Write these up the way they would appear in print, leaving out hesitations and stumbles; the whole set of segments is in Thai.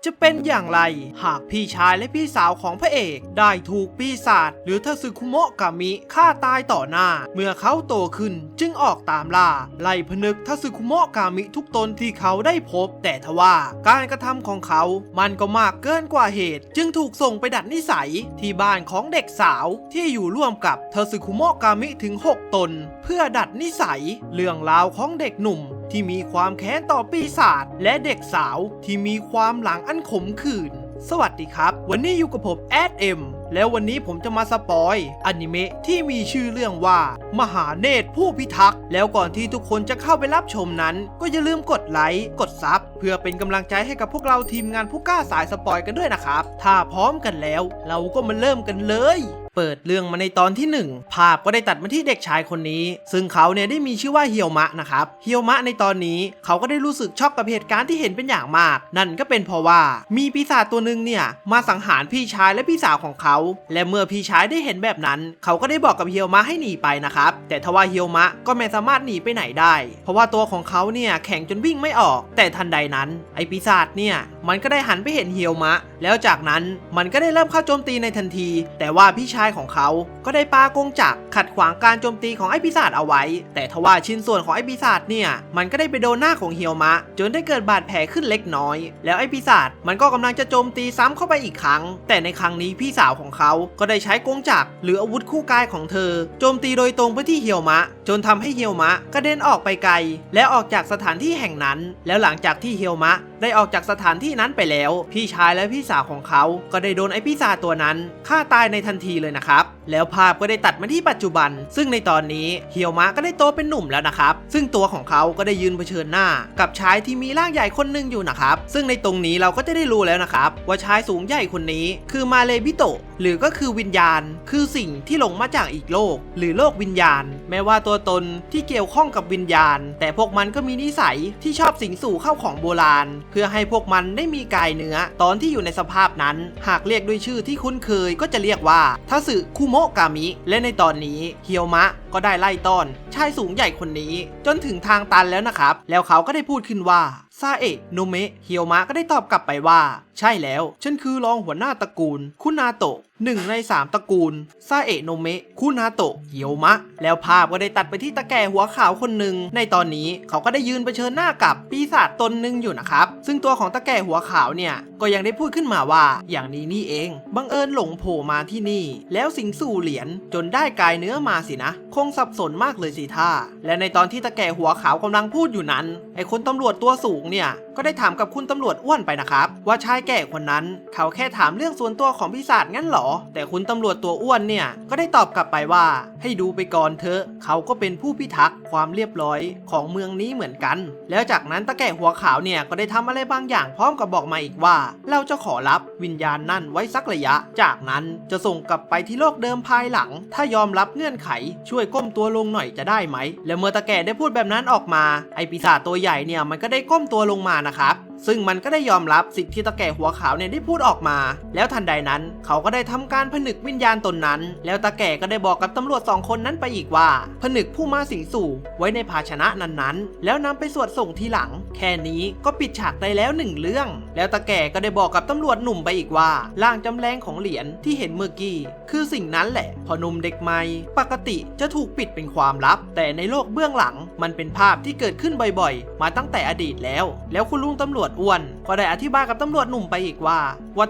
จะเป็นอย่างไรหากพี่ชายและพี่สาวของพระเอกได้ถูกปีศาจหรือทาสึคุโมะกามิฆ่าตายต่อหน้าเมื่อเขาโตขึ้นจึงออกตามล่าไล่ผนึกทาสึคุโมะกามิทุกตนที่เขาได้พบแต่ทว่าการกระทำของเขามันก็มากเกินกว่าเหตุจึงถูกส่งไปดัดนิสัยที่บ้านของเด็กสาวที่อยู่ร่วมกับทาสึคุโมะกามิถึง6ตนเพื่อดัดนิสัยเรื่องราวของเด็กหนุ่มที่มีความแค้นต่อปีศาจและเด็กสาวที่มีความหลังอันขมขื่นสวัสดีครับวันนี้อยู่กับผมแอดเอ็มแล้ววันนี้ผมจะมาสปอยอนิเมะที่มีชื่อเรื่องว่ามหาเนตรผู้พิทักษ์แล้วก่อนที่ทุกคนจะเข้าไปรับชมนั้นก็อย่าลืมกดไลค์กดซับเพื่อเป็นกำลังใจให้กับพวกเราทีมงานผู้กล้าสายสปอยกันด้วยนะครับถ้าพร้อมกันแล้วเราก็มาเริ่มกันเลยเปิดเรื่องมาในตอนที่1ภาพก็ได้ตัดมาที่เด็กชายคนนี้ซึ่งเขาเนี่ยได้มีชื่อว่าเฮียวมะนะครับเฮียวมะในตอนนี้เขาก็ได้รู้สึกช็อกกับเหตุการณ์ที่เห็นเป็นอย่างมากนั่นก็เป็นเพราะว่ามีปีศาจตัวหนึ่งเนี่ยมาสังหารพี่ชายและพี่สาวของเขาและเมื่อพี่ชายได้เห็นแบบนั้นเขาก็ได้บอกกับเฮียวมะให้หนีไปนะครับแต่ทว่าเฮียวมะก็ไม่สามารถหนีไปไหนได้เพราะว่าตัวของเขาเนี่ยแข็งจนวิ่งไม่ออกแต่ทันใดนั้นไอปีศาจเนี่ยมันก็ได้หันไปเห็นเฮียวมะแล้วจากนั้นมันก็ได้เริ่มเข้าโจมตีในทันทีแต่ว่าพี่ชายของเขาก็ได้ปากงจักรขัดขวางการโจมตีของไอ้ปีศาจเอาไว้แต่ทว่าชิ้นส่วนของไอ้ปีศาจเนี่ยมันก็ได้ไปโดนหน้าของเฮียวมะจนได้เกิดบาดแผลขึ้นเล็กน้อยแล้วไอ้ปีศาจมันก็กำลังจะโจมตีซ้ำเข้าไปอีกครั้งแต่ในครั้งนี้พี่สาวของเขาก็ได้ใช้กงจักรหรืออาวุธคู่กายของเธอโจมตีโดยตรงไปที่เฮียวมะจนทำให้เฮียวมะกระเด็นออกไปไกลและออกจากสถานที่แห่งนั้นแล้วหลังจากที่เฮียวมะได้ออกจากสถานที่นั้นไปแล้วพี่ชายและพี่สาวของเขาก็ได้โดนไอ้ปีศาจตัวนั้นฆ่าตายในทันทีเลยนะครับแล้วภาพก็ได้ตัดมาที่ปัจจุบันซึ่งในตอนนี้เฮียวมะก็ได้โตเป็นหนุ่มแล้วนะครับซึ่งตัวของเขาก็ได้ยืนเผชิญหน้ากับชายที่มีร่างใหญ่คนหนึ่งอยู่นะครับซึ่งในตรงนี้เราก็จะได้รู้แล้วนะครับว่าชายสูงใหญ่คนนี้คือมาเลบิโตะหรือก็คือวิญญาณคือสิ่งที่ลงมาจากอีกโลกหรือโลกวิญญาณแม้ว่าตัวตนที่เกี่ยวข้องกับวิญญาณแต่พวกมันก็มีนิสัยที่ชอบสิงสู่เข้าของโบราณเพื่อให้พวกมันได้มีกายเนื้อตอนที่อยู่ในสภาพนั้นหากเรียกด้วยชื่อที่คุ้นเคยก็จะเรียกว่าทาสึคุโมะกามิและในตอนนี้เฮียวมะก็ได้ไล่ต้อนชายสูงใหญ่คนนี้จนถึงทางตันแล้วนะครับแล้วเขาก็ได้พูดขึ้นว่าซาเอะโนเมะเฮียวมะก็ได้ตอบกลับไปว่าใช่แล้วฉันคือรองหัวหน้าตระกูลคุนาโตะ1 ใน 3ตระกูลซาเอะโนเมะคุนาโตะเฮียวมะแล้วภาพก็ได้ตัดไปที่ตาแก่หัวขาวคนหนึ่งในตอนนี้เขาก็ได้ยืนเผชิญหน้ากับปีศาจตนหนึ่งอยู่นะครับซึ่งตัวของตาแก่หัวขาวเนี่ยก็ยังได้พูดขึ้นมาว่าอย่างนี้นี่เองบังเอิญหลงโผล่มาที่นี่แล้วสิงสู่เหรียญจนได้กายเนื้อมาสินะคงสับสนมากเลยสิท่าและในตอนที่ตาแก่หัวขาวกำลังพูดอยู่นั้นไอ้คนตำรวจตัวสูงเนี่ยก็ได้ถามกับคุณตำรวจอ้วนไปนะครับว่าชายแก่คนนั้นเขาแค่ถามเรื่องส่วนตัวของปีศาจงั้นหรอแต่คุณตำรวจตัวอ้วนเนี่ยก็ได้ตอบกลับไปว่าให้ดูไปก่อนเถอะเขาก็เป็นผู้พิทักษ์ความเรียบร้อยของเมืองนี้เหมือนกันแล้วจากนั้นตาแก่หัวขาวเนี่ยก็ได้ทำอะไรบางอย่างพร้อมกับบอกมาอีกว่าเราจะขอรับวิญญาณนั่นไว้สักระยะจากนั้นจะส่งกลับไปที่โลกเดิมภายหลังถ้ายอมรับเงื่อนไขช่วยก้มตัวลงหน่อยจะได้ไหมแล้วเมื่อตาแก่ได้พูดแบบนั้นออกมาไอปีศาจตัวใหญ่เนี่ยมันก็ได้ก้มตัวลงมานะครับซึ่งมันก็ได้ยอมรับสิ่งที่ตาแก่หัวขาวเนี่ยได้พูดออกมาแล้วทันใดนั้นเขาก็ได้ทำการผนึกวิญญาณตนนั้นแล้วตาแก่ก็ได้บอกกับตำรวจ2 คนนั้นไปอีกว่าผนึกผู้มาสิงสู่ไว้ในภาชนะนั้นๆแล้วนำไปสวดส่งทีหลังแค่นี้ก็ปิดฉากได้แล้ว1 เรื่องแล้วตาแก่ก็ได้บอกกับตำรวจหนุ่มไปอีกว่าร่างจำแรงของเหรียญที่เห็นเมื่อกี้คือสิ่งนั้นแหละพอหนุ่มเด็กใหม่ปกติจะถูกปิดเป็นความลับแต่ในโลกเบื้องหลังมันเป็นภาพที่เกิดขึ้นบ่อยๆมาตั้งแต่อดีตแล้วคุณลุงตำรวจอ้วนก็ได้อธิบายกับตำรวจหนุ่มไปอีกว่า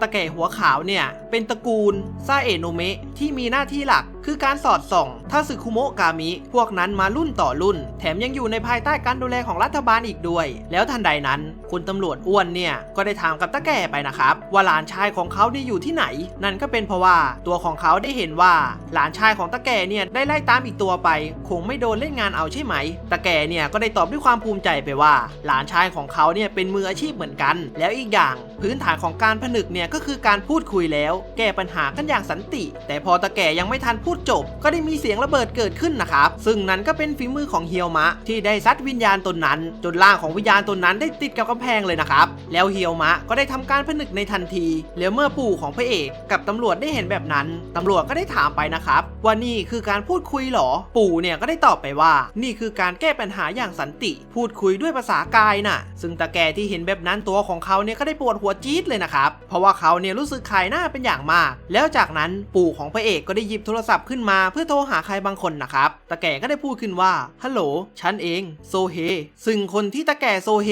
ตาแก่หัวขาวเนี่ยเป็นตระกูลซาเอะโนเมะที่มีหน้าที่หลักคือการสอดส่องทาสึคุโมะกามิพวกนั้นมารุ่นต่อรุ่นแถมยังอยู่ในภายใต้การดูแลของรัฐบาลอีกด้วยแล้วทันใดนั้นคุณตำรวจอ้วนเนี่ยก็ได้ถามกับตาแก่ไปนะครับว่าหลานชายของเขาได้อยู่ที่ไหนนั่นก็เป็นเพราะว่าตัวของเขาได้เห็นว่าหลานชายของตาแก่เนี่ยได้ไล่ตามอีกตัวไปคงไม่โดนเล่นงานเอาใช่ไหมตาแก่เนี่ยก็ได้ตอบด้วยความภูมิใจไปว่าหลานชายของเขาเนี่ยเป็นมืออาชีพเหมือนกันแล้วอีกอย่างพื้นฐานของการผนึกเนี่ยก็คือการพูดคุยแล้วแก้ปัญหากันอย่างสันติแต่พอตาแก่ยังไม่ทันพูด ดจบก็ได้มีเสียงระเบิดเกิดขึ้นนะครับซึ่งนั้นก็เป็นฝีมือของเฮียวมะที่ได้ซัดวิญญาณตนนั้นจนร่างของวิญญาณตนนั้นได้ติดกับกำแพงเลยนะครับแล้วเฮียวมะก็ได้ทำการผนึกในทันทีแล้วเมื่อปู่ของพระเอกกับตำรวจได้เห็นแบบนั้นตำรวจก็ได้ถามไปนะครับว่านี่คือการพูดคุยหรอปู่เนี่ยก็ได้ตอบไปว่านี่คือการแก้ปัญหาอย่างสันติพูดคุยด้วยภาษากายน่ะซึ่งตาแก่ที่เห็นแบบนั้นตัวของเขาเนี่ยก็ได้ปวดหัวจี๊ดเลยนะครับเพราะว่าเขาเนี่ยรู้สึกขายหน้าเป็นอย่างมากแล้วจากนั้นปู่ของพระเอกก็ได้หยิบโทรศัพท์ขึ้นมาเพื่อโทรหาใครบางคนนะครับตาแก่ก็ได้พูดขึ้นว่าฮัลโหลฉันเองโซเฮซึ่งคนที่ตาแก่โซเฮ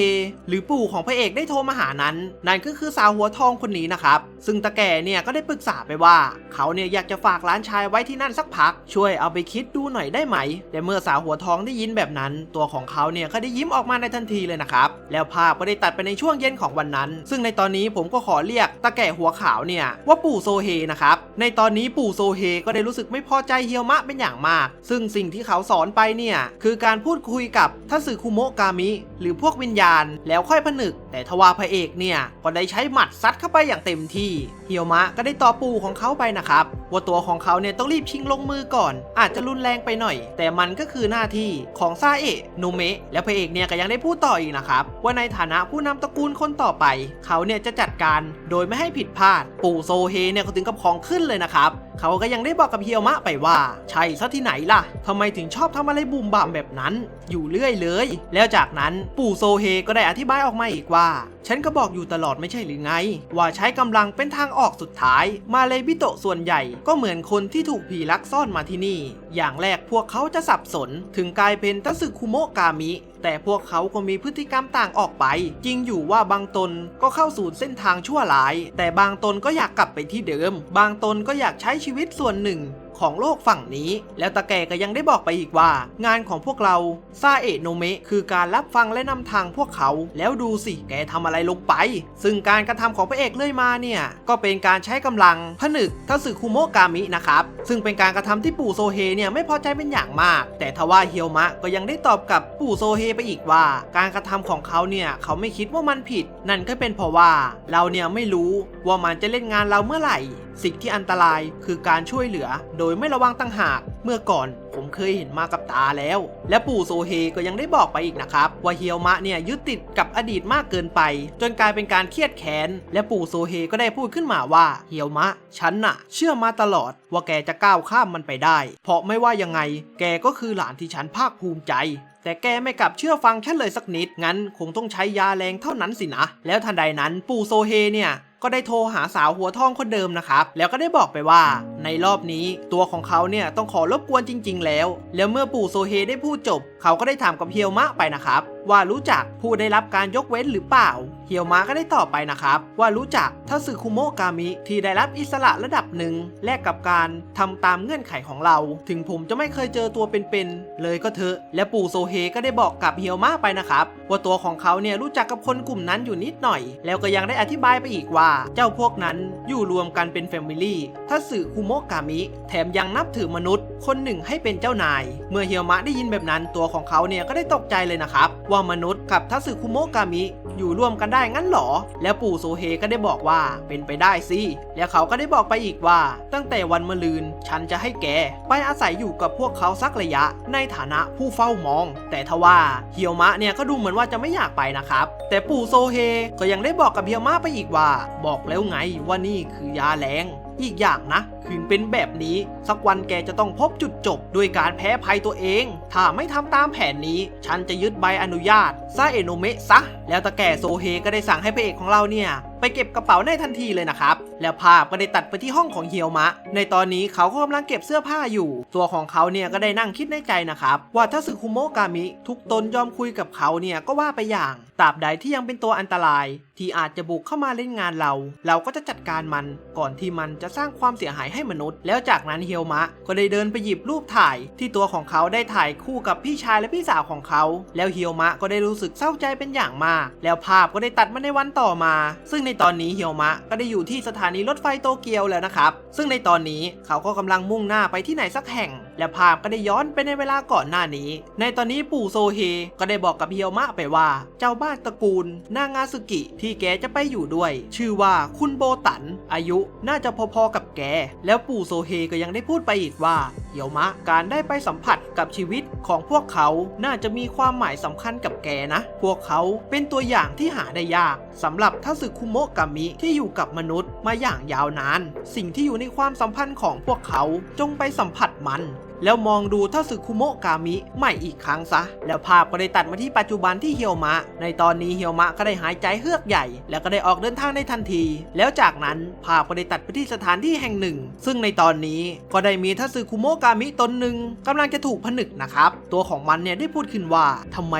หรือปู่ของพระเอกได้โทรมาหานั้นนั่นก็คือสาวหัวทองคนนี้นะครับซึ่งตาแก่เนี่ยก็ได้ปรึกษาไปว่าเขาเนี่ยอยากจะฝากหลานชายไว้ที่นั่นสักพักช่วยเอาไปคิดดูหน่อยได้ไหมแต่เมื่อสาวหัวทองได้ยินแบบนั้นตัวของเขาเนี่ยก็ได้ยิ้มออกมาในทันทีเลยนะครับแล้วภาพก็ได้ตัดไปในช่วงเย็นของวันนั้นซึ่งในตอนนี้ผมก็ขอเรียกตาแก่หัวขาวเนี่ยว่าปู่โซเฮนะครับในตอนนี้ปู่โซเฮก็ได้รู้สึกไม่พอใจเฮียวมะเป็นอย่างมากซึ่งสิ่งที่เขาสอนไปเนี่ยคือการพูดคุยกับทัสึคุโมะกามิหรือพวกวิญญาณแล้วค่อยผนึกแต่ทว่าพระเอกเนี่ยก็ได้ใช้หมัดซัดเข้าไปอย่างเต็มที่เฮียวมะก็ได้ต่อปู่ของเขาไปนะครับว่าตัวของเขาเนี่ยต้องรีบชิงลงมือก่อนอาจจะรุนแรงไปหน่อยแต่มันก็คือหน้าที่ของซาเอะโนเมะแล้วพระเอกเนี่ยก็ยังได้พูดต่ออีกนะครับว่าในฐานะผู้นำตระกูลคนต่อไปเขาเนี่ยจะจัดการโดยไม่ให้ผิดพลาดปู่โซเฮเนี่ยก็ถึงกับของขึ้นเลยนะครับเขาก็ยังได้บอกกับเฮียวมะไปว่าใช่ซะที่ไหนล่ะทำไมถึงชอบทำอะไรบูมบ่ามแบบนั้นอยู่เรื่อยเลยแล้วจากนั้นปู่โซเฮก็ได้อธิบายออกมาอีกว่าฉันก็บอกอยู่ตลอดไม่ใช่หรือไงว่าใช้กำลังเป็นทางออกสุดท้ายมาเลบิโตะส่วนใหญ่ก็เหมือนคนที่ถูกผีลักซ่อนมาที่นี่อย่างแรกพวกเขาจะสับสนถึงกลายเป็นทัสึคุโมะกามิแต่พวกเขาก็มีพฤติกรรมต่างออกไปจริงอยู่ว่าบางตนก็เข้าสู่เส้นทางชั่วร้ายแต่บางตนก็อยากกลับไปที่เดิมบางตนก็อยากใช้ชีวิตส่วนหนึ่งของโลกฝั่งนี้แล้วตาแก่ก็ยังได้บอกไปอีกว่างานของพวกเราซาเอะโนเมะคือการรับฟังและนำทางพวกเขาแล้วดูสิแกทำอะไรลงไปซึ่งการกระทำของพระเอกเลยมาเนี่ยก็เป็นการใช้กำลังผนึกทัสึคุโมะกามินะครับซึ่งเป็นการกระทำที่ปู่โซเฮเนี่ยไม่พอใจเป็นอย่างมากแต่ทว่าเฮียวมะก็ยังได้ตอบกับปู่โซเฮไปอีกว่าการกระทำของเขาเนี่ยเขาไม่คิดว่ามันผิดนั่นก็เป็นเพราะว่าเราเนี่ยไม่รู้ว่ามันจะเล่นงานเราเมื่อไหร่สิ่งที่อันตรายคือการช่วยเหลือโดยไม่ระวังต่างหากเมื่อก่อนผมเคยเห็นมากับตาแล้วและปู่โซเฮก็ยังได้บอกไปอีกนะครับว่าเฮียวมะเนี่ยยึดติดกับอดีตมากเกินไปจนกลายเป็นการเครียดแค้นและปู่โซเฮก็ได้พูดขึ้นมาว่าเฮียวมะฉันน่ะเชื่อมาตลอดว่าแกจะก้าวข้ามมันไปได้เพราะไม่ว่ายังไงแกก็คือหลานที่ฉันภาคภูมิใจแต่แกไม่กลับเชื่อฟังฉันเลยสักนิดงั้นคงต้องใช้ยาแรงเท่านั้นสินะแล้วทันใดนั้นปู่โซเฮเนี่ยก็ได้โทรหาสาวหัวทองคนเดิมนะครับแล้วก็ได้บอกไปว่าในรอบนี้ตัวของเขาเนี่ยต้องขอรบกวนจริงๆแล้วเมื่อปู่โซเฮได้พูดจบเขาก็ได้ถามกับเฮียวมะไปนะครับว่ารู้จักผู้ได้รับการยกเว้นหรือเปล่าเฮียวมะก็ได้ตอบไปนะครับว่ารู้จักทัสึคุโมะกามิที่ได้รับอิสระระดับหนึ่งแลกกับการทำตามเงื่อนไขของเราถึงผมจะไม่เคยเจอตัวเป็นๆเลยก็เถอะและปู่โซเฮก็ได้บอกกับเฮียวมะไปนะครับว่าตัวของเขาเนี่ยรู้จักกับคนกลุ่มนั้นอยู่นิดหน่อยแล้วก็ยังได้อธิบายไปอีกว่าเจ้าพวกนั้นอยู่รวมกันเป็นแฟมิลี่ทัสึคุโมะกามิแถมยังนับถือมนุษย์คนหนึ่งให้เป็นเจ้านายเมื่อเฮียวมะได้ยินแบบนั้นตัวของเขาเนี่ยก็ได้ตกใจเลยนะครับว่ามนุษย์กับทัสึคุโมะกามิอยู่ร่วมกันได้งั้นหรอแล้วปู่โซเฮก็ได้บอกว่าเป็นไปได้สิแล้วเขาก็ได้บอกไปอีกว่าตั้งแต่วันมะรืนฉันจะให้แกไปอาศัยอยู่กับพวกเขาสักระยะในฐานะผู้เฝ้ามองแต่ทว่าเฮียวมะเนี่ยก็ดูเหมือนว่าจะไม่อยากไปนะครับแต่ปู่โซเฮก็ยังได้บอกกับเฮียวมะไปอีกว่าบอกแล้วไงว่านี่คือยาแรงอีกอย่างนะคืนเป็นแบบนี้สักวันแกจะต้องพบจุดจบด้วยการแพ้ภัยตัวเองถ้าไม่ทำตามแผนนี้ฉันจะยึดใบอนุญาตซาเอะโนเมะซะแล้วตาแก่โซเฮก็ได้สั่งให้พระเอกของเราเนี่ยไปเก็บกระเป๋าในทันทีเลยนะครับแล้วภาพก็ได้ตัดไปที่ห้องของเฮียวมะในตอนนี้เขาก็กำลังเก็บเสื้อผ้าอยู่ตัวของเขาเนี่ยก็ได้นั่งคิดในใจนะครับว่าทัสึคุโมะกามิทุกตนยอมคุยกับเขาเนี่ยก็ว่าไปอย่างตราบใดที่ยังเป็นตัวอันตรายที่อาจจะบุกเข้ามาเล่นงานเราก็จะจัดการมันก่อนที่มันจะสร้างความเสียหายให้มนุษย์แล้วจากนั้นเฮียวมะก็ได้เดินไปหยิบรูปถ่ายที่ตัวของเขาได้ถ่ายคู่กับพี่ชายและพี่สาวของเขาแล้วเฮียวมะก็ได้รู้สึกเศร้าใจเป็นอย่างมากแล้วภาพก็ได้ตัดมาในวันต่อมาซึ่ง ในตอนนี้เฮียวมะก็ได้อยู่ที่สถานีรถไฟโตเกียวแล้วนะครับซึ่งในตอนนี้เขาก็กำลังมุ่งหน้าไปที่ไหนสักแห่งและภาพก็ได้ย้อนไปในเวลาก่อนหน้านี้ในตอนนี้ปู่โซเฮก็ได้บอกกับเฮียวมะไปว่าเจ้าบ้านตระกูลนางาสึกิที่แกจะไปอยู่ด้วยชื่อว่าคุณโบตันอายุน่าจะพอๆกับแกแล้วปู่โซเฮก็ยังได้พูดไปอีกว่าเฮียวมะการได้ไปสัมผัสกับชีวิตของพวกเขาน่าจะมีความหมายสำคัญกับแกนะพวกเขาเป็นตัวอย่างที่หาได้ยากสำหรับทัสึคุโมะกามิที่อยู่กับมนุษย์มาอย่างยาวนานสิ่งที่อยู่ในความสัมพันธ์ของพวกเขาจงไปสัมผัสมันแล้วมองดูทัสึคุโมะกามิใหม่อีกครั้งซะแล้วภาพก็ได้ตัดมาที่ปัจจุบันที่เฮียวมะในตอนนี้เฮียวมะก็ได้หายใจเฮือกใหญ่แล้วก็ได้ออกเดินทางในทันทีแล้วจากนั้นภาพก็ได้ตัดไปที่สถานที่แห่งหนึ่งซึ่งในตอนนี้ก็ได้มีทัสึคุโมะกามิตนหนึ่งกำลังจะถูกผนึกนะครับตัวของมันเนี่ยได้พูดขึ้นว่าทำไม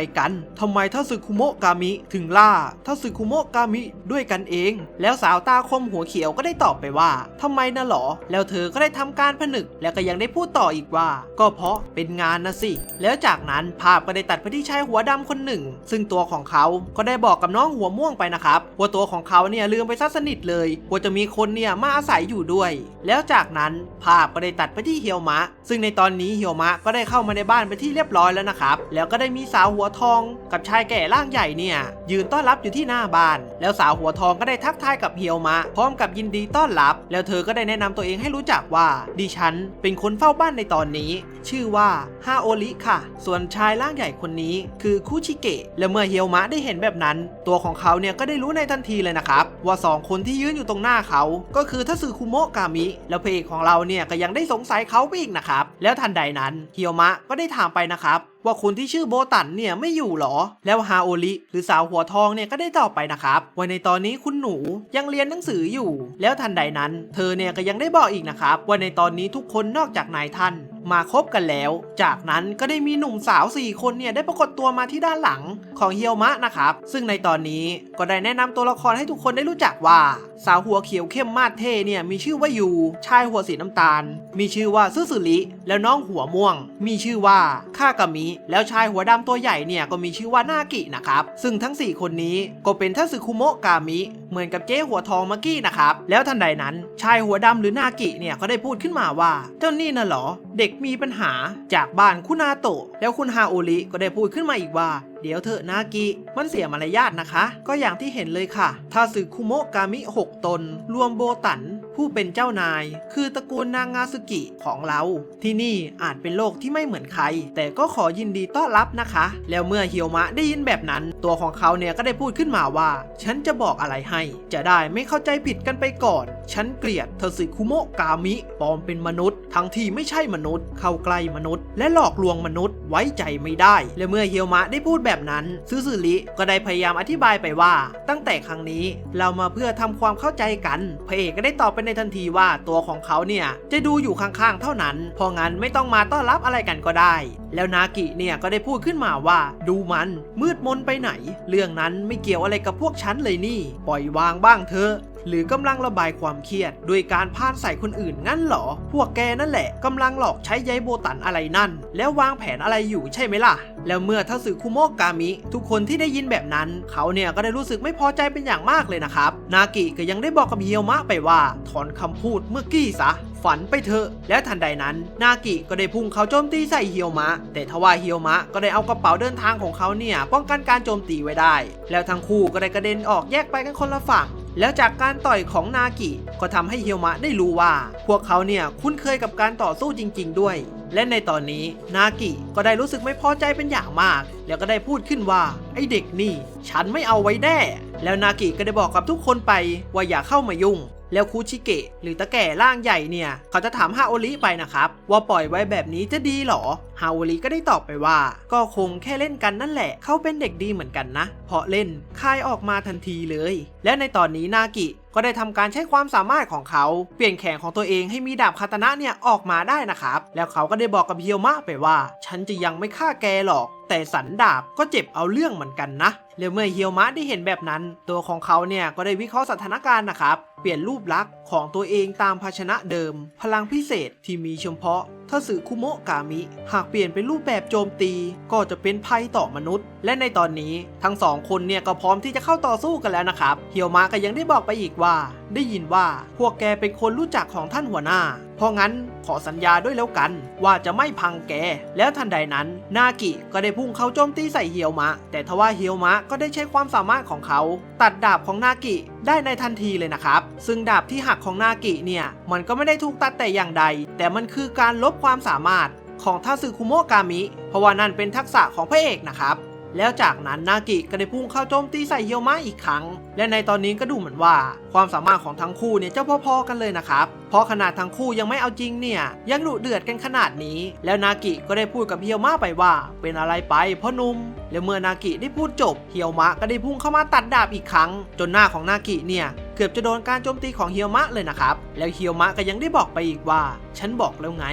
ทัสึคุโมะกามิถึงล่าทัสึคุโมะกามิด้วยกันเองแล้วสาวตาคมหัวเขียวก็ได้ตอบไปว่าทำไมนะหรอแล้วเธอก็ได้ทำการผนึกแล้วก็ยังได้พูดต่ออีกว่าก็เพราะเป็นงานนะสิแล้วจากนั้นภาพก็ได้ตัดไปที่ชายหัวดำคนหนึ่งซึ่งตัวของเขาก็ได้บอกกับน้องหัวม่วงไปนะครับว่าตัวของเขาเนี่ยลืมไปซะสนิทเลยว่าจะมีคนเนี่ยมาอาศัยอยู่ด้วยแล้วจากนั้นภาพก็ได้ตัดไปที่เฮียวมะซึ่งในตอนนี้เฮียวมะก็ได้เข้ามาในบ้านไปที่เรียบร้อยแล้วนะครับแล้วก็ได้มีสาวหัวทองกับชายแก่ร่างใหญ่เนี่ยยืนต้อนรับอยู่ที่หน้าบ้านแล้วสาวหัวทองก็ได้ทักทายกับเฮียวมะพร้อมกับยินดีต้อนรับแล้วเธอก็ได้แนะนำตัวเองให้รู้จักว่าดิฉันเป็นคนเฝ้าบ้านในตอนนี้ชื่อว่าฮาโอริค่ะส่วนชายร่างใหญ่คนนี้คือคุชิเกะและเมื่อเฮียวมะได้เห็นแบบนั้นตัวของเขาเนี่ยก็ได้รู้ในทันทีเลยนะครับว่า2คนที่ยืนอยู่ตรงหน้าเขาก็คือทัสึคุโมะกามิแล้วพระเอกของเราเนี่ยก็ยังได้สงสัยเขาไปอีกนะครับแล้วทันใดนั้นเฮียวมะก็ได้ถามไปนะครับว่าคนที่ชื่อโบตันเนี่ยไม่อยู่หรอแล้วฮาโอริหรือสาวหัวทองเนี่ยก็ได้ตอบไปนะครับว่าในตอนนี้คุณหนูยังเรียนหนังสืออยู่แล้วทันใดนั้นเธอเนี่ยก็ยังได้บอกอีกนะครับว่าในตอนนี้ทุกคนนอกจากนายท่านมาคบกันแล้วจากนั้นก็ได้มีหนุ่มสาว4คนเนี่ยได้ปรากฏตัวมาที่ด้านหลังของเฮียวมะนะครับซึ่งในตอนนี้ก็ได้แนะนำตัวละครให้ทุกคนได้รู้จักว่าสาวหัวเขียวเข้มมาดเท่เนี่ยมีชื่อว่ายูชายหัวสีน้ำตาลมีชื่อว่าซึสึริแล้วน้องหัวม่วงมีชื่อว่าคากามิแล้วชายหัวดำตัวใหญ่เนี่ยก็มีชื่อว่านากินะครับซึ่งทั้ง4คนนี้ก็เป็นทัสึคุโมะกามิเหมือนกับเจ๊หัวทองเมื่อกี้นะครับแล้วทันใดนั้นชายหัวดำหรือนากิเนี่ยก็ได้พูดขึ้นมาว่าเจ้านี่น่ะเหรอเด็กมีปัญหาจากบ้านคุณาโตะแล้วคุณฮาโอริก็ได้พูดขึ้นมาอีกว่าเดี๋ยวเถอะนากิมันเสียมารยาทนะคะก็อย่างที่เห็นเลยค่ะทัสึคุโมะกามิ6ตนรวมโบตันผู้เป็นเจ้านายคือตระกูลนางาสึกิของเราที่นี่อาจเป็นโลกที่ไม่เหมือนใครแต่ก็ขอยินดีต้อนรับนะคะแล้วเมื่อเฮียวมะได้ยินแบบนั้นตัวของเขาเนี่ยก็ได้พูดขึ้นมาว่าฉันจะบอกอะไรให้จะได้ไม่เข้าใจผิดกันไปก่อนฉันเกลียดทัสึคุโมะกามิปลอมเป็นมนุษย์ทั้งที่ไม่ใช่มนุษย์เข้าใกล้มนุษย์และหลอกลวงมนุษย์ไว้ใจไม่ได้และเมื่อเฮียวมะได้พูดแบบนั้นซึสึริก็ได้พยายามอธิบายไปว่าตั้งแต่ครั้งนี้เรามาเพื่อทำความเข้าใจกันพระเอกก็ได้ตอบไปในทันทีว่าตัวของเขาเนี่ยจะดูอยู่ข้างๆเท่านั้นเพราะงั้นไม่ต้องมาต้อนรับอะไรกันก็ได้แล้วนากิเนี่ยก็ได้พูดขึ้นมาว่าดูมันมืดมนไปไหนเรื่องนั้นไม่เกี่ยวอะไรกับพวกฉันเลยนี่ปล่อยวางบ้างเถอะหรือกำลังระบายความเครียดโดยการพ่านใส่คนอื่นงั้นเหรอพวกแกนั่นแหละกำลังหลอกใช้ใยโบตันอะไรนั่นแล้ววางแผนอะไรอยู่ใช่ไหมล่ะแล้วเมื่อทัสึคุโมะกามิทุกคนที่ได้ยินแบบนั้นเขาเนี่ยก็ได้รู้สึกไม่พอใจเป็นอย่างมากเลยนะครับนากิก็ยังได้บอกกับเฮียวมะไปว่าถอนคำพูดเมื่อกี้ซะฝันไปเถอะแล้วทันใดนั้นนากิก็ได้พุ่งเขาโจมตีใส่เฮียวมะแต่ทว่าเฮียวมะก็ได้เอากระเป๋าเดินทางของเขาเนี่ยป้องกันการโจมตีไว้ได้แล้วทั้งคู่ก็ได้กระเด็นออกแยกไปกันคนละฝั่งแล้วจากการต่อยของนากิก็ทำให้เฮียวมะได้รู้ว่าพวกเขาเนี่ยคุ้นเคยกับการต่อสู้จริงๆด้วยและในตอนนี้นากิก็ได้รู้สึกไม่พอใจเป็นอย่างมากแล้วก็ได้พูดขึ้นว่าไอเด็กนี่ฉันไม่เอาไว้แน่แล้วนากิก็ได้บอกกับทุกคนไปว่าอย่าเข้ามายุ่งแล้วคุชิเกะหรือตาแก่ร่างใหญ่เนี่ยเขาจะถามฮาโอริไปนะครับว่าปล่อยไว้แบบนี้จะดีหรอฮาโอริก็ได้ตอบไปว่าก็คงแค่เล่นกันนั่นแหละเขาเป็นเด็กดีเหมือนกันนะเพราะเล่นคายออกมาทันทีเลยและในตอนนี้นากิก็ได้ทำการใช้ความสามารถของเขาเปลี่ยนแขนของตัวเองให้มีดาบคาตานะเนี่ยออกมาได้นะครับแล้วเขาก็ได้บอกกับเฮียวมะไปว่าฉันจะยังไม่ฆ่าแกหรอกแต่สันดาบก็เจ็บเอาเรื่องเหมือนกันนะแล้วเมื่อเฮียวมะได้เห็นแบบนั้นตัวของเขาเนี่ยก็ได้วิเคราะห์สถานการณ์นะครับเ ปลี่ยนรูปลักษณ์ของตัวเองตามภาชนะเดิมพลังพิเศษที่มีเฉพาะทัสึคุโมะกามิหากเปลี่ยนเป็นรูปแบบโจมตีก็จะเป็นภัยต่อมนุษย์และในตอนนี้ทั้งสองคนเนี่ยก็พร้อมที่จะเข้าต่อสู้กันแล้วนะครับเฮียวมะก็ยังได้บอกไปอีกว่าได้ยินว่าพวกแกเป็นคนรู้จักของท่านหัวหน้าเพราะงั้นขอสัญญาด้วยแล้วกันว่าจะไม่พังแกแล้วทันใดนั้นนากิก็ได้พุ่งเข้าโจมตีใส่เฮียวมะแต่ทว่าเฮียวมะก็ได้ใช้ความสามารถของเขาตัดดาบของนากิได้ในทันทีเลยนะครับซึ่งดาบที่หักของนากิเนี่ยมันก็ไม่ได้ถูกตัดแต่อย่างใดแต่มันคือการลบความสามารถของทาสึคุโมะกามิเพราะว่านั่นเป็นทักษะของพระเอกนะครับแล้วจากนั้นนากิก็ได้พุ่งเข้าโจมตีใส่เฮียวมะอีกครั้งและในตอนนี้ก็ดูเหมือนว่าความสามารถของทั้งคู่เนี่ยจะพอๆกันเลยนะครับเพราะขนาดทั้งคู่ยังไม่เอาจริงเนี่ยยังดุเดือดกันขนาดนี้แล้วนากิก็ได้พูดกับเฮียวมะไปว่าเป็นอะไรไปพ่อหนุ่มแล้วเมื่อนากิได้พูดจบเฮียวมะก็ได้พุ่งเข้ามาตัดดาบอีกครั้งจนหน้าของนากิเนี่ยเกือบจะโดนการโจมตีของเฮียวมะเลยนะครับแล้วเฮียวมะก็ยังได้บอกไปอีกว่าฉันบอกแล้วไง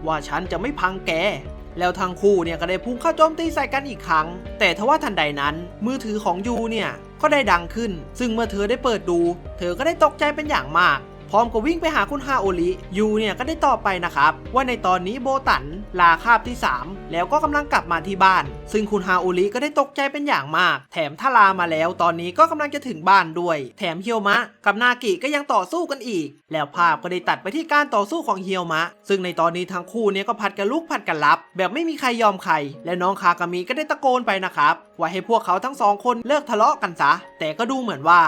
ว่าฉันจะไม่พังแกแล้วทั้งคู่เนี่ยก็ได้พุ่งเข้าโจมตีใส่กันอีกครั้งแต่ทว่าทันใดนั้นมือถือของยูเนี่ยก็ได้ดังขึ้นซึ่งเมื่อเธอได้เปิดดูเธอก็ได้ตกใจเป็นอย่างมากพร้อมกับวิ่งไปหาคุณฮาโอริยูเนี่ยก็ได้ตอบไปนะครับว่าในตอนนี้โบตันลาคาบที่3แล้วก็กำลังกลับมาที่บ้านซึ่งคุณฮาโอริก็ได้ตกใจเป็นอย่างมากแถมถ้าลามาแล้วตอนนี้ก็กำลังจะถึงบ้านด้วยแถมเฮียวมะกับนากิก็ยังต่อสู้กันอีกแล้วภาพก็ได้ตัดไปที่การต่อสู้ของเฮียวมะซึ่งในตอนนี้ทั้งคู่เนี่ยก็ผัดกันลุกผัดกันรับแบบไม่มีใครยอมใครและน้องคากามิก็ได้ตะโกนไปนะครับว่าให้พวกเขาทั้งสองคนเลิกทะเลาะกันซะแต่ก็ดูเหมือนว่า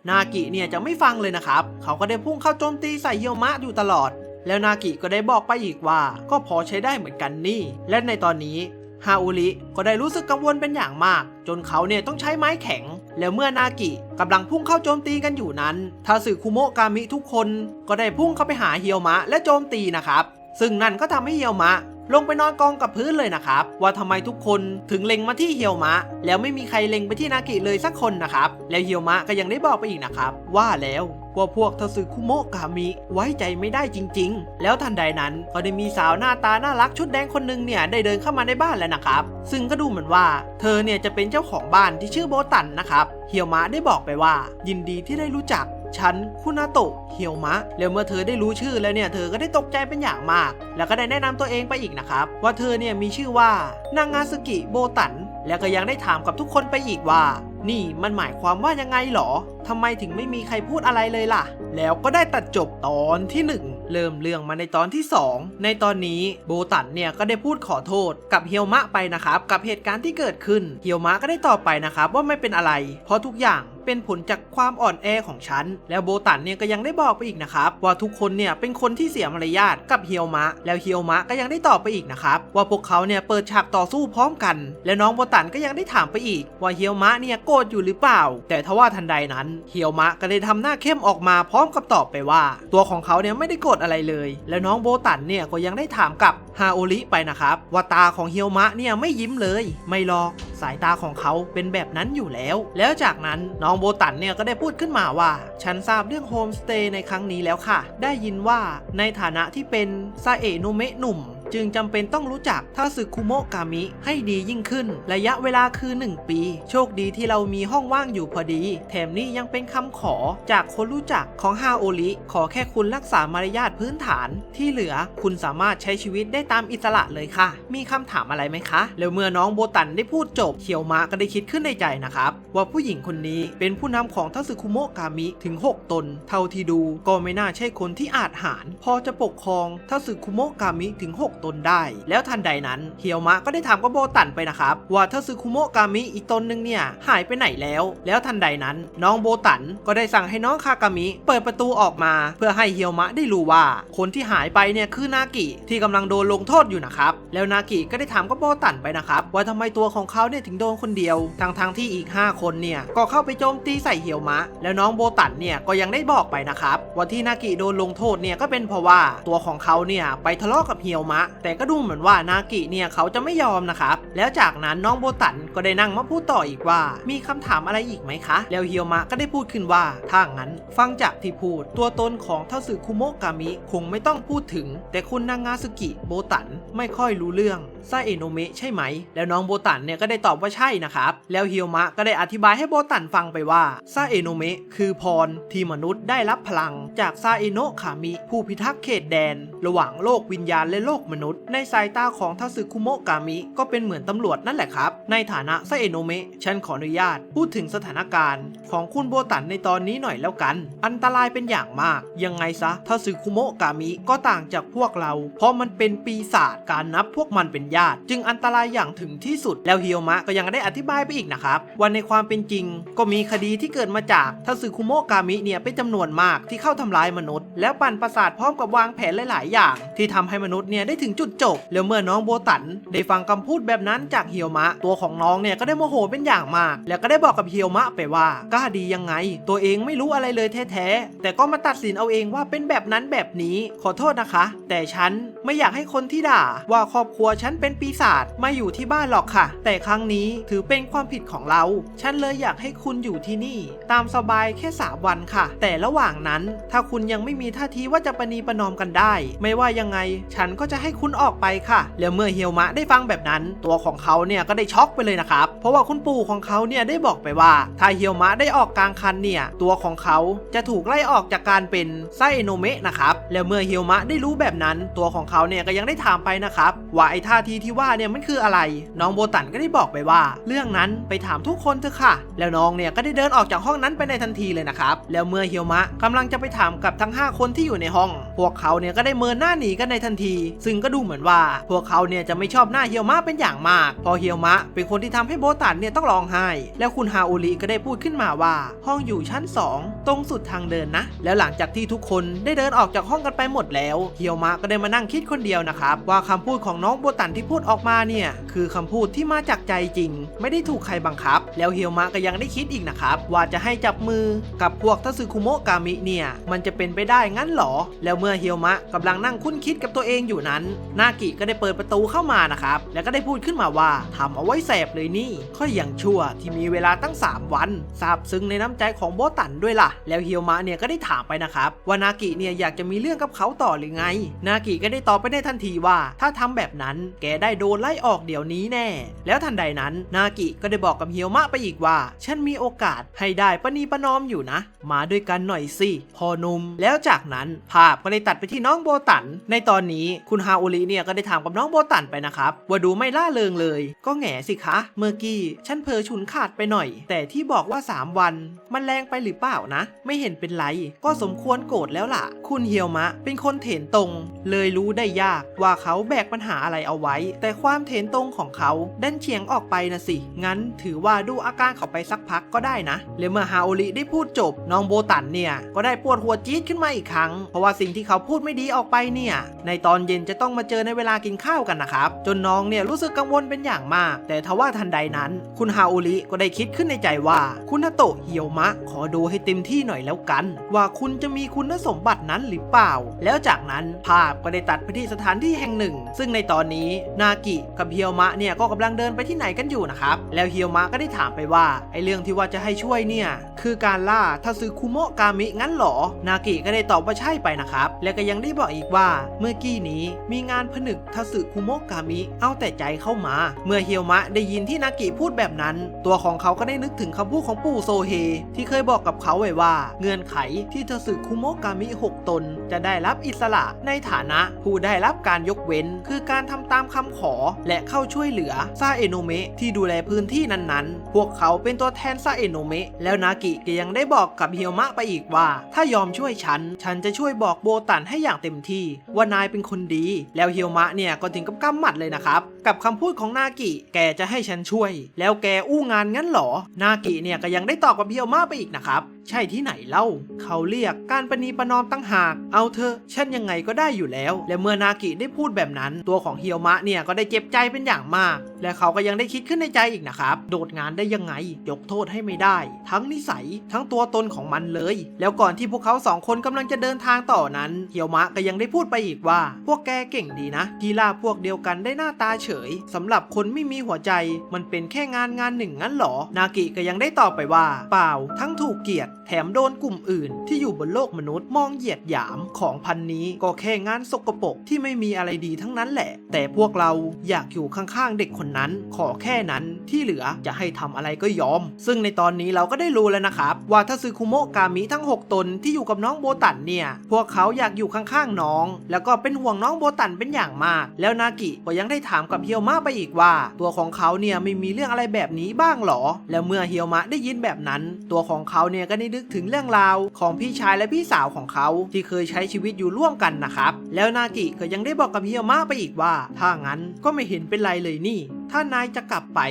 นากิเนี่ยจะไม่ฟังเลยนะครับเขาก็ได้พุ่งเข้าโจมตีใส่เฮียวมะอยู่ตลอดแล้วนากิก็ได้บอกไปอีกว่าก็พอใช้ได้เหมือนกันนี่และในตอนนี้ฮาอุริก็ได้รู้สึกกังวลเป็นอย่างมากจนเขาเนี่ยต้องใช้ไม้แข็งแล้วเมื่อนากิกำลังพุ่งเข้าโจมตีกันอยู่นั้นทาสึคุโมะกามิทุกคนก็ได้พุ่งเข้าไปหาเฮียวมะและโจมตีนะครับซึ่งนั่นก็ทำให้เฮียวมะลงไปนอนกองกับพื้นเลยนะครับว่าทำไมทุกคนถึงเล็งมาที่เฮียวมะแล้วไม่มีใครเล็งไปที่นากิเลยสักคนนะครับแล้วเฮียวมะก็ยังได้บอกไปอีกนะครับว่าแล้วว่าพวกทาสึคุโมะกามิไว้ใจไม่ได้จริงๆแล้วทันใดนั้นก็ได้มีสาวหน้าตาน่ารักชุดแดงคนนึงเนี่ยได้เดินเข้ามาในบ้านแล้วนะครับซึ่งก็ดูเหมือนว่าเธอเนี่ยจะเป็นเจ้าของบ้านที่ชื่อโบตันนะครับเฮียวมะได้บอกไปว่ายินดีที่ได้รู้จักฉันคุนาโตะเฮียวมะแล้วเมื่อเธอได้รู้ชื่อแล้วเนี่ยเธอก็ได้ตกใจเป็นอย่างมากแล้วก็ได้แนะนำตัวเองไปอีกนะครับว่าเธอเนี่ยมีชื่อว่านางาสึกิโบตันแล้วก็ยังได้ถามกับทุกคนไปอีกว่านี่มันหมายความว่ายังไงหรอทำไมถึงไม่มีใครพูดอะไรเลยล่ะแล้วก็ได้ตัดจบตอนที่1เริ่มเรื่องมาในตอนที่2ในตอนนี้โบตันเนี่ยก็ได้พูดขอโทษกับเฮียวมะไปนะครับกับเหตุการณ์ที่เกิดขึ้นเฮียวมะก็ได้ตอบไปนะครับว่าไม่เป็นอะไรเพราะทุกอย่างเป็นผลจากความอ่อนแอของฉันแล้วโบตันเนี่ยก็ยังได้บอกไปอีกนะครับว่าทุกคนเนี่ยเป็นคนที่เสียมารยาทกับเฮียวมะแล้วเฮียวมะก็ยังได้ตอบไปอีกนะครับว่าพวกเขาเนี่ยเปิดฉากต่อสู้พร้อมกันแล้วน้องโบตันก็ยังได้ถามไปอีกว่าเฮียวมะเนี่ยโกรธอยู่หรือเปล่าแต่ทว่าทันใดนั้นเฮียวมะก็ได้ทำหน้าเข้มออกมาพร้อมกับตอบไปว่าตัวของเขาเนี่ยไม่ได้โกรธอะไรเลยแล้วน้องโบตันเนี่ยก็ยังได้ถามกับฮาโอริไปนะครับว่าตาของเฮียวมะเนี่ยไม่ยิ้มเลยไม่หรอกสายตาของเขาเป็นแบบนั้นอยู่แล้วจากนั้นน้องโบตันเนี่ยก็ได้พูดขึ้นมาว่าฉันทราบเรื่องโฮมสเตย์ในครั้งนี้แล้วค่ะได้ยินว่าในฐานะที่เป็นซาเอะโนเมะหนุ่มจึงจำเป็นต้องรู้จักทาสึคุโมะกามิให้ดียิ่งขึ้นระยะเวลาคือ1ปีโชคดีที่เรามีห้องว่างอยู่พอดีแถมนี่ยังเป็นคำขอจากคนรู้จักของฮาโอริขอแค่คุณรักษามารยาทพื้นฐานที่เหลือคุณสามารถใช้ชีวิตได้ตามอิสระเลยค่ะมีคำถามอะไรไหมคะแล้วเมื่อน้องโบตันได้พูดจบเคียวมะก็ได้คิดขึ้นในใจนะครับว่าผู้หญิงคนนี้เป็นผู้นำของทาสึคุโมะกามิถึง6ตนเท่าที่ดูก็ไม่น่าใช่คนที่อาจหาญพอจะปกครองทาสึคุโมะกามิถึง6ตนได้แล้วทันใดนั้นเฮียวมะก็ได้ถามกับโบตันไปนะครับว่าทาสึคุโมะกามิอีกตนนึงเนี่ยหายไปไหนแล้วทันใดนั้นน้องโบตันก็ได้สั่งให้น้องคากามิเปิดประตูออกมาเพื่อให้เฮียวมะได้รู้ว่าคนที่หายไปเนี่ยคือนากิที่กำลังโดนลงโทษอยู่นะครับแล้วนากิก็ได้ถามกับโบตันไปนะครับว่าทำไมตัวของเขาเนี่ยถึงโดนคนเดียวทั้งที่อีก5คนเนี่ยก็เข้าไปโจมตีใส่เฮียวมะแล้วน้องโบตันเนี่ยก็ยังได้บอกไปนะครับว่าที่นากิโดนลงโทษเนี่ยก็เป็นเพราะว่าตัวของเขาเนี่ยไปทะเลาะกับเฮียวมะ แต่ก็ดูเหมือนว่านากิเนี่ยเขาจะไม่ยอมนะครับแล้วจากนั้นน้องโบตันก็ได้นั่งมาพูดต่ออีกว่ามีคำถามอะไรอีกไหมคะแล้วเฮียวมะก็ได้พูดขึ้นว่าถ้างั้นฟังจากที่พูดตัวตนของทาสึคุโมะกามิคงไม่ต้องพูดถึงแต่คุณนางาสึกิโบตันไม่ค่อยรู้เรื่องซาเอโนเมะใช่ไหมแล้วน้องโบตันเนี่ยก็ได้ตอบว่าใช่นะครับแล้วเฮียวมะก็ได้อธิบายให้โบตันฟังไปว่าซาเอโนเมะคือพรที่มนุษย์ได้รับพลังจากซาเอโนะคามิผู้พิทักษ์เขตแดนระหว่างโลกวิญญาณและโลกมนุษย์ในสายตาของทาสึคุโมะกามิก็เป็นเหมือนตำรวจนั่นแหละครับในฐานะซาเอโนเมะฉันขออนุญาตพูดถึงสถานการณ์ของคุณโบตันในตอนนี้หน่อยแล้วกันอันตรายเป็นอย่างมากยังไงซะทาสึคุโมะกามิก็ต่างจากพวกเราเพราะมันเป็นปีศาจการนับพวกมันเป็นญาติจึงอันตรายอย่างถึงที่สุดแล้วเฮียวมะก็ยังได้อธิบายไปอีกนะครับว่าในความเป็นจริงก็มีคดีที่เกิดมาจากทาสึคุโมะกามิเนี่ยเป็นจำนวนมากที่เข้าทำร้ายมนุษย์แล้วปั่นประสาทพร้อมกับวางแผนหลายๆอย่างที่ทำให้มนุษย์เนี่ยได้ถึงจุดจบแล้วเมื่อน้องโบตันได้ฟังคำพูดแบบนั้นจากเฮียวมะตัวของน้องเนี่ยก็ได้โมโหเป็นอย่างมากแล้วก็ได้บอกกับเฮียวมะไปว่ากล้าดียังไงตัวเองไม่รู้อะไรเลยแท้ๆแต่ก็มาตัดสินเอาเองว่าเป็นแบบนั้นแบบนี้ขอโทษนะคะแต่ฉันไม่อยากให้คนที่ด่าว่าครอบครัวฉันเป็นปีศาจมาอยู่ที่บ้านหรอกค่ะแต่ครั้งนี้ถือเป็นความผิดของเราฉันเลยอยากให้คุณอยู่ที่นี่ตามสบายแค่3 วันค่ะแต่ระหว่างนั้นถ้าคุณยังไม่มีท่าทีว่าจะประนีประนอมกันได้ไม่ว่ายังไงฉันก็จะให้คุณออกไปค่ะแล้วเมื่อเฮียวมะได้ฟังแบบนั้นตัวของเขาเนี่ยก็ได้ช็อกไปเลยนะครับเพราะว่าคุณปู่ของเขาเนี่ยได้บอกไปว่าถ้าเฮียวมะได้ออกกลางคันเนี่ยตัวของเขาจะถูกไล่ออกจากการเป็นไซโนเมะนะครับแล้วเมื่อเฮียวมะได้รู้แบบนั้นตัวของเขาเนี่ยก็ยังได้ถามไปนะครับว่าไอ้ท่าทีที่ว่าเนี่ยมันคืออะไรน้องโบตันก็ได้บอกไปว่าเรื่องนั้นไปถามทุกคนเถอะค่ะแล้วน้องเนี่ยก็ได้เดินออกจากห้องนั้นไปในทันทีเลยนะครับแล้วเมื่อเฮียวมะกำลังจะไปถามกับทั้ง5 คนที่อยู่ในห้องพวกเขาเนี่ยก็ได้เมินหน้าหนีกันในทันทีซึ่งก็ดูเหมือนว่าพวกเขาเนี่ยจะไม่ชอบหน้าเฮียวมะเป็นอย่างมากพอเฮียวมะเป็นคนที่ทำให้โบตันเนี่ยต้องร้องไห้แล้วคุณฮาโอริก็ได้พูดขึ้นมาว่าห้องอยู่ชั้น2ตรงสุดทางเดินนะแล้วหลังจากที่ทุกคนได้เดินออกจากห้องกันไปหมดแล้วเฮียวมะก็ได้มานั่งคิดคนเดียวนะครับว่าคำพูดของน้องโบตันที่พูดออกมาเนี่ยคือคำพูดที่มาจากใจจริงไม่ได้ถูกใครบังคับแล้วเฮียวมะก็ยังได้คิดอีกนะครับว่าจะให้จับมือกับพวกทาสึคุโมะกามิเนี่ยมันจะเป็นไปได้งั้นหรอแล้วเมื่อเฮียวมะกำลังนั่งคุ้นคิดกับตัวเองอยู่นั้นนากิก็ได้เปิดประตูเข้ามานะครับแล้วก็ได้พูดขึ้นมาว่าทำเอาไว้แสบเลยนี่ค่อยอย่างชั่วที่มีเวลาตั้ง3 วันซาบซึ้งในน้ำใจของโบตันด้วยล่ะแล้วเฮียวมะเนี่ยก็ได้ถามไปนะครับว่านากิเนี่ยอยากจะมีเรื่องกับเขาต่อหรือไงนากิก็ได้ตอบไปในทันทีว่าถ้าทำแบบนั้นแกได้โดนไล่ออกเดี๋ยวนี้แน่แล้วทันใดนั้นนากิก็ได้บอกกับเฮียวมะไปอีกว่าฉันมีโอกาสให้ได้ประนีประนอมอยู่นะมาด้วยกันหน่อยสิพอนุ่มแล้วจากนั้นภาพก็เลยตัดไปที่น้องโบตันในตอนนี้คุณฮาโอริเนี่ยก็ได้ถามกับน้องโบตันไปนะครับว่าดูไม่ล่าเริงเลยก็แง่สิคะเมื่อกี้ฉันเผลอฉุนขาดไปหน่อยแต่ที่บอกว่า3 วันมันแรงไปหรือเปล่านะไม่เห็นเป็นไรก็สมควรโกรธแล้วล่ะคุณเฮียวมะเป็นคนเถนตรงเลยรู้ได้ยากว่าเขาแบกปัญหาอะไรเอาไว้แต่ความเถนตรงของเขาดันเฉียงออกไปนะสิงั้นถือว่าดูอาการเขาไปสักพักก็ได้นะและเมื่อฮาโอริได้พูดจบน้องโบตันเนี่ยก็ได้ปวดหัวจี๊ดขึ้นมาอีกครั้งเพราะว่าสิ่งที่เขาพูดไม่ดีออกไปเนี่ยในตอนเย็นจะต้องมาเจอในเวลากินข้าวกันนะครับจนน้องเนี่ยรู้สึกกังวลเป็นอย่างมากแต่ทว่าทันใดนั้นคุณฮาโอริก็ได้คิดขึ้นในใจว่าคุณนาโตะเฮียวมะขอดูให้เต็มที่หน่อยแล้วกันว่าคุณจะมีคุณสมบัตินั้นหรือเปล่าแล้วจากนั้นภาพก็ได้ตัดไปที่สถานที่แห่งหนึ่งซึ่งในตอนนี้นากิกับเฮียวมะเนี่ยก็กำลังเดินไปที่ไหนกันอยู่นะครับแล้วเฮียวมะก็ได้ถามไปว่าไอเรื่องที่ว่าจะให้ช่วยเนี่ยคือการล่าทาสึคุโมะกามิงั้นหรอนากิก็ได้ตอบว่าใช่ไปนะครับแล้วก็ยังได้บอกอีกว่าเมื่อกี้นี้มีงานผนึกทาสึคุโมะกามิเอาแต่ใจเข้ามาเมื่อเฮียวมะได้ยินที่นากิพูดแบบนั้นตัวของเขาก็ได้นึกถึงคำพูดของปู่โซเฮที่เคยบอกกับเขาไว้ว่าเงื่อนไขที่ทาสึคุโมะกามิ6 ตนจะได้รับอิสระในฐานะผู้ได้รับการยกเว้นคือการทำตามคำขอและเข้าช่วยเหลือซาเอโนเมะที่ดูแลพื้นที่นั้นๆพวกเขาเป็นตัวแทนซาเอโนเมะแล้วนากิก็ยังได้บอกกับเฮียวมะไปอีกว่าถ้ายอมช่วยฉันจะช่วยบอกโบตันให้อย่างเต็มที่ว่านายเป็นคนดีแล้วเฮียวมะเนี่ยก็ถึงกับกำหมัดเลยนะครับกับคำพูดของนากิแกจะให้ฉันช่วยแล้วแกอู้งานงั้นหรอนากิเนี่ยก็ยังได้ตอบกับเฮียวมะไปอีกนะครับใช่ที่ไหนเล่าเขาเรียกการประนีประนอมตั้งหากเอาเถอะฉันยังไงก็ได้อยู่แล้วและเมื่อนากิได้พูดแบบนั้นตัวของเฮียวมะเนี่ยก็ได้เจ็บใจเป็นอย่างมาก และเขาก็ยังได้คิดขึ้นในใจอีกนะครับโดดงานได้ยังไงยกโทษให้ไม่ได้ทั้งนิสัยทั้งตัวตนของมันเลยแล้วก่อนที่พวกเขาสองคนกำลังจะเดินทางต่อนั้นเฮียวมะก็ยังได้พูดไปอีกว่าพวกแกเก่งดีนะที่ล่าพวกเดียวกันได้หน้าตาเฉยสำหรับคนไม่มีหัวใจมันเป็นแค่งานหนึ่งงั้นหรอนากิก็ยังได้ตอบไปว่าเปล่าทั้งถูกเกลียดแถมโดนกลุ่มอื่นที่อยู่บนโลกมนุษย์มองเหยียดหยามของพันนี้ก็แค่งานสกปรกที่ไม่มีอะไรดีทั้งนั้นแหละแต่พวกเราอยากอยู่ข้างๆเด็กคนนั้นขอแค่นั้นที่เหลือจะให้ทำอะไรก็ยอมซึ่งในตอนนี้เราก็ได้รู้แล้วนะครับว่าทัสึคุโมะกามิทั้ง6ตนที่อยู่กับน้องโบตันเนี่ยพวกเขาอยากอยู่ข้างๆน้องแล้วก็เป็นห่วงน้องโบตันเป็นอย่างมากแล้วนากิก็ยังได้ถามกับเฮียวมะไปอีกว่าตัวของเขาเนี่ยไม่มีเรื่องอะไรแบบนี้บ้างหรอแล้วเมื่อเฮียวมะได้ยินแบบนั้นตัวของเขาเนี่ยก็ได้นึกถึงเรื่องราวของพี่ชายและพี่สาวของเขาที่เคยใช้ชีวิตอยู่ร่วมกันนะครับแล้วนากิก็ยังได้บอกกับเฮียวมะไปอีกว่าถ้างั้นก็ไม่เห็นเป็นไรเลยนี่ถ้านายจะกลับไป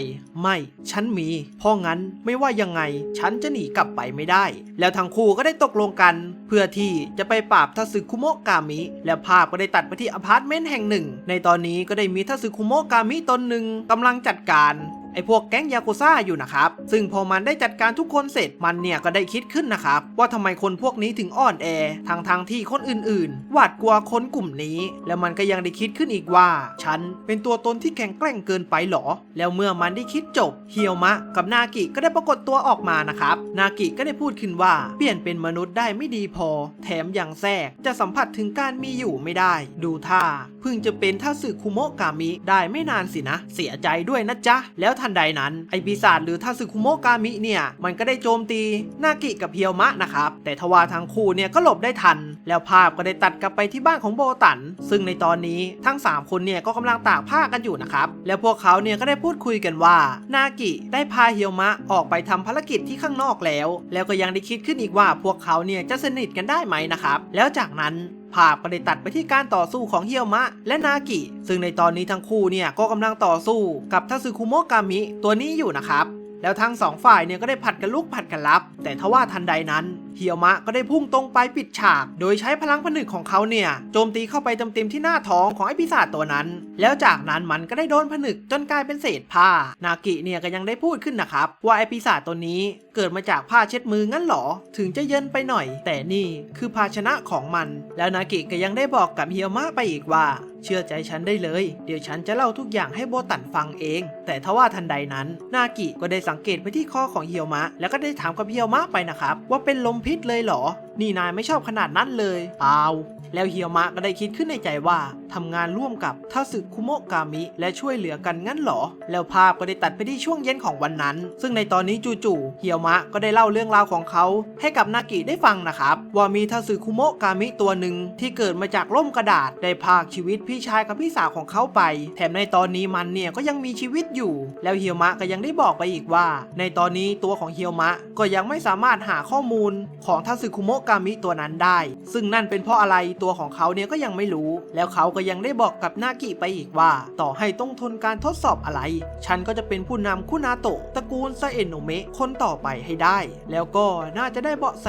ไม่ฉันมีเพราะงั้นไม่ว่ายังไงฉันจะหนีกลับไปไม่ได้แล้วทั้งคู่ก็ได้ตกลงกันเพื่อที่จะไปปราบทัสึคุโมะกามิแล้วภาพก็ได้ตัดไปที่อพาร์ตเมนต์แห่งหนึ่งในตอนนี้ก็ได้มีทัสึคุโมะกามิตนหนึ่งกำลังจัดการไอ้พวกแก๊งยากุซ่าอยู่นะครับซึ่งพอมันได้จัดการทุกคนเสร็จมันเนี่ยก็ได้คิดขึ้นนะครับว่าทำไมคนพวกนี้ถึงอ่อนแอทั้งที่คนอื่นๆหวาดกลัวคนกลุ่มนี้แล้วมันก็ยังได้คิดขึ้นอีกว่าฉันเป็นตัวตนที่แข็งแกร่งเกินไปหรอแล้วเมื่อมันได้คิดจบเฮียวมะกับนากิก็ได้ปรากฏตัวออกมานะครับนากิก็ได้พูดขึ้นว่าเปลี่ยนเป็นมนุษย์ได้ไม่ดีพอแถมยังแทรกจะสัมผัสถึงการมีอยู่ไม่ได้ดูท่าเพิ่งจะเป็นทัสึคุโมะกามิได้ไม่นานสินะเสียใจด้วยนะจ๊ะแล้วทันใดนั้นไอปีศาจหรือทัสึคุโมะกามิเนี่ยมันก็ได้โจมตีนากิกับเฮียวมะนะครับแต่ทว่าทั้งคู่เนี่ยก็หลบได้ทันแล้วภาพก็ได้ตัดกลับไปที่บ้านของโบตันซึ่งในตอนนี้ทั้ง3คนเนี่ยก็กำลังตากผ้ากันอยู่นะครับแล้วพวกเขาเนี่ยก็ได้พูดคุยกันว่านากิได้พาเฮียวมะออกไปทำภารกิจที่ข้างนอกแล้วก็ยังได้คิดขึ้นอีกว่าพวกเขาเนี่ยจะสนิทกันได้ไหมนะครับแล้วจากนั้นภาพก็ได้ตัดไปที่การต่อสู้ของเฮียวมะและนากิซึ่งในตอนนี้ทั้งคู่เนี่ยก็กำลังต่อสู้กับทัสึคุโมะกามิตัวนี้อยู่นะครับแล้วทั้งสองฝ่ายเนี่ยก็ได้ผัดกันลุกผัดกันรับแต่ทว่าทันใดนั้นเฮียวมะก็ได้พุ่งตรงไปปิดฉากโดยใช้พลังผนึกของเขาเนี่ยโจมตีเข้าไปเต็มๆที่หน้าท้องของไอ้ปีศาจตัวนั้นแล้วจากนั้นมันก็ได้โดนผนึกจนกลายเป็นเศษผ้านากิเนี่ยก็ยังได้พูดขึ้นนะครับว่าไอ้ปีศาจตัวนี้เกิดมาจากผ้าเช็ดมืองั้นหรอถึงจะเยินไปหน่อยแต่นี่คือภาชนะของมันแล้วนากิก็ยังได้บอกกับเฮียวมะไปอีกว่าเชื่อใจฉันได้เลยเดี๋ยวฉันจะเล่าทุกอย่างให้โบตันฟังเองแต่ทว่าทันใดนั้นนากิก็ได้สังเกตไปที่คอของเฮียวมะแล้วก็ได้ถามกับเฮียวมะไปนะครับว่าเป็นลมพิษเลยเหรอนี่นายไม่ชอบขนาดนั้นเลยเปล่าแล้วเฮียวมะก็ได้คิดขึ้นในใจว่าทำงานร่วมกับทัสึคุโมะกามิและช่วยเหลือกันงั้นหรอแล้วภาพก็ได้ตัดไปที่ช่วงเย็นของวันนั้นซึ่งในตอนนี้จู่ๆเฮียวมะก็ได้เล่าเรื่องราวของเขาให้กับนากิได้ฟังนะครับว่ามีทัสึคุโมะกามิตัวหนึ่งที่เกิดมาจากร่มกระดาษได้พากชีวิตพี่ชายกับพี่สาวของเขาไปแถมในตอนนี้มันเนี่ยก็ยังมีชีวิตอยู่แล้วเฮียวมะก็ยังได้บอกไปอีกว่าในตอนนี้ตัวของเฮียวมะก็ยังไม่สามารถหาข้อมูลของทัสึคุโมะกามิตัวนั้นได้ซึ่งนั่นเป็นเพราะอะไรตัวของเขาเนี่ยก็ยังไม่รู้แล้วเขาก็ยังได้บอกกับนากิไปอีกว่าต่อให้ต้องทนการทดสอบอะไรฉันก็จะเป็นผู้นำคุนาโตะตระกูลไซเอะโนะเมะคนต่อไปให้ได้แล้วก็น่าจะได้เบาะแส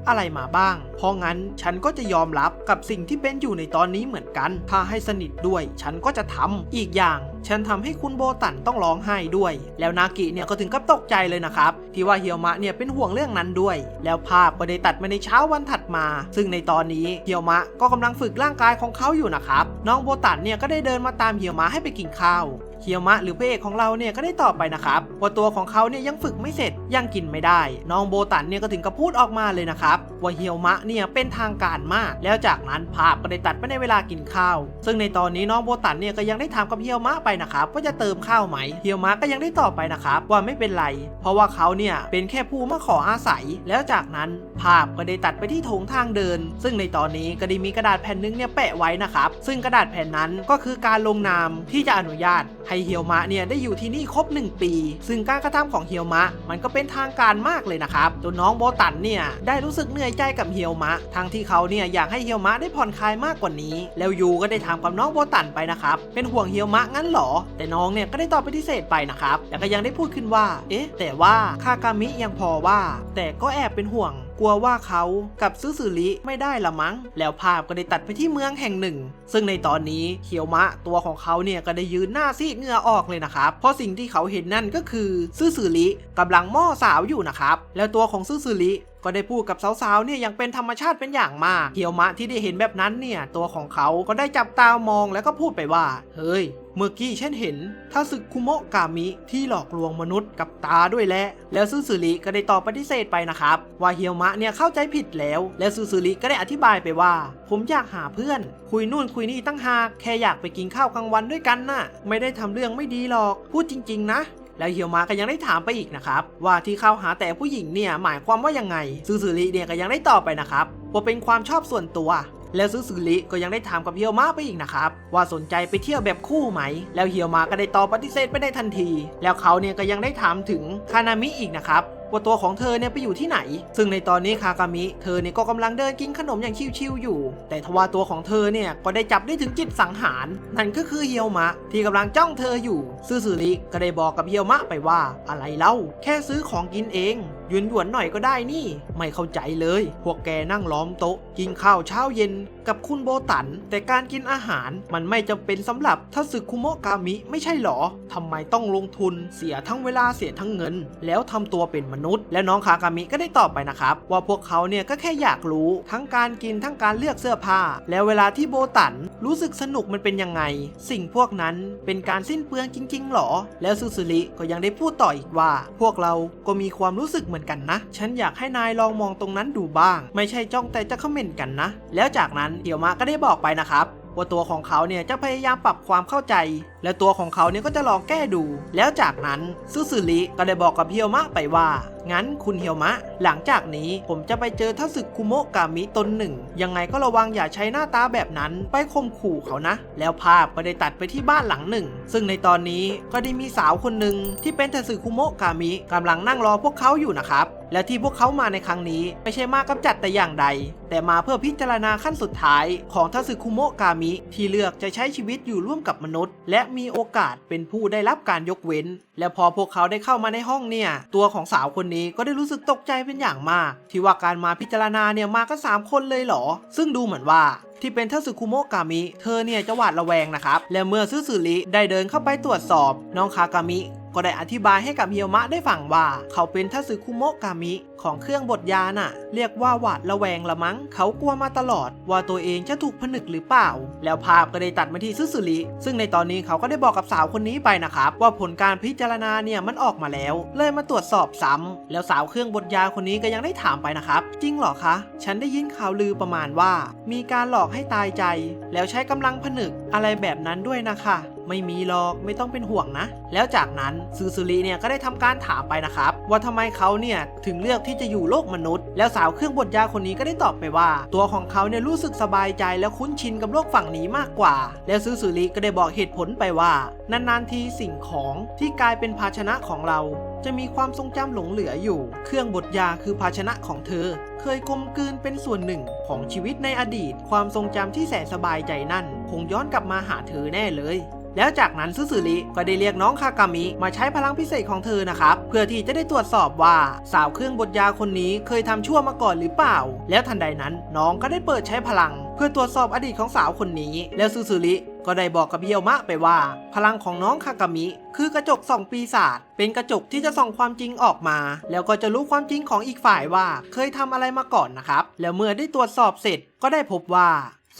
อะไรมาบ้างเพราะงั้นฉันก็จะยอมรับกับสิ่งที่เป็นอยู่ในตอนนี้เหมือนกันถ้าให้สนิทด้วยฉันก็จะทำอีกอย่างฉันทำให้คุณโบตันต้องร้องไห้ด้วยแล้วนากิเนี่ยก็ถึงกับตกใจเลยนะครับที่ว่าเฮียวมะเนี่ยเป็นห่วงเรื่องนั้นด้วยแล้วภาพก็ได้ตัดมาในเช้าวันถัดมาซึ่งในตอนนี้เฮียวมะก็กำลังฝึกร่างกายของเขาอยู่นะครับน้องโบตันเนี่ยก็ได้เดินมาตามเฮียวมะให้ไปกินข้าวเฮียวมะหรือพระเอกของเราเนี่ยก็ได้ตอบไปนะครับว่าตัวของเขาเนี่ยยังฝึกไม่เสร็จยังกินไม่ได้น้องโบตันเนี่ยก็ถึงกับพูดออกมาเลยนะครับว่าเฮียวมะเนี่ยเป็นทางการมากแล้วจากนั้นภาพก็ได้ตัดไปในเวลากินข้าวซึ่งในตอนนี้น้องโบตันเนี่ยก็ยังได้ถามกับเฮียวมะไปนะครับว่าจะเติมข้าวไหมเฮียวมะก็ยังได้ตอบไปนะครับว่าไม่เป็นไรเพราะว่าเขาเนี่ยเป็นแค่ผู้มาขออาศัยแล้วจากนั้นภาพก็ได้ตัดไปที่โถงทางเดินซึ่งในตอนนี้ก็ได้มีกระดาษแผ่นนึงเนี่ยแปะไว้นะครับซึ่งกระดาษแผ่นนั้นก็คือการลงนามที่จะอนุญาตให้เฮียวมะเนี่ยได้อยู่ที่นี่ครบ1 ปีซึ่งการกระทำของเฮียวมะมันก็เป็นทางการมากเลยนะครับจนน้องโบตันเนี่ยได้รู้สึกเหนื่อยใจกับเฮียวมะทั้งที่เขาเนี่ยอยากให้เฮียวมะได้ผ่อนคลายมากกว่านี้แล้วยูก็ได้ถามกับน้องโบตันไปนะครับเป็นห่วงเฮียวมะงั้นหรอแต่น้องเนี่ยก็ได้ตอบปฏิเสธไปนะครับแล้วก็ยังได้พูดขึ้นว่าเอ๊ะแต่ว่าคากามิยังพอว่าแต่ก็แอบเป็นห่วง กลัวว่าเขากับซึซึริไม่ได้ละมั้งแล้วภาพก็ได้ตัดไปที่เมืองแห่งหนึ่งซึ่งในตอนนี้เคียวมะตัวของเขาเนี่ยก็ได้ยืนหน้าซีดเหงื่อออกเลยนะครับเพราะสิ่งที่เขาเห็นนั่นก็คือซึซึริกำลังม่อสาวอยู่นะครับแล้วตัวของซึซึริก็ได้พูดกับสาวๆเนี่ยอย่างเป็นธรรมชาติเป็นอย่างมากเคียวมะที่ได้เห็นแบบนั้นเนี่ยตัวของเขาก็ได้จับตามองแล้วก็พูดไปว่าเฮ้ยเมื่อกี้ฉันเห็นทาสึคุโมะกามิที่หลอกลวงมนุษย์กับตาด้วยแหละแล้วซึซึริก็ได้ตอบปฏิเสธไปนะครับว่าเคียวมะเนี่ยเข้าใจผิดแล้วซึซึริก็ได้อธิบายไปว่าผมอยากหาเพื่อนคุยนู่นคุยนี่ตั้งหากแค่อยากไปกินข้าวกลางวันด้วยกันน่ะไม่ได้ทำเรื่องไม่ดีหรอกพูดจริงๆนะแล้วเฮียวมะก็ยังได้ถามไปอีกนะครับว่าที่เข้าหาแต่ผู้หญิงเนี่ยหมายความว่ายังไงซึซึริเนี่ยก็ยังได้ตอบไปนะครับว่าเป็นความชอบส่วนตัวแล้วซึซึริก็ยังได้ถามกับเฮียวมะไปอีกนะครับว่าสนใจไปเที่ยวแบบคู่ไหมแล้วเฮียวมะก็ได้ตอบปฏิเสธไปในทันทีแล้วเขาเนี่ยก็ยังได้ถามถึงคานามิอีกนะครับว่าตัวของเธอเนี่ยไปอยู่ที่ไหนซึ่งในตอนนี้คากามิเธอเนี่ยก็กำลังเดินกินขนมอย่างชิวๆอยู่แต่ทว่าตัวของเธอเนี่ยก็ได้จับได้ถึงจิตสังหารนั่นก็คือเฮียวมะที่กำลังจ้องเธออยู่ซึซึริก็ได้บอกกับเฮียวมะไปว่าอะไรเล่าแค่ซื้อของกินเองหยวนๆหน่อยก็ได้นี่ไม่เข้าใจเลยพวกแกนั่งล้อมโต๊ะกินข้าวเช้าเย็นกับคุณโบตันแต่การกินอาหารมันไม่จำเป็นสำหรับทาสึคุโมะกามิไม่ใช่หรอทำไมต้องลงทุนเสียทั้งเวลาเสียทั้งเงินแล้วทำตัวเป็นมนุษย์และน้องคากามิก็ได้ตอบไปนะครับว่าพวกเขาเนี่ยก็แค่อยากรู้ทั้งการกินทั้งการเลือกเสื้อผ้าแล้วเวลาที่โบตันรู้สึกสนุกมันเป็นยังไงสิ่งพวกนั้นเป็นการสิ้นเปลืองจริงๆหรอแล้วซึซึริก็ยังได้พูดต่ออีกว่าพวกเราก็มีความรู้สึกเหมือนกันนะฉันอยากให้นายลองมองตรงนั้นดูบ้างไม่ใช่จ้องแต่จะคอมเมนต์กันนะแล้วจากนั้นเดี๋ยวมาก็ได้บอกไปนะครับว่าตัวของเขาเนี่ยจะพยายามปรับความเข้าใจและตัวของเขาเนี่ยก็จะลองแก้ดูแล้วจากนั้นซึซึริก็ได้บอกกับเฮียวมะไปว่างั้นคุณเฮียวมะหลังจากนี้ผมจะไปเจอทาสึคุโมะกามิตนหนึ่งยังไงก็ระวังอย่าใช้หน้าตาแบบนั้นไปข่มขู่เขานะแล้วภาพก็ได้ตัดไปที่บ้านหลังหนึ่งซึ่งในตอนนี้ก็ได้มีสาวคนหนึ่งที่เป็นทาสึคุโมะกามิกำลังนั่งรอพวกเขาอยู่นะครับและที่พวกเขามาในครั้งนี้ไม่ใช่มากำจัดแต่อย่างใดแต่มาเพื่อพิจารณาขั้นสุดท้ายของทาสึคุโมะกามิที่เลือกจะใช้ชีวิตอยู่ร่วมกับมนุษย์และมีโอกาสเป็นผู้ได้รับการยกเว้นและพอพวกเขาได้เข้ามาในห้องเนี่ยตัวของสาวคนนี้ก็ได้รู้สึกตกใจเป็นอย่างมากที่ว่าการมาพิจารณาเนี่ยมากัน3 คนเลยเหรอซึ่งดูเหมือนว่าที่เป็นทาสึคุโมะกามิเธอเนี่ยจะหวาดระแวงนะครับและเมื่อซึซึริได้เดินเข้าไปตรวจสอบน้องคากามิก็ได้อธิบายให้กับเฮียวมะได้ฟังว่าเขาเป็นทาสึคุโมะกามิของเครื่องบดยาน่ะเรียกว่าหวาดระแวงละมั้งเขากลัวมาตลอดว่าตัวเองจะถูกผนึกหรือเปล่าแล้วภาพก็ได้ตัดมาที่ซึซึริซึ่งในตอนนี้เขาก็ได้บอกกับสาวคนนี้ไปนะครับว่าผลการพิจารณาเนี่ยมันออกมาแล้วเลยมาตรวจสอบซ้ำแล้วสาวเครื่องบดยาคนนี้ก็ยังได้ถามไปนะครับจริงหรอคะฉันได้ยินข่าวลือประมาณว่ามีการหลอกให้ตายใจแล้วใช้กำลังผนึกอะไรแบบนั้นด้วยนะคะไม่มีหรอกไม่ต้องเป็นห่วงนะแล้วจากนั้นซึซึริเนี่ยก็ได้ทำการถามไปนะครับว่าทำไมเขาเนี่ยถึงเลือกที่จะอยู่โลกมนุษย์แล้วสาวเครื่องบดยาคนนี้ก็ได้ตอบไปว่าตัวของเขาเนี่ยรู้สึกสบายใจและคุ้นชินกับโลกฝั่งนี้มากกว่าแล้วซึซึริก็ได้บอกเหตุผลไปว่านานๆทีสิ่งของที่กลายเป็นภาชนะของเราจะมีความทรงจำหลงเหลืออยู่เครื่องบดยาคือภาชนะของเธอเคยกลมกลืนเป็นส่วนหนึ่งของชีวิตในอดีตความทรงจำที่แสนสบายใจนั่นคงย้อนกลับมาหาเธอแน่เลยแล้วจากนั้นซึซึริก็ได้เรียกน้องคากามิมาใช้พลังพิเศษของเธอนะครับเพื่อที่จะได้ตรวจสอบว่าสาวเครื่องบดยาคนนี้เคยทำชั่วมาก่อนหรือเปล่าแล้วทันใดนั้นน้องก็ได้เปิดใช้พลังเพื่อตรวจสอบอดีตของสาวคนนี้แล้วซึซึริก็ได้บอกกับเฮียวมะไปว่าพลังของน้องคากามิคือกระจกส่องปีศาจเป็นกระจกที่จะส่องความจริงออกมาแล้วก็จะรู้ความจริงของอีกฝ่ายว่าเคยทำอะไรมาก่อนนะครับแล้วเมื่อได้ตรวจสอบเสร็จก็ได้พบว่า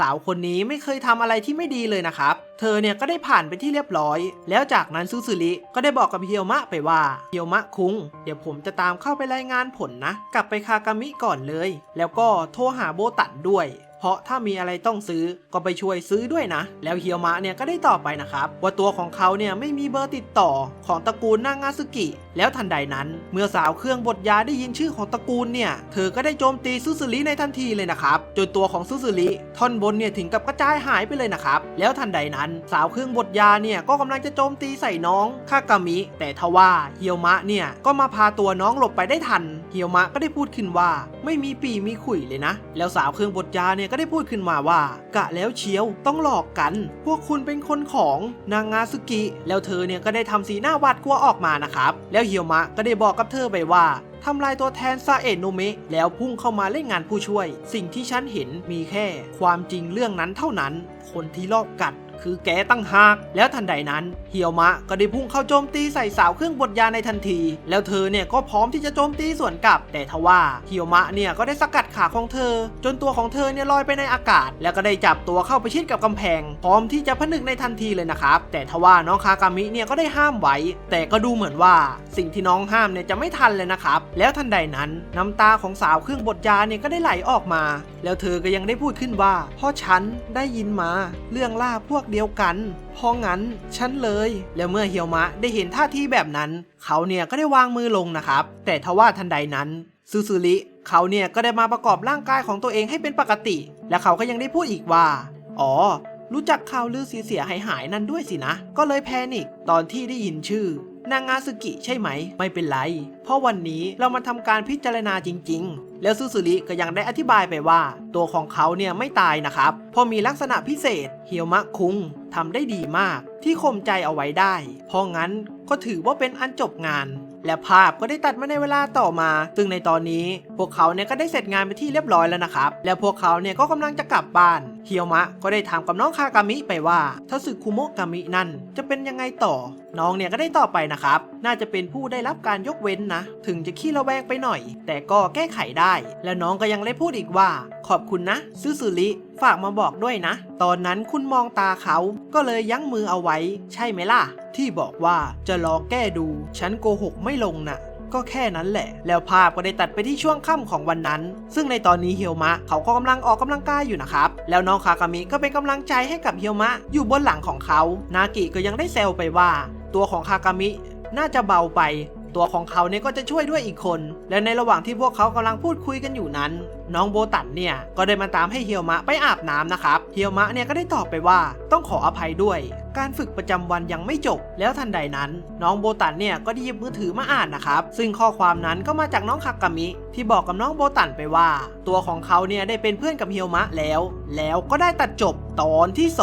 สาวคนนี้ไม่เคยทำอะไรที่ไม่ดีเลยนะครับเธอเนี่ยก็ได้ผ่านไปที่เรียบร้อยแล้วจากนั้นซึซึริก็ได้บอกกับเฮียวมะไปว่าเฮียวมะคุงเดี๋ยวผมจะตามเข้าไปรายงานผลนะกลับไปคากามิก่อนเลยแล้วก็โทรหาโบตันด้วยเพราะถ้ามีอะไรต้องซื้อก็ไปช่วยซื้อด้วยนะแล้วเฮียวมะเนี่ยก็ได้ตอบไปนะครับว่าตัวของเขาเนี่ยไม่มีเบอร์ติดต่อของตระกูลนางาซึกิแล้วทันใดนั้นเมื่อสาวเครื่องบดยาได้ยินชื่อของตระกูลเนี่ยเธอก็ได้โจมตีซึซึริในทันทีเลยนะครับจนตัวของซึซึริท่อนบนเนี่ยถึงกับกระจายหายไปเลยนะครับแล้วทันใดนั้นสาวเครื่องบดยาเนี่ยก็กำลังจะโจมตีใส่น้องคากามิแต่ทว่าเฮียวมะเนี่ยก็มาพาตัวน้องหลบไปได้ทันเฮียวมะก็ได้พูดขึ้นว่าไม่มีปีมีขุยเลยนะแล้วสาวเครื่องบดยาเนี่ยก็ได้พูดขึ้นมาว่ากะแล้วเชียวต้องหลอกกันพวกคุณเป็นคนของนางาซึกิแล้วเธอเนี่ยก็ได้ทำสีหน้าหวาดกลัวออกมานะครับแล้วเฮียวมะก็ได้บอกกับเธอไปว่า ทำลายตัวแทนซาเอะโนเมะแล้วพุ่งเข้ามาเล่นงานผู้ช่วยสิ่งที่ฉันเห็นมีแค่ความจริงเรื่องนั้นเท่านั้นคนที่ลอบกัดคือแกตั้งหากแล้วทันใดนั้นเฮียวมะก็ได้พุ่งเข้าโจมตีใส่สาวเครื่องบดยาในทันทีแล้วเธอเนี่ยก็พร้อมที่จะโจมตีสวนกลับแต่ทว่าเฮียวมะเนี่ยก็ได้สกัดขาของเธอจนตัวของเธอเนี่ยลอยไปในอากาศแล้วก็ได้จับตัวเข้าไปชิดกับกำแพงพร้อมที่จะผนึกในทันทีเลยนะครับแต่ทว่าน้องคากามิเนี่ยก็ได้ห้ามไว้แต่ก็ดูเหมือนว่าสิ่งที่น้องห้ามเนี่ยจะไม่ทันเลยนะครับแล้วทันใดนั้นน้ำตาของสาวเครื่องบดยาเนี่ยก็ได้ไหลออกมาแล้วเธอก็ยังได้พูดขึ้นว่าเพราะฉันได้ยินมาเรื่องล่าพวกเดียวกันเพราะงั้นฉันเลยแล้วเมื่อเฮียวมะได้เห็นท่าทีแบบนั้นเขาเนี่ยก็ได้วางมือลงนะครับแต่ทว่าทันใดนั้นซูซูริเขาเนี่ยก็ได้มาประกอบร่างกายของตัวเองให้เป็นปกติและเขาก็ยังได้พูดอีกว่าอ๋อรู้จักข่าวลือเสียหายนั่นด้วยสินะก็เลยแพนิคตอนที่ได้ยินชื่อนางาซึกิใช่ไหมไม่เป็นไรเพราะวันนี้เรามาทำการพิจารณาจริงๆแล้วซูซูริก็ยังได้อธิบายไปว่าตัวของเขาเนี่ยไม่ตายนะครับเพราะมีลักษณะพิเศษเฮียวมะคุงทำได้ดีมากที่ข่มใจเอาไว้ได้เพราะงั้นก็ถือว่าเป็นอันจบงานและภาพก็ได้ตัดมาในเวลาต่อมาซึ่งในตอนนี้พวกเขาเนี่ยก็ได้เสร็จงานไปที่เรียบร้อยแล้วนะครับแล้วพวกเขาเนี่ยก็กำลังจะกลับบ้านเฮียวมะก็ได้ถามกับน้องคากามิไปว่าทัสึคุโมะกามินั่นจะเป็นยังไงต่อน้องเนี่ยก็ได้ตอบไปนะครับน่าจะเป็นผู้ได้รับการยกเว้นนะถึงจะขี้ระแวงไปหน่อยแต่ก็แก้ไขได้และน้องก็ยังได้พูดอีกว่าขอบคุณนะซูซูริฝากมาบอกด้วยนะตอนนั้นคุณมองตาเขาก็เลยยั้งมือเอาไว้ใช่ไหมล่ะที่บอกว่าจะลองแก้ดูฉันโกหกไม่ลงนะก็แค่นั้นแหละแล้วภาพก็ได้ตัดไปที่ช่วงค่ำของวันนั้นซึ่งในตอนนี้เฮียวมะเขาก็กำลังออกกำลังกายอยู่นะครับแล้วน้องคากามิก็เป็นกำลังใจให้กับเฮียวมะอยู่บนหลังของเขานากิก็ยังได้แซวไปว่าตัวของคากามิน่าจะเบาไปตัวของเขาเนี่ยก็จะช่วยด้วยอีกคนและในระหว่างที่พวกเขากำลังพูดคุยกันอยู่นั้นน้องโบตันเนี่ยก็ได้มาตามให้เฮียวมะไปอาบน้ำนะครับเฮียวมะเนี่ยก็ได้ตอบไปว่าต้องขออภัยด้วยการฝึกประจำวันยังไม่จบแล้วทันใดนั้นน้องโบตันเนี่ยก็ได้หยิบมือถือมาอ่านนะครับซึ่งข้อความนั้นก็มาจากน้องคากามิที่บอกกับน้องโบตันไปว่าตัวของเขาเนี่ยได้เป็นเพื่อนกับเฮียวมะแล้วก็ได้ตัดจบตอนที่2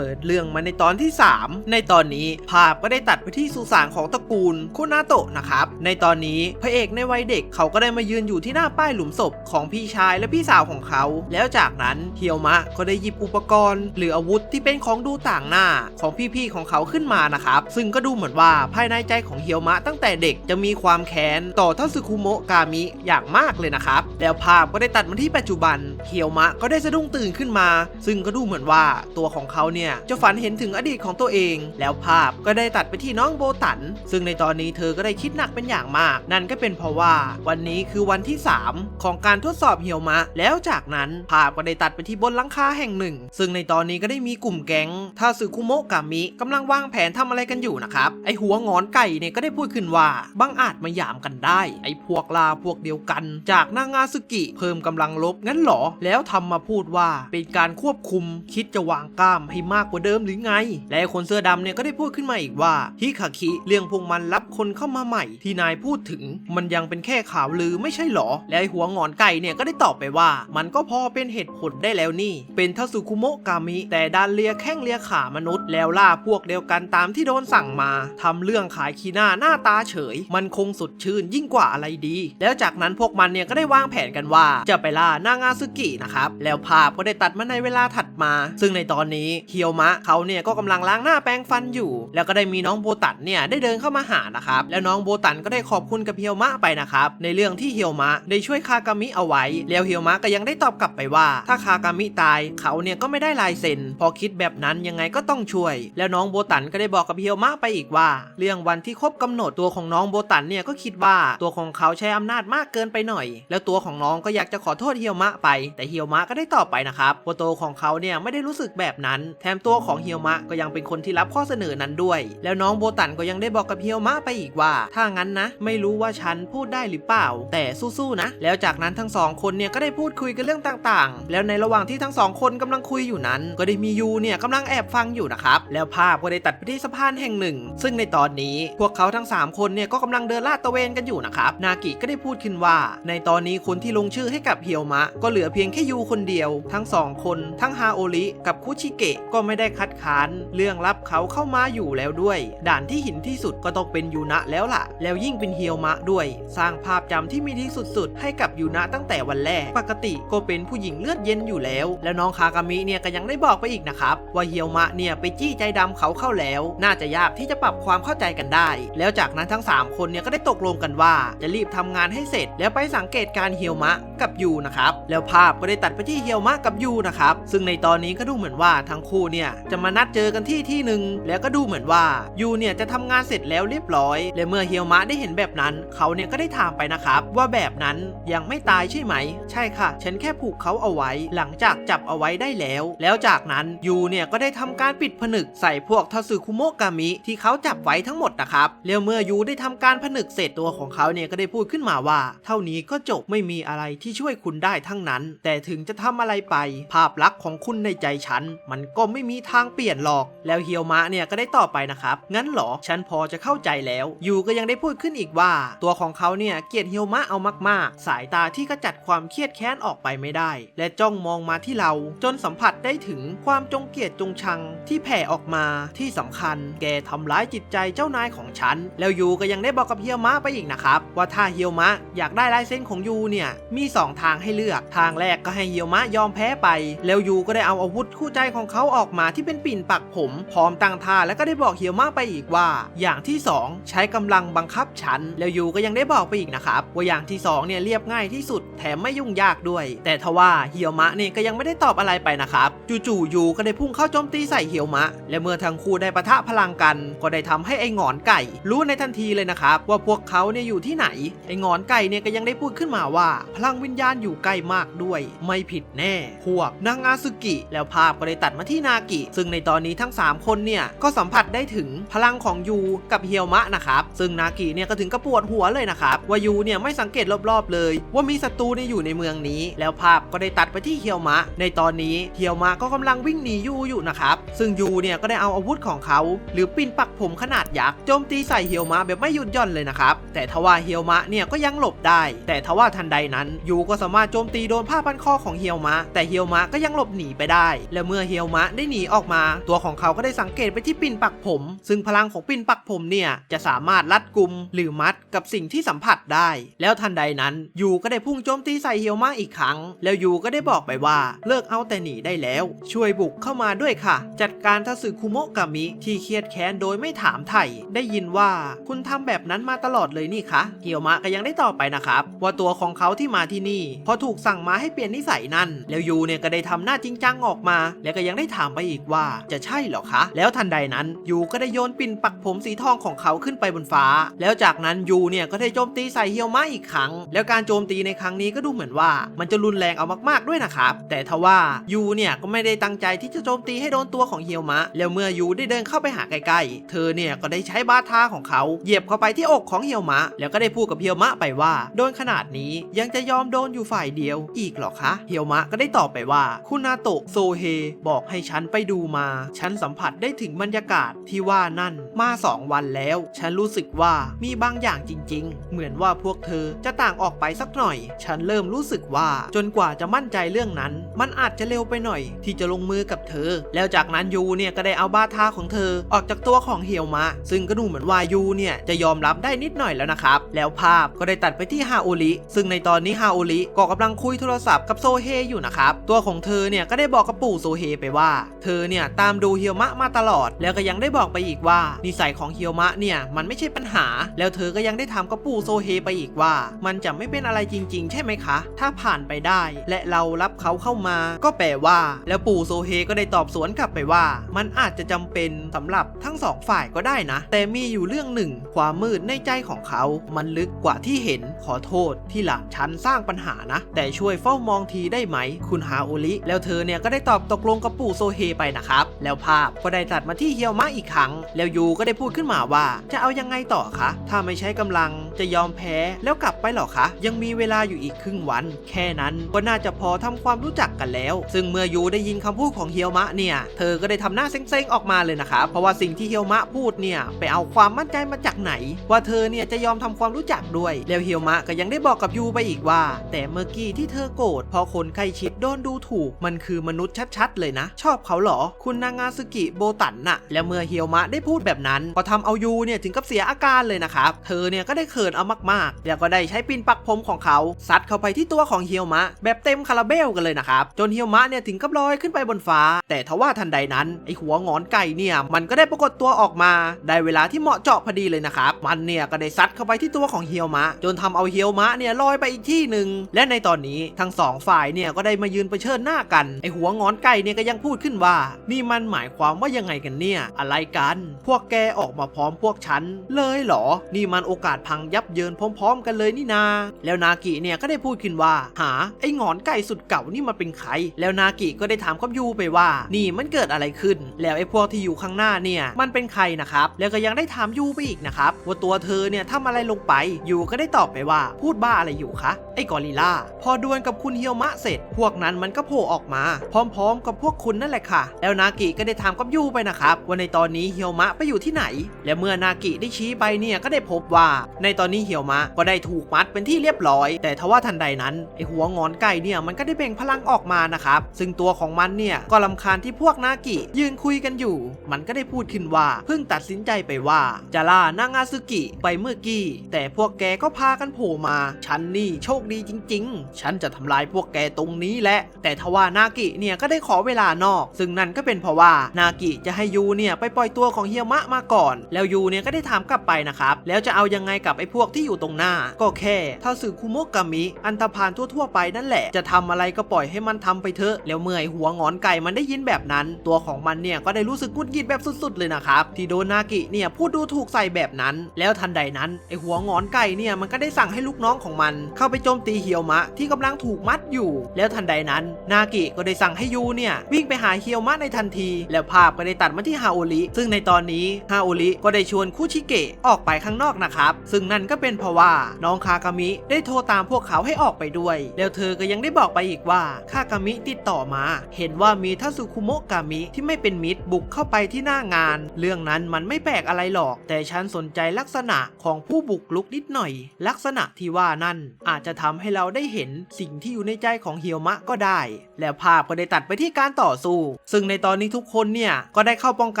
เปิดเรื่องมาในตอนที่3ในตอนนี้ภาพก็ได้ตัดไปที่สุสานของตระกูลคุนาโตะนะครับในตอนนี้พระเอกในวัยเด็กเขาก็ได้มายืนอยู่ที่หน้าป้ายหลุมศพของพี่ชายและพี่สาวของเขาแล้วจากนั้นเฮียวมะก็ได้หยิบอุปกรณ์หรืออาวุธที่เป็นของดูต่างหน้าของพี่ๆของเขาขึ้นมานะครับซึ่งก็ดูเหมือนว่าภายในใจของเฮียวมะตั้งแต่เด็กจะมีความแค้นต่อทัสึคุโมะกามิอย่างมากเลยนะครับแล้วภาพก็ได้ตัดมาที่ปัจจุบันเฮียวมะก็ได้สะดุ้งตื่นขึ้นมาซึ่งก็ดูเหมือนว่าตัวของเขาเนี่ยจะฝันเห็นถึงอดีตของตัวเองแล้วภาพก็ได้ตัดไปที่น้องโบตันซึ่งในตอนนี้เธอก็ได้คิดหนักเป็นอย่างมากนั่นก็เป็นเพราะว่าวันนี้คือวันที่3ของการทดสอบเฮียวมะแล้วจากนั้นภาพก็ได้ตัดไปที่บนหลังคาแห่งหนึ่งซึ่งในตอนนี้ก็ได้มีกลุ่มแก๊งทาสึคุโมะกามิกำลังวางแผนทำอะไรกันอยู่นะครับไอหัวงอนไก่เนี่ยก็ได้พูดขึ้นว่าบังอาจมาหยามกันได้ไอพวกลาพวกเดียวกันจากนางาซึกิเพิ่มกำลังลบงั้นหรอแล้วทำมาพูดว่าเป็นการควบคุมคิดจะวางกล้ามให้มากกว่าเดิมหรือไงและคนเสื้อดำเนี่ยก็ได้พูดขึ้นมาอีกว่าฮิคาคิเรื่องพวกมันรับคนเข้ามาใหม่ที่นายพูดถึงมันยังเป็นแค่ข่าวลือไม่ใช่หรอและหัวงอนไก่เนี่ยก็ได้ตอบไปว่ามันก็พอเป็นเหตุผลได้แล้วนี่เป็นทัสึคุโมะกามิแต่ดันเลียแข้งเลียขามนุษย์แล้วล่าพวกเดียวกันตามที่โดนสั่งมาทำเรื่องขายขี้หน้าตาเฉยมันคงสดชื่นยิ่งกว่าอะไรดีแล้วจากนั้นพวกมันเนี่ยก็ได้วางแผนกันว่าจะไปล่านางาซึกินะครับแล้วภาพก็ได้ตัดมาในเวลาถัดมาซึ่งในตอนนี้เฮียวมะเขาเนี่ยก็กำลังล้างหน้าแปรงฟันอยู่แล้วก็ได้มีน้องโบตันเนี่ยได้เดินเข้ามาหานะครับแล้วน้องโบตันก็ได้ขอบคุณกับเฮียวมะไปนะครับในเรื่องที่เฮียวมะได้ช่วยคากามิเอาไว้แล้วเฮียวมะก็ยังได้ตอบกลับไปว่าถ้าคากามิตายเขาเนี่ยก็ไม่ได้ลายเซ็นพอคิดแบบนั้นยังไงก็ต้องช่วยแล้วน้องโบตันก็ได้บอกกับเฮียวมะไปอีกว่าเรื่องวันที่ครบกำหนดตัวของน้องโบตันเนี่ยก็คิดว่าตัวของเขาใช้อำนาจมากเกินไปหน่อยแล้วตัวของน้องก็อยากจะขอโทษเฮียวมะไปแต่เฮียวมะก็ได้ตอบไปนะครับว่าตัวของเขาเนี่ยไม่ได้รู้สึกแบบนั้นแถมตัวของเฮียวมะก็ยังเป็นคนที่รับข้อเสนอนั้นด้วยแล้วน้องโบตันก็ยังได้บอกกับเฮียวมะไปอีกว่าถ้างั้นนะไม่รู้ว่าฉันพูดได้หรือเปล่าแต่สู้ๆนะแล้วจากนั้นทั้งสองคนเนี่ยก็ได้พูดคุยกันเรื่องต่างๆแล้วในระหว่างที่ทั้งสองคนกำลังคุยอยู่นั้นก็ได้มียูเนี่ยกำลังแอบฟังอยู่นะครับแล้วภาพก็ได้ตัดไปที่สะพานแห่งหนึ่งซึ่งในตอนนี้พวกเขาทั้ง3คนเนี่ยก็กำลังเดินลาดตระเวนกันอยู่นะครับนากิก็ได้พูดขึ้นว่าในตอนนี้คนที่ลงชื่อให้กับเฮียวมะก็เหลือเพียงแค่ยูคนเดียวทั้ง2คนทั้งฮาโอริกับคุชิเกะก็ ก็ไม่ได้คัดค้านเรื่องรับเขาเข้ามาอยู่แล้วด้วยด่านที่หินที่สุดก็ต้องเป็นยูนะแล้วล่ะแล้วยิ่งเป็นเฮียวมะด้วยสร้างภาพจำที่มีที่สุดๆให้กับยูนะตั้งแต่วันแรกปกติก็เป็นผู้หญิงเลือดเย็นอยู่แล้วน้องคากามิเนี่ยก็ยังได้บอกไปอีกนะครับว่าเฮียวมะเนี่ยไปจี้ใจดำเขาเข้าแล้วน่าจะยากที่จะปรับความเข้าใจกันได้แล้วจากนั้นทั้ง3คนเนี่ยก็ได้ตกลงกันว่าจะรีบทำงานให้เสร็จแล้วไปสังเกตการเฮียวมะกับยูนะครับแล้วภาพก็ได้ตัดไปที่เฮียวมะกับยูนะครับซึ่งในตอนนี้ก็ดูเหมือนว่าทั้งคู่เนี่ยจะมานัดเจอกันที่หนึ่งแล้วก็ดูเหมือนว่ายูเนี่ยจะทำงานเสร็จแล้วเรียบร้อยและเมื่อเฮียวมะได้เห็นแบบนั้นเขาเนี่ยก็ได้ถามไปนะครับว่าแบบนั้นยังไม่ตายใช่ไหมใช่ค่ะฉันแค่ผูกเขาเอาไว้หลังจากจับเอาไว้ได้แล้วจากนั้นยูเนี่ยก็ได้ทำการปิดผนึกใส่พวกทาสึคุโมะกามิที่เขาจับไว้ทั้งหมดนะครับแล้วเมื่อยูได้ทำการผนึกเสร็จตัวของเขาเนี่ยก็ได้พูดขึ้นมาว่าเท่านี้ก็จบไม่มีอะไรที่ช่วยคุณได้ทั้งนั้นแต่ถึงจะทำอะไรไปภาพลักษณ์ของคุณในใจฉันมันก็ไม่มีทางเปลี่ยนหรอกแล้วเฮียวมะเนี่ยก็ได้ตอบไปนะครับงั้นหรอฉันพอจะเข้าใจแล้วยูก็ยังได้พูดขึ้นอีกว่าตัวของเขาเนี่ยเกลียดเฮียวมะเอามากๆสายตาที่ขจัดความเครียดแค้นออกไปไม่ได้และจ้องมองมาที่เราจนสัมผัสได้ถึงความจงเกลียดจงชังที่แผ่ออกมาที่สำคัญแกทำร้ายจิตใจเจ้านายของฉันแล้วยูก็ยังได้บอกกับเฮียวมะไปอีกนะครับว่าถ้าเฮียวมะอยากได้ลายเส้นของยูเนี่ยมี2ทางให้เลือกทางแรกก็ให้เฮียวมะยอมแพ้ไปแล้วยูก็ได้เอาอาวุธคู่ใจของเขาออกมาที่เป็นปิ่นปักผมพร้อมตั้งท่าแล้วก็ได้บอกเฮียวมะไปอีกว่าอย่างที่2ใช้กำลังบังคับฉันแล้วยูก็ยังได้บอกไปอีกนะครับว่าอย่างที่2เนี่ยเรียบง่ายที่สุดแถมไม่ยุ่งยากด้วยแต่ทว่าเฮียวมะเนี่ยก็ยังไม่ได้ตอบอะไรไปนะครับจู่ๆยูก็ได้พุ่งเข้าโจมตีใส่เฮียวมะและเมื่อทั้งคู่ได้ปะทะพลังกันก็ได้ทำให้ไอ้หงอนไก่รู้ในทันทีเลยนะครับว่าพวกเขาเนี่ยอยู่ที่ไหนไอ้หงอนไก่เนี่ยก็ยังได้พูดขึ้นมาว่าพลังวิญญาณอยู่ใกล้มากด้วยไม่ผิดแน่พวกนางอาซึกิแล้วภาพก็ได้ตัดมาที่นากิซึ่งในตอนนี้ทั้ง3คนเนี่ยก็สัมผัสได้ถึงพลังของยูกับเฮียวมะนะครับซึ่งนากิเนี่ยก็ถึงกับปวดหัวเลยนะครับว่ายูเนี่ยไม่สังเกตรอบๆเลยว่ามีศัตรูเนี่ยอยู่ในเมืองนี้แล้วภาพก็ได้ตัดไปที่เฮียวมะในตอนนี้เฮียวมะก็กำลังวิ่งหนียูอยู่นะครับซึ่งยูเนี่ยก็ได้เอาอาวุธของเขาหรือปิ่นปักผมขนาดยักษ์โจมตีใส่เฮียวมะแบบไม่หยุดหย่อนเลยนะครับแต่ทว่าเฮียวมะเนี่ยก็ยังหลบได้แต่ทว่าทันใดนั้นยูก็สามารถโจมตีโดนผ้าพันคอของเฮียวมะแต่เฮียวมะก็ยังหลบหนีไปได้และเมื่อเฮียวมะได้หนีออกมาตัวของเขาก็ได้สังเกตไปที่ปิ่นปักผมซึ่งพลังของปิ่นปักผมเนี่ยจะสามารถรัดกุมหรือมัดกับสิ่งที่สัมผัสได้แล้วทันใดนั้นยูก็ได้พุ่งโจมตีใส่เฮียวมะอีกครั้งแล้วยูก็ได้บอกไปว่าเลิกเอาแต่หนีได้แล้วช่วยบุกเข้ามาด้วยค่ะจัดการทาสึคุโมะกามิที่เครียดแค้นโดยไม่ถามไถ่ได้ยินว่าคุณทำแบบนั้นมาตลอดเลยนี่คะเฮียวมะก็ยังได้ตอบไปนะครับว่าตัวของเขาที่มาที่นี่พอถูกสั่งมาให้เปลี่ยนนิสัยนั่นแล้วยูเนี่ยก็ได้ทำหน้าจริงจังออกมาแล้วก็ยังได้ถามไปอีกว่าจะใช่หรอคะแล้วทันใดนั้นยูก็ได้โยนปิ่นปักผมสีทองของเขาขึ้นไปบนฟ้าแล้วจากนั้นยูเนี่ยก็ได้โจมตีใส่เฮียวมะอีกครั้งแล้วการโจมตีในครั้งนี้ก็ดูเหมือนว่ามันจะรุนแรงเอามากๆด้วยนะครับแต่ทว่ายูเนี่ยก็ไม่ได้ตั้งใจที่จะโจมตีให้โดนตัวของเฮียวมะแล้วเมื่อยูได้เดินเข้าไปหาใกล้ๆเธอเนี่ยก็ได้ใช้บาทาของเขาเหยียบเข้าไปที่อกของเฮียวมะแล้วก็ได้พูดกับเฮียวมะไปว่าโดนขนาดนี้ยังจะยอมโดนอยู่ฝ่ายเดียวอีกหรอคะเฮียวมะก็ได้ตอบไปว่าคุณนาโตะโซเฮบอกให้ฉันไปดูมาฉันสัมผัสได้ถึงบรรยากาศที่ว่านั่นมา2 วันแล้วฉันรู้สึกว่ามีบางอย่างจริงๆเหมือนว่าพวกเธอจะต่างออกไปสักหน่อยฉันเริ่มรู้สึกว่าจนกว่าจะมั่นใจเรื่องนั้นมันอาจจะเร็วไปหน่อยที่จะลงมือกับเธอแล้วจากนั้นยูเนี่ยก็ได้เอาบาทาของเธอออกจากตัวของเฮียวมะซึ่งก็ดูเหมือนว่ายูเนี่ยจะยอมรับได้นิดหน่อยแล้วนะครับแล้วภาพก็ได้ตัดไปที่ฮาโอริซึ่งในตอนนี้ฮาโอริก็กำลังคุยโทรศัพท์กับโซเฮอยู่นะครับตัวของเธอเนี่ยก็ได้บอกกับปู่โซเฮไปว่าเธอเนี่ยตามดูเฮียวมะมาตลอดแล้วก็ยังได้บอกไปอีกว่านิสัยของเฮียวมะเนี่ยมันไม่ใช่ปัญหาแล้วเธอก็ยังได้ถามกับปู่โซเฮไปอีกว่ามันจะไม่เป็นอะไรจริงๆใช่ไหมคะถ้าผ่านไปได้และเรารับเขาเข้ามาก็แปลว่าแล้วปู่โซเฮก็ได้ตอบสวนกลับไปว่ามันอาจจะจำเป็นสำหรับทั้ง2 ฝ่ายก็ได้นะแต่มีอยู่เรื่องหนึ่งความมืดในใจของเขามันลึกกว่าที่เห็นขอโทษที่หลานฉันสร้างปัญหานะแต่ช่วยเฝ้ามองทีได้ไหมคุณฮาโอริแล้วเธอเนี่ยก็ได้ตอบตกลงกับปู่โซเฮไปนะครับแล้วภาพก็ได้ตัดมาที่เฮียวมะอีกครั้งแล้วยูก็ได้พูดขึ้นมาว่าจะเอายังไงต่อคะถ้าไม่ใช้กำลัง จะยอมแพ้แล้วกลับไปหรอคะยังมีเวลาอยู่อีกครึ่งวันแค่นั้นก็น่าจะพอทำความรู้จักกันแล้วซึ่งเมื่อยูได้ยินคำพูดของเฮียวมะเนี่ยเธอก็ได้ทำหน้าเซ็งๆออกมาเลยนะครับเพราะว่าสิ่งที่เฮียวมะพูดเนี่ยไปเอาความมั่นใจมาจากไหนว่าเธอเนี่ยจะยอมทำความรู้จักด้วยแล้วเฮียวมะก็ยังได้บอกกับยูไปอีกว่าแต่เมื่อกี้ที่เธอโกรธพอคนใกล้ชิดโดนดูถูกมันคือมนุษย์ชัดๆเลยนะชอบเขาเหรอคุณนางาซึกิโบตันน่ะแล้วเมื่อเฮียวมะได้พูดแบบนั้นก็ทำเอายูเนี่ยถึงกับเสียอาการเลยนะครับเธอเนี่ยก็ได้เขินเอามากๆแล้วก็ได้ใช้ปิ่นปักผมของเขาซัดเข้าไปที่ตัวของเฮียวมะแบบเต็มคาราเบลกันเลยนะครับจนเฮียวมะเนี่ยถึงกับลอยขึ้นไปบนฟ้าแต่ทว่าทันใดนั้นไอหัวงอนไก่เนี่ยมันก็ได้ปรากฏตัวออกมาได้เวลาที่เหมาะเจาะพอดีเลยนะครับมันเนี่ยก็ได้ซัดเข้าไปที่ตัวของเฮียวมะจนทำเอาเฮียวมะเนี่ยลอยไปอีกที่หนึ่งและในตอนนี้ทั้งสองฝ่ายเนี่ยก็ได้มายืนเผชิญหน้ากันไอหัวงอนไก่เนี่ยก็ยังพูดขึ้นว่านี่มันหมายความว่ายังไงกันเนี่ยอะไรกันพวกแกออกมาพร้อมพวกฉันเลยเหรอนี่มันโอกาสพังยับเยินพร้อมๆกันเลยนี่นาแล้วนากิเนี่ยก็ได้พูดขึ้นว่าหาไอ้งอนไก่สุดเก่านี่มันเป็นใครแล้วนากิก็ได้ถามกับยูไปว่านี่มันเกิดอะไรขึ้นแล้วไอ้พวกที่อยู่ข้างหน้าเนี่ยมันเป็นใครนะครับแล้วก็ยังได้ถามยูไปอีกนะครับว่าตัวเธอเนี่ยทำอะไรลงไปยูก็ได้ตอบไปว่าพูดบ้าอะไรอยู่คะไอ้กอริลลาพอดวลกับคุณเฮียวมะเสร็จพวกนั้นมันก็โผล่ออกมาพร้อมๆกับพวกคุณนั่นแหละค่ะแล้วนากิก็ได้ถามกับยูไปนะครับว่าในตอนนี้เฮียวมะไปอยู่ที่ไหนและเมื่อนากิได้ชี้ไปเนี่ยก็ได้พบว่าในตอนนี้เฮียวมะก็ได้ถูกมัดเป็นที่เรียบร้อยแต่ทว่าทันใดนั้นไอหัวงอนไก่เนี่ยมันก็ได้เบ่งพลังออกมานะครับซึ่งตัวของมันเนี่ยก็รำคาญที่พวกนากิยืนคุยกันอยู่มันก็ได้พูดขึ้นว่าเพิ่งตัดสินใจไปว่าจะล่านางาซึกิไปเมื่อกี้แต่พวกแกก็พากันโผล่มาฉันนี่โชคดีจริงๆฉันจะทำลายพวกแกตรงนี้แหละแต่ทว่านากิเนี่ยก็ได้ขอเวลานอกซึ่งนั่นก็เป็นเพราะว่านากิจะให้ยูเนี่ยไปปล่อยตัวของเฮียมะมาก่อนแล้วยูเนี่ยก็ได้ถามกลับไปนะครับแล้วจะเอายังไงกับไอ้พวกที่อยู่ตรงหน้าก็แค่ถ้าสึคุโมะกามิอันธพาลทั่วๆไปนั่นแหละจะทำอะไรก็ปล่อยให้มันทำไปเถอะแล้วเมื่อไอ้หัวงอนไก่มันได้ยินแบบนั้นตัวของมันเนี่ยก็ได้รู้สึกหงุดหงิดแบบสุดๆเลยนะครับที่โดนนากิเนี่ยพูดดูถูกใส่แบบนั้นแล้วทันใดนั้นไอ้หัวงอนไก่เนี่ยมันก็ได้สั่งให้ลูกน้องของมันเข้าไปโจมตีเฮียวมะที่กำลังถูกมัดอยู่แล้วทันใดนั้นนากิก็ได้สั่งให้ยูเนี่ยวิ่งไปหาเฮียวมะในทันทีแล้วภาพก็ได้ตัดมาที่ฮาโอริซึ่งในตอนนี้ฮาโอริก็ได้ชวนคุชิเกะออกไปข้างนอกนะครับซึ่งนั่นก็เป็นเพราะว่าน้องคากามิได้โทรตามพวกเขาให้ออกไปด้วยแล้วเธอก็ยังได้บอกไปอีกว่าคากามิติดต่อมาเห็นว่ามีทัสึคุโมะกามิที่ไม่เป็นมิตรบุกเข้าไปที่หน้างานเรื่องนั้นมันไม่แปลกอะไรหรอกแต่ฉันสนใจลักษณะของผู้บุกลุกนิดหน่อยลักษณะที่ว่านั่นอาจจะทำให้เราได้เห็นสิ่งที่อยู่ในใจของเฮียวมะก็ได้แล้วภาพก็ได้ตัดไปที่การต่อสู้ซึ่งในตอนนี้ทุกคนเนี่ยก็ได้เข้าป้องก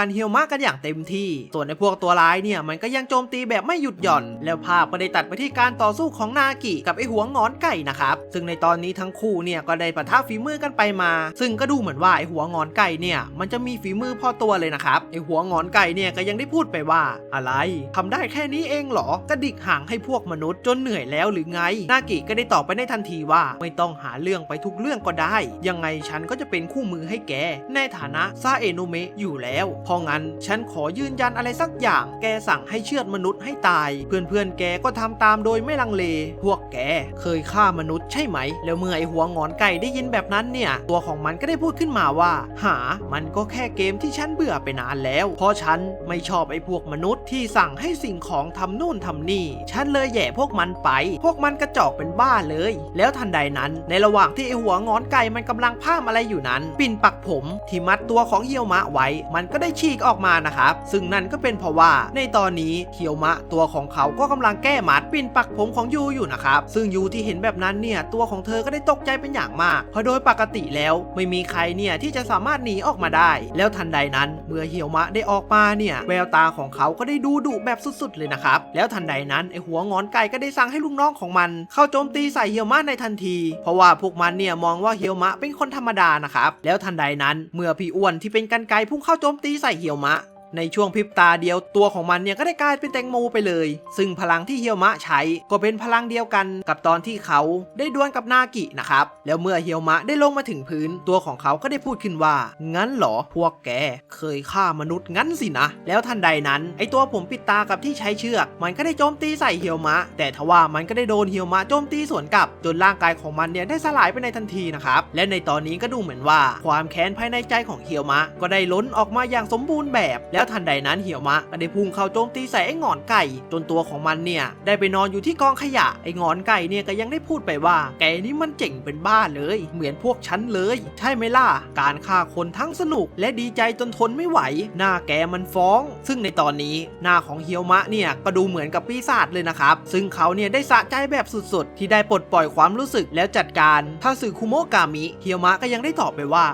ันเฮียวมะกันอย่างเต็มที่ส่วนในพวกตัวร้ายเนี่ยมันก็ยังโจมตีแบบไม่หยุดหย่อนแล้วภาพก็ได้ตัดไปที่การต่อสู้ของนากิกับไอหัวงอนไก่นะครับซึ่งในตอนนี้ทั้งคู่เนี่ยก็ได้ปะทะฝีมือกันไปมาซึ่งก็ดูเหมือนว่าไอหัวงอนไก่เนี่ยมันจะมีฝีมือพอตัวเลยนะครับไอหัวงอนไก่เนี่ยก็ยังได้พูดไปว่าอะไรทำได้แค่นี้เองเหรอกระดิกหางให้พวกมนุษย์จนเหนื่อยแล้วหรือไงนากิก็ได้ตอบไปในทันทีว่าไม่ต้องหาเรื่องไปทุกเรื่องก็ได้ยังไงฉันก็จะเป็นคู่มือให้แกในฐานะซาเอโนเมะอยู่แล้วเพราะงั้นฉันขอยืนยันอะไรสักอย่างแกสั่งให้เชือดมนุษย์ให้ตายเพื่อนๆแกก็ทำตามโดยไม่ลังเลพวกแกเคยฆ่ามนุษย์ใช่ไหมแล้วเมื่อไอหัวงอนไก่ได้ยินแบบนั้นเนี่ยตัวของมันก็ได้พูดขึ้นมาว่ามันก็แค่เกมที่ฉันเบื่อไปนานแล้วเพราะฉันไม่ชอบไอพวกมนุษย์ที่สั่งให้สิ่งของทำนู่นทำนี่ฉันเลยแย่พวกมันไปพวกมันกระจอกเป็นบ้าเลยแล้วทันใดนั้นในระหว่างที่ไอหัวงอนไก่มันกำลังพามอะไรอยู่นั้นปิ่นปักผมที่มัดตัวของเฮียวมะไว้มันก็ได้ฉีกออกมานะครับซึ่งนั่นก็เป็นเพราะว่าในตอนนี้เฮียวมะตัวของเขาก็กำลังแก้มัดปิ่นปักผมของยูอยู่นะครับซึ่งยูที่เห็นแบบนั้นเนี่ยตัวของเธอก็ได้ตกใจเป็นอย่างมากเพราะโดยปกติแล้วไม่มีใครเนี่ยที่จะสามารถหนีออกมาได้แล้วทันใดนั้นเมื่อเฮียวมะได้ออกมาเนี่ยแววตาของเขาก็ได้ดูดุแบบสุดๆเลยนะครับแล้วทันใดนั้นไอหัวงอนไก่ก็ได้สั่งให้ลูกน้องของมันเข้าโจมตีใส่เฮียวมะในทันทีเพราะว่าพวกมันเนี่ยมองว่าเฮียวมะเป็นคนธรรมดานะครับแล้วทันใดนั้นเมื่อพี่อ้วนที่เป็นกรรไกรพุ่งเข้าโจมตีใส่เฮียวมะในช่วงพริบตาเดียวตัวของมันเนี่ยก็ได้กลายเป็นแตงโมไปเลยซึ่งพลังที่เฮียวมะใช้ก็เป็นพลังเดียวกันกับตอนที่เขาได้ดวลกับนากินะครับแล้วเมื่อเฮียวมะได้ลงมาถึงพื้นตัวของเขาก็ได้พูดขึ้นว่างั้นเหรอพวกแกเคยฆ่ามนุษย์งั้นสินะแล้วทันใดนั้นไอตัวผมปิดตากับที่ใช้เชือกมันก็ได้โจมตีใส่เฮียวมะแต่ทว่ามันก็ได้โดนเฮียวมะโจมตีสวนกลับจนร่างกายของมันเนี่ยได้สลายไปในทันทีนะครับและในตอนนี้ก็ดูเหมือนว่าความแค้นภายในใจของเฮียวมะก็ได้ล้นออกมาอย่างสมบูรณ์แบบ แล้วทันใดนั้นเหี่ยวมะก็ได้พุ่งเข้าโจมตีใส่ไอ้หงอนไก่จนตัวของมันเนี่ยได้ไปนอนอยู่ที่กองขยะไอ้หงอนไก่เนี่ยก็ยังได้พูดไปว่าแกนี่มันเจ๋งเป็นบ้าเลยเหมือนพวกฉันเลยใช่ไหมล่ะการฆ่าคนทั้งสนุกและดีใจจนทนไม่ไหวหน้าแกมันฟ้องซึ่งในตอนนี้หน้าของเหี่ยวมะเนี่ยก็ดูเหมือนกับปีศาจเลยนะครับซึ่งเขาเนี่ยได้สะใจแบบสุดๆที่ได้ปลดปล่อยความรู้สึกแล้วจัดการถ้าสึคุโมะกามิเหี่ยวมะก็ยังได้ตอบไปว่า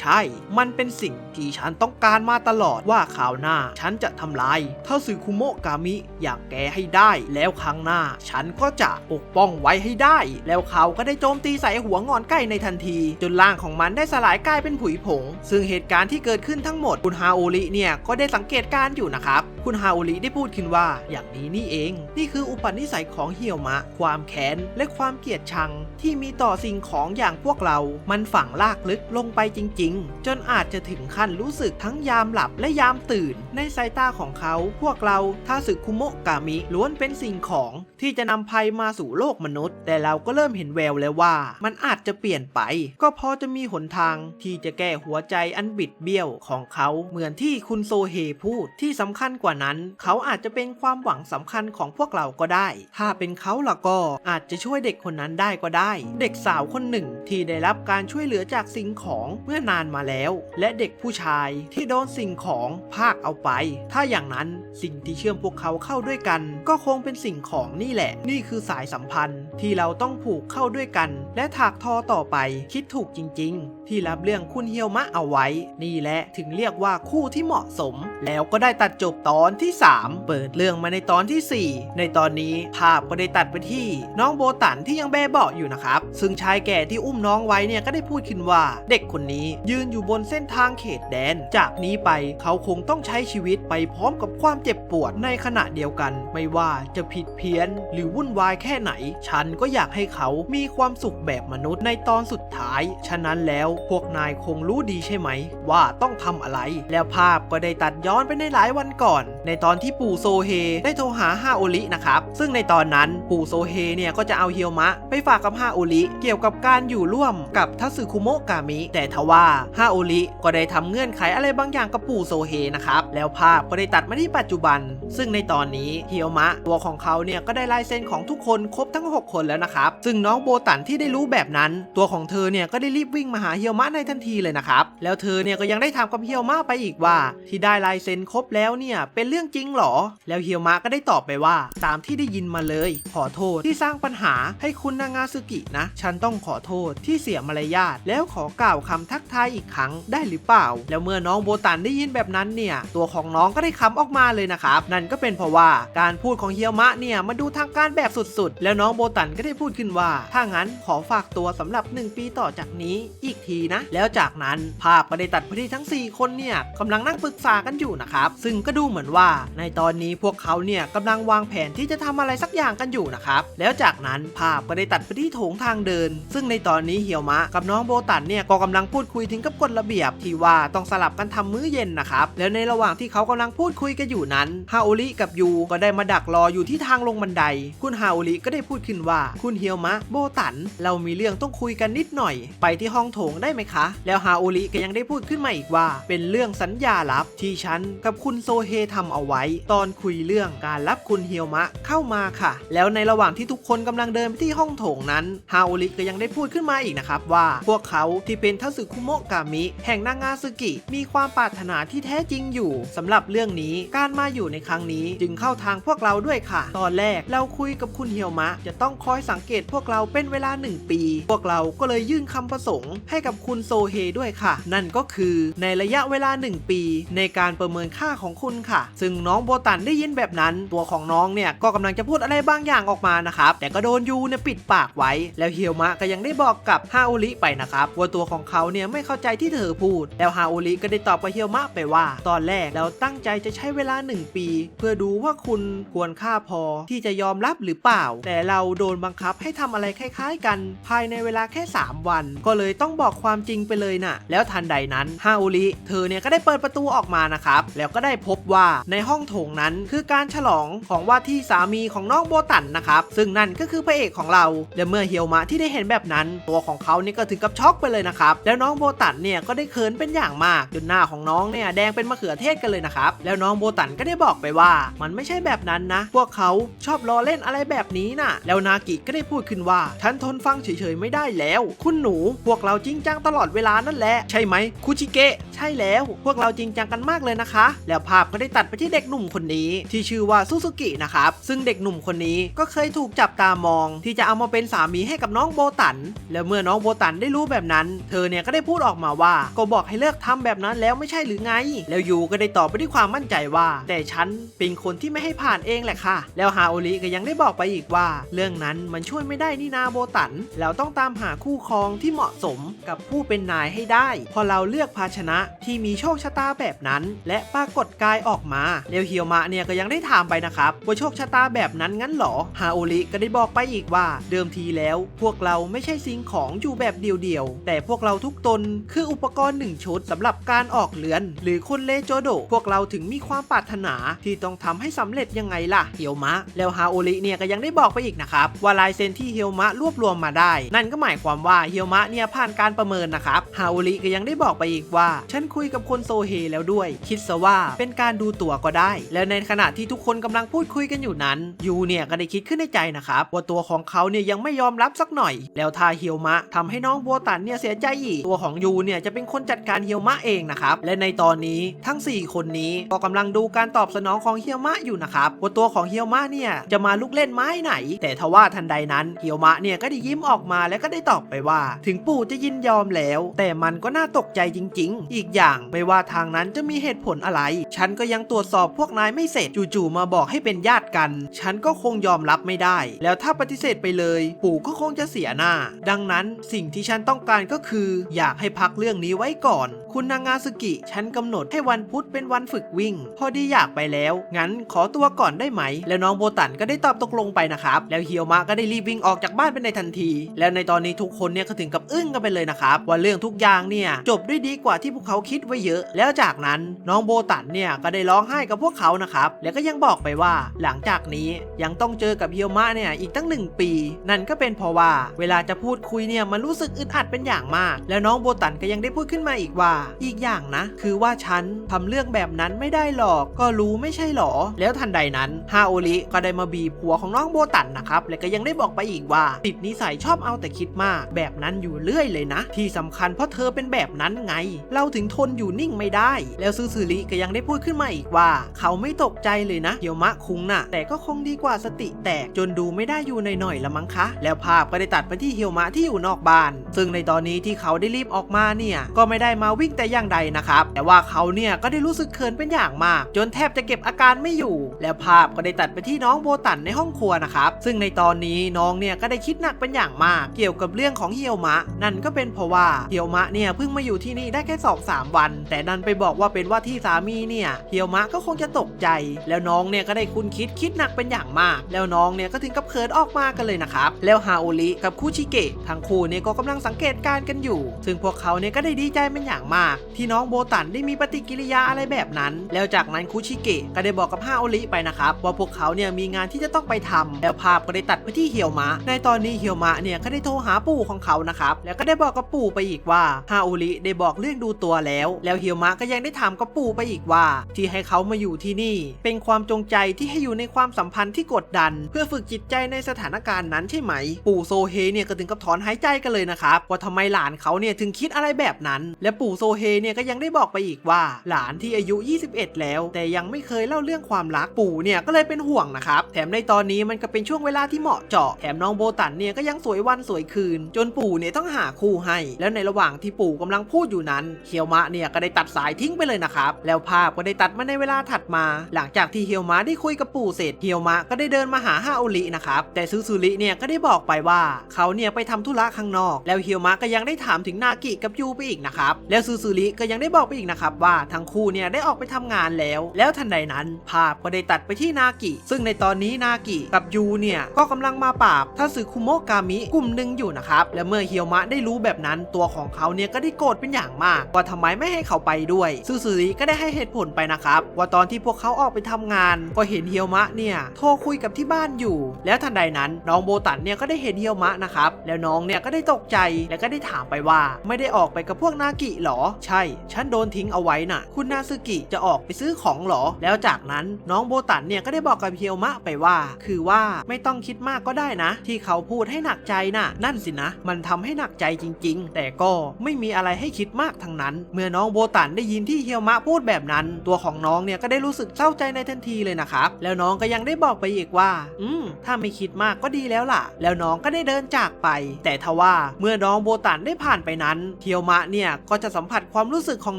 ใช่มันเป็นสิ่งที่ฉันต้องการมาตลอดว่าคราวหน้าฉันจะทำลายถ้าสึคุโมะกามิอย่างแกให้ได้แล้วครั้งหน้าฉันก็จะปกป้องไว้ให้ได้แล้วเขาก็ได้โจมตีใส่หัวงอนไก่ในทันทีจนร่างของมันได้สลายกลายเป็นผุยผงซึ่งเหตุการณ์ที่เกิดขึ้นทั้งหมดคุณฮาโอริเนี่ยก็ได้สังเกตการณ์อยู่นะครับคุณฮาโอริได้พูดขึ้นว่าอย่างนี้นี่เองนี่คืออุปนิสัยของเหี่ยวมะความแค้นและความเกลียดชังที่มีต่อสิ่งของอย่างพวกเรามันฝังลากลึกลงไปจริงๆจนอาจจะถึงขั้นรู้สึกทั้งยามหลับและยามตื่นในสายตาของเขาพวกเราถ้าสึคุโมะกามิล้วนเป็นสิ่งของที่จะนำภัยมาสู่โลกมนุษย์แต่เราก็เริ่มเห็นแววแล้วว่ามันอาจจะเปลี่ยนไปก็พอจะมีหนทางที่จะแก้หัวใจอันบิดเบี้ยวของเขาเหมือนที่คุณโซเฮพูดที่สำคัญกว่านั้นเขาอาจจะเป็นความหวังสำคัญของพวกเราก็ได้ถ้าเป็นเขาล่ะก็อาจจะช่วยเด็กคนนั้นได้ก็ได้เด็กสาวคนหนึ่งที่ได้รับการช่วยเหลือจากสิ่งของเมื่อนานมาแล้วและเด็กผู้ชายที่โดนสิ่งของพากเอาไปถ้าอย่างนั้นสิ่งที่เชื่อมพวกเขาเข้าด้วยกันก็คงเป็นสิ่งของนี่แหละนี่คือสายสัมพันธ์ที่เราต้องผูกเข้าด้วยกันและถากทอต่อไปคิดถูกจริงๆที่รับเรื่องคุณเฮียวมะเอาไว้นี่แหละถึงเรียกว่าคู่ที่เหมาะสมแล้วก็ได้ตัดจบตอนที่3เปิดเรื่องมาในตอนที่4ในตอนนี้ภาพก็ได้ตัดไปที่น้องโบตันที่ยังแบเบาะอยู่นะครับซึ่งชายแก่ที่อุ้มน้องไว้เนี่ยก็ได้พูดขึ้นว่าเด็กคนนี้ยืนอยู่บนเส้นทางเขตแดนจากนี้ไปเขาคงต้องใช้ชีวิตไปพร้อมกับความเจ็บปวดในขณะเดียวกันไม่ว่าจะผิดเพี้ยนหรือวุ่นวายแค่ไหนฉันก็อยากให้เขามีความสุขแบบมนุษย์ในตอนสุดท้ายฉะนั้นแล้วพวกนายคงรู้ดีใช่ไหมว่าต้องทำอะไรแล้วภาพก็ได้ตัดย้อนไปในหลายวันก่อนในตอนที่ปู่โซเฮได้โทรหาฮาโอรินะครับซึ่งในตอนนั้นปู่โซเฮเนี่ยก็จะเอาเฮียวมะไปฝากกับฮาโอริเกี่ยวกับการอยู่ร่วมกับทัสึคุโมะกามิแต่ทว่าฮาโอริก็ได้ทำเงื่อนไขอะไรบางอย่างกับปู่โซเฮนะครับแล้วภาพก็ได้ตัดมาที่ปัจจุบันซึ่งในตอนนี้เฮียวมะตัวของเขาเนี่ยก็ได้ลายเซ็นของทุกคนครบทั้ง6คนแล้วนะครับซึ่งน้องโบตันที่ได้รู้แบบนั้นตัวของเธอเนี่ยก็ได้รีบวิ่งมาหาเฮียวมะในทันทีเลยนะครับแล้วเธอเนี่ยก็ยังได้ถามกับเฮียวมะไปอีกว่าที่ได้ลายเซ็นครบแล้วเนี่ยเป็นเรื่องจริงหรอแล้วเฮียวมะก็ได้ตอบไปว่าตามที่ได้ยินมาเลยขอโทษที่สร้างปัญหาให้คุณนางาซึกินะฉันต้องขอโทษที่เสียมารยาทแล้วขอกล่าวคำทักทายอีกครั้งได้หรือเปล่าแล้วเมื่อน้องโบตันได้ยินแบบนั้นเนี่ยตัวของน้องก็ได้คำออกมาเลยนะครับนั่นก็เป็นเพราะว่าการพูดของเฮียวมะเนี่ยมาดูทางการแบบสุดๆแล้วน้องโบตันก็ได้พูดขึ้นว่าถ้างั้นขอฝากตัวสำหรับ1 ปีต่อจากนี้อีกทีนะแล้วจากนั้นภาพก็ได้ตัดไปที่ทั้ง4คนเนี่ยกำลังนั่งปรึกษากันอยู่นะครับซึ่งก็ดูเหมือนว่าในตอนนี้พวกเขาเนี่ยกำลังวางแผนที่จะทำอะไรสักอย่างกันอยู่นะครับแล้วจากนั้นภาพก็ได้ตัดไปที่โถงทางเดินซึ่งในตอนนี้เฮียวมะกับน้องโบตันเนี่ยก็กำลังพูดคุยถึงกับกฎระเบียบที่ว่าต้องสลับกันทำมื้อเย็นนะครับแล้วในระหว่างที่เขากำลังพูดคุยกันอยู่นั้นฮาโอริกับยูก็ได้มาดักรออยู่ที่ทางลงบันไดคุณฮาโอริก็ได้พูดขึ้นว่าคุณเฮียวมะโบตันเรามีเรื่องต้องคุยกันนิดหน่อยไปที่ห้องโถงได้ไหมคะแล้วฮาโอริก็ยังได้พูดขึ้นมาอีกว่าเป็นเรื่องสัญญาลับที่ฉันกับคุณโซเฮทำเอาไว้ตอนคุยเรื่องการรับคุณเฮียวมะเข้ามาค่ะแล้วในระหว่างที่ทุกคนกำลังเดินไปที่ห้องโถงนั้นฮาโอริก็ยังได้พูดขึ้นมาอีกนะครับว่าพวกเขาที่เป็นทัสึคุโมะกามิแห่งนางาซึกิมีความปรารถนาที่แท้จริงอยู่สำหรับเรื่องนี้การมาอยู่ในครั้งนี้จึงเข้าทางพวกเราด้วยค่ะตอนแรกเราคุยกับคุณเฮียวมะจะต้องคอยสังเกตพวกเราเป็นเวลา1 ปีพวกเราก็เลยยื่นคำประสงค์ให้กับคุณโซเฮด้วยค่ะนั่นก็คือในระยะเวลา1 ปีในการประเมินค่าของคุณค่ะซึ่งน้องโบตันได้ยินแบบนั้นตัวของน้องเนี่ยก็กำลังจะพูดอะไรบางอย่างออกมานะครับแต่ก็โดนยูเนี่ยปิดปากไว้แล้วเฮียวมะก็ยังได้บอกกับฮาโอริไปนะครับว่าตัวของเขาเนี่ยไม่เข้าใจที่เธอพูดแล้วฮาโอริก็ได้ตอบกับเฮียวมะไปว่าตอนแรกเราตั้งใจจะใช้เวลา1 ปีเพื่อดูว่าคุณควรค่าพอที่จะยอมรับหรือเปล่าแต่เราโดนบังคับให้ทำอะไรคล้ายๆกันภายในเวลาแค่3 วันก็เลยต้องบอก ความจริงไปเลยน่ะแล้วทันใดนั้นฮาโอริเธอเนี่ยก็ได้เปิดประตูออกมานะครับแล้วก็ได้พบว่าในห้องโถงนั้นคือการฉลองของว่าที่สามีของน้องโบตันนะครับซึ่งนั่นก็คือพระเอกของเราและเมื่อเฮียวมะที่ได้เห็นแบบนั้นตัวของเขานี่ก็ถึงกับช็อกไปเลยนะครับแล้วน้องโบตันเนี่ยก็ได้เขินเป็นอย่างมากจนหน้าของน้องเนี่ยแดงเป็นมะเขือเทศกันเลยนะครับแล้วน้องโบตันก็ได้บอกไปว่ามันไม่ใช่แบบนั้นนะพวกเขาชอบล้อเล่นอะไรแบบนี้น่ะแล้วนากิก็ได้พูดขึ้นว่าฉันทนฟังเฉยๆไม่ได้แล้วคุณหนูพวกเราจริงจังตลอดเวลานั่นแหละใช่ไหมคุชิเกะใช่แล้วพวกเราจริงจังกันมากเลยนะคะแล้วภาพก็ได้ตัดไปที่เด็กหนุ่มคนนี้ที่ชื่อว่าซูซูกินะครับซึ่งเด็กหนุ่มคนนี้ก็เคยถูกจับตามองที่จะเอามาเป็นสามีให้กับน้องโบตันแล้วเมื่อน้องโบตันได้รู้แบบนั้นเธอเนี่ยก็ได้พูดออกมาว่าก็บอกให้เลิกทำแบบนั้นแล้วไม่ใช่หรือไงแล้วยูก็ได้ตอบไปด้วยความมั่นใจว่าแต่ฉันเป็นคนที่ไม่ให้ผ่านเองแหละค่ะแล้วฮาโอริก็ยังได้บอกไปอีกว่าเรื่องนั้นมันช่วยไม่ได้นี่นาโบตันแล้วต้องตามหาคู่ครองที่เหมาะสมกับผู้เป็นนายให้ได้พอเราเลือกภาชนะที่มีโชคชะตาแบบนั้นและปรากฏกายออกมาแล้วเฮียวมะเนี่ยก็ยังได้ถามไปนะครับว่าโชคชะตาแบบนั้นงั้นหรอฮาโอริก็ได้บอกไปอีกว่าเดิมทีแล้วพวกเราไม่ใช่สิ่งของอยู่แบบเดียวๆแต่พวกเราทุกตนคืออุปกรณ์1ชุดสำหรับการออกเรือนหรือคนเลโจโดพวกเราถึงมีความปรารถนาที่ต้องทำให้สำเร็จยังไงล่ะเฮียวมะแล้วฮาโอริเนี่ยก็ยังได้บอกไปอีกนะครับว่าลายเซ็นที่เฮียวมะรวบรวมมาได้นั่นก็หมายความว่าเฮียวมะเนี่ยผ่านการประเมินนะครับฮาโอริก็ยังได้บอกไปอีกว่าฉันคุยกับคนโซเฮแล้วด้วยคิดซะว่าเป็นการดูตัวก็ได้แล้วในขณะที่ทุกคนกำลังพูดคุยกันอยู่นั้นยูเนี่ยก็ได้คิดขึ้นในใจนะครับว่าตัวของเขาเนี่ยยังไม่ยอมรับสักหน่อยแล้วถ้าเฮียวมะทำให้น้องโบตันเนี่ยเสียใจอีกตัวของยูเนี่ยจะเป็นคนจัดการเฮียวมะเองนะครับและในตอนนี้ทั้ง4คนนี้ก็กำลังดูการตอบสนองของเฮียวมะอยู่นะครับว่าตัวของเฮียวมะเนี่ยจะมาลุกเล่นไม้ไหนแต่ทว่าทันใดนั้นเฮียวมะเนี่ยก็ได้ยิ้มออกมาแล้วก็ได้ตอบไปว่าถึงปู่จะยินยอมแล้วแต่มันก็น่าตกใจจริงๆอีกอย่างไม่ว่าทางนั้นจะมีเหตุผลอะไรฉันก็ยังตรวจสอบพวกนายไม่เสร็จจู่ๆมาบอกให้เป็นญาติกันฉันก็คงยอมรับไม่ได้แล้วถ้าปฏิเสธไปเลยปู่ก็คงจะเสียหน้าดังนั้นสิ่งที่ฉันต้องการก็คืออยากให้พักเรื่องนี้ไว้ก่อนคุณนางาสึกิฉันกำหนดให้วันพุธเป็นวันฝึกวิ่งพอดีอยากไปแล้วงั้นขอตัวก่อนได้ไหมแล้วน้องโบตันก็ได้ตอบตกลงไปนะครับแล้วเฮียวมะก็ได้รีบวิ่งออกจากบ้านไปในทันทีแล้วในตอนนี้ทุกคนเนี่ยก็ถึงกับอึ้งกันไปเลยนะครับว่าเรื่องทุกอย่างเนี่ยจบด้วยดีกว่าที่พวกเขาคิดไว้เยอะแล้วจากนั้นน้องโบตันเนี่ยก็ได้ร้องไห้กับพวกเขานะครับแล้วก็ยังบอกไปว่าหลังจากนี้ยังต้องเจอกับเฮียวมะเนี่ยอีกตั้ง1 ปีนั่นก็เป็นเพราะว่าเวลาจะพูดคุยเนี่ยมันรู้สึกอึดอัดเป็นอย่างมากแล้วน้องโบตันก็ยังได้พูดขึ้นมาอีกว่าอีกอย่างนะคือว่าฉันทำเรื่องแบบนั้นไม่ได้หรอกก็รู้ไม่ใช่หรอแล้วทันใดนั้นฮาโอริก็ได้มาบีบหัวของน้องโบตันนะครับแล้วก็ยังได้บอกไปอีกว่าติดนิสัยชอบเอาแต่คิดมากแบบนั้นอยู่เรื่อยเลยนะที่สำคัญเพราะเธอเป็นแบบนั้นไงเราถึงทนอยู่นิ่งไม่ได้แล้วซูซูริก็ยังได้พูดขึ้นมาอีกว่าเขาไม่ตกใจเลยนะเฮียวมะคุงน่ะแต่ก็คงดีกว่าสติแตกจนดูไม่ได้อยู่หน่อยๆละมั้งคะแล้วภาพก็ได้ตัดไปที่เฮียวมะที่อยู่นอกบ้านซึ่งในตอนนี้ที่เขาได้รีบออกมาเนี่ยก็ไม่ได้มาวิ่งแต่อย่างใดนะครับแต่ว่าเขาเนี่ยก็ได้รู้สึกเขินเป็นอย่างมากจนแทบจะเก็บอาการไม่อยู่แล้วภาพก็ได้ตัดไปที่น้องโบตันในห้องครัวนะครับซึ่งในตอนนี้น้องเนี่ยก็ได้คิดหนักเป็นอย่างมากเกี่ยวกับเรื่องของเฮียวมะนั่นก็เป็นเพราะว่าเฮียวมะเนี่ยเพิ่งมาอยู่ที่นี่ได้แค่ 2-3 วันแต่ดันไปบอกว่าเป็นว่าที่สามีเนี่ยเฮียวมะก็คงจะตกใจแล้วน้องเนี่ยก็ได้คิดหนักเป็นอย่างมากแล้วน้องเนี่ยก็ถึงกับเขินออกมากันเลยนะครับแล้วฮาโอริกับคุชิเกะทั้งคู่เนี่ยก็กำลังสังเกตการณ์กันอยู่ซึ่งพวกเขาเนี่ยก็ได้ดีใจเป็นอย่างมากที่น้องโบตันได้มีปฏิกิริยาอะไรแบบนั้นแล้วจากนั้นคุชิเกะก็ได้บอกกับฮาโอริไปนะครับว่าพวกเขาเนี่ยมีงานที่จะต้องไปทำแล้วภาพก็ได้ตัดไปที่เฮียวมะในตอนนี้เฮียวมะเนี่ยก็ได้โทรหาปู่ของเขานะครับแล้วก็ได้บอกกับปู่ไปอีกว่าฮาโอริได้บอกเรื่องดูตัวแล้วเฮียวมะก็ยังได้ถามกับปู่ไปอีกว่าที่ให้เขามาอยู่ที่นี่เป็นความจงใจที่ให้อยู่ในความสัมพันธ์ที่กดดันเพื่อฝึกจิตใจในสถานการณ์นั้นใช่ไหมปู่โซเฮเนี่ยก็ถึงกับถอนหายใจกันเลยนะครับว่าทำไมหลานเขาเนี่ยถึงคิดอะไรแบบนั้นและปู่โซเฮเนี่ยก็ยังได้บอกไปอีกว่าหลานที่อายุ21แล้วแต่ยังไม่เคยเล่าเรื่องความรักปู่เนี่ยก็เลยเป็นห่วงนะครับแถมในตอนนี้มันก็เป็นช่วงเวลาที่เหมาะเจาะแถมน้องโบตันเนี่ยก็ยังสวยวันสวยคืนจนปู่เนี่ยต้องหาคู่ให้แล้วในระหว่างที่ปู่กำลังพูดอยู่นั้นเฮียวมะเนี่ยก็ได้ตัดสายทิ้งไปเลยนะครับแล้วภาพก็ได้ตัดมาในเวลาถัดมาหลังจากที่เฮียวมะได้คุยกับปู่เสร็จเฮียวมะก็ได้เดินมาหาฮาโอรินะครับแต่ซูซูริเนี่ยก็ได้บอกไปว่าเขาเนี่ยไปทำธุระข้างนอกแล้วเฮียวมะก็ยังได้ถามถึงนากิกับยูไปอีกนะครับแล้วซูซูริก็ยังได้บอกไปอีกนะครับว่าทั้งคู่เนี่ยได้ออกไปทำงานแล้วทันใดนั้นภาพก็ได้ตัดไปที่นากิซึ่งในตอนนี้นากิกับยูเนี่ยก็กำลังมาปราบทัสึคุโมะกามิกลุ่มหนึ่งอยู่นะครับและเมื่อเฮียวมะได้รู้แบบนั้น นั้นตัวของเขาเนี่ยก็ได้โกรธเป็นอย่างมากว่าทำไมไม่ให้เขาไปด้วยซูซูริก็ได้ให้เหตุผลไปนะครับว่าตอนที่พวกเขาออกไปทำงานก็เห็นเฮียวมะเนี่ยโทรคุยกับที่บ้านอยู่แล้วทันใดนั้นน้องโบตันเนี่ยก็ได้เห็นเฮียวมะนะครับแล้วน้องเนี่ยก็ได้ตกใจแล้วก็ได้ถามไปว่าไม่ได้ออกไปกับพวกนากิหรอใช่ฉันโดนทิ้งเอาไว้น่ะคุณนาซึกิจะออกไปซื้อของหรอแล้วจากนั้นน้องโบตันเนี่ยก็ได้บอกกับเฮียวมะไปว่าคือว่าไม่ต้องคิดมากก็ได้นะที่เขาพูดให้หนักใจน่ะนั่นสินะมันทำให้หนักใจจริงๆแต่ก็ไม่มีอะไรให้คิดมากทั้งนั้นเมื่อน้องโบตันได้ยินที่เฮียวมะพูดแบบนั้นตัวของน้องเนี่ยก็ได้รู้สึกเศร้าใจในทันทีเลยนะครับแล้วน้องก็ยังได้บอกไปอีกว่าถ้าไม่คิดมากก็ดีแล้วล่ะแล้วน้องก็ได้เดินจากไปแต่ทว่าเมื่อน้องโบตันได้ผ่านไปนั้นเฮียวมะเนี่ยก็จะสัมผัสความรู้สึกขอ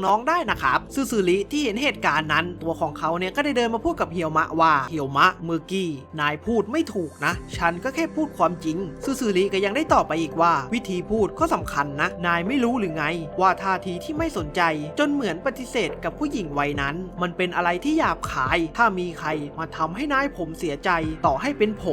งน้องได้นะครับซูซูริที่เห็นเหตุการณ์นั้นตัวของเขาเนี่ยก็ได้เดินมาพูดกับเฮียวมะว่าเฮียวมะเมื่อกี้นายพูดไม่ถูกนะฉันก็แค่พูดความจริงซูซูริก็ยังได้ตอบไปอีกว่าวิธีพูดก็สำคัญนะนายไม่รู้หรือไงว่าท่าทีที่ไม่สนใจจนเหมือนปฏิเสธกับผู้หญิงวัยนั้นมันเป็นอะไรที่หยาบคายถ้ามีใครมาทำให้นายผมเสียใจต่อให้เป็นผ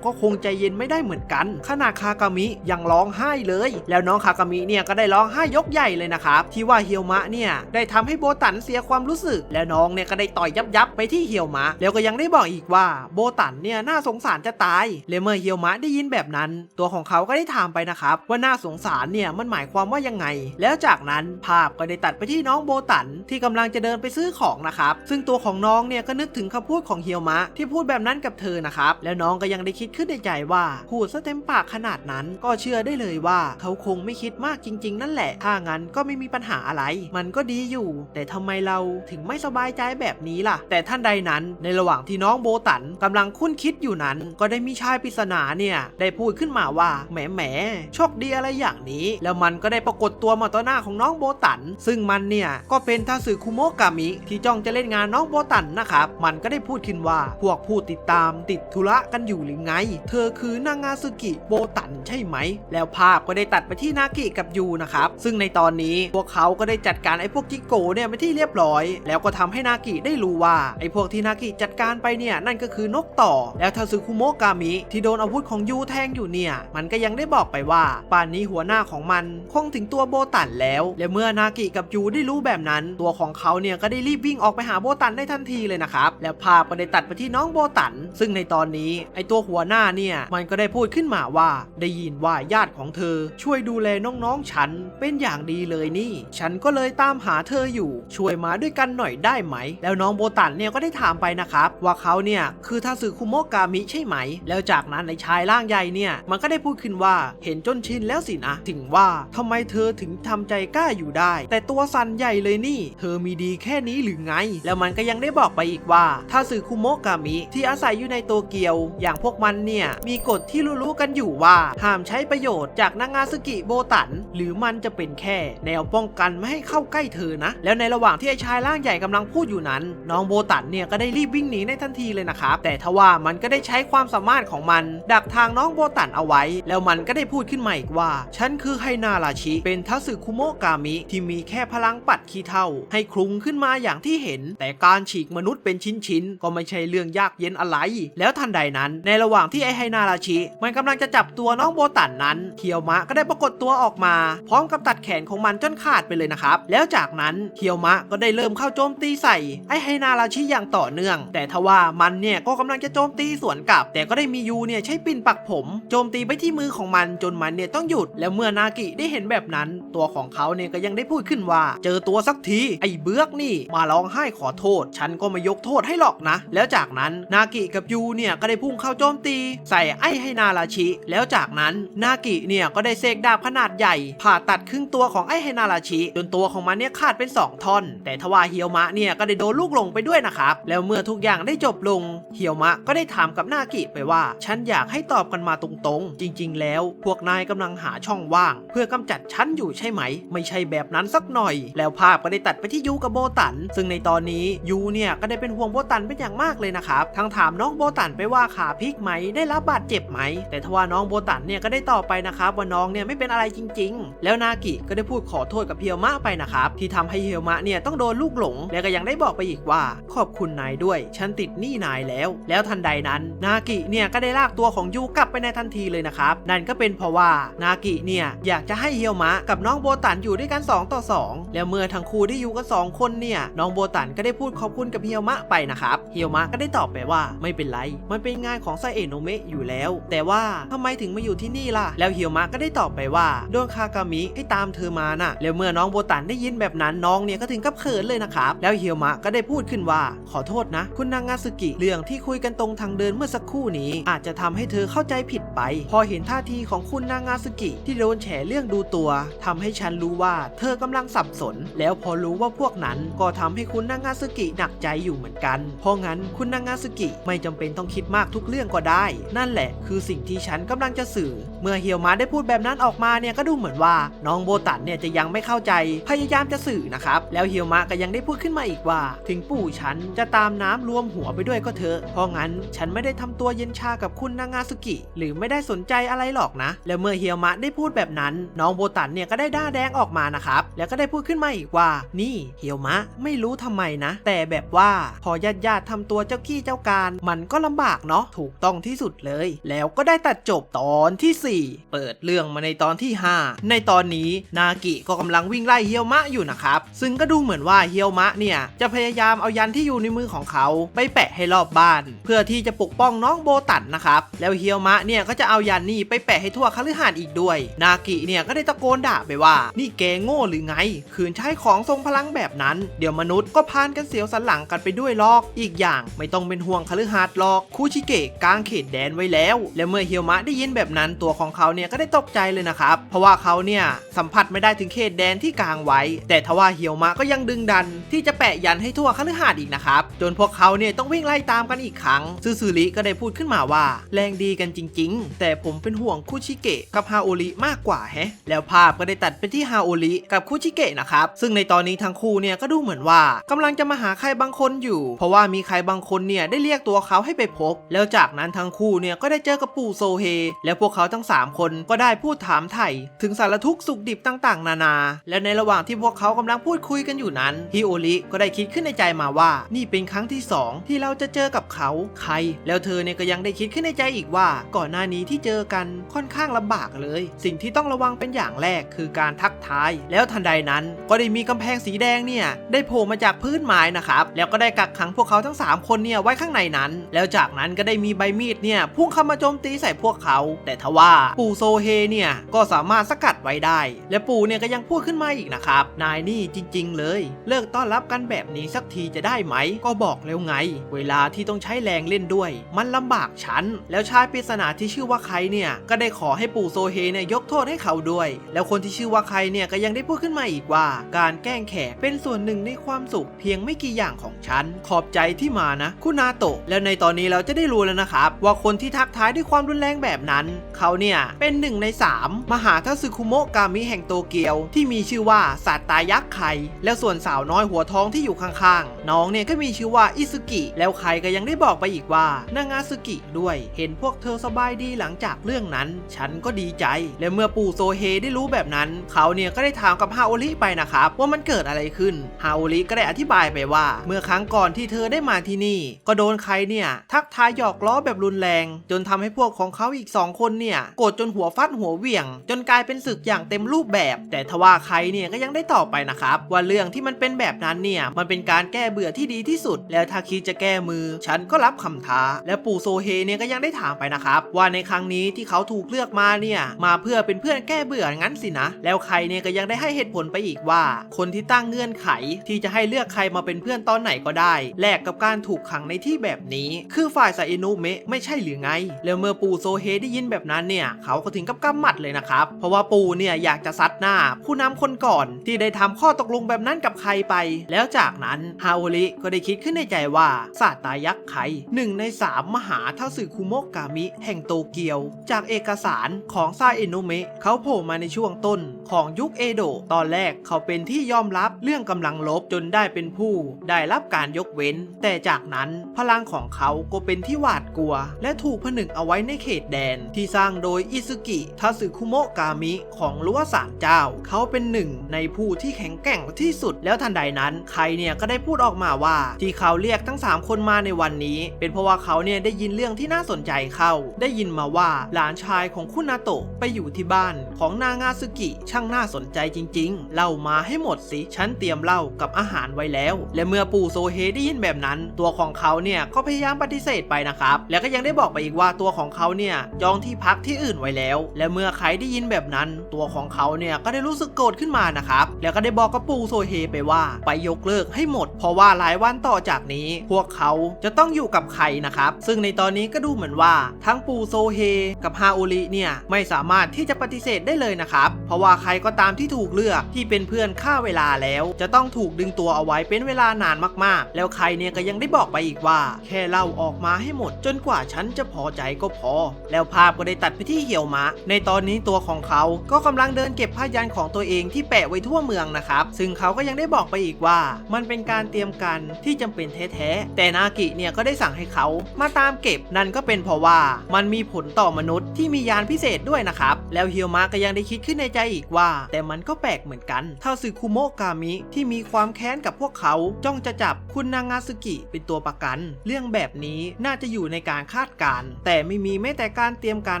มก็คงใจเย็นไม่ได้เหมือนกันขณะคากามิยังร้องไห้เลยแล้วน้องคากามิเนี่ยก็ได้ร้องไห้ยกใหญ่เลยนะครับที่ว่าเฮียวมะเนี่ยได้ทำให้โบตันเสียความรู้สึกแล้วน้องเนี่ยก็ได้ต่อยยับไปที่เฮียวมะแล้วก็ยังได้บอกอีกว่าโบตันเนี่ยน่าสงสารจะตายและเมื่อเฮียวมะได้ยินแบบนั้นตัวของเขาก็ได้ถามไปนะครับว่าน่าสงสารเนี่ยมันหมายความว่ายังไงแล้วจากนั้นภาพก็ได้ตัดไปที่น้องโบตันที่กำลังจะเดินไปซื้อของนะครับซึ่งตัวของน้องเนี่ยก็นึกถึงคำพูดของเฮียวมะที่พูดแบบนั้นกับเธอนะครับแล้วน้องก็ยังได้คิดขึ้นในใจว่าพูดซะเต็มปากขนาดนั้นก็เชื่อได้เลยว่าเขาคงไม่คิดมากจริงๆนั่นแหละถ้างั้นก็ไม่มีปัญหาอะไรมันก็ดีอยู่แต่ทำไมเราถึงไม่สบายใจแบบนี้ล่ะแต่ท่านใดนั้นในระหว่างที่น้องโบตันกำลังคุ้นคิดอยู่นั้นก็ได้มีชายปริศนาเนี่ยได้พูดขึ้นมาว่าแหมโชคดีอะไรอย่างนี้แล้วมันก็ได้ปรากฏตัวมาต่อหน้าของน้องโบตันซึ่งมันเนี่ยก็เป็นทาสึคุโมะกามิที่จ้องจะเล่นงานน้องโบตันนะครับมันก็ได้พูดขึ้นว่าพวกผู้ติดตามติดธุระกันอยู่หรือไงเธอคือนางาซึกิโบตันใช่ไหมแล้วภาพก็ได้ตัดไปที่นากิกับยูนะครับซึ่งในตอนนี้พวกเขาก็ได้จัดการไอ้พวกจิโกะเนี่ยไปที่เรียบร้อยแล้วก็ทำให้นากิได้รู้ว่าไอ้พวกที่นากิจัดการไปเนี่ยนั่นก็คือนกต่อแล้วทาสึคุโมะกามิที่โดนอาวุธของยูแทงอยู่เนี่ยมันก็ยังได้บอกไปว่าป่านนี้หัวหน้าของมันคงถึงตัวโบตันแล้วและเมื่อนากิกับยูได้รู้แบบนั้นตัวของเขาเนี่ยก็ได้รีบวิ่งออกไปหาโบตันได้ทันทีเลยนะครับแล้วภาพก็ได้ตัดไปที่น้องโบตันซึ่งในตอนนี้ไอตัวหัวหน้าเนี่ยมันก็ได้พูดขึ้นมาว่าได้ยินว่าญาติของเธอช่วยดูแลน้องๆฉันเป็นอย่างดีเลยนี่ฉันก็เลยตามหาเธออยู่ช่วยมาด้วยกันหน่อยได้ไหมแล้วน้องโบตันเนี่ยก็ได้ถามไปนะครับว่าเขาเนี่ยคือทาสึคุโมะกามิใช่ไหมแล้วจากนั้นในชายร่างใหญ่เนี่ยมันก็ได้พูดขึ้นว่าเห็นจนชินแล้วสินะถึงว่าทำไมเธอถึงทำใจกล้าอยู่ได้แต่ตัวสั่นใหญ่เลยนี่เธอมีดีแค่นี้หรือไงแล้วมันก็ยังได้บอกไปอีกว่าทาสึคุโมะกามิที่อาศัยอยู่ในโตเกียวอย่างพวกมันเนี่ยมีกฎที่รู้ๆกันอยู่ว่าห้ามใช้ประโยชน์จากนางาซึกิโบตันหรือมันจะเป็นแค่แนวป้องกันไม่ให้เข้าใกล้เธอนะแล้วในระหว่างที่ไอ้ชายร่างใหญ่กำลังพูดอยู่นั้นน้องโบตันเนี่ยก็ได้รีบวิ่งหนีในทันทีเลยนะครับแต่ทว่ามันก็ได้ใช้ความสามารถของมันดักทางน้องโบตันเอาไว้แล้วมันก็ได้พูดขึ้นมาอีกว่าฉันคือไฮนาราชิเป็นทาสึคุโมะกามิที่มีแค่พลังปัดขี้เถ้าให้คลุ้งขึ้นมาอย่างที่เห็นแต่การฉีกมนุษย์เป็นชิ้นๆก็ไม่ใช่เรื่องยากเย็นอะไรแล้วทันใดนั้นในระหว่างที่ไอไฮนาราชิมันกำลังจะจับตัวน้องโบตันนั้นเคียวมะก็ได้ปรากฏตัวออกมาพร้อมกับตัดแขนของมันจนขาดไปเลยนะครับแล้วจากนั้นเคียวมะก็ได้เริ่มเข้าโจมตีใส่ไอไฮนาราชิอย่างต่อเนื่องแต่ทว่ามันเนี่ยก็กำลังจะโจมตีสวนกลับแต่ก็ได้มียูเนี่ยใช้ปิ่นปักผมโจมตีไปที่มือของมันจนมันเนี่ยต้องหยุดแล้วเมื่อนากิได้เห็นแบบนั้นตัวของเขาเนี่ยก็ยังได้พูดขึ้นว่าเจอตัวสักทีไอ้เบือกนี่มาร้องไห้ขอโทษฉันก็ไม่ยกโทษให้หรอกนะแล้วจากนั้นนากิกับยูเนี่ยก็ได้พุ่งเข้าโจมตีใส่ไอ้ไฮนาราชิแล้วจากนั้นนากิเนี่ยก็ได้เสกดาบขนาดใหญ่ผ่าตัดครึ่งตัวของไอ้ไฮนาราชิจนตัวของมันเนี่ยขาดเป็น2ท่อนแต่ทว่าเฮียวมะเนี่ยก็ได้โดนลูกหลงไปด้วยนะครับแล้วเมื่อทุกอย่างได้จบลงเฮียวมะก็ได้ถามกับนากิไปว่าฉันอยากให้ตอบกันมาตรงๆจริงๆแล้วพวกนายกำลังหาช่องว่างเพื่อกำจัดฉันอยู่ใช่ไหมไม่ใช่แบบนั้นสักหน่อยแล้วภาพก็ได้ตัดไปที่ยูกับโบตันซึ่งในตอนนี้ยูเนี่ยก็ได้เป็นห่วงโบตันเป็นอย่างมากเลยนะครับทั้งถามน้องโบตันไปว่าขาพลิกไหมได้รับบาดเจ็บไหมแต่ทว่าน้องโบตันเนี่ยก็ได้ตอบไปนะครับว่าน้องเนี่ยไม่เป็นอะไรจริงๆแล้วนากิก็ได้พูดขอโทษกับเฮียวมะไปนะครับที่ทำให้เฮียวมะเนี่ยต้องโดนลูกหลงแล้วก็ยังได้บอกไปอีกว่าขอบคุณนายด้วยฉันติดหนี้นายแล้วทันใดนั้นนากิเนี่ยก็ได้ลากตัวของยูกลับไปในทันทีเลยนะครับนั่นก็เป็นเพราะว่านากิเนี่ยอยาก ากจะให้เฮียวมะกับน้องโบตันอยู่ด้วยกัน2 ต่อ 2แล้วเมื่อทั้งคู่ได้อยู่กัน2 คนเนี่ยน้องโบตันก็ได้พูดขอบคุณกับเฮียวมะไปนะครับเฮียวมะก็ได้ตอบไปว่าไม่เป็นไรมันเป็นงานของไซเอะโนเมะอยู่แล้วแต่ว่าทำไมถึงมาอยู่ที่นี่ล่ะแล้วเฮียวมะก็ได้ตอบไปว่าโดนคากามิให้ตามเธอมาน่ะแล้วเมื่อน้องโบตันได้ยินแบบนั้นน้องเนี่ยก็ถึงกับเขินเลยนะครับแล้วเฮียวมะก็ได้พูดขึ้นว่าขอโทษนะคุณนางาสึกิเรื่องที่คุยกันตรงทางเดินเมื่อสักครู่นี้อาจจะทำให้เธอเข้าใจผิดไปพอเห็นท่าทีของคุณนางาสึกิที่โดนแฉเรื่องดูตัวทำให้ฉันรู้ว่าเธอกำลังสับสนแล้วพอรู้ว่าพวกนั้นก็ทำให้คุณนางาสึกิหนักใจอยู่เหมือนกันเพราะงั้นคุณนางาสึกิไม่จำเป็นต้องคิดมากทุกเรื่องก็ได้นั่นแหละคือสิ่งที่ฉันกำลังจะสื่อเมื่อเฮียวมะได้พูดแบบนั้นออกมาเนี่ยก็ดูเหมือนว่าน้องโบตันเนี่ยจะยังไม่เข้าใจพยายามจะสื่อนะครับแล้วเฮียวมะก็ยังได้พูดขึ้นมาอีกว่าถึงปู่ฉันจะตามน้ำรวมหัวไปด้วยก็เถอะเพราะงั้นฉันไม่ได้ทำตัวเย็นชากับคุณนางาสึกิหรือไม่ได้สนใจอะไรหรอกนะแล้วเมื่อเฮียวมะได้พูดแบบนั้นน้องโบตันเนี่ยก็ได้ด้าแดงออกมานะครับแล้วก็ได้พูดขึ้นมาอีกว่านี่เฮียวมะไม่รู้ทำไมนะแต่แบบว่าพอญาติทำตัวเจ้ากี้เจ้าการมันก็ลำบากเนาะถูกต้องที่สุดเลยแล้วก็ได้ตัดจบตอนที่4เปิดเรื่องมาในตอนที่5ในตอนนี้นากิก็กำลังวิ่งไล่เฮียวมะอยู่นะครับซึ่งก็ดูเหมือนว่าเฮียวมะเนี่ยจะพยายามเอายันที่อยู่ในมือของเขาไปแปะให้รอบบ้านเพื่อที่จะปกป้องน้องโบตันนะครับแล้วเฮียวมะเนี่ยก็จะเอายันนี่ไปแปะให้ทั่วคฤหาสน์อีกด้วยนากิเนี่ยก็ได้ตะโกนด่าไปว่านี่แกโง่หรือไงขืนใช้ของทรงพลังแบบนั้นเดี๋ยวมนุษย์ก็พานกันเสียวสันหลังกันไปด้วยลอกอีกอย่างไม่ต้องเป็นห่วงคฤหาสน์หรอกคูชิเกะกางเขตแดนไว้แล้วและเมื่อเฮียวมะได้ยินแบบนั้นตัวของเขาเนี่ยก็ได้ตกใจเลยนะครับเพราะว่าเขาเนี่ยสัมผัสไม่ได้ถึงเขตแดนที่กางไว้แต่ทว่าเฮียวมะก็ยังดึงดันที่จะแปะยันให้ทั่วคฤหาสน์อีกนะครับจนพวกเขาเนี่ยต้องวิ่งไล่ตามกันอีกครั้งซูริก็ได้พูดขึ้นมาว่าแรงดีกันจริงๆแต่ผมเป็นห่วงคูชิเกะกับฮาโอริมากกว่าแฮะแล้วภาพก็ได้ตัดไปที่ฮาโอริกับคูชิเกะนะครับซึ่งในตอนนี้ทั้งคู่เนี่ยก็ดูเหมือนว่ากำลังจะมาหาใครบางคนอยู่เพราะว่ามีใครบางคนเนี่ยได้เรียกตัวเขาให้ไปพบแล้วจากนั้นทั้งคู่เนี่ยก็ได้เจอกับปู่โซเฮแล้วพวกเขาทั้ง3คนก็ได้พูดถามไถ่ถึงสารทุกข์สุขดิบต่างๆนานาและในระหว่างที่พวกเขากำลังพูดคุยกันอยู่นั้นฮิโอริก็ได้คิดขึ้นในใจมาว่านี่เป็นครั้งที่2ที่เราจะเจอกับเขาใครแล้วเธอเนี่ยก็ยังได้คิดขึ้นในใจอีกว่าก่อนหน้านี้ที่เจอกันค่อนข้างลำบากเลยสิ่งที่ต้องระวังเป็นอย่างแรกคือการทักทายแล้วทันใดนั้นก็ได้มีกำแพงสีแดงเนี่ยได้โผล่มาจากพื้นไม้นะครับแล้วก็ได้กักขังพวกเขาทั้ง3คนเนี่ยไว้ข้างในนั้นแล้วจากนั้นก็ได้มีใบมีดเนี่ยพุ่งเข้ามาโจมตีใส่พวกเขาแต่ทว่าปู่โซเฮเนี่ยก็สามารถสกัดไว้ได้และปู่เนี่ยก็ยังพูดขึ้นมาอีกนะครับนายนี่จริงๆเลยเลิกต้อนรับกันแบบนี้สักทีจะได้ไหมก็บอกแล้วไงเวลาที่ต้องใช้แรงเล่นด้วยมันลำบากฉันแล้วชายปริศนาที่ชื่อว่าใครเนี่ยก็ได้ขอให้ปู่โซเฮเนี่ยยกโทษให้เขาด้วยแล้วคนที่ชื่อว่าใครเนี่ยก็ยังได้พูดขึ้นมาอีกว่าการแกล้งแขกเป็นส่วนหนึ่งในความสุขเพียงไม่กี่อย่างของฉันขอบใจที่มานะคุณนาโตะแล้วในตอนนี้เราจะได้รู้แล้วนะครับว่าคนที่ทักทายด้วยความรุนแรงแบบนั้นเขาเนี่ยเป็น1 ใน 3มหาทัสึคุโมะกามิแห่งโตเกียวที่มีชื่อว่าสัตว์ตายักษ์ไข่แล้วส่วนสาวน้อยหัวทองที่อยู่ข้างๆน้องเนี่ยก็มีชื่อว่าอิซึกิแล้วไข่ก็ยังได้บอกไปอีกว่านางาซึกิด้วยเห็นพวกเธอสบายดีหลังจากเรื่องนั้นฉันก็ดีใจและเมื่อปู่โซเฮได้รู้แบบนั้นเขาเนี่ยก็ได้ถามกับฮาโอริไปนะครับว่ามันเกิดอะไรขึ้นฮาโอริก็ได้อธิบายไปว่าเมื่อครั้งก่อนที่เธอได้มาที่นี่ก็โดนใครเนี่ยทักทายหยอกล้อแบบรุนแรงจนทำให้พวกของเขาอีก2 คนเนี่ยโกรธจนหัวฟัดหัวเหวี่ยงจนกลายเป็นศึกอย่างเต็มรูปแบบแต่ทว่าใครเนี่ยก็ยังได้ตอบไปนะครับว่าเรื่องที่มันเป็นแบบนั้นเนี่ยมันเป็นการแก้เบื่อที่ดีที่สุดแล้วถ้าคิดจะแก้มือฉันก็รับคำท้าและปู่โซเฮเนี่ยก็ยังได้ถามไปนะครับว่าในครั้งนี้ที่เขาถูกเลือกมาเนี่ยมาเพื่อเป็นเพื่อนแก้เบื่องั้นสินะแล้วใครเนี่ยก็ยังได้ให้เหตุผลไปอีกว่าคนที่ตั้งเงื่อนไขที่จะให้เลือกใครมาเป็นเพื่อนตอนไหนก็ได้แลกกับการถูกขังในที่แบบนี้คือฝ่ายไซอินุเมะไม่ใช่หรือไงแล้วเมื่อปู่โซเฮได้ยินแบบนั้นเนี่ยเขาก็ถึงกับกำหมัดเลยนะครับเพราะว่าปู่เนี่ยอยากจะซัดหน้าผู้นำคนก่อนที่ได้ทำข้อตกลงแบบนั้นกับใครไปแล้วจากนั้นฮาโอริก็ได้คิดขึ้นในใจว่าซาตายักษ์ไข่1 ใน 3มหาทัสึคุโมะกามิแห่งโตเกียวจากเอกสารของซาเอโนะเมะเขาโผล่มาในช่วงต้นของยุคเอโดะตอนแรกเขาเป็นที่ยอมรับเรื่องกำลังลบจนได้เป็นผู้ได้รับการยกเว้นแต่จากนั้นพลังของเขาก็เป็นที่หวาดกลัวและถูกผนึกเอาไว้ในเขตแดนที่สร้างโดยอิซึกิทัสึคุโมะกามิของรั้วศาลเจ้าเขาเป็น1 ในผู้ที่แข็งแกร่งที่สุดแล้วทันใดนั้นใครเนี่ยก็ได้พูดออกมาว่าที่เขาเรียกทั้ง3 คนมาในวันนี้เป็นเพราะว่าเขาเนี่ยได้ยินเรื่องที่น่าสนใจเข้าได้ยิน มาว่าหลานชายของคุณนาโตะไปอยู่ที่บ้านของนางาซึกิช่างน่าสนใจจริงๆเล่ามาให้หมดสิฉันเตรียมเหล้ากับอาหารไว้แล้วและเมื่อปู่โซเฮได้ยินแบบนั้นตัวของเขาเนี่ยก็พยายามปฏิเสธไปนะครับแล้วก็ยังได้บอกไปอีกว่าตัวของเขาเนี่ยจองที่พักที่อื่นไว้แล้วและเมื่อใครได้ยินแบบนั้นตัวของเขาเนี่ยก็ได้รู้สึกโกรธขึ้นมานะครับแล้วก็ได้บอกกับปู่โซเฮไปว่าไปยกเลิกให้หมดเพราะว่าหลายวันต่อจากนี้พวกเขาจะต้องอยู่กับใครนะครับซึ่งในตอนนี้ก็ดูเหมือนว่าทั้งปู่โซเฮกับฮาโอริเนี่ยไม่สามารถที่จะปฏิเสธได้เลยนะครับเพราะว่าใครก็ตามที่ถูกเลือกที่เป็นเพื่อนฆ่าเวลาแล้วจะต้องถูกดึงตัวเอาไว้เป็นเวลานานมากๆแล้วใครเนี่ยก็ยังได้บอกไปอีกว่าแค่เล่าออกมาให้หมดจนกว่าฉันจะพอใจก็พอแล้วภาพก็ได้ตัดไปที่เหี่ยวมะในตอนนี้ตัวของเขาก็กำลังเดินเก็บผ้ายันของตัวเองที่แปะไว้ทั่วเมืองนะครับซึ่งเขาก็ยังได้บอกไปอีกว่ามันเป็นการเตรียมการที่จำเป็นแท้ๆแต่นากิเนี่ยก็ได้สั่งให้เขามาตามเก็บนั่นก็เป็นเพราะว่ามันมีผลต่อมนุษย์ที่มียานพิเศษด้วยนะครับแล้วเฮียวมะก็ยังได้คิดขึ้นในใจอีกว่าแต่มันก็แปลกเหมือนกันถ้าซึคุโมะกามิที่มีความแค้นกับพวกเขาจ้องจะจับคุณนางาซึกิเป็นตัวประกันเรื่องแบบนี้น่าจะอยู่ในการคาดการณ์แต่ไม่มีแม้แต่การเตรียมการ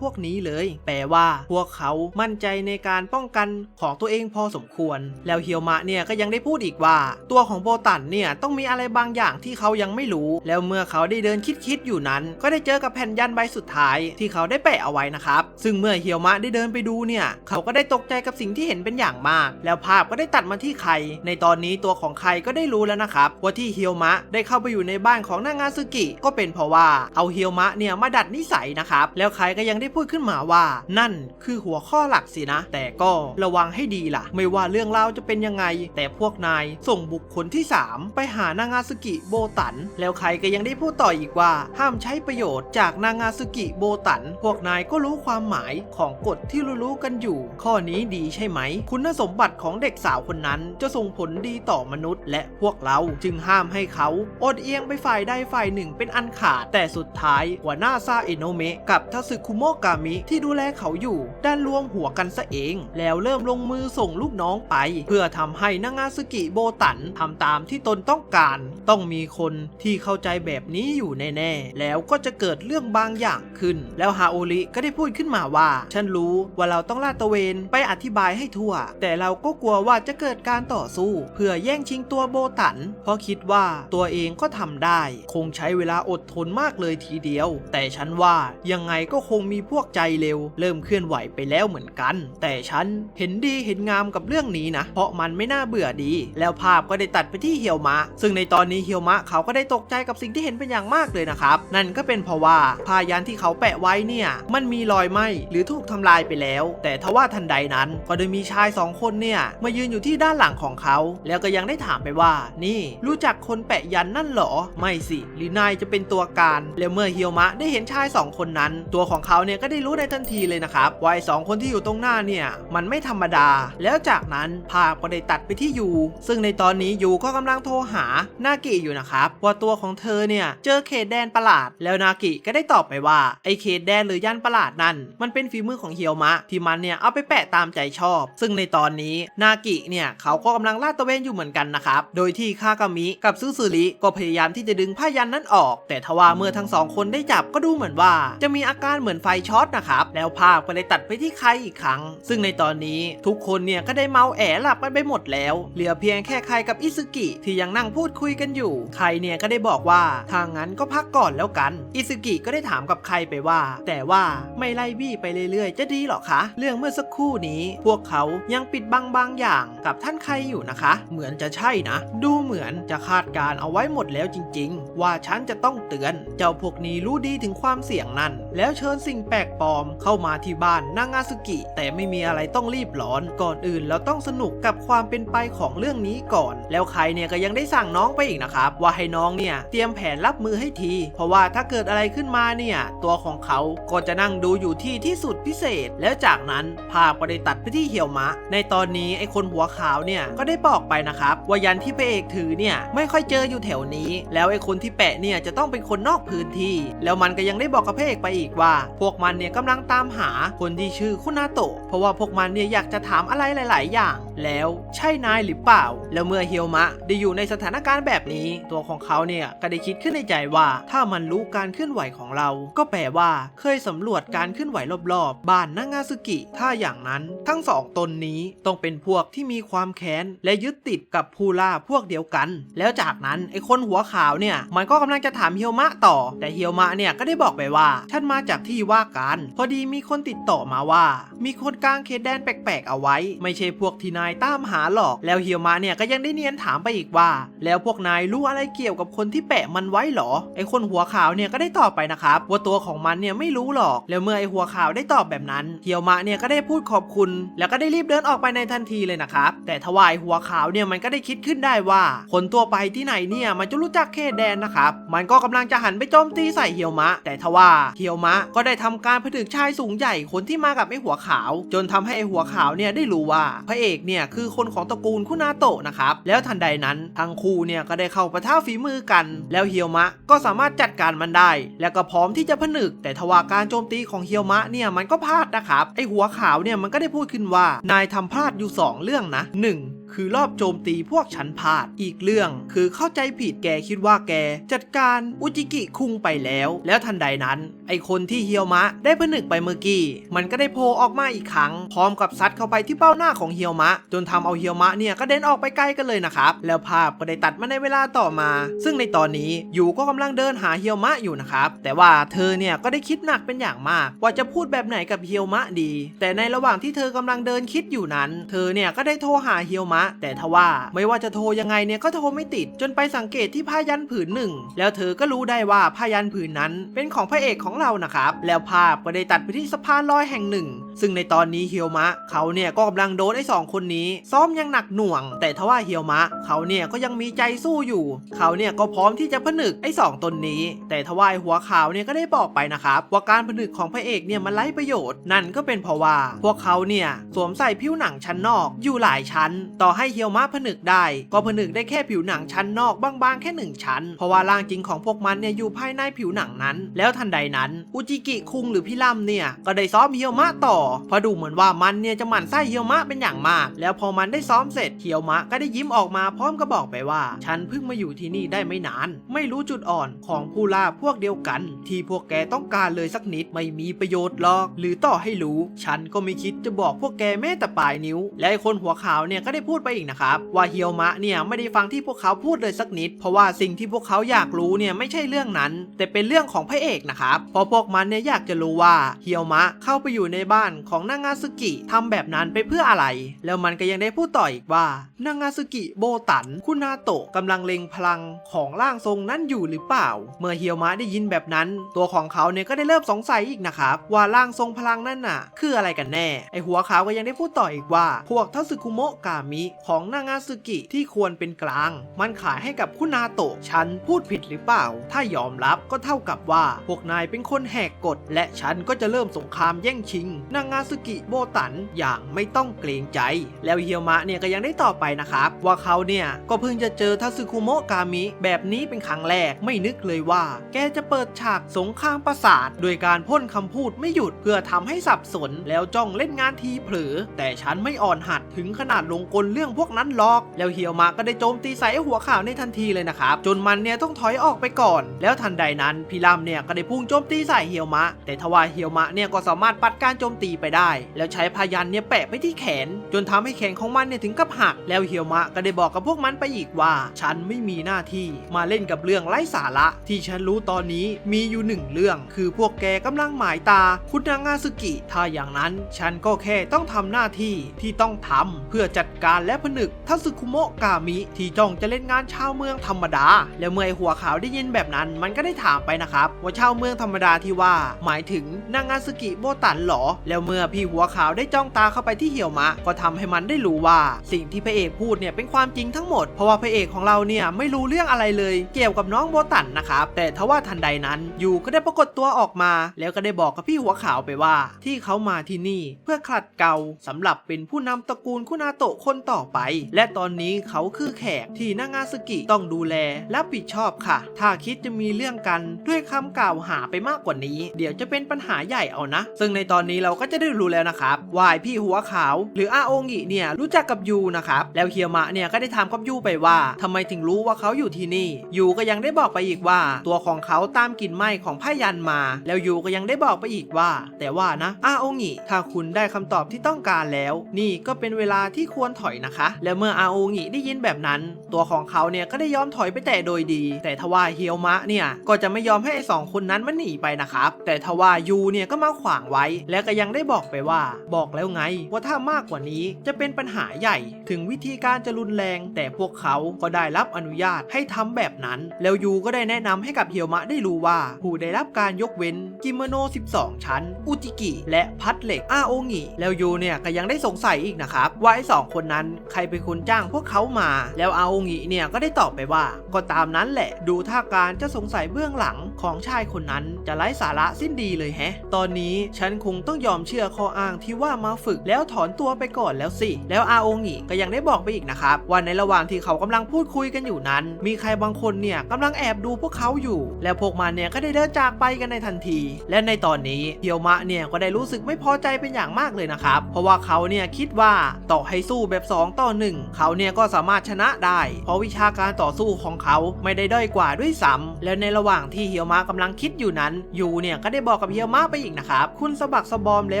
พวกนี้เลยแปลว่าพวกเขามั่นใจในการป้องกันของตัวเองพอสมควรแล้วเฮียวมะเนี่ยก็ยังได้พูดอีกว่าตัวของโบตันเนี่ยต้องมีอะไรบางอย่างที่เขายังไม่รู้แล้วเมื่อเขาได้เดินคิดอยู่นั้นก็ได้เจอกับแผ่นยันใบสุดท้ายที่เขาได้แปะเอาไว้นะครับซึ่งเมื่อเฮียวมะได้เดินไปดูเนี่ยเขาก็ได้ตกใจกับสิ่งที่เห็นเป็นอย่างมากแล้วภาพก็ได้ตัดมาที่ไคในตอนนี้ตัวของไคก็ได้รู้แล้วนะครับว่าที่เฮียวมะได้เข้าไปอยู่ในบ้านของนางาซึกิก็เป็นเพราะว่าเอาเฮียวมะเนี่ยมาดัดนิสัยนะครับแล้วไคก็ยังได้พูดขึ้นมาว่านั่นคือหัวข้อหลักสินะแต่ก็ระวังให้ดีล่ะไม่ว่าเรื่องราวจะเป็นยังไงแต่พวกนายส่งบุคคลที่3ไปหานางาซึกิโบตันแล้วไคก็ยังได้พูดต่ออีกว่าห้ามใช้ประโยชน์จากนางาซึกิโบตันพวกนายก็รู้ความหมายของกฎที่รู้กันอยู่ข้อนี้ดีใช่ไหมคุณสมบัติของเด็กสาวคนนั้นจะส่งผลดีต่อมนุษย์และพวกเราจึงห้ามให้เขาอดเอียงไปฝ่ายใดฝ่ายหนึ่งเป็นอันขาดแต่สุดท้ายหัวหน้าซาเอโนเมะกับทาสึคุโมะกามิที่ดูแลเขาอยู่ด้านรวมหัวกันซะเองแล้วเริ่มลงมือส่งลูกน้องไปเพื่อทำให้นางาซึกิโบตันทำตามที่ตนต้องการต้องมีคนที่เข้าใจแบบนี้อยู่แน่ๆแล้วก็จะเกิดเรื่องบางอย่างขึ้นแล้วฮาโอริก็ได้พูดขึ้นมาว่าฉันรู้ว่าเราต้องลาดตระเวนไปอธิบายให้ทั่วแต่เราก็กลัวว่าจะเกิดการต่อสู้เพื่อแย่งชิงตัวโบตันเพราะคิดว่าตัวเองก็ทำได้คงใช้เวลาอดทนมากเลยทีเดียวแต่ฉันว่ายังไงก็คงมีพวกใจเร็วเริ่มเคลื่อนไหวไปแล้วเหมือนกันแต่ฉันเห็นดีเห็นงามกับเรื่องนี้นะเพราะมันไม่น่าเบื่อดีแล้วภาพก็ได้ตัดไปที่เฮียวมะซึ่งในตอนนี้เฮียวมะเขาก็ได้ตกใจกับสิ่งที่เห็นเป็นอย่างมากเลยนะครับนั่นก็เป็นเพราะว่าผ้ายันที่เขาแปะไว้เนี่ยมันมีรอยไหม้หรือถูกทำลายไปแล้วแต่ทว่าทันใดนั้นก็ได้มีชาย2คนเนี่ยมายืนอยู่ที่ด้านหลังของเขาแล้วก็ยังได้ถามไปว่านี่รู้จักคนแปะยันนั่นเหรอไม่สิหรือนายจะเป็นตัวการแล้วเมื่อเฮียวมะได้เห็นชาย2คนนั้นตัวของเขาเนี่ยก็ได้รู้ในทันทีเลยนะครับว่า2คนที่อยู่ตรงหน้าเนี่ยมันไม่ธรรมดาแล้วจากนั้นภาพก็ได้ตัดไปที่ยูซึ่งในตอนนี้ยูก็กำลังโทรหานากิอยู่นะครับว่าตัวของเธอเนี่ยเจอเขตแดนประหลาดแล้วนากิก็ได้ตอบไปว่าไอเขตแดนหรือยันประหลาดนั่นมันเป็นฝีมือของเฮียวมะที่มันเนี่ยเอาไปแปะตามใจชอบซึ่งในตอนนี้นากิเนี่ยเขาก็กำลังลาดตระเวนอยู่เหมือนกันนะครับโดยที่คากามิกับซึซึริก็พยายามที่จะดึงผ้ายันนั้นออกแต่ทว่าเมื่อทั้ง2คนได้จับก็ดูเหมือนว่าจะมีอาการเหมือนไฟช็อตนะครับแล้วภาพก็เลยตัดไปที่ใครอีกครั้งซึ่งในตอนนี้ทุกคนเนี่ยก็ได้เมาแอหลับกันไปหมดแล้วเหลือเพียงแค่ใครกับอิซึกิที่ยังนั่งพูดคุยกันอยู่ใครเนี่ยก็ได้บอกว่าทางนั้นก็พักก่อนแล้วกันอิซึกิก็ได้ถามกับใครไปว่าแต่ว่าไม่ไล่บี้ไปเรื่อยๆจะดีหรอคะเรื่องเมื่อสักครู่นี้พวกเขายังปิดบังบางอย่างกับท่านใครอยู่นะคะเหมือนจะใช่นะดูเหมือนจะคาดการเอาไว้หมดแล้วจริงๆว่าฉันจะต้องเตือนเจ้าพวกนี้รู้ดีถึงความเสี่ยงนั่นแล้วเชิญสิ่งแปลกปลอมเข้ามาที่บ้านนางาซึกิแต่ไม่มีอะไรต้องรีบร้อนก่อนอื่นเราต้องสนุกกับความเป็นไปของเรื่องนี้ก่อนแล้วใครเนี่ยก็ยังได้สั่งน้องไปอีกนะครับว่าให้น้องเนี่ยเตรียมแผนรับมือให้ทีเพราะว่าถ้าเกิดอะไรขึ้นมาเนี่ยตัวของเขาก็จะนั่งดูอยู่ที่สุดพิเศษ ษแล้วจากนั้นภาพก็ได้ตัดไปที่เฮียวมะในตอนนี้ไอ้คนหัวขาวเนี่ยก็ได้บอกไปนะครับว่ายันที่พระเอกถือเนี่ยไม่ค่อยเจออยู่แถวนี้แล้วไอ้คนที่แปะเนี่ยจะต้องเป็นคนนอกพื้นที่แล้วมันก็ยังได้บอกกับพระเอกไปอีกว่าพวกมันเนี่ยกำลังตามหาคนที่ชื่อคุนาโตะเพราะว่าพวกมันเนี่ยอยากจะถามอะไรหลายๆอย่างแล้วใช่นายหรือเปล่าแล้วเมื่อเฮียวมะได้อยู่ในสถานการณ์แบบนี้ตัวของเขาเนี่ยก็ได้คิดขึ้นในใจว่าถ้ามันรู้การเคลื่อนไหวของเราก็แปลว่าเคยสำรวจการเคลื่อนไหวรอบๆบ้านนางาซึกิถ้าอย่างนั้นทั้งสองตนนี้ต้องเป็นพวกที่มีความแค้นและยึดติดกับผู้ล่าพวกเดียวกันแล้วจากนั้นไอ้คนหัวขาวเนี่ยมันก็กำลังจะถามเฮียวมะต่อแต่เฮียวมะเนี่ยก็ได้บอกไปว่าฉันมาจากที่ว่าการพอดีมีคนติดต่อมาว่ามีคนกลางเขตแดนแปลกๆเอาไว้ไม่ใช่พวกที่นายตามหาหรอกแล้วเฮียวมะเนี่ยก็ยังได้เนียนถามไปอีกว่าแล้วพวกนายรู้อะไรเกี่ยวกับคนที่แปะมันไว้หรอไอ้คนหัวขาวเนี่ยก็ได้ตอบไปนะครับว่าตัวของมันเนี่ยไม่รู้หรอกแล้วเมื่อไอ้หัวขาวได้ตอบแบบนั้นเฮียวมะเนี่ยก็ได้พูดขอบคุณแล้วก็ได้รีบเดินออกไปในทันทีเลยนะครับแต่ทว่าไอ้หัวขาวเนี่ยมันก็ได้คิดขึ้นได้ว่าคนตัวไปที่ไหนเนี่ยมันจะรู้จักเขตแดนนะครับมันก็กำลังจะหันไปโจมตีใส่เฮียวมะแต่ทว่าเฮียวมะก็ได้ทำการผนึกชายสูงใหญ่คนที่มากับไอ้หัวขาวจนทำให้ไอ้หัวขาวเนี่ยได้รู้ว่าพระเอกเนี่ยคือคนของตระกูลคุนาโตะนะครับแล้วทันใดนั้นทั้งคู่เนี่ยก็ได้เข้าปะทะฝีมือกันแล้วเฮียวมะก็สามารถจัดการมันได้แล้วก็พร้อมที่จะผนึกแต่ทว่าการโจมตีของเฮียวมะเนี่ยมันก็พลาดนะครับไอ้หัวขาวเนี่ยมันก็ได้พูดขึ้นว่านายทำพลาดอยู่2เรื่องนะ1คือรอบโจมตีพวกฉันพลาดอีกเรื่องคือเข้าใจผิดแกคิดว่าแกจัดการอุจิกิคุงไปแล้วทันใดนั้นไอคนที่เฮียวมะได้ผนึกไปเมื่อกี้มันก็ได้โผล่ออกมาอีกครั้งพร้อมกับซัดเข้าไปที่เป้าหน้าของเฮียวมะจนทำเอาเฮียวมะเนี่ยก็เดินออกไปไกลกันเลยนะครับแล้วภาพก็ได้ตัดมาในเวลาต่อมาซึ่งในตอนนี้ยูก็กำลังเดินหาเฮียวมะอยู่นะครับแต่ว่าเธอเนี่ยก็ได้คิดหนักเป็นอย่างมากว่าจะพูดแบบไหนกับเฮียวมะดีแต่ในระหว่างที่เธอกำลังเดินคิดอยู่นั้นเธอเนี่ยก็ได้โทรหาเฮียวมะแต่ทว่าไม่ว่าจะโทรยังไงเนี่ยก็โทรไม่ติดจนไปสังเกตที่ผ้ายันผืนหนึ่งแล้วเธอก็รู้ได้ว่าผ้ายันผืนนั้นเป็นของพระเอกของเรานะครับแล้วภาพก็ได้ตัดไปที่สะพานลอยแห่งหนึ่งซึ่งในตอนนี้เฮียวมะเขาเนี่ยก็กำลังโดนไอ้2คนนี้ซ้อมยังหนักหน่วงแต่ทว่าเฮียวมะเขาเนี่ยก็ยังมีใจสู้อยู่เขาเนี่ยก็พร้อมที่จะผนึกไอ้2ตนนี้แต่ทว่าหัวขาวเนี่ยก็ได้บอกไปนะครับว่าการผนึกของพระเอกเนี่ยมันไร้ประโยชน์นั่นก็เป็นเพราะว่าพวกเขาเนี่ยสวมใส่ผิวหนังชั้นนอกอยู่หลายชั้นต่อให้เฮียวมะผนึกได้ก็ผนึกได้แค่ผิวหนังชั้นนอกบางๆแค่1ชั้นเพราะว่าร่างจริงของพวกมันเนี่ยอยู่ภายในผิวหนังนั้นแล้วทันใดนั้นอุจิกิคุงหรือพี่ล่ำเนี่ยก็ได้ซ้อมเฮียวมะต่อเพราะดูเหมือนว่ามันเนี่ยจะหมั่นไส้เฮียวมะเป็นอย่างมากแล้วพอมันได้ซ้อมเสร็จเฮียวมะก็ได้ยิ้มออกมาพร้อมกับบอกไปว่าฉันเพิ่งมาอยู่ที่นี่ได้ไม่นานไม่รู้จุดอ่อนของผู้ล่าพวกเดียวกันที่พวกแกต้องการเลยสักนิดไม่มีประโยชน์หรอกหรือต่อให้รู้ฉันก็ไม่คิดจะบอกพวกแกแม้แต่ปลายนิ้วและไอ้คนหัวขาวเนี่ยก็ได้พูดไปอีกนะครับว่าเฮียวมะเนี่ยไม่ได้ฟังที่พวกเขาพูดเลยสักนิดเพราะว่าสิ่งที่พวกเขาอยากรู้เนี่ยไม่ใช่เรื่องนั้นแต่เป็นเรื่องของพระเอกนะครับเพราะพวกมันเนี่ยอยากจะรู้ว่าเฮียวมะเข้าไปอยู่ในบ้านของนางาซึกิทำแบบนั้นไปเพื่ออะไรแล้วมันก็ยังได้พูดต่ออีกว่านางาซึกิโบตันคุนาโตะกำลังเล็งพลังของร่างทรงนั้นอยู่หรือเปล่าเมื่อเฮียวมะได้ยินแบบนั้นตัวของเขาเนี่ยก็ได้เริ่มสงสัยอีกนะครับว่าร่างทรงพลังนั่นน่ะคืออะไรกันแน่ไอหัวขาวก็ยังได้พูดต่ออีกว่าพวกทัสึคุโมะกามิของนางาซึกิที่ควรเป็นกลางมันขายให้กับคุนาโตะฉันพูดผิดหรือเปล่าถ้ายอมรับก็เท่ากับว่าพวกนายเป็นคนแหกกฎและฉันก็จะเริ่มสงครามแย่งชิงนางาซึกิโบตันอย่างไม่ต้องเกรงใจแล้วเฮียวมะเนี่ยก็ยังได้ตอบไปนะครับว่าเขาเนี่ยก็เพิ่งจะเจอทัสึคุโมะกามิแบบนี้เป็นครั้งแรกไม่นึกเลยว่าแกจะเปิดฉากสงครามประสาทโดยการพ่นคำพูดไม่หยุดเพื่อทำให้สับสนแล้วจ้องเล่นงานทีเผลอแต่ฉันไม่อ่อนหัดถึงขนาดลงกลเรื่องพวกนั้นหรอกแล้วเฮียวมะก็ได้โจมตีใส่หัวขาวในทันทีเลยนะครับจนมันเนี่ยต้องถอยออกไปก่อนแล้วทันใดนั้นพี่ลำเนี่ยก็ได้พุ่งโจมตีใส่เฮียวมะแต่ทว่าเฮียวมะเนี่ยก็สามารถปัดการโจมตีไปได้แล้วใช้พยัญชนะเนี่ยแปะไปที่แขนจนทำให้แขนของมันเนี่ยถึงกับหักแล้วเฮียวมะก็ได้บอกกับพวกมันไปอีกว่าฉันไม่มีหน้าที่มาเล่นกับเรื่องไร้สาระที่ฉันรู้ตอนนี้มีอยู่1เรื่องคือพวกแกกำลังหมายตาคุณนางาซึกิถ้าอย่างนั้นฉันก็แค่ต้องทำหน้าที่ที่ต้องทำเพื่อจัดการและผนึกทัสึคุโมะกามิที่จ้องจะเล่นงานชาวเมืองธรรมดาแล้วเมื่อหัวขาวได้ยินแบบนั้นมันก็ได้ถามไปนะครับว่าชาวเมืองธรรมดาที่ว่าหมายถึงนางาซึกิโบตันหรอแล้ว แล้วเมื่อพี่หัวขาวได้จ้องตาเข้าไปที่เหี่ยวมะก็ทำให้มันได้รู้ว่าสิ่งที่พระเอกพูดเนี่ยเป็นความจริงทั้งหมดเพราะว่าพระเอกของเราเนี่ยไม่รู้เรื่องอะไรเลยเกี่ยวกับน้องโบตันนะครับแต่ทว่าทันใดนั้นยูก็ได้ปรากฏตัวออกมาแล้วก็ได้บอกกับพี่หัวขาวไปว่าที่เขามาที่นี่เพื่อขัดเกลาสำหรับเป็นผู้นำตระกูลคุนาโตะคนต่อไปและตอนนี้เขาคือแขกที่นางาซึกิต้องดูแลและรับผิดชอบค่ะถ้าคิดจะมีเรื่องกันด้วยคำกล่าวหาไปมากกว่านี้เดี๋ยวจะเป็นปัญหาใหญ่เอานะซึ่งในตอนนี้เราก็จะได้รู้แล้วนะครับว่าพี่หัวขาวหรืออาโองิเนี่ยรู้จักกับยูนะครับแล้วเฮียมะเนี่ยก็ได้ถามกับยูไปว่าทำไมถึงรู้ว่าเขาอยู่ที่นี่ยูก็ยังได้บอกไปอีกว่าตัวของเขาตามกลิ่นไหม้ของผ้ายันมาแล้วยูก็ยังได้บอกไปอีกว่าแต่ว่านะอาโองิถ้าคุณได้คำตอบที่ต้องการแล้วนี่ก็เป็นเวลาที่ควรถอยนะคะแล้วเมื่ออาโองิได้ยินแบบนั้นตัวของเขาเนี่ยก็ได้ยอมถอยไปแต่โดยดีแต่ทว่าเฮียวมะเนี่ยก็จะไม่ยอมให้ไอ้สองคนนั้นมันหนีไปนะครับแต่ทว่ายูเนี่ยก็มาขวางไว้และก็ยังได้บอกไปว่าบอกแล้วไงว่าถ้ามากกว่านี้จะเป็นปัญหาใหญ่ถึงวิธีการจะรุนแรงแต่พวกเขาก็ได้รับอนุญาตให้ทำแบบนั้นแล้วยูก็ได้แนะนำให้กับเฮียวมะได้รู้ว่าผู้ได้รับการยกเว้นกิโมโน12ชั้นอุจิกิและพัดเหล็กอาโองิแล้วยูเนี่ยก็ยังได้สงสัยอีกนะครับว่าไอ้สองคนนั้นใครเป็นคนจ้างพวกเขามาแล้วอาโองิเนี่ยก็ได้ตอบไปว่าก็ตามนั้นแหละดูท่าการจะสงสัยเบื้องหลังของชายคนนั้นจะไร้สาระสิ้นดีเลยแฮะตอนนี้ฉันคงต้องยอมเชื่อข้ออ้างที่ว่ามาฝึกแล้วถอนตัวไปก่อนแล้วสิแล้วอาโองิก็ยังได้บอกไปอีกนะครับว่าในระหว่างที่เขากำลังพูดคุยกันอยู่นั้นมีใครบางคนเนี่ยกำลังแอบดูพวกเขาอยู่แล้วพวกมันเนี่ยก็ได้เดินจากไปกันในทันทีและในตอนนี้เฮียวมะเนี่ยก็ได้รู้สึกไม่พอใจเป็นอย่างมากเลยนะครับเพราะว่าเขาเนี่ยคิดว่าต่อให้สู้แบบ2 ต่อ 1เขาเนี่ยก็สามารถชนะได้เพราะวิชาการต่อสู้ของเขาไม่ได้ด้อยกว่าด้วยซ้ำแล้วในระหว่างที่เฮียวมะกำลังคิดอยู่นั้นยูเนี่ยก็ได้บอกกับเฮียวมะไปอีกนะครับคุณสะบักสะบอมแล้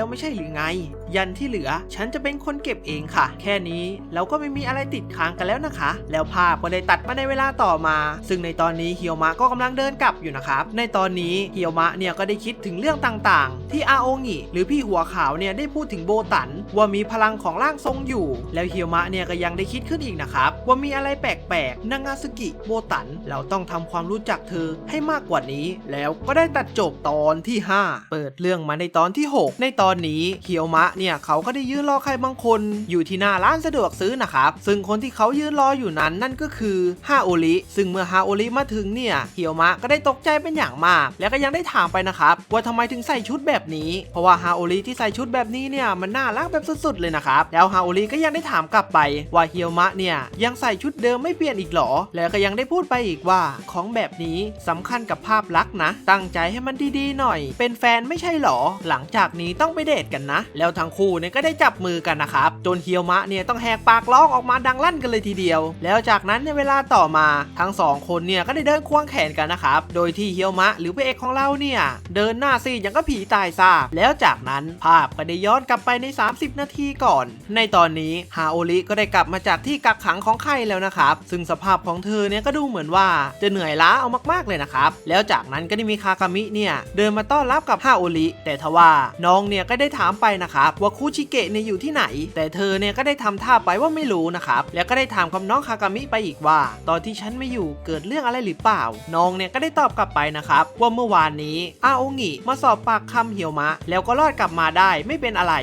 วไม่ใช่หรือไงยันที่เหลือฉันจะเป็นคนเก็บเองค่ะแค่นี้เราก็ไม่มีอะไรติดค้างกันแล้วนะคะแล้วภาพก็ได้ตัดมาในเวลาต่อมาซึ่งในตอนนี้เฮียวมะก็กำลังเดินกลับอยู่นะครับในตอนนี้เฮียวมะเนี่ยก็ได้คิดถึงเรื่องต่างๆที่อาโองิหรือพี่หัวขาวเนี่ยได้พูดถึงโบตันว่ามีพลังของร่างทรงอยู่แล้วเฮียวมะเนี่ยก็ยังได้คิดขึ้นอีกนะครับว่ามีอะไรแปลกๆนางาซึกิโบตันเราต้องทำความรู้จักเธอให้มากกว่านี้แล้วก็ได้ตัดจบตอนที่5เปิดเรื่องมาในตอนที่6ในตอนนี้เฮียวมะเนี่ยเขาก็ได้ยืนรอใครบางคนอยู่ที่หน้าร้านสะดวกซื้อนะครับซึ่งคนที่เขายืนรออยู่นั้นนั่นก็คือฮาโอริซึ่งเมื่อฮาโอริมาถึงเนี่ยเฮียวมะก็ได้ตกใจเป็นอย่างมากแล้วก็ยังได้ถามไปนะครับว่าทำไมถึงใส่ชุดแบบนี้เพราะว่าฮาโอริที่ใส่ชุดแบบนี้เนี่ยมันน่ารักแบบสุดๆเลยนะครับแล้วฮาโอริก็ยังได้ถามกลับไปว่าเฮียวมะเนี่ยยังใส่ชุดเดิมไม่เปลี่ยนอีกหรอแล้วก็ยังได้พูดไปอีกว่าของแบบนี้สำคัญกับภาพลักษณ์นะตั้งใจให้มันดีๆหน่อยเป็นแฟนไม่ใช่หรอหลังจากนี้ต้องไปเดทกันนะแล้วทั้งคู่เนี่ยก็ได้จับมือกันนะครับจนเฮียวมะเนี่ยต้องแหกปากร้องออกมาดังลั่นกันเลยทีเดียวแล้วจากนั้นในเวลาต่อมาทั้งสองคนเนี่ยก็ได้เดินควงแขนกันนะครับโดยที่เฮียวมะหรือพระเอกของเราเนี่ยเดินหน้าซีดอย่างก็ผีตายซากแล้วจากนั้นภาพก็ได้ย้อนกลับไปใน30 นาทีก่อนในตอนนี้ฮาโอริก็ได้กลับมาจากที่กักขังของไข่แล้วนะครับซึ่งสภาพของเธอเนี่ยก็ดูเหมือนว่าจะเหนื่อยล้าเอามากๆเลยนะครับแล้วจากนั้นก็ได้มีคากามิเนี่ยเดินมาต้อนรับกับฮาโอริแต่ทว่าน้องเนี่ยก็ได้ถามไปนะครับว่าคุชิเกะเนี่ยอยู่ที่ไหนแต่เธอเนี่ยก็ได้ทำท่าไปว่าไม่รู้นะครับแล้วก็ได้ถามกับน้องคากามิไปอีกว่าตอนที่ฉันไม่อยู่เกิดเรื่องอะไรหรือเปล่าน้องเนี่ยก็ได้ตอบกลับไปนะครับว่าเมื่อวานนี้อาโองิมาสอบปากคำเฮียวมะแล้วก็รอดกลับมาได้ไม่เป็นอะไร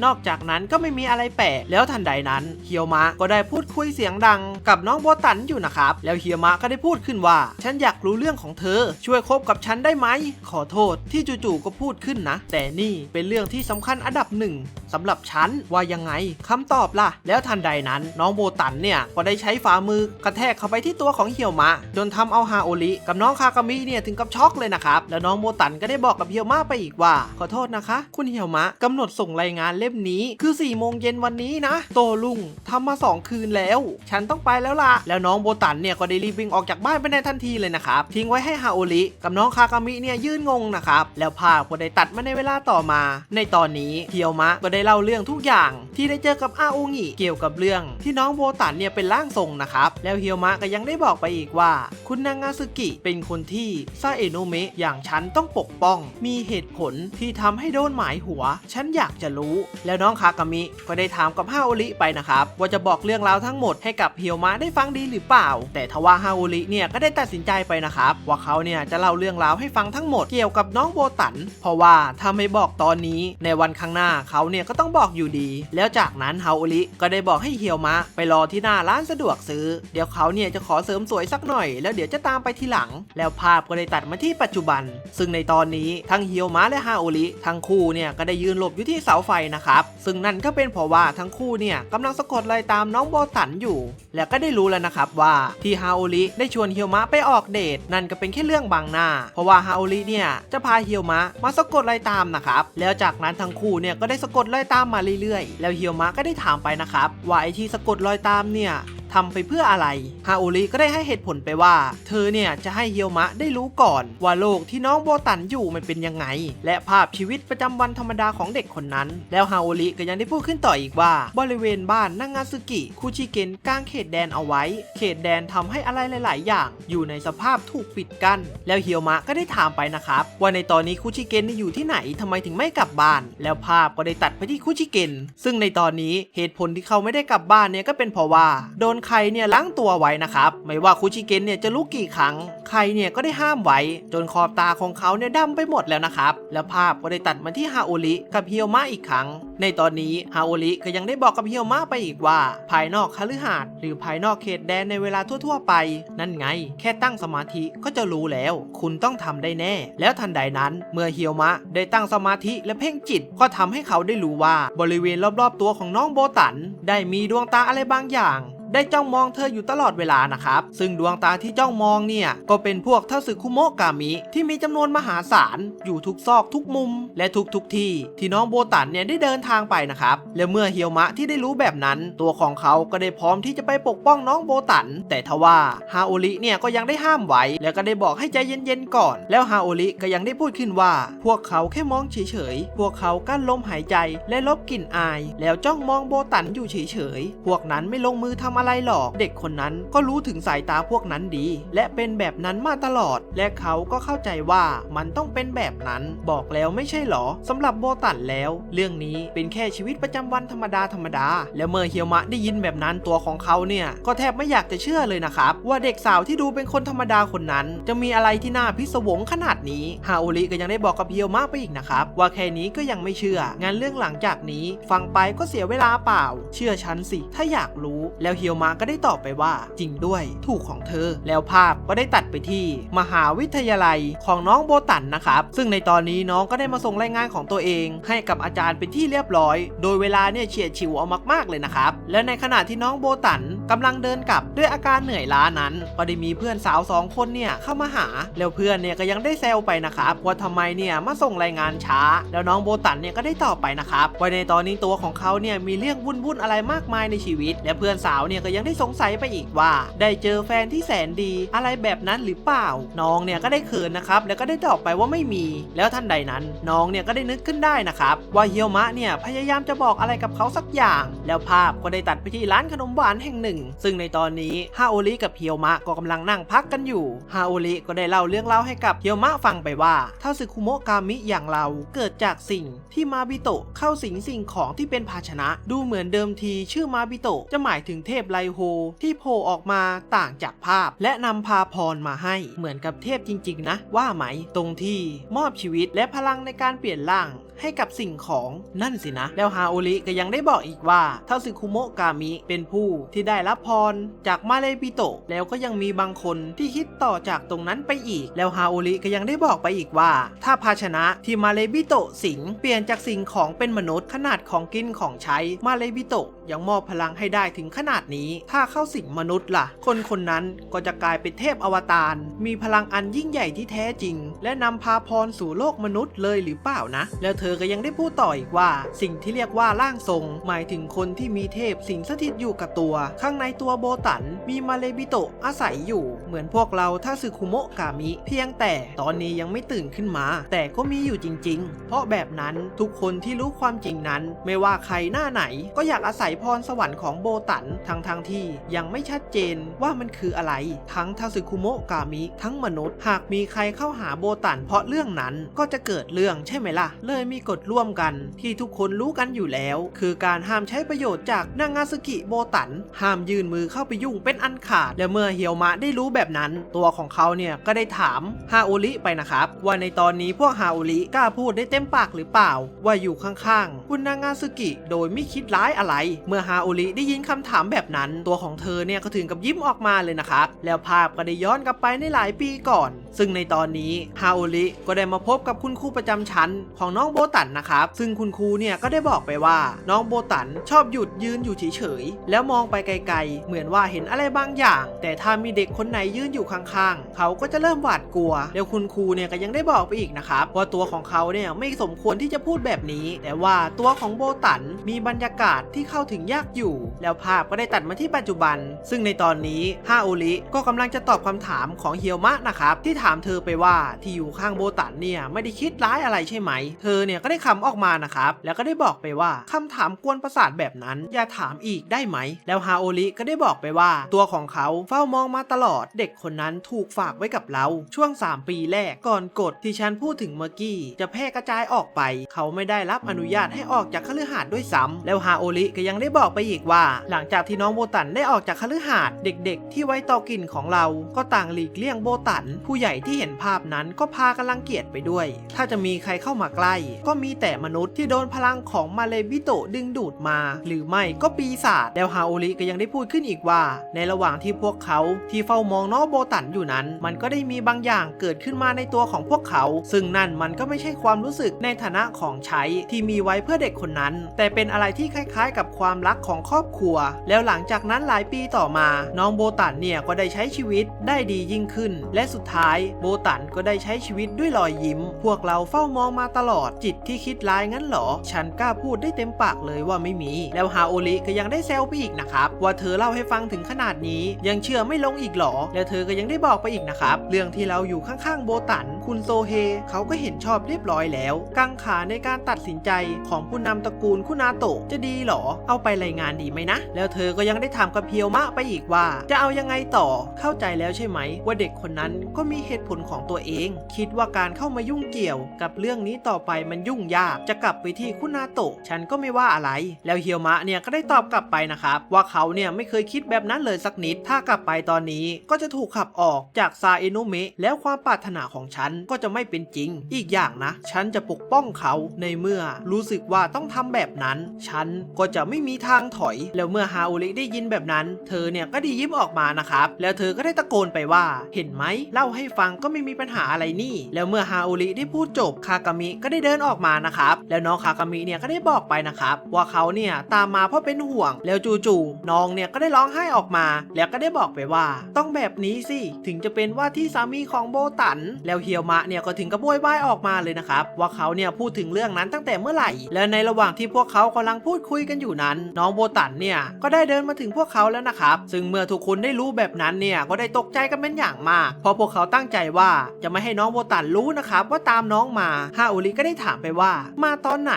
นอกจากนั้นก็ไม่มีอะไรแปลกแล้วทันใดนั้นเฮียวมะก็ได้พูดคุยเสียงดังกับน้องโบตันอยู่นะครับแล้วเฮียวมะก็ได้พูดขึ้นว่าฉันอยากรู้เรื่องของเธอช่วยคบกับฉันได้ไหมขอโทษที่จู่ๆก็พูดขึ้นนะแต่นี่เป็นเรื่องที่สำคัญอันดับ1สำหรับฉันว่ายังไงคำตอบล่ะแล้วทันใดนั้นน้องโบตันเนี่ยก็ได้ใช้ฝ่ามือกระแทกเข้าไปที่ตัวของเฮียวมะจนทำเอาฮาโอริกับน้องคากามิเนี่ยถึงกับช็อกเลยนะครับแล้วน้องโบตันก็ได้บอกกับเฮียวมะไปอีกว่าขอโทษนะคะคุณเฮียวมะกำหนดส่งรายงานเล่มนี้คือ4 โมงเย็นวันนี้นะโตลุงทำมา2 คืนแล้วฉันต้องไปแล้วล่ะแล้วน้องโบตันเนี่ยก็ได้รีบวิ่งออกจากบ้านไปในทันทีเลยนะครับทิ้งไว้ให้ฮาโอริกับน้องคากามิเนี่ยยืนงงนะครับแล้วภาพก็ได้ตัดมาในเวลาต่อมาในตอนนี้เฮียวมะ ก็ได้เล่าเรื่องทุกอย่างที่ได้เจอกับอาโองิเกี่ยวกับเรื่องที่น้องโบตันเนี่ยเป็นร่างทรงนะครับแล้วเฮียวมะก็ยังได้บอกไปอีกว่าคุณนางาซึกิเป็นคนที่ซาเอะโนะเมะอย่างฉันต้องปกป้องมีเหตุผลที่ทำให้โดนหมายหัวฉันอยากจะรู้แล้วน้องคากามิก็ได้ถามกับฮาโอริไปนะครับว่าจะบอกเรื่องราวทั้งหมดให้กับเฮียวมะได้ฟังดีหรือเปล่าแต่ทว่าฮาโอริเนี่ยก็ได้ตัดสินใจไปนะครับว่าเขาเนี่ยจะเล่าเรื่องราวให้ฟังทั้งหมดเกี่ยวกับน้องโบตันเพราะว่าถ้าไม่บอกตอนนี้ในวันข้างหน้าเขาเนี่ยก็ต้องบอกอยู่ดีแล้วจากนั้นฮาโอริก็ได้บอกให้เฮียวมะไปรอที่หน้าร้านสะดวกซื้อเดี๋ยวเขาเนี่ยจะขอเสริมสวยสักหน่อยแล้วเดี๋ยวจะตามไปทีหลังแล้วภาพก็ได้ตัดมาที่ปัจจุบันซึ่งในตอนนี้ทั้งเฮียวมะและฮาโอริทั้งคู่เนี่ยก็ได้ยืนหลบอยู่ที่เสาไฟนะครับซึ่งนั่นก็เป็นเพราะว่าทั้งคู่เนี่ยกำลังสะกดรอยตามน้องโบตันอยู่แล้วก็ได้รู้แล้วนะครับว่าที่ฮาโอริได้ชวนเฮียวมะไปออกเดทนั่นก็เป็นแค่เรื่องบังหน้าเพราะว่าฮาโอริเนี่ยจะพาเฮียวมะมาสะกดรอยตามนะครับแล้วจากนั้นทั้งคู่เนี่ยก็ได้สะกดรอยตามมาเรื่อยๆแล้วเฮียวมะก็ได้ถามไปนะครับว่าไอที่สะกดรอยตามเนี่ยทำไปเพื่ออะไรฮาโอริก็ได้ให้เหตุผลไปว่าเธอเนี่ยจะให้เฮียวมะได้รู้ก่อนว่าโลกที่น้องโบตันอยู่มันเป็นยังไงและภาพชีวิตประจำวันธรรมดาของเด็กคนนั้นแล้วฮาโอริก็ยังได้พูดขึ้นต่ออีกว่าบริเวณบ้านนางาซึกิคุชิเกนกางเขตแดนเอาไว้เขตแดนทำให้อะไรหลายๆอย่างอยู่ในสภาพถูกปิดกั้นแล้วเฮียวมะก็ได้ถามไปนะครับว่าในตอนนี้คุชิเกนอยู่ที่ไหนทำไมถึงไม่กลับบ้านแล้วภาพก็ได้ตัดไปที่คุชิเกนซึ่งในตอนนี้เหตุผลที่เขาไม่ได้กลับบ้านเนี่ยก็เป็นเพราะว่าโดนใครเนี่ยล้างตัวไว้นะครับไม่ว่าคุชิเกนเนี่ยจะลุกกี่ครั้งใครเนี่ยก็ได้ห้ามไว้จนขอบตาของเขาเนี่ยดำไปหมดแล้วนะครับแล้วภาพก็ได้ตัดมาที่ฮาโอริกับเฮียวมะอีกครั้งในตอนนี้ฮาโอริก็ยังได้บอกกับเฮียวมะไปอีกว่าภายนอกคฤหาสน์หรือภายนอกเขตแดนในเวลาทั่วๆไปนั่นไงแค่ตั้งสมาธิก็จะรู้แล้วคุณต้องทำได้แน่แล้วทันใดนั้นเมื่อเฮียวมะได้ตั้งสมาธิและเพ่งจิตก็ทำให้เขาได้รู้ว่าบริเวณรอบๆตัวของน้องโบตันได้มีดวงตาอะไรบางอย่างได้จ้องมองเธออยู่ตลอดเวลานะครับซึ่งดวงตาที่จ้องมองเนี่ยก็เป็นพวกเทสึคุโมะกามิที่มีจำนวนมหาศาลอยู่ทุกซอกทุกมุมและทุกที่ที่น้องโบตันเนี่ยได้เดินทางไปนะครับและเมื่อเฮียวมะที่ได้รู้แบบนั้นตัวของเขาก็ได้พร้อมที่จะไปปกป้องน้องโบตันแต่ทว่าฮาโอริเนี่ยก็ยังได้ห้ามไว้แล้วก็ได้บอกให้ใจเย็นๆก่อนแล้วฮาโอริก็ยังได้พูดขึ้นว่าพวกเขาแค่มองเฉยๆพวกเขากั้นลมหายใจและลบกลิ่นอายแล้วจ้องมองโบตันอยู่เฉยๆพวกนั้นไม่ลงมือทำอะไรหรอกเด็กคนนั้นก็รู้ถึงสายตาพวกนั้นดีและเป็นแบบนั้นมาตลอดและเขาก็เข้าใจว่ามันต้องเป็นแบบนั้นบอกแล้วไม่ใช่หรอสำหรับโบตันแล้วเรื่องนี้เป็นแค่ชีวิตประจำวันธรรมดาแล้วเมื่อเฮียวมะได้ยินแบบนั้นตัวของเขาเนี่ยก็แทบไม่อยากจะเชื่อเลยนะครับว่าเด็กสาวที่ดูเป็นคนธรรมดาคนนั้นจะมีอะไรที่น่าพิศวงขนาดนี้ฮาโอริก็ยังได้บอกกับเฮียวมะไปอีกนะครับว่าแค่นี้ก็ยังไม่เชื่องั้นเรื่องหลังจากนี้ฟังไปก็เสียเวลาเปล่าเชื่อฉันสิถ้าอยากรู้แล้วเฮียวมะก็ได้ตอบไปว่าจริงด้วยถูกของเธอแล้วภาพก็ได้ตัดไปที่มหาวิทยาลัยของน้องโบตันนะครับซึ่งในตอนนี้น้องก็ได้มาส่งรายงานของตัวเองให้กับอาจารย์เป็นที่เรียบร้อยโดยเวลาเนี่ยเฉียดฉิวเอามากๆเลยนะครับและในขณะที่น้องโบตันกำลังเดินกลับด้วยอาการเหนื่อยล้านั้นก็ได้มีเพื่อนสาว2คนเนี่ยเข้ามาหาแล้วเพื่อนเนี่ยก็ยังได้แซวไปนะครับว่าทำไมเนี่ยมาส่งรายงานช้าแล้วน้องโบตันเนี่ยก็ได้ตอบไปนะครับว่าในตอนนี้ตัวของเขาเนี่ยมีเรื่องวุ่นๆอะไรมากมายในชีวิตและเพื่อนสาวเนี่ยก็ยังได้สงสัยไปอีกว่าได้เจอแฟนที่แสนดีอะไรแบบนั้นหรือเปล่าน้องเนี่ยก็ได้เขินนะครับแล้วก็ได้ตอบไปว่าไม่มีแล้วทันใดนั้นน้องเนี่ยก็ได้นึกขึ้นได้นะครับว่าเฮียวมะเนี่ยพยายามจะบอกอะไรกับเขาสักอย่างแล้วภาพก็ได้ตัดไปที่ร้านขนมหวานแห่งหนึ่งซึ่งในตอนนี้ฮาโอริกับเฮียวมะก็กำลังนั่งพักกันอยู่ฮาโอริก็ได้เล่าเรื่องเล่าให้กับเฮียวมะฟังไปว่าเท่าสึคุโมะกามิอย่างเราเกิดจากสิ่งที่มาบิโตะเข้าสิงสิ่งของที่เป็นภาชนะดูเหมือนเดิมทีชื่อมาบิโตะจะหมายถึงเทพไลโฮที่โผล่ออกมาต่างจากภาพและนำพาพรมาให้เหมือนกับเทพจริงๆนะว่าไหมตรงที่มอบชีวิตและพลังในการเปลี่ยนร่างให้กับสิ่งของนั่นสินะแล้วฮาโอริก็ยังได้บอกอีกว่าเท่าสึคุโมะกามิเป็นผู้ที่ได้รับพรจากมาเลบิโตะแล้วก็ยังมีบางคนที่คิดต่อจากตรงนั้นไปอีกแล้วฮาโอริก็ยังได้บอกไปอีกว่าถ้าภาชนะที่มาเลบิโตะสิงเปลี่ยนจากสิ่งของเป็นมนุษย์ขนาดของกินของใช้มาเลบิโตะยังมอบพลังให้ได้ถึงขนาดนี้ถ้าเข้าสิงมนุษย์ล่ะคนนั้นก็จะกลายเป็นเทพอวตารมีพลังอันยิ่งใหญ่ที่แท้จริงและนำพาพรสู่โลกมนุษย์เลยหรือเปล่านะแล้วเธ เธอก็ยังได้พูดต่ออีกว่าสิ่งที่เรียกว่าร่างทรงหมายถึงคนที่มีเทพสิงสถิตอยู่กับตัวข้างในตัวโบตันมีมาเลบิโตะอาศัยอยู่เหมือนพวกเราถ้าซึคุโมะกามิเพียงแต่ตอนนี้ยังไม่ตื่นขึ้นมาแต่ก็มีอยู่จริงๆเพราะแบบนั้นทุกคนที่รู้ความจริงนั้นไม่ว่าใครหน้าไหนก็อยากอาศัยพรสวรรค์ของโบตันทั้งที่ยังไม่ชัดเจนว่ามันคืออะไรทั้งทาซึคุโมะกามิทั้งมนุษย์หากมีใครเข้าหาโบตันเพราะเรื่องนั้นก็จะเกิดเรื่องใช่ไหมล่ะเลยมีกฎร่วมกันที่ทุกคนรู้กันอยู่แล้วคือการห้ามใช้ประโยชน์จากนางาซึกิโบตันห้ามยื่นมือเข้าไปยุ่งเป็นอันขาดและเมื่อเฮียวมะได้รู้แบบนั้นตัวของเขาเนี่ยก็ได้ถามฮาโอริไปนะครับว่าในตอนนี้พวกฮาโอริกล้าพูดได้เต็มปากหรือเปล่าว่าอยู่ข้างๆคุณนางาซึกิโดยไม่คิดร้ายอะไรเมื่อฮาโอริได้ยินคำถามแบบนั้นตัวของเธอเนี่ยก็ถึงกับยิ้มออกมาเลยนะครับแล้วภาพก็ได้ย้อนกลับไปในหลายปีก่อนซึ่งในตอนนี้ฮาโอริก็ได้มาพบกับคุณครูประจำชั้นของน้องโบตันนะครับซึ่งคุณครูเนี่ยก็ได้บอกไปว่าน้องโบตันชอบหยุดยืนอยู่เฉยๆแล้วมองไปไกลๆเหมือนว่าเห็นอะไรบางอย่างแต่ถ้ามีเด็กคนไหนยืนอยู่ข้างๆเขาก็จะเริ่มหวาดกลัวแล้วคุณครูเนี่ยก็ยังได้บอกไปอีกนะครับว่าตัวของเขาเนี่ยไม่สมควรที่จะพูดแบบนี้แต่ว่าตัวของโบตันมีบรรยากาศที่เข้าถึงยากอยู่แล้วภาพก็ได้ตัดมาที่ปัจจุบันซึ่งในตอนนี้ฮาโอริก็กำลังจะตอบคำถามของเฮียวมะนะครับที่ถามเธอไปว่าที่อยู่ข้างโบตันเนี่ยไม่ได้คิดร้ายอะไรใช่ไหมเธอเนี่ยก็ได้คำออกมานะครับแล้วก็ได้บอกไปว่าคำถามกวนประสาทแบบนั้นอย่าถามอีกได้ไหมแล้วฮาโอริก็ได้บอกไปว่าตัวของเขาเฝ้ามองมาตลอดเด็กคนนั้นถูกฝากไว้กับเราช่วง3 ปีแรกก่อนกฎที่ฉันพูดถึงเมื่อกี้จะแพร่กระจายออกไปเขาไม่ได้รับอนุญาตให้ออกจากคฤหาสน์ด้วยซ้ำแล้วฮาโอริก็ยังได้บอกไปอีกว่าหลังจากที่น้องโบตันได้ออกจากคฤหาสน์เด็กๆที่ไว้ต่อกินของเราก็ต่างหลีกเลี่ยงโบตันผู้ใหญ่ที่เห็นภาพนั้นก็พากันรังเกียจไปด้วยถ้าจะมีใครเข้ามาใกล้ก็มีแต่มนุษย์ที่โดนพลังของมาเลบิโตะดึงดูดมาหรือไม่ก็ปีศาจแล้วฮาโอริก็ยังได้พูดขึ้นอีกว่าในระหว่างที่พวกเขาที่เฝ้ามองน้องโบตันอยู่นั้นมันก็ได้มีบางอย่างเกิดขึ้นมาในตัวของพวกเขาซึ่งนั่นมันก็ไม่ใช่ความรู้สึกในฐานะของใช้ที่มีไว้เพื่อเด็กคนนั้นแต่เป็นอะไรที่คล้ายๆกับความรักของครอบครัวแล้วหลังจากนั้นหลายปีต่อมาน้องโบตันเนี่ยก็ได้ใช้ชีวิตได้ดียิ่งขึ้นและสุดท้ายโบตันก็ได้ใช้ชีวิตด้วยรอยยิ้มพวกเราเฝ้ามองมาตลอดจิตที่คิดร้ายงั้นเหรอฉันกล้าพูดได้เต็มปากเลยว่าไม่มีแล้วฮาโอริก็ยังได้แซวไปอีกนะครับว่าเธอเล่าให้ฟังถึงขนาดนี้ยังเชื่อไม่ลงอีกหรอแล้วเธอก็ยังได้บอกไปอีกนะครับเรื่องที่เราอยู่ข้างๆโบตันคุณโซเฮเขาก็เห็นชอบเรียบร้อยแล้วกังขาในการตัดสินใจของผู้นำตระกูลคุณาโตะจะดีหรอเอาไปรายงานดีไหมนะแล้วเธอก็ยังได้ถามกับเพียวมะไปอีกว่าจะเอายังไงต่อเข้าใจแล้วใช่ไหมว่าเด็กคนนั้นก็มีเหตุผลของตัวเองคิดว่าการเข้ามายุ่งเกี่ยวกับเรื่องนี้ต่อไปมันยุ่งยากจะกลับไปที่คุณาโตะฉันก็ไม่ว่าอะไรแล้วเฮียวมะเนี่ยก็ได้ตอบกลับไปนะครับว่าเขาเนี่ยไม่เคยคิดแบบนั้นเลยสักนิดถ้ากลับไปตอนนี้ก็จะถูกขับออกจากซาเอโนะเมะแล้วความปรารถนาของฉันก็จะไม่เป็นจริงอีกอย่างนะฉันจะปกป้องเขาในเมื่อรู้สึกว่าต้องทำแบบนั้นฉันก็จะไม่มีทางถอยแล้วเมื่อฮาโอริได้ยินแบบนั้นเธอเนี่ยก็ได้ยิ้มออกมานะครับแล้วเธอก็ได้ตะโกนไปว่าเห็นไหมเล่าให้ฟังก็ไม่มีปัญหาอะไรนี่แล้วเมื่อฮาโอริได้พูดจบคากามิก็ได้เดินออกมานะครับแล้วน้องคากามิเนี่ยก็ได้บอกไปนะครับว่าเขาเนี่ยตามมาเพราะเป็นห่วงแล้วจู่ๆน้องเนี่ยก็ได้ร้องไห้ออกมาแล้วก็ได้บอกไปว่าต้องแบบนี้สิถึงจะเป็นว่าที่สามีของโบตันแล้วเฮียวมะเนี่ยก็ถึงกับโวยวายออกมาเลยนะครับว่าเขาเนี่ยพูดถึงเรื่องนั้นตั้งแต่เมื่อไหร่และในระหว่างที่พวกเขากำลังพูดคุยกันอยู่นั้นน้องโบตันเนี่ยก็ได้เดินมาถึงพวกเขาแล้วนะครับซึ่งเมื่อทุกคนได้รู้แบบนั้นเนี่ยก็ได้ตกใจกันเป็นอย่างมากเพราะพวกเขาตั้งใจว่าจะไม่ให้น้องโบตันรู้นะครับว่าตามน้องมาฮาโอริก็ได้ถามไปว่ามาตอนไหน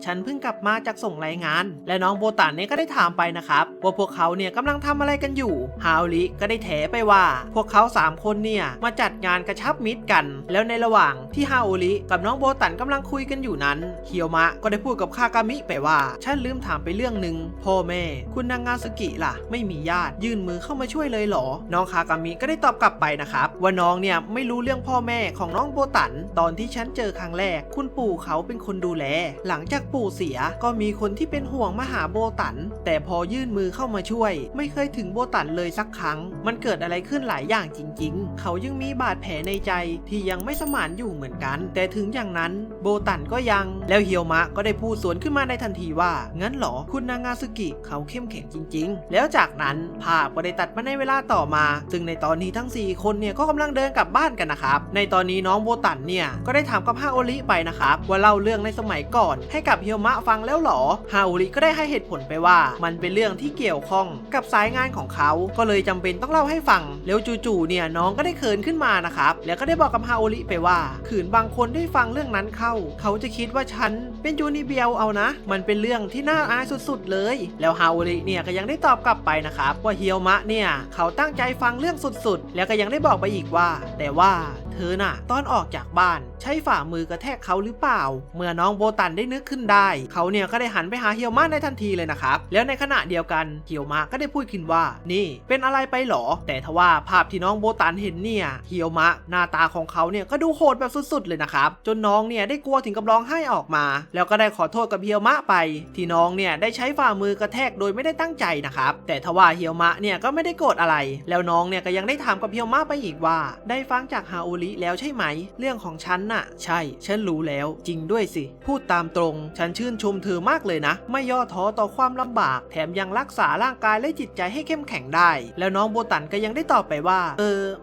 ฉันเพิ่งกลับมาจากส่งรายงานและน้องโบตันเนี่ยก็ได้ถามไปนะครับว่าพวกเขาเนี่ยกำลังทำอะไรกันอยู่ฮาโอริก็ได้แถไปว่าพวกเขา3 คนเนี่ยมาจัดงานกระชับมิตรกันแล้วในระหว่างที่ฮาโอริกับน้องโบตันกำลังคุยกันอยู่นั้นเฮียวมะก็ได้พูดกับคากามิไปว่าฉันลืมถามไปเรื่องหนึ่งพ่อแม่คุณนางาซึกิล่ะไม่มีญาติยื่นมือเข้ามาช่วยเลยเหรอน้องคากามิก็ได้ตอบกลับไปนะครับว่าน้องเนี่ยไม่รู้เรื่องพ่อแม่ของน้องโบตันตอนที่ฉันเจอครั้งแรกคุณปู่เขาเป็นคนดูแลหลังจากปู่เสียก็มีคนที่เป็นห่วงมาหาโบตันแต่พอยื่นมือเข้ามาช่วยไม่เคยถึงโบตันเลยสักครั้งมันเกิดอะไรขึ้นหลายอย่างจริงๆเขายังมีบาดแผลในใจที่ยังไม่สมานอยู่เหมือนกันแต่ถึงอย่างนั้นโบตันก็ยังแล้วเฮียวมะก็ได้พูดสวนขึ้นมาในทันทีว่างั้นเหรอคุณนางาซึกิเขาเข้มแข็งจริงๆแล้วจากนั้นภาพก็ได้ตัดมาในเวลาต่อมาซึ่งในตอนนี้ทั้ง4 คนเนี่ยก็กำลัง ำลังเดินกลับบ้านกันนะครับในตอนนี้น้องโบตันเนี่ยก็ได้ถามกับฮาโอริไปนะครับว่าเล่าเรื่องในสมัยก่อนให้กับเฮียวมะฟังแล้วหรอฮาโอริก็ได้ให้เหตุผลไปว่ามันเป็นเรื่องที่เกี่ยวข้องกับสายงานของเขาก็เลยจำเป็นต้องเล่าให้ฟังแล้วจู่ๆเนี่ยน้องก็ได้เขินขึ้นมานะครับแล้วก็ได้บอกกับฮาโอริไปว่าขืนบางคนได้ฟังเรื่องนั้นเข้าเขาจะคิดว่าฉันเป็นจูนิเบียวเอานะมันเป็นเรื่องที่น่าอายสุดๆเลยแล้วฮาโอริเนี่ยก็ยังได้ตอบกลับไปนะครับว่าเฮียวมะเนี่ยเขาตั้งใจฟังเรื่องสุดๆแล้วก็ยังได้บอกไปอีกว่าแต่ว่าเธอน่ะตอนออกจากบ้านใช้ฝ่ามือกระแทกเขาหรือเปล่าเมื่อน้องโบตันได้นึกขึ้นได้เขาเนี่ยก็ได้หันไปหาเฮียวมะในทันทีเลยนะครับแล้วในขณะเดียวกันเฮียวมะก็ได้พูดขึ้นว่านี่เป็นอะไรไปหรอแต่ทว่าภาพที่น้องโบตันเห็นเนี่ยเฮียวมะหน้าตาของเขาเนี่ยก็ดูโหดแบบสุดๆเลยนะครับจนน้องเนี่ยได้กลัวถึงกับร้องไห้ออกมาแล้วก็ได้ขอโทษกับเฮียวมะไปที่น้องเนี่ยได้ใช้ฝ่ามือกระแทกโดยไม่ได้ตั้งใจนะครับแต่ทว่าเฮียวมะเนี่ยก็ไม่ได้โกรธอะไรแล้วน้องเนี่ยก็ยังได้ถามกับเฮียวมะไปอีกว่าได้ฟังจากฮาโอริแล้วใช่ไหมเรื่องของฉันน่ะใช่ฉันรู้แล้วจริงด้วยสิพูดตามตรงฉันชื่นชมเธอมากเลยนะไม่ย่อท้อต่อความลำบากแถมยังรักษาร่างกายและจิตใจให้เข้มแข็งได้แล้วน้องโบตันก็ยังได้ตอบไปว่า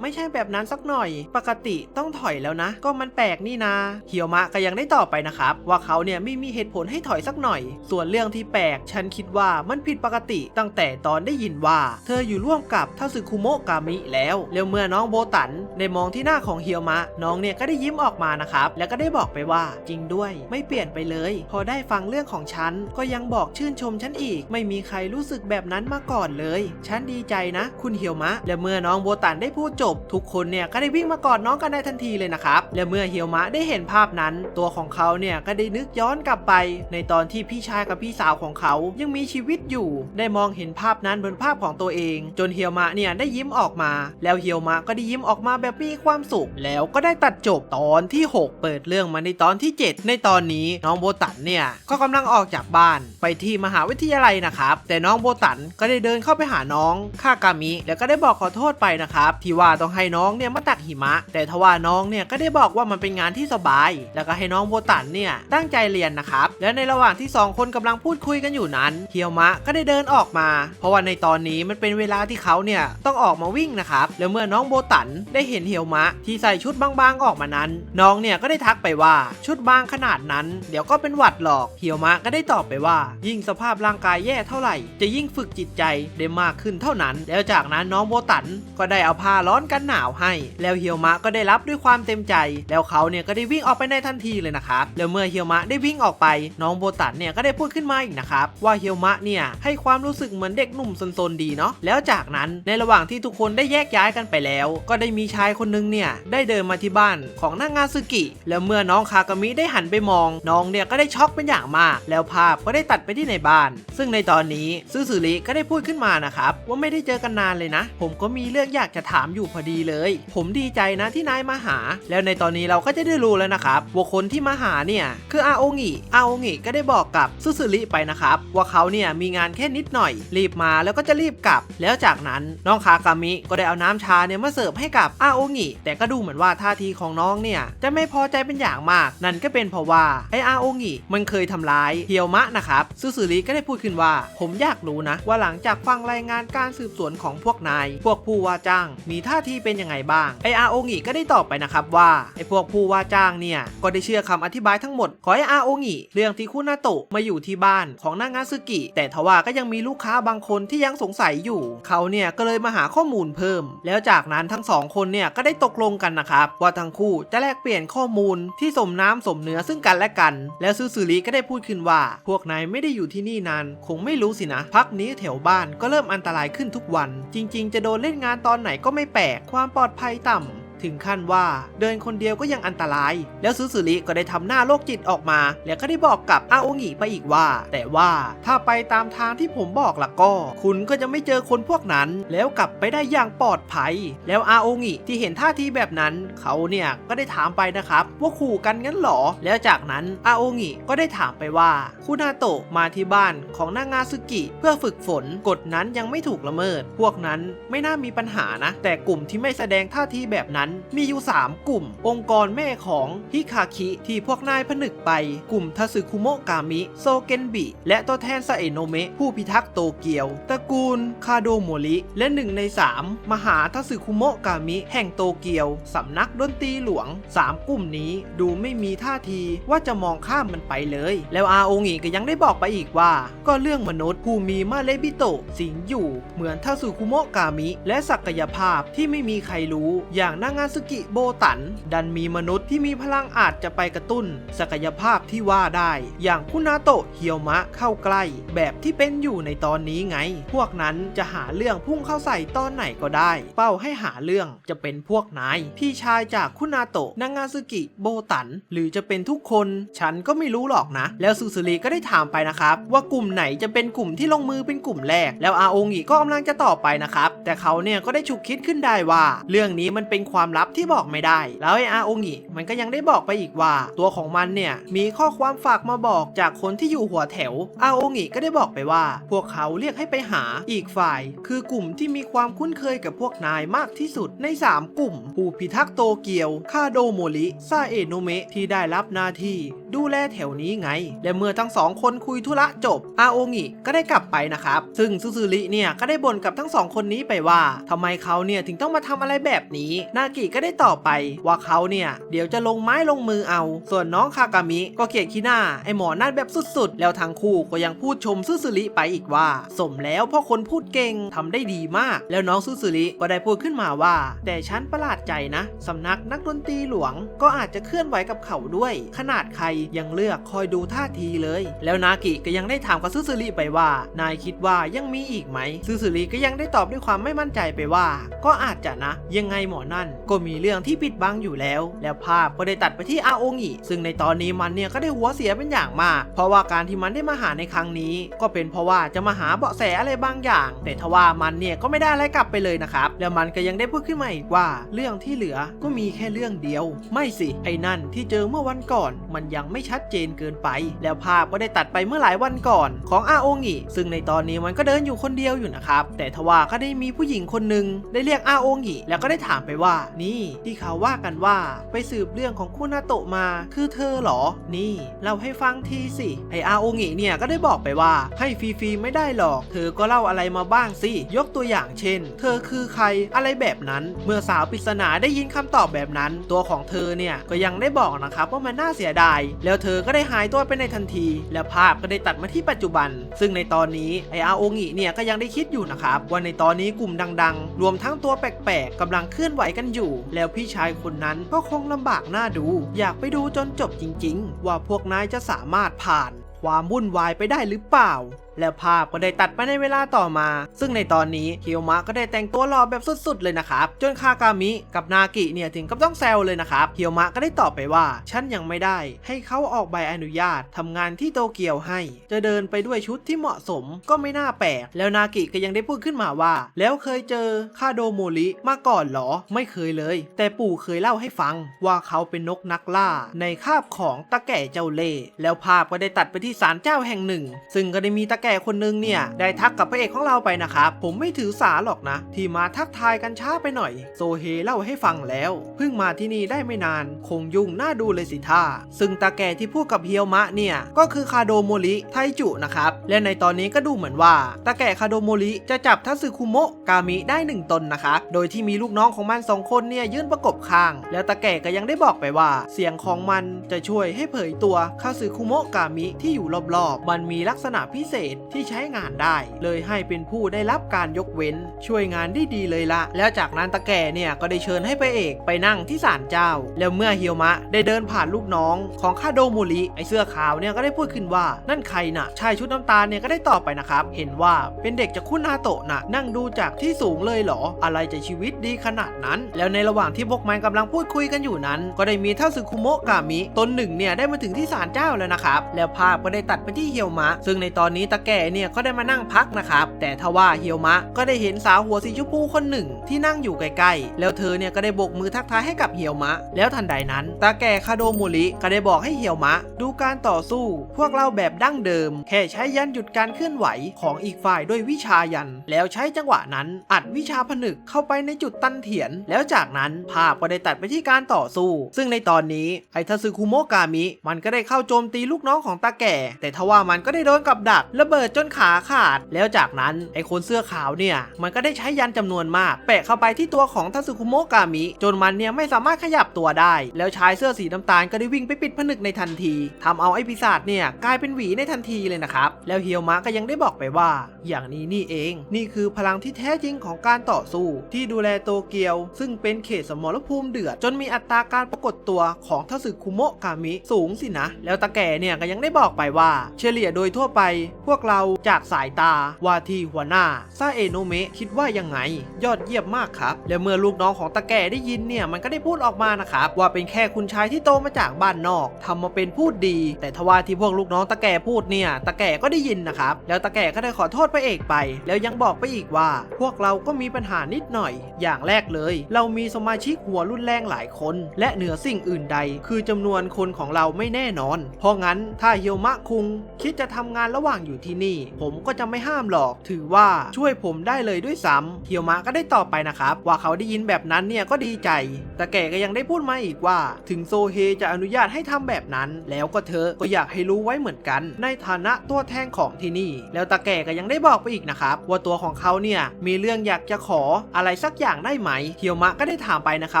ไม่ใช่แบบนั้นสักหน่อยปกติต้องถอยแล้วนะก็มันแปลกนี่นาเฮียวมะก็ยังได้ตอบไปนะครับว่าเขาเนี่ยไม่มีเหตุผลให้ถอยสักหน่อยส่วนเรื่องที่แปลกฉันคิดว่ามันผิดปกติตั้งแต่ตอนได้ยินว่าเธออยู่ร่วมกับทาสึคุโมะกามิแล้วเมื่อน้องโบตันได้มองที่หน้าของเฮียวมะน้องเนี่ยก็ได้ยิ้มออกมานะครับแล้วก็ได้บอกไปว่าจริงด้วยไม่เปลี่ยนไปเลยพอได้ฟังเรื่องของฉันก็ยังบอกชื่นชมฉันอีกไม่มีใครรู้สึกแบบนั้นมาก่อนเลยฉันดีใจนะคุณเฮียวมะและเมื่อน้องโบตันได้พูดจบทุกคนเนี่ยก็ได้วิ่งมากอดน้องกันในทันทีเลยนะครับและเมื่อเฮียวมะได้เห็นภาพนั้นตัวของเขาเนี่ยก็ได้นึกย้อนกลับไปในตอนที่พี่ชายกับพี่สาวของเขายังมีชีวิตอยู่ได้มองเห็นภาพนั้นบนภาพของตัวเองจนเฮียวมะเนี่ยได้ยิ้มออกมาแล้วเฮียวมะก็ได้ยิ้มออกมาแบบมีความสุขแล้วก็ได้ตัดจบตอนที่6เปิดเรื่องมาในตอนที่7ในตอนนี้น้องโบตันเนี่ยก็กำลังออกจากบ้านไปที่มหาวิทยาลัยนะครับแต่น้องโบตันก็ได้เดินเข้าไปหาน้องคากามิแล้วก็ได้บอกขอโทษไปนะครับที่ว่าต้องให้น้องเนี่ยมาตักหิมะแต่ทว่าน้องเนี่ยก็ได้บอกว่ามันเป็นงานที่สบายแล้วก็ให้น้องโบตันเนี่ยตั้งใจเรียนนะครับและในระหว่างที่2คนกำลังพูดคุยกันอยู่นั้นเฮียวมะก็ได้เดินออกมาเพราะว่าในตอนนี้มันเป็นเวลาที่เขาเนี่ยต้องออกมาวิ่งนะครับแล้วเมื่อน้องโบตันได้เห็นเฮียวมะที่ใส่ชุดบางๆออกมานั้นน้องเนี่ยก็ได้ทักไปว่าชุดบางขนาดนั้นเดี๋ยวก็เป็นหวัดหรอกเฮียวมะก็ได้ตอบไปว่ายิ่งสภาพร่างกายแย่เท่าไหร่จะยิ่งฝึกจิตใจได้มากขึ้นเท่านั้นแล้วจากนั้นน้องโบตันก็ได้เอาผ้าร้อนกันหนาวให้แล้วเฮียวมะก็ได้รับด้วยความเต็มใจแล้วเขาเนี่ยก็ได้วิ่งออกไปในทันทีเลยนะครับแล้วเมื่อเฮียวมะได้วิ่งออกไปน้องโบตันเนี่ยก็ได้พูดขึ้นมาอีกนะครับว่าเฮียวมะเนี่ยให้ความรู้สึกเหมือนเด็กหนุ่มซนๆดีเนาะแล้วจากนั้นในระหว่างที่ทุกคนได้แยกย้ายกันไปแล้วก็ได้มีชายคนนึงเนี่ยได้เดินมาที่บ้านของนางาซึกิแล้วเมื่อน้องคากามิได้หันไปมองน้องเนี่ยก็ได้ช็อกเป็นอย่างมากแล้วภาพก็ได้ตัดไปที่ในบ้านซึ่งในตอนนี้ซึซึริก็ได้พูดขึ้นมานะครับว่าไม่ได้เจอกันนานเลยนะผมก็มีเรื่องอยากจะถามอยู่พอดีเลยผมดีใจนะที่นายมาหาแล้วในตอนนี้เราก็จะได้รู้แล้วนะครับว่าคนที่มาหาเนี่ยคืออาโองิก็ได้บอกกับซึซึริไปนะครับว่าเขาเนี่ยมีงานแค่นิดหน่อยรีบมาแล้วก็จะรีบกลับแล้วจากนั้นน้องคากามิก็ได้เอาน้ำชาเนี่ยมาเสิร์ฟให้กับอาโองิแต่ก็ดูเหมือนว่าท่าทีของน้องเนี่ยจะไม่พอใจเป็นอย่างมากนั่นก็เป็นเพราะว่าไออาโองิมันเคยทำร้ายเฮียวมะนะครับซึซึริก็ได้พูดขึ้นว่าผมอยากรู้นะว่าหลังจากฟังรายงานการสืบสวนของพวกนายพวกผู้ว่าจ้างมีท่าทีเป็นยังไงบ้างไออาโองิก็ได้ตอบไปนะครับว่าไอพวกผู้ว่าจ้างเนี่ยก็ได้เชื่อคำอธิบายทั้งหมดของไออาโองิเรื่องที่คุนาโตะมาอยู่ที่บ้านของนางาซึกิแต่ทว่าก็ยังมีลูกค้าบางคนที่ยังสงสัยอยู่เขาเนี่ยก็เลยมาหาข้อมูลเพิ่มแล้วจากนั้นทั้ง2คนเนี่ยก็ได้ตกลงกันนะครับว่าทั้งคู่จะแลกเปลี่ยนข้อมูลที่สมน้ำสมเนื้อซึ่งกันและกันแล้วซึซึริก็ได้พูดขึ้นว่าพวกนายไม่ได้อยู่ที่นี่นานคงไม่รู้สินะพักนี้แถวบ้านก็เริ่มอันตรายขึ้นทุกวันจริงๆจะโดนเล่นงานตอนไหนก็ไม่แปลกความปลอดภัยต่ำถึงขั้นว่าเดินคนเดียวก็ยังอันตรายแล้วซึซึริก็ได้ทำหน้าโรคจิตออกมาแล้วก็ได้บอกกับอาโองิไปอีกว่าแต่ว่าถ้าไปตามทางที่ผมบอกล่ะก็คุณก็จะไม่เจอคนพวกนั้นแล้วกลับไปได้อย่างปลอดภัยแล้วอาโองิที่เห็นท่าทีแบบนั้นเขาเนี่ยก็ได้ถามไปนะครับว่าขู่กันงั้นหรอแล้วจากนั้นอาโองิก็ได้ถามไปว่าคุนาโตะมาที่บ้านของนางาซึกิเพื่อฝึกฝนกฎนั้นยังไม่ถูกละเมิดพวกนั้นไม่น่ามีปัญหานะแต่กลุ่มที่ไม่แสดงท่าทีแบบนั้น มีอยู่3กลุ่มองค์กรแม่ของฮิคาคิที่พวกนายผนึกไปกลุ่มทัสึคุโมะกามิโซเกนบิและตัวแทนซาเอะโนะเมะผู้พิทักษ์โตเกียวตระกูลคาโดโมริและ1 ใน 3มหาทัสึคุโมะกามิแห่งโตเกียวสำนักดนตรีหลวง3กลุ่มนี้ดูไม่มีท่าทีว่าจะมองข้ามมันไปเลยแล้วอาโองิก็ยังได้บอกไปอีกว่าก็เรื่องมนุษย์ผู้มีมาเลบิโตะสิงอยู่เหมือนทัสึคุโมะกามิและศักยภาพที่ไม่มีใครรู้อย่างนางาซึกิโบตันดันมีมนุษย์ที่มีพลังอาจจะไปกระตุ้นศักยภาพที่ว่าได้อย่างคุนาโตะเฮียวมะเข้าใกล้แบบที่เป็นอยู่ในตอนนี้ไงพวกนั้นจะหาเรื่องพุ่งเข้าใส่ตอนไหนก็ได้เป้าให้หาเรื่องจะเป็นพวกนายพี่ชายจากคุนาโตะนางาซึกิโบตันหรือจะเป็นทุกคนฉันก็ไม่รู้หรอกนะแล้วซูซูริก็ได้ถามไปนะครับว่ากลุ่มไหนจะเป็นกลุ่มที่ลงมือเป็นกลุ่มแรกแล้วอาโองิก็กำลังจะตอบไปนะครับแต่เขาเนี่ยก็ได้ฉุกคิดขึ้นได้ว่าเรื่องนี้มันเป็นความลับที่บอกไม่ได้แล้วไอ้อาโองิมันก็ยังได้บอกไปอีกว่าตัวของมันเนี่ยมีข้อความฝากมาบอกจากคนที่อยู่หัวแถวอาโองิก็ได้บอกไปว่าพวกเขาเรียกให้ไปหาอีกฝ่ายคือกลุ่มที่มีความคุ้นเคยกับพวกนายมากที่สุดใน3กลุ่มผู้พิทักษ์โตเกียวคาโดโมริซาเอะโนะเมะที่ได้รับหน้าที่ดูแลแถวนี้ไงและเมื่อทั้ง2คนคุยธุระจบอาโองิก็ได้กลับไปนะครับซึ่งซูซูริเนี่ยก็ได้บ่นกับทั้ง2คนนี้ไปว่าทำไมเขาเนี่ยถึงต้องมาทำอะไรแบบนี้นากิก็ได้ตอบไปว่าเขาเนี่ยเดี๋ยวจะลงไม้ลงมือเอาส่วนน้องคากามิก็เกลียดขี้หน้าไอหมอนั่นแบบสุดๆแล้วทั้งคู่ก็ยังพูดชมซูซูริไปอีกว่าสมแล้วพ่อคนพูดเก่งทำได้ดีมากแล้วน้องซูซูริก็ได้พูดขึ้นมาว่าแต่ฉันประหลาดใจนะสำนักนักดนตรีหลวงก็อาจจะเคลื่อนไหวกับเขาด้วยขนาดใครยังเลือกคอยดูท่าทีเลยแล้วนากิก็ยังได้ถามกับซูซูริไปว่านายคิดว่ายังมีอีกไหมซูซูริก็ยังได้ตอบด้วยความไม่มั่นใจไปว่าก็อาจจะนะยังไงหมอนั่นก็มีเรื่องที่ปิดบังอยู่แล้วภาพก็ได้ตัดไปที่อาโองิซึ่งในตอนนี้มันเนี่ยก็ได้หัวเสียเป็นอย่างมากเพราะว่าการที่มันได้มาหาในครั้งนี้ก็เป็นเพราะว่าจะมาหาเบาะแสอะไรบางอย่างแต่ทว่ามันเนี่ยก็ไม่ได้อะไรกลับไปเลยนะครับแล้วมันก็ยังได้พูดขึ้นมาอีกว่าเรื่องที่เหลือก็มีแค่เรื่องเดียวไม่สิไอ้นั่นที่เจอเมื่อวันก่อนมันยังไม่ชัดเจนเกินไปแล้วภาพก็ได้ตัดไปเมื่อหลายวันก่อนของอาโองิซึ่งในตอนนี้มันก็เดินอยู่คนเดียวอยู่นะครับแต่ทว่าก็ได้มีผู้หญิงคนหนึ่งได้เรียกอาโองิแล้วก็ได้ถามไปว่านี่ที่เขาว่ากันว่าไปสืบเรื่องของคุนาโตะมาคือเธอเหรอนี่เล่าให้ฟังทีสิไออาโองิเนี่ยก็ได้บอกไปว่าให้ฟรีๆไม่ได้หรอกเธอก็เล่าอะไรมาบ้างสิยกตัวอย่างเช่นเธอคือใครอะไรแบบนั้นเมื่อสาวปริศนาได้ยินคำตอบแบบนั้นตัวของเธอเนี่ยก็ยังได้บอกนะครับว่ามันน่าเสียดายแล้วเธอก็ได้หายตัวไปในทันทีแล้วภาพก็ได้ตัดมาที่ปัจจุบันซึ่งในตอนนี้ไออาโองิเนี่ยก็ยังได้คิดอยู่นะครับว่าในตอนนี้กลุ่มดังๆรวมทั้งตัวแปลกๆกำลังเคลื่อนไหวกันอยู่แล้วพี่ชายคนนั้นก็คงลำบากหน้าดูอยากไปดูจนจบจริงๆว่าพวกนายจะสามารถผ่านความวุ่นวายไปได้หรือเปล่าแล้วภาพก็ได้ตัดไปในเวลาต่อมาซึ่งในตอนนี้เคียวมะก็ได้แต่งตัวหล่อแบบสุดๆเลยนะครับจนคากามิกับนากิเนี่ยถึงกับต้องแซวเลยนะครับเคียวมะก็ได้ตอบไปว่าฉันยังไม่ได้ให้เขาออกใบอนุญาตทำงานที่โตเกียวให้จะเดินไปด้วยชุดที่เหมาะสมก็ไม่น่าแปลกแล้วนากิก็ยังได้พูดขึ้นมาว่าแล้วเคยเจอคาโดโมริมาก่อนหรอไม่เคยเลยแต่ปู่เคยเล่าให้ฟังว่าเขาเป็นนกนักล่าในคาบของตาแก่เจ้าเล่ห์แล้วภาพก็ได้ตัดไปที่ศาลเจ้าแห่งหนึ่งซึ่งก็ได้มีตาแก่คนนึงเนี่ยได้ทักกับพระเอกของเราไปนะครับผมไม่ถือสาหรอกนะที่มาทักทายกันช้าไปหน่อยโซเฮเล่าให้ฟังแล้วเพิ่งมาที่นี่ได้ไม่นานคงยุ่งน่าดูเลยสิท่าซึ่งตาแก่ที่พูดกับเฮียวมะเนี่ยก็คือคาโดโมริไทจุนะครับและในตอนนี้ก็ดูเหมือนว่าตาแก่คาโดโมริจะจับทัสึคุโมะกามิได้1 ตนนะครับโดยที่มีลูกน้องของมัน2 คนเนี่ยยื่นประกบข้างแล้วตาแก่ก็ยังได้บอกไปว่าเสียงของมันจะช่วยให้เผยตัวคาสึคุโมะกามิที่อยู่รอบๆมันมีลักษณะพิเศษที่ใช้งานได้เลยให้เป็นผู้ได้รับการยกเว้นช่วยงานได้ดีเลยละแล้วจากนั้นตาแก่เนี่ยก็ได้เชิญให้พระเอกไปนั่งที่ศาลเจ้าแล้วเมื่อเฮียวมะได้เดินผ่านลูกน้องของคาโดโมริไอเสื้อขาวเนี่ยก็ได้พูดขึ้นว่านั่นใครน่ะชายชุดน้ำตาลเนี่ยก็ได้ตอบไปนะครับเห็นว่าเป็นเด็กจากคุนาโตะน่ะนั่งดูจากที่สูงเลยเหรออะไรจะชีวิตดีขนาดนั้นแล้วในระหว่างที่พวกมันกำลังพูดคุยกันอยู่นั้นก็ได้มีทัสึคุโมะกามิตนหนึ่งเนี่ยได้มาถึงที่ศาลเจ้าแล้วนะครับแล้วภาพก็ได้ตัดไปที่เฮียวมะซึ่งในตอนนี้ตา แก่เนี่ยก็ได้มานั่งพักนะครับแต่ทว่าเฮียวมะก็ได้เห็นสาวหัวสีชมพูคนหนึ่งที่นั่งอยู่ใกล้ๆแล้วเธอเนี่ยก็ได้โบกมือทักทายให้กับเฮียวมะแล้วทันใดนั้นตาแก่คาโดโมริก็ได้บอกให้เฮียวมะดูการต่อสู้พวกเราแบบดั้งเดิมแค่ใช้ยันหยุดการเคลื่อนไหวของอีกฝ่ายด้วยวิชายันแล้วใช้จังหวะนั้นอัดวิชาผนึกเข้าไปในจุดตันเถียนแล้วจากนั้นภาพก็ได้ตัดไปที่การต่อสู้ซึ่งในตอนนี้ไอทาซึคุโมะกามิมันก็ได้เข้าโจมตีลูกน้องของตาแก่แต่ทว่ามันก็ได้โดนกับดักระเบิดจนขาขาดแล้วจากนั้นไอคนเสื้อขาวเนี่ยมันก็ได้ใช้ยันจำนวนมากแปะเข้าไปที่ตัวของทาซึคุโมะกามิจนมันเนี่ยไม่สามารถขยับตัวได้แล้วชายเสื้อสีน้ำตาลก็ได้วิ่งไปปิดผนึกในทันทีทำเอาไอปีศาจเนี่ยกลายเป็นหวีในทันทีเลยนะครับแล้วเฮียวมะก็ยังได้บอกไปว่าอย่างนี้นี่เองนี่คือพลังที่แท้จริงของการต่อสู้ที่ดูแลโตเกียวซึ่งเป็นเขตสมรภูมิเดือดจนมีอัตราการปรากฏตัวของทาซึคุโมะกามิสูงสินะแล้วตาแก่เนี่ยก็ยังได้บอกไปว่าเฉลี่ยโดยทั่วไปพวกเราจากสายตาว่าที่หัวหน้าซาเอโนะเมะคิดว่ายังไงยอดเยี่ยมมากครับและเมื่อลูกน้องของตาแก่ได้ยินเนี่ยมันก็ได้พูดออกมานะครับว่าเป็นแค่คุณชายที่โตมาจากบ้านนอกทำมาเป็นพูดดีแต่ทว่าที่พวกลูกน้องตาแก่พูดเนี่ยตาแก่ก็ได้ยินนะครับแล้วตาแก่ก็ได้ขอโทษพระเอกไปแล้วยังบอกไปอีกว่าพวกเราก็มีปัญหานิดหน่อยอย่างแรกเลยเรามีสมาชิกหัวรุ่นแรงหลายคนและเหนือสิ่งอื่นใดคือจำนวนคนของเราไม่แน่นอนเพราะงั้นถ้าเฮียวมะคุงคิดจะทำงานระหว่างอยู่ที่นี่ผมก็จะไม่ห้ามหรอกถือว่าช่วยผมได้เลยด้วยซ้ำเฮียวมะก็ได้ตอบไปนะครับว่าเขาได้ยินแบบนั้นเนี่ยก็ดีใจแต่แก่ก็ยังได้พูดมาอีกว่าถึงโซเฮจะอนุญาตให้ทำแบบนั้นแล้วก็เธอก็อยากให้รู้ไว้เหมือนกันในฐานะตัวแทนของที่นี่แล้วตาแก่ก็ยังได้บอกไปอีกนะครับว่าตัวของเขาเนี่ยมีเรื่องอยากจะขออะไรสักอย่างได้ไหมเฮียวมะก็ได้ถามไปนะครั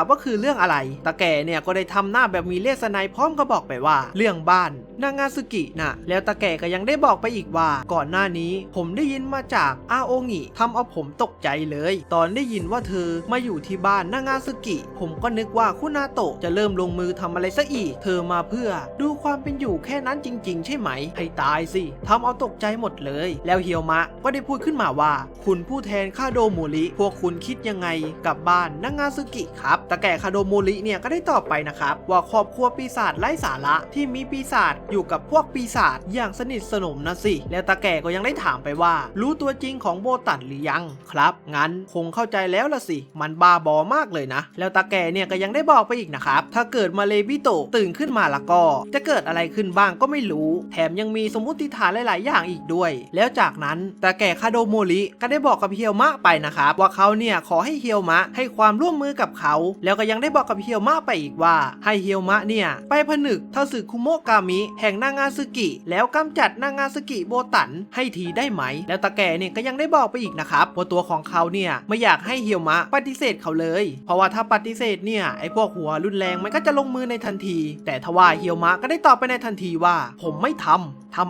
บว่าคือเรื่องอะไรตาแก่เนี่ยก็ได้ทำหน้าแบบมีเลสไนพร้อมก็บอกไปว่าเรื่องบ้านนางาซึกินะแล้วตาแก่ก็ยังได้บอกไปอีกว่าก่อนหน้านี้ผมได้ยินมาจากอาโองิทำเอาผมตกใจเลยตอนได้ยินว่าเธอมาอยู่ที่บ้านนางาซึกิผมก็นึกว่าคุณาโตะจะเริ่มลงมือทำอะไรซะอีกเธอมาเพื่อดูความเป็นอยู่แค่นั้นจริงๆใช่ไหมให้ตายสิทำเอาตกใจหมดเลยแล้วเฮียวมะก็ได้พูดขึ้นมาว่าคุณผู้แทนคาโดโมริพวกคุณคิดยังไงกับบ้านนางาซึกิครับตาแก่คาโดโมริเนี่ยก็ได้ตอบไปนะครับว่าครอบครัวปีศาจไร้สาระที่มีปีศาจอยู่กับพวกปีศาจอย่างสนิทสนมนะสิแล้วตาแก่ก็ยังได้ถามไปว่ารู้ตัวจริงของโบตันหรือยังครับงั้นคงเข้าใจแล้วละสิมันบ้าบอมากเลยนะแล้วตาแก่เนี่ยก็ยังได้บอกไปอีกนะครับถ้าเกิดมาเลบิโตะตื่นขึ้นมาละก็จะเกิดอะไรขึ้นบ้างก็ไม่รู้แถมยังมีสมมุติฐานหลายๆอย่างอีกด้วยแล้วจากนั้นตาแก่คาโดโมริก็ได้บอกกับเฮียวมะไปนะครับว่าเขาเนี่ยขอให้เฮียวมะให้ความร่วมมือกับเขาแล้วก็ยังได้บอกกับเฮียวมะไปอีกว่าให้เฮียวมะเนี่ยไปผนึกทาซึคุโมะกามิแห่งนางาซึกิแล้วกำจัดนางาซึกิโบตันให้ทีได้ไหมแล้วตาแก่เนี่ยก็ยังได้บอกไปอีกนะครับว่าตัวของเขาเนี่ยไม่อยากให้เฮียวมะปฏิเสธเขาเลยเพราะว่าถ้าปฏิเสธเนี่ยไอพวกหัวรุนแรงมันก็จะลงมือในทันทีแต่ทว่าเฮียวมะก็ได้ตอบไปในทันทีว่าผมไม่ทำ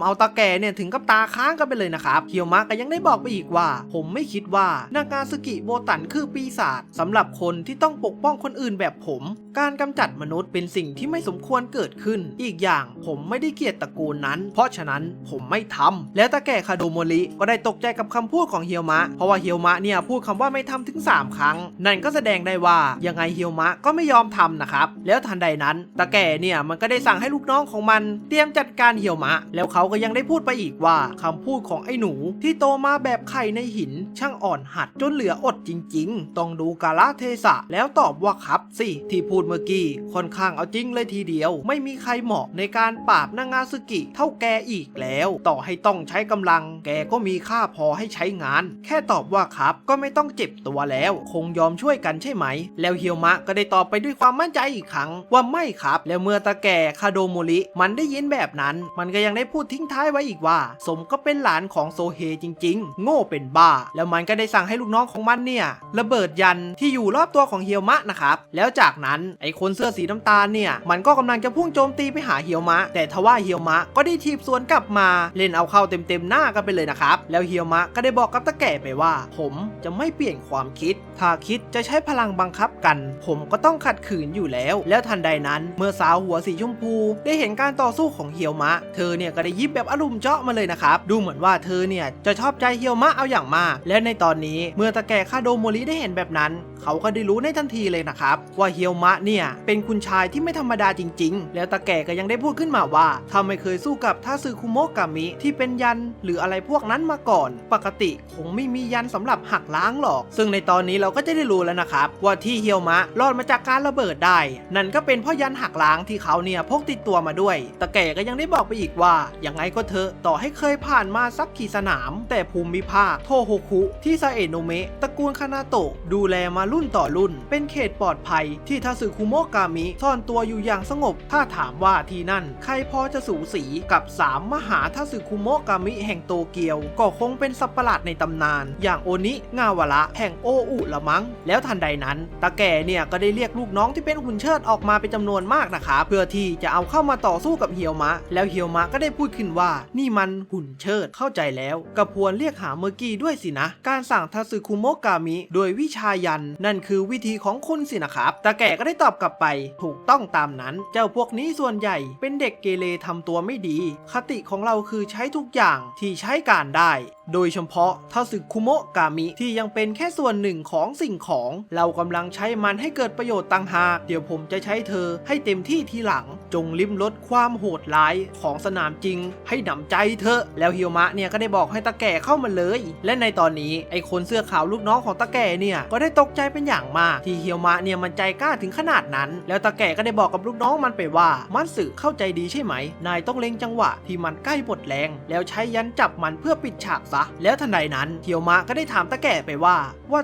เอาตาแก่เนี่ยถึงกับตาค้างกันไปเลยนะครับเฮียวมะก็ยังได้บอกไปอีกว่าผมไม่คิดว่านางาซึกิโบตันคือปีศาจสำหรับคนที่ต้องปกป้องคนอื่นแบบผมการกำจัดมนุษย์เป็นสิ่งที่ไม่สมควรเกิดขึ้นอีกอย่างผมไม่ได้เกลียดตระกูลนั้นเพราะฉะนั้นผมไม่ทำแล้วตาแก่คาโดโมริก็ได้ตกใจกับคำพูดของเฮียวมะเพราะว่าเฮียวมะเนี่ยพูดคำว่าไม่ทำถึง3ครั้งนั่นก็แสดงได้ว่ายังไงเฮียวมะก็ไม่ยอมทำนะครับแล้วทันใดนั้นตาแก่เนี่ยมันก็ได้สั่งให้ลูกน้องของมันเตรียมจัดการเฮียวมะแล้วเขาก็ยังได้พูดไปอีกว่าคำพูดของไอ้หนูที่โตมาแบบไข่ในหินช่างอ่อนหัดจนเหลืออดจริงๆต้องดูกาลเทศะแล้วตอบว่าครับสิที่พูดเมื่อกี้ค่อนข้างเอาจริงเลยทีเดียวไม่มีใครเหมาะในการปราบนางาซึกิเท่าแกอีกแล้วต่อให้ต้องใช้กำลังแกก็มีค่าพอให้ใช้งานแค่ตอบว่าครับก็ไม่ต้องเจ็บตัวแล้วคงยอมช่วยกันใช่ไหมแล้วเฮียวมะก็ได้ตอบไปด้วยความมั่นใจอีกครั้งว่าไม่ครับแล้วเมื่อตาแก่คาโดโมริมันได้ยินแบบนั้นมันก็ยังได้พูดทิ้งท้ายไว้อีกว่าสมก็เป็นหลานของโซเฮจริงๆโง่เป็นบ้าแล้วมันก็ได้สั่งให้ลูกน้องของมันเนี่ยระเบิดยันที่อยู่รอบตัวของเฮียวมะนะครับแล้วจากนั้นไอ้คนเสื้อสีน้ำตาลเนี่ยมันก็กำลังจะพุ่งโจมตีไปหาเฮียวมะแต่ทว่าเฮียวมะก็ได้ทีบสวนกลับมาเล่นเอาเข้าเต็มหน้ากันไปเลยนะครับแล้วเฮียวมะก็ได้บอกกับตาแก่ไปว่าผมจะไม่เปลี่ยนความคิดถ้าคิดจะใช้พลังบังคับกันผมก็ต้องขัดขืนอยู่แล้วทันใดนั้นเมื่อสาวหัวสีชมพูได้เห็นการต่อสู้ของเฮียวมะเธอเนี่ยก็ได้ยิ้มแบบอารมณ์เจาะมาเลยนะครับดูเหมือนว่าเธอเนี่ยจะชอบใจเฮียวมะเอาอย่างมากและในตอนนี้เมื่อตาแก่คาโดโมริได้เห็นแบบนั้น เขาก็ได้รู้ในทันทีเลยนะครับว่าเฮียวมะเนี่ยเป็นคุณชายที่ไม่ธรรมดาจริงๆแล้วตาแก่ก็ยังได้พูดขึ้นมาว่าถ้าไม่เคยสู้กับทาสึคุโมะกามิที่เป็นยันหรืออะไรพวกนั้นมาก่อนปกติคงไม่มียันสำหรับหักล้างหรอกซึ่งในตอนนี้เราก็จะได้รู้แล้วนะครับว่าที่เฮียวมะรอดมาจากการระเบิดได้นั่นก็เป็นเพราะยันหักล้างที่เขาเนี่ยพกติดตัวมาด้วยตาแก่ก็ยังได้บอกไปอีกว่ายังไงก็เถอะต่อให้เคยผ่านมาสักกี่สนามแต่ภูมิภาคโทโฮคุที่ซาเอะโนะเมะตระกูลคานาโตะดูแลมารุ่นต่อรุ่นเป็นเขตปลอดภัยที่ทาสึคุโมะกามิซ่อนตัวอยู่อย่างสงบถ้าถามว่าที่นั่นใครพอจะสูสีกับ3มหาทาสึคุโมะกามิแห่งโตเกียวก็คงเป็นสัตว์ประหลาดในตำนานอย่างโอนิงาวาระแห่งโออุละมั้งแล้วทันใดนั้นตาแก่เนี่ยก็ได้เรียกลูกน้องที่เป็นหุ่นเชิดออกมาเป็นจำนวนมากนะครับเพื่อที่จะเอาเข้ามาต่อสู้กับเฮียวมะแล้วเฮียวมะก็ได้พูดขึ้นว่านี่มันหุ่นเชิดเข้าใจแล้วกระพวนเรียกหาเมอร์กี้ด้วยสินะการสั่งทาสึคุโมะกามิโดยวิชายันนั่นคือวิธีของคุณสินะครับตาแก่ก็ได้ตอบกลับไปถูกต้องตามนั้นเจ้าพวกนี้ส่วนใหญ่เป็นเด็กเกเรทำตัวไม่ดีคติของเราคือใช้ทุกอย่างที่ใช้การได้โดยเฉพาะทาสึคุโมะกามิที่ยังเป็นแค่ส่วนหนึ่งของสิ่งของเรากำลังใช้มันให้เกิดประโยชน์ต่างหากเดี๋ยวผมจะใช้เธอให้เต็มที่ทีหลังจงลิ้มรสความโหดร้ายของสนามจริงให้หนำใจเธอแล้วเฮียวมะเนี่ยก็ได้บอกให้ตาแก่เข้ามาเลยและในตอนนี้ไอ้คนเสื้อขาวลูกน้องของตาแก่เนี่ยก็ได้ตกใจเป็นอย่างมากที่เฮียวมะเนี่ยมันใจกล้าถึงขนาดนั้นแล้วตาแก่ก็ได้บอกกับลูกน้องมันไปว่ามันสึเข้าใจดีใช่ไหมนายต้องเล็งจังหวะที่มันใกล้หมดแรงแล้วใช้ยันจับมันเพื่อปิดฉากซะแล้วทันใดนั้นเฮียวมะก็ได้ถามตาแก่ไปว่า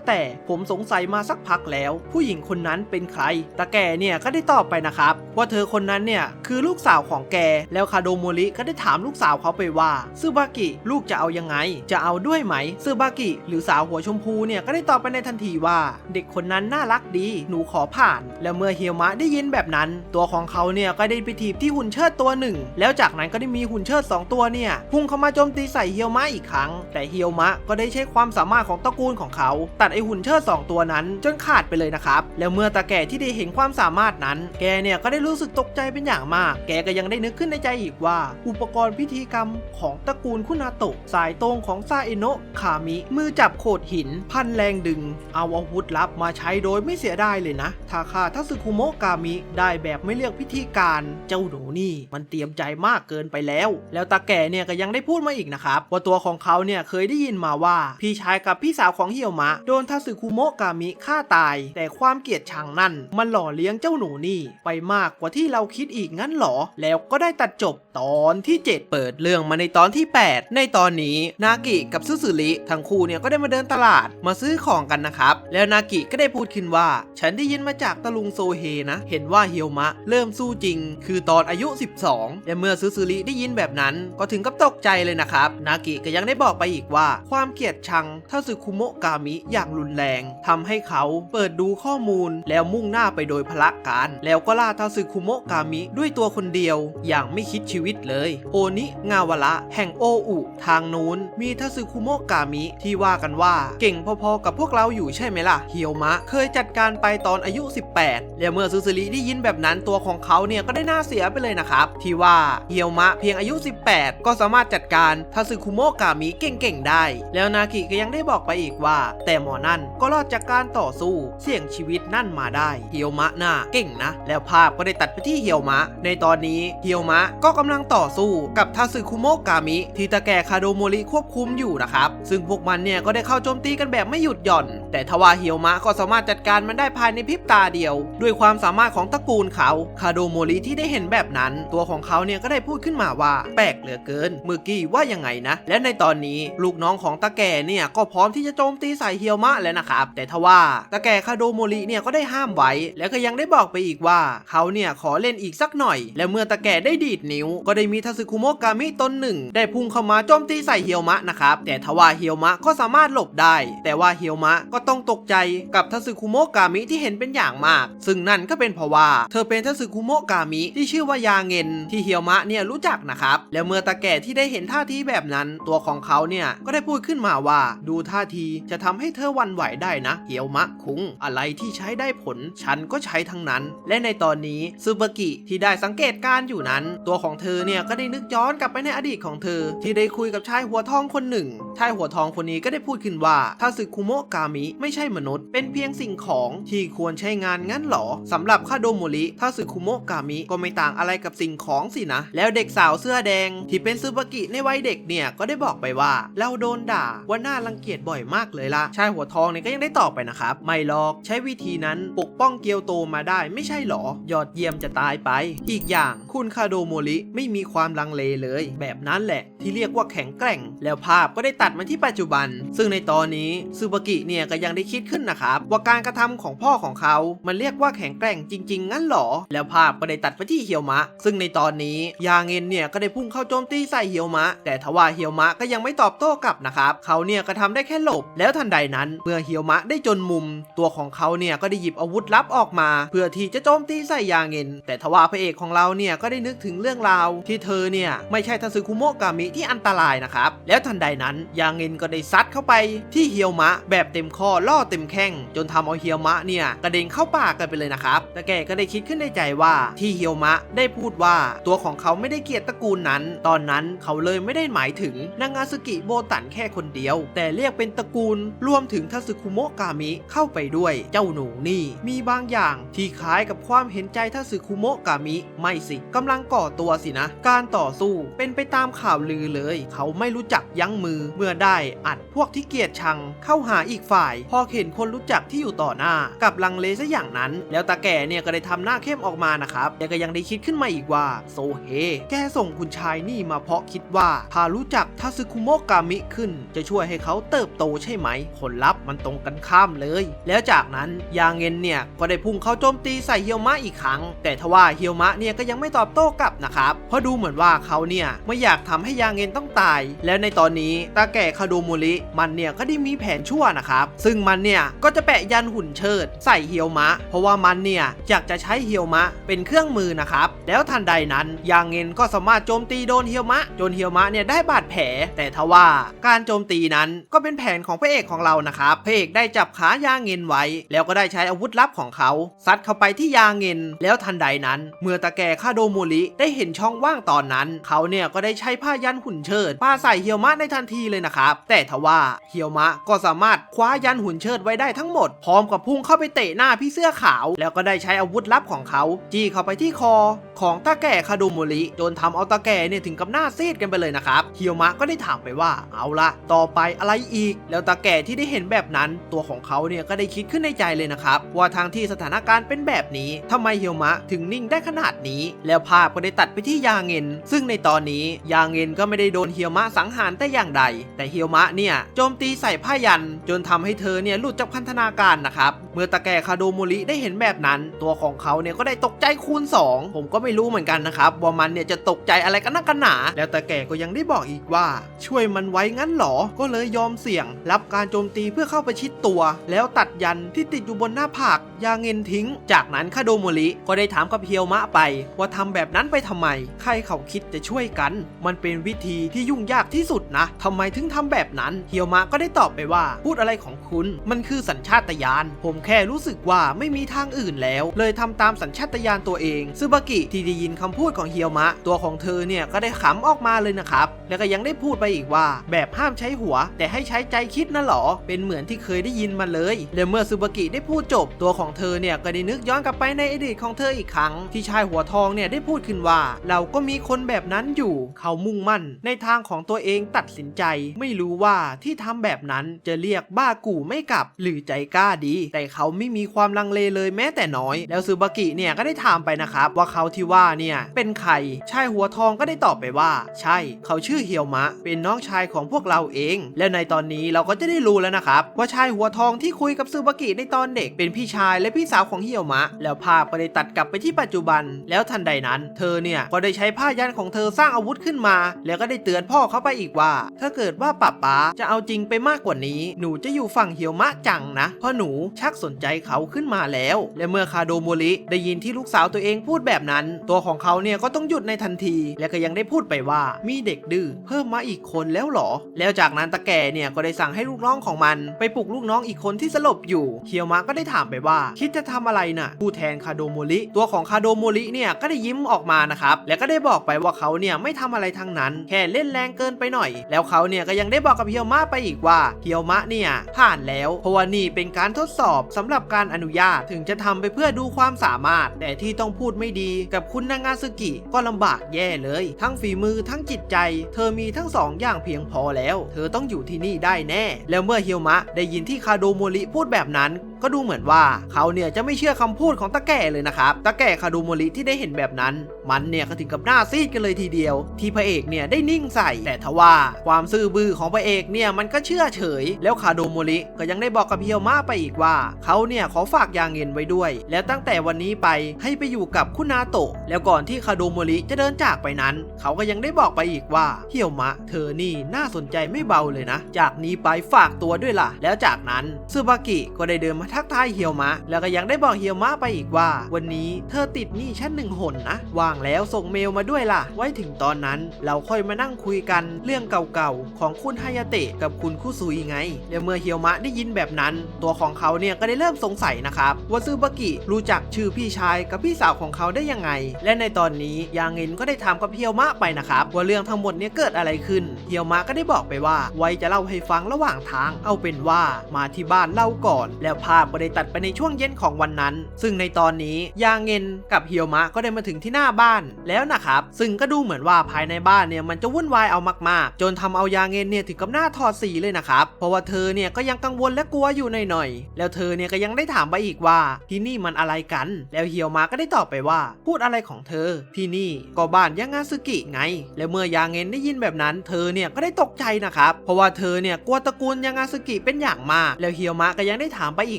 แต่ผมสงสัยมาสักพักแล้วผู้หญิงคนนั้นเป็นใครตาแก่เนี่ยก็ได้ตอบไปนะครับว่าเธอคนนั้นเนี่ยคือลูกสาวของแกแล้วคาโดโมริก็ได้ถามลูกสาวเขาไปว่าซึบากิลูกจะเอายังไงจะเอาด้วยไหมซึบากิหรือสาวหัวชมพูเนี่ยก็ได้ตอบไปในทันทีว่าเด็กคนนั้นน่ารักดีหนูขอผ่านแล้วเมื่อเฮียวมะได้ยินแบบนั้นตัวของเขาเนี่ยก็ได้ไปถีบที่หุ่นเชิดตัวหนึ่งแล้วจากนั้นก็ได้มีหุ่นเชิด2ตัวเนี่ยพุ่งเข้ามาโจมตีใส่เฮียวมะอีกครั้งแต่เฮียวมะก็ได้ใช้ความสามารถของตระกูลของเขาตัดไอหุ่นเชิด2ตัวนั้นจนขาดไปเลยนะครับแล้วเมื่อตาแก่ที่ได้เห็นความสามารถนั้นแกเนี่ยก็ได้รู้สึกตกใจเป็นอย่างมากแกก็ยังได้นึกขึ้นในใจอีกว่าอุปกรณ์พิธีกรรมของตระกูลคุนาโตะสายตรงของซาเอะโนะคามิมือจับโขดหินพันแรงดึงเอาอาวุธลับมาใช้โดยไม่เสียดายเลยนะถ้าข้าทาสึคุโมะกามิได้แบบไม่เลือกพิธีการเจ้าหนูนี่มันเตรียมใจมากเกินไปแล้วตาแก่เนี่ยก็ยังได้พูดมาอีกนะครับว่าตัวของเขาเนี่ยเคยได้ยินมาว่าพี่ชายกับพี่สาวของเฮียวมะโดนทาสึคุโมะกามิฆ่าตายแต่ความเกลียดชังนั่นมันหล่อเลี้ยงเจ้าหนูนี่ไปมากกว่าที่เราคิดอีกงั้นหรอแล้วก็ได้ตัดจบตอนที่7เปิดเรื่องมาในตอนที่8ในตอนนี้นากิกับซึสึริทั้งคู่เนี่ยก็ได้มาเดินตลาดมาซื้อของกันนะครับแล้วนากิก็ได้พูดขึ้นว่าฉันได้ยินมาจากตะลุงโซเฮนะเห็นว่าเฮียวมะเริ่มสู้จริงคือตอนอายุ12และเมื่อซึสึริได้ยินแบบนั้นก็ถึงกับตกใจเลยนะครับนากิก็ยังได้บอกไปอีกว่าความเกลียดชังทาสึคุโมะกามิอย่างรุนแรงทำให้เขาเปิดดูข้อมูลแล้วมุ่งหน้าไปโดยพละการแล้วก็ล่าทาสึคุโมะกามิด้วยตัวคนเดียวอย่างไม่คิดชีวิตเลยโอนิงาวาระแห่งโออุทางนู้นมีทาสึคุโมะกามิที่ว่ากันว่าเก่งพอๆกับพวกเราอยู่ใช่ไหมล่ะเฮียวมะเคยจัดการไปตอนอายุ18แล้วเมื่อซึสึริได้ยินแบบนั้นตัวของเขาเนี่ยก็ได้น่าเสียไปเลยนะครับที่ว่าเฮียวมะเพียงอายุ18ก็สามารถจัดการทาสึคุโมะกามิเก่งๆได้แล้วนากิก็ยังได้บอกไปอีกว่าแต่หมอนั่นก็รอดจากการต่อสู้เสี่ยงชีวิตนั่นมาได้เฮียวมะน่าเก่งนะแล้วภาพก็ได้ตัดไปที่เฮียวมะในตอนนี้เฮียวมะก็กำลังต่อสู้กับทาสึคุโมะกามิที่ตาแก่คาโดโมริควบคุมอยู่นะครับซึ่งพวกมันเนี่ยก็ได้เข้าโจมตีกันแบบไม่หยุดหย่อนแต่ทว่าเฮียวมะก็สามารถจัดการมันได้ภายในพริบตาเดียวด้วยความสามารถของตระกูลเขาคาโดโมริที่ได้เห็นแบบนั้นตัวของเขาเนี่ยก็ได้พูดขึ้นมาว่าแปลกเหลือเกินเมื่อกี้ว่ายังไงนะและในตอนนี้ลูกน้องของตาแก่เนี่ยก็พร้อมที่จะโจมตีใส่เฮียวมะแล้วนะครับแต่ทว่าตาแก่คาโดโมริเนี่ยก็ได้ห้ามไว้แล้วก็ยังได้บอกไปอีกว่าเขาเนี่ยขอเล่นอีกสักหน่อยและเมื่อตาแก่ได้ดีดนิ้วก็ได้มีทาสึคุโมะกามิตนหนึ่งได้พุ่งเข้ามาโจมตีใส่เฮียวมะนะครับแต่ทว่าเฮียวมะก็สามารถหลบได้แต่ว่าเฮียวมะก็ต้องตกใจกับทาสึคุโมะกามิที่เห็นเป็นอย่างมากซึ่งนั่นก็เป็นเพราะว่าเธอเป็นทาสึคุโมะกามิที่ชื่อว่ายาเงินที่เฮียวมะเนี่ยรู้จักนะครับแล้วเมื่อตาแก่ที่ได้เห็นท่าทีแบบนั้นตัวของเขาเนี่ยก็ได้พูดขึ้นมาว่าดูท่าทีจะทำให้เธอหวั่นไหวได้นะเฮียวมะคุงอะไรที่ใช้ได้ผลฉันก็ใช้ทั้งนั้นและในตอนนี้ซึบากิ ที่ได้สังเกตการอยู่นั้นตัวของเธอเนี่ยก็ได้นึกย้อนกลับไปในอดีตของเธอที่ได้คุยกับชายหัวทองคนหนึ่งชายหัวทองคนนี้ก็ได้พูดขึ้นว่าทาสึคุโมะกามิไม่ใช่มนุษย์เป็นเพียงสิ่งของที่ควรใช้งานงั้นหรอสำหรับคาโดโมริทาสึคุโมะกามิก็ไม่ต่างอะไรกับสิ่งของสินะแล้วเด็กสาวเสื้อแดงที่เป็นซึบากิในวัยเด็กเนี่ยก็ได้บอกไปว่าเราโดนด่าว่าน่ารังเกียจบ่อยมากเลยล่ะชายหัวทองเนี่ยก็ยังได้ตอบไปนะครับไม่หรอกใช้วิธีนั้นปกป้องเกียวโตมาได้ไม่ใช่หรอยอดเยี่ยมจะตายไปอีกอย่างคุณคาโดโมริไม่มีความลังเลเลยแบบนั้นแหละที่เรียกว่าแข็งแกร่งแล้วภาพก็ได้ตัดมาที่ปัจจุบันซึ่งในตอนนี้ซึบากิเนี่ยก็ยังได้คิดขึ้นนะครับว่าการกระทำของพ่อของเขามันเรียกว่าแข็งแกร่งจริงๆงั้นหรอแล้วภาพก็ได้ตัดไปที่เฮียวมะซึ่งในตอนนี้ยาเงินเนี่ยก็ได้พุ่งเข้าโจมตีใส่เฮียวมะแต่ทว่าเฮียวมะก็ยังไม่ตอบโต้กลับนะครับเขาเนี่ยก็ทำได้แค่หลบแล้วทันใดนั้นเมื่อเฮียวมะได้จนมุมตัวของเขาเนี่ยก็ได้หยิบอาวุธลับออกมาเพื่อที่จะโจมตีใส่ยาเงินแต่ทว่าพระเอกของเราเนี่ยก็ได้นึกถึงเรื่องราวที่เธอเนี่ยไม่ใช่ทาสึคุโมะกามิที่อันตรายนะครับแล้วทันใดนั้นยาเงินก็ได้ซัดเข้าไปที่เฮียวมะแบบเต็มข้อล่อเต็มแข้งจนทำเอาเฮียวมะเนี่ยกระเด็นเข้าปากกันไปเลยนะครับแต่แกก็ได้คิดขึ้นในใจว่าที่เฮียวมะได้พูดว่าตัวของเขาไม่ได้เกลียดตระกูลนั้นตอนนั้นเขาเลยไม่ได้หมายถึงนางาสึกิโบตันแค่คนเดียวแต่เรียกเป็นตระกูลรวมถึงทาสึคุโมะกามิเข้าไปด้วยเจ้าหนูนี่มีบางอย่างที่คล้ายกับความเห็นใจทาสึคุโมะกามิไม่สิกำลังก่อตัวสินะการต่อสู้เป็นไปตามข่าวลือเลยเขาไม่รู้จักยั้งมือเมื่อได้อัดพวกที่เกลียดชังเข้าหาอีกฝ่ายพอเห็นคนรู้จักที่อยู่ต่อหน้ากับลังเลซะอย่างนั้นแล้วตาแก่เนี่ยก็ได้ทำหน้าเข้มออกมานะครับแต่ก็ยังได้คิดขึ้นมาอีกว่าโซเฮแกส่งคุณชายนี่มาเพราะคิดว่าถ้ารู้จักทาสึคุโมะกามิขึ้นจะช่วยให้เขาเติบโตใช่ไหมผลลัพธ์มันตรงกันข้ามเลยแล้วจากนั้นยาเงินเนี่ยก็ได้พุ่งเข้าโจมตีใส่เฮียวมะอีกครั้งแต่ทว่าเฮียวมะเนี่ยก็ยังไม่ตอบโต้กลับนะครับเพราะดูเหมือนว่าเขาเนี่ยไม่อยากทำให้ยาเงินต้องตายแล้วในตอนนี้ตาแก่คาโดโมริมันเนี่ยก็ได้มีแผนชั่วนะครับซึ่งมันเนี่ยก็จะแปะยันหุ่นเชิดใส่เฮียวมะเพราะว่ามันเนี่ยอยากจะใช้เฮียวมะเป็นเครื่องมือนะครับแล้วทันใดนั้นยาเงินก็สามารถโจมตีโดนเฮียวมะจนเฮียวมะเนี่ยได้บาดแผลแต่ทว่าการโจมตีนั้นก็เป็นแผนของพระเอกของเรานะครับพระเอกได้จับขายาเงินไว้แล้วก็ได้ใช้อาวุธลับของเขาซัดเข้าไปที่ยาเงินแล้วทันใดนั้นเมื่อตาแก่คาโดโมริได้เห็นช่องว่างตอนนั้นเขาเนี่ยก็ได้ใช้ผ้ายันหุ่นเชิดปาใส่เฮียวมะในทันทีเลยนะครับแต่ทว่าเฮียวมะก็สามารถคว้ายันหุ่นเชิดไว้ได้ทั้งหมดพร้อมกับพุ่งเข้าไปเตะหน้าพี่เสื้อขาวแล้วก็ได้ใช้อาวุธลับของเขาจี้เข้าไปที่คอของตาแก่คาโดโมริจนทำเอาตาแก่เนี่ยถึงกับหน้าซีดกันไปเลยนะครับเฮียวมะก็ได้ถามไปว่าเอาละต่อไปอะไรอีกแล้วตาแก่ที่ได้เห็นแบบนั้นตัวของเขาเนี่ยก็ได้คิดขึ้นในใจเลยนะครับว่าทางที่สถานการณ์เป็นแบบนี้ทำไมเฮียวมะถึงนิ่งได้ขนาดนี้แล้วภาพก็ได้ตัดไปที่ยาเงินซึ่งในตอนนี้ยาเงินก็ไม่ได้โดนเฮียวมะสังหารแต่อย่างใดแต่เฮียวมะเนี่ยโจมตีใส่ผ้ายันจนทำให้เธอเนี่ยหลุดจากพันธนาการนะครับเมื่อตาแก่คาโดโมริได้เห็นแบบนั้นตัวของเขาเนี่ยก็ได้ตกใจคูณ2ผมก็ไม่รู้เหมือนกันนะครับว่ามันเนี่ยจะตกใจอะไรกันนักกันหนาแล้วตาแก่ก็ยังได้บอกอีกว่าช่วยมันไว้งั้นหรอก็เลยยอมเสี่ยงรับการโจมตีเพื่อเข้าไปชิดตัวแล้วตัดยันที่ติดอยู่บนหน้าผากยาเงินทิ้งจากนั้นคาโดโมริก็ได้ถามกับเฮียวมะไปว่าทำแบบนั้นไปทำไมใครเขาคิดจะช่วยกันมันเป็นวิธีที่ยุ่งยากที่สุดนะทำไมถึงทำแบบนั้นเฮียวมะก็ได้ตอบไปว่าพูดอะไรของคุณมันคือสัญชาตญาณผมแค่รู้สึกว่าไม่มีทางอื่นแล้วเลยทำตามสัญชาตญาณตัวเองซึบากิที่ได้ยินคำพูดของเฮียวมะตัวของเธอเนี่ยก็ได้ขำออกมาเลยนะครับแล้วก็ยังได้พูดไปอีกว่าแบบห้ามใช้หัวแต่ให้ใช้ใจคิดนะหรอเป็นเหมือนที่เคยได้ยินมาเลยและเมื่อซึบากิได้พูดจบตัวของเธอเนี่ยก็ได้นึกย้อนกลับไปในอดีตของเธออีกครั้งที่ชายหัวทองเนี่ยได้พูดขึ้นว่าเราก็มีคนแบบนั้นอยู่เขามุ่งมั่นในทางของตัวเองตัดสินใจไม่รู้ว่าที่ทำแบบนั้นจะเรียกบ้ากู่ไม่กลับหรือใจกล้าดีแต่เขาไม่มีความลังเลเลยแม้แต่น้อยแล้วซึบากิเนี่ยก็ได้ถามไปนะครับว่าเขาที่ว่าเนี่ยเป็นใครชายหัวทองก็ได้ตอบไปว่าใช่เขาชื่อเฮียวมะเป็นน้องชายของพวกเราเองและในตอนนี้เราก็จะได้รู้แล้วนะครับว่าชายหัวทองที่คุยกับซึบากิในตอนเด็กเป็นพี่ชายและพี่สาวของเฮียวมะแล้วภาพก็ได้ตัดกลับไปที่ปัจจุบันแล้วทันใดนั้นเธอเนี่ยก็ได้ใช้ผ้ายันของเธอสร้างอาวุธขึ้นมาแล้วก็ได้เตือนพ่อเขาไปอีกว่าถ้าเกิดว่าป๊าจะเอาจริงไปมากกว่านี้หนูจะอยู่ฝั่งเฮียวมะจังนะเพราะหนูชักสนใจเขาขึ้นมาแล้วและเมื่อคาโดโมริได้ยินที่ลูกสาวตัวเองพูดแบบนั้นตัวของเขาเนี่ยก็ต้องหยุดในทันทีและก็ยังได้พูดไปว่ามีเด็กดื้อเพิ่มมาอีกคนแล้วหรอแล้วจากนั้นตาแก่เนี่ยก็ได้สั่งให้ลูกน้องของมันไปปลุกลูกน้องอีกคนที่สลบอยู่เฮียวมะก็ได้ถามไปว่าคิดจะทำอะไรน่ะผู้แทนคาโดโมริตัวของคาโด โมริเนี่ยก็ได้ยิ้มออกมานะครับแล้วก็ได้บอกไปว่าเขาเนี่ยไม่ทำอะไรทั้งนั้นแค่เล่นแรงเกินไปหน่อยแล้วเขาเนี่ยก็ยังได้บอกกับเฮียวมะไปอีกว่าเฮียวมะเนี่ยผ่านแล้วเพราะว่านี่เป็นการทดสอบสำหรับการอนุญาตถึงจะทำไปเพื่อดูความสามารถแต่ที่ต้องพูดไม่ดีกับคุณนางาซึกิก็ลำบากแย่เลยทั้งฝีมือทั้งจิตใจเธอมีทั้งสองอย่างเพียงพอแล้วเธอต้องอยู่ที่นี่ได้แน่แล้วเมื่อเฮียวมะได้ยินที่คาโดโมริพูดแบบนั้นก็ดูเหมือนว่าเขาเนี่ยจะไม่เชื่อคำพูดของตาแก่เลยนะครับตาแก่คาโดโมริที่ได้เห็นแบบนั้นมันเนี่ยก็ถึงกับหน้าซีดกันเลยทีเดียวที่พระเอกเนี่ยได้นิ่งใส่แต่ทว่าความซื่อบื้อของพระเอกเนี่ยมันก็เชื่อเฉยแล้วคาโดโมริก็ยังได้บอกกับเฮียวมะไปอีกว่าเขาเนี่ยขอฝากยาเงินไว้ด้วยแล้วตั้งแต่วันนี้ไปให้ไปอยู่กับคุณนาโตะแล้วก่อนที่คาโดโมริจะเดินจากไปนั้นเขาก็ยังได้บอกไปอีกว่าเฮียวมะเธอนี่น่าสนใจไม่เบาเลยนะจากนี้ไปฝากตัวด้วยล่ะแล้วจากนั้นซึบากิก็ได้เดินมาทักทายเฮียวมะแล้วก็ยังได้บอกเฮียวมะไปอีกว่าวันนี้เธอติดหนี้ฉัน1 หนนะว่างแล้วส่งเมลมาด้วยล่ะไว้ถึงตอนนั้นเราค่อยมานั่งคุยกันเรื่องเก่าๆของคุณฮายาเตะกับคุณคุซุยไงแล้วเมื่อเฮียวมะได้ยินแบบนั้นตัวของเขาเนี่ยก็ได้เริ่มสงสัยนะครับว่าซึบากิรู้จักชื่อพี่ชายกับพี่สาวของเขาได้ยังไงและในตอนนี้ยางเงินก็ได้ถามกับเฮียวมะไปนะครับว่าเรื่องทั้งหมดเนี่ยเกิดอะไรขึ้นเฮียวมะก็ได้บอกไปว่าไว้จะเล่าให้ฟังระหว่างทางเอาเป็นว่ามาที่บ้านเล่าก่อนแล้วภาพก็ได้ตัดไปในช่วงเย็นของวันนั้นซึ่งในตอนนี้ยางเงินกับเฮียวมะก็ได้มาถึงที่หน้าบ้านแล้วนะครับซึ่งก็ดูเหมือนว่าภายในบ้านเนี่ยมันจะวุ่นวายเอามากๆจนทำเอายางเงินเนี่ยถึงกับหน้าถอดสีเลยนะครับเพราะว่าเธอเนี่ยก็ยังกังวลและกลัวอยู่หน่อยๆแล้วเธอเนี่ยก็ยังได้ถามไปอีกว่าที่นี่มันอะไรกันแล้วเฮียวมะก็ได้ตอบไปว่าพูดอะไรของเธอที่นี่ก็บ้านยางาซึกิไงแล้วเมื่อยางเงินได้ยินแบบนั้นเธอเนี่ยก็ได้ตกใจนะครับเพราะว่าเธอเนี่ยกลัวตระกูลยางาซึกิเป็นอย่างมากแล้วเฮียวมะก็ยังได้ถามไปอี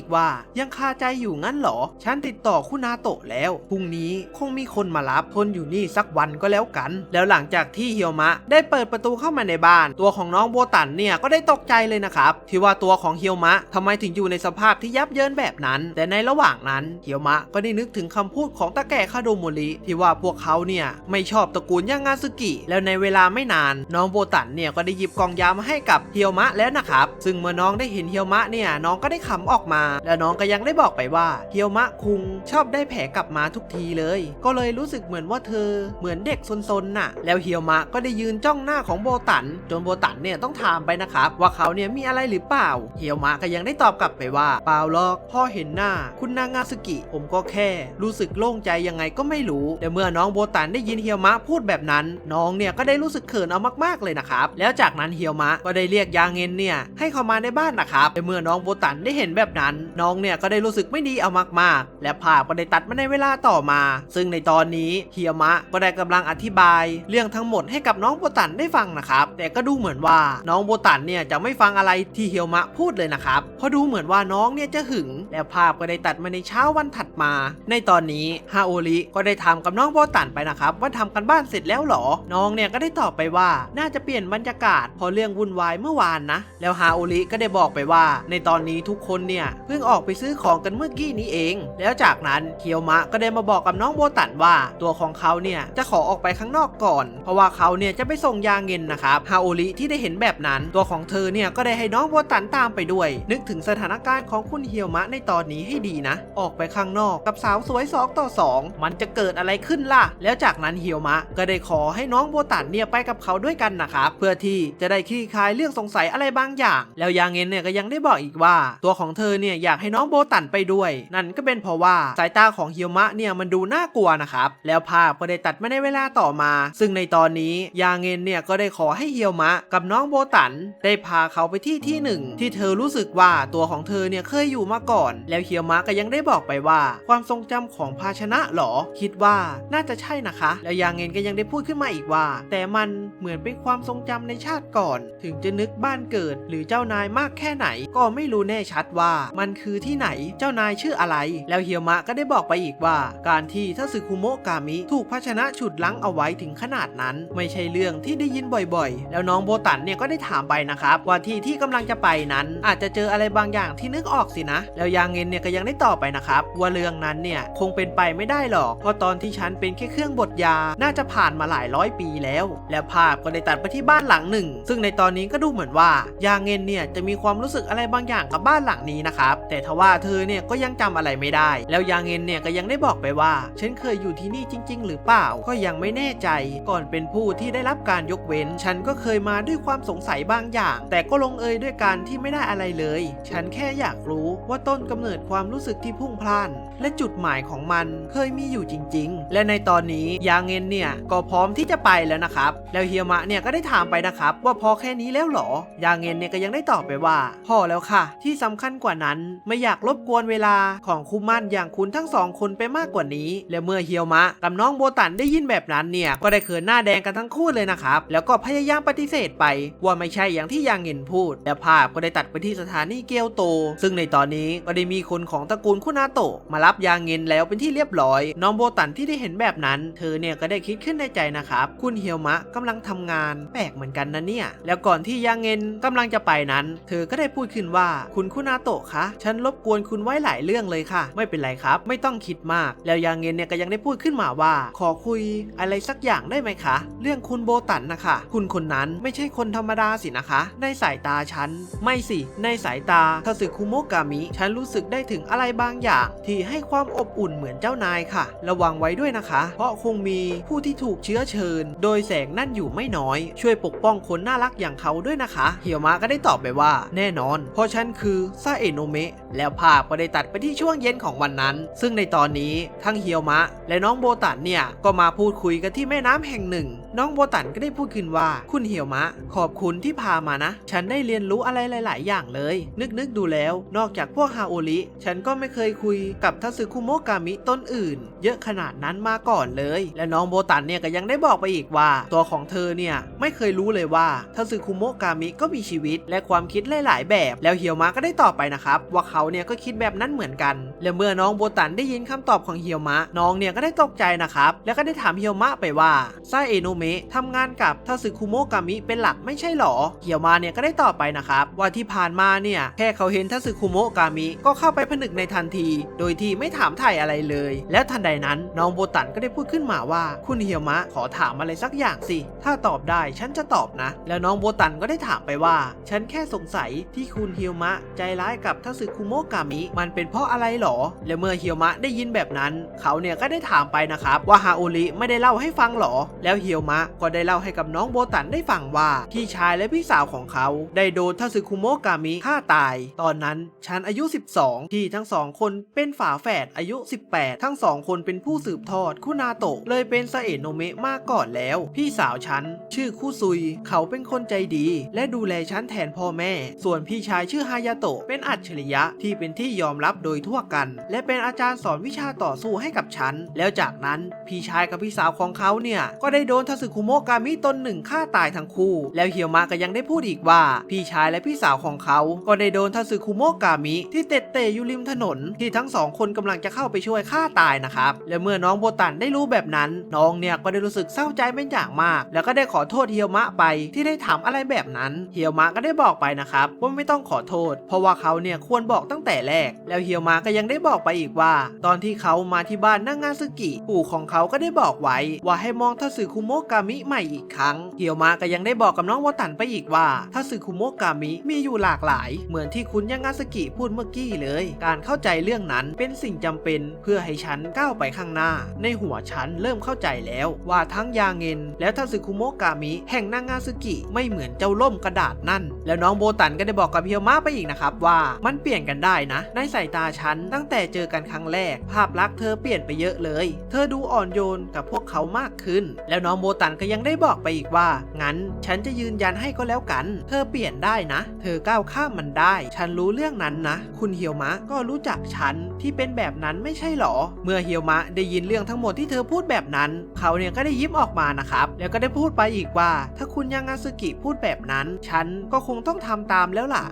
กว่ายังคาใจอยู่งั้นเหรอฉันติดต่อคุณนาโตะแล้วพรุ่งนี้คงมีคนมารับทนอยู่นี่สักวันก็แล้วกันแล้วหลังจากที่เฮียวมะได้เปิดประตูเข้ามาในบ้านตัวของน้องโบตันเนี่ยก็ได้ตกใจเลยนะครับที่ว่าตัวของเฮียวมะทำไมถึงอยู่ในสภาพที่ยับเยินแบบนั้นแต่ในระหว่างนั้นเฮียวมะก็ได้นึกถึงคำพูดของตาแก่คาโดโมริที่ว่าพวกเขาเนี่ยไม่ชอบตระกูลยางาซึกิแล้วในเวลาไม่นานน้องโบตันเนี่ยก็ได้หยิบกล่องยามาให้กับเฮียวมะแล้วนะครับซึ่งเมื่อน้องได้เห็นเฮียวมะเนี่ยน้องก็ได้ขำออกมาแล้วน้องก็ยังได้บอกไปว่าเฮียวมะคุงชอบได้แผลกลับมาทุกทีเลยก็เลยรู้สึกเหมือนว่าเธอเหมือนเด็กซนๆน่ะแล้วเฮียวมะก็ได้ยืนจ้องหน้าของโบตันจนโบตันเนี่ยต้องถามไปนะครับว่าเขาเนี่ยมีอะไรหรือเปล่าเฮียวมะก็ยังได้ตอบกลับไปว่าเปล่าหรอกพ่อเห็นหน้าคุณนางาซึกิผมก็แค่รู้สึกโล่งใจยังไงก็ไม่รู้แต่เมื่อน้องโบตันได้ยินเฮียวมะพูดแบบนั้นน้องเนี่ยก็ได้รู้สึกเขินเอามากๆเลยนะครับแล้วจากนั้นเฮียวมะก็ได้เรียกยางเงินเนี่ยให้เข้ามาในบ้านนะครับแต่เมื่อน้องโบตันได้เห็นแบบนั้นน้องเนี่ยก็ได้รู้สึกไม่ดีเอามากๆและภาพก็ได้ตัดมาในเวลาต่อมาซึ่งในตอนนี้เฮียวมะก็ได้กำลังอธิบายเรื่องทั้งหมดให้กับน้องโบตันได้ฟังนะครับแต่ก็ดูเหมือนว่าน้องโบตันเนี่ยจะไม่ฟังอะไรที่เฮียวมะพูดเลยนะครับเพราะดูเหมือนว่าน้องเนี่ยจะหึงแล้วภาพก็ได้ตัดมาในเช้าวันถัดมาในตอนนี้ฮาโอริก็ได้ถามกับน้องโบตันไปนะครับว่าทำกันบ้านเสร็จแล้วหรอน้องเนี่ยก็ได้ตอบไปว่าน่าจะเปลี่ยนบรรยากาศพอเรื่องวุ่นวายเมื่อวานนะแล้วฮาโอริก็ได้บอกไปว่าในตอนนี้ทุกคนเนี่ยเพิ่งออกไปซื้อของกันเมื่อกี้นี้เองแล้วจากนั้นเฮียวมะก็ได้มาบอกกับน้องโบตันว่าตัวของเขาเนี่ยจะขอออกไปข้างนอกก่อนเพราะว่าเขาเนี่ยจะไปส่งยาเงินนะครับฮาโอริที่ได้เห็นแบบนั้นตัวของเธอเนี่ยก็ได้ให้น้องโบตันตามไปด้วยนึกถึงสถานการณ์ของคุณเฮียวมะในตอนนี้ให้ดีนะออกไปข้างนอกกับสาวสวย2 ต่อ 2มันจะเกิดอะไรขึ้นล่ะแล้วจากนั้นเฮียวมะก็ได้ขอให้น้องโบตันเนี่ยไปกับเขาด้วยกันนะครับเพื่อที่จะได้คลี่คลายเรื่องสงสัยอะไรบางอย่างแล้วยาเงินเนี่ยก็ยังได้บอกอีกว่าตัวของเธอเนี่ยอยากให้น้องโบตันไปด้วยนั่นก็เป็นเพราะว่าสายตาของเฮียวมะเนี่ยมันดูน่ากลัวนะครับแล้วภาพก็ได้ตัดมาในเวลาต่อมาซึ่งในตอนนี้ยาเงินเนี่ยก็ได้ขอให้เฮียวมะกับน้องโบตันได้พาเขาไปที่หนึ่งที่เธอรู้สึกว่าตัวของเธอเนี่ยเคยอยู่มาก่อนแล้วเฮียวมะก็ยังได้บอกไปว่าความทรงจำของภาชนะหรอคิดว่าน่าจะใช่นะคะแล้วยาเงินก็ยังได้พูดขึ้นมาอีกว่าแต่มันเหมือนเป็นความทรงจำในชาติก่อนถึงจะนึกบ้านเกิดหรือเจ้านายมากแค่ไหนก็ไม่รู้แน่ชัดว่ามันคือที่ไหนเจ้านายชื่ออะไรแล้วเฮียวมะก็ได้บอกไปอีกว่าการที่ทัสึคุโมะกามิถูกภาชนะฉุดลั้งเอาไว้ถึงขนาดนั้นไม่ใช่เรื่องที่ได้ยินบ่อยๆแล้วน้องโบตันเนี่ยก็ได้ถามไปนะครับว่าที่กำลังจะไปนั้นอาจจะเจออะไรบางอย่างที่นึกออกสินะแล้วยางเงินเนี่ยก็ยังได้ตอบไปนะครับว่าเรื่องนั้นเนี่ยคงเป็นไปไม่ได้หรอกเพราะตอนที่ฉันเป็นแค่เครื่องบดยาน่าจะผ่านมาหลายร้อยปีแล้วและภาพก็ได้ตัดไปที่บ้านหลังหนึ่งซึ่งในตอนนี้ก็ดูเหมือนว่ายางเงินเนี่ยจะมีความรู้สึกอะไรบางอย่างกับบ้านหลังนี้นะครับ แต่ทว่าเธอเนี่ยก็ยังจำอะไรไม่ได้แล้วยางเงินเนี่ยก็ยังได้บอกไปว่าฉันเคยอยู่ที่นี่จริงๆหรือเปล่าก็ยังไม่แน่ใจก่อนเป็นผู้ที่ได้รับการยกเว้นฉันก็เคยมาด้วยความสงสัยบางอย่างแต่ก็ลงเอยด้วยการที่ไม่ได้อะไรเลยฉันแค่อยากรู้ว่าต้นกำเนิดความรู้สึกที่พุ่งพล่านและจุดหมายของมันเคยมีอยู่จริงๆและในตอนนี้ยางเงินเนี่ยก็พร้อมที่จะไปแล้วนะครับแล้วเฮียมะเนี่ยก็ได้ถามไปนะครับว่าพอแค่นี้แล้วหรอยางเงินเนี่ยก็ยังได้ตอบไปว่าพอแล้วค่ะที่สำคัญกว่านั้นไม่อยากรบกวนเวลาของคู่มั่นอย่างคุณทั้งสองคนไปมากกว่านี้และเมื่อเฮียวมะกับน้องโบตันได้ยินแบบนั้นเนี่ยก็ได้เขินหน้าแดงกันทั้งคู่เลยนะครับแล้วก็พยายามปฏิเสธไปว่าไม่ใช่อย่างที่ยางเงินพูดและภาพก็ได้ตัดไปที่สถานีเกียวโตซึ่งในตอนนี้ก็ได้มีคนของตระกูลคุนาโตะมารับยางเงินแล้วเป็นที่เรียบร้อยน้องโบตันที่ได้เห็นแบบนั้นเธอเนี่ยก็ได้คิดขึ้นในใจนะครับคุณเฮียวมะกำลังทำงานแปลกเหมือนกันนะเนี่ยแล้วก่อนที่ยางเงินกำลังจะไปนั้นเธอก็ได้พูดขึ้นว่าคุณคุนาโตะคะฉันรบกวนคุณไว้หลายเรื่องเลยค่ะไม่เป็นไรครับไม่ต้องคิดมากแล้วยางเงินเนี่ยก็ยังได้พูดขึ้นมาว่าขอคุยอะไรสักอย่างได้ไหมคะเรื่องคุณโบตันนะคะคุณคนนั้นไม่ใช่คนธรรมดาสินะคะในสายตาฉันไม่สิในสายตาทาสึคุโมกามิฉันรู้สึกได้ถึงอะไรบางอย่างที่ให้ความอบอุ่นเหมือนเจ้านายค่ะระวังไว้ด้วยนะคะเพราะคงมีผู้ที่ถูกเชื้อเชิญโดยแสงนั่นอยู่ไม่น้อยช่วยปกป้องคนน่ารักอย่างเขาด้วยนะคะเฮียวมะก็ได้ตอบไปว่าแน่นอนเพราะฉันคือซาเอะโนเมะแล้วภาพก็ได้ตัดไปที่ช่วงเย็นของวันนั้นซึ่งในตอนนี้ทั้งเฮียวมะและน้องโบตันเนี่ยก็มาพูดคุยกันที่แม่น้ำแห่งหนึ่งน้องโบตันก็ได้พูดขึ้นว่าคุณเฮียวมะขอบคุณที่พามานะฉันได้เรียนรู้อะไรหลายๆอย่างเลยนึกดูแล้วนอกจากพวกฮาโอริฉันก็ไม่เคยคุยกับทาสึคุโมกามิต้นอื่นเยอะขนาดนั้นมาก่อนเลยและน้องโบตันเนี่ยก็ยังได้บอกไปอีกว่าตัวของเธอเนี่ยไม่เคยรู้เลยว่าทาสึคุโมกามิก็มีชีวิตและความคิดหลายๆแบบแล้วเฮียวมะก็ได้ตอบไปนะครับว่าเขาเนี่ยก็คิดแบบนั้นเหมือนกันและเมื่อน้องโบตันได้ยินคำตอบของเฮียวมะน้องเนี่ยก็ได้ตกใจนะครับแล้วก็ได้ถามเฮียวมะไปว่าซาเอะโนเมะทำงานกับทาสึคุโมกามิเป็นหลักไม่ใช่หรอเฮียวมะเนี่ยก็ได้ตอบไปนะครับว่าที่ผ่านมาเนี่ยแค่เขาเห็นทาสึคุโมกามิก็เข้าไปผนึกในทันทีโดยที่ไม่ถามไถ่อะไรเลยแล้วทันใดนั้นน้องโบตันก็ได้พูดขึ้นมาว่าคุณเฮียวมะขอถามอะไรสักอย่างสิถ้าตอบได้ฉันจะตอบนะแล้วน้องโบตันก็ได้ถามไปว่าฉันแค่สงสัยที่คุณเฮียวมะใจร้ายกับทาสึคุโมกามิมันเป็นเพราะอะไรหรอและเมื่อเฮียวมะได้ยินแบบนั้นเขาเนี่ยก็ได้ถามไปนะครับว่าฮาโอริไม่ได้เล่าให้ฟังหรอแล้วเฮียวมะก็ได้เล่าให้กับน้องโบตันได้ฟังว่าพี่ชายและพี่สาวของเขาได้โดนทาสึคุโมกามิฆ่าตายตอนนั้นฉันอายุ12ที่ทั้งสองคนเป็นฝาแฝดอายุ18ทั้งสองคนเป็นผู้สืบทอดคุนาโตะเลยเป็นซาเอะโนเมะมาก่อนแล้วพี่สาวฉันชื่อคุซุยเขาเป็นคนใจดีและดูแลฉันแทนพ่อแม่ส่วนพี่ชายชื่อฮายาโตะเป็นอัจฉริยะที่เป็นที่ยอมรับโดยทั่วกันและเป็นอาจารย์สอนวิชาต่อสู้ให้กับฉันแล้วจากนั้นพี่ชายกับพี่สาวของเขาเนี่ยก็ได้โดนทาสึคุโมกามิตนหนึ่งฆ่าตายทั้งคู่แล้วเฮียวมะก็ยังได้พูดอีกว่าพี่ชายและพี่สาวของเขาก็ได้โดนทาสึคุโมกามิที่เตะอยู่ริมถนนที่ทั้งสองคนกำลังจะเข้าไปช่วยฆ่าตายนะครับและเมื่อน้องโบตันได้รู้แบบนั้นน้องเนี่ยก็ได้รู้สึกเศร้าใจเป็นอย่างมากแล้วก็ได้ขอโทษเฮียวมะไปที่ได้ถามอะไรแบบนั้นเฮียวมะก็ได้บอกไปนะครับว่าไม่ต้องขอโทษเพราะว่าเขาเนี่ยควรบอกตั้งแต่แรกแล้วเฮียวมะก็ยังได้บอกไปอีกว่าตอนที่เขามาที่บ้านนางาซึกิปู่ของเขาก็ได้บอกไว้ว่าให้มองทาสึคุโมกามิใหม่อีกครั้งเฮียวมะก็ยังได้บอกกับน้องโบตันไปอีกว่าทาสึคุโมกามิมีอยู่หลากหลายเหมือนที่คุณยังาซึกิพูดเมื่อกี้เลยการเข้าใจเรื่องนั้นเป็นสิ่งจำเป็นเพื่อให้ฉันก้าวไปข้างหน้าในหัวฉันเริ่มเข้าใจแล้วว่าทั้งยาเงินและทาสึคุโมกามิแห่งนางาซึกิไม่เหมือนเจ้าล่มกระดาษนั่นแล้วน้องโบตันก็ได้บอกกับเฮียวมะไปอีกนะครับว่ามันเปลี่ยนกันได้นะในสายตาฉันตั้งแต่เจอกันครั้งแรกภาพลักษณ์เธอเปลี่ยนไปเยอะเลยเธอดูอ่อนโยนกับพวกเขามากขึ้นแล้วน้องโบตันก็ยังได้บอกไปอีกว่างั้นฉันจะยืนยันให้ก็แล้วกันเธอเปลี่ยนได้นะเธอก้าวข้ามมันได้ฉันรู้เรื่องนั้นนะคุณเฮียวมะก็รู้จักฉันที่เป็นแบบนั้นไม่ใช่หรอเมื่อเฮียวมะได้ยินเรื่องทั้งหมดที่เธอพูดแบบนั้นเขาเนี่ยก็ได้ยิ้มออกมานะครับแล้วก็ได้พูดไปอีกว่าถ้าคุณยังาซึกิพูดแบบนั้นฉันก็คงต้องทำตามแล้วล่ะ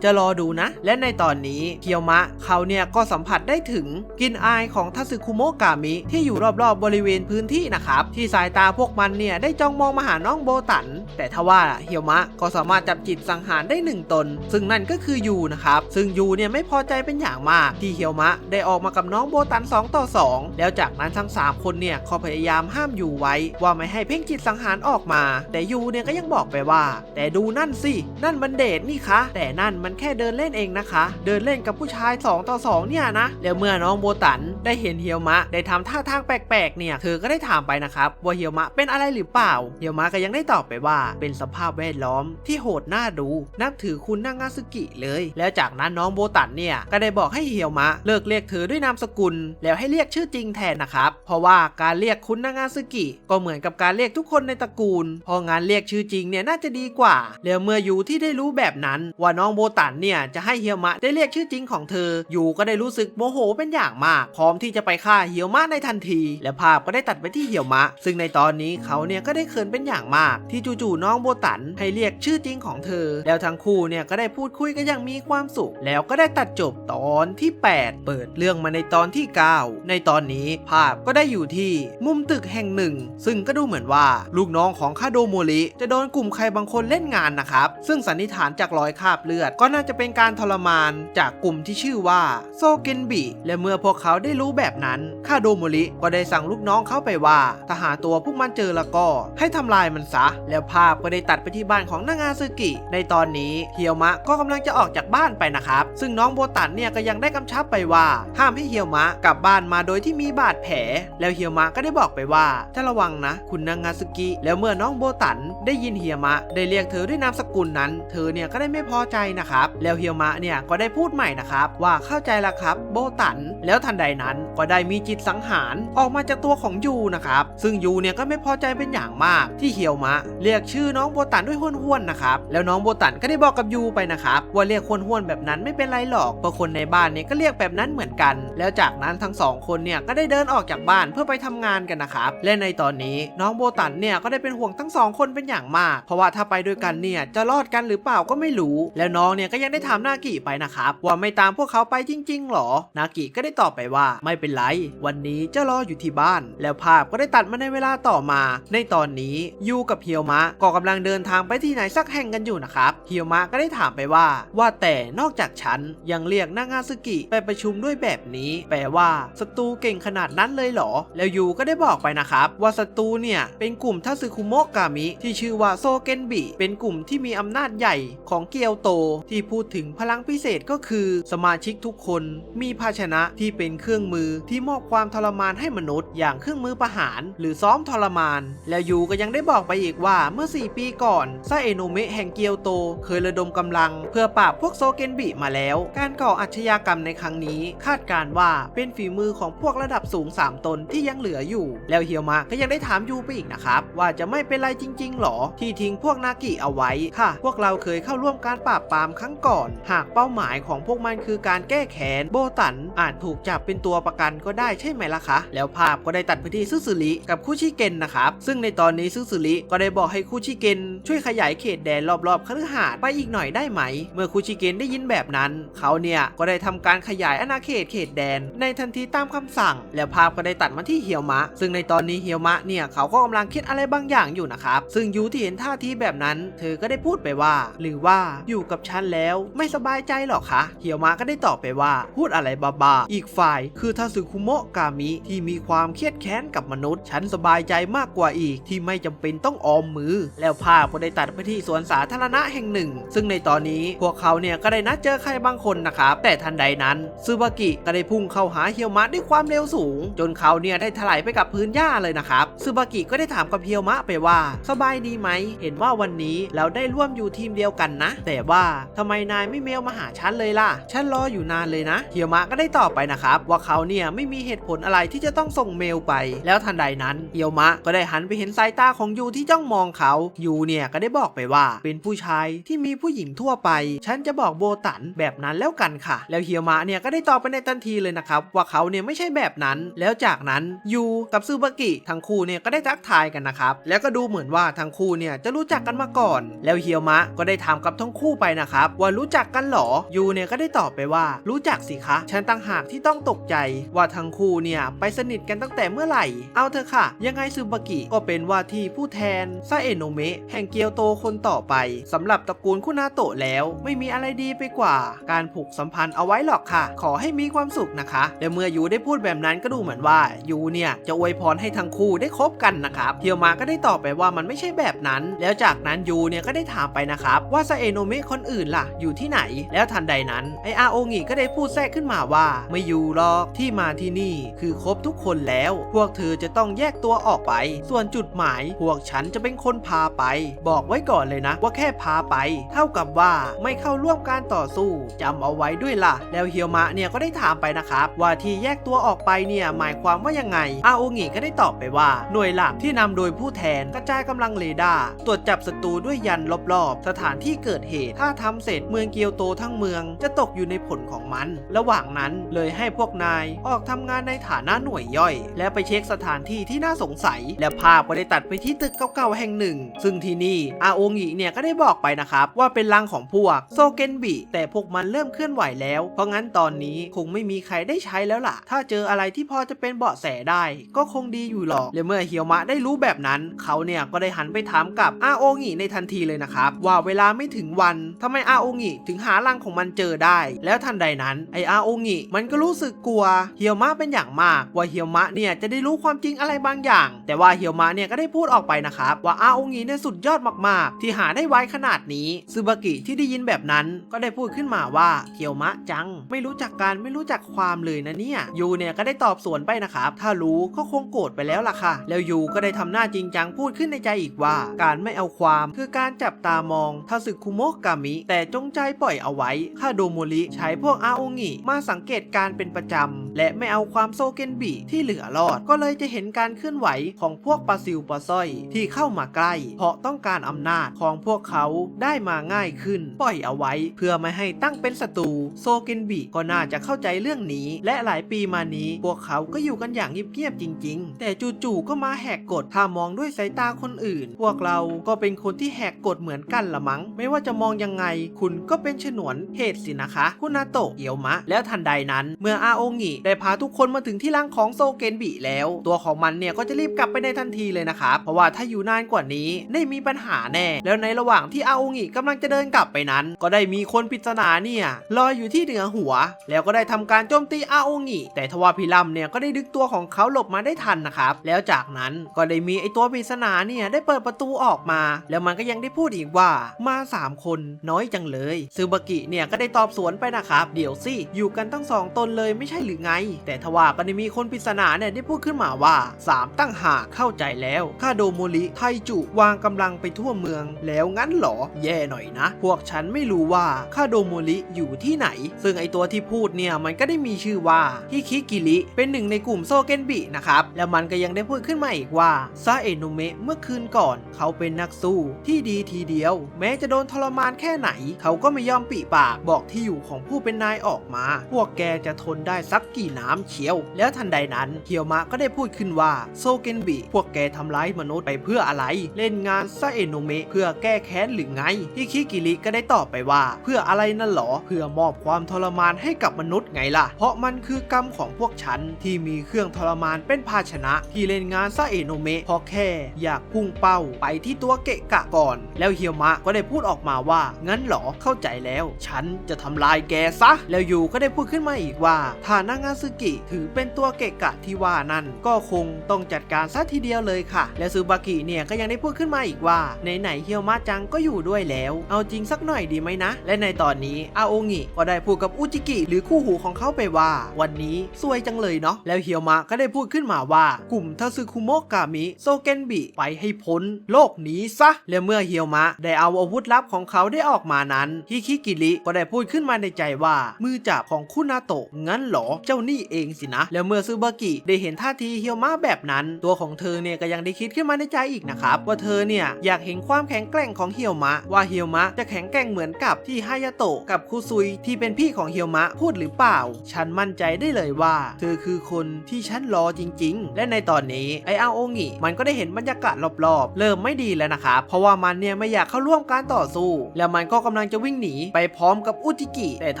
จะรอดูนะและในตอนนี้เฮียวมะเขาเนี่ยก็สัมผัสได้ถึงกลิ่นอายของทาสึคุโมกามิที่อยู่รอบๆบริเวณพื้นที่นะครับที่สายตาพวกมันเนี่ยได้จ้องมองมาหาน้องโบตันแต่ทว่าเฮียวมะก็สามารถจับจิตสังหารได้1ตนซึ่งนั่นก็คือยูนะครับซึ่งยูเนี่ยไม่พอใจเป็นอย่างมากที่เฮียวมะได้ออกมากับน้องโบตัน2 ต่อ 2แล้วจากนั้นทั้ง3คนเนี่ยเขาพยายามห้ามยูไว้ว่าไม่ให้เพ่งจิตสังหารออกมาแต่ยูเนี่ยก็ยังบอกไปว่าแต่ดูนั่นสินั่นมันเดทนี่คะแต่นั่นมันแค่เดินเล่นเองนะคะ เดินเล่นกับผู้ชาย2 ต่อ 2เนี่ยนะแล้วเมื่อน้องโบตันได้เห็นเฮียวมะได้ทำท่าทางแปลกๆเนี่ยเธอก็ได้ถามไปนะครับว่าเฮียวมะเป็นอะไรหรือเปล่าเฮียวมะก็ยังได้ตอบไปว่าเป็นสภาพแวดล้อมที่โหดน่าดูนับถือคุณนางาซึกิเลยแล้วจากนั้นน้องโบตันเนี่ยก็ได้บอกให้เฮียวมะเลิกเรียกเธอด้วยนามสกุลแล้วให้เรียกชื่อจริงแทนนะครับเพราะว่าการเรียกคุณนางาซึกิก็เหมือนกับการเรียกทุกคนในตระกูลพองานเรียกชื่อจริงเนี่ยน่าจะดีกว่าแล้วเมื่อยูที่ได้รู้แบบนั้นว่าน้องโบตันเนี่ยจะให้เฮียวมะได้เรียกชื่อจริงของเธอยูก็ได้รู้สึกโมโหเป็นอย่างมากพร้อมที่จะไปฆ่าเฮียวมะในทันทีและภาพก็ได้ตัดไปที่เฮียวมะซึ่งในตอนนี้เขาเนี่ยก็ได้เขินเป็นอย่างมากที่จู่ๆน้องโบตันให้เรียกชื่อจริงของเธอแล้วทั้งคู่เนี่ยก็ได้พูดคุยกันอย่างมีความสุขแล้วก็ได้ตัดจบตอนที่8เปิดเรื่องมาในตอนที่9ในตอนนี้ภาพก็ได้อยู่ที่มุมตึกแห่งหนึ่งซึ่งก็ดูเหมือนว่าลูกน้องของคาโดโมริจะโดนกลุ่มใครบางคนเล่นงานนะครับซึ่งสันนิษฐานจากรอยคราบเลือดก็น่าจะเป็นการทรมานจากกลุ่มที่ชื่อว่าโซเกนบิและเมื่อพวกเขาได้รู้แบบนั้นคาโดโมริก็ได้สั่งลูกน้องเขาไปว่าถ้าหาตัวพวกมันเจอแล้วก็ให้ทำลายมันซะแล้วภาพก็ได้ตัดไปที่บ้านของนางาซึกิในตอนนี้เฮียวมะก็กำลังจะออกจากบ้านไปนะครับซึ่งน้องโบตันเนี่ยก็ยังได้กำชับไปว่าห้ามให้เฮียวมะกลับบ้านมาโดยที่มีบาดแผลแล้วเฮียวมะก็ได้บอกไปว่าจะระวังนะคุณนางาซึกิแล้วเมื่อน้องโบตันได้ยินเฮียวมะได้เรียกเธอด้วยนามสกุลนั้นเธอเนี่ยก็ได้ไม่พอใจนะครับแล้วเฮียวมะเนี่ยก็ได้พูดใหม่นะครับว่าเข้าใจละครับโบตันแล้วทันใดนั้นก็ได้มีจิตสังหารออกมาจากตัวของยูนะครับซึ่งยูเนี่ยก็ไม่พอใจเป็นอย่างมากที่เฮียวมะเรียกชื่อน้องโบตันด้วยห้วนๆนะครับแล้วน้องโบตันก็ได้บอกกับยูไปนะครับว่าเรียกห้วนๆแบบนั้นไม่เป็นไรหรอกเพราะคนในบ้านเนี่ยก็เรียกแบบนั้นเหมือนกันแล้วจากนั้นทั้ง2 คนเนี่ยก็ได้เดินออกจากบ้านเพื่อไปทำงานกันนะครับและในตอนนี้น้องโบตันเนี่ยก็ได้เป็นห่วงทั้ง2 คนเป็นอย่างมากเพราะว่าถ้าไปด้วยกันเนี่ยจะรอดกันหรือเปล่าก็ไม่รู้แล้วน้องเนี่ยก็ยังได้ถามนากิไปนะครับว่าไม่ตามพวกเขาไปจริงๆหรอนากิก็ได้ตอบไปว่าไม่เป็นไรวันนี้จะรออยู่ที่บ้านแล้วภาพก็ได้ตัดมาในเวลาต่อมาในตอนนี้ยูกับเฮียวมะก็กำลังเดินทางไปที่ไหนสักแห่งกันอยู่นะครับเฮียวมะก็ได้ถามไปว่าแต่นอกจากฉันยังเรียกนางาซึกิไปประชุมด้วยแบบนี้แปลว่าศัตรูเก่งขนาดนั้นเลยเหรอแล้วยูก็ได้บอกไปนะครับว่าศัตรูเนี่ยเป็นกลุ่มทัสึคุโมะกามิที่ชื่อว่าโซเกนบิเป็นกลุ่มที่มีอำนาจใหญ่ของเกียวโตที่พูดถึงพลังพิเศษก็คือสมาชิกทุกคนมีภาชนะที่เป็นเครื่องมือที่มอบความทรมานให้มนุษย์อย่างเครื่องมือประหารหรือซ้อมทรมานแล้วยูก็ยังได้บอกไปอีกว่าเมื่อ4 ปีก่อนไซเอโนเมะแห่งเกียวโตเคยระดมกำลังเพื่อปราบพวกโซเกนบิมาแล้วการก่ออาชญากรรมในครั้งนี้คาดการว่าเป็นฝีมือของพวกระดับสูง3 ตนที่ยังเหลืออยู่แล้วเฮียวมะก็ยังได้ถามยูไปอีกนะครับว่าจะไม่เป็นไรจริงๆหรอที่ทิ้งพวกนากิเอาไว้ค่ะพวกเราเคยเข้าร่วมการปราบปรามครั้งก่อนหากเป้าหมายของพวกมันคือการแก้แค้นโบตันอาจถูกจับเป็นตัวประกันก็ได้ใช่ไหมล่ะคะแล้วภาพก็ได้ตัดไปที่ซึซึริกับคุชิเกนนะครับซึ่งในตอนนี้ซึซึริก็ได้บอกให้คุชิเกนช่วยขยายเขตแดนรอบๆคฤหาสน์ไปอีกหน่อยได้ไหมเมื่อคุชิเกนได้ยินแบบนั้นเขาเนี่ยก็ได้ทำการขยายอาณาเขตแดนในทันทีตามคำสั่งแล้วภาพก็ได้ตัดมาที่เฮียวมะซึ่งในตอนนี้เฮียวมะเนี่ยเขาก็กำลังคิดอะไรบางอย่างอยู่นะครับซึ่งยูที่เห็นท่าทีแบบนั้นเธอก็ได้พูดไปว่าหรือว่าอยู่กับฉันแล้วไม่สบายใจหรอคะเฮียวมะก็ได้ตอบไปว่าพูดอะไรบ้าๆอีกฝ่ายคือทัสึคุโมะกามิที่มีความเครียดแค้นกับมนุษย์ฉันสบายใจมากกว่าอีกที่ไม่จำเป็นต้องออมมือแล้วภาพก็ได้ตัดไปที่สวนสาธารณะแห่งหนึ่งซึ่งในตอนนี้พวกเขาเนี่ยก็ได้นัดเจอใครบางคนนะครับแต่ทันใดนั้นซึบากิก็ได้พุ่งเข้าหาเฮียวมะด้วยความเร็วสูงจนเขาเนี่ยได้ถลายไปกับพื้นหญ้าเลยนะครับซึบากิก็ได้ถามกับเฮียวมะไปว่าสบายดีไหมเห็นว่าวันนี้เราได้ร่วมอยู่ทีมเดียวกันนะแต่ว่าทำไมนายไม่เมลมาหาฉันเลยล่ะฉันรออยู่นานเลยนะเฮียวมะก็ได้ตอบไปนะครับว่าเขาเนี่ยไม่มีเหตุผลอะไรที่จะต้องส่งเมลไปแล้วทันใดนั้นเฮียวมะก็ได้หันไปเห็นสายตาของยูที่จ้องมองเขายูเนี่ยก็ได้บอกไปว่าเป็นผู้ชายที่มีผู้หญิงทั่วไปฉันจะบอกโบตันแบบนั้นแล้วกันค่ะแล้วเฮียวมะเนี่ยก็ได้ตอบไปในทันทีเลยนะครับว่าเขาเนี่ยไม่ใช่แบบนั้นแล้วจากนั้นยูกับซึบากิทั้งคู่เนี่ยก็ได้ทักทายกันนะครับแล้วก็ดูเหมือนว่าทั้งคู่เนี่ยจะรู้จักกันมาก่อนแล้วเฮียวมะก็ได้ถามกับทั้งคู่ไปนะครับว่ารู้จักกันหรอยูเนี่ยก็ได้ตอบไปว่ารู้จักสิคะฉันต่างหากที่ต้องตกใจว่าทั้งคู่เนี่ยไปสนิทกันตั้งแต่เมื่อไหร่เอาเถอะค่ะยังไงซึบากิก็เป็นว่าที่ผู้แทนไซเอโนเมะแห่งเกียวโตคนต่อไปสำหรับตระกูลคุนาโตะแล้วไม่มีอะไรดีไปกว่าการผูกสัมพันธ์เอาไว้หรอกค่ะขอให้มีความสุขนะคะและเมื่อยูได้พูดแบบนั้นก็ดูเหมือนว่ายูเนี่ยจะอวยพรให้ทั้งคู่ได้คบกันนะครับเฮียวมะก็ได้ตอบไปว่ามันไม่ใช่แบบนั้นแล้วจากนั้นยูเนี่ยก็ได้ถามไปนะครับว่าไซเอโนเมะคนอื่นล่ะอยู่ที่ไหนแล้วทั ทันใดนั้นไออาโองิก็ได้พูดแทรกขึ้นมาว่าไม่อยู่หรอกที่มาที่นี่คือครบทุกคนแล้วพวกเธอจะต้องแยกตัวออกไปส่วนจุดหมายพวกฉันจะเป็นคนพาไปบอกไว้ก่อนเลยนะว่าแค่พาไปเท่ากับว่าไม่เข้าร่วมการต่อสู้จำเอาไว้ด้วยล่ะแล้วเฮียวมะเนี่ยก็ได้ถามไปนะครับว่าที่แยกตัวออกไปเนี่ยหมายความว่ายังไงอาโองิก็ได้ตอบไปว่าหน่วยหลักที่นำโดยผู้แทนกระจายกำลังเรดาร์ตรวจจับศัตรูด้วยยันรอบๆสถานที่เกิดเหตุถ้าทำเสร็จเมืองเกียวโตทั้งเมืองจะตกอยู่ในผลของมันระหว่างนั้นเลยให้พวกนายออกทำงานในฐานะหน่วยย่อยและไปเช็คสถานที่ที่น่าสงสัยและภาพก็ได้ตัดไปที่ตึกเก่าๆแห่งหนึ่งซึ่งที่นี่อาโองิเนี่ยก็ได้บอกไปนะครับว่าเป็นรังของพวกโซเกนบิแต่พวกมันเริ่มเคลื่อนไหวแล้วเพราะงั้นตอนนี้คงไม่มีใครได้ใช้แล้วล่ะถ้าเจออะไรที่พอจะเป็นเบาะแสได้ก็คงดีอยู่หรอกและเมื่อเฮียวมะได้รู้แบบนั้นเขาเนี่ยก็ได้หันไปถามกับอาโองิในทันทีเลยนะครับว่าเวลาไม่ถึงวันทำไมอาโองิถึงหารังของมันเจอได้แล้วทันใดนั้นไออาโองิมันก็รู้สึกกลัวเฮียวมะเป็นอย่างมากว่าเฮียวมะเนี่ยจะได้รู้ความจริงอะไรบางอย่างแต่ว่าเฮียวมะเนี่ยก็ได้พูดออกไปนะครับว่าอาโองิเนี่ยสุดยอดมากๆที่หาได้ไวขนาดนี้ซึบากิที่ได้ยินแบบนั้นก็ได้พูดขึ้นมาว่าเฮียวมะจังไม่รู้จักการไม่รู้จักความเลยนะเนี่ยยูเนี่ยก็ได้ตอบสวนไปนะครับถ้ารู้ก็คงโกรธไปแล้วล่ะค่ะแล้วยูก็ได้ทำหน้าจริงจังพูดขึ้นในใจอีกว่าการไม่เอาความคือการจับตามองทาสึคุโมะกามิแต่จงใจปล่อยเอาไว้ข้าโดโมริใช้พวกอาโองิมาสังเกตการเป็นประจำและไม่เอาความโซเกนบิที่เหลือรอดก็เลยจะเห็นการเคลื่อนไหวของพวกปลาซิวปลาสร้อยที่เข้ามาใกล้เพราะต้องการอำนาจของพวกเขาได้มาง่ายขึ้นปล่อยเอาไว้เพื่อไม่ให้ตั้งเป็นศัตรูโซเกนบิก็น่าจะเข้าใจเรื่องนี้และหลายปีมานี้พวกเขาก็อยู่กันอย่างเงียบๆจริงๆแต่จู่ๆก็มาแหกกฎถ้ามองด้วยสายตาคนอื่นพวกเราก็เป็นคนที่แหกกฎเหมือนกันละมั้งไม่ว่าจะมองยังไงคุณก็เป็นฉนวนเหตุสินะคะคุณนาโตะเอียวมะแล้วทันใดนั้นเมื่ออาโองิได้พาทุกคนมาถึงที่รังของโซเกนบิแล้วตัวของมันเนี่ยก็จะรีบกลับไปในทันทีเลยนะครับเพราะว่าถ้าอยู่นานกว่านี้ได้มีปัญหาแน่แล้วในระหว่างที่อาโองิกำลังจะเดินกลับไปนั้นก็ได้มีคนปริศนาเนี่ยลอยอยู่ที่เหนือหัวแล้วก็ได้ทำการโจมตีอาโองิแต่ทว่าพิลัมเนี่ยก็ได้ดึงตัวของเขาหลบมาได้ทันนะครับแล้วจากนั้นก็ได้มีไอตัวปริศนาเนี่ยได้เปิดประตูออกมาแล้วมันก็ยังได้พูดอีกว่ามา3คนน้อยจังเลยซึบากิเนี่ยก็ได้ตอบสวนไปนะครับเดี๋ยวสิอยู่กันตั้ง2 ตนเลยไม่ใช่หรือไงแต่ทว่าก็ได้มีคนปริศนาเนี่ยได้พูดขึ้นมาว่า3ตั้งหากเข้าใจแล้วข้าโดโมริไทจุวางกำลังไปทั่วเมืองแล้วงั้นหรอแย่หน่อยนะพวกฉันไม่รู้ว่าข้าโดโมริอยู่ที่ไหนซึ่งไอตัวที่พูดเนี่ยมันก็ได้มีชื่อว่าฮิคิกิริเป็นหนึ่งในกลุ่มโซเกนบินะครับแล้วมันก็ยังได้พูดขึ้นมาอีกว่าซาเอโนเมะเมื่อคืนก่อนเขาเป็นนักสู้ที่ดีทีเดียวแม้จะโดนทรมานแค่ไหนเขาก็ไม่ยอมปิปากบอกที่อยู่ของผู้เป็นนายออกมาพวกแกจะทนได้สักกี่น้ำเชียวแล้วทันใดนั้นเฮียวมะก็ได้พูดขึ้นว่าโซเกนบิพวกแกทำร้ายมนุษย์ไปเพื่ออะไรเล่นงานซาเอโนเมะเพื่อแก้แค้นหรือไงฮิคิกิริก็ได้ตอบไปว่าเพื่ออะไรนั่นหรอเพื่อมอบความทรมานให้กับมนุษย์ไงล่ะเพราะมันคือกรรมของพวกฉันที่มีเครื่องทรมานเป็นภาชนะที่เล่นงานซาเอโนเมะเพราะแค่อยากพุ่งเป้าไปที่ตัวเกะกะก่อนแล้วเฮียวมะก็ได้พูดออกมาว่างั้นหรอเข้าใจแล้วฉันจะทำลายแกซะแล้วยูก็ได้พูดขึ้นมาอีกว่าถ้านางาซึกิถือเป็นตัวเกะกะที่ว่านั่นก็คงต้องจัดการซะทีเดียวเลยค่ะและซึบากิเนี่ยก็ยังได้พูดขึ้นมาอีกว่าไหนเฮียวมะจังก็อยู่ด้วยแล้วเอาจริงสักหน่อยดีไหมนะและในตอนนี้อาโองิก็ได้พูดกับอุจิกิหรือคู่หูของเขาไปว่าวันนี้สวยจังเลยเนาะแล้วเฮียวมะก็ได้พูดขึ้นมาว่ากลุ่มทาสึคุโมะกามิโซเกนบิไปให้พ้นโลกนี้ซะและเมื่อเฮียวมะได้เอาอาวุธลับของเขาได้ออกมานั้นฮิคิกิริก็ได้พูดขึ้นมาในใจว่ามือจับของคุนาโตะงั้นหรอเจ้านี่เองสินะแล้วเมื่อซึบากิได้เห็นท่าทีเฮียวมะแบบนั้นตัวของเธอเนี่ยก็ยังได้คิดขึ้นมาในใจอีกนะครับว่าเธอเนี่ยอยากเห็นความแข็งแกร่งของเฮียวมะว่าเฮียวมะจะแข็งแกร่งเหมือนกับที่ฮายาโตะกับคุซุยที่เป็นพี่ของเฮียวมะพูดหรือเปล่าฉันมั่นใจได้เลยว่าเธอคือคนที่ฉันรอจริงๆและในตอนนี้ไออาโองิมันก็ได้เห็นบรรยากาศรอบๆเริ่มไม่ดีแล้วนะครับเพราะว่ามันเนี่ยไม่อยากเข้าร่วมการต่อสู้แล้วมันก็กำลังจะวิ่งหนีไปพร้อมกับอุจิกิแต่ท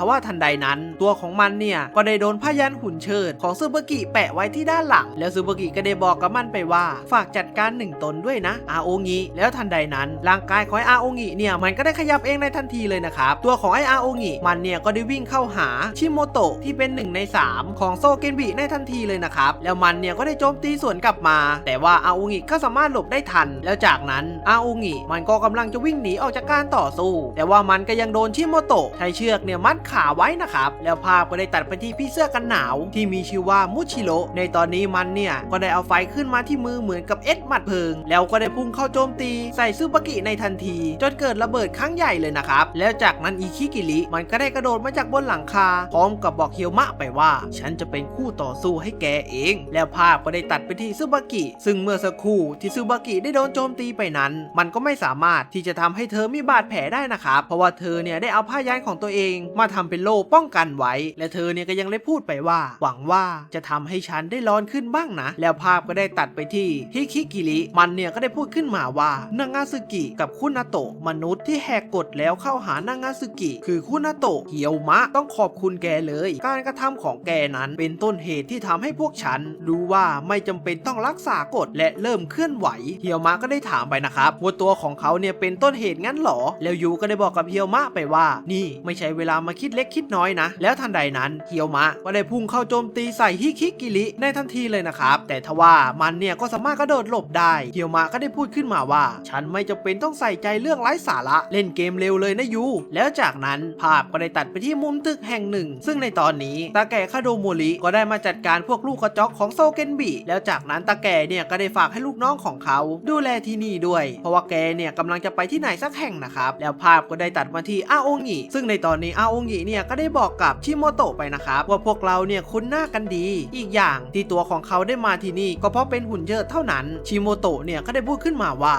ว่าทันใดนั้นตัวของมันเนี่ยก็ได้โดนพยัญหุ่นเชิดของซึบากิแปะไว้ที่ด้านหลังแล้วซึบากิก็ได้บอกกับมันไปว่าฝากจัดการ1 ตนด้วยนะอาโองิแล้วทันใดนั้นร่างกายของอาโองิเนี่ยมันก็ได้ขยับเองในทันทีเลยนะครับตัวของไออาโองิมันเนี่ยก็ได้วิ่งเข้าหาชิโมโตะที่เป็น1 ใน 3ของโซเกนบิในทันทีเลยนะครับแล้วมันเนี่ยก็ได้โจมตีสวนกลับมาแต่ว่าอาโองิก็สามารถหลบได้ทันแล้วจากนั้นอาโองิมันก็กำลังจะวิ่งหนีออกจากการต่อสู้แต่ว่ามันก็ยังโดนชิโมโตะ ะใช้เชือกเนี่ยมัดขาไว้นะครับแล้วภาพก็ได้ตัดไปที่พี่เสื้อกันหนาวที่มีชื่อว่ามุชิโร่ในตอนนี้มันเนี่ยก็ได้เอาไฟขึ้นมาที่มือเหมือนกับเอ็ดหมัดเพลิงแล้วก็ได้พุ่งเข้าโจมตีใส่ซึบากิในทันทีจนเกิดระเบิดครั้งใหญ่เลยนะครับแล้วจากนั้นอิคิกิริมันก็ได้กระโดดมาจากบนหลังคาพร้อมกับบอกเฮียวมะไปว่าฉันจะเป็นคู่ต่อสู้ให้แกเองแล้วภาพก็ได้ตัดไปที่ซึบากิซึ่งเมื่อสักครู่ที่ซึบากิได้โดนโจมตีไปนั้นมันก็ไม่สามารถที่จะทำให้เธอมีบาดแผลได้นะครับเพราะว่าเธอเนี่ยได้เอาผ้ายันของตัวเองมาทำเป็นโล่ป้องกันไว้และเธอเนี่ยก็ยังได้พูดไปว่าหวังว่าจะทำให้ฉันได้ร้อนขึ้นบ้างนะแล้วภาพก็ได้ตัดไปที่ฮิคิกิริมันเนี่ยก็ได้พูดขึ้นมาว่านางาซึกิกับคุนาโตะมนุษย์ที่แหกกฎแล้วเข้าหานางาซึกิคือคุนาโตะเฮียวมะต้องขอบคุณแกเลยการกระทำของแกนั้นเป็นต้นเหตุที่ทำให้พวกฉันรู้ว่าไม่จำเป็นต้องรักษากฎและเริ่มเคลื่อนไหวเฮียวมะก็ได้ถามไปนะครับว่าตัวของเขาเนี่ยเป็นต้นเหตุงั้นหรอแล้วยูก็ได้บอกกับเฮียวมะไปว่านี่ไม่ใช่เวลามาคิดเล็กคิดน้อยนะแล้วทันใดนั้นเฮียวมะก็ได้พุ่งเข้าโจมตีใส่ฮิคิกิริในทันทีเลยนะครับแต่ทว่ามันเนี่ยก็สามารถกระโดดหลบได้เฮียวมะก็ได้พูดขึ้นมาว่าฉันไม่จำเป็นต้องใส่ใจเรื่องไร้สาระเล่นเกมเร็วเลยนะยูแล้วจากนั้นภาพก็ได้ตัดไปที่มุมตึกแห่งหนึ่งซึ่งในตอนนี้ตาแก่คาโดโมริก็ได้มาจัดการพวกลูกกระจอกของโซเกนบิแล้วจากนั้นตาแก่เนี่ยก็ได้ฝากให้ลูกน้องของเขาดูแลที่นี่ด้วยเพราะว่าแกเนี่ยกำลังจะไปที่ไหนสักแห่งนะครับแล้วภาพก็ได้ตัดมาที่อาโองงิซึ่งในตอนนี้อาโองงิเนี่ยก็ได้บอกกับชิโมโตะไปนะครับว่าพวกเราเนี่ยคุ้นหน้ากันดีอีกอย่างที่ตัวของเขาได้มาที่นี่ก็เพราะเป็นหุ่นเชิดเท่านั้นชิโมโตะเนี่ยก็ได้พูดขึ้นมาว่า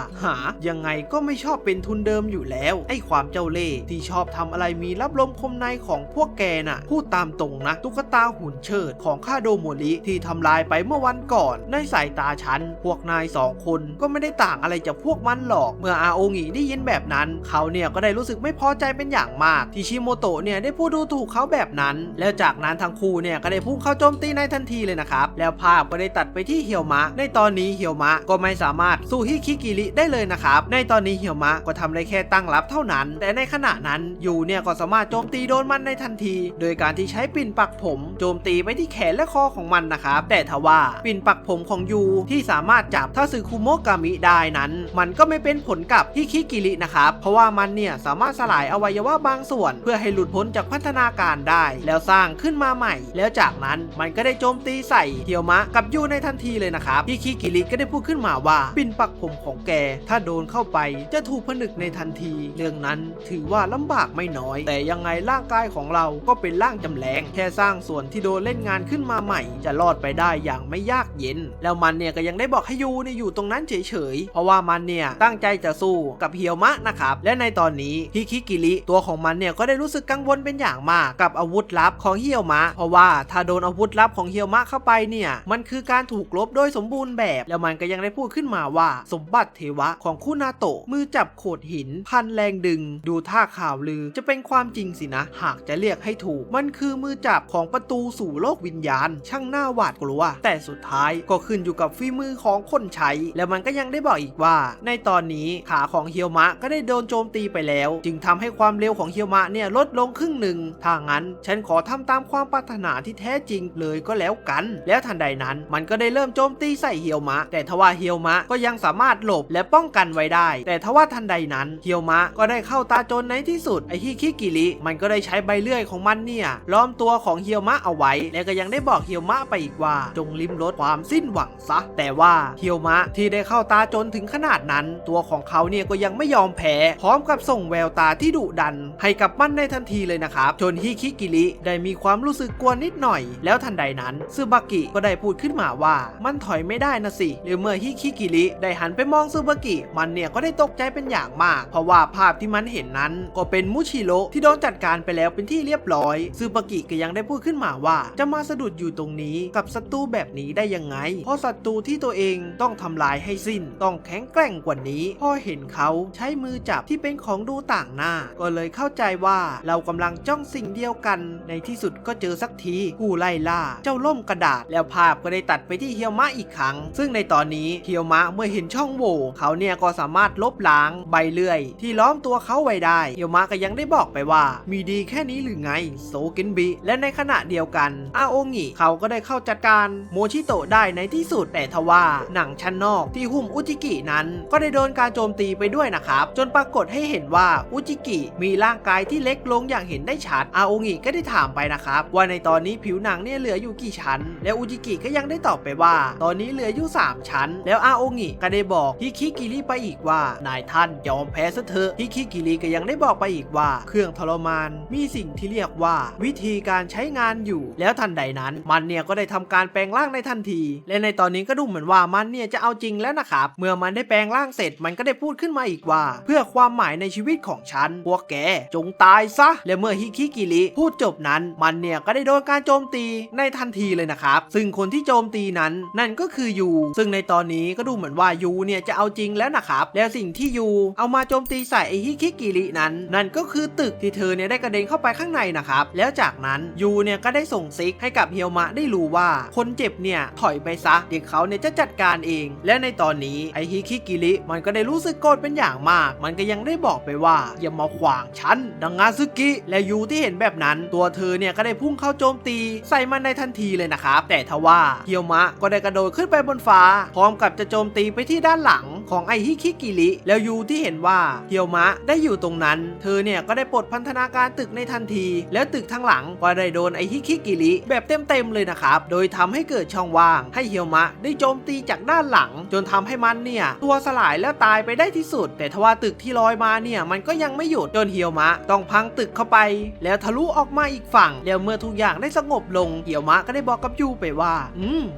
ยังไงก็ไม่ชอบเป็นทุนเดิมอยู่แล้วไอ้ความเจ้าเล่ห์ที่ชอบทำอะไรมีรับลมคมในของพวกแกน่ะพูดตามตรงนะตุ๊กตาหุ่นเชิดของคาโดโมริที่ทำลายไปเมื่อวันก่อนในสายตาฉันพวกนายสองคนก็ไม่ได้ต่างอะไรจากพวกมันหรอกเมื่ออาโองงิได้ยินแบบนั้นเขาเนี่ยก็ได้รู้สึกไม่พอใจเป็นอย่างมากที่ชิโมโตะเนี่ยได้พูดดูถูกเขาแบบนั้นแล้วจากนั้นทั้งคู่เนี่ยก็ได้พุ่งเข้าโจมตีในทันทีเลยนะครับแล้วภาพก็ได้ตัดไปที่เฮียวมะในตอนนี้เฮียวมะก็ไม่สามารถสู้ฮิคิกิริได้เลยนะครับในตอนนี้เฮียวมะก็ทำได้แค่ตั้งรับเท่านั้นแต่ในขณะนั้นยูเนี่ยก็สามารถโจมตีโดนมันในทันทีโดยการที่ใช้ปิ่นปักผมโจมตีไปที่แขนและคอของมันนะครับแต่ทว่าปิ่นปักผมของยูที่สามารถจับทาสึคุโมะกามิได้นั้นมันก็ไม่เป็นผลกับฮิคิกิรินะครับเพราะว่ามันเนี่ยสามารถสลายอวัยวะบางส่วนเพื่อให้หลุดพ้นจากพัฒนาการได้แล้วสร้างขึ้นมาใหม่แล้วจากนั้นมันก็ได้โจมตีใส่เฮียวมะกับยูในทันทีเลยนะครับฮิคิกิริก็ได้พูดขึ้นมาว่าปิ่นปักผมของแกถ้าโดนเข้าไปจะถูกผนึกในทันทีเรื่องนั้นถือว่าลำบากไม่น้อยแต่ยังไงร่างกายของเราก็เป็นร่างจำแรงแค่สร้างส่วนที่โดนเล่นงานขึ้นมาใหม่จะรอดไปได้อย่างไม่ยากเย็นแล้วมันเนี่ยก็ยังได้บอกให้ยูเนี่ยอยู่ตรงนั้นเฉยๆเพราะว่ามันเนี่ยตั้งใจจะสู้กับเฮียวมะนะครับและในตอนนี้ฮิคิกิริตัวของมันเนี่ยก็ได้รู้สึกกังวลเป็นอย่างมากกับอาวุธลับของเฮียวมะเพราะว่าถ้าโดนอาวุธลับของเฮียวมะเข้าไปเนี่ยมันคือการถูกลบโดยสมบูรณ์แบบแล้วมันก็ยังได้พูดขึ้นมาว่าสมบัติเทวะของคุนาโตะมือจับโขดหินพันแรงดึงดูท่าข่าวลือจะเป็นความจริงสินะหากจะเรียกให้ถูกมันคือมือจับของประตูสู่โลกวิญญาณช่างน่าหวาดกลัวแต่สุดท้ายก็ขึ้นอยู่กับฝีมือของคนใช้แล้วมันก็ยังได้บอกอีกว่าในตอนนี้ขาของเฮียวมะก็ได้โดนโจมตีไปแล้วจึงทำให้ความเร็วของเฮียวมะเนี่ยลดลงครึ่งหนึ่งถ้างั้นฉันขอทำตามความปรารถนาที่แท้จริงเลยก็แล้วกันแล้วทันใดนั้นมันก็ได้เริ่มโจมตีใส่เฮียวมะแต่ทว่าเฮียวมะก็ยังสามารถหลบและป้องกันไว้ได้แต่ทว่าทันใดนั้นเฮียวมะก็ได้เข้าตาจนในที่สุดไอฮิคิกิริมันก็ได้ใช้ใบเลื่อยของมันเนี่ยล้อมตัวของเฮียวมะเอาไว้และก็ยังได้บอกเฮียวมะไปอีกว่าจงลิ้มรสความสิ้นหวังซะแต่ว่าเฮียวมะที่ได้เข้าตาจนถึงขนาดนั้นตัวของเขาเนี่ยก็ยังไม่ยอมแพ้พร้อมกับส่งแววตาที่ดุดันให้กับมันในทันทีเลยนะครับจนฮิคิกิริได้มีความรู้สึกกลัวนิดหน่อยแล้วทันใดนั้นซึบากิก็ได้พูดขึ้นมาว่ามันถอยไม่ได้นะสิหรือเมื่อฮิคิกิริได้หันไปมองซึบากิมันเนี่ยก็ได้ตกใจเป็นอย่างมากเพราะว่าภาพที่มันเห็นนั้นก็เป็นมุชิโร่ที่โดนจัดการไปแล้วเป็นที่เรียบร้อยซึบากิก็ยังได้พูดขึ้นมาว่าจะมาสะดุดอยู่ตรงนี้กับศัตรูแบบนี้ได้ยังไงเพราะศัตรูที่ตัวเองต้องทำลายให้สิ้นต้องแข็งแกร่งกว่านี้พอเห็นเขาใช้มือจับที่เป็นของดูต่างหน้าก็เลยเข้าใจว่าเรากำลังจ้องสิ่งเดียวกันในที่สุดก็เจอสักทีผู้ไล่ล่าเจ้าล่มกระดาษแล้วภาพก็ได้ตัดไปที่เฮียวมะอีกครั้งซึ่งในตอนนี้เฮียวมะเมื่อเห็นช่องโหว่เขาเนี่ยก็สามารถลบล้างใบเลื่อยที่ล้อมตัวเขาไว้ได้เฮียวมะก็ยังได้บอกไปว่ามีดีแค่นี้หรือไงโซเกนบิและในขณะเดียวกันอาโองงิเขาก็ได้เข้าจัดการโมชิโตะได้ในที่สุดแต่ทว่าหนังชั้นนอกที่หุ้มอุจิกินั้นก็ได้โดนการโจมตีไปด้วยนะครับจนปรากฏให้เห็นว่าอุจิกิมีร่างกาย ายที่เล็กลงอย่างเห็นได้ชัดอาโองิก็ได้ถามไปนะครับว่าในตอนนี้ผิวหนังเนี่ยเหลืออยู่กี่ชั้นแล้วอุจิกิก็ยังได้ตอบไปว่าตอนนี้เหลืออยู่3ชั้นแล้วอาโองิก็ได้บอกฮิคิกิริไปอีกว่านายท่านยอมแพ้ซะเถอะฮิคิกิริก็ยังได้บอกไปอีกว่าเครื่องทรมานมีสิ่งที่เรียกว่าวิธีการใช้งานอยู่แล้วทันใดนั้นมันเนี่ยก็ได้ทำการแปลงร่างในทันทีและในตอนนี้ก็ดูเหมือนว่ามันเนี่ยจะเอาจริงแล้วนะครับเมื่อมันได้แปลงร่างเสร็จมันก็ได้พูดขึ้นมาอีกว่าเพื่อความหมายในชีวิตของฉันพวกแกจงตายซะและเมื่อฮิคิกิริพูดจบนั้นมันเนี่ยก็ได้โดนการโจมตีในทันทีเลยนะครับซึ่งคนที่โจมตีนั้นนั่นก็คือยูซึ่งในตอนนี้ก็ดูเหมือนว่ายูเนี่ยจะเอาจริงแล้วนะครับแล้วสิ่งที่ยูเอามาโจมตีใส่ไอฮิคิกิรินั้นนั่นก็คือตึกที่เธอเนี่ยได้กระเด็นเข้าไปข้างในนะครับแล้วจากนั้นยูเนี่ยก็ได้ส่งซิกให้กับเฮียวมะได้รู้ว่าคนเจ็บเนี่ยถอยไปซะเดี๋ยวเขาเนี่ยจะจัดการเองและในตอนนี้ไอฮิคิกิริมันก็ได้รู้สึกโกรธเป็นอย่างมากมันก็ยังได้บอกไปว่าอย่ามาขวางฉันดังงาซึกิและยูที่เห็นแบบนั้นตัวเธอเนี่ยก็ได้พุ่งเข้าโจมตีใส่มันในทันทีเลยนะครับแต่ทว่าเฮียวมะก็ได้กระโดดขึ้นไปบนฟ้าพร้อมกับจะโจมตีไปที่ด้านหลังของไอฮิคิกิริแล้วยูที่เห็นว่าเฮียวมะได้อยู่ตรงนั้นเธอเนี่ยก็ได้ปลดพันธนาการตึกในทันทีแล้วตึกทั้งหลังก็ได้โดนไอฮิคิกิริแบบเต็มเลยนะครับโดยทำให้เกิดช่องว่างให้เฮียวมะได้โจมตีจากด้านหลังจนทำให้มันเนี่ยตัวสลายแล้วตายไปได้ที่สุดแต่ทว่าตึกที่ลอยมาเนี่ยมันก็ยังไม่หยุดจนเฮียวมะต้องพังตึกเข้าไปแล้วทะลุออกมาอีกฝั่งแล้วเมื่อทุกอย่างได้สงบลงเฮียวมะก็ได้บอกกับยูไปว่า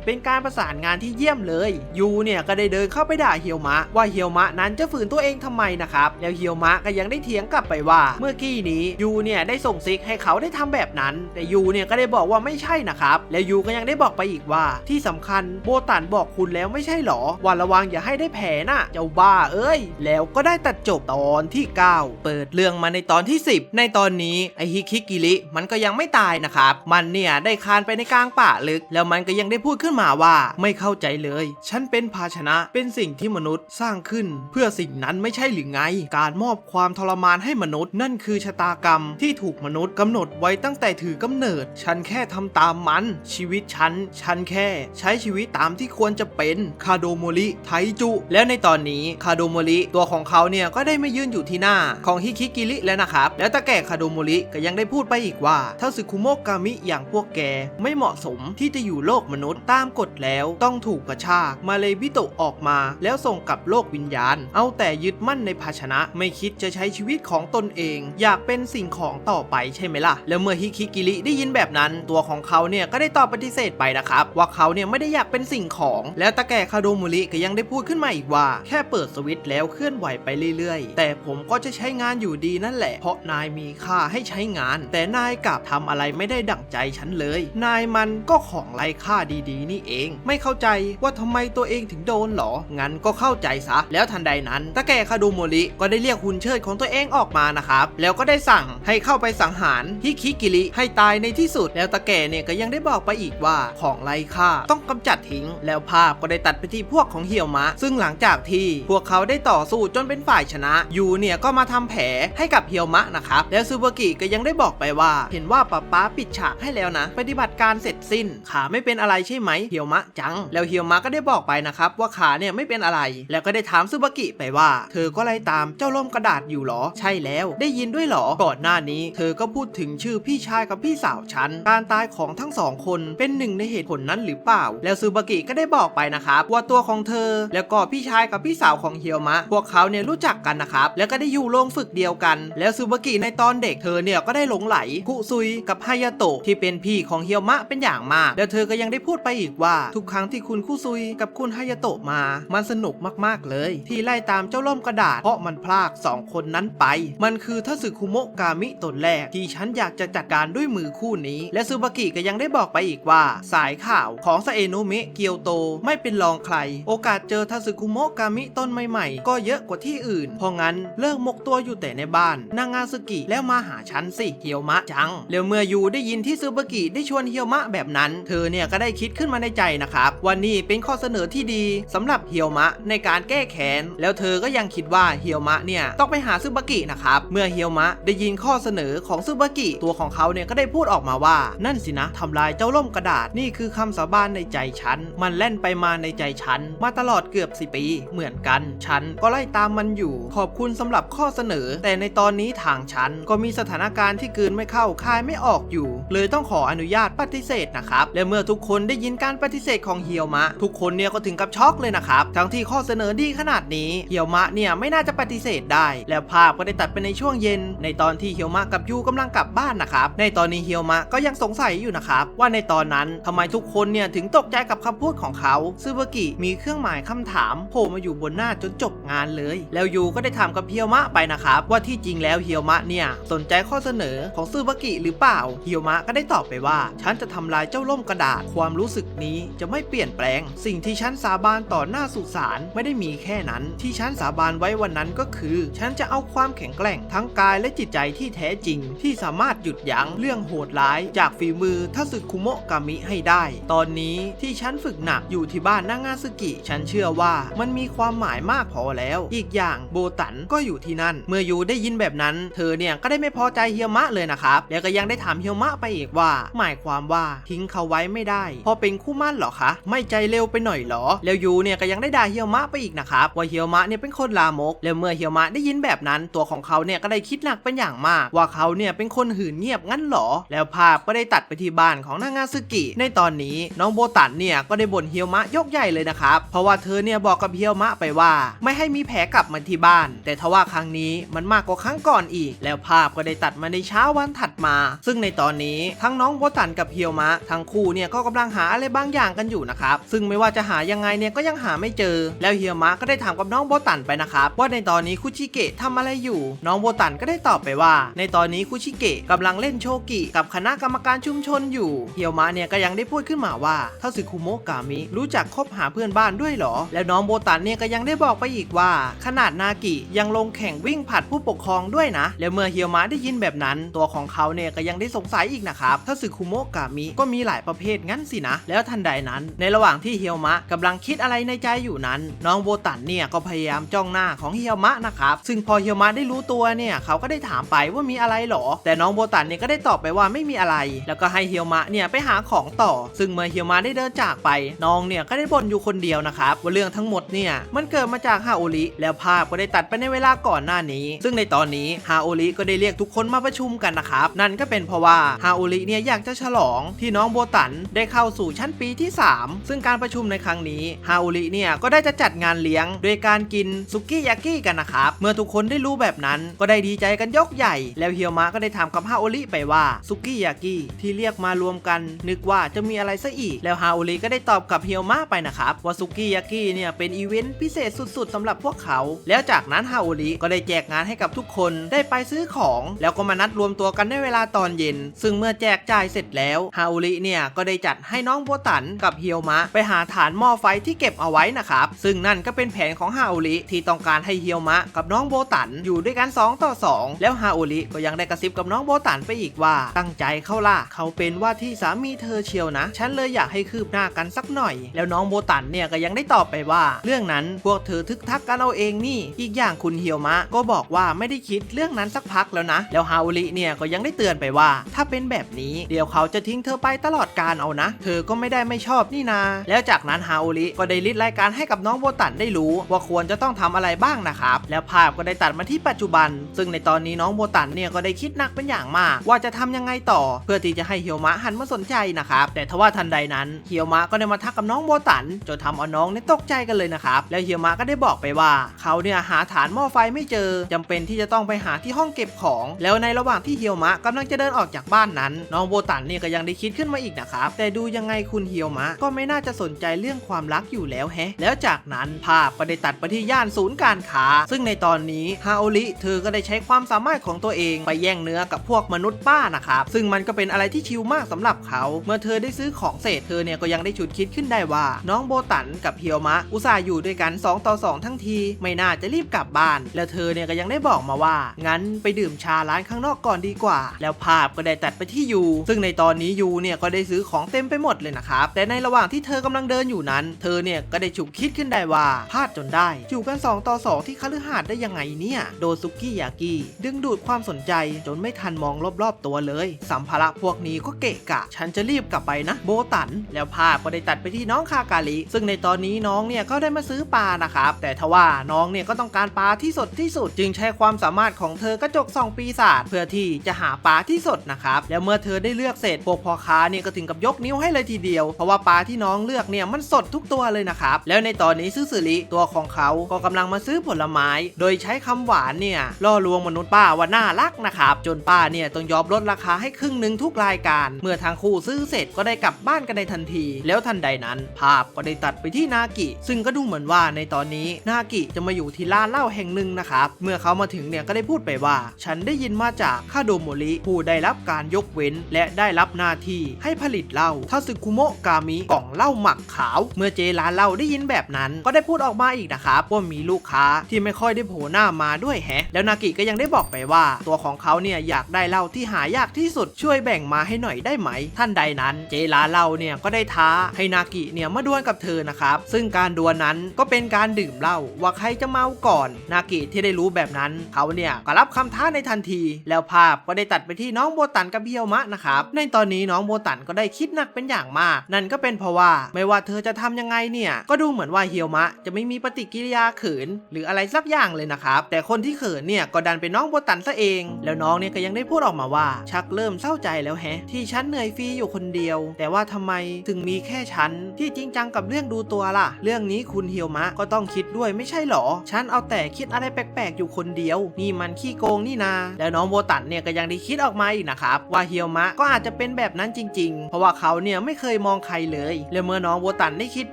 เป็นการประสานงานที่เยี่ยมเลยยูเนี่ยก็ได้เดินเข้าไปด่าเฮียวมะว่าเฮียวมะนั้นจะฝืนตัวเองทำไมนะครับแล้วเฮียวมะก็ยังได้เถียงกลับไปว่าเมื่อกี้นี้ยูเนี่ยได้ส่งซิกให้เขาได้ทำแบบนั้นแต่ยูเนี่ยก็ได้บอกว่าไม่ใช่นะครับแล้วยูก็ยังได้บอกไปอีกว่าที่สำคัญโบตันบอกคุณแล้วไม่ใช่หรอว่าระวังอย่าให้ได้แผลน่ะเจ้าบ้าเอ้ยแล้วก็ได้ตัดจบตอนที่9เปิดเรื่องมาในตอนที่10ในตอนนี้ไอฮิคิกิริมันก็ยังไม่ตายนะครับมันเนี่ยได้คานไปในกลางป่าลึกแล้วมันก็ยังได้พูดขึ้นมาว่าไม่เข้าใจเลยฉันเป็นภาชนะเป็นสิ่งที่มนุษย์สร้างขึ้นเพื่อสิ่งนั้นไม่ใช่หรือไงการมอบความทรมานให้มนุษย์นั่นคือชะตากรรมที่ถูกมนุษย์กำหนดไว้ตั้งแต่ถือกำเนิดฉันแค่ทำตามมันชีวิตฉันแค่ใช้ชีวิตตามที่ควรจะเป็นคาโดโมริไทจุแล้วในตอนนี้คาโดโมริตัวของเขาเนี่ยก็ได้ไม่ยืนอยู่ที่หน้าของฮิคิกิริแล้วนะครับแล้วตาแก่คาโดโมริก็ยังได้พูดไปอีกว่าถ้าสึคุโมะกามิอย่างพวกแกไม่เหมาะสมที่จะอยู่โลกมนุษย์ตามกฎแล้วต้องถูกกระชากมาเลบิโตะออกมาแล้วส่งกลับโลกวิญญาณเอาแต่ยึดมั่นในภาชนะไม่คิดจะใช้ชีวิตของตนเองอยากเป็นสิ่งของต่อไปใช่ไหมล่ะแล้วเมื่อฮิคิกิริได้ยินแบบนั้นตัวของเขาเนี่ยก็ได้ตอบปฏิเสธไปนะครับว่าเขาเนี่ยไม่ได้อยากเป็นสิ่งของแล้วตาแก่คาโดโมริก็ยังได้พูดขึ้นมาอีกว่าแค่เปิดสวิตช์แล้วเคลื่อนไหวไปเรื่อยๆแต่ผมก็จะใช้งานอยู่ดีนั่นแหละเพราะนายมีค่าให้ใช้งานแต่นายกลับทำอะไรไม่ได้ดั่งใจฉันเลยนายมันก็ของไร้ค่าดีๆนี่เองไม่เข้าใจว่าทำไมตัวเองถึงโดนหรองั้นก็เข้าใจซะแล้วทันใดนั้นตาแก่คาโดโมริก็ได้เรียกหุ่นเชิดของตัวเองออกมานะครับแล้วก็ได้สั่งให้เข้าไปสังหารฮิคิกิริให้ตายในที่สุดแล้วตาแก่เนี่ยก็ยังได้บอกไปอีกว่าของไร้ค่าต้องกำจัดทิ้งแล้วภาพก็ได้ตัดไปที่พวกของเฮียวมะซึ่งหลังจากที่พวกเขาได้ต่อสู้จนเป็นฝ่ายชนะยูเนี่ยก็มาทำแผลให้กับเฮียวมะนะครับแล้วซูเบอร์กิก็ยังได้บอกไปว่าเห็นว่าป๊าปิดฉากให้แล้วนะปฏิบัติการเสร็จสิ้นขาไม่เป็นอะไรใช่ไหมเฮียวมะจังแล้วเฮียวมะก็ได้บอกไปนะครับว่าขาเนี่ยไม่เป็นอะไรแล้วก็ได้ถามซูเบอร์กิไปว่าเธอก็ไล่ตามเจ้าล่มกระดาษอยู่หรอใช่แล้วได้ยินด้วยหรอก่อนหน้านี้เธอก็พูดถึงชื่อพี่ชายกับพี่สาวฉันการตายของทั้งสองคนเป็นหนึ่งในเหตุผลนั้นหรือเปล่าแล้วซูเบอร์กิก็ได้บอกไปนะครับว่าตัวของเธอแล้วก็พี่ชายกับพี่สาวของเฮียวมะพวกเขาเนี่ยรู้จักกันนะครับแล้วก็ได้อยู่โรงฝึกเดียวกันแล้วซูเบอร์กิในตอนเด็กเธอเนี่ยก็ได้หลงไหลกุซุยกับฮายาโตะที่เป็นพี่ของเฮียวมะเป็นอย่างมากแล้วเธอก็ยังได้พูดไปอีกว่าทุกครั้งที่คุณกุซุยกับคุณฮายาโตะมามันสนุกมากๆเลยที่ไล่ตามเจ้าล่มกระดาษเพราะมันพลากสองคนนั้นไปมันคือทัสึคุโมะกามิตนแรกที่ฉันอยากจะจัดการด้วยมือคู่นี้และซูเบอร์กิก็ยังได้บอกไปอีกว่าสายข่าวของซาเอโนะเมะเกียวโตไม่เป็นรองใครโอกาสเจอทัสึคุโมะกามิต้นใหม่ๆก็เยอะกว่าที่อื่นเพราะงั้นเลิกหมกตัวอยู่แต่ในบ้านนางาซึกิแล้วมาหาฉันสิเฮียวมะจังแล้วเมื่อยูได้ยินที่ซูเบอร์กิได้ชวนเฮียวมะแบบนั้นเธอเนี่ยก็ได้คิดขึ้นมาในใจนะครับว่านี่เป็นข้อเสนอที่ดีสำหรับเฮียวมะใน การแก้แค้นแล้วเธอก็ยังคิดว่าเฮียวมะเนี่ยต้องไปหาซึบากินะครับเมื่อเฮียวมะได้ยินข้อเสนอของซึบากิตัวของเขาเนี่ยก็ได้พูดออกมาว่านั่นสินะทำลายเจ้าล่มกระดาษนี่คือคำสาบานในใจฉันมันแล่นไปมาในใจฉันมาตลอดเกือบ10 ปีเหมือนกันฉันก็ไล่ตามมันอยู่ขอบคุณสำหรับข้อเสนอแต่ในตอนนี้ทางฉันก็มีสถานการณ์ที่กลืนไม่เข้าคายไม่ออกอยู่เลยต้องขออนุญาตปฏิเสธนะครับและเมื่อทุกคนได้ยินการปฏิเสธของเฮียวมะทุกคนเนี่ยก็ถึงกับช็อกเลยนะครับทั้งที่ข้อเสนอดีขนาดนี้เฮียวมะเนี่ยไม่น่าจะปฏิเสธได้แล้วภาพก็ได้ตัดไปในช่วงเย็นในตอนที่เฮียวมะกับยูกำลังกลับบ้านนะครับในตอนนี้เฮียวมะก็ยังสงสัยอยู่นะครับว่าในตอนนั้นทำไมทุกคนเนี่ยถึงตกใจกับคำพูดของเขาซึบากิมีเครื่องหมายคำถามโผล่มาอยู่บนหน้าจนจบงานเลยแล้วยูก็ได้ถามกับเฮียวมะไปนะครับว่าที่จริงแล้วเฮียวมะเนี่ยสนใจข้อเสนอของซึบากิหรือเปล่าเฮียวมะก็ได้ตอบไปว่าฉันจะทำลายเจ้าล่มกระดาษความรู้สึกนี้จะไม่เปลี่ยนแปลงสิ่งที่ฉันสาบานต่อหน้าสุสานไม่ได้มีแค่นั้นที่ฉันสาบานไว้วันนั้นก็คือฉันจะเอาความแข็งแกร่งทั้งกายและจิตใจที่แท้จริงที่สามารถหยุดยั้งเรื่องโหดร้ายจากฝีมือทัสึคุโมะกามิให้ได้ตอนนี้ที่ฉันฝึกหนักอยู่ที่บ้านนางาซึกิฉันเชื่อว่ามันมีความหมายมากพอแล้วอีกอย่างโบตันก็อยู่ที่นั่นเมื่อยูได้ยินแบบนั้นเธอเนี่ยก็ได้ไม่พอใจเฮียวมะเลยนะครับแล้วก็ยังได้ถามเฮียวมะไปอีกว่าหมายความว่าทิ้งเขาไว้ไม่ได้เพราะเป็นคู่มั่นเหรอคะไม่ใจเร็วไปหน่อยเหรอแล้วยูเนี่ยก็ยังได้ด่าเฮียวมะไปอีกนะครับว่าเฮียวมะเนี่ยเป็นคนลามกแล้วเมื่อเฮียวมะได้ยินแบบนั้นตัวของเขาเนี่ยก็ได้คิดหนักเป็นอย่างมากว่าเขาเนี่ยเป็นคนหื่นเงียบงั้นเหรอแล้วภาพก็ได้ตัดไปที่บ้านของนางาซึกิในตอนนี้น้องโบตันเนี่ยก็ได้บ่นเฮียวมะยกใหญ่เลยนะครับเพราะว่าเธอเนี่ยบอกกับเฮียวมะไปว่าไม่ให้มีแผลกลับมาที่บ้านแต่ทว่าครั้งนี้มันมากกว่าครั้งก่อนอีกแล้วภาพก็ได้ตัดมาในเช้าวันถัดมาซึ่งในตอนนี้ทั้งน้องโบตันกับเฮียวมะทั้งคู่เนี่ยก็กำลังหาอะไรบางอย่างกันอยู่นะครับซึ่งไม่ว่าจะหายังไงเนี่ยก็ยังหาไม่เจอแล้วเฮียวมะก็ได้ถามกับน้องโบตันไปนะครับว่าในตอนนี้คุชิเกะทำอะไรอยู่น้องโบตันก็ได้ตอบไปว่าในตอนนี้คุชิเกะกำลังเล่นโชกิกับคณะกรรมการชุมชนอยู่เฮียวมะเนี่ยก็ยังได้พูดขึ้นมาว่าทัสึคุโมะกามิรู้จักคบหาเพื่อนบ้านด้วยเหรอแล้วน้องโบตันเนี่ยก็ยังได้บอกไปอีกว่าขนาดนากิยังลงแข่งวิ่งผลัดผู้ปกครองด้วยนะแล้วเมื่อเฮียวมะได้ยินแบบนั้นตัวของเขาเนี่ยก็ยังได้สงสัยอีกนะครับทัสึคุโมะกามิก็มีหลายประเภทงั้นสินะแล้วทันใดนั้นในระหว่างที่เฮียวมะกำลังคิดอะไรในใจอยู่นั้นน้องโบตันเนี่ยก็พยายามจ้องหน้าของเฮียวมะนะครับซึ่งพอเฮียวมะได้รู้ตัวเนี่ยเขาก็ได้ถามไปว่ามีอะไรหรอแต่น้องโบตันเนี่ยก็ได้ตอบไปว่าไม่มีอะไรแล้วก็ให้เฮียวมะเนี่ยไปหาของต่อซึ่งเมื่อเฮียวมะได้เดินจากไปน้องเนี่ยก็ได้บ่นอยู่คนเดียวนะครับว่าเรื่องทั้งหมดเนี่ยมันเกิดมาจากฮาโอริแล้วภาพก็ได้ตัดไปในเวลาก่อนหน้านี้ซึ่งในตอนนี้ฮาโอริก็ได้เรียกทุกคนมาประชุมกันนะครับนั่นก็เป็นเพราะว่าฮาโอริเนี่ยอยากจะฉลองที่น้องโบตันได้เข้าสู่ชั้นปีที่3ซึ่งการประชุมในครั้งนี้ฮาโอริเนี่ยก็ได้จะจัดงานเลี้ยงโดยการกินซุกิยากิกันนะครับเมื่อทุกคนได้รู้แบบนั้นก็ได้ดีใจกันยกใหญ่แล้วเฮียวมะก็ได้ถามกับฮาโอริไปว่าซุกิยากิที่เรียกมารวมกันนึกว่าจะมีอะไรซะอีกแล้วฮาโอริก็ได้ตอบกับเฮียวมะไปนะครับว่าซุกิยากิเนี่ยเป็นอีเวนต์พิเศษสุดๆสำหรับพวกเขาแล้วจากนั้นฮาโอริก็ได้แจกงานให้กับทุกคนได้ไปซื้อของแล้วก็มานัดรวมตัวกันในเวลาตอนเย็นซึ่งเมื่อแจกจ่ายเสร็จแล้วฮาโอริเนี่ยก็ได้จัดให้น้องโบตันกับเฮียวมะไปหาฐานหม้อไฟที่เก็บเอาไว้นะครับซึ่งนั่นก็เป็นแผนของฮาโอริที่ต้องการให้เฮียวมะกับน้องโบตันอยู่ด้วยกัน2 ต่อ 2แล้วฮาโอริก็ยังได้กระซิบกับน้องโบตันไปอีกว่าตั้งใจเข้าล่ะเขาเป็นว่าที่สามีเธอเชียวนะฉันเลยอยากให้คืบหน้ากันสักหน่อยแล้วน้องโบตันเนี่ยก็ยังได้ตอบไปว่าเรื่องนั้นพวกเธอทึกทักกันเอาเองนี่อีกอย่างคุณเฮียวมะก็บอกว่าไม่ได้คิดเรื่องนั้นสักพักแล้วนะแล้วฮาโอริเนี่ยก็ยังได้เตือนไปว่าถ้าเป็นแบบนี้เดี๋ยวเขาจะทิ้งเธอไปตลอดกาลเอานะเธอก็ไม่ได้ไม่ชอบนี่นาแล้วจากนั้นฮาโอริก็ได้ลิสต์รายการให้กับน้องโบตันได้รู้ว่าควรจะต้องทำอะไรบ้างนะครับแล้วภาพก็ได้ตัดมาที่ปัจจุบันซึ่งในตอนนี้น้องโบตันเนี่ยก็ได้คิดหนักเป็นอย่างมากว่าจะทำยังไงต่อเพื่อที่จะให้เฮียวมะหันมาสนใจนะครับแต่ทว่าทันใดนั้นเฮียวมะก็ได้มาทักกับน้องโบตันจนทำเอาน้องเนี่ยตกใจกันเลยนะครับแล้วเฮียวมะก็ได้บอกไปว่าเขาเนี่ยหาฐานหม้อไฟไม่เจอจำเป็นที่จะต้องไปหาที่ห้องเก็บของแล้วในระหว่างที่เฮียวมะกำลังจะเดินออกจากบ้านนั้นน้องโบตันเนี่ยก็ยังได้คิดขึ้นมาอีกนะครับแต่ดูยังไงคุณเฮียวมะก็ไม่น่าจะสนใจเรื่องความรักอยู่แล้วแฮะแล้วจากนั้นภาพก็ได้ตัดไปที่ย่านศูนย์การค้าซึ่งในตอนนี้ฮาโอริเธอก็ได้ใช้ความสามารถของตัวเองไปแย่งเนื้อกับพวกมนุษย์ป้านะครับซึ่งมันก็เป็นอะไรที่ชิลมากสำหรับเขาเมื่อเธอได้ซื้อของเสร็จเธอเนี่ยก็ยังได้ฉุดคิดขึ้นได้ว่าน้องโบตันกับเฮียวมะอุตส่าห์อยู่ด้วยกัน2 ต่อ 2ทั้งทีไม่น่าจะรีบกลับบ้านแล้วเธอเนี่ยก็ยังได้บอกมาว่างั้นไปดื่มชาร้านข้างนอกก่อนดีกว่าแล้วภาพก็ได้ตัดไปที่ยูซึ่งในตอนนี้ยูเนี่ยก็ได้ซื้อของเต็มไปหมดเลยนะครับแต่ในระหว่างที่เธอกำลังเดินอยู่นั้นเธอเนี่ยก็ได้ฉุกคิดขึ้นได้ว่า ว่าพลาดจนได้อยู่กัน2 ต่อ 2ที่คฤหาสน์ได้ยังไงเนี่ยโดซุกิยากิดึงดูดความสนใจจนไม่ทันมองรอบๆตัวเลยสัมภาระพวกนี้ก็เกะกะฉันจะรีบกลับไปนะโบตันแล้วภาพก็ได้ตัดไปที่น้องคากาลิซึ่งในตอนนี้น้องเนี่ยก็ได้มาซื้อปลานะครับแต่ทว่าน้องเนี่ยก็ต้องการปลาที่สดที่สุดจึงใช้ความสามารถของเธอกระจกส่องปีศาจเพื่อที่จะหาปลาที่สดนะครับแล้วเมื่อเธอได้เลือกเสร็จพวกพ่อค้าเนี่ยก็ถึงกับยกนิ้วให้เลยทีเดียวเพราะว่าปลาที่น้องเลือกเนี่ยมันสดทุกตัวเลยนะครับแล้วในตอนนี้ซึซึริตัวของเขาก็กำลังมาซื้อผลไม้โดยใช้คำหวานเนี่ยล่อลวงมนุษย์ป้าว่าน่ารักนะครับจนป้าเนี่ยต้องยอมลดราคาให้ครึ่งหนึ่งทุกรายการเมื่อทั้งคู่ซื้อเสร็จก็ได้กลับบ้านกันในทันทีแล้วทันใดนั้นภาพก็ได้ตัดไปที่นากิซึ่งก็ดูเหมือนว่าในตอนนี้นากิจะมาอยู่ที่ร้านเหล้าแห่งหนึ่งนะครับเมื่อเขามาถึงเนี่ยก็ได้พูดไปว่าฉันได้ยินมาจากคาโดโมริผู้ได้รับการยกเว้นและได้รับหน้าที่ให้ผลิตเหล้าทาสึคุโมะกามิกล่องเหล้าหมักขาวเมื่อเจร้านเหล้าได้ยินแบบนั้นก็ได้พูดออกมาอีกนะครับว่ามีลูกค้าที่ไม่ค่อยได้โผล่หน้ามาด้วยแฮะแล้วนากิก็ยังได้บอกไปว่าตัวของเขาเนี่ยอยากได้เหล้าที่หายากที่สุดช่วยแบ่งมาให้หน่อยได้ไหมท่านใดนั้นเจร้านเหล้าเนี่ยก็ได้ท้าให้นากิเนี่ยมาดวลกับเธอนะครับซึ่งการดวลนั้นก็เป็นการดื่มเหล้าว่าใครจะเมาก่อนนากิที่ได้รู้แบบนั้นเขาเนี่ยก็รับคำท้าในทันทีแล้วภาพก็ได้ตัดไปที่น้องโบตันกับเฮียวมะนะครับในตอนนี้น้องโบตันก็ได้คิดหนักเป็นอย่างมากนั่นก็เป็นเพราะว่าไม่ว่าเธอจะทำยังไงเนี่ยก็ดูเหมือนว่าเฮียวมะจะไม่มีปฏิกิริยาเขินหรืออะไรสักอย่างเลยนะครับแต่คนที่เขินเนี่ยก็ดันเป็นน้องโบตันซะเองแล้วน้องเนี่ยก็ยังได้พูดออกมาว่าชักเริ่มเศร้าใจแล้วแฮะที่ฉันเหนื่อยฟรีอยู่คนเดียวแต่ว่าทำไมถึงมีแค่ฉันที่จริงจังกับเรื่องดูตัวล่ะเรื่องนี้คุณเฮียวมะก็ต้องคิดด้วยไม่ใช่หรอฉันเอาแต่คิดอะไรแปลกๆอยู่คนเดียวนี่มันขี้โกงนี่นาแล้วน้องโบตันเนี่ยก็ยังได้คิดออกมาอีกนะครับว่าเฮียวมะก็อาจจะเป็นแบบนั้นจริงๆเพราะว่าเขาเนี่ยไม่เคยมองใครเลยแล้วเมื่อน้องโบตันได้คิดแ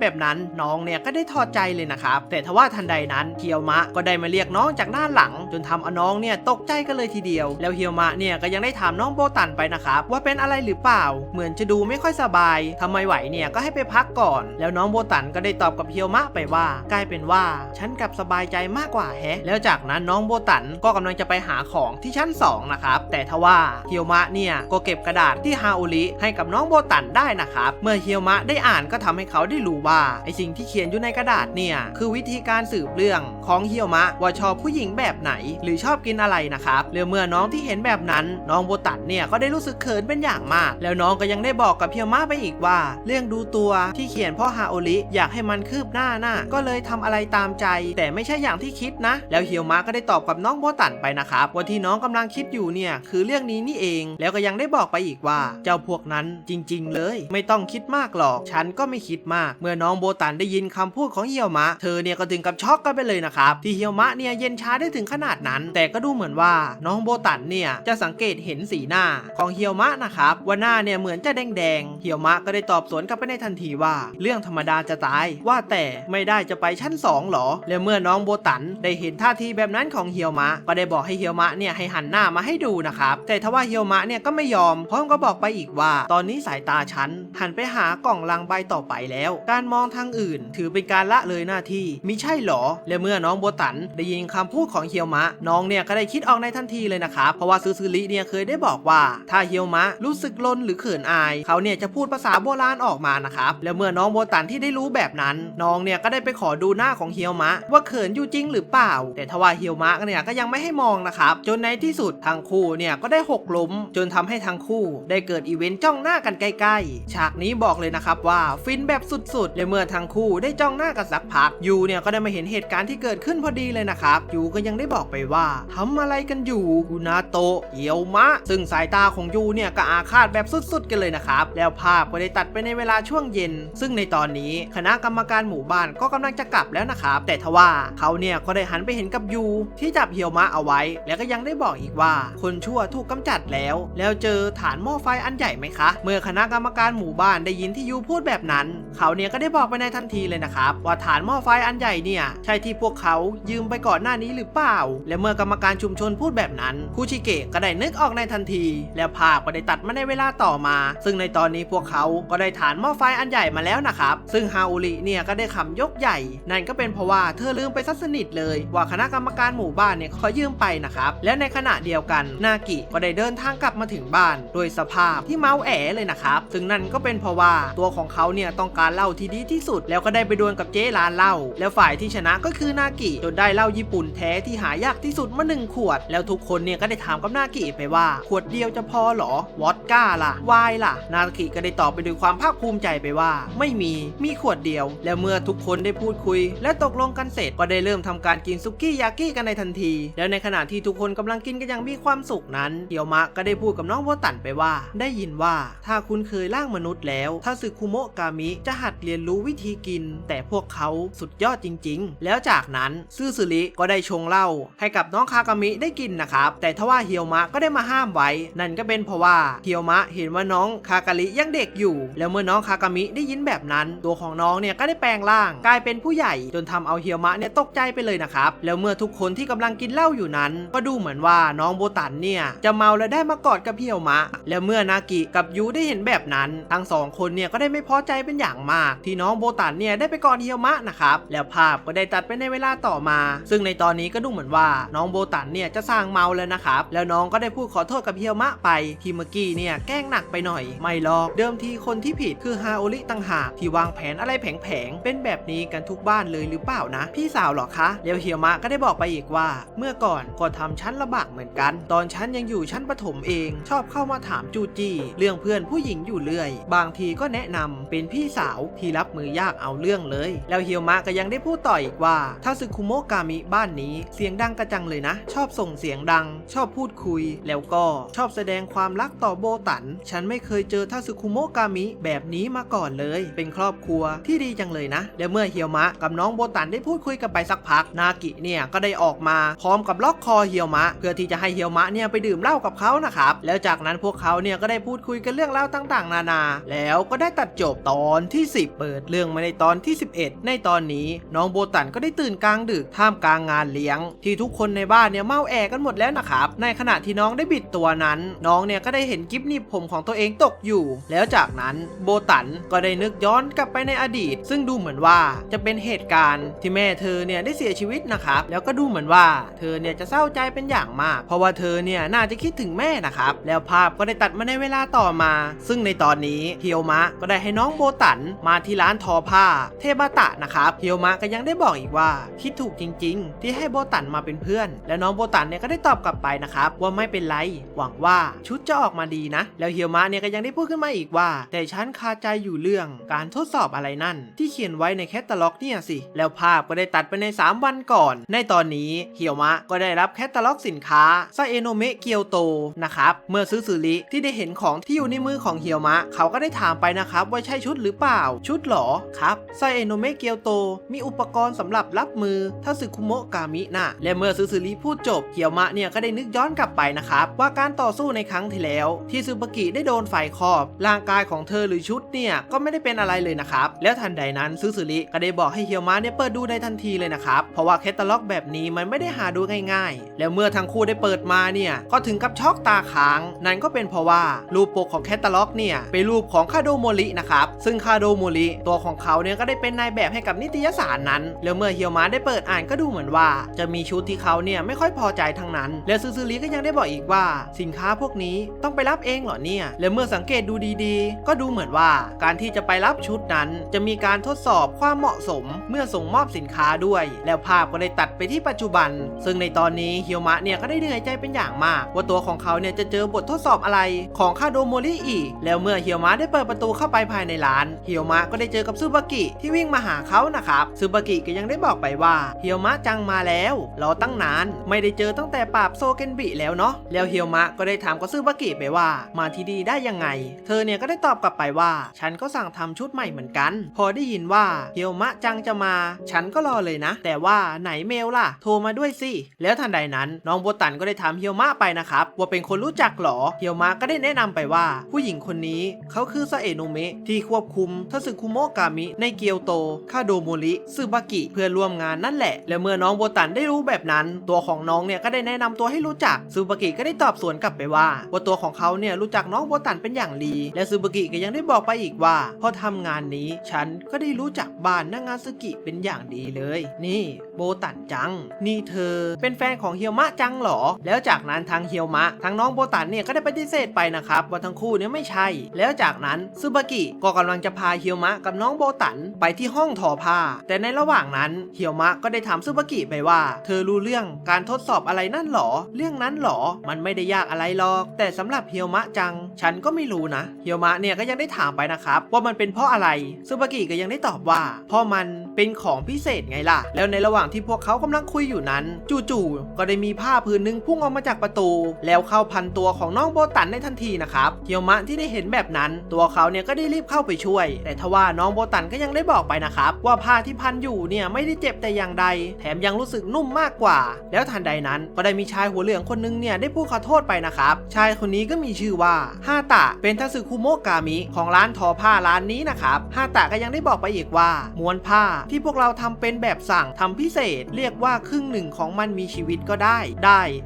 บบนั้นน้องเนี่ยก็ได้ถอดใจเลยนะครับแต่ทว่าทันใดนั้นเฮียวมะก็ได้มาเรียกน้องจากด้านหลังจนทำเอาน้องเนี่ยตกใจกันเลยทีเดียวแล้วเฮียวมะเนี่ยก็ยังได้ถามน้องโบตันไปนะครับว่าเป็นอะไรหรือเปล่าเหมือนจะดูไม่ค่อยสบายทำไมไหวเนี่ยก็ให้ไปพักก่อนแล้วน้องโบตันก็ได้ตอบกับเฮียวมะไปว่ากลายเป็นว่าฉันกลับสบายใจมากกว่าแฮะแล้วจากนั้นน้องโบตันก็กำลังจะไปหาของที่ชั้น2นะครับแต่ทว่าเฮียวมะเนี่ยก็เก็บกระดาษที่ฮาโอริให้กับน้องโบตันได้นะครับเมื่อเฮียวมะได้อ่านก็ทำให้เขาได้รู้ว่าไอสิ่งที่เขียนอยู่ในกระดาษเนี่ยคือวิธีการสืบเรื่องของเฮียวมะว่าชอบผู้หญิงแบบไหนหรือชอบกินอะไรนะครับแล้วเมื่อน้องที่เห็นแบบนั้นน้องโบตันเนี่ยก็ได้รู้สึกเขินเป็นอย่างมากแล้วน้องก็ยังได้บอกกับเฮียวมะไปอีกว่าเรื่องดูตัวที่เขียนพ่อฮาโอริอยากให้มันคืบหน้าก็เลยทำอะไรตามใจแต่ไม่ใช่อย่างที่คิดนะแล้วเฮียวมะก็ได้ตอบกับน้องโบตันไปนะครับว่าที่น้องกำลังคิดอยู่เนี่ยคือเรื่องนี้นี่เองแล้วก็ยังได้บอกไปอีกว่าเจ้าพวกนั้นจริงๆเลยไม่ต้องคิดมากหรอกฉันก็ไม่คิดมากเมื่อน้องโบตันได้ยินคำพูดของเฮียวมะเธอเนี่ยก็ถึงกับช็อกกันไปเลยนะครับที่เฮียวมะเนี่ยเย็นชาได้ถึงขนาดนั้นแต่ก็ดูเหมือนว่าน้องโบตันเนี่ยจะสังเกตเห็นสีหน้าของเฮียวมะนะครับว่าหน้าเนี่ยเหมือนจะแดงๆเฮียวมะก็ได้ตอบสวนกลับไปในทันทีว่าเรื่องธรรมดาจะตายว่าแต่ไม่ได้จะไปชั้น2หรอแล้วเมื่อน้องโบตันได้เห็นท่าทีแบบนั้นของเฮียวมะก็ได้บอกให้เฮียวมะเนี่ยให้หันหน้ามาให้ดูนะครับแต่ทว่าเฮียวมะเนี่ยก็ไม่ยอมพร้อมก็บอกไปอีกว่าตอนนี้สายตาฉันหันไปหากล่องลังใบต่อไปแล้วการมองทางอื่นถือเป็นการละเลยหน้าที่มิใช่หรอและเมื่อน้องโบตันได้ยินคำพูดของเฮียวมะน้องเนี่ยก็ได้คิดออกในทันทีเลยนะครับเพราะว่าซึซึริเนี่ยเคยได้บอกว่าถ้าเฮียวมะรู้สึกลนหรือเขินอายเขาเนี่ยจะพูดภาษาโบราณออกมานะครับแล้วเมื่อน้องโบตันที่ได้รู้แบบนั้นน้องเนี่ยก็ได้ไปขอดูหน้าของเฮียวมะว่าเขินอยู่จริงหรือเปล่าแต่ทว่าเฮียวมะเนี่ยก็ยังไม่ให้มองนะครับจนในที่สุดทั้งคู่เนี่ยก็ได้หกล้มจนทำให้ทั้งคู่ได้เกิดอีเวนต์จ้องหน้ากันใกล้ๆฉากนี้บอกเลยนะครับว่าฟินแบบสุดๆและเมื่อทั้งคู่ได้จ้องหน้ากันสักพักยูเนี่ยก็ได้มาเห็นเหตุการณ์ที่เกิดขึ้นพอดีเลยนะครับยูก็ยังได้บอกไปว่าทำอะไรกันอยู่กุนาโตะเฮียวมะซึ่งสายตาของยูเนี่ยก็อาฆาตแบบสุดๆกันเลยนะครับแล้วภาพก็ได้ตัดไปในเวลาช่วงเย็นซึ่งในตอนนี้คณะกรรมการหมู่บ้านก็กำลังจะกลับแล้วนะครับแต่ทว่าเขาเนี่ยก็ได้หันไปเห็นกับยูที่จับเฮียวมะเอาไว้แล้วก็ยังได้บอกอีกว่าคนชั่วถูกกำจัดแล้วเจอฐานหม้อไฟอันใหญ่ไหมคะเมื่อคณะกรรมการหมู่บ้านได้ยินที่ยูพูดแบบนั้นเขาเนี่ยก็ได้บอกไปในทันทีเลยนะครับว่าฐานหม้อไฟอันใหญ่เนี่ยใช่ที่พวกเขายืมไปก่อนหน้านี้หรือเปล่าและเมื่อกรรมการชุมชนพูดแบบนั้นคุชิเกะก็ได้นึกออกในทันทีแล้วภาพก็ได้ตัดมาในเวลาต่อมาซึ่งในตอนนี้พวกเขาก็ได้ฐานหม้อไฟอันใหญ่มาแล้วนะครับซึ่งฮาอุริเนี่ยก็ได้ขำยกใหญ่นั่นก็เป็นเพราะว่าเธอลืมไปซะสนิทเลยว่าคณะกรรมการหมู่บ้านเนี่ยเขายืมไปนะครับและในขณะเดียวกันนากิก็ได้เดินทางกลับมาถึงบ้านโดยสภาพที่เมาแอ๋เลยนะครับซึ่งนั่นก็เป็นเพราะว่าตัวของเขาเนี่ยต้องการเหล้าที่ดีที่สุดแล้วก็ได้ไปดวลกับเจ๊ ร้านเหล้าแล้วฝ่ายที่ชนะก็คือนากิจนได้เหล้าญี่ปุ่นแท้ที่หายากที่สุดมา1 ขวดแล้วทุกคนเนี่ยก็ได้ถามกับนากิไปว่าขวดเดียวจะพอหรอวอดก้าล่ะไวน์ล่ะนากิก็ได้ตอบไปด้วยความภาคภูมิใจไปว่าไม่มีขวดเดียวแล้วเมื่อทุกคนได้พูดคุยและตกลงกันเสร็จก็ได้เริ่มทำการกินซุกี้ยากิกันในทันทีแล้วในขณะที่ทุกคนกำลังกินกันอย่างมีความสุขนั้นเกียวมะก็ได้พูดกับน้องโบตันไปว่าได้ยินว่าถ้าคุณเคยร่างมนุษย์แล้วถ้าสึคุโมะกามิจะหัดเรียนรู้วิธีกินแต่พวกเขาสุดยอดจริงๆแล้วจากนั้นซื่อสึริก็ได้ชงเหล้าให้กับน้องคากามิได้กินนะครับแต่ทว่าเฮียวมะก็ได้มาห้ามไว้นั่นก็เป็นเพราะว่าเฮียวมะเห็นว่าน้องคาการิยังเด็กอยู่แล้วเมื่อน้องคากามิได้ยินแบบนั้นตัวของน้องเนี่ยก็ได้แปลงร่างกลายเป็นผู้ใหญ่จนทำเอาเฮียวมะเนี่ยตกใจไปเลยนะครับแล้วเมื่อทุกคนที่กำลังกินเหล้าอยู่นั้นก็ดูเหมือนว่าน้องโบตันเนี่ยจะเมาและได้มากอดกับเฮียวมะแล้วเมื่อนากิกับยูได้เห็นแบบนั้นทั้ง2 คนเนี่ยก็ได้ไม่พอใจเป็นอย่างมากที่น้องโบตันเนี่ยได้ไปกอดเฮียวมะนะครับแล้วภาพก็ได้ตัดไปในเวลาต่อมาซึ่งในตอนนี้ก็ดูเหมือนว่าน้องโบตันเนี่ยจะสร้างเมาแล้วนะครับแล้วน้องก็ได้พูดขอโทษกับเฮียวมะไปที่เมื่อกี้เนี่ยแกล้งหนักไปหน่อยไม่หรอกเดิมทีคนที่ผิดคือฮาโอริต่างหากที่วางแผนอะไรแผงๆเป็นแบบนี้กันทุกบ้านเลยหรือเปล่านะพี่สาวหรอคะแล้วเฮียวมะก็ได้บอกไปอีกว่าเมื่อก่อนก็ทำชั้นลำบากเหมือนกันตอนชั้นยังอยู่ชั้นประถมเองชอบเข้ามาถามจูจี้เรื่องเพื่อนผู้หญิงอยู่เรื่อยบางทีก็แนะนำเป็นพี่สาวที่รับมือยากเอาเรื่องเลยแล้วเฮียวมะก็ยังได้พูดต่ออีกว่าถ้าสึคุโมะกามิบ้านนี้เสียงดังกระจังเลยนะชอบส่งเสียงดังชอบพูดคุยแล้วก็ชอบแสดงความรักต่อโบตันฉันไม่เคยเจอทาสึคุโมะกามิแบบนี้มาก่อนเลยเป็นครอบครัวที่ดีจังเลยนะและเมื่อเฮียวมะกับน้องโบตันได้พูดคุยกันไปสักพักนากิเนี่ยก็ได้ออกมาพร้อมกับล็อกคอเฮียวมะเพื่อที่จะให้เฮียวมะเนี่ยไปดื่มเหล้ากับเขานะครับแล้วจากนั้นพวกเขาเนี่ยก็ได้พูดคุยกันเรื่องเล่าต่างๆนานาแล้วก็ได้ตัดจบตอนที่10เปิดเรื่องมาในตอนที่11ในตอนนี้น้องโบตันก็ได้ตื่นกลางดึกท่ามกลางงานเลี้ยงที่ทุกคนในบ้านเนี่ยเมาแอกันหมดแล้วนะครับในขณะที่น้องได้บิดตัวนั้นน้องเนี่ยก็ได้เห็นกิ๊บหนีบผมของตัวเองตกอยู่แล้วจากนั้นโบตันก็ได้นึกย้อนกลับไปในอดีตซึ่งดูเหมือนว่าจะเป็นเหตุการณ์ที่แม่เธอเนี่ยได้เสียชีวิตนะครับแล้วก็ดูเหมือนว่าเธอเนี่ยจะเศร้าใจเป็นอย่างมากเพราะว่าเธอเนี่ยน่าจะคิดถึงแม่นะครับแล้วภาพก็ได้ตัดมาในเวลาต่อมาซึ่งในตอนนี้เฮียวมะก็ได้ให้น้องโบตันมาที่ร้านทอผ้าเทบาตะนะครับเฮียวมะก็ยังได้บอกอีกว่าคิดถูกจริงๆที่ให้โบตันมาเป็นเพื่อนและน้องโบตันเนี่ยก็ได้ตอบกลับไปนะครับว่าไม่เป็นไรหวังว่าชุดจะออกมาดีนะแล้วเฮียวมะเนี่ยก็ยังได้พูดขึ้นมาอีกว่าแต่ฉันคาใจอยู่เรื่องการทดสอบอะไรนั่นที่เขียนไว้ในแคตตาล็อกเนี่ยสิแล้วภาพก็ได้ตัดไปใน3 วันก่อนในตอนนี้เฮียวมะก็ได้รับแคตตาล็อกสินค้าซาเอโนเมะเกียวโตนะครับเมื่อซื้อสึริที่ได้เห็นของที่อยู่ในมือของเฮียวมะเขาก็ได้ถามไปนะครับว่าใช่ชุดหรือเปล่าชุดหรอครับซาเอโนเมะเกียวโตมีอุปกรณ์สำหรับรับมือทาสึคุโมะกามินะและเมื่อซื้อสึริพูดจบเฮียวมะเนี่ยก็ได้นึกย้อนกลับไปนะครับว่าการต่อสู้ในครั้งที่แล้วที่ซึบากิได้โดนไฟครอบร่างกายของเธอหรือชุดเนี่ยก็ไม่ได้เป็นอะไรเลยนะครับแล้วทันใดนั้นซื้อสึริก็ได้บอกให้เฮียวมะเนี่ยเปิดดูในทันทีเลยนะครับเพราะว่าแคตตาล็อกแบบนี้มันไม่ได้หาดูง่ายๆแล้วเมื่อทั้งคู่ได้เปิดมาเนี่ยก็ถึงกับช็อกตาค้างนั่นก็เป็นเพราะว่ารูปปกของแคตตาล็อกเนี่ยเป็นรูปของคาโดโมรินะครับซึ่งคาโดโมริตัวของเขาเนี่ยก็ได้เป็นนายแบบให้กับนิตยสารนั้นแล้วเมื่อเฮียวมะได้เปิดอ่านก็ดูเหมือนว่าจะมีชุดที่เขาเนี่ยไม่ค่อยพอใจทั้งนั้นแล้วซูซูริก็ยังได้บอกอีกว่าสินค้าพวกนี้ต้องไปรับเองเหรอเนี่ยแล้วเมื่อสังเกตดูดีๆก็ดูเหมือนว่าการที่จะไปรับชุดนั้นจะมีการทดสอบความเหมาะสมเมื่อส่งมอบสินค้าด้วยแล้วภาพก็ได้ตัดไปที่ปัจจุบันซึ่งในตอนนี้เฮียวมะเนี่ยก็ได้เหนื่อยใจเป็นอย่างมากว่าตัวของเขาเนี่ยจะเจอบททดสอบอะไรของคาโดโมริอีกแล้วเมื่อเฮียวมะได้เปิดประตูเข้าไปภายในร้านเฮียวมะก็ได้เจอกับซึบากิที่วิ่งมาหาเขานะครับซึบากิก็ยังได้บอกไปว่าเฮียวมะจังมาแล้วรอตั้งนานไม่ได้เจอตั้งแต่ปราบโซเกนบิแล้วเนาะแล้วเฮียวมะก็ได้ถามกับซึบากิไปว่ามาที่ดีได้ยังไงเธอเนี่ยก็ได้ตอบกลับไปว่าฉันก็สั่งทำชุดใหม่เหมือนกันพอได้ยินว่าเฮียวมะจังจะมาฉันก็รอเลยนะแต่ว่าไหนเมลล่ะโทรมาด้วยสิแล้วทันใดนั้นน้องโบตันก็ได้ถามเฮียวมะไปนะครับว่าเป็นคนรู้จักหรอเฮียวมะก็ได้แนะนำไปว่าผู้หญิงคนนี้เขาคือซาเอะโนเมะที่ควบคุมทาสึคุโมะกามิในเกียวโตคาโดโมริซึบากิเพื่อร่วมงานนั่นแหละและเมื่อน้องโบตันได้รู้แบบนั้นตัวของน้องเนี่ยก็ได้แนะนำตัวให้รู้จักซึบากิก็ได้ตอบสวนกลับไปว่าตัวของเขาเนี่ยรู้จักน้องโบตันเป็นอย่างดีและซึบากิก็ยังได้บอกไปอีกว่าพอทำงานนี้ฉันก็ได้รู้จักบ้านนางาซึกิเป็นอย่างดีเลยนี่โบตันจังนี่เธอเป็นแฟนของเฮียวมะจังหรอแล้วจากนั้นทางเฮียวมะทางน้องโบตันเนี่ยก็ได้ปฏิเสธไปนะครับว่าทั้งคู่เนี่ยไม่ใช่แล้วจากนั้นซึบากิก็กำลังจะพาเฮียวมะกับน้องโบตันไปที่ห้องทอ อผ้าแต่ในระหว่างนั้นเฮียวมะก็ได้ถามซึบากิไปว่าเธอรู้เรื่องการทดสอบอะไรนั่นหรอเรื่องนั้นหรอมันไม่ได้ยากอะไรหรอกแต่สำหรับเฮียวมะจังฉันก็ไม่รู้นะเฮียวมะเนี่ยก็ยังได้ถามไปนะครับว่ามันเป็นเพราะอะไรซึบากิก็ยังได้ตอบว่าเพราะมันเป็นของพิเศษไงล่ะแล้วในระหว่างที่พวกเขากำลังคุยอยู่นั้นจู่ๆก็ได้มีผ้าผืนนึงพุ่งออกมาจากประตูแล้วเข้าพันตัวของน้องโบตันในทันทีนะครับเฮียวมะที่ได้เห็นแบบนั้นตัวเขาเนี่ยก็ได้รีบเข้าไปช่วยแต่ทว่าน้องโบตันก็ยังได้บอกไปนะครับว่าผ้าที่พันอยู่เนี่ยไม่ได้เจ็บแต่อย่างใดแถมยังรู้สึกนุ่มมากกว่าแล้วทันใดนั้นก็ได้มีชายหัวเหลืองคนนึงเนี่ยได้พูดขอโทษไปนะครับชายคนนี้ก็มีชื่อว่าฮาตะเป็นทัสึคุโมะกามิของร้านทอผ้าร้านนี้นะครับฮาตะก็ยังได้บอกไปอีกว่าม้วนผ้าที่พวกเราทำเป็นแบบสั่งทำพิเศษเรียกว่าครึ่งหนึ่งของมันมีชีวิตก็ได้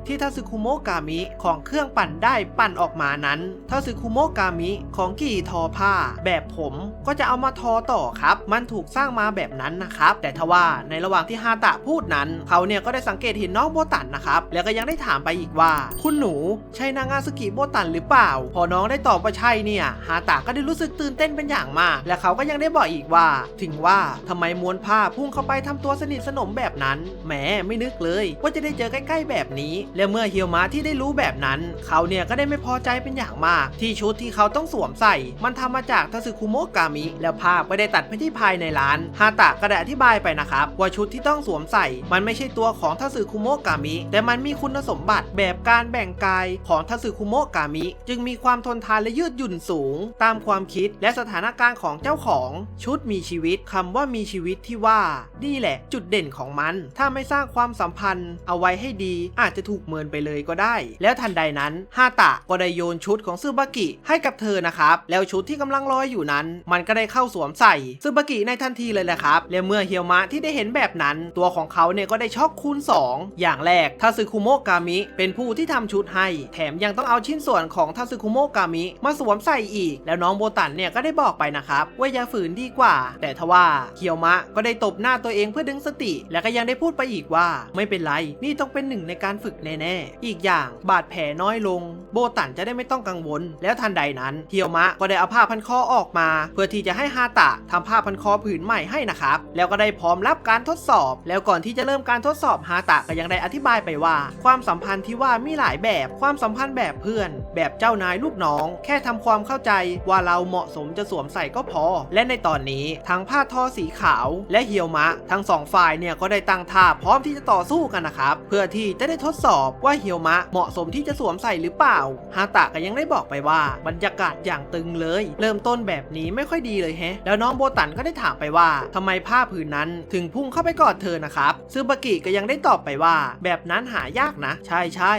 ที่ทัสึคุโมะกามิของเครื่องปั่นได้ปั่นออกมานั้นทัสึคุโมะกามิของกี่ทอผ้าแบบผมก็จะเอามาทอต่อครับมันถูกสร้างมาแบบนั้นนะครับแต่ทว่าในระหว่างที่ฮาตะพูดนั้นเขาเนี่ยก็ได้สังเกตเห็นน้องโบตันนะครับแล้วก็ยังได้ถามไปอีกว่าคุณหนูใช่นางาสึกิโบตันหรือเปล่าพอน้องได้ตอบว่าใช่เนี่ยฮาตะก็ได้รู้สึกตื่นเต้นเป็นอย่างมากและเขาก็ยังได้บอกอีกว่าถึงว่าทำไมม้วนผ้าพุ่งเข้าไปทำตัวสนิทสนมแบบนั้นแหมไม่นึกเลยว่าจะได้เจอใกล้ๆแบบนี้และเมื่อเฮียวมะที่ได้รู้แบบนั้นเขาเนี่ยก็ได้ไม่พอใจเป็นอย่างมากที่ชุดที่เขาต้องสวมใส่มันทำมาจากทัสึคุโมะกามิแล้วภาพก็ได้ตัดไปที่ภายในร้านฮาตะก็ได้อธิบายไปนะครับว่าชุดที่ต้องสวมใส่มันไม่ใช่ตัวของทัสึคุโมะกามิแต่มันมีคุณสมบัติแบบการแบ่งกายของทัสึคุโมะกามิจึงมีความทนทานและยืดหยุ่นสูงตามความคิดและสถานการณ์ของเจ้าของชุดมีชีวิตคำว่ามีชีวิตที่ว่านี่แหละจุดเด่นของมันถ้าไม่สร้างความสัมพันธ์เอาไว้ให้ดีอาจจะถูกเมินไปเลยก็ได้แล้วทันใดนั้นฮาตะก็ได้โยนชุดของซึบากิให้กับเธอนะครับแล้วชุดที่กำลังลอยอยู่นั้นมันก็ได้เข้าสวมใส่ซึบากิในทันทีเลยแหละครับและเมื่อเฮียวมะที่ได้เห็นแบบนั้นตัวของเขาเนี่ยก็ได้ช็อกคูณ2อย่างแรกทัสึคุโมะกามิเป็นผู้ที่ทำชุดให้แถมยังต้องเอาชิ้นส่วนของทัสึคุโมะกามิมาสวมใส่อีกแล้วน้องโบตันเนี่ยก็ได้บอกไปนะครับว่าอย่าฝืนดีกว่าแต่ทว่าเฮียวมะก็ได้ตบหน้าตัวเองเพื่อดึงสติและก็ยังได้พูดไปอีกว่าไม่เป็นไรนี่ต้องเป็นหนึ่งในการฝึกแน่ๆอีกอย่างบาดแผลน้อยลงโบตันจะได้ไม่ต้องกังวลแล้วทันใดนั้นเฮียวมะก็ได้เอาผ้าพันคอออกมาเพื่อที่จะให้ฮาตะทำผ้าพันคอผืนใหม่ให้นะครับแล้วก็ได้พร้อมรับการทดสอบแล้วก่อนที่จะเริ่มการทดสอบฮาตะก็ยังได้อธิบายไปว่าความสัมพันธ์ที่ว่ามีหลายแบบความสัมพันธ์แบบเพื่อนแบบเจ้านายลูกน้องแค่ทำความเข้าใจว่าเราเหมาะสมจะสวมใส่ก็พอและในตอนนี้ทั้งผ้าทอสีขาวและเฮียวมะทั้งสองฝ่ายเนี่ยก็ได้ตั้งท่าพร้อมที่จะต่อสู้กันนะครับเพื่อที่จะได้ทดสอบว่าเฮียวมะเหมาะสมที่จะสวมใส่หรือเปล่าฮาตะก็ยังได้บอกไปว่าบรรยากาศอย่างตึงเลยเริ่มต้นแบบนี้ไม่ค่อยดีเลยแฮะแล้วน้องโบตันก็ได้ถามไปว่าทำไมผ้าผืนนั้นถึงพุ่งเข้าไปกอดเธอนะครับซึบากิก็ยังได้ตอบไปว่าแบบนั้นหายากนะใช่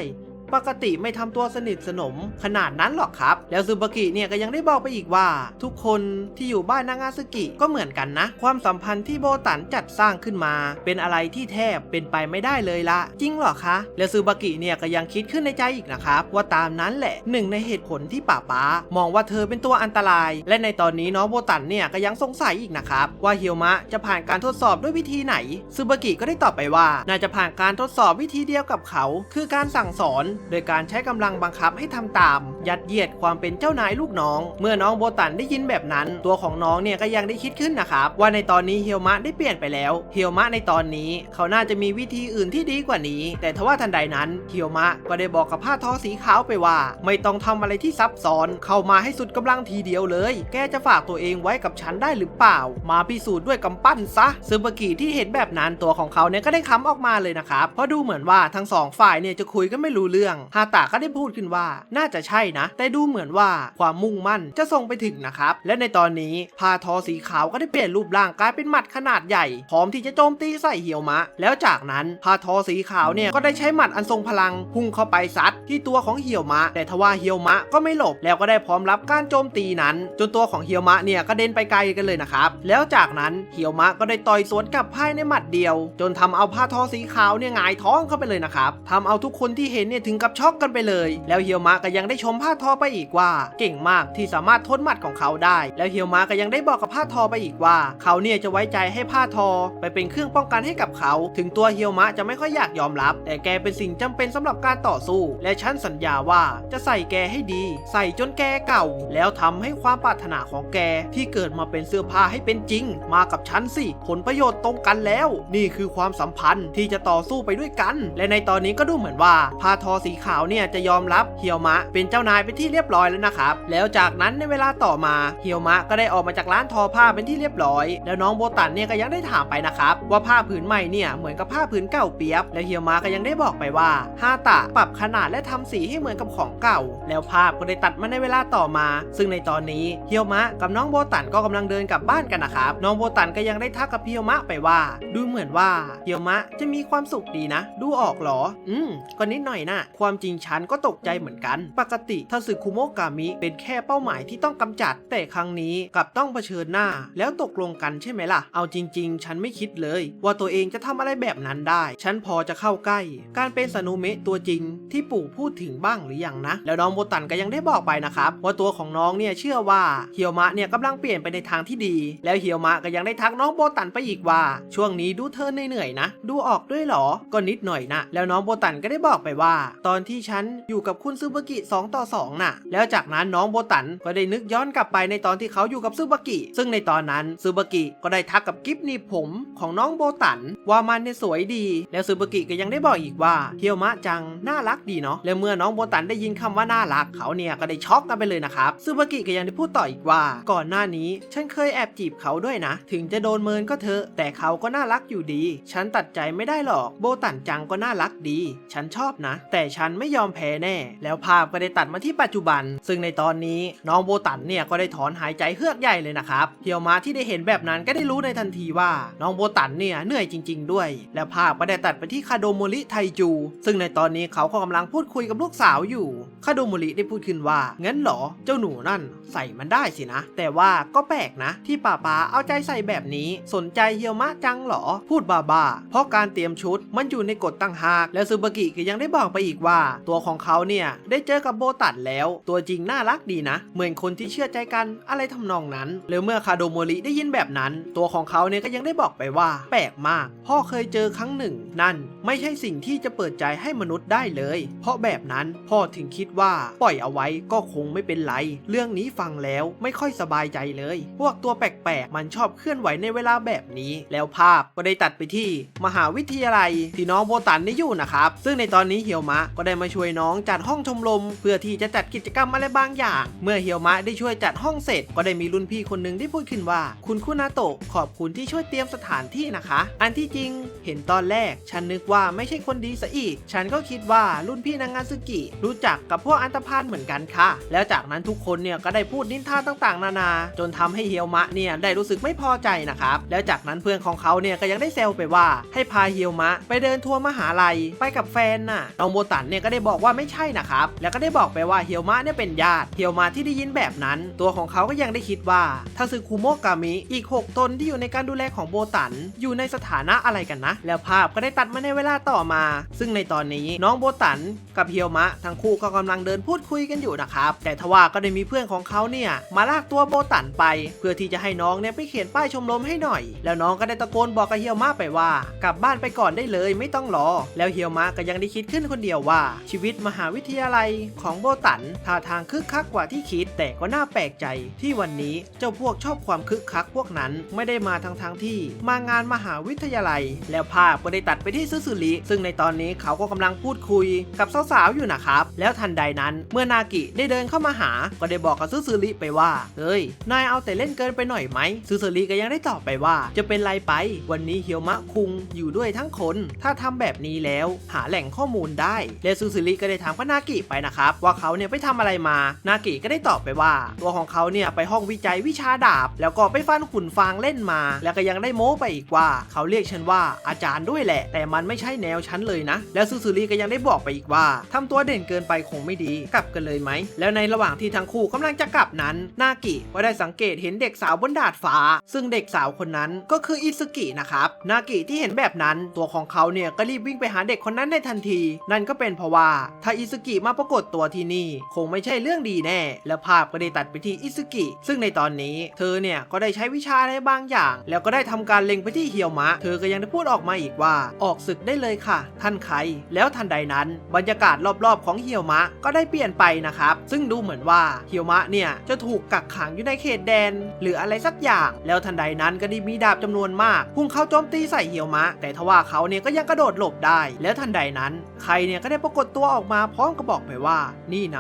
ปกติไม่ทำตัวสนิทสนมขนาดนั้นหรอกครับแล้วซึบากิเนี่ยก็ยังได้บอกไปอีกว่าทุกคนที่อยู่บ้านนางาสึกิก็เหมือนกันนะความสัมพันธ์ที่โบตันจัดสร้างขึ้นมาเป็นอะไรที่แทบเป็นไปไม่ได้เลยละจริงหรอคะแล้วซึบากิเนี่ยก็ยังคิดขึ้นในใจอีกนะครับว่าตามนั้นแหละหนึ่งในเหตุผลที่ป๊ามองว่าเธอเป็นตัวอันตรายและในตอนนี้น้องโบตันเนี่ยก็ยังสงสัยอีกนะครับว่าเฮียวมะจะผ่านการทดสอบด้วยวิธีไหนซึบากิก็ได้ตอบไปว่าน่าจะผ่านการทดสอบวิธีเดียวกับเขาคือการสั่งสอนโดยการใช้กำลังบังคับให้ทำตามยัดเยียดความเป็นเจ้านายลูกน้องเมื่อน้องโบตันได้ยินแบบนั้นตัวของน้องเนี่ยก็ยังได้คิดขึ้นนะครับว่าในตอนนี้เฮียวมะได้เปลี่ยนไปแล้วเฮียวมะในตอนนี้เขาน่าจะมีวิธีอื่นที่ดีกว่านี้แต่ทว่าทันใดนั้นเฮียวมะก็ได้บอกกับผ้าทอสีขาวไปว่าไม่ต้องทำอะไรที่ซับซ้อนเข้ามาให้สุดกำลังทีเดียวเลยแกจะฝากตัวเองไว้กับฉันได้หรือเปล่ามาพิสูจน์ด้วยกำปั้นซะซึบากิที่เห็นแบบนั้นตัวของเขาเนี่ยก็ได้ค้ำออกมาเลยนะครับเพราะดูเหมือนว่าทั้งสองฝ่ายเนี่ยจะคุยกันไม่รู้เรื่องฮาตะก็ได้พูดขึ้นว่าน่าจะใช่นะแต่ดูเหมือนว่าความมุ่งมั่นจะส่งไปถึงนะครับและในตอนนี้ผ้าทอสีขาวก็ได้เปลี่ยนรูปร่างกลายเป็นหมัดขนาดใหญ่พร้อมที่จะโจมตีใส่เฮียวมะแล้วจากนั้นผ้าทอสีขาวเนี่ยก็ได้ใช้หมัดอันทรงพลังพุ่งเข้าไปซัดที่ตัวของเฮียวมะแต่ทว่าเฮียวมะก็ไม่หลบแล้วก็ได้พร้อมรับการโจมตีนั้นจนตัวของเฮียวมะเนี่ยก็เดินไปไกลกันเลยนะครับแล้วจากนั้นเฮียวมะก็ได้ต่อยสวนกลับภายในหมัดเดียวจนทำเอาผ้าทอสีขาวเนี่ยหงายท้องเข้าไปเลยนะครับทำเอาทุกคนที่เห็นเนี่ยถึง กับช็อกกันไปเลยแล้วเฮียวมะก็ยังได้ชมผ้าทอไปอีกว่าเก่งมากที่สามารถทนหมัดของเขาได้แล้วเฮียวมะก็ยังได้บอกกับผ้าทอไปอีกว่าเขาเนี่ยจะไว้ใจให้ผ้าทอไปเป็นเครื่องป้องกันให้กับเขาถึงตัวเฮียวมะจะไม่ค่อยอยากยอมรับแต่แกเป็นสิ่งจำเป็นสำหรับการต่อสู้และฉันสัญญาว่าจะใส่แกให้ดีใส่จนแกเก่าแล้วทำให้ความปรารถนาของแกที่เกิดมาเป็นเสื้อผ้าให้เป็นจริงมากับฉันสิผลประโยชน์ตรงกันแล้วนี่คือความสัมพันธ์ที่จะต่อสู้ไปด้วยกันและในตอนนี้ก็ดูเหมือนว่าผ้าทอสีขาวเนี่ยจะยอมรับเฮียวมะเป็นเจ้านายเป็นที่เรียบร้อยแล้วนะครับแล้วจากนั้นในเวลาต่อมาเฮียวมะก็ได้ออกมาจากร้านทอผ้าเป็นที่เรียบร้อยแล้วน้องโบตันเนี่ยก็ยังได้ถามไปนะครับว่าผ้าผืนใหม่เนี่ยเหมือนกับผ้าผืนเก่าเปียบแล้วเฮียวมะก็ยังได้บอกไปว่าฮาตะปรับขนาดและทำสีให้เหมือนกับของเก่าแล้วภาพก็ได้ตัดมาในเวลาต่อมาซึ่งในตอนนี้เฮียวมะกับน้องโบตันก็กำลังเดินกลับบ้านกันนะครับน้องโบตันก็ยังได้ทักกับเฮียวมะไปว่าดูเหมือนว่าเฮียวมะจะมีความสุขดีนะดูออกหรอก็นิดหน่อยนะความจริงฉันก็ตกใจเหมือนกันปกติทาสึคุโมะกามิเป็นแค่เป้าหมายที่ต้องกำจัดแต่ครั้งนี้กลับต้องเผชิญหน้าแล้วตกลงกันใช่ไหมล่ะเอาจริงๆฉันไม่คิดเลยว่าตัวเองจะทำอะไรแบบนั้นได้ฉันพอจะเข้าใกล้การเป็นซานุเมะตัวจริงที่ปู่พูดถึงบ้างหรือยังนะแล้วน้องโบตันก็ยังได้บอกไปนะครับว่าตัวของน้องเนี่ยเชื่อว่าเฮียวมะเนี่ยกำลังเปลี่ยนไปในทางที่ดีแล้วเฮียวมะก็ยังได้ทักน้องโบตันไปอีกว่าช่วงนี้ดูเธอเหนื่อยนะดูออกด้วยหรอก็นิดหน่อยนะแล้วน้องโบตันก็ได้บอกไปว่าตอนที่ฉันอยู่กับคุณซูบากิ2 ต่อ 2น่ะแล้วจากนั้นน้องโบตันก็ได้นึกย้อนกลับไปในตอนที่เขาอยู่กับซูบากิซึ่งในตอนนั้นซูบากิก็ได้ทักกับกิฟต์หนีบผมของน้องโบตันว่ามันเนี่ยสวยดีแล้วซูบากิก็ยังได้บอกอีกว่าเฮียวมะจังน่ารักดีเนาะและเมื่อน้องโบตันได้ยินคำว่าน่ารักเขาเนี่ยก็ได้ช็อกกันไปเลยนะครับซูบากิก็ยังได้พูดต่ออีกว่าก่อนหน้านี้ฉันเคยแอบจีบเขาด้วยนะถึงจะโดนเมินก็เถอะแต่เขาก็น่ารักอยู่ดีฉันตัดใจไม่ได้หรอกโบตันจังก็น่ารักดีฉันชอบนะแต่ฉันไม่ยอมแพ้แน่แล้วภาพก็ได้ตัดมาที่ปัจจุบันซึ่งในตอนนี้น้องโบตันเนี่ยก็ได้ถอนหายใจเฮือกใหญ่เลยนะครับเฮียวมะที่ได้เห็นแบบนั้นก็ได้รู้ในทันทีว่าน้องโบตันเนี่ยเหนื่อยจริงๆด้วยแล้วภาพก็ได้ตัดไปที่คาโดโมริไทจูซึ่งในตอนนี้เขาก็กำลังพูดคุยกับลูกสาวอยู่คาโดโมริได้พูดขึ้นว่างั้นเหรอเจ้าหนูนั่นใส่มันได้สินะแต่ว่าก็แปลกนะที่ป้าเอาใจใส่แบบนี้สนใจเฮียวมะจังเหรอพูดบ้าเพราะการเตรียมชุดมันอยู่ในกฎตั้งหากแล้วซูบากิก็ยังได้บอกไปอีกว่าตัวของเขาเนี่ยได้เจอกับโบตันแล้วตัวจริงน่ารักดีนะเหมือนคนที่เชื่อใจกันอะไรทำนองนั้นแล้วเมื่อคาโดโมริได้ยินแบบนั้นตัวของเขาเนี่ยก็ยังได้บอกไปว่าแปลกมากพ่อเคยเจอครั้งหนึ่งนั่นไม่ใช่สิ่งที่จะเปิดใจให้มนุษย์ได้เลยเพราะแบบนั้นพ่อถึงคิดว่าปล่อยเอาไว้ก็คงไม่เป็นไรเรื่องนี้ฟังแล้วไม่ค่อยสบายใจเลยพวกตัวแปลกๆมันชอบเคลื่อนไหวในเวลาแบบนี้แล้วภาพก็ได้ตัดไปที่มหาวิทยาลัยที่น้องโบตันได้อยู่นะครับซึ่งในตอนนี้เฮียวมะก็ได้มาช่วยน้องจัดห้องชมรมเพื่อที่จะจัดกิจกรรมอะไรบางอย่างเมื่อเฮียวมะได้ช่วยจัดห้องเสร็จก็ได้มีรุ่นพี่คนหนึ่งได้พูดขึ้นว่าคุณคุนาโตะขอบคุณที่ช่วยเตรียมสถานที่นะคะอันที่จริงเห็นตอนแรกฉันนึกว่าไม่ใช่คนดีซะอีกฉันก็คิดว่ารุ่นพี่นางาซึกิรู้จักกับพวกอันธพาลเหมือนกันค่ะแล้วจากนั้นทุกคนเนี่ยก็ได้พูดนินทาต่างๆนานาจนทำให้เฮียวมะเนี่ยได้รู้สึกไม่พอใจนะครับแล้วจากนั้นเพื่อนของเขาเนี่ยก็ยังได้แซวไปว่าให้พาเฮียวมะไปเดินทัวร์มหาลัยไปกับแฟนน่ะน้องโบตันเนี่ยก็ได้บอกว่าไม่ใช่นะครับแล้วก็ได้บอกไปว่าเฮียวมะเนี่ยเป็นญาติเฮียวมะที่ได้ยินแบบนั้นตัวของเขาก็ยังได้คิดว่าทาสึคุโมะกามิอีก6 ตนที่อยู่ในการดูแลของโบตันอยู่ในสถานะอะไรกันนะแล้วภาพก็ได้ตัดมาในเวลาต่อมาซึ่งในตอนนี้น้องโบตันกับเฮียวมะทั้งคู่ก็กำลังเดินพูดคุยกันอยู่นะครับแต่ทว่าก็ได้มีเพื่อนของเขาเนี่ยมาลากตัวโบตันไปเพื่อที่จะให้น้องเนี่ยไปเขียนป้ายชมรมให้หน่อยแล้วน้องก็ได้ตะโกนบอกกับเฮียวมะไปว่ากลับบ้านไปก่อนได้เลยไม่ต้องรอแล้วเฮียวมะก็ยังได้คิดขึ้นคนเดียวว่าชีวิตมหาวิทยาลัยของโบตันท่าทางคึกคักกว่าที่คิดแต่ก็น่าแปลกใจที่วันนี้เจ้าพวกชอบความคึกคักพวกนั้นไม่ได้มาทั้งที่มางานมหาวิทยาลัยแล้วภาพก็ได้ตัดไปที่ซึซึริซึ่งในตอนนี้เขาก็กำลังพูดคุยกับสาวๆอยู่นะครับแล้วทันใดนั้นเมื่อนากิได้เดินเข้ามาหาก็ได้บอกกับซึซึริไปว่าเฮ้ยนายเอาแต่เล่นเกินไปหน่อยไหมซึซึริก็ยังได้ตอบไปว่าจะเป็นไรไปวันนี้เฮียวมะคุงอยู่ด้วยทั้งคนถ้าทำแบบนี้แล้วหาแหล่งข้อมูลได้และซึซึริก็ได้ถามกับนากิไปนะครับว่าเขาเนี่ยไปทำอะไรมานากิก็ได้ตอบไปว่าตัวของเขาเนี่ยไปห้องวิจัยวิชาดาบแล้วก็ไปฟันหุ่นฟางเล่นมาแล้วก็ยังได้โม้ไปอีกว่าเขาเรียกฉันว่าอาจารย์ด้วยแหละแต่มันไม่ใช่แนวฉันเลยนะแล้วซึซึริก็ยังได้บอกไปอีกว่าทำตัวเด่นเกินไปคงไม่ดีกลับกันเลยไหมแล้วในระหว่างที่ทั้งคู่กำลังจะกลับนั้นนากิก็ได้สังเกตเห็นเด็กสาวบนดาดฟ้าซึ่งเด็กสาวคนนั้นก็คืออิซึกินะครับนากิที่เห็นแบบนั้นตัวของเขาเนี่ยก็รีบวิ่งไปหาเด็กคนนั้นในทันทีนั่นก็เป็น เป็นเพราะว่าถ้าอิซึกิมาปรากฏตัวที่นี่คงไม่ใช่เรื่องดีแน่และภาพก็ได้ตัดไปที่อิซึกิซึ่งในตอนนี้เธอเนี่ยก็ได้ใช้วิชาอะไรบางอย่างแล้วก็ได้ทำการเล็งไปที่เฮียวมะเธอก็ยังได้พูดออกมาอีกว่าออกศึกได้เลยค่ะท่านไคแล้วทันใดนั้นบรรยากาศรอบๆของเฮียวมะก็ได้เปลี่ยนไปนะครับซึ่งดูเหมือนว่าเฮียวมะเนี่ยจะถูกกักขังอยู่ในเขตแดนหรืออะไรสักอย่างแล้วทันใดนั้นก็ได้มีดาบจำนวนมากพุ่งเข้าโจมตีใส่เฮียวมะแต่ทว่าเขาเนี่ยก็ยังกระโดดหลบได้แล้วทันใดนั้นไคเนี่ยก็ได้ปรากฏตัวออกมาพร้อมกับบอกไปว่านี่น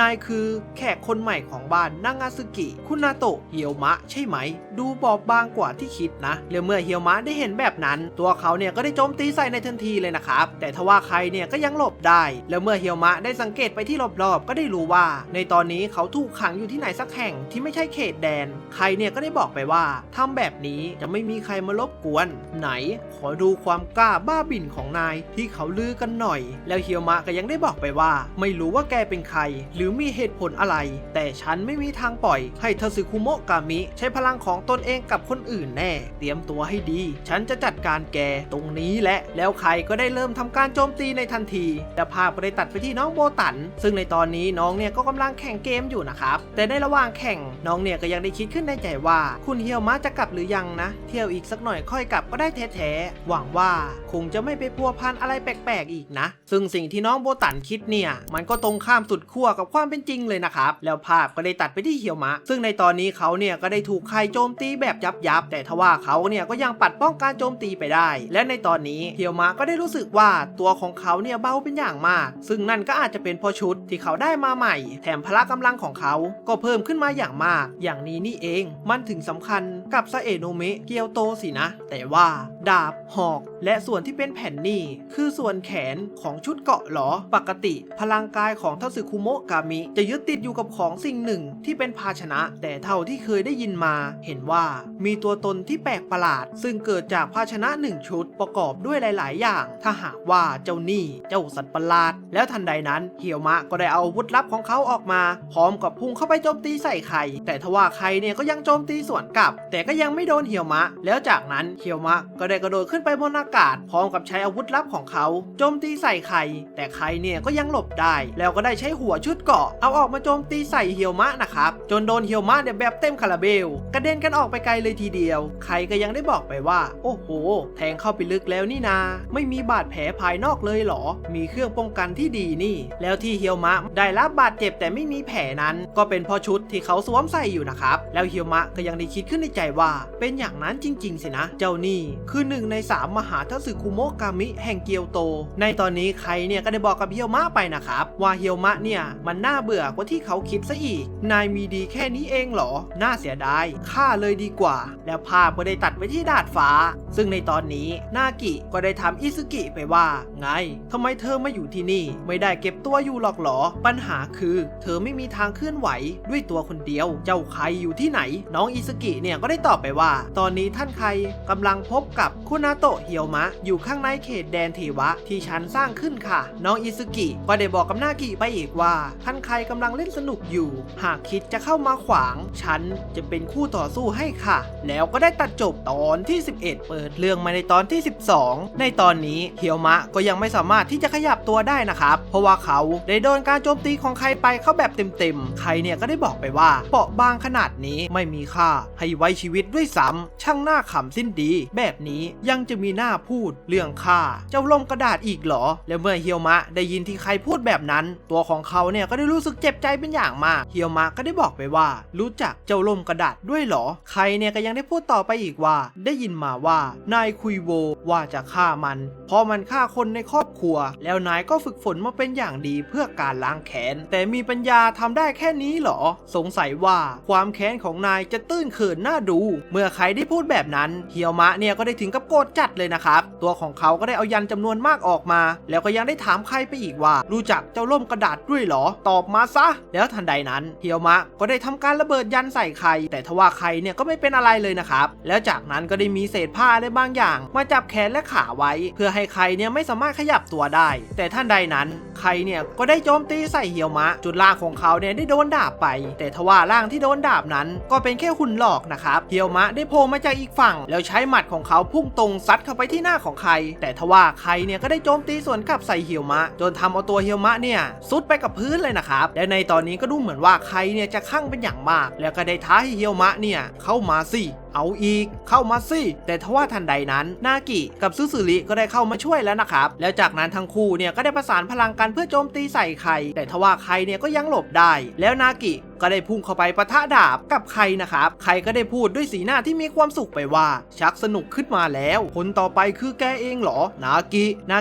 ายคือแขกคนใหม่ของบ้านนางาซึกิคุณนาโตะเฮียวมะใช่ไหมดูบอบบางกว่าที่คิดนะแล้วเมื่อเฮียวมะได้เห็นแบบนั้นตัวเขาเนี่ยก็ได้โจมตีใส่ในทันทีเลยนะครับแต่ทว่าไคเนี่ยก็ยังหลบได้แล้วเมื่อเฮียวมะได้สังเกตไปที่รอบๆก็ได้รู้ว่าในตอนนี้เขาถูกขังอยู่ที่ไหนสักแห่งที่ไม่ใช่เขตแดนไคเนี่ยก็ได้บอกไปว่าทำแบบนี้จะไม่มีใครมารบกวนไหนขอดูความกล้าบ้าบิ่นของนายที่เขาลือกันหน่อยแล้วเฮียวมะก็ยังได้บอกไปว่าไม่รู้ว่าแกเป็นใครหรือมีเหตุผลอะไรแต่ฉันไม่มีทางปล่อยให้ทาสึคุโมะกามิใช้พลังของตนเองกับคนอื่นแน่เตรียมตัวให้ดีฉันจะจัดการแกตรงนี้แหละแล้วไคก็ได้เริ่มทำการโจมตีในทันทีแต่ภาพก็ได้ตัดไปที่น้องโบตันซึ่งในตอนนี้น้องเนี่ยก็กำลังแข่งเกมอยู่นะครับแต่ในระหว่างแข่งน้องเนี่ยก็ยังได้คิดขึ้นในใจว่าคุณเฮียวมะจะกลับหรือยังนะเที่ยวอีกสักหน่อยค่อยกลับก็ได้แท้ๆหวังว่าคงจะไม่ไปพัวพันอะไรแปลกๆอีกนะซึ่งสิ่งที่น้องโบตันคิดเนี่ยมันก็ตรงข้ามสุดขั้วกับความเป็นจริงเลยนะครับแล้วภาพก็ได้ตัดไปที่เฮียวมะซึ่งในตอนนี้เขาเนี่ยก็ได้ถูกไคโจมตีแบบยับแต่ทว่าเขาเนี่ยก็ยังปัดป้องการโจมตีไปได้และในตอนนี้เฮียวมะก็ได้รู้สึกว่าตัวของเขาเนี่ยเบาเป็นอย่างมากซึ่งนั่นก็อาจจะเป็นเพราะชุดที่เขาได้มาใหม่แถมพละกำลังของเขาก็เพิ่มขึ้นมาอย่างมากอย่างนี้นี่เองมันถึงสำคัญกับซาเอะโนเมะเกียวโตสินะแต่ว่าดาบหอกและส่วนที่เป็นแผ่นนี่คือส่วนแขนของชุดเกราะหรอปกติพลังกายของทาสึคุโมะกามิจะยึดติดอยู่กับของสิ่งหนึ่งที่เป็นภาชนะแต่เท่าที่เคยได้ยินมาเห็นว่ามีตัวตนที่แปลกประหลาดซึ่งเกิดจากภาชนะหนึ่งชุดประกอบด้วยหลายๆอย่างถ้าหากว่าเจ้านี่เจ้าสัตว์ประหลาดแล้วทันใดนั้นเฮียวมะก็ได้เอาอาวุธลับของเขาออกมาพร้อมกับพุ่งเข้าไปโจมตีใส่ไคแต่ทว่าไคเนี่ยก็ยังโจมตีสวนกลับแต่ก็ยังไม่โดนเฮียวมะแล้วจากนั้นเฮียวมะก็ได้กระโดดขึ้นไปบนอากาศพร้อมกับใช้อาวุธลับของเขาโจมตีใส่ไคแต่ไคเนี่ยก็ยังหลบได้แล้วก็ได้ใช้หัวชุดเกราะเอาออกมาโจมตีใส่เฮียวมะนะครับจนโดนเฮียวมะเนี่ยแบบเต็มคาราเบลกระเด็นกันออกไปไกลเลยทีเดียวไคก็ยังได้บอกไปว่าโอ้โหแทงเข้าไปลึกแล้วนี่นาไม่มีบาดแผลภายนอกเลยเหรอมีเครื่องป้องกันที่ดีนี่แล้วที่เฮียวมะได้รับบาดเจ็บแต่ไม่มีแผลนั้นก็เป็นเพราะชุดที่เขาสวมใส่อยู่นะครับแล้วเฮียวมะก็ยังได้คิดขึ้นในใจว่าเป็นอย่างนั้นจริงๆสินะเจ้านี่คือหนึ่งใน3มหาทาสึคุโมะกามิแห่งเกียวโตในตอนนี้ไคเนี่ยก็ได้บอกกับเฮียวมะไปนะครับว่าเฮียวมะเนี่ยมันน่าเบื่อกว่าที่เขาคิดซะอีกนายมีดีแค่นี้เองเหรอน่าเสียดายฆ่าเลยดีกว่าแล้วภาพก็ได้ตัดไปที่ดาดฟ้าซึ่งในตอนนี้นากิก็ได้ถามอิซึกิไปว่าไงทำไมเธอมาอยู่ที่นี่ไม่ได้เก็บตัวอยู่หรอกหรอปัญหาคือเธอไม่มีทางเคลื่อนไหวด้วยตัวคนเดียวเจ้าไคอยู่ที่ไหนน้องอิซึกิเนี่ยก็ได้ตอบไปว่าตอนนี้ท่านไคกำลังพบกับคุณนาโตะเฮียวมะอยู่ข้างในเขตแดนเทวะที่ฉันสร้างขึ้นค่ะน้องอิซึกิก็ได้บอกกับนากิไปอีกว่าท่านไคกำลังเล่นสนุกอยู่หากคิดจะเข้ามาขวางฉันจะเป็นคู่ต่อสู้ให้ค่ะแล้วก็ได้ตัดจบตอนที่11เปิดเรื่องมาในตอนที่12ในตอนนี้เฮียวมะก็ยังไม่สามารถที่จะขยับตัวได้นะครับเพราะว่าเขาได้โดนการโจมตีของไคไปเข้าแบบเต็มๆไคเนี่ยก็ได้บอกไปว่าเปราะบางขนาดนี้ไม่มีค่าให้ไว้ชีวิตด้วยซ้ำช่างหน้าขำสิ้นดีแบบนี้ยังจะมีหน้าพูดเรื่องฆ่าเจ้าลมกระดาษอีกเหรอแล้วเมื่อเฮียวมะได้ยินที่ไคพูดแบบนั้นตัวของเขาเนี่ยก็ได้รู้สึกเจ็บใจเป็นอย่างมากเฮียวมะก็ได้บอกไปว่ารู้จักเจ้าลมกระดาษด้วยเหรอไคเนี่ยก็ยังได้พูดต่อไปอีกว่าได้ยินมาว่านายคุยโวว่าจะฆ่ามันเพราะมันฆ่าคนในครอบครัวแล้วนายก็ฝึกฝนมาเป็นอย่างดีเพื่อการล้างแค้นแต่มีปัญญาทำได้แค่นี้เหรอสงสัยว่าความแค้นของนายจะตื้นเขินน่าดูเมื่อใครได้พูดแบบนั้นเฮียวมะเนี่ยก็ได้ถึงกับโกรธจัดเลยนะครับตัวของเขาก็ได้เอายันจำนวนมากออกมาแล้วก็ยังได้ถามใครไปอีกว่ารู้จักเจ้าล่มกระดาษด้วยเหรอตอบมาซะแล้วทันใดนั้นเฮียวมะก็ได้ทำการระเบิดยันใส่ใครแต่ทว่าใครเนี่ยก็ไม่เป็นอะไรเลยนะครับแล้วจากนั้นก็ได้มีเศษผ้าอะไรบางอย่างมาจับแขนและขาไว้เพื่อให้ใครเนี่ยไม่สามารถขยับตัวได้แต่ท่านใดนั้นใครเนี่ยก็ได้โจมตีใส่เฮียวมะจุดล่างของเขาเนี่ยได้โดนดาบไปแต่ทว่าร่างที่โดนดาบนั้นก็เป็นแค่หุ่นหลอกนะครับ ครับเฮียวมะได้โผล่มาจากอีกฝั่งแล้วใช้หมัดของเขาพุ่งตรงซัดเข้าไปที่หน้าของใครแต่ทว่าใครเนี่ยก็ได้โจมตีสวนกลับใส่เฮียวมะจนทำเอาตัวเฮียวมะเนี่ยซุดไปกับพื้นเลยนะครับและในตอนนี้ก็ดูเหมือนว่าใครเนี่ยจะคั่งเป็นอย่างมากแล้วก็ได้ท้าให้เฮียวมะเนี่ยเข้ามาสิเอาอีกเข้ามาสิแต่ทว่าทันใดนั้นนากิกับซึซึริก็ได้เข้ามาช่วยแล้วนะครับแล้วจากนั้นทั้งคู่เนี่ยก็ได้ประสานพลังกันเพื่อโจมตีใส่ใครแต่ทว่าใครเนี่ยก็ยังหลบได้แล้วนากิก็ได้พุ่งเข้าไปปะทะดาบกับใครนะครับใครก็ได้พูดด้วยสีหน้าที่มีความสุขไปว่าชักสนุกขึ้นมาแล้วคนต่อไปคือแกเองเหรอนา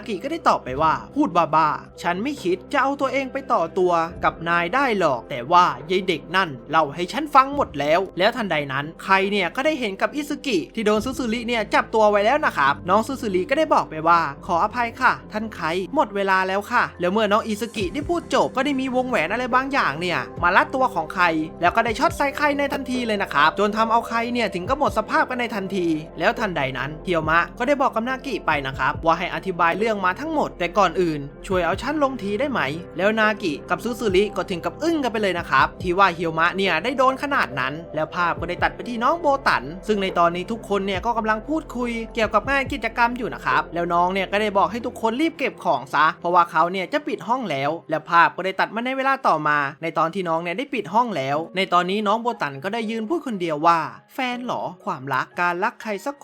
กิก็ได้ตอบไปว่าพูดบ้าๆฉันไม่คิดจะเอาตัวเองไปต่อตัวกับนายได้หรอกแต่ว่ายายเด็กนั่นเล่าให้ฉันฟังหมดแล้วทันใดนั้นใครเนี่ยก็ได้เห็นกับอิซึกิที่โดนซึซึริเนี่ยจับตัวไว้แล้วนะครับน้องซึซึริก็ได้บอกไปว่าขออภัยค่ะท่านใครหมดเวลาแล้วค่ะแล้วเมื่อน้องอิซึกิได้พูดจบก็ได้มีวงแหวนอะไรบางอย่างเนี่ยมาลัดตัวของใครแล้วก็ได้ช็อตใส่ใครในทันทีเลยนะครับจนทำเอาใครเนี่ยถึงก็หมดสภาพกันในทันทีแล้วทันใดนั้นเฮียวมะก็ได้บอกกับนากิไปนะครับว่าให้อธิบายเรื่องมาทั้งหมดแต่ก่อนอื่นช่วยเอาชั้นลงทีได้ไหมแล้วนากิกับซึซึริก็ถึงกับอึ้งกันไปเลยนะครับที่ว่าเฮียวมะเนี่ยได้โดนขนาดนั้นแล้วภาพก็ได้ตัดไปที่น้องโบตันซึ่งในตอนนี้ทุกคนเนี่ยก็กำลังพูดคุยเกี่ยวกับงานกิจกรรมอยู่นะครับแล้วน้องเนี่ยก็ได้บอกให้ทุกคนรีบเก็บของซะเพราะว่าเขาเนี่ยจะปิดห้องแล้วภาพก็ได้ตัดมาในเวลาต่อมาในตอนที่น้องเนี่ยได้ปิดห้องแล้วในตอนนี้น้องโบตันก็ได้ยืนพูดคนเดียวว่าแฟนหรอความรักการรักใครสัก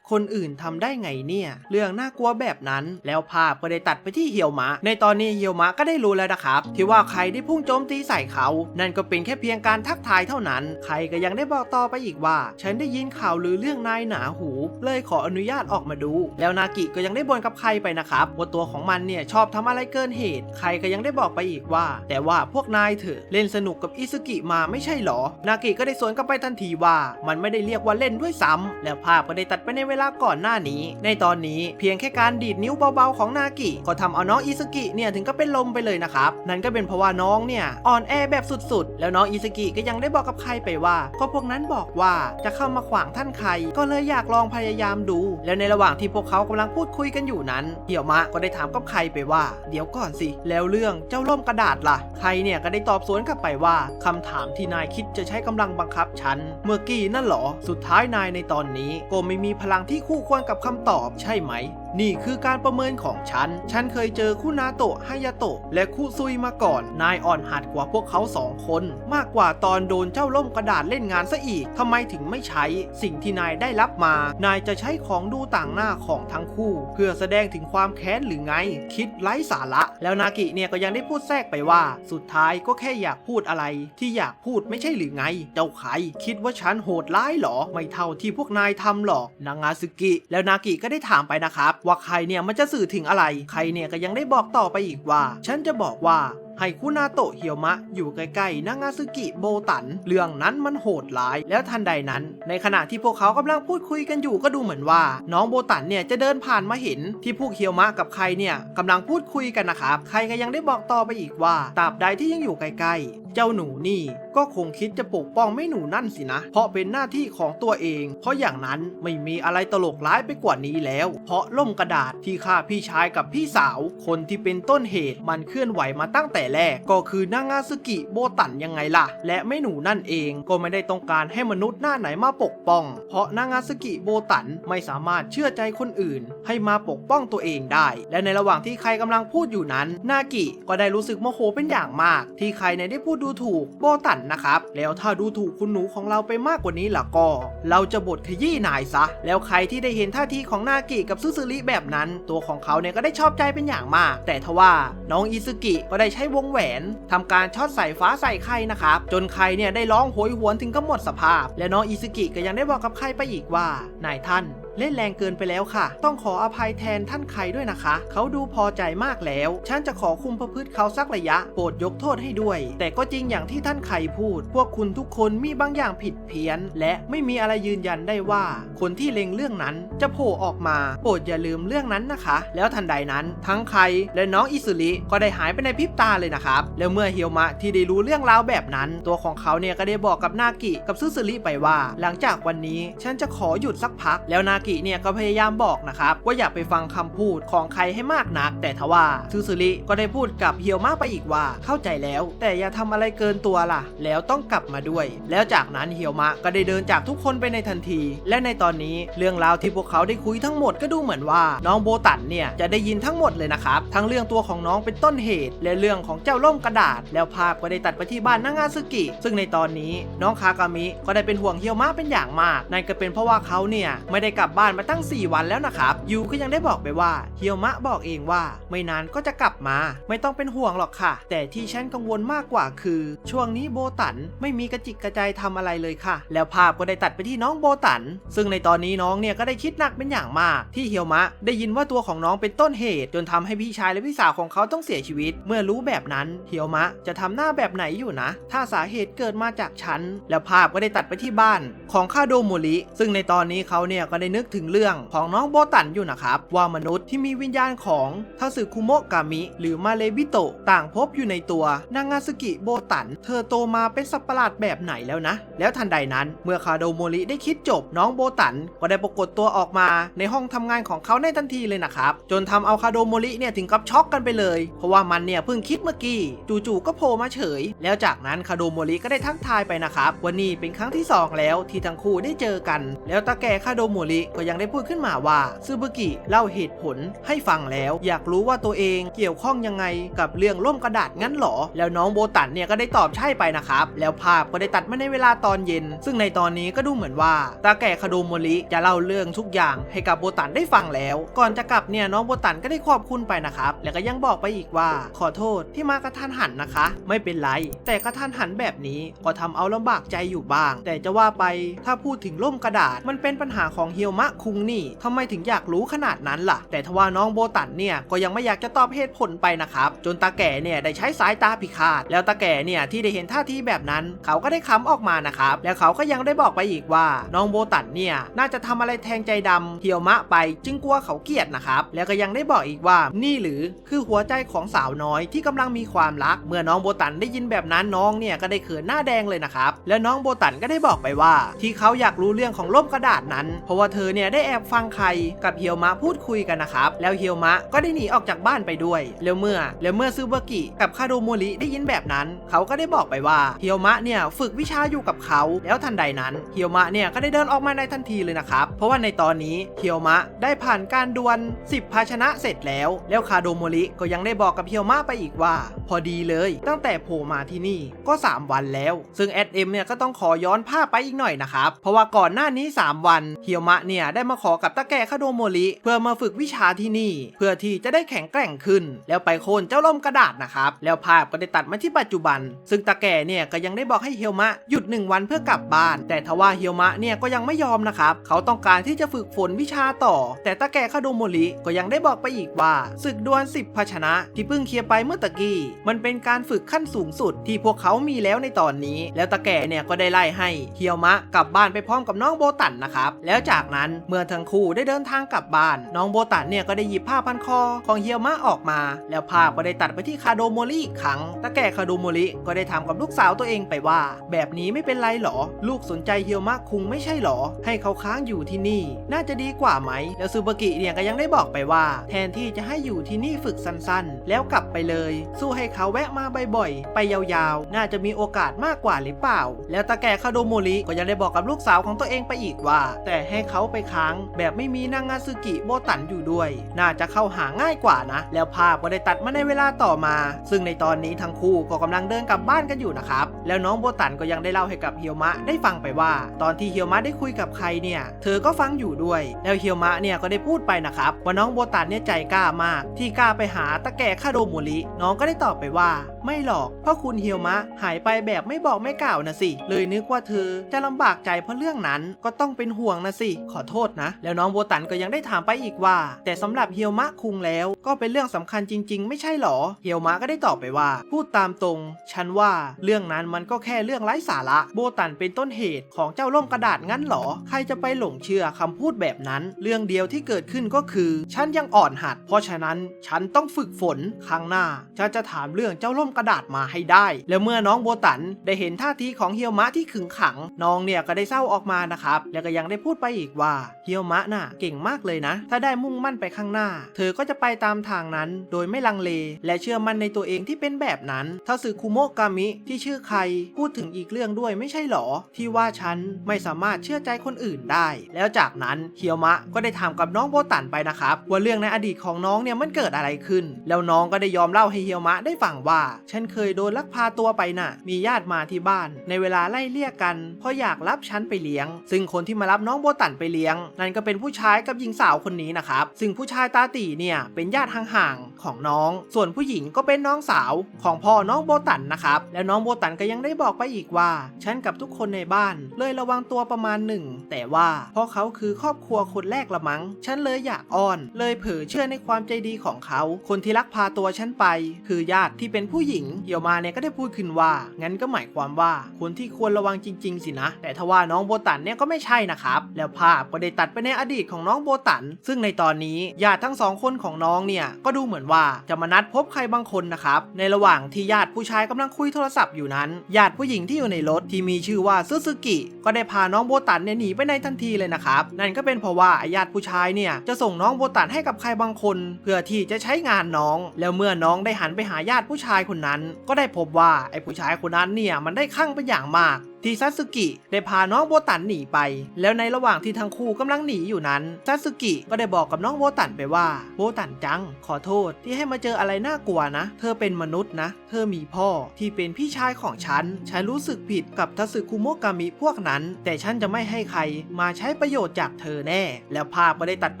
คนอื่นทำได้ไงเนี่ยเรื่องน่ากลัวแบบนั้นแล้วภาพก็ได้ตัดไปที่เฮียวมะในตอนนี้เฮียวมะก็ได้รู้แล้วนะครับที่ว่าใครได้พุ่งโจมตีใส่เขานั่นก็เป็นแค่เพียงการทักทายเท่านั้นใครก็ยังได้บอกต่อไปอีกว่าฉันได้ยินข่าวลือเรื่องนายหนาหูเลยขออนุญาตออกมาดูแล้วนากิก็ยังได้บ่นกับใครไปนะครับว่าตัวของมันเนี่ยชอบทำอะไรเกินเหตุใครก็ยังได้บอกไปอีกว่าแต่ว่าพวกนายเถอะเล่นสนุกกับอิซึกิมาไม่ใช่หรอนากิก็ได้สวนกลับไปทันทีว่ามันไม่ได้เรียกว่าเล่นด้วยซ้ำแล้วภาพก็ได้ตัดไปในเวลาก่อนหน้านี้ในตอนนี้เพียงแค่การดีดนิ้วเบาๆของนากิก็ทำเอาน้องอิซึกิเนี่ยถึงก็เป็นลมไปเลยนะครับนั่นก็เป็นเพราะว่าน้องเนี่ยอ่อนแอแบบสุดๆแล้วน้องอิซึกิก็ยังได้บอกกับใครไปว่าก็พวกนั้นบอกว่าจะเข้ามาขวางท่านใครก็เลยอยากลองพยายามดูแล้วในระหว่างที่พวกเขากำลังพูดคุยกันอยู่นั้นเฮียวมะก็ได้ถามกับใครไปว่าเดี๋ยวก่อนสิแล้วเรื่องเจ้าร่มกระดาษล่ะใครเนี่ยก็ได้ตอบสวนกลับไปว่าคำถามที่นายคิดจะใช้กำลังบังคับฉันเมื่อกี้นั่นหรอสุดท้ายนายในตอนนี้ก็ไม่มีพลังที่คู่ควรกับคำตอบใช่ไหมนี่คือการประเมินของฉันเคยเจอคุนาโตะฮายาโตะและคุซุยมาก่อนนายอ่อนหัดกว่าพวกเขา2 คนมากกว่าตอนโดนเจ้าล่มกระดาษเล่นงานซะอีกทำไมถึงไม่ใช้สิ่งที่นายได้รับมานายจะใช้ของดูต่างหน้าของทั้งคู่เพื่อแสดงถึงความแค้นหรือไงคิดไร้สาระแล้วนากิเนี่ยก็ยังได้พูดแทรกไปว่าสุดท้ายก็แค่อยากพูดอะไรที่อยากพูดไม่ใช่หรือไงเจ้าใครคิดว่าฉันโหดร้ายหรอไม่เท่าที่พวกนายทำหรอกนางาซึกิแล้วนากิก็ได้ถามไปนะครับว่าใครเนี่ยมันจะสื่อถึงอะไรใครเนี่ยก็ยังได้บอกต่อไปอีกว่าฉันจะบอกว่าให้คุนาโตะเฮียวมะอยู่ใกล้ๆนางาซึกิโบตันเรื่องนั้นมันโหดร้ายแล้วทันใดนั้นในขณะที่พวกเขากำลังพูดคุยกันอยู่ก็ดูเหมือนว่าน้องโบตันเนี่ยจะเดินผ่านมาเห็นที่พวกเฮียวมะกับใครเนี่ยกำลังพูดคุยกันนะครับใครก็ยังได้บอกต่อไปอีกว่าตราบใดที่ยังอยู่ใกล้ๆเจ้าหนูนี่ก็คงคิดจะปกป้องไม่หนูนั่นสินะเพราะเป็นหน้าที่ของตัวเองเพราะอย่างนั้นไม่มีอะไรตลกร้ายไปกว่านี้แล้วเพราะล่มกระดาษที่ฆ่าพี่ชายกับพี่สาวคนที่เป็นต้นเหตุมันเคลื่อนไหวมาตั้งแต่แรกก็คือนางาซึกิโบตันยังไงล่ะและไม่หนูนั่นเองก็ไม่ได้ต้องการให้มนุษย์หน้าไหนมาปกป้องเพราะนางาซึกิโบตันไม่สามารถเชื่อใจคนอื่นให้มาปกป้องตัวเองได้และในระหว่างที่ใครกำลังพูดอยู่นั้นนากิก็ได้รู้สึกโมโหเป็นอย่างมากที่ใครได้พูดดูถูกโบตันนะครับแล้วถ้าดูถูกคุณหนูของเราไปมากกว่านี้ล่ะก็เราจะบดขยี้นายซะแล้วใครที่ได้เห็นท่าทีของนากิกับซึซึริแบบนั้นตัวของเขาเนี่ยก็ได้ชอบใจเป็นอย่างมากแต่ทว่าน้องอิซึกิก็ได้ใช้วงแหวนทำการช็อตใส่ฟ้าใส่ใครนะครับจนใครเนี่ยได้ร้องโหยหวนถึงก็หมดสภาพและน้องอิซึกิก็ยังได้บอกกับใครไปอีกว่านายท่านเล่นแรงเกินไปแล้วค่ะต้องขออภัยแทนท่านใครด้วยนะคะเขาดูพอใจมากแล้วฉันจะขอคุมประพฤติเขาสักระยะโปรดยกโทษให้ด้วยแต่ก็จริงอย่างที่ท่านใครพูดพวกคุณทุกคนมีบางอย่างผิดเพี้ยนและไม่มีอะไรยืนยันได้ว่าคนที่เล็งเรื่องนั้นจะโผล่ออกมาโปรดอย่าลืมเรื่องนั้นนะคะแล้วทันใดนั้นทั้งใครและน้องอิสุริก็ได้หายไปในพริบตาเลยนะครับแล้วเมื่อเฮียวมะที่ได้รู้เรื่องราวแบบนั้นตัวของเขาเนี่ยก็ได้บอกกับนากิกับซึซึริไปว่าหลังจากวันนี้ฉันจะขอหยุดสักพักแล้วนากิ กิเนี่ยก็พยายามบอกนะครับว่าอย่าไปฟังคำพูดของใครให้มากนักแต่ทว่าซึซึริก็ได้พูดกับเฮียวมะไปอีกว่าเข้าใจแล้วแต่อย่าทำอะไรเกินตัวล่ะแล้วต้องกลับมาด้วยแล้วจากนั้นเฮียวมะก็ได้เดินจากทุกคนไปในทันทีและในตอนนี้เรื่องราวที่พวกเขาได้คุยทั้งหมดก็ดูเหมือนว่าน้องโบตันเนี่ยจะได้ยินทั้งหมดเลยนะครับทั้งเรื่องตัวของน้องเป็นต้นเหตุและเรื่องของเจ้าล่มกระดาษแล้วภาพก็ได้ตัดไปที่บ้านนางาซึกิซึ่งในตอนนี้น้องคากามิก็ได้เป็นห่วงเฮียวมะเป็นอย่างมากนั่นก็เป็นเพราะว่าเขาเนี่ยไม่ได้กลับบ้านมาตั้ง4 วันแล้วนะครับยูก็ยังได้บอกไปว่าเฮียวมะบอกเองว่าไม่นานก็จะกลับมาไม่ต้องเป็นห่วงหรอกค่ะแต่ที่ฉันกังวลมากกว่าคือช่วงนี้โบตันไม่มีกระจิกกระใจทำอะไรเลยค่ะแล้วภาพก็ได้ตัดไปที่น้องโบตันซึ่งในตอนนี้น้องเนี่ยก็ได้คิดหนักเป็นอย่างมากที่เฮียวมะได้ยินว่าตัวของน้องเป็นต้นเหตุจนทำให้พี่ชายและพี่สาวของเขาต้องเสียชีวิตเมื่อรู้แบบนั้นเฮียวมะจะทำหน้าแบบไหนอยู่นะถ้าสาเหตุเกิดมาจากฉันแล้วภาพก็ได้ตัดไปที่บ้านของคาโดโมริซึ่งในตอนนี้เขาเนี่ยก็ได้นึกถึงเรื่องของน้องโบตันอยู่นะครับว่ามนุษย์ที่มีวิญญาณของทาสึคุโมะกามิหรือมาเลบิโตะต่างพบอยู่ในตัวนางาซึกิโบตันเธอโตมาเป็นสัตว์ประหลาดแบบไหนแล้วนะแล้วทันใดนั้นเมื่อคาโดโมริได้คิดจบน้องโบตันก็ได้ปรากฏตัวออกมาในห้องทำงานของเขาในทันทีเลยนะครับจนทำเอาคาโดโมริเนี่ยถึงกับช็อกกันไปเลยเพราะว่ามันเนี่ยเพิ่งคิดเมื่อกี้จู่ๆก็โผล่มาเฉยแล้วจากนั้นคาโดโมริก็ได้ทักทายไปนะครับว่านี่เป็นครั้งที่2แล้วที่ทั้งคู่ได้เจอกันแล้วตาแก่คาโดโมริก็ยังได้พูดขึ้นมาว่าซึบุกิเล่าเหตุผลให้ฟังแล้วอยากรู้ว่าตัวเองเกี่ยวข้องยังไงกับเรื่องล่มกระดาษงั้นหรอแล้วน้องโบตันเนี่ยก็ได้ตอบใช่ไปนะครับแล้วภาพก็ได้ตัดมาในเวลาตอนเย็นซึ่งในตอนนี้ก็ดูเหมือนว่าตาแก่คาโดโมริจะเล่าเรื่องทุกอย่างให้กับโบตันได้ฟังแล้วก่อนจะกลับเนี่ยน้องโบตันก็ได้ขอบคุณไปนะครับแล้วก็ยังบอกไปอีกว่าขอโทษที่มากระทันหันนะคะไม่เป็นไรแต่กระทันหันแบบนี้ก็ทำเอาลำบากใจอยู่บ้างแต่จะว่าไปถ้าพูดถึงล่มกระดาษมันเป็นปัญหาของเฮียวมะคุงนี่ทำไมถึงอยากรู้ขนาดนั้นล่ะแต่ทว่าน้องโบตันเนี่ยก็ยังไม่อยากจะตอบเหตุผลไปนะครับจนตาแก่เนี่ยได้ใช้สายตาพิฆาตแล้วตาแก่เนี่ยที่ได้เห็นท่าทีแบบนั้นเขาก็ได้ค้ำออกมานะครับแล้วเขาก็ยังได้บอกไปอีกว่าน้องโบตันเนี่ยน่าจะทำอะไรแทงใจดำเฮียวมะไปจึงกลัวเขาเกลียดนะครับแล้วก็ยังได้บอกอีกว่านี่หรือคือหัวใจของสาวน้อยที่กำลังมีความรักเมื่อน้องโบตันได้ยินแบบนั้นน้องเนี่ยก็ได้เขินหน้าแดงเลยนะครับแล้วน้องโบตันก็ได้บอกไปว่าที่เขาอยากรู้เรื่องของล่มกระดาษนั้นเพราะว่าเธอเนี่ยได้แอบฟังใครกับเฮียวมะพูดคุยกันนะครับแล้วเฮียวมะก็ได้หนีออกจากบ้านไปด้วยแล้วเมื่อซึบุกิกับคาโดโมริได้ยินแบบนั้นเขาก็ได้บอกไปว่าเฮียวมะเนี่ยฝึกวิชาอยู่กับเขาแล้วทันใดนั้นเฮียวมะเนี่ยก็ได้เดินออกมาในทันทีเลยนะครับเพราะว่าในตอนนี้เฮียวมะได้ผ่านการดวล10 ภาชนะเสร็จแล้วคาโดโมริก็ยังได้บอกกับเฮียวมะไปอีกว่าพอดีเลยตั้งแต่โผล่มาที่นี่ก็3 วันแล้วซึ่งแอดเอ็มเนี่ยก็ต้องขอย้อนภาพไปอีกหน่อยนะครับเพราะว่าก่อนหน้านี้3 วันเฮียวมะเนี่ยได้มาขอกับตาแก่คาโดโมริเพื่อมาฝึกวิชาที่นี่เพื่อที่จะได้แข็งแกร่งขึ้นแล้วไปโค่นเจ้าล่มกระดาษนะครับแล้วภาพก็ได้ตัดมาที่ปัจจุบันซึ่งตาแก่เนี่ยก็ยังได้บอกให้เฮียวมะหยุด1 วันเพื่อกลับบ้านแต่ทว่าเฮียวมะเนี่ยก็ยังไม่ยอมนะครับเขาต้องการที่จะฝึกฝนวิชาต่อแต่ตาแก่คาโดโมริก็ยังได้บอกไปอีกว่าศึกดวล10 ภาชนะที่เพิ่งเคลียร์ไปเมื่อตะกี้มันเป็นการฝึกขั้นสูงสุดที่พวกเขามีแล้วในตอนนี้แล้วตาแก่เนี่ยก็ได้ไล่ให้เฮียวมะกลับบ้านไปพร้อมกับน้องโบตันนะครับแล้วจากนั้นเมื่อทั้งคู่ได้เดินทางกลับบ้านน้องโบตันเนี่ยก็ได้หยิบผ้าพันคอของเฮียวมะออกมาแล้วภาพก็ได้ตัดไปที่คาโดโมริอีกครั้งตาแก่คาโดโมริก็ได้ถามกับลูกสาวตัวเองไปว่าแบบนี้ไม่เป็นไรหรอลูกสนใจเฮียวมะคุงไม่ใช่หรอให้เขาค้างอยู่ที่นี่น่าจะดีกว่าไหมแล้วซูบุกิเนี่ยก็ยังได้บอกไปว่าแทนที่จะให้อยู่ที่นี่ฝึกสั้นๆแล้วกลับไปเลยสู้ให้เขาแวะมาบ่อยๆไปยาวๆน่าจะมีโอกาสมากกว่าหรือเปล่าแล้วตาแก่คาโดโมริก็ยังได้บอกกับลูกสาวของตัวเองไปอีกว่าแต่ให้เขาไปค้างแบบไม่มีนางาซึกิโบตันอยู่ด้วยน่าจะเข้าหาง่ายกว่านะแล้วภาพก็ได้ตัดมาในเวลาต่อมาซึ่งในตอนนี้ทั้งคู่ก็กำลังเดินกลับบ้านกันอยู่นะครับแล้วน้องโบตันก็ยังได้เล่าให้กับเฮียวมะได้ฟังไปว่าตอนที่เฮียวมะได้คุยกับใครเนี่ยเธอก็ฟังอยู่ด้วยแล้วเฮียวมะเนี่ยก็ได้พูดไปนะครับว่าน้องโบตันเนี่ยใจกล้ามากที่กล้าไปหาตาแก่คาโดโมริน้องก็ได้ตอบไปว่าไม่หรอกเพราะคุณเฮียวมะหายไปแบบไม่บอกไม่กล่าวนะสิเลยนึกว่าเธอจะลำบากใจเพราะเรื่องนั้นก็ต้องเป็นห่วงนะสิขอโทษนะแล้วน้องโบตันก็ยังได้ถามไปอีกว่าแต่สำหรับเฮียวมะคุงแล้วก็เป็นเรื่องสำคัญจริงๆไม่ใช่หรอเฮียวมะก็ได้ตอบไปว่าพูดตามตรงฉันว่าเรื่องนั้นมันก็แค่เรื่องไร้สาระโบตันเป็นต้นเหตุของเจ้าล่มกระดาษงั้นหรอใครจะไปหลงเชื่อคำพูดแบบนั้นเรื่องเดียวที่เกิดขึ้นก็คือฉันยังอ่อนหัดเพราะฉะนั้นฉันต้องฝึกฝนครั้งหน้าฉันจะถามเรื่องเจ้าล่ม ำกระดาษมาให้ได้แล้วเมื่อน้องโบตันได้เห็นท่าทีของเฮียวมะที่ขึงขังน้องเนี่ยก็ได้เศร้าออกมานะครับแล้วก็ยังได้พูดไปอีกว่าเฮียวมะน่ะเก่งมากเลยนะถ้าได้มุ่งมั่นไปข้างหน้าเธอก็จะไปตามทางนั้นโดยไม่ลังเลและเชื่อมั่นในตัวเองที่เป็นแบบนั้นทัสึคุโมะกามิที่ชื่อใครพูดถึงอีกเรื่องด้วยไม่ใช่หรอที่ว่าฉันไม่สามารถเชื่อใจคนอื่นได้แล้วจากนั้นเฮียวมะก็ได้ถามกับน้องโบตันไปนะครับว่าเรื่องในอดีตของน้องเนี่ยมันเกิดอะไรขึ้นแล้วน้องก็ได้ยอมเล่าให้เฮียวมะได้ฟังว่าฉันเคยโดนลักพาตัวไปน่ะมีญาติมาที่บ้านในเวลาไล่เลี่ยกันเพราะอยากรับฉันไปเลี้ยงซึ่งคนที่มารับน้องโบตันไปเลี้ยงนั่นก็เป็นผู้ชายกับหญิงสาวคนนี้นะครับซึ่งผู้ชายตาตีเนี่ยเป็นญาติห่างๆของน้องส่วนผู้หญิงก็เป็นน้องสาวของพ่อน้องโบตันนะครับแล้วน้องโบตันก็ยังได้บอกไปอีกว่าฉันกับทุกคนในบ้านเลยระวังตัวประมาณหนึ่งแต่ว่าเพราะเขาคือครอบครัวคนแรกละมั้งฉันเลยอยากอ้อนเลยเผลอเชื่อในความใจดีของเขาคนที่ลักพาตัวฉันไปคือญาติที่เป็นผู้หญิงเฮียวมาเนี่ยก็ได้พูดขึ้นว่างั้นก็หมายความว่าคนที่ควรระวังจริงๆสินะแต่ทว่าน้องโบตันเนี่ยก็ไม่ใช่นะครับแล้วภาพก็ได้ตัดไปในอดีตของน้องโบตันซึ่งในตอนนี้ญาติทั้งสองคนของน้องเนี่ยก็ดูเหมือนว่าจะมานัดพบใครบางคนนะครับในระหว่างที่ญาติผู้ชายกำลังคุยโทรศัพท์อยู่นั้นญาติผู้หญิงที่อยู่ในรถที่มีชื่อว่าซึซึกิก็ได้พาน้องโบตันเนี่ยหนีไปในทันทีเลยนะครับนั่นก็เป็นเพราะว่าญาติผู้ชายเนี่ยจะส่งน้องโบตันให้กับใครบางคนเพื่อที่จะใช้งานน้องแล้วเมื่อน้องได้หันไปหาญาติผู้ชายคนนั้นก็ได้พบว่าไอ้ผู้ชายคนนั้นเนี่ยมันได้คลั่งเป็นอย่างมากที่ซัตสึกิได้พาน้องโบตันหนีไปแล้วในระหว่างที่ทั้งคู่กำลังหนีอยู่นั้นซัตสึกิก็ได้บอกกับน้องโบตันไปว่าโบตันจังขอโทษที่ให้มาเจออะไรน่ากลัวนะเธอเป็นมนุษย์นะเธอมีพ่อที่เป็นพี่ชายของฉันรู้สึกผิดกับทัสึคุโมะกามิพวกนั้นแต่ฉันจะไม่ให้ใครมาใช้ประโยชน์จากเธอแน่แล้วภาพก็ได้ตัดไป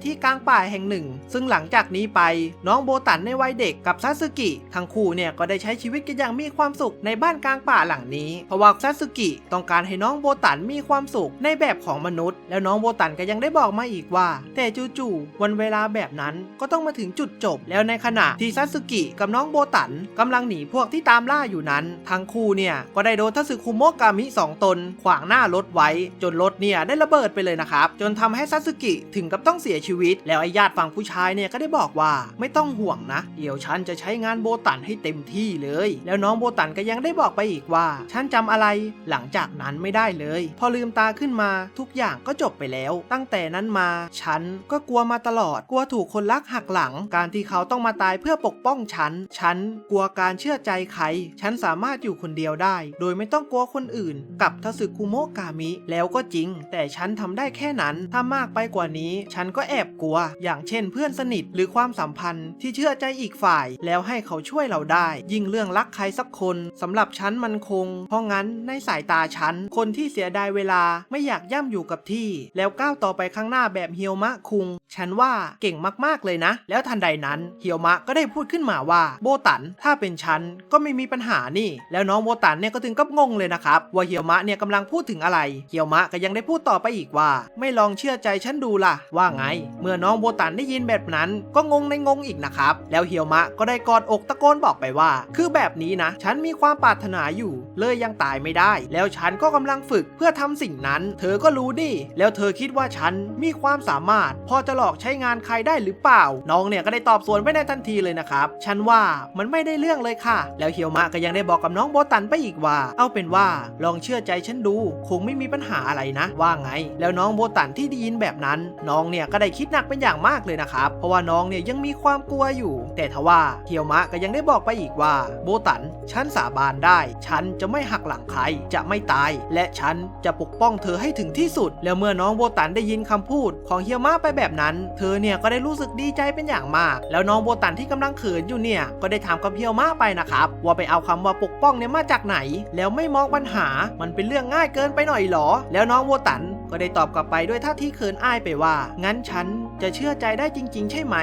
ที่กลางป่าแห่งหนึ่งซึ่งหลังจากนี้ไปน้องโบตันในวัยเด็กกับซัตสึกิทั้งคู่เนี่ยก็ได้ใช้ชีวิตกันอย่างมีความสุขในบ้านกลางป่าหลังนี้เพราะว่าซัตสึกิต้องการให้น้องโบตันมีความสุขในแบบของมนุษย์แล้วน้องโบตันก็ยังได้บอกมาอีกว่าแต่จู่ๆวันเวลาแบบนั้นก็ต้องมาถึงจุดจบแล้วในขณะที่ซัตสึกิกับน้องโบตันกำลังหนีพวกที่ตามล่าอยู่นั้นทั้งคู่เนี่ยก็ได้โดนทัสึคุโมะกามิ2 ตนขวางหน้ารถไว้จนรถเนี่ยได้ระเบิดไปเลยนะครับจนทำให้ซัตสึกิถึงกับต้องเสียชีวิตแล้วไอ้ญาติฝั่งผู้ชายเนี่ยก็ได้บอกว่าไม่ต้องห่วงนะเดี๋ยวฉันจะใช้งานโบตันให้เต็มที่เลยแล้วน้องโบตันก็ยังได้บอกไปอีกว่าฉันจำอะไรหลังจากนั้นไม่ได้เลยพอลืมตาขึ้นมาทุกอย่างก็จบไปแล้วตั้งแต่นั้นมาฉันก็กลัวมาตลอดกลัวถูกคนรักหักหลังการที่เขาต้องมาตายเพื่อปกป้องฉันกลัวการเชื่อใจใครฉันสามารถอยู่คนเดียวได้โดยไม่ต้องกลัวคนอื่นกับทัสึคุโมะกามิแล้วก็จริงแต่ฉันทำได้แค่นั้นถ้ามากไปกว่านี้ฉันก็แอบกลัวอย่างเช่นเพื่อนสนิทหรือความสัมพันธ์ที่เชื่อใจอีกฝ่ายแล้วให้เขาช่วยเราได้ยิ่งเรื่องรักใครสักคนสำหรับฉันมันคงเพราะงั้นในสายตาฉันคนที่เสียดายเวลาไม่อยากย่ำอยู่กับที่แล้วก้าวต่อไปข้างหน้าแบบเฮียวมะคุงฉันว่าเก่งมากๆเลยนะแล้วทันใดนั้นเฮียวมะก็ได้พูดขึ้นมาว่าโบตันถ้าเป็นฉันก็ไม่มีปัญหานี่แล้วน้องโบตันเนี่ยก็ถึงกับงงเลยนะครับว่าเฮียวมะเนี่ยกำลังพูดถึงอะไรเฮียวมะก็ยังได้พูดต่อไปอีกว่าไม่ลองเชื่อใจฉันดูล่ะว่าไงเมื่อน้องโบตันได้ยินแบบนั้นก็งงในงงอีกนะครับแล้วเฮียวมะก็ได้กอดอกตะโกนบอกไปว่าคือแบบนี้นะฉันมีความปรารถนาอยู่เลยยังตายไม่ได้แล้วฉันก็กำลังฝึกเพื่อทำสิ่งนั้นเธอก็รู้ดิแล้วเธอคิดว่าฉันมีความสามารถพอจะหลอกใช้งานใครได้หรือเปล่าน้องเนี่ยก็ได้ตอบสวนไปในทันทีเลยนะครับฉันว่ามันไม่ได้เรื่องเลยค่ะแล้วเฮียวมะก็ยังได้บอกกับน้องโบตันไปอีกว่าเอาเป็นว่าลองเชื่อใจฉันดูคงไม่มีปัญหาอะไรนะว่าไงแล้วน้องโบตันที่ได้ยินแบบนั้นน้องเนี่ยก็ได้คิดหนักเป็นอย่างมากเลยนะครับเพราะว่าน้องเนี่ยยังมีความกลัวอยู่แต่ทว่าเฮียวมะก็ยังได้บอกไปอีกว่าโบตันฉันสาบานได้ฉันจะไม่หักหลังใครจะไม่ตายและฉันจะปกป้องเธอให้ถึงที่สุดแล้วเมื่อน้องโบตันได้ยินคำพูดของเฮียวมะไปแบบนั้นเธอเนี่ยก็ได้รู้สึกดีใจเป็นอย่างมากแล้วน้องโบตันที่กำลังเขินอยู่เนี่ยก็ได้ถามกับเฮียวมะไปนะครับว่าไปเอาคำว่าปกป้องเนี่ยมาจากไหนแล้วไม่มองปัญหามันเป็นเรื่องง่ายเกินไปหน่อยหรอแล้วน้องโบตันก็ได้ตอบกลับไปด้วยท่าทีเขินอายไปว่างั้นฉันจะเชื่อใจได้จริงๆใช่ไหม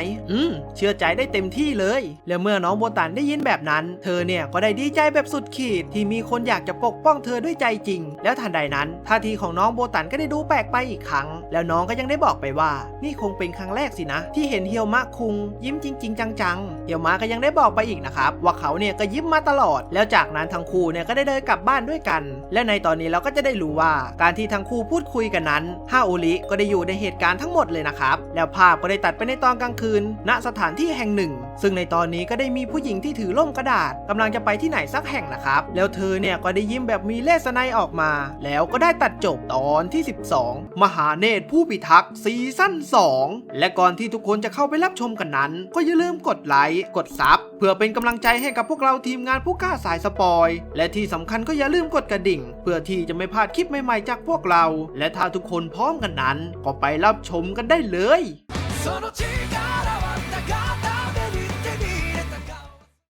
เชื่อใจได้เต็มที่เลยแล้วเมื่อน้องโบตันได้ยินแบบนั้นเธอเนี่ยก็ได้ดีใจแบบสุดขีดที่มีคนอยากจะปกป้องเธอด้วยใจจริงแล้วทันใดนั้นท่าทีของน้องโบตันก็ได้ดูแปลกไปอีกครั้งแล้วน้องก็ยังได้บอกไปว่านี่คงเป็นครั้งแรกสินะที่เห็นเฮียวมะคุงยิ้มจริงๆจังๆเฮียวมะก็ยังได้บอกไปอีกนะครับว่าเขาเนี่ยก็ยิ้มมาตลอดแล้วจากนั้นทั้งคู่เนี่ยก็ได้เดินกลับบ้านด้วยกันและในตอนนี้เราก็จะได้รู้ว่าการที่ทั้งคู่พูดคุยกัน กันนั้นฮาโอริก็ได้อยู่ในเหตุการณ์ทั้งหมดเลยนะครับแล้วภาพก็ได้ตัดไปในตอนกลางคืนณสถานที่แห่งหนึ่งซึ่งในตอนนี้ก็ได้มีผู้หญิงที่ถือล่มกระดาษกำลังจะไปที่ไหนสักแห่งนะครับแล้วเธอเนี่ยก็ได้ยิ้มแบบมีเลสไนออกมาแล้วก็ได้ตัดจบตอนที่12มหาเนตรผู้พิทักษ์ซีซั่น2และก่อนที่ทุกคนจะเข้าไปรับชมกันนั้นก็อย่าลืมกดไลค์กดซับเพื่อเป็นกำลังใจให้กับพวกเราทีมงานผู้กล้าสายสปอยและที่สำคัญก็อย่าลืมกดกระดิ่งเพื่อที่จะไม่พลาดคลิปใหม่ๆจากพวกเราและถ้าทุกคนพร้อมกันนั้นก็ไปรับชมกันได้เลย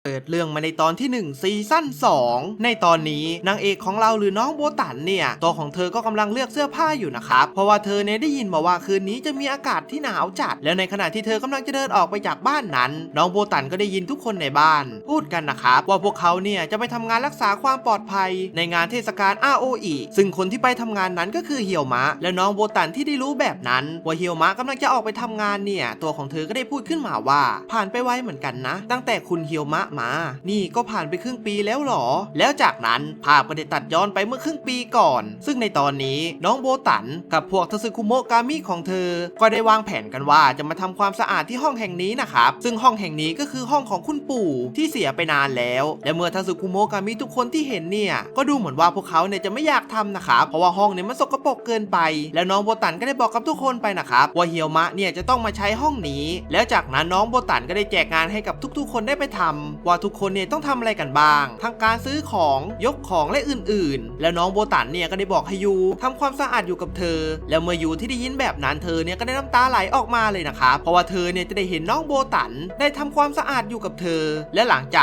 เปิดเรื่องมาในตอนที่1ซีซั่น2ในตอนนี้นางเอกของเราหรือน้องโบตันเนี่ยตัวของเธอก็กำลังเลือกเสื้อผ้าอยู่นะครับเพราะว่าเธอเนี่ยได้ยินมาว่าคืนนี้จะมีอากาศที่หนาวจัดแล้วในขณะที่เธอกำลังจะเดินออกไปจากบ้านนั้นน้องโบตันก็ได้ยินทุกคนในบ้านพูดกันนะครับว่าพวกเขาเนี่ยจะไปทำงานรักษาความปลอดภัยในงานเทศกาล ROE ซึ่งคนที่ไปทำงานนั้นก็คือเฮียวมะและน้องโบตันที่ได้รู้แบบนั้นว่าเฮียวมะกำลังจะออกไปทำงานเนี่ยตัวของเธอก็ได้พูดขึ้นมาว่าผ่านไปไวเหมือนกันนะตั้งแต่คุณเฮียวมะมานี่ก็ผ่านไปครึ่งปีแล้วหรอแล้วจากนั้นภาพก็ได้ตัดย้อนไปเมื่อครึ่งปีก่อนซึ่งในตอนนี้น้องโบตันกับพวกทาสึคุโมะกามิของเธอก็ได้วางแผนกันว่าจะมาทำความสะอาดที่ห้องแห่งนี้นะครับซึ่งห้องแห่งนี้ก็คือห้องของคุณปู่ที่เสียไปนานแล้วและเมื่อทาสึคุโมะกามิทุกคนที่เห็นเนี่ยก็ดูเหมือนว่าพวกเขาเนี่ยจะไม่อยากทำนะครับเพราะว่าห้องเนี่ยมันสกปรกเกินไปแล้วน้องโบตันก็ได้บอกกับทุกคนไปนะครับว่าเฮียวมะเนี่ยจะต้องมาใช้ห้องนี้แล้วจากนั้นน้องโบตันก็ได้แจกงานให้กับทุกๆคนได้ไปทำว่าทุกคนเนี่ยต้องทำอะไรกันบ้างทั้งการซื้อของยกของและอื่นๆแล้วน้องโบตันเนี่ยก็ได้บอกให้ยูทำความสะอาดอยู่กับเธอแล้วเมื่อยูที่ได้ยินแบบนั้นเธอเนี่ยก็ได้น้ำตาไหลออกมาเลยนะครับเพราะว่าเธอเนี่ยจะได้เห็นน้องโบตันได้ทำความสะอาดอยู่กับเธอและหลังจ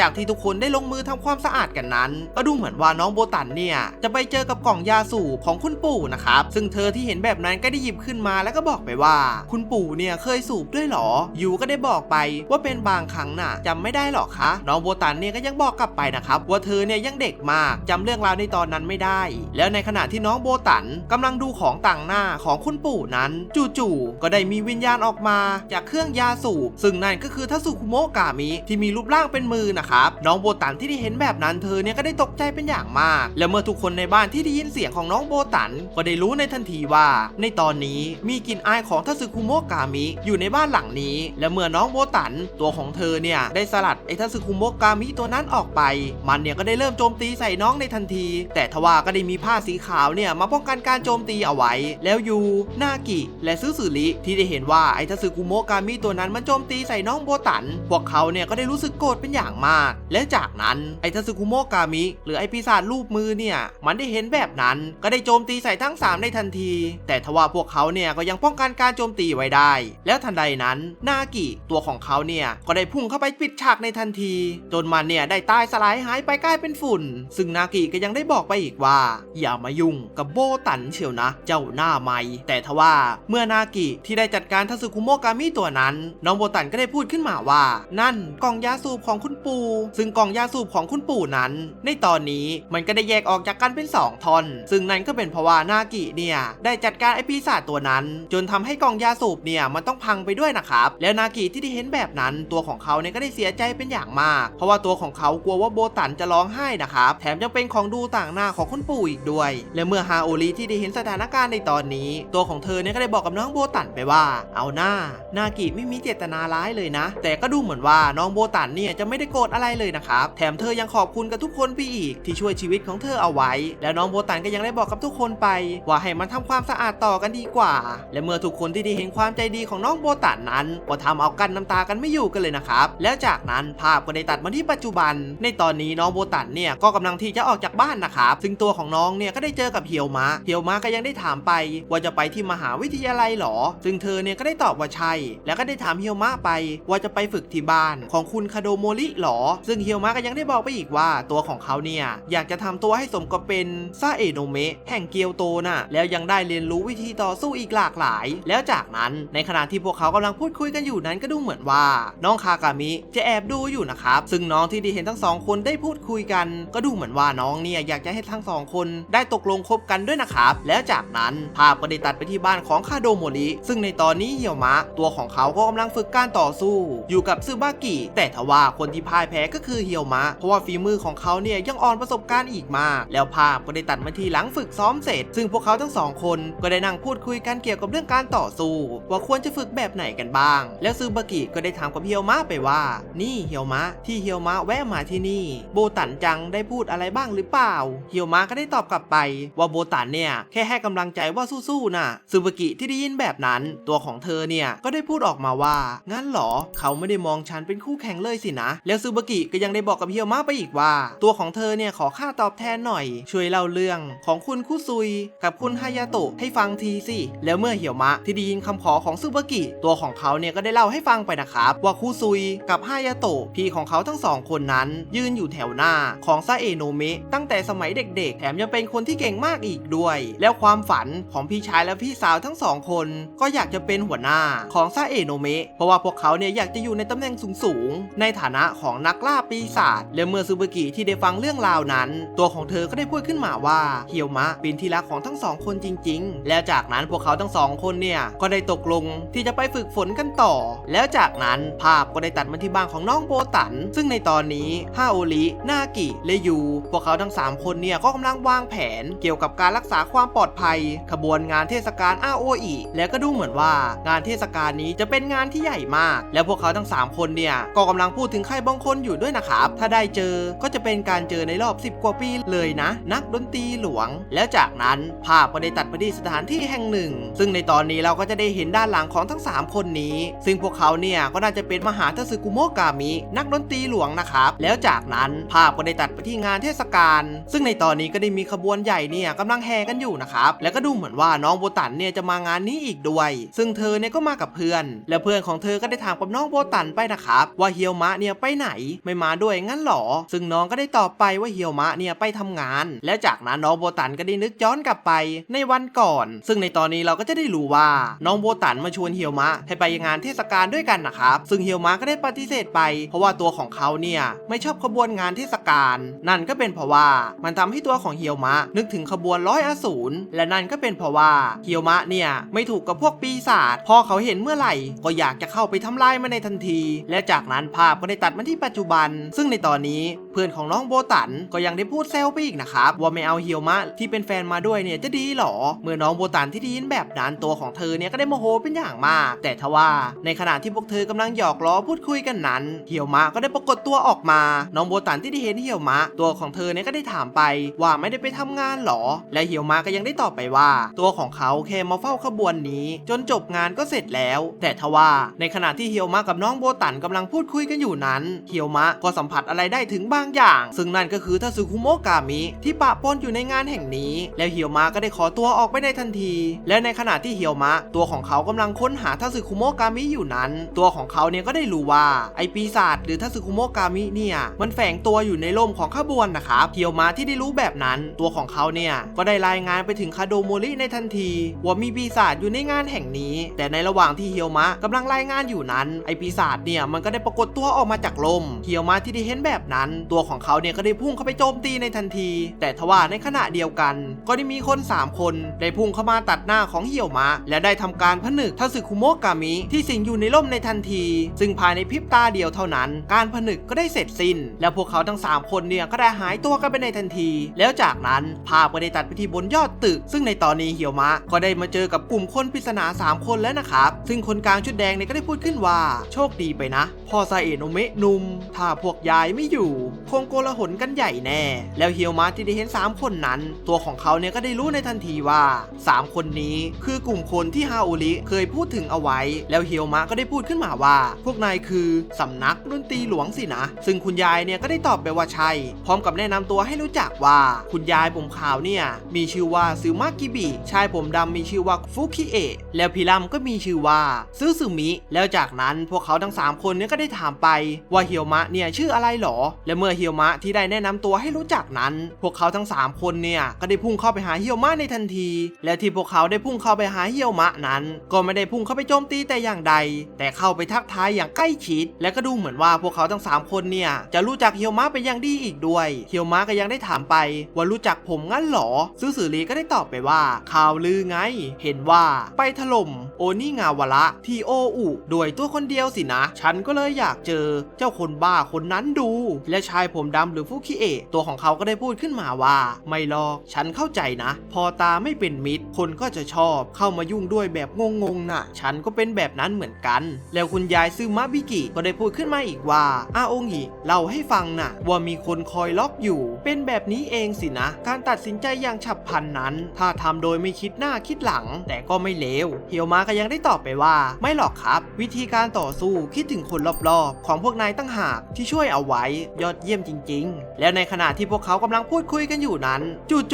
ากที่ทุกคนได้ลงมือทำความสะอาดกันนั้นก็ดูเหมือนว่าน้องโบตันเนี่ยจะไปเจอกับกล่องยาสูบของคุณปู่นะครับซึ่งเธอที่เห็นแบบนั้นก็ได้หยิบขึ้นมาแล้วก็บอกไปว่าคุณปู่เนี่ยเคยสูบด้วยหรอยูก็ได้บอกไปว่าเป็นบางครั้งน่ะจำไม่ได้หรอกคะน้องโบตันเนี่ยก็ยังบอกกลับไปนะครับว่าเธอเนี่ยยังเด็กมากจำเรื่องราวในตอนนั้นไม่ได้แล้วในขณะที่น้องโบตันกำลังดูของต่างหน้าของคุณปู่นั้นจู่ๆก็ได้มีวิญญาณออกมาจากเครื่องยาสูบซึ่งนั่นก็คือทาสึคุโมะกามิที่มีรูปร่างเป็นมือนะครับน้องโบตันที่ได้เห็นแบบนั้นเธอเนี่ยก็ได้ตกใจเป็นอย่างมากและเมื่อทุกคนในบ้านที่ได้ยินเสียงของน้องโบตันก็ได้รู้ในทันทีว่าในตอนนี้มีกลิ่นอายของทาสึคุโมะกามิอยู่ในบ้านหลังนี้และเมื่อน้องโบตันตัวของเธอเนี่ยได้สลัดไอ้ทาสึคุโมะกามิตัวนั้นออกไปมันเนี่ยก็ได้เริ่มโจมตีใส่น้องในทันทีแต่ทว่าก็ได้มีผ้าสีขาวเนี่ยมาป้องกันการโจมตีเอาไว้แล้วยูนากิและซึสึริที่ได้เห็นว่าไอ้ทาสึคุโมะกามิตัวนั้นมันโจมตีใส่น้องโบตันพวกเขาเนี่ยก็ได้รู้สึกโกรธเป็นอย่างมากและจากนั้นไอ้ทาสึคุโมะกามิหรือไอ้ปีศาจรูปมือเนี่ยมันได้เห็นแบบนั้นก็ได้โจมตีใส่ทั้ง3ในทันทีแต่ทว่าพวกเขาเนี่ยก็ยังป้องกันการโจมตีไว้ได้แล้วทันใดนั้นนากิตัวของเขาเนี่ยก็ได้พุ่งเข้าไปปิดฉากในทันทีจนมันเนี่ยได้ตายสลายหายไปกลายเป็นฝุ่นซึ่งนากิก็ยังได้บอกไปอีกว่าอย่ามายุ่งกับโบตันเชียวนะเจ้าหน้าใหม่แต่ทว่าเมื่อนากิที่ได้จัดการทาสึคุโมะกามิตัวนั้นน้องโบตันก็ได้พูดขึ้นมาว่านั่นกล่องยาสูบของคุณปู่ซึ่งกล่องยาสูบของคุณปู่นั้นในตอนนี้มันก็ได้แยกออกจากกันเป็น2ท่อนซึ่งนั่นก็เป็นเพราะว่านากิเนี่ยได้จัดการไอ้ปีศาจตัวนั้นจนทำให้กล่องยาสูบเนี่ยมันต้องพังไปด้วยนะครับแล้วนากิที่ได้เห็นแบบนั้นตัวของเขาเนี่ยก็ได้เสียใจเป็นอย่างมากเพราะว่าตัวของเขากลัวว่าโบตันจะร้องไห้นะครับแถมยังเป็นของดูต่างหน้าของคุณปู่อีกด้วยและเมื่อฮาโอริที่ได้เห็นสถานการณ์ในตอนนี้ตัวของเธอเนี่ยก็ได้บอกกับน้องโบตันไปว่าเอาหน้านากิไม่มีเจตนาร้ายเลยนะแต่ก็ดูเหมือนว่าน้องโบตันเนี่ยจะไม่ได้โกรธอะไรเลยนะครับแถมเธอยังขอบคุณกับทุกคนไปอีกที่ช่วยชีวิตของเธอเอาไว้แล้วน้องโบตันก็ยังได้บอกกับทุกคนไปว่าให้มันทำความสะอาดต่อกันดีกว่าและเมื่อทุกคนที่ได้เห็นความใจดีของน้องโบตันนั้นก็ทำเอากั้นน้ำตากันไม่อยู่กันเลยนะครับแล้วจากนั้นภาพก็ได้ตัดมาที่ปัจจุบันในตอนนี้น้องโบตันเนี่ยก็กำลังที่จะออกจากบ้านนะครับซึ่งตัวของน้องเนี่ยก็ได้เจอกับเฮียวมะก็ยังได้ถามไปว่าจะไปที่มหาวิทยาลัยหรอซึ่งเธอเนี่ยก็ได้ตอบว่าใช่แล้วก็ได้ถามเฮียวมะไปว่าจะไปฝึกที่บ้านของคุณคาโดโมริหรอซึ่งเฮียวมะก็ยังได้บอกไปอีกว่าตัวของเขาเนี่ยอยากจะทำตัวให้สมกับเป็นซาเอะโนเมะแห่งเกียวโตน่ะแล้วยังได้เรียนรู้วิธีต่อสู้อีกหลากหลายแล้วจากนั้นในขณะที่พวกเขากำลังพูดคุยกันอยู่นั้นก็ดูเหมือนว่าน้องคากามิจะแอบดู ดูอยู่นะครับซึ่งน้องที่ได้เห็นทั้งสองคนได้พูดคุยกันก็ดูเหมือนว่าน้องเนี่ยอยากจะให้ทั้งสองคนได้ตกลงคบกันด้วยนะครับแล้วจากนั้นภาพก็ได้ตัดไปที่บ้านของคาโดโมริซึ่งในตอนนี้เฮียวมะตัวของเขาก็กำลังฝึกการต่อสู้อยู่กับซึบากิแต่ทว่าคนที่พ่ายแพ้ก็คือเฮียวมะเพราะว่าฝีมือของเขาเนี่ยยังอ่อนประสบการณ์อีกมากแล้วภาพก็ได้ตัดมาที่หลังฝึกซ้อมเสร็จซึ่งพวกเขาทั้งสองคนก็ได้นั่งพูดคุยกันเกี่ยวกับเรื่องการต่อสู้ว่าควรจะฝึกแบบไหนกันบ้างแล้วซึบากิก็ได้ถามกับเฮียวมะไปว่านี่เฮียวมะที่เฮียวมะแวะมาที่นี่โบตันจังได้พูดอะไรบ้างหรือเปล่าเฮียวมะก็ได้ตอบกลับไปว่าโบตันเนี่ยแค่ให้กำลังใจว่าสู้ๆน่ะซึบากิที่ได้ยินแบบนั้นตัวของเธอเนี่ยก็ได้พูดออกมาว่างั้นหรอเขาไม่ได้มองฉันเป็นคู่แข่งเลยสินะแล้วซึบากิก็ยังได้บอกกับเฮียวมะไปอีกว่าตัวของเธอเนี่ยขอค่าตอบแทนหน่อยช่วยเล่าเรื่องของคุณคุซุยกับคุณฮายาโตะให้ฟังทีสิแล้วเมื่อเฮียวมะที่ได้ยินคำขอของซึบากิตัวของเขาเนี่ยก็ได้เล่าให้ฟังไปนะครับว่าคุซุยกับฮายาโตะพี่ของเขาทั้งสองคนนั้นยืนอยู่แถวหน้าของซาเอโนะเมะตั้งแต่สมัยเด็กๆแถมยังเป็นคนที่เก่งมากอีกด้วยแล้วความฝันของพี่ชายและพี่สาวทั้งสองคนก็อยากจะเป็นหัวหน้าของซาเอโนะเมะเพราะว่าพวกเขาเนี่ยอยากจะอยู่ในตำแหน่งสูงๆในฐานะของนักล่าปีศาจและเมื่อซึบากิที่ได้ฟังเรื่องราวนั้นตัวของเธอก็ได้พูดขึ้นมาว่าเฮียวมะเป็นที่รักของทั้งสองคนจริงๆแล้วจากนั้นพวกเขาทั้งสองคนเนี่ยก็ได้ตกลงที่จะไปฝึกฝนกันต่อแล้วจากนั้นภาพก็ได้ตัดมาที่บ้านของน้องโบตันซึ่งในตอนนี้ฮาโอรินากิและยูพวกเขาทั้ง3คนเนี่ยก็กำลังวางแผนเกี่ยวกับการรักษาความปลอดภัยขบวนงานเทศกาลอาโออิและก็ดูเหมือนว่างานเทศกาลนี้จะเป็นงานที่ใหญ่มากแล้วพวกเขาทั้ง3คนเนี่ยก็กำลังพูดถึงใครบางคนอยู่ด้วยนะครับถ้าได้เจอก็จะเป็นการเจอในรอบ10 กว่าปีเลยนะนักดนตรีหลวงแล้วจากนั้นภาพก็ได้ตัดไปที่สถานที่แห่งหนึ่งซึ่งในตอนนี้เราก็จะได้เห็นด้านหลังของทั้ง3คนนี้ซึ่งพวกเขาเนี่ยก็น่าจะเป็นมหาทสึกุโมะกามินักดนตรีหลวงนะครับแล้วจากนั้นภาพก็ได้ตัดไปที่งานเทศกาลซึ่งในตอนนี้ก็ได้มีขบวนใหญ่เนี่ยกำลังแห่กันอยู่นะครับแล้วก็ดูเหมือนว่าน้องโบตันเนี่ยจะมางานนี้อีกด้วยซึ่งเธอเนี่ยก็มากับเพื่อนและเพื่อนของเธอก็ได้ถามกับน้องโบตันไปนะครับว่าเฮียวมะเนี่ยไปไหนไม่มาด้วยงั้นหรอซึ่งน้องก็ได้ตอบไปว่าเฮียวมะเนี่ยไปทำงานและจากนั้นน้องโบตันก็ได้นึกย้อนกลับไปในวันก่อนซึ่งในตอนนี้เราก็จะได้รู้ว่าน้องโบตันมาชวนเฮียวมะให้ไปงานเทศกาลด้วยกันนะครับซึ่งเฮียวมะก็ได้ปฏิเสธไปเพราะว่าตัวของเขาเนี่ยไม่ชอบขบวนงานเทศกาลนั่นก็เป็นเพราะว่ามันทำให้ตัวของเฮียวมะนึกถึงขบวน100 อสูรและนั่นก็เป็นเพราะว่าเฮียวมะเนี่ยไม่ถูกกับพวกปีศาจพอเขาเห็นเมื่อไหร่ก็อยากจะเข้าไปทำลายมันในทันทีและจากนั้นภาพก็ได้ตัดมาที่ปัจจุบันซึ่งในตอนนี้เพื่อนของน้องโบตันก็ยังได้พูดแซวไปอีกนะครับว่าไม่เอาเฮียวมะที่เป็นแฟนมาด้วยเนี่ยจะดีหรอเมื่อน้องโบตันที่ได้ยินแบบนั้นตัวของเธอเนี่ยก็ได้โมโหเป็นอย่างมากแต่ทว่าในขณะที่พวกเธอกำลังหยอกล้อพูดคุยกันนั้นเฮียวมะก็ได้ปรากฏตัวออกมาน้องโบตันที่ได้เห็นเฮียวมะตัวของเธอเนี่ยก็ได้ถามไปว่าไม่ได้ไปทำงานหรอและเฮียวมะก็ยังได้ตอบไปว่าตัวของเขาแค่มาเฝ้าขบวนนี้จนจบงานก็เสร็จแล้วแต่ทว่าในขณะที่เฮียวมะกับน้องโบตันกำลังพูดคุยกันอยู่นั้นเฮียวมะก็สัมผัสอะไรได้ถึงบางอย่างซึ่งนั่นก็คือทสึคุโมะกามิที่ปะปนอยู่ในงานแห่งนี้แล้วเฮียวมะก็ได้ขอตัวออกไปในทันทีและในขณะที่เฮียวมะตัวของเขากำลังค้นหาทสึคุโมะกามิอยู่นั้นตัวของเขาเนี่ยก็ได้รู้ว่าไอปีศาจหรือทสึคุโมะกามิเนี่ยมันแฝงตัวอยู่ในร่มของขบวนนะครับเฮียวมะที่ได้รู้แบบนั้นตัวของเขาเนี่ยก็ได้รายงานไปถึงคาโดโมริในทันทีว่ามีปีศาจอยู่ในงานแห่งนี้แต่ในระหว่างที่เฮียวมะกำลังรายงานอยู่นั้นไอปีศาจเนี่ยมันก็ได้ปรากฏตัวออกมาจากร่มเฮียวมะที่ได้เห็นแบบนั้นตัวของเขาเนี่ยก็ได้พุ่งเข้าไปโจมตีในทันทีแต่ทว่าในขณะเดียวกันก็ได้มีคน3 คนได้พุ่งเข้ามาตัดหน้าของเฮียวมะและได้ทำการผนึกทสึคุโมะกามิที่สิงอยู่ในร่มในทันทีซึ่งภายในพริบตาเดียวเท่านั้นการผนึกก็ได้เสร็จสิ้นแล้วพวกเขาทั้ง3 คนเนี่ยก็ได้หายตัวกันไปในทันทีแล้วจากนั้นภาพก็ได้ตัดไปที่บนยอดตึกซึ่งในตอนนี้เฮียวมะก็ได้มาเจอกับกลุ่มคนปริศนา3 คนแล้วนะครับซึ่งคนกลางชุดแดงเนี่ยก็ได้พูดขึ้นว่าโชคดีไปนะพ่อซาเอะโนะเมะหนุ่มถ้าพวกยายไม่อยู่คงโกลาหลกันใหญ่แน่แล้วเฮียวมะที่ได้เห็น3 คนนั้นตัวของเขาเนี่ยก็ได้รู้ในทันทีว่า3 คนนี้คือกลุ่มคนที่ฮาโอริเคยพูดถึงเอาไว้แล้วเฮียวมะก็ได้พูดขึ้นมาว่าพวกนายคือสำนักดนตรีหลวงสินะซึ่งคุณยายเนี่ยก็ได้ตอบไปว่าใช่พร้อมกับแนะนำตัวให้รู้จักว่าคุณยายผมขาวเนี่ยมีชื่อว่าซึมากิบิชายผมดำมีชื่อว่าฟุคิเอะแล้วพี่ลัมก็มีชื่อว่าซึซึมิแล้วจากนั้นพวกเขาทั้ง3 คนเนี่ยก็ได้ถามไปว่าเฮียวมะเนี่ยชื่ออะไรหรอและเมื่อเฮียวมะที่ได้แนะนำตัวให้รู้จักนั้นพวกเขาทั้ง3 คนเนี่ยก็ได้พุ่งเข้าไปหาเฮียวมะในทันทีและที่พวกเขาได้พุ่งเข้าไปหาเฮียวมะนั้นก็ไม่ได้พุ่งเข้าไปโจมตีแต่อย่างใดแต่เข้าไปทักทายอย่างใกล้ชิดและก็ดู เหมือนว่าพวกเขาทั้ง3คนเนี่ยจะรู้จักเฮียวมะเป็นอย่างดีอีกด้วยเฮียวมะก็ยังได้ถามไปว่ารู้จักผมงั้นหรอซื่อสือรีก็ได้ตอบไปว่าข่าวลือไงเห็นว่าไปถล่มโอนิงาวาระที่โออุด้วยตัวคนเดียวสินะฉันก็เลยอยากเจอเจ้าคนบ้าคนนั้นดูและชายผมดำหรือฟุคิเอะตัวของเขาก็ได้พูดขึ้นมาว่าไม่หรอกฉันเข้าใจนะพอตาไม่เป็นมิตรคนก็จะชอบเข้ามายุ่งด้วยแบบงงๆน่ะฉันก็เป็นแบบนั้นเหมือนกันแล้วคุณยายซึมะบิกิก็ได้พูดขึ้นมาอีกว่าอาโองิเล่าให้ฟังน่ะว่ามีคนคอยล็อกอยู่เป็นแบบนี้เองสินะการตัดสินใจอย่างฉับพลันนั้นถ้าทำโดยไม่คิดหน้าคิดหลังแต่ก็ไม่เลวเฮียวมะก็ยังได้ตอบไปว่าไม่หรอกครับวิธีการต่อสู้คิดถึงคนรอบๆของพวกนายตั้งหากที่ช่วยเอาไว้ยอดเยี่ยมจริงๆแล้วในขณะที่พวกเขากำลังพูดคุยกันอยู่นั้น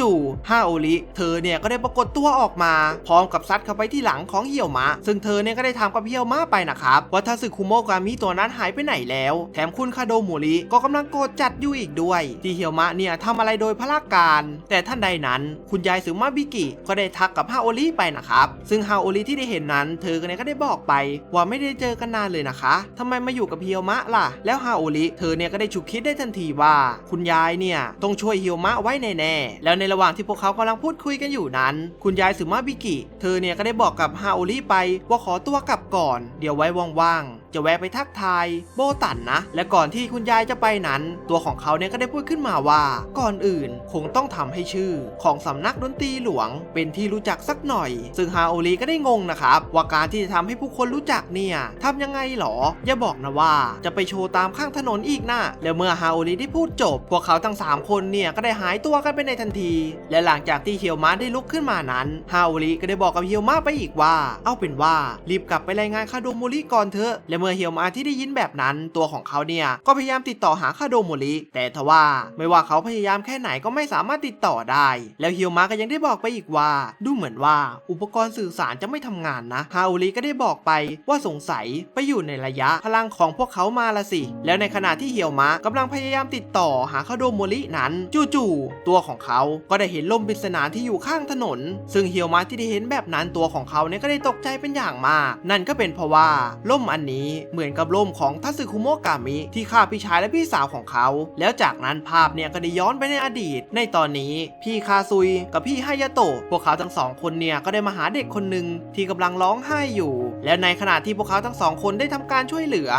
จู่ๆฮาโอริเธอเนี่ยก็ได้ปรากฏตัวออกมาพร้อมกับซัดเข้าไปที่หลังของเฮียวมะซึ่งเธอเนี่ยก็ได้ถามกับเฮียวมะไปนะครับว่าทาสึคุโมะกามิตัวนั้นหายไปไหนแล้วแถมคุณคาโดโมริก็กำลังโกรธจัดอยู่อีกด้วยที่เฮียวมะเนี่ยทำอะไรโดยพละการแต่ท่านใดนั้นคุณยายซึมะบิกิก็ได้ทักกับฮาโอริไปนะครับซึ่งฮาโอริที่ได้เห็นนั้นเธอเนี่ยก็ได้บอกไปว่าไม่ได้เจอกันนานเลยนะคะทำไมมาอยู่กับเฮียวมะล่ะแล้วฮาโอริเธอเนี่ยก็ได้ฉุกคิดได้ทันทีว่าคุณยายเนี่ยต้องช่วยเฮียวมะไว้แน่ๆแล้วในระหว่างที่พวกเขากำลังพูดคุยกันอยู่นั้นคุณยายซึมะบิกิเธอเนี่ยก็ได้บอกกับฮาโอริไปว่าขอตัวกลับก่อนเดี๋ยวไว้ว่างๆจะแวะไปทักทายโบตันนะและก่อนที่คุณยายจะไปนั้นตัวของเขาเนี่ยก็ได้พูดขึ้นมาว่าก่อนอื่นคงต้องทำให้ชื่อของสำนักดนตรีหลวงเป็นที่รู้จักสักหน่อยซึ่งฮาโอริก็ได้งงนะครับว่าการที่จะทำให้ผู้คนรู้จักเนี่ยทำยังไงหรออย่าบอกนะว่าจะไปโชว์ตามข้างถนนอีกนะแล้วเมื่อฮาโอริได้พูดจบพวกเขาทั้ง3คนเนี่ยก็ได้หายตัวกันไปในทันทีและหลังจากที่เฮียวมะได้ลุกขึ้นมานั้นฮาโอริก็ได้บอกกับเฮียวมะไปอีกว่าเอาเป็นว่ารีบกลับไปรายงานคาโดโมริก่อนเถอะและเมื่อเฮียวมะที่ได้ยินแบบนั้นตัวของเขาเนี่ยก็พยายามติดต่อหาคาโดโมริแต่ทว่าไม่ว่าเขาพยายามแค่ไหนก็ไม่สามารถติดต่อได้แล้วเฮียวมะก็ยังได้บอกไปอีกว่าดูเหมือนว่าอุปกรณ์สื่อสารจะไม่ทำงานนะฮาโอริก็ได้บอกไปว่าสงสัยไปอยู่ในระยะพลังของพวกเขามาละสิแล้วในขณะที่เฮียวมะกำลังพยายามติดต่อหาคาโดโมรินั้นจู่ๆตัวของเขาก็ได้เห็นลมปริศนาที่อยู่ข้างถนนซึ่งเฮียวมะที่ได้เห็นแบบนั้นตัวของเขาเนี่ยก็ได้ตกใจเป็นอย่างมากนั่นก็เป็นเพราะว่าล่มอันนี้เหมือนกับล่มของทัสึคุโมะกามิที่ฆ่าพี่ชายและพี่สาวของเขาแล้วจากนั้นภาพเนี่ยก็ได้ย้อนไปในอดีตในตอนนี้พี่คาซุยกับพี่ฮายาโตะพวกเขาทั้ง2คนเนี่ยก็ได้มาหาเด็กคนหนึ่งที่กำลังร้องไห้อยู่แล้วในขณะที่พวกเขาทั้ง2คนได้ทำการช่วยเหลือ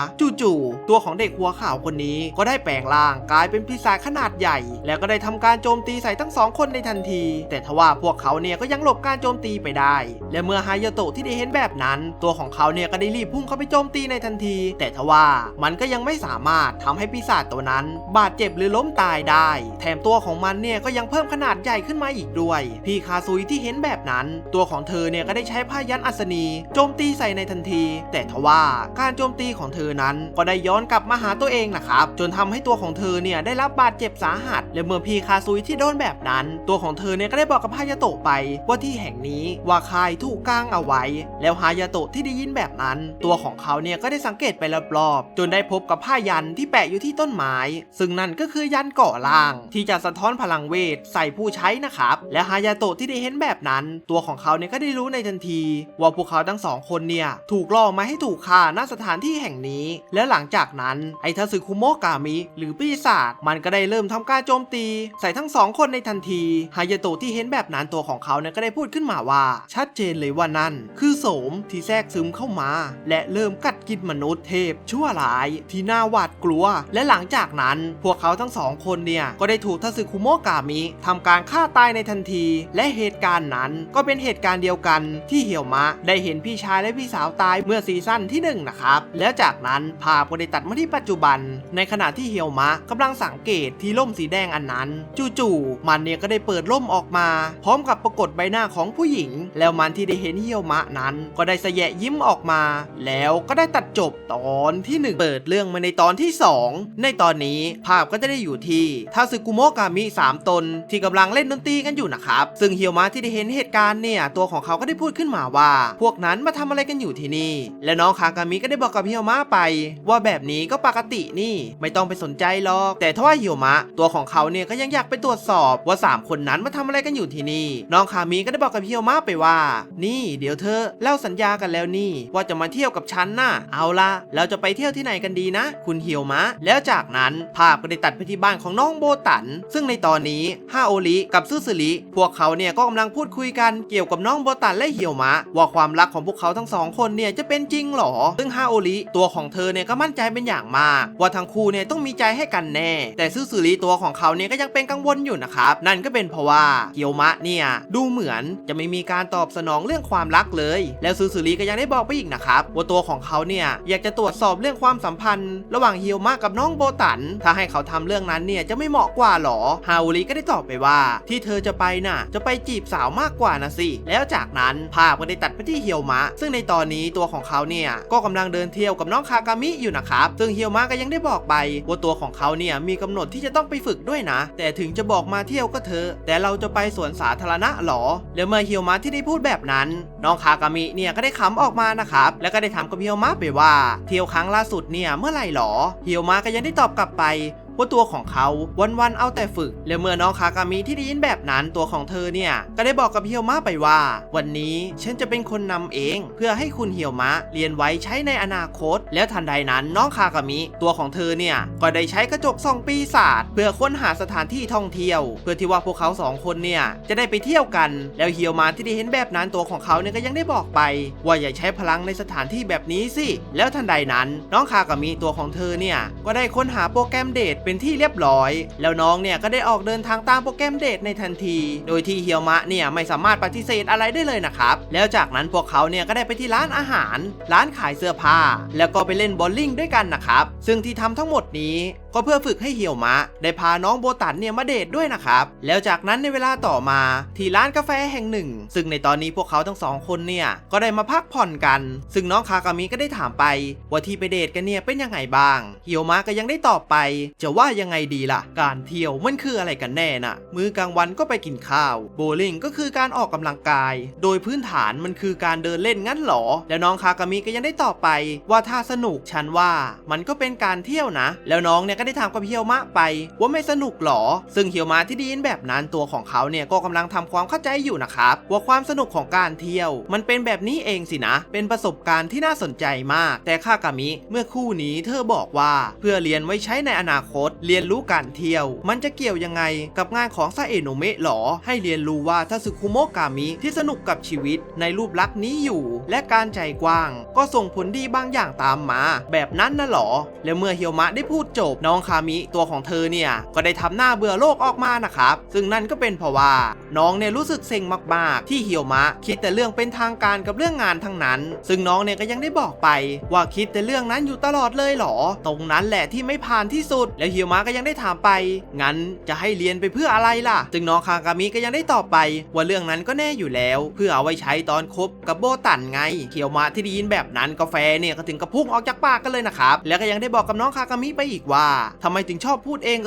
จู่ๆตัวของเด็กหัวขาวคนนี้ก็ได้แปลงร่างกลายเป็นปีศาจขนาดใหญ่แล้วก็ได้ทำการโจมตีใส่ทั้ง2คนในทันทีแต่ทว่าพวกเขาเนี่ยก็ยังหลบการโจมตีไปได้และเมื่อฮายาโตะที่ได้เห็นแบบนั้นตัวของเขาเนี่ยก็ได้รีบพุ่งเข้าไปโจมตีในทันทีแต่ทว่ามันก็ยังไม่สามารถทำให้ปีศาจตัวนั้นบาดเจ็บหรือล้มตายได้แถมตัวของมันเนี่ยก็ยังเพิ่มขนาดใหญ่ขึ้นมาอีกด้วยพี่คาซุยที่เห็นแบบนั้นตัวของเธอเนี่ยก็ได้ใช้ผ้ายันอัศนีโจมตีใส่ในทันทีแต่ทว่าการโจมตีของเธอนั้นก็ได้ย้อนกลับมาหาตัวเองนะครับจนทำให้ตัวของเธอเนี่ยได้รับบาดเจ็บสาหัสและเมื่อพี่คาซุยที่โดนแบบนั้นตัวของเธอเนี่ยก็ได้บอกกับฮายาโตะไปว่าที่แห่งนี้ว่าคายถูกกางเอาไว้แล้วฮายาโตะที่ได้ยินแบบนั้นตัวของเขาเนี่ยก็ได้สังเกตไปรอบๆจนได้พบกับผ้ายันที่แปะอยู่ที่ต้นไม้ซึ่งนั่นก็คือยันก่อร่างที่จะสะท้อนพลังเวทใส่ผู้ใช้นะครับและฮายาโตะที่ได้เห็นแบบนั้นตัวของเขาเนี่ยก็ได้รู้ในทันทีว่าพวกเขาทั้ง2คนเนี่ยถูกล่อมาให้ถูกฆ่าณสถานที่แห่งนี้และหลังจากนั้นไอทาสึคุโมะกามิหรือปีศาจมันก็ได้เริ่มทำการโจมตีใส่ทั้ง2คนในทันทีฮายาโตะที่เห็นแบบนั้นตัวของเขาเนี่ยก็ได้พูดขึ้นมาว่าชัดเจนเลยว่านั่นคือโสมที่แทรกซึมเข้ามาและเริ่มกัดกินมนุษย์เทพชั่วร้ายที่น่าหวาดกลัวและหลังจากนั้นพวกเขาทั้ง2คนเนี่ยก็ได้ถูกทาสึคุโมะกามิทำการฆ่าตายในทันทีและเหตุการณ์นั้นก็เป็นเหตุการณ์เดียวกันที่เฮียวมะได้เห็นพี่ชายและพี่สาวตายเมื่อซีซั่นที่1นะครับแล้วจากนั้นภาพก็ได้ตัดมาที่ปัจจุบันในขณะที่เฮียวมะกำลังสังเกตที่ล่มสีแดงอันนั้นจู่ๆมันเนี่ยก็ได้เปิดล่มออกมาพร้อมกับปรากฏใบหน้าของผู้หญิงแล้วมันที่ได้เห็นเฮียวมะนั้นก็ได้แสยะยิ้มออกมาแล้วก็ได้ตัดจบตอนที่1เปิดเรื่องมาในตอนที่2ในตอนนี้ภาพก็จะได้อยู่ที่ทาสึคุโมะกามิ3ตนที่กำลังเล่นดนตรีกันอยู่นะครับซึ่งเฮียวมะที่ได้เห็นเหตุการณ์เนี่ยตัวของเขาก็ได้พูดขึ้นมาว่าพวกนั้นมาทำอะไรกันอยู่ อยู่ที่นี่และน้องคากามิก็ได้บอกกับฮิโยมะไปว่าแบบนี้ก็ปกตินี่ไม่ต้องไปสนใจหรอกแต่ทว่าฮิโยมะตัวของเขาเนี่ยก็ยังอยากไปตรวจสอบว่า3คนนั้นมาทำอะไรกันอยู่ที่นี่น้องคามิก็ได้บอกกับฮิโยมะไปว่านี่เดี๋ยวเธอเล่าสัญญากันแล้วนี่ว่าจะมาเที่ยวกับฉันน่ะเอาล่ะเราจะไปเที่ยวที่ไหนกันดีนะคุณฮิโยมะแล้วจากนั้นภาพก็ได้ตัดไปที่บ้านของน้องโบตันซึ่งในตอนนี้ฮาโอริกับซึซึริพวกเขาเนี่ยก็กำลังพูดคุยกันเกี่ยวกับน้องโบตันและฮิโยมะว่าความรักของพวกเขาทั้งสองคนเนี่ยจะเป็นจริงหรอซึ่งฮาโอริตัวของเธอเนี่ยก็มั่นใจเป็นอย่างมากว่าทั้งคู่เนี่ยต้องมีใจให้กันแน่แต่ซึซึริตัวของเขาเนี่ยก็ยังเป็นกังวลอยู่นะครับนั่นก็เป็นเพราะว่าฮิโยมะเนี่ยดูเหมือนจะไม่มีการตอบสนองเรื่องความรักเลยแล้วซึซึริก็ยังได้บอกไปอีกนะครับว่าตัวของเขาเนี่ยอยากจะตรวจสอบเรื่องความสัมพันธ์ระหว่างฮิโยมะกับน้องโบตันถ้าให้เขาทำเรื่องนั้นเนี่ยจะไม่เหมาะกว่าหรอฮาโอริก็ได้ตอบไปว่าที่เธอจะไปน่ะจะไปจีบสาวมากกว่านะสิแล้วจากนั้นภาพก็ได้ตัดไปที่ฮิโยมะซึ่งในตอนนี้ตัวของเขาเนี่ยก็กำลังเดินเที่ยวกับน้องคากามิอยู่นะครับซึ่งฮิโยมะก็ยังได้บอกไปว่าตัวของเขาเนี่ยมีกำหนดที่จะต้องไปฝึกด้วยนะแต่ถึงจะบอกมาเที่ยวก็เถอะแต่เราจะไปสวนสาธารณะหรอแล้วเมื่อฮิโยมะที่ได้พูดแบบนั้นน้องคากามิเนี่ยก็ได้ขำออกมานะครับแล้วก็ได้ถามกับฮิโยมะไปว่าเที่ยวครั้งล่าสุดเนี่ยเมื่อไหร่หรอฮิโยมะก็ยังได้ตอบกลับไปว่าตัวของเขาวันๆเอาแต่ฝึกและเมื่อน้องคากามิที่ได้ยินแบบนั้นตัวของเธอเนี่ยก็ได้บอกกับฮิโยมะไปว่าวันนี้ฉันจะเป็นคนนำเองเพื่อให้คุณฮิโยมะเรียนไว้ใช้ในอนาคตแล้วทันใดนั้นน้องคากามิตัวของเธอเนี่ยก็ได้ใช้กระจกส่องปีศาจเพื่อค้นหาสถานที่ท่องเที่ยวเพื่อที่ว่าพวกเขา2คนเนี่ยจะได้ไปเที่ยวกันแล้วฮิโยมะที่ได้เห็นแบบนั้นตัวของเขาเนี่ยก็ยังได้บอกไปว่าอย่าใช้พลังในสถานที่แบบนี้สิแล้วทันใดนั้นน้องคากามิตัวของเธอเนี่ยก็ได้ค้นหาโปรแกรมเดทเป็นที่เรียบร้อยแล้วน้องเนี่ยก็ได้ออกเดินทางตามโปรแกรมเดทในทันทีโดยที่ฮิโยมะเนี่ยไม่สามารถปฏิเสธอะไรได้เลยนะครับแล้วจากนั้นพวกเขาเนี่ยก็ได้ไปที่ร้านอาหารร้านขายเสื้อผ้าแล้วก็ไปเล่นบอลลิ่งด้วยกันนะครับซึ่งที่ทำทั้งหมดนี้ก็เพื่อฝึกให้ฮิโยมะได้พาน้องโบตันเนี่ยมาเดทด้วยนะครับแล้วจากนั้นในเวลาต่อมาที่ร้านกาแฟแห่งหนึ่งซึ่งในตอนนี้พวกเขาทั้ง2คนเนี่ยก็ได้มาพักผ่อนกันซึ่งน้องคากามิก็ได้ถามไปว่าที่ไปเดทกันเนี่ยเป็นยังไงบ้างฮิโยมะก็ยังได้ตอบไปจะว่ายังไงดีล่ะการเที่ยวมันคืออะไรกันแน่น่ะมื้อกลางวันก็ไปกินข้าวโบลิ่งก็คือการออกกำลังกายโดยพื้นฐานมันคือการเดินเล่นงั้นหรอแล้วน้องคากามิก็ยังได้ตอบไปว่าถ้าสนุกฉันว่ามันก็เป็นการเที่ยวนะแล้วน้องเนี่ยก็ได้ถามกับฮิโยมะไปว่าไม่สนุกหรอซึ่งฮิโยมะที่ได้ยินแบบนั้นตัวของเขาเนี่ยก็กำลังทำความเข้าใจอยู่นะครับว่าความสนุกของการเที่ยวมันเป็นแบบนี้เองสินะเป็นประสบการณ์ที่น่าสนใจมากแต่คากามิเมื่อคู่นี้เธอบอกว่าเพื่อเรียนไว้ใช้ในอนาคตเรียนรู้การเที่ยวมันจะเกี่ยวยังไงกับงานของซาเอะโนะเมะหรอให้เรียนรู้ว่าทาสึคุโมะกามิที่สนุกกับชีวิตในรูปลักษณ์นี้อยู่และการใจกว้างก็ส่งผลดีบางอย่างตามมาแบบนั้นนะหรอและเมื่อฮิโยมะได้พูดจบน้องคามิตัวของเธอเนี่ยก็ได้ทำหน้าเบื่อโลกออกมานะครับซึ่งนั่นก็เป็นเพราะว่าน้องเนี่ยรู้สึกเซ็งมากๆที่ฮิโยมะคิดแต่เรื่องเป็นทางการกับเรื่องงานทั้งนั้นซึ่งน้องเนี่ยก็ยังได้บอกไปว่าคิดแต่เรื่องนั้นอยู่ตลอดเลยหรอตรงนั้นแหละที่ไม่ผ่านที่สุดแล้วฮิโยมะก็ยังได้ถามไปงั้นจะให้เรียนไปเพื่ออะไรล่ะซึ่งน้องคากามิก็ยังได้ตอบไปว่าเรื่องนั้นก็แน่อยู่แล้วเพื่อเอาไว้ใช้ตอนคบกับโบตันไงฮิโยมะที่ได้ยินแบบนั้นกาแฟเนี่ยก็ถึงกระพุ่งออกจากปากกันเลยนะครับแล้วก็ยังได้บอกกับน้องคากามิไปอีกว่าทำไมถึงชอบพูดเอง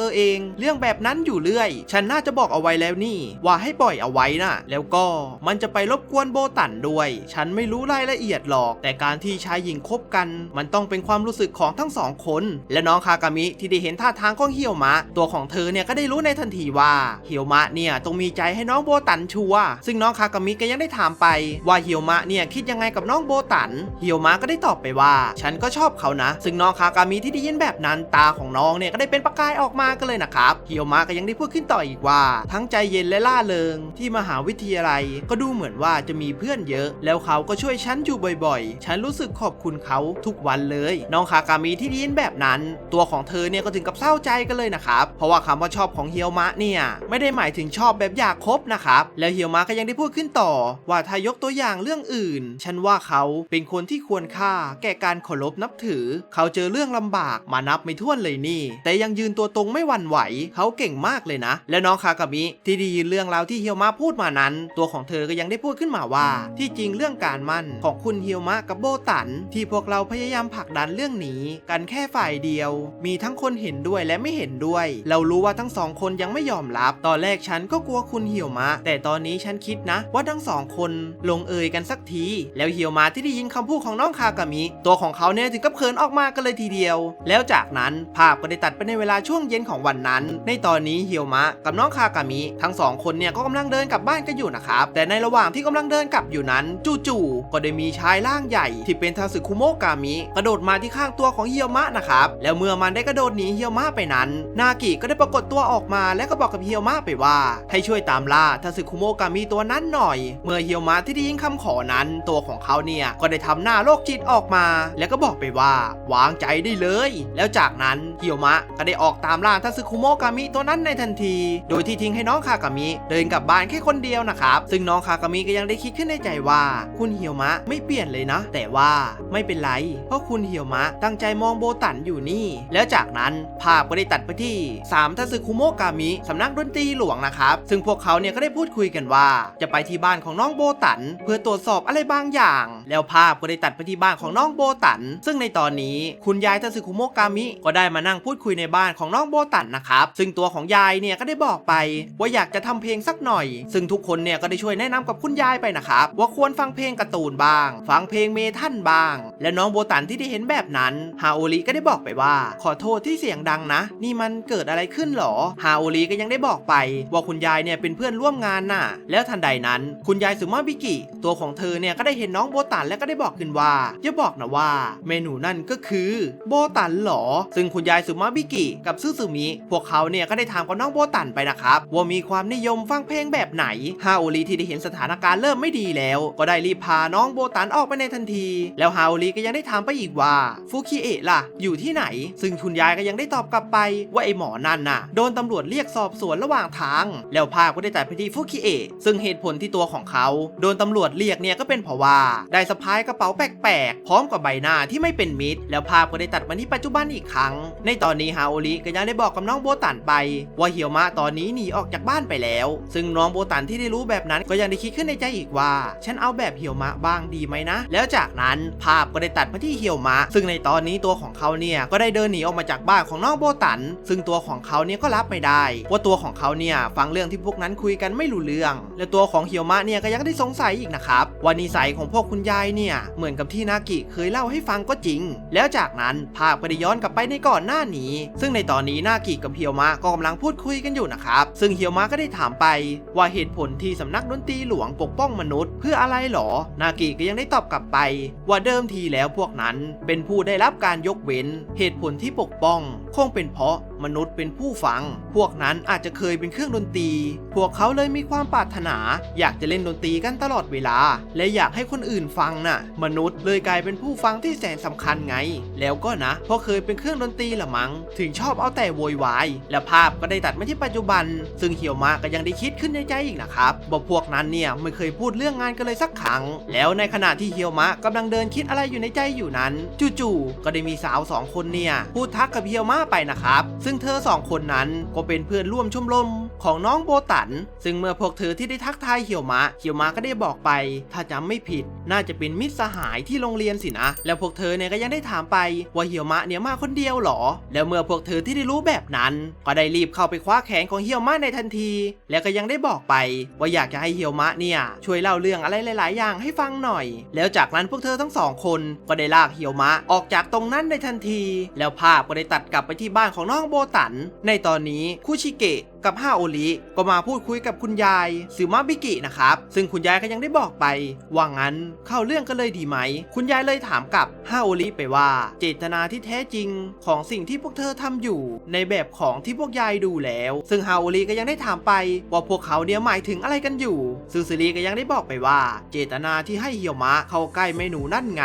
เรื่องแบบนั้นอยู่เรื่อยฉันน่าจะบอกเอาไว้แล้วนี่ว่าให้ปล่อยเอาไว้นะแล้วก็มันจะไปรบกวนโบตันด้วยฉันไม่รู้รายละเอียดหรอกแต่การที่ชายหญิงคบกันมันต้องเป็นความรู้สึกของทั้งสองคนและน้องคากามิที่ได้เห็นท่าทางของฮิโยมะตัวของเธอเนี่ยก็ได้รู้ในทันทีว่าฮิโยมะเนี่ยต้องมีใจให้น้องโบตันชัวร์ซึ่งน้องคากามิก็ยังได้ถามไปว่าฮิโยมะเนี่ยคิดยังไงกับน้องโบตันฮิโยมะก็ได้ตอบไปว่าฉันก็ชอบเขานะซึ่งน้องคากามิที่ได้ยินแบบนั้นตาของน้องเนี่ยก็ได้เป็นประกายออกมากันเลยนะครับฮิโยมะก็ยังได้พูดขึ้นต่ออีกว่าทั้งใจเย็นและล่าเริงที่มหาวิทยาลัยก็ดูเหมือนว่าจะมีเพื่อนเยอะแล้วเขาก็ช่วยฉันอยู่บ่อยๆฉันรู้สึกขอบคุณเขาทุกวันเลยน้องคากามิที่ได้ยินแบบนั้นตัวของเธอเนี่ยก็ถึงกับเศร้าใจกันเลยนะครับเพราะว่าคำว่าชอบของฮิโยมะเนี่ยไม่ได้หมายถึงชอบแบบอยากคบนะครับแล้วฮิโยมะก็ยังได้พูดขึ้นต่อว่าถ้ายกตัวอย่างเรื่องอื่นฉันว่าเขาเป็นคนที่ควรค่าแก่การเคารพนับถือเขาเจอเรื่องลำบากมานับไม่ถ้วนเลยนี่ นี่แต่ยังยืนตัวตรงไม่หวั่นไหวเขาเก่งมากเลยนะและน้องคากามิที่ได้ยินเรื่องราวที่เฮียวมะพูดมานั้นตัวของเธอก็ยังได้พูดขึ้นมาว่าที่จริงเรื่องการมั่นของคุณเฮียวมะกับโบตันที่พวกเราพยายามผลักดันเรื่องนี้กันแค่ฝ่ายเดียวมีทั้งคนเห็นด้วยและไม่เห็นด้วยเรารู้ว่าทั้งสองคนยังไม่ยอมรับตอนแรกฉันก็กลัวคุณเฮียวมะแต่ตอนนี้ฉันคิดนะว่าทั้งสองคนลงเอยกันสักทีแล้วเฮียวมะที่ได้ยินคำพูดของน้องคากามิตัวของเขาเนี่ยถึงกับเขินออกมากันเลยทีเดียวแล้วจากนั้นภาพก็ได้ตัดไปในเวลาช่วงเย็นของวันนั้นในตอนนี้เฮียวมะกับน้องคากามิทั้งสองคนเนี่ยก็กำลังเดินกลับบ้านกันอยู่นะครับแต่ในระหว่างที่กำลังเดินกลับอยู่นั้นจู่ๆก็ได้มีชายร่างใหญ่ที่เป็นทาสึคุโมะกามิกระโดดมาที่ข้างตัวของเฮียวมะนะครับแล้วเมื่อมันได้กระโดดหนีเฮียวมะไปนั้นนากิก็ได้ปรากฏตัวออกมาและก็บอกกับเฮียวมะไปว่าให้ช่วยตามล่าทาสึคุโมะกามิตัวนั้นหน่อยเมื่อเฮียวมะที่ได้ยินคำขอนั้นตัวของเขาเนี่ยก็ได้ทำหน้าโรคจิตออกมาแล้วก็บอกไปว่าวางใจได้เลยแล้วจากนั้นเฮียวมะก็ได้ออกตามล่าทาสึคุโมะกามิตัวนั้นในทันทีโดยที่ทิ้งให้น้องคากามิเดินกลับบ้านแค่คนเดียวนะครับซึ่งน้องคากามิก็ยังได้คิดขึ้นในใจว่าคุณเฮียวมะไม่เปลี่ยนเลยนะแต่ว่าไม่เป็นไรเพราะคุณเฮียวมะตั้งใจมองโบตันอยู่นี่แล้วจากนั้นภาพก็ได้ตัดไปที่3ทาสึคุโมะกามิสำนักดนตรีหลวงนะครับซึ่งพวกเขาเนี่ยก็ได้พูดคุยกันว่าจะไปที่บ้านของน้องโบตันเพื่อตรวจสอบอะไรบางอย่างแล้วภาพก็ได้ตัดไปที่บ้านของน้องโบตันซึ่งในตอนนี้คุณยายทาสึคุโมะกามิก็ได้มานั่งพูดคุยในบ้านของน้องโบตันนะครับซึ่งตัวของยายเนี่ยก็ได้บอกไปว่าอยากจะทำเพลงสักหน่อยซึ่งทุกคนเนี่ยก็ได้ช่วยแนะนำกับคุณยายไปนะครับว่าควรฟังเพลงการ์ตูนบ้างฟังเพลงเมทัลบ้างและน้องโบตันที่ได้เห็นแบบนั้นฮาโอริก็ได้บอกไปว่าขอโทษที่เสียงดังนะนี่มันเกิดอะไรขึ้นหรอฮาโอริก็ยังได้บอกไปว่าคุณยายเนี่ยเป็นเพื่อนร่วมงานน่ะแล้วทันใดนั้นคุณยายซึมะบิกิตัวของเธอเนี่ยก็ได้เห็นน้องโบตันและก็ได้บอกขึ้นว่าอย่าบอกนะว่าเมนูนั่นก็คือโบตันหรอซึ่งคุณยายซึมะบิกิกับซึซึมิพวกเขาเนี่ยก็ได้ถามกับน้องโบตันไปนะครับว่ามีความนิยมฟังเพลงแบบไหนฮาโอริที่ได้เห็นสถานการณ์เริ่มไม่ดีแล้วก็ได้รีบพาน้องโบตันออกไปในทันทีแล้วฮาโอริก็ยังได้ถามไปอีกว่าฟุคิเอะล่ะอยู่ที่ไหนซึ่งคุณยายก็ยังได้ตอบกลับไปว่าไอหมอนั่นน่ะโดนตำรวจเรียกสอบสวนระหว่างทางแล้วภาพก็ได้ตัดไปที่ฟุคิเอะซึ่งเหตุผลที่ตัวของเขาโดนตำรวจเรียกเนี่ยก็เป็นเพราะว่าได้สะพายกระเป๋าแปลกๆพร้อมกับใบหน้าที่ไม่เป็นมิตรแล้วภาพก็ได้ตัดมาที่ปัจจุบันอีกครั้งในตอนนี้ฮาโอริก็ยังได้บอกกับน้องโบตันไปว่าเฮียวมะตอนนี้หนีออกจากบ้านไปแล้วซึ่งน้องโบตันที่ได้รู้แบบนั้นก็ยังได้คิดขึ้นในใจอีกว่าฉันเอาแบบเฮียวมะบ้างดีไหมนะแล้วจากนั้นภาพก็ได้ตัดมาที่เฮียวมะซึ่งในตอนนี้ตัวของเขาเนี่ยก็ได้เดินหนีออกมาจากบ้านของน้องโบตันซึ่งตัวของเขาเนี่ยก็รับไม่ได้ว่าตัวของเขาเนี่ยฟังเรื่องที่พวกนั้นคุยกันไม่รู้เรื่องและตัวของเฮียวมะเนี่ยก็ยังได้สงสัยอีกนะครับว่านิสัยของพวกคุณยายเนี่ยเหมือนกับที่นากิเคยเล่าให้ฟังก็จริงแล้วจากนั้นภาพก็ได้ย้อนกลับไปในก่อนหน้านี้ซึ่งในตอนนี้นากิกับเฮียวมะก็กำลังพูดคุยกันอยู่นะครับซึ่งเฮียวมะก็ได้ถามไปว่าเหตุผลที่สำนักดนตรีหลวงปกป้องมนุษย์เพื่ออะไรหรอนากิก็ยังได้ตอบกลับไปว่าเดิมทีแล้วพวกนั้นเป็นผู้ได้รับการยกเว้นเหตุผลที่ปกป้องคงเป็นเพราะมนุษย์เป็นผู้ฟังพวกนั้นอาจจะเคยเป็นเครื่องดนตรีพวกเขาเลยมีความปรารถนาอยากจะเล่นดนตรีกันตลอดเวลาและอยากให้คนอื่นฟังน่ะมนุษย์เลยกลายเป็นผู้ฟังที่แสนสำคัญไงแล้วก็นะเพราะเคยเป็นเครื่องดนตรีละมั้งถึงชอบเอาแต่โวยวายและภาพก็ได้ตัดมาที่ปัจจุบันซึ่งเฮียวมะก็ยังได้คิดขึ้นในใจอีกนะครับว่าพวกนั้นเนี่ยไม่เคยพูดเรื่องงานกันเลยสักครั้งแล้วในขณะที่เฮียวมะกำลังเดินคิดอะไรอยู่ในใจอยู่นั้นจู่ๆก็ได้มีสาว2คนเนี่ยพูดทักกับเฮียวมะไปนะครับซึ่งเธอ2คนนั้นก็เป็นเพื่อนร่วมชมรมของน้องโบตันซึ่งเมื่อพวกเธอที่ได้ทักทายเฮียวมะก็ได้บอกไปถ้าจำไม่ผิดน่าจะเป็นมิตรสหายที่โรงเรียนสินะแล้วพวกเธอเนี่ยก็ยังได้ถามไปว่าเฮียวมะเนี่ยมาคนเดียวหรอแล้วเมื่อพวกเธอที่ได้รู้แบบนั้นก็ได้รีบเข้าไปคว้าแขนของเฮียวมะในทันทีแล้วก็ยังได้บอกไปว่าอยากจะให้เฮียวมะเนี่ยช่วยเล่าเรื่องอะไรหลายๆอย่างให้ฟังหน่อยแล้วจากนั้นพวกเธอทั้ง2คนก็ได้ลากเฮียวมะออกจากตรงนั้นในทันทีแล้วภาพก็ได้ตัดกลับไปที่บ้านของน้องโบตันในตอนนี้คุชิเกะกับฮาโอริก็มาพูดคุยกับคุณยายซึมะบิกินะครับซึ่งคุณยายก็ยังได้บอกไปว่างั้นเข้าเรื่องกันเลยดีไหมคุณยายเลยถามกับฮาโอริไปว่าเจตนาที่แท้จริงของสิ่งที่พวกเธอทำอยู่ในแบบของที่พวกยายดูแล้วซึ่งฮาโอริก็ยังได้ถามไปว่าพวกเขาเนี่ยหมายถึงอะไรกันอยู่ซึซึริก็ยังได้บอกไปว่าเจตนาที่ให้เฮียวมะเข้าใกล้เมนูนั่นไง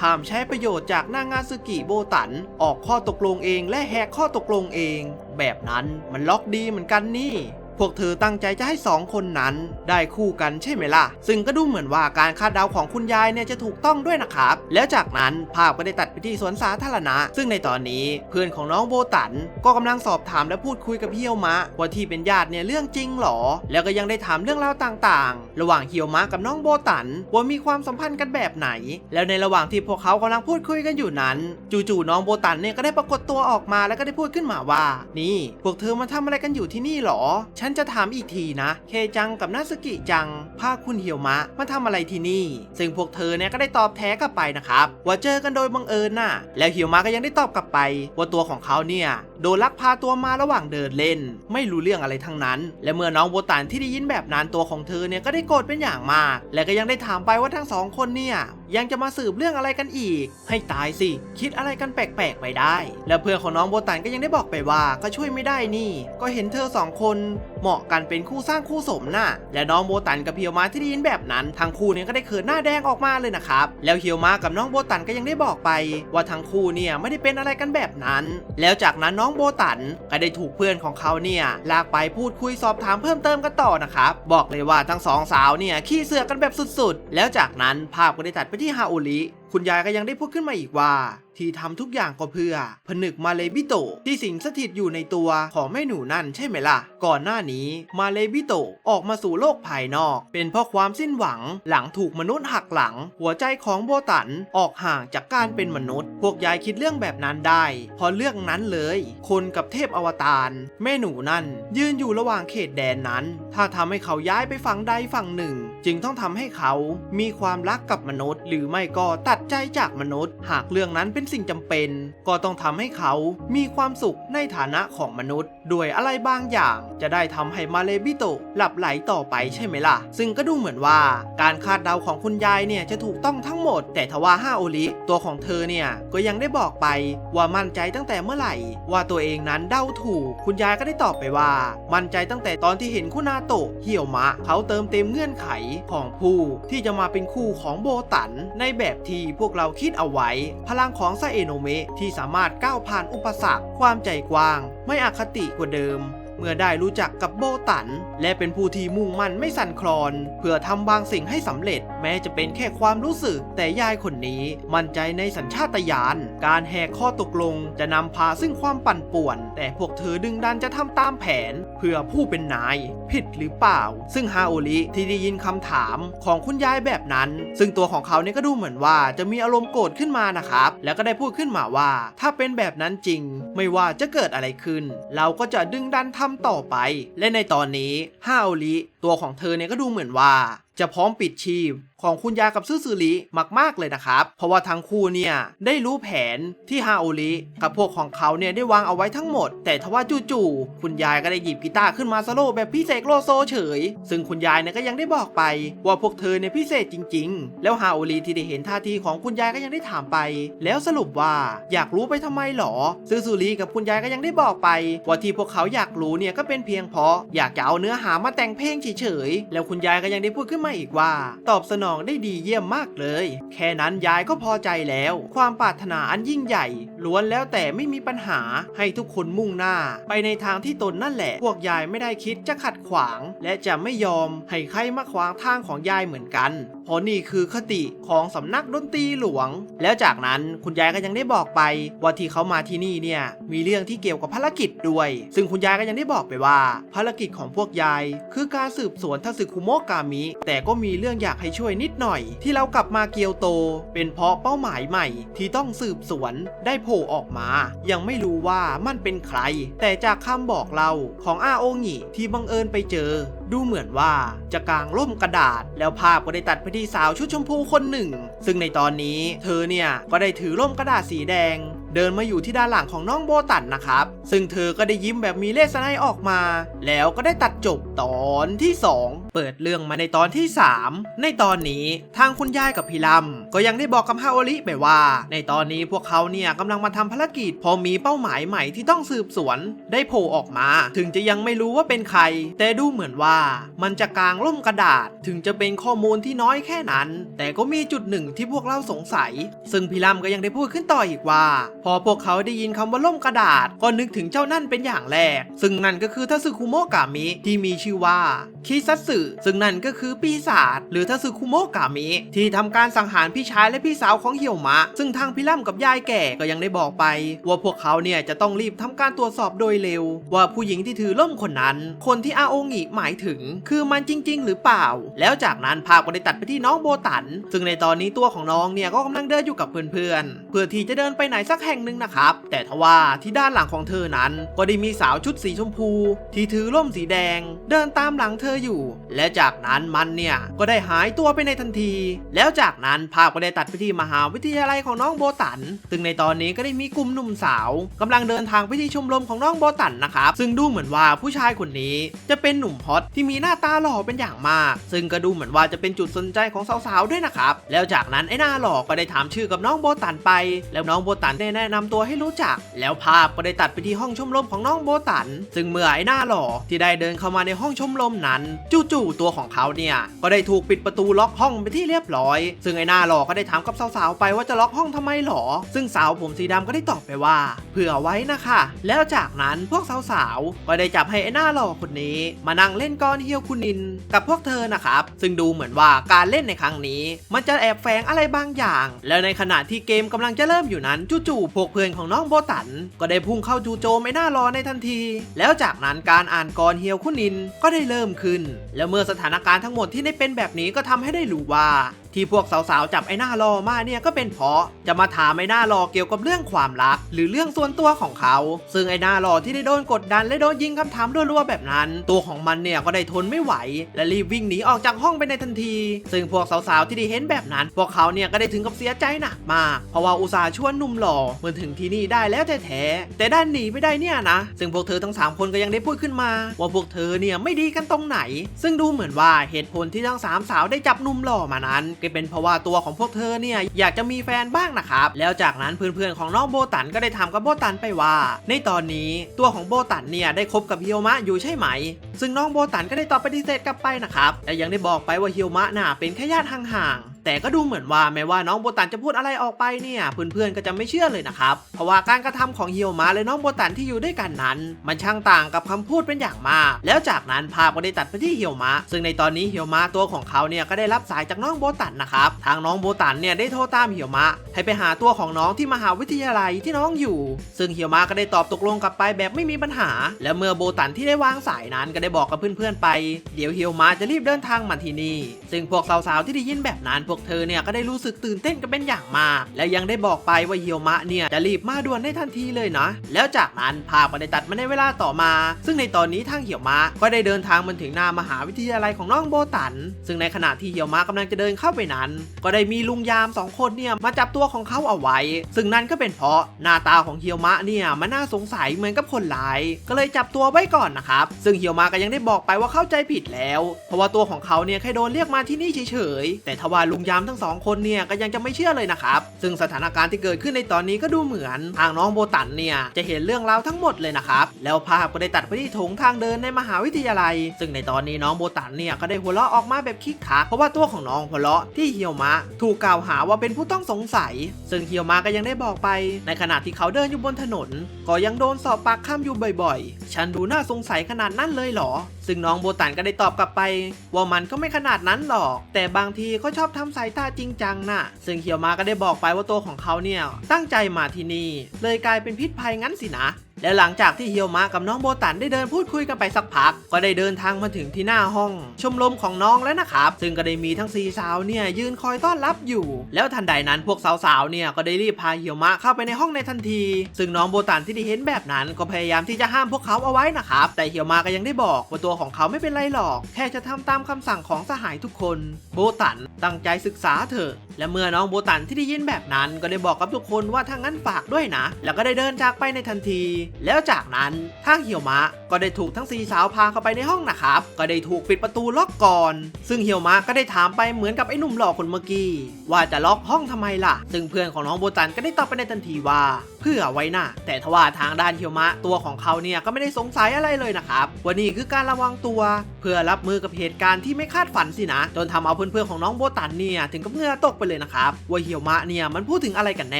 ห้ามใช้ประโยชน์จากนางาซึกิโบตันออกข้อตกลงเองและแหกข้อตกลงเองแบบนั้นมันล็อกดีเหมือนกันนี่ พวกเธอตั้งใจจะให้2คนนั้นได้คู่กันใช่ไหมล่ะซึ่งก็ดูเหมือนว่าการคาดเดาของคุณยายเนี่ยจะถูกต้องด้วยนะครับแล้วจากนั้นภาพก็ได้ตัดไปที่สวนสาธารณะซึ่งในตอนนี้เพื่อนของน้องโบตันก็กำลังสอบถามและพูดคุยกับเฮียวมะว่าที่เป็นญาติเนี่ยเรื่องจริงหรอแล้วก็ยังได้ถามเรื่องราวต่างๆระหว่างเฮียวมะกับน้องโบตันว่ามีความสัมพันธ์กันแบบไหนแล้วในระหว่างที่พวกเขากำลังพูดคุยกันอยู่นั้นจู่ๆน้องโบตันเนี่ยก็ได้ปรากฏตัวออกมาแล้วก็ได้พูดขึ้นมาว่านี่พวกเธอมาทำอะไรกันอยู่ที่นี่หรอฉันจะถามอีกทีนะเคจังกับนาสึกิจังพาคุณเฮียวมะมาทำอะไรที่นี่ซึ่งพวกเธอเนี่ยก็ได้ตอบแท้กลับไปนะครับว่าเจอกันโดยบังเอิญน่ะแล้วเฮียวมะก็ยังได้ตอบกลับไปว่าตัวของเขาเนี่ยโดนลักพาตัวมาระหว่างเดินเล่นไม่รู้เรื่องอะไรทั้งนั้นและเมื่อน้องโบตันที่ได้ยินแบบนั้นตัวของเธอเนี่ยก็ได้โกรธเป็นอย่างมากและก็ยังได้ถามไปว่าทั้ง2คนเนี่ยยังจะมาสืบเรื่องอะไรกันอีกให้ตายสิคิดอะไรกันแปลกๆไปได้แล้วเพื่อนของน้องโบตันก็ยังได้บอกไปว่าก็ช่วยไม่ได้นี่ก็เห็นเธอ2คนเหมาะกันเป็นคู่สร้างคู่สมน่ะและน้องโบตันกับเฮียวมะที่ได้ยินแบบนั้นทั้งคู่เนี่ยก็ได้เขินหน้าแดงออกมาเลยนะครับแล้วเฮียวมะกับน้องโบตันก็ยังได้บอกไปว่าทั้งคู่เนี่ยไม่ได้เป็นอะไรกันแบบนั้นแล้วจากนั้นน้องโบตันก็ได้ถูกเพื่อนของเขาเนี่ยลากไปพูดคุยสอบถามเพิ่มเติมกันต่อนะครับบอกเลยว่าทั้ง2สาวเนี่ยขี้เสือกกันแบบสุดๆแล้วจากนั้นภาพก็ได้ตัดไปที่ฮาโอริคุณยายก็ยังได้พูดขึ้นมาอีกว่าที่ทำทุกอย่างก็เพื่อผนึกมาเลบิโตะที่สิงสถิตอยู่ในตัวของแม่หนูนั่นใช่ไหมล่ะก่อนหน้านี้มาเลบิโตะออกมาสู่โลกภายนอกเป็นเพราะความสิ้นหวังหลังถูกมนุษย์หักหลังหัวใจของโบตันออกห่างจากการเป็นมนุษย์พวกยายคิดเรื่องแบบนั้นได้พอเรื่องนั้นเลยคนกับเทพอวตารแม่หนูนั่นยืนอยู่ระหว่างเขตแดนนั้นถ้าทำให้เขาย้ายไปฝั่งใดฝั่งหนึ่งจึงต้องทำให้เขามีความรักกับมนุษย์หรือไม่ก็ตัดใจจากมนุษย์หากเรื่องนั้นเป็นสิ่งจำเป็นก็ต้องทำให้เขามีความสุขในฐานะของมนุษย์ด้วยอะไรบางอย่างจะได้ทำให้มาเลบิโตะหลับไหลต่อไปใช่ไหมล่ะซึ่งก็ดูเหมือนว่าการคาดเดาของคุณยายเนี่ยจะถูกต้องทั้งหมดแต่ทว่าฮาโอริตัวของเธอเนี่ยก็ยังได้บอกไปว่ามั่นใจตั้งแต่เมื่อไหร่ว่าตัวเองนั้นเดาถูกคุณยายก็ได้ตอบไปว่ามั่นใจตั้งแต่ตอนที่เห็นคุณนาโตะเหี่ยวมะเขาเติมเต็มเงื่อนไขของผู้ที่จะมาเป็นคู่ของโบตันในแบบที่พวกเราคิดเอาไว้พลังของซาเอโนะเมะที่สามารถก้าวผ่านอุปสรรคความใจกว้างไม่อคติกว่าเดิมเมื่อได้รู้จักกับโบตันและเป็นผู้ที่มุ่งมั่นไม่สั่นคลอนเพื่อทำบางสิ่งให้สำเร็จแม้จะเป็นแค่ความรู้สึกแต่ยายคนนี้มั่นใจในสัญชาตญาณการแหกข้อตกลงจะนำพาซึ่งความปั่นป่วนแต่พวกเธอดึงดันจะทำตามแผนเพื่อผู้เป็นนายผิดหรือเปล่าซึ่งฮาโอริที่ได้ยินคำถามของคุณยายแบบนั้นซึ่งตัวของเขาเนี่ยก็ดูเหมือนว่าจะมีอารมณ์โกรธขึ้นมานะครับแล้วก็ได้พูดขึ้นมาว่าถ้าเป็นแบบนั้นจริงไม่ว่าจะเกิดอะไรขึ้นเราก็จะดึงดันทำต่อไปและในตอนนี้ฮาโอริตัวของเธอเนี่ยก็ดูเหมือนว่าจะพร้อมปิดชีพของคุณยายกับซึซึริมากๆเลยนะครับเพราะว่าทั้งคู่เนี่ยได้รู้แผนที่ฮาโอริกับพวกของเขาเนี่ยได้วางเอาไว้ทั้งหมดแต่ทว่าจู่ๆคุณยายก็ได้หยิบกีตาร์ขึ้นมาโซโล่แบบพิเศษโลโซเฉยซึ่งคุณยายเนี่ยก็ยังได้บอกไปว่าพวกเธอเนี่ยพิเศษจริงๆแล้วฮาโอริที่ได้เห็นท่าทีของคุณยายก็ยังได้ถามไปแล้วสรุปว่าอยากรู้ไปทำไมหรอซึซึริกับคุณยายก็ยังได้บอกไปว่าที่พวกเขาอยากรู้เนี่ยก็เป็นเพียงเพราะอยากจะเอาเนื้อหามาแต่งเพลงเฉยๆแล้วคุณยายก็ยังได้พูดขึ้นมาอีกว่าตอบสนองได้ดีเยี่ยมมากเลยแค่นั้นยายก็พอใจแล้วความปรารถนาอันยิ่งใหญ่ล้วนแล้วแต่ไม่มีปัญหาให้ทุกคนมุ่งหน้าไปในทางที่ตนนั่นแหละพวกยายไม่ได้คิดจะขัดขวางและจะไม่ยอมให้ใครมาขวางทางของยายเหมือนกันเพราะนี่คือคติของสำนักดนตรีหลวงแล้วจากนั้นคุณยายก็ยังได้บอกไปว่าที่เขามาที่นี่เนี่ยมีเรื่องที่เกี่ยวกับภารกิจด้วยซึ่งคุณยายก็ยังได้บอกไปว่าภารกิจของพวกยายคือการสืบสวนทัสึคุโมะกามิแต่ก็มีเรื่องอยากให้ช่วยนิดหน่อยที่เรากลับมาเกียวโตเป็นเพราะเป้าหมายใหม่ที่ต้องสืบสวนได้โผล่ออกมายังไม่รู้ว่ามันเป็นใครแต่จากคำบอกเล่าของอาโองิที่บังเอิญไปเจอดูเหมือนว่าจะกางร่มกระดาษแล้วภาพก็ได้ตัดไปที่สาวชุดชมพูคนหนึ่งซึ่งในตอนนี้เธอเนี่ยก็ได้ถือร่มกระดาษสีแดงเดินมาอยู่ที่ด้านหลังของน้องโบตันนะครับซึ่งเธอก็ได้ยิ้มแบบมีเลสไนออกมาแล้วก็ได้ตัดจบตอนที่2เปิดเรื่องมาในตอนที่3ในตอนนี้ทางคุณยายกับพี่ลำก็ยังได้บอกกับฮาโอริไปว่าในตอนนี้พวกเขาเนี่ยกำลังมาทำภารกิจพอมีเป้าหมายใหม่ที่ต้องสืบสวนได้โผล่ออกมาถึงจะยังไม่รู้ว่าเป็นใครแต่ดูเหมือนว่ามันจะกางร่มกระดาษถึงจะเป็นข้อมูลที่น้อยแค่นั้นแต่ก็มีจุดหนึ่งที่พวกเราสงสัยซึ่งพี่ลำก็ยังได้พูดขึ้นต่ออีกว่าพ พอพวกเขาได้ยินคำว่าล่มกระดาษก็นึกถึงเจ้านั่นเป็นอย่างแรกซึ่งนั่นก็คือทัสึคุโมะกามิที่มีชื่อว่าคิซัตสึซึ่งนั่นก็คือปีศาจหรือทัสึคุโมะกามิที่ทำการสังหารพี่ชายและพี่สาวของเหี่ยวมะซึ่งทางพี่ล่ำกับยายแก่ก็ยังได้บอกไปว่าพวกเขาเนี่ยจะต้องรีบทำการตรวจสอบโดยเร็วว่าผู้หญิงที่ถือล่มคนนั้นคนที่อาโองิหมายถึงคือมันจริงๆหรือเปล่าแล้วจากนั้นภาพก็ได้ตัดไปที่น้องโบตันซึ่งในตอนนี้ตัวของน้องเนี่ยก็กำลังเดินอยู่กับเพื่อนๆเพื่อที่จะเดินไปไหนสักแห่งหนึ่งนะครับแต่ทว่าที่ด้านหลังของเธอนั้นก็ได้มีสาวชุดสีชมพูที่ถือร่มสีแดงเดินตามหลังเธออยู่และจากนั้นมันเนี่ยก็ได้หายตัวไปในทันทีแล้วจากนั้นภาพก็ได้ตัดไปที่มหาวิทยาลัยของน้องโบตันซึ่งในตอนนี้ก็ได้มีกลุ่มหนุ่มสาวกำลังเดินทางไปที่ชมรมของน้องโบตันนะครับซึ่งดูเหมือนว่าผู้ชายคนนี้จะเป็นหนุ่มฮอตที่มีหน้าตาหล่อเป็นอย่างมากซึ่งก็ดูเหมือนว่าจะเป็นจุดสนใจของสาวๆด้วยนะครับแล้วจากนั้นไอ้หน้าหล่อก็ได้ถามชื่อกับน้องโบตันไปแล้วน้องโบตันได้แนะนำตัวให้รู้จักแล้วภาพก็ได้ตัดไปที่ห้องชมรมของน้องโบตันซึ่งเมื่อไอ้หน้าหล่อที่ได้เดินเข้ามาในห้องชมรมนั้นจู่ๆตัวของเขาเนี่ยก็ได้ถูกปิดประตูล็อกห้องไปที่เรียบร้อยซึ่งไอ้หน้าหล่อก็ได้ถามกับสาวๆไปว่าจะล็อกห้องทำไมหรอซึ่งสาวผมสีดำก็ได้ตอบไปว่าเผื่อไว้นะคะแล้วจากนั้นพวกสาวๆก็ได้จับให้ไอ้หน้าหล่อคนนี้มานั่งเล่นกรเฮียวคุนินกับพวกเธอนะครับซึ่งดูเหมือนว่าการเล่นในครั้งนี้มันจะแอบแฝงอะไรบางอย่างแล้วในขณะที่เกมกำลังจะเริ่มอยู่นั้นจู่ๆพวกเพื่อนของน้องโบตันก็ได้พุ่งเข้าจู่โจมไอ้หน้าหล่อในทันทีแล้วจากนั้นการอ่านกรเฮียวคุนินก็ได้เริ่มขึ้นแล้วเมื่อสถานการณ์ทั้งหมดที่ได้เป็นแบบนี้ก็ทำให้ได้รู้ว่าที่พวกสาวๆจับไอ้หน้ารอมาเนี่ยก็เป็นเพราะจะมาถามไอ้หน้ารอเกี่ยวกับเรื่องความรักหรือเรื่องส่วนตัวของเขาซึ่งไอ้หน้ารอที่ได้โดนกดดันและโดนยิงคำถามรัวๆแบบนั้นตัวของมันเนี่ยก็ได้ทนไม่ไหวและรีบวิ่งหนีออกจากห้องไปในทันทีซึ่งพวกสาวๆที่ได้เห็นแบบนั้นพวกเขาเนี่ยก็ได้ถึงกับเสียใจหนักมากเพราะว่าอุตส่าห์ชวนหนุ่มหล่อมาถึงที่นี่ได้แล้วแท้ๆแต่ด้านหนีไม่ได้เนี่ยนะซึ่งพวกเธอทั้ง3คนก็ยังได้พูดขึ้นมาว่าพวกเธอเนี่ยไม่ดีกันตรงไหนซึ่งดูเหมือนว่าเหตุผลที่ทั้ง3สาวได้จับหนุ่มหล่อมานั้นก็เป็นเพราะว่าตัวของพวกเธอเนี่ยอยากจะมีแฟนบ้างนะครับแล้วจากนั้นเพื่อนๆของน้องโบตันก็ได้ถามกับโบตันไปว่าในตอนนี้ตัวของโบตันเนี่ยได้คบกับเฮียวมะอยู่ใช่ไหมซึ่งน้องโบตันก็ได้ตอบปฏิเสธกลับไปนะครับและยังได้บอกไปว่าเฮียวมะน่ะเป็นแค่ญาติห่างๆแต่ก็ดูเหมือนว่าแม้ว่าน้องโบตันจะพูดอะไรออกไปเนี่ยเพื่อนๆก็จะไม่เชื่อเลยนะครับเพราะว่าการกระทำของเฮียวมะและน้องโบตันที่อยู่ด้วยกันนั้นมันช่างต่างกับคำพูดเป็นอย่างมากแล้วจากนั้นภาพก็ได้ตัดไปที่เฮียวมะซึ่งในตอนนี้เฮียวมะตัวของเขาเนี่ยก็ได้รับสายจากน้องโบตันนะครับทางน้องโบตันเนี่ยได้โทรตามเฮียวมะให้ไปหาตัวของน้องที่มหาวิทยาลัยที่น้องอยู่ซึ่งเฮียวมะก็ได้ตอบตกลงกลับไปแบบไม่มีปัญหาและเมื่อโบตันที่ได้วางสายนั้นก็ได้บอกกับเพื่อนๆไปเดี๋ยวเฮียวมะจะรีบเดินทางมาที่นี่ซึ่งพวกสาวๆที่ได้ยินแบบนั้นพวกเธอเนี่ยก็ได้รู้สึกตื่นเต้นกันเป็นอย่างมากและยังได้บอกไปว่าเฮียวมะเนี่ยจะรีบมาด่วนในทันทีเลยนะแล้วจากนั้นภาพก็ได้ตัดมาในเวลาต่อมาซึ่งในตอนนี้ทางเฮียวมะก็ได้เดินทางมาถึงหน้ามหาวิทยาลัยของน้องโบตันซึ่งในขณะที่เฮียวมะกำลังจะเดินเข้าไปนั้นก็ได้มีลุงยาม2คนเนี่ยมาจับตัวของเขาเอาไว้ซึ่งนั่นก็เป็นเพราะหน้าตาของเฮียวมะเนี่ยมันน่าสงสัยเหมือนกับคนร้ายก็เลยจับตัวไว้ก่อนนะครับซึ่งเฮียวมะก็ยังได้บอกไปว่าเข้าใจผิดแล้วเพราะว่าตัวของเขาเนี่ยแค่โดนเรียกมาที่นี่เฉยๆแต่ทว่าลุงยามทั้ง2คนเนี่ยก็ยังจะไม่เชื่อเลยนะครับซึ่งสถานการณ์ที่เกิดขึ้นในตอนนี้ก็ดูเหมือนทางน้องโบตันเนี่ยจะเห็นเรื่องราวทั้งหมดเลยนะครับแล้วภาพก็ได้ตัดไปที่โถงทางเดินในมหาวิทยาลัยซึ่งในตอนนี้น้องโบตันเนี่ยก็ได้หัวเราะออกมาแบบคิกคักเพราะว่าตัวของน้องหัวเราะที่เฮียวมะถูกกล่าวหาว่าเป็นผู้ต้องสงสัยซึ่งเฮียวมะก็ยังได้บอกไปในขณะที่เขาเดินอยู่บนถนนก็ยังโดนสอบปากคำอยู่บ่อยๆฉันดูน่าสงสัยขนาดนั้นเลยเหรอซึ่งน้องโบตันก็ได้ตอบกลับไปว่ามันก็ไม่ขนาดนั้นหรอกแต่บางทีเขาชอบทำสายตาจริงจังน่ะซึ่งเฮียวมะก็ได้บอกไปว่าตัวของเขาเนี่ยตั้งใจมาที่นี่เลยกลายเป็นพิษภัยงั้นสินะและหลังจากที่เฮียวมะกับน้องโบตันได้เดินพูดคุยกันไปสักพักก็ได้เดินทางมาถึงที่หน้าห้องชมรมของน้องแล้วนะครับซึ่งก็ได้มีทั้ง4สาวเนี่ยยืนคอยต้อนรับอยู่แล้วทันใดนั้นพวกสาวๆเนี่ยก็ได้รีบพาเฮียวมะเข้าไปในห้องในทันทีซึ่งน้องโบตันที่ได้เห็นแบบนั้นก็พยายามที่จะห้ามพวกเขาเอาไว้นะครับแต่เฮียวมะก็ยังได้บอกว่าตัวของเขาไม่เป็นไรหรอกแค่จะทำตามคำสั่งของสหายทุกคนโบตันตั้งใจศึกษาเถอะและเมื่อน้องโบตันที่ได้ยินแบบนั้นก็ได้บอกกับทุกคนว่าถ้างั้นฝากด้วยนะแล้วก็ได้เดินจากไปในทันทีแล้วจากนั้นทางเฮียวมะก็ได้ถูกทั้ง4สาวพาเข้าไปในห้องนะครับก็ได้ถูกปิดประตูล็อกก่อนซึ่งเฮียวมะก็ได้ถามไปเหมือนกับไอ้หนุ่มหล่อคนเมื่อกี้ว่าจะล็อกห้องทำไมล่ะซึ่งเพื่อนของน้องโบตันก็ได้ตอบไปในทันทีว่า เพื่อไว้น่ะแต่ทว่าทางด้านเฮียวมะตัวของเขาเนี่ยก็ไม่ได้สงสัยอะไรเลยนะครับว่านี่คือการระวังตัวเพื่อรับมือกับเหตุการณ์ที่ไม่คาดฝันสินะจนทำเอาเพื่อนๆของน้องโบตันเนี่ยถึงกับเหงื่อตกไปเลยนะครับว่าเฮียวมะเนี่ยมันพูดถึงอะไรกันแน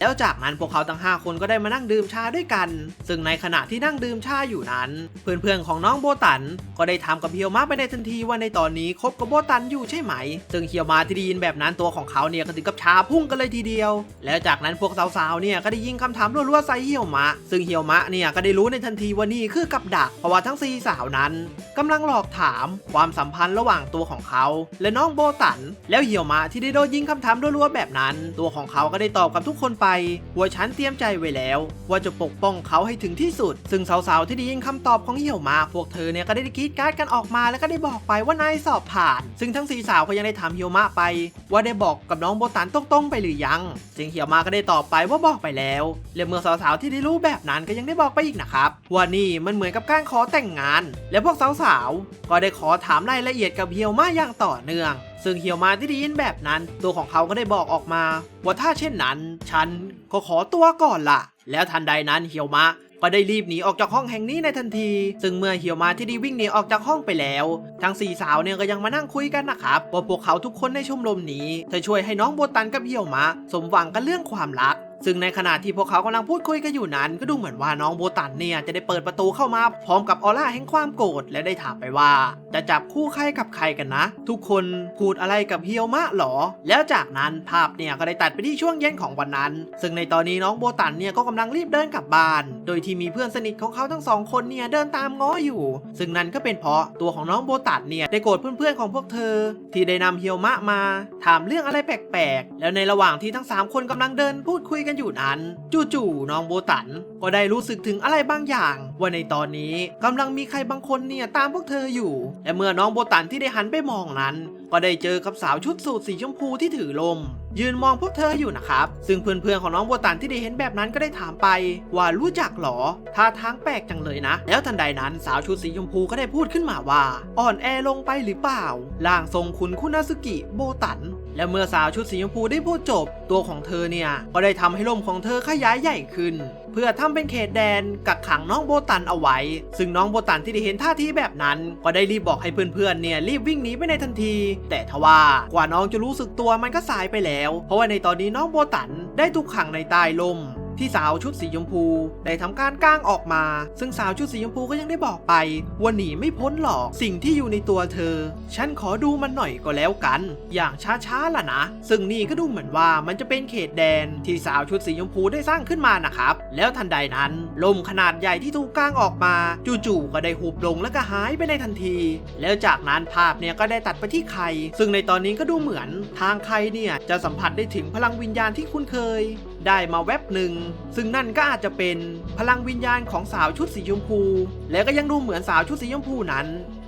่แล้วจากนั้นพวกเขาทั้ง5คนก็ได้มานั่งดื่มชาด้วยกันซึ่งในขณะที่นั่งดื่มชาอยู่นั้นเพื่อนๆของน้องโบตันก็ได้ถามกับเฮียวมะไปในทันทีว่าในตอนนี้คบกับโบตันอยู่ใช่ไหมซึ่งเฮียวมะที่ได้ยินแบบนั้นตัวของเขาเนี่ยก็ถึงกับชาพุ่งกันเลยทีเดียวแล้วจากนั้นพวกสาวๆเนี่ยก็ได้ยิงคำถามรัวๆใส่เฮียวมะซึ่งเฮียวมะเนี่ยก็ได้รู้ในทันทีว่านี่คือกับดักเพราะว่าทั้ง4สาวนั้นกำลังหลอกถามความสัมพันธ์ระหว่างตัวของเขาและน้องโบตันแล้วเฮียวมะที่ได้โดนยิงคำถามรัวๆแบบนั้นตัวของเขาก็ได้ตอบกับทุกคนไปว่าฉันเตรียมใจไว้แล้วว่าจะปกป้องเขาให้ถึงที่สุดซึ่งสาวๆที่ได้ยินคำตอบของเฮียวมะพวกเธอเนี่ยก็ได้กรี๊ดกราดกันออกมาแล้วก็ได้บอกไปว่านายสอบผ่านซึ่งทั้ง4สาวก็ยังได้ถามเฮียวมะไปว่าได้บอกกับน้องโบตันตรงๆไปหรือยังซึ่งเฮียวมะก็ได้ตอบไปว่าบอกไปแล้วและเมื่อสาวๆที่ได้รู้แบบนั้นก็ยังได้บอกไปอีกนะครับว่านี่มันเหมือนกับการขอแต่งงานและพวกสาวๆก็ได้ขอถามรายละเอียดกับเฮียวมะอย่างต่อเนื่องซึ่งเฮียวมะที่ได้ยินแบบนั้นตัวของเขาก็ได้บอกออกมาว่าถ้าเช่นนั้นฉันก็ขอตัวก่อนล่ะแล้วทันใดนั้นเฮียวมะก็ได้รีบหนีออกจากห้องแห่งนี้ในทันทีซึ่งเมื่อเฮียวมะที่ได้วิ่งหนีออกจากห้องไปแล้วทั้ง4สาวเนี่ยก็ยังมานั่งคุยกันนะครับว่าพวกเขาทุกคนในชมรมนี้จะช่วยให้น้องโบตันกับเฮียวมะสมหวังกันเรื่องความรักซึ่งในขณะที่พวกเขากำลังพูดคุยกันอยู่นั้นก็ดูเหมือนว่าน้องโบตันเนี่ยจะได้เปิดประตูเข้ามาพร้อมกับออร่าแห่งความโกรธและได้ถามไปว่าจะจับคู่ใครกับใครกันนะทุกคนพูดอะไรกับเฮียวมะหรอแล้วจากนั้นภาพเนี่ยก็ได้ตัดไปที่ช่วงเย็นของวันนั้นซึ่งในตอนนี้น้องโบตันเนี่ยก็กำลังรีบเดินกลับบ้านโดยที่มีเพื่อนสนิทของเขาทั้ง2คนเนี่ยเดินตามง้ออยู่ซึ่งนั่นก็เป็นเพราะตัวของน้องโบตันเนี่ยได้โกรธเพื่อนๆของพวกเธอที่ได้นำเฮียวมะมาถามเรื่องอะไรแปลกๆแล้วในระหว่างที่ทั้ง3คนกำลังเดินพูดคุยกันอยู่นั้นจู่ๆน้องโบตันก็ได้รู้สึกถึงอะไรบางอย่างว่าในตอนนี้กำลังมีใครบางคนเนี่ยตามพวกเธออยู่และเมื่อน้องโบตันที่ได้หันไปมองนั้นก็ได้เจอกับสาวชุดสูทสีชมพูที่ถือลมยืนมองพวกเธออยู่นะครับซึ่งเพื่อนๆของน้องโบตันที่ได้เห็นแบบนั้นก็ได้ถามไปว่ารู้จักหรอท่าทางแปลกจังเลยนะแล้วทันใดนั้นสาวชุดสีชมพูก็ได้พูดขึ้นมาว่าอ่อนแอลงไปหรือเปล่าร่างทรงคุณคุนาซึกิโบตันและเมื่อสาวชุดสีชมพูได้พูดจบตัวของเธอเนี่ยก็ได้ทำให้ลมของเธอขยายใหญ่ขึ้นเพื่อทำเป็นเขตแดนกักขังน้องโบตันเอาไว้ซึ่งน้องโบตันที่ได้เห็นท่าทีแบบนั้นก็ได้รีบบอกให้เพื่อนๆเนี่ยรีบวิ่งหนีไปในทันทีแต่ทว่ากว่าน้องจะรู้สึกตัวมันก็สายไปแล้วเพราะว่าในตอนนี้น้องโบตันได้ถูกขังในใต้ลมที่สาวชุดสีชมพูได้ทำการก้างออกมาซึ่งสาวชุดสีชมพูก็ยังได้บอกไปว่าหนีไม่พ้นหรอกสิ่งที่อยู่ในตัวเธอฉันขอดูมันหน่อยก็แล้วกันอย่างช้าๆล่ะนะซึ่งนี่ก็ดูเหมือนว่ามันจะเป็นเขตแดนที่สาวชุดสีชมพูได้สร้างขึ้นมานะครับแล้วทันใดนั้นลมขนาดใหญ่ที่ถูกก้างออกมาจู่ๆก็ได้หุบลงแล้วก็หายไปในทันทีแล้วจากนั้นภาพเนี่ยก็ได้ตัดไปที่ไคซึ่งในตอนนี้ก็ดูเหมือนทางไคเนี่ยจะสัมผัสได้ถึงพลังวิญญาณที่คุ้นเคยได้มาแวบหนึ่งซึ่งนั่นก็อาจจะเป็นพลังวิญญาณของสาวชุดสีชมพูและก็ยังดูเหมือนสาวชุดสีชมพูนั้น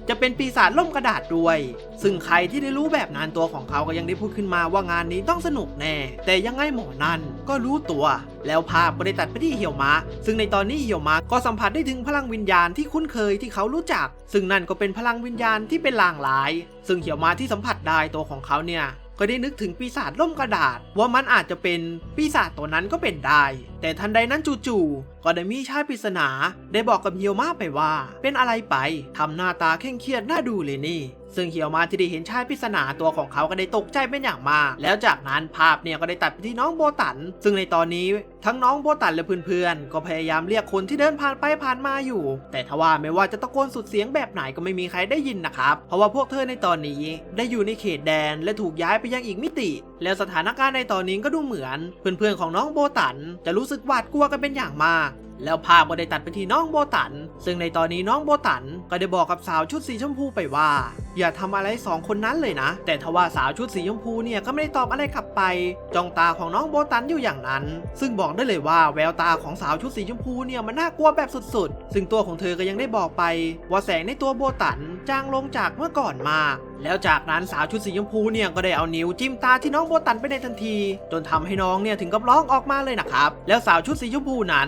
จะเป็นปีศาจล่มกระดาษด้วยซึ่งใครที่ได้รู้แบบนั้นตัวของเขาก็ยังได้พูดขึ้นมาว่างานนี้ต้องสนุกแน่แต่ยังไงหมอนั่นก็รู้ตัวแล้วภาพก็ได้ตัดไปที่เหี่ยวมะซึ่งในตอนนี้เหี่ยวมะก็สัมผัสได้ถึงพลังวิญญาณที่คุ้นเคยที่เขารู้จักซึ่งนั่นก็เป็นพลังวิญญาณที่เป็นลางร้ายซึ่งเหี่ยวมะที่สัมผัสได้ตัวของเขาเนี่ยก็ได้นึกถึงปีศาจล่มกระดาษว่ามันอาจจะเป็นปีศาจตัวนั้นก็เป็นได้แต่ทันใดนั้นจู่ๆก็ได้มีชายปริศนาได้บอกกับเฮียวมาไปว่าเป็นอะไรไปทำหน้าตาเคร่งเครียดน่าดูเลยนี่ซึ่งเฮียวมาที่ได้เห็นชายปริศนาตัวของเขาก็ได้ตกใจเป็นอย่างมากแล้วจากนั้นภาพเนี่ยก็ได้ตัดไปที่น้องโบตันซึ่งในตอนนี้ทั้งน้องโบตันและเพื่อนๆก็พยายามเรียกคนที่เดินผ่านไปผ่านมาอยู่แต่ทว่าไม่ว่าจะตะโกนสุดเสียงแบบไหนก็ไม่มีใครได้ยินนะครับเพราะว่าพวกเธอในตอนนี้ได้อยู่ในเขตแดนและถูกย้ายไปยังอีกมิติแล้วสถานการณ์ในตอนนี้ก็ดูเหมือนเพื่อนๆของน้องโบตันจะรู้สึกหวาดกลัวกันเป็นอย่างมากแล้วภาพก็ได้ตัดไปที่น้องโบตันซึ่งในตอนนี้น้องโบตันก็ได้บอกกับสาวชุดสีชมพูไปว่าอย่าทำอะไร2คนนั้นเลยนะแต่ทว่าสาวชุดสีชมพูเนี่ยก็ไม่ได้ตอบอะไรกลับไปจ้องตาของน้องโบตันอยู่อย่างนั้นซึ่งบอกได้เลยว่าแววตาของสาวชุดสีชมพูเนี่ยมันน่ากลัวแบบสุดๆซึ่งตัวของเธอก็ยังได้บอกไปว่าแสงในตัวโบตันจางลงจากเมื่อก่อนมากแล้วจากนั้นสาวชุดสีชมพูเนี่ยก็ได้เอานิ้วจิ้มตาที่น้องโบตันไปในทันทีจนทำให้น้องเนี่ยถึงกับร้องออกมาเลยนะครับแล้วสาวชุดสีชมพูนั้น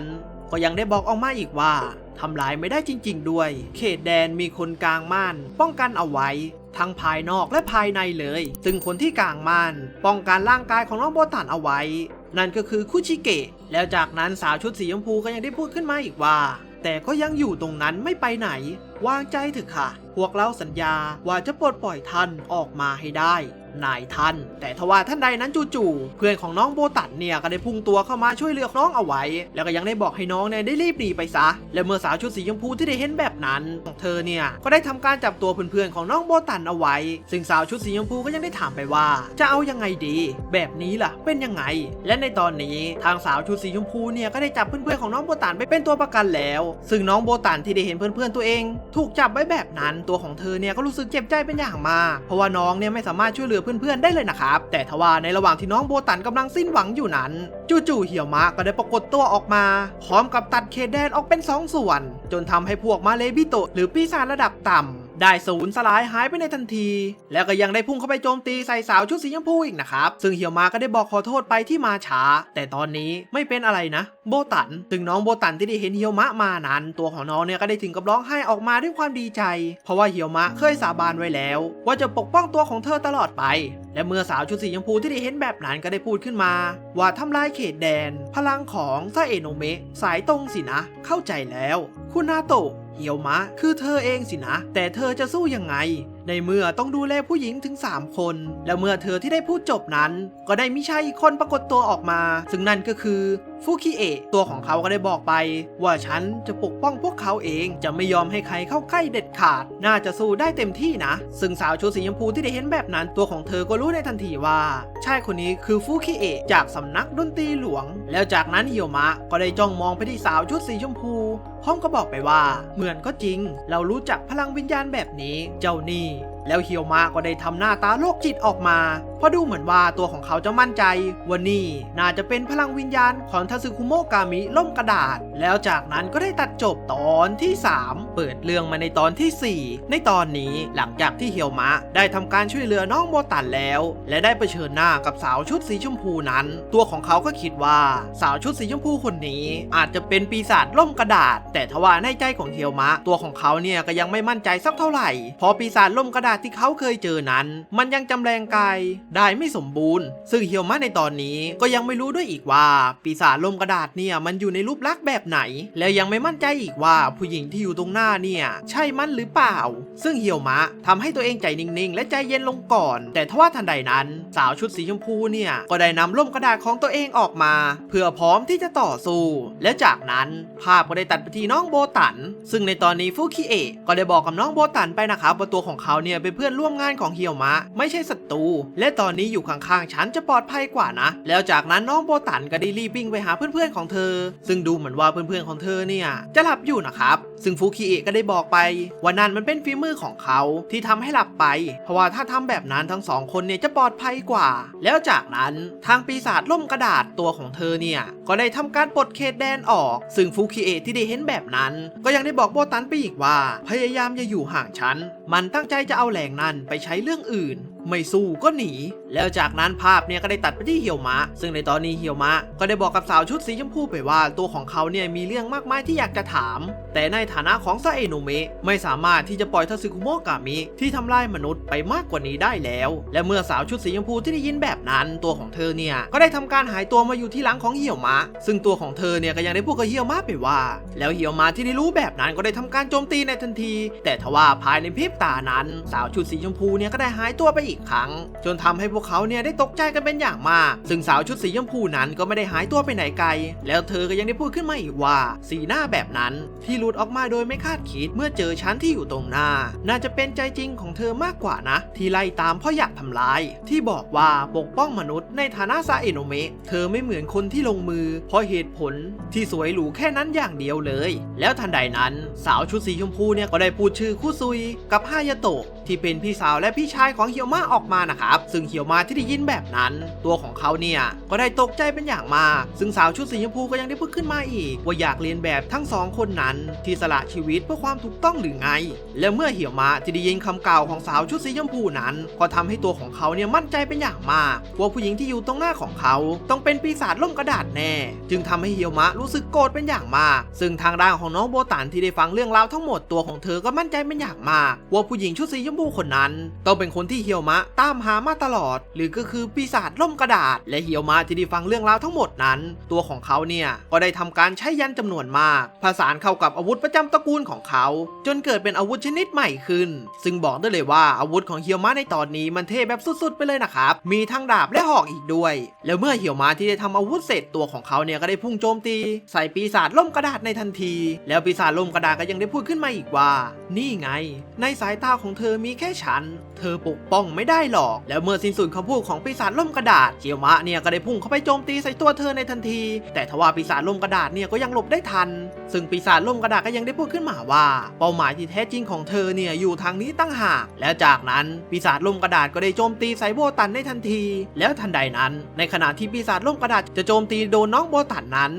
ก็ยังได้บอกออกมาอีกว่าทำลายไม่ได้จริงๆด้วยเขตแดนมีคนกลางม่านป้องกันเอาไว้ทั้งภายนอกและภายในเลยซึ่งคนที่กลางม่านป้องกันร่างกายของน้องโบตันเอาไว้นั่นก็คือคุชิเกะ แล้วจากนั้นสาวชุดสีชมพูก็ยังได้พูดขึ้นมาอีกว่าแต่ก็ยังอยู่ตรงนั้นไม่ไปไหนวางใจเถอะค่ะพวกเราสัญญาว่าจะปลดปล่อยท่านออกมาให้ได้นายท่านแต่ทว่าท่านใดนั้นจู่ๆเพื่อนของน้องโบตันเนี่ยก็ได้พุ่งตัวเข้ามาช่วยเหลือน้องเอาไว้แล้วก็ยังได้บอกให้น้องเนี่ยได้รีบหนีไปซะและเมื่อสาวชุดสีชมพูที่ได้เห็นแบบนั้นของเธอเนี่ยก็ได้ทำการจับตัวเพื่อนๆของน้องโบตันเอาไว้ซึ่งสาวชุดสีชมพูก็ยังได้ถามไปว่าจะเอายังไงดีแบบนี้ล่ะเป็นยังไงและในตอนนี้ทางสาวชุดสีชมพูเนี่ยก็ได้จับเพื่อนๆของน้องโบตันไปเป็นตัวประกันแล้วซึ่งน้องโบตันที่ได้เห็นเพื่อนๆตัวเองถูกจับไว้แบบนั้นตัวของเธอเนี่ยก็รู้สึกเจ็บใจเป็นอย่างมากเพราะว่าน้องเนี่ยไม่สามารถช่วยเหลือเพื่อนๆได้เลยนะครับแต่ทว่าในระหว่างที่น้องโบตันกำลังสิ้นหวังอยู่นั้นจู่ๆเหี่ยวมะก็ได้ปรากฏตัวออกมาพร้อมกับตัดเขตแดนออกเป็น2ส่วนจนทำให้พวกมาเลบิโตะหรือปีศาจระดับต่ำได้สูญสลายหายไปในทันทีแล้วก็ยังได้พุ่งเข้าไปโจมตีใส่สาวชุดสีชมพูอีกนะครับซึ่งเหี่ยวมะก็ได้บอกขอโทษไปที่มาช้าแต่ตอนนี้ไม่เป็นอะไรนะโบตันซึ่งน้องโบตันที่ได้เห็นเหี่ยวมะมานั้นตัวของน้องเนี่ยก็ได้ถึงกับร้องไห้ออกมาด้วยความดีใจเพราะว่าเหี่ยวมะเคยสาบานไว้แล้วว่าจะปกป้องตัวของเธอตลอดไปและเมื่อสาวชุดสีชมพูที่ได้เห็นแบบนั้นก็ได้พูดขึ้นมาว่าทำลายเขตแดนพลังของซาเอโนะเมะสายตรงสินะเข้าใจแล้วคุณนาโตะเหี่ยวมะคือเธอเองสินะแต่เธอจะสู้ยังไงในเมื่อต้องดูแลผู้หญิงถึง3คนและเมื่อเธอที่ได้พูดจบนั้นก็ได้มีชายอีกคนปรากฏตัวออกมาซึ่งนั่นก็คือฟุคิเอะตัวของเขาก็ได้บอกไปว่าฉันจะปกป้องพวกเขาเองจะไม่ยอมให้ใครเข้าใกล้เด็ดขาดน่าจะสู้ได้เต็มที่นะซึ่งสาวชุดสีชมพูที่ได้เห็นแบบนั้นตัวของเธอก็รู้ในทันทีว่าชายคนนี้คือฟุคิเอะจากสำนักดนตรีหลวงแล้วจากนั้นเหี่ยวมะก็ได้จ้องมองไปที่สาวชุดสีชมพูพร้อมก็บอกไปว่าเหมือนก็จริงเรารู้จักพลังวิญญาณแบบนี้เจ้านี่แล้วเหี่ยวมะก็ได้ทำหน้าตาโรคจิตออกมาเพราะดูเหมือนว่าตัวของเขาจะมั่นใจว่านี่น่าจะเป็นพลังวิญญาณของทาซึคุโมะกามิล่มกระดาษแล้วจากนั้นก็ได้ตัดจบตอนที่3เปิดเรื่องมาในตอนที่4ในตอนนี้หลังจากที่เหี่ยวมะได้ทำการช่วยเหลือน้องโบตันแล้วและได้เผชิญหน้ากับสาวชุดสีชมพูนั้นตัวของเขาก็คิดว่าสาวชุดสีชมพูคนนี้อาจจะเป็นปีศาจล่มกระดาษแต่ทว่าในใจของเหี่ยวมะตัวของเขาเนี่ยก็ยังไม่มั่นใจสักเท่าไหร่เพราะปีศาจล่มกระดาษที่เขาเคยเจอนั้นมันยังจำแรงกายได้ไม่สมบูรณ์ซึ่งเหี่ยวมะในตอนนี้ก็ยังไม่รู้ด้วยอีกว่าปีศาจล่มกระดาษเนี่ยมันอยู่ในรูปลักษณ์แบบไหนแล้วยังไม่มั่นใจอีกว่าผู้หญิงที่อยู่ตรงหน้าเนี่ยใช่มันหรือเปล่าซึ่งเหี่ยวมะทำให้ตัวเองใจนิ่งๆและใจเย็นลงก่อนแต่ทว่าทันใดนั้นสาวชุดสีชมพูเนี่ยก็ได้นำล่มกระดาษของตัวเองออกมาเพื่อพร้อมที่จะต่อสู้และจากนั้นภาพก็ได้ตัดไปที่น้องโบตันซึ่งในตอนนี้ฟุคิเอะก็ได้บอกกับน้องโบตันไปนะครับว่าตัวของเขาเนี่ยเป็นเพื่อนร่วมงานของเหี่ยวมะไม่ใช่ศัตรูและตอนนี้อยู่ข้างๆฉันจะปลอดภัยกว่านะแล้วจากนั้นน้องโบตันก็ได้รีบวิ่งไปหาเพื่อนๆของเธอซึ่งดูเหมือนว่าเพื่อนๆของเธอเนี่ยจะหลับอยู่นะครับซึ่งฟุคิเอะก็ได้บอกไปว่านั่นมันเป็นฝีมือของเขาที่ทำให้หลับไปเพราะว่าถ้าทำแบบนั้นทั้ง2คนเนี่ยจะปลอดภัยกว่าแล้วจากนั้นทางปีศาจล่มกระดาษตัวของเธอเนี่ยก็ได้ทำการปลดเขตแดนออกซึ่งฟุคิเอะที่ได้เห็นแบบนั้นก็ยังได้บอกโบตันไปอีกว่าพยายามอย่าอยู่ห่างฉันมันตั้งใจจะเอาแหล่งนั้นไปใช้เรื่องอื่นไม่สู้ก็หนีแล้วจากนั้นภาพเนี่ยก็ได้ตัดไปที่เหี่ยวมะซึ่งในตอนนี้เหี่ยวมะก็ได้บอกกับสาวชุดสีชมพูไปว่าตัวของเขาเนี่ยมีเรื่องมากมายที่อยากจะถามแต่ในฐานะของซาเอโนะเมะไม่สามารถที่จะปล่อยทาซึคุโมะกามิที่ทำลายมนุษย์ไปมากกว่านี้ได้แล้วและเมื่อสาวชุดสีชมพูที่ได้ยินแบบนั้นตัวของเธอเนี่ยก็ได้ทำการหายตัวมาอยู่ที่หลังของเหี่ยวมะซึ่งตัวของเธอเนี่ยก็ยังได้พูดกับเหี่ยวมะไปว่าแล้วเหี่ยวมะที่ได้รู้แบบนั้นก็ได้ทำการโจมตีในทันทีแต่ทว่าภายในพริบตานั้นสาวชุดสีชมพูเนี่ยก็ได้หายตัวไปอีกครั้งจนทำให้พวกเขาเนี่ยได้ตกใจกันเป็นอย่างมากซึ่งสาวชุดสีชมพูนั้นก็ไม่ได้หายตัวไปไหนไกลแล้วเธอก็ยังได้พูดขึ้นมาอีกว่าสีหน้าแบบนั้นที่หลุดออกมาโดยไม่คาดคิดเมื่อเจอฉันที่อยู่ตรงหน้าน่าจะเป็นใจจริงของเธอมากกว่านะที่ไล่ตามเพราะอยากทำลายที่บอกว่าปกป้องมนุษย์ในฐานะซาเอโนะเมะเธอไม่เหมือนคนที่ลงมือเพราะเหตุผลที่สวยหรูแค่นั้นอย่างเดียวเลยแล้วทันใดนั้นสาวชุดสีชมพูเนี่ยก็ได้พูดชื่อคุซุยกับฮายาโตะที่เป็นพี่สาวและพี่ชายของเหี่ยวมะออกมานะครับซึ่งเหี่ยวมะที่ได้ยินแบบนั้นตัวของเขาเนี่ยก็ได้ตกใจเป็นอย่างมากซึ่งสาวชุดสีชมพูก็ยังได้พูดขึ้นมาอีกว่าอยากเรียนแบบทั้ง2คนนั้นที่สละชีวิตเพื่อความถูกต้องหรือไงและเมื่อเหี่ยวมะที่ได้ยินคำกล่าวของสาวชุดสีชมพูนั้นก็ทำให้ตัวของเขาเนี่ยมั่นใจเป็นอย่างมากว่าผู้หญิงที่อยู่ตรงหน้าของเขาต้องเป็นปีศาจล่มกระดาษแน่จึงทำให้เหี่ยวมะรู้สึกโกรธเป็นอย่างมากซึ่งทางด้านของน้องโบตันที่ได้ฟังเรื่องราวทั้งหมดตัวของเธอก็มั่นใจเป็นอย่างมากว่าผู้หญิงชุดสีชมพูคนนั้นต้องเป็นคนที่เหี่ยวมะ ะตามหามาตลอดหรือก็คือปีศาจล่มกระดาษและเหี่ยวมะที่ได้ฟังเรื่องราวทั้งหมดนั้นตัวของเขาเนี่ยก็ได้ทำการใช้ยันจำนวนมากผสานเข้ากับอาวุธประจำตระกูลของเขาจนเกิดเป็นอาวุธชนิดใหม่ขึ้นซึ่งบอกได้เลยว่าอาวุธของเหี่ยวมะในตอนนี้มันเท่แบบสุดๆไปเลยนะครับมีทั้งดาบและหอกอีกด้วยแล้วเมื่อเหี่ยวมะที่ได้ทำอาวุธเสร็จตัวของเขาเนี่ยก็ได้พุ่งโจมตีใส่ปีศาจล่มกระดาษในทันทีแล้วปีศาจล่มกระดาษก็ยังได้พูดขึ้นมาอีกว่านี่ไงในสายตาของเธอมีแค่ฉันเธอปกป้องไม่ได้หรอกแล้วเมื่อสิ้นสุดคำพูดของปีศาจล่มกระดาษเหี่ยวมะเนี่ยก็ได้พุ่งเข้าไปโจมตีใส่ตัวเธอในทันทีแต่ทว่าปีศาจล่มกระดาษเนี่ยก็ยังหลบได้ทันซึ่งปีศาจล่มกระดาษก็ยังได้พูดขึ้นมาว่าเป้าหมายที่แท้จริงของเธอเนี่ยอยู่ทางนี้ตั้งหากแล้วจากนั้นปีศาจล่มกระดาษก็ได้โจมตีใส่โบตันในทันทีแล้วทันใดนั้นในขณะที่ปีศาจล่มกระดาษจะโจมตีโดนน้องโบตันนั้น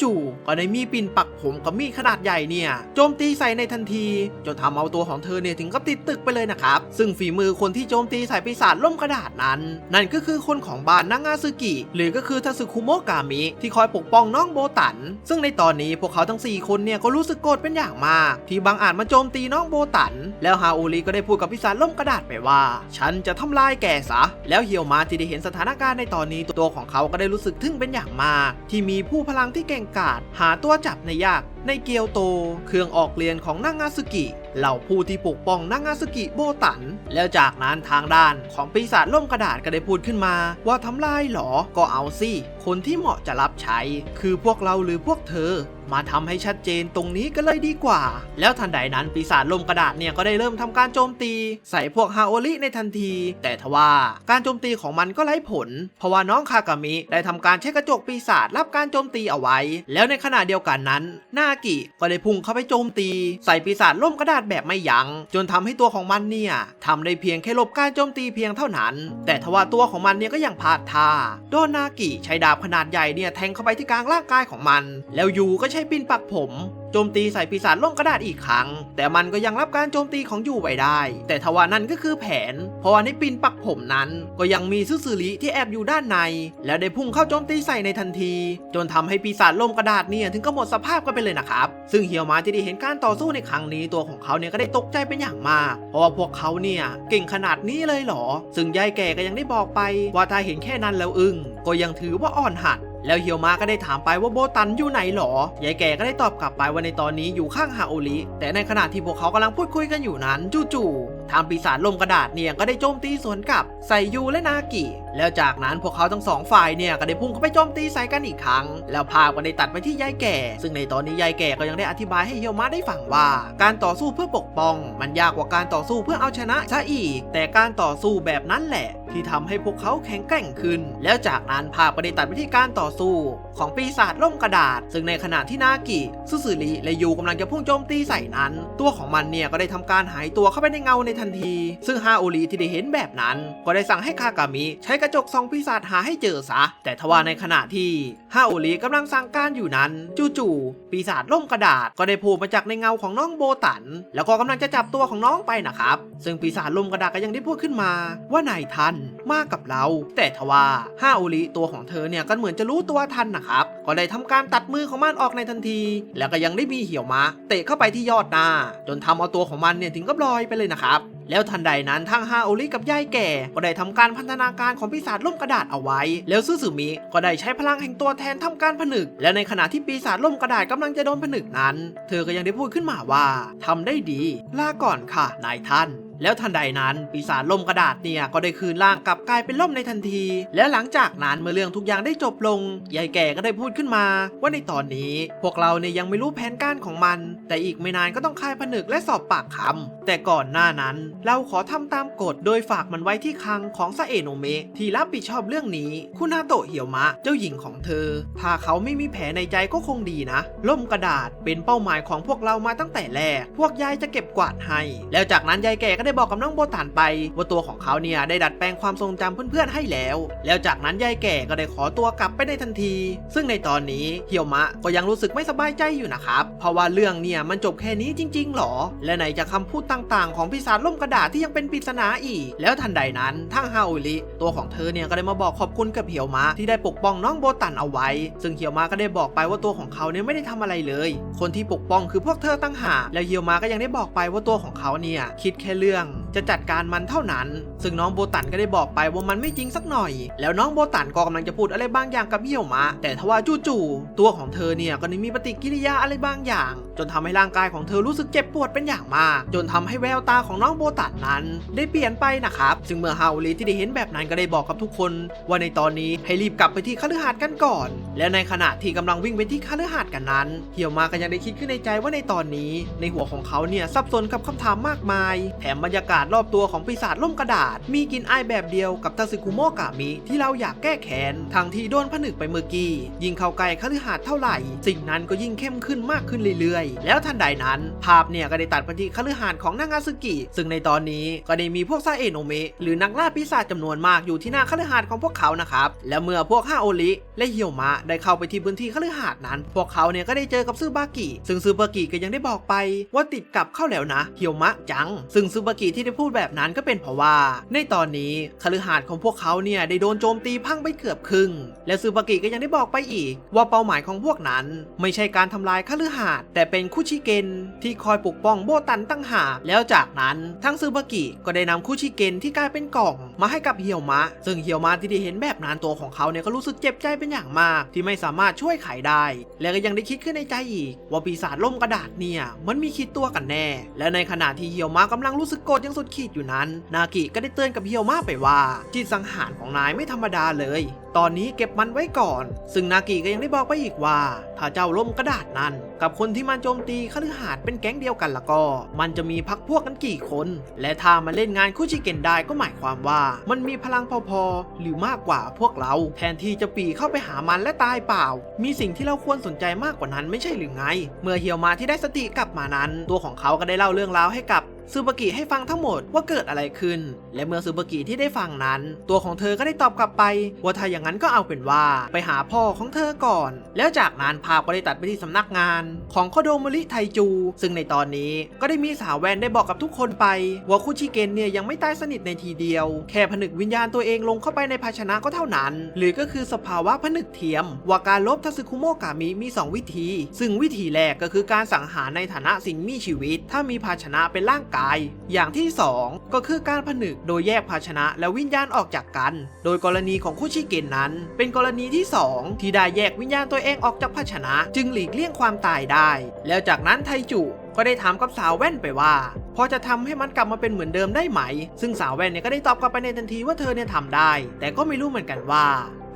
จู่ๆก็ได้มีปิ่นปักผมกับมีดขนาดใหญ่เนี่ยโจมตีใส่ในทันทีจนทำเอาตัวของเธอเนี่ยถึงกับติดตึกไปเลยนะครับซึ่งฝีมือคนที่โจมตีใส่ปีศาจล่มกระดาษนั้นนั่นก็คือคนของบ้านนางาซึกิหรือก็คือทาสึคุโมะกามิที่คอยปกป้องน้องโบตันซึ่งในตอนนี้พวกเขาทั้ง4คนเนี่ยก็รู้สึกโกรธเป็นอย่างมากที่บางอาจมาโจมตีน้องโบตันแล้วฮาโอริก็ได้พูดกับปีศาจล่มกระดาษไปว่าฉันจะทำลายแกซะแล้วเหี่ยวมะที่ได้เห็นสถานการณ์ในตอนนี้ตัวของเขาก็ได้รู้สึกทึ่งเป็นอย่างมากที่มีผู้พลังที่เก่งกาจหาตัวจับในยากในเกียวโตเครื่องออกเรียนของนางาซึกิเหล่าผู้ที่ปกป้องนางาซึกิโบตันแล้วจากนั้นทางด้านของปีศาจล่มกระดาษก็ได้พูดขึ้นมาว่าทำลายหรอก็เอาสิคนที่เหมาะจะรับใช้คือพวกเราหรือพวกเธอมาทำให้ชัดเจนตรงนี้ก็เลยดีกว่าแล้วทันใดนั้นปีศาจล่มกระดาษเนี่ยก็ได้เริ่มทำการโจมตีใส่พวกฮาโอริในทันทีแต่ทว่าการโจมตีของมันก็ไร้ผลเพราะว่าน้องคากามิได้ทำการใช้กระจกปีศาจรับการโจมตีเอาไว้แล้วในขณะเดียวกันนั้นนากิก็ได้พุ่งเข้าไปโจมตีใส่ปีศาจล่มกระดาษแบบไม่ยั้งจนทำให้ตัวของมันเนี่ยทำได้เพียงแค่หลบการโจมตีเพียงเท่านั้นแต่ทว่าตัวของมันเนี่ยก็ยังพลาดท่าโดนนากิใช้ดาบขนาดใหญ่เนี่ยแทงเข้าไปที่กลางร่างกายของมันแล้วยูก็ใช้ปิ่นปักผมโจมตีใส่ปีศาจล่มกระดาษอีกครั้งแต่มันก็ยังรับการโจมตีของยูไว้ได้แต่ทว่านั่นก็คือแผนเพราะว่าในปิ่นปักผมนั้นก็ยังมีซึซึริที่แอบอยู่ด้านในแล้วได้พุ่งเข้าโจมตีใส่ในทันทีจนทำให้ปีศาจล่มกระดาษเนี่ยถึงก็หมดสภาพกันไปเลยนะครับซึ่งเหี่ยวมะที่ได้เห็นการต่อสู้ในครั้งนี้ตัวของเขาเนี่ยก็ได้ตกใจเป็นอย่างมากเพราะว่าพวกเขาเนี่ยเก่งขนาดนี้เลยเหรอซึ่งยายแก่ก็ยังได้บอกไปว่าถ้าเห็นแค่นั้นแล้วอึ้งก็ยังถือว่าอ่อนหัดแล้วเหี่ยวมะก็ได้ถามไปว่าโบตันอยู่ไหนหรอยายแก่ก็ได้ตอบกลับไปว่าในตอนนี้อยู่ข้างฮาโอริแต่ในขณะที่พวกเขากำลังพูดคุยกันอยู่นั้นจู่ๆทางปีศาจลมกระดาษเนี่ยก็ได้โจมตีสวนกลับใส่ยูและนากิแล้วจากนั้นพวกเขาทั้งสองฝ่ายเนี่ยก็ได้พุ่งเข้าไปโจมตีใส่กันอีกครั้งแล้วภาพก็ได้ตัดไปที่ยายแก่ซึ่งในตอนนี้ยายแก่ก็ยังได้อธิบายให้เหี่ยวมะได้ฟังว่าการต่อสู้เพื่อปกป้องมันยากกว่าการต่อสู้เพื่อเอาชนะซะอีกแต่การต่อสู้แบบนั้นแหละที่ทำให้พวกเขาแข็งแกร่งขึ้นแล้วจากนั้นภาพก็ได้ตัดไปที่การต่อสู้ของปีศาจล่มกระดาษซึ่งในขณะที่นากิซึซึริและยูกำลังจะพุ่งโจมตีใส่นั้นตัวของมันเนี่ยก็ได้ทำการหายตัวเข้าไปในเงาในทันทีซึ่งฮาโอริที่ได้เห็นแบบนั้นก็ได้สั่งให้คากามิใช้กระจกส่องปีศาจหาให้เจอซะแต่ทว่าในขณะที่ฮาโอริกำลังสั่งการอยู่นั้นจู่ๆปีศาจล่มกระดาษก็ได้โผล่มาจากในเงาของน้องโบตันแล้วก็กำลังจะจับตัวของน้องไปนะครับซึ่งปีศาจล่มกระดาษก็ยังได้พูดขึ้นมาว่านายท่านมากับเราแต่ทว่าฮาโอริตัวของเธอเนี่ยก็เหมือนจะรู้ตัวทันนะครับก็ได้ทำการตัดมือของมันออกในทันทีแล้วก็ยังได้มีเหี่ยวมะเตะเข้าไปที่ยอดหน้าจนทำเอาตัวของมันเนี่ยถึงกับลอยไปเลยนะครับแล้วทันใดนั้นทั้งฮาโอริกับยายแก่ก็ได้ทำการพันธนาการของปีศาจล่มกระดาษเอาไว้แล้วซึซึมิก็ได้ใช้พลังแห่งตัวแทนทำการผนึกและในขณะที่ปีศาจล่มกระดาษกำลังจะโดนผนึกนั้นเธอก็ยังได้พูดขึ้นมาว่าทำได้ดีลาก่อนค่ะนายท่านแล้วทันใดนั้นปีศาจล่มกระดาษเนี่ยก็ได้คืนร่างกลับกลายเป็นล่มในทันทีและหลังจากนั้นเมื่อเรื่องทุกอย่างได้จบลงยายแก่ก็ได้พูดขึ้นมาว่าในตอนนี้พวกเราเนี่ยยังไม่รู้แผนการของมันแต่อีกไม่นานก็ต้องคายผนึกและสอบปากคำแต่ก่อนหน้านั้นเราขอทำตามกฎโดยฝากมันไว้ที่คลังของซาเอะโนะเมะที่รับผิดชอบเรื่องนี้คุณนาโตะเหี่ยวมะเจ้าหญิงของเธอถ้าเขาไม่มีแผลในใจก็คงดีนะล่มกระดาษเป็นเป้าหมายของพวกเรามาตั้งแต่แรกพวกยายจะเก็บกวาดให้แล้วจากนั้นยายแก่ก็ได้บอกกับน้องโบตันไปว่าตัวของเขาเนี่ยได้ดัดแปลงความทรงจำเพื่อนๆให้แล้วจากนั้นยายแก่ก็ได้ขอตัวกลับไปในทันทีซึ่งในตอนนี้เหี่ยวมะก็ยังรู้สึกไม่สบายใจอยู่นะครับเพราะว่าเรื่องเนี่ยมันจบแค่นี้จริงๆหรอและไหนจะคำพูดต่างๆของปีศาจล่มกระด าษที่ยังเป็นปริศนาอีกแล้วทันใดนั้นทั้งฮาโอริตัวของเธอเนี่ยก็ได้มาบอกขอบคุณกับเหี่ยวมะที่ได้ปกป้องน้องโบตันเอาไว้ซึ่งเหี่ยวมะก็ได้บอกไปว่าตัวของเขาเนี่ยไม่ได้ทำอะไรเลยคนที่ปกป้องคือพวกเธอตั้งหากแล้วเหี่ยวมะก็ยังได้บอกไปว่าตัวของเขาเนี่ยคิดแค่เรื่องจะจัดการมันเท่านั้นซึ่งน้องโบตันก็ได้บอกไปว่ามันไม่จริงสักหน่อยแล้วน้องโบตันก็กำลังจะพูดอะไรบางอย่างกับเหี่ยวมะแต่ทว่าจู่ๆตัวของเธอเนี่ยก็ได้มีปฏิกิริยาอะไรบางอย่างจนทำให้ร่างกายของเธอรู้สึกเจ็บปวดเป็นอย่างมากจนทำให้แววตาของน้องโบตันนั้นได้เปลี่ยนไปนะครับซึ่งเมื่อฮาโอริที่ได้เห็นแบบนั้นก็ได้บอกกับทุกคนว่าในตอนนี้ให้รีบกลับไปที่คฤหาสน์กันก่อนแล้วในขณะที่กำลังวิ่งไปที่คฤหาสน์กันนั้นเหี่ยวมะก็ยังได้คิดขึ้นในใจว่าในตอนนี้ในหัวของเขาเนี่ยสับสนกับคำถามมากมายแถมบรรยากาศรอบตัวของปีศาจล่มกระดาษมีกลิ่นอายแบบเดียวกับทาสึคุโมะกามิที่เราอยากแก้แค้นทางที่โดนผนึกไปเมื่อกี้ยิ่งเข้าใกล้คฤหาสน์เท่าไหร่สิ่งนั้นก็ยิ่งเข้มขึ้นมากขึ้นเรื่อยๆแล้วทันใดนั้นภาพเนี่ยก็ได้ตัดไปที่คฤหาสน์ของนางาซึกิซึ่งในตอนนี้ก็ได้มีพวกซาเอะโนะเมะหรือนักล่าปีศาจจำนวนมากอยู่ที่หน้าคฤหาสน์ของพวกเขานะครับและเมื่อพวกฮาโอริและเหี่ยวมะได้เข้าไปที่พื้นที่คฤหาสน์นั้นพวกเขาเนี่ยก็ได้เจอกับซึบากิซึ่งซึบากิก็ยังได้บอกไปว่าติดกับเข้าแล้วนะเหี่ยวมะจังซึ่งซึบากิที่ได้พูดแบบนั้นก็เป็นเพราะว่าในตอนนี้คฤหาสน์ของพวกเขาเนี่ยได้โดนโจมตีพังไปเกือบครึ่งและซึบากิก็ยังได้บอกไปอีกว่าเป้าหมายของพวกนั้นไม่ใช่การทำลายคฤหาสน์แต่เป็นคุชิเกนที่คอยปกป้องโบตันตั้งหากแล้วจากนั้นทั้งซึบากิก็ได้นำคุชิเกนที่กลายเป็นกล่องมาให้กับเหี่ยวมะซึ่งเหี่ยวมะที่ได้เห็นแบบนั้นตัวของเขาเนี่ยก็รู้สึกเจ็บใจเป็นอย่างมากที่ไม่สามารถช่วยไขได้และก็ยังได้คิดขึ้นในใจอีกว่าปีศาจล่มกระดาษเนี่ยมันมีคิดตัวกันแน่และในขณะที่เหี่ยวมะกำลังรู้สึกโกรธยังสุดขีดอยู่นั้นนากิก็ได้เตือนกับเหี่ยวมะไปว่าจิตสังหารของนายไม่ธรรมดาเลยตอนนี้เก็บมันไว้ก่อนซึ่งนากิก็ยังได้บอกไปอีกว่าถ้าเจ้าล่มกระดาษนั้นกับคนที่มันโจมตีคฤหาสน์เป็นแก๊งเดียวกันแล้วก็มันจะมีพรรคพวกกันกี่คนและถ้ามาเล่นงานคุชิเกนได้ก็หมายความว่ามันมีพลังพอๆหรือมากกว่าพวกเราแทนที่จะปีเข้าไปหามันและตายเปล่ามีสิ่งที่เราควรสนใจมากกว่านั้นไม่ใช่หรือไงเมื่อเหี่ยวมาที่ได้สติกลับมานั้นตัวของเขาก็ได้เล่าเรื่องราวให้กับซูบากิให้ฟังทั้งหมดว่าเกิดอะไรขึ้นและเมื่อซูบากิที่ได้ฟังนั้นตัวของเธอก็ได้ตอบกลับไปว่าถ้าอย่างนั้นก็เอาเป็นว่าไปหาพ่อของเธอก่อนแล้วจากนั้นภาพก็ได้ตัดไปที่สำนักงานของโคโดโมริไทจูซึ่งในตอนนี้ก็ได้มีสาวแวนได้บอกกับทุกคนไปว่าคุชิเกนเนี่ยยังไม่ตายสนิทในทีเดียวแค่ผนึกวิญญาณตัวเองลงเข้าไปในภาชนะก็เท่านั้นหรือก็คือสภาวะผนึกเทียมว่าการลบทาสึคุโมะกามิมี2วิธีซึ่งวิธีแรกก็คือการสังหารในฐานะสิ่งมีชีวิตถ้ามีภาชนะเป็นร่างกายอย่างที่2ก็คือการผนึกโดยแยกภาชนะและวิญญาณออกจากกันโดยกรณีของคุชิเกนนั้นเป็นกรณีที่2ที่ได้แยกวิญญาณตัวเองออกจากภาชนะจึงหลีกเลี่ยงความตายได้แล้วจากนั้นไทจูก็ได้ถามกับสาวแว่นไปว่าพอจะทำให้มันกลับมาเป็นเหมือนเดิมได้ไหมซึ่งสาวแว่นเนี่ยก็ได้ตอบกลับไปในทันทีว่าเธอเนี่ยทำได้แต่ก็ไม่รู้เหมือนกันว่า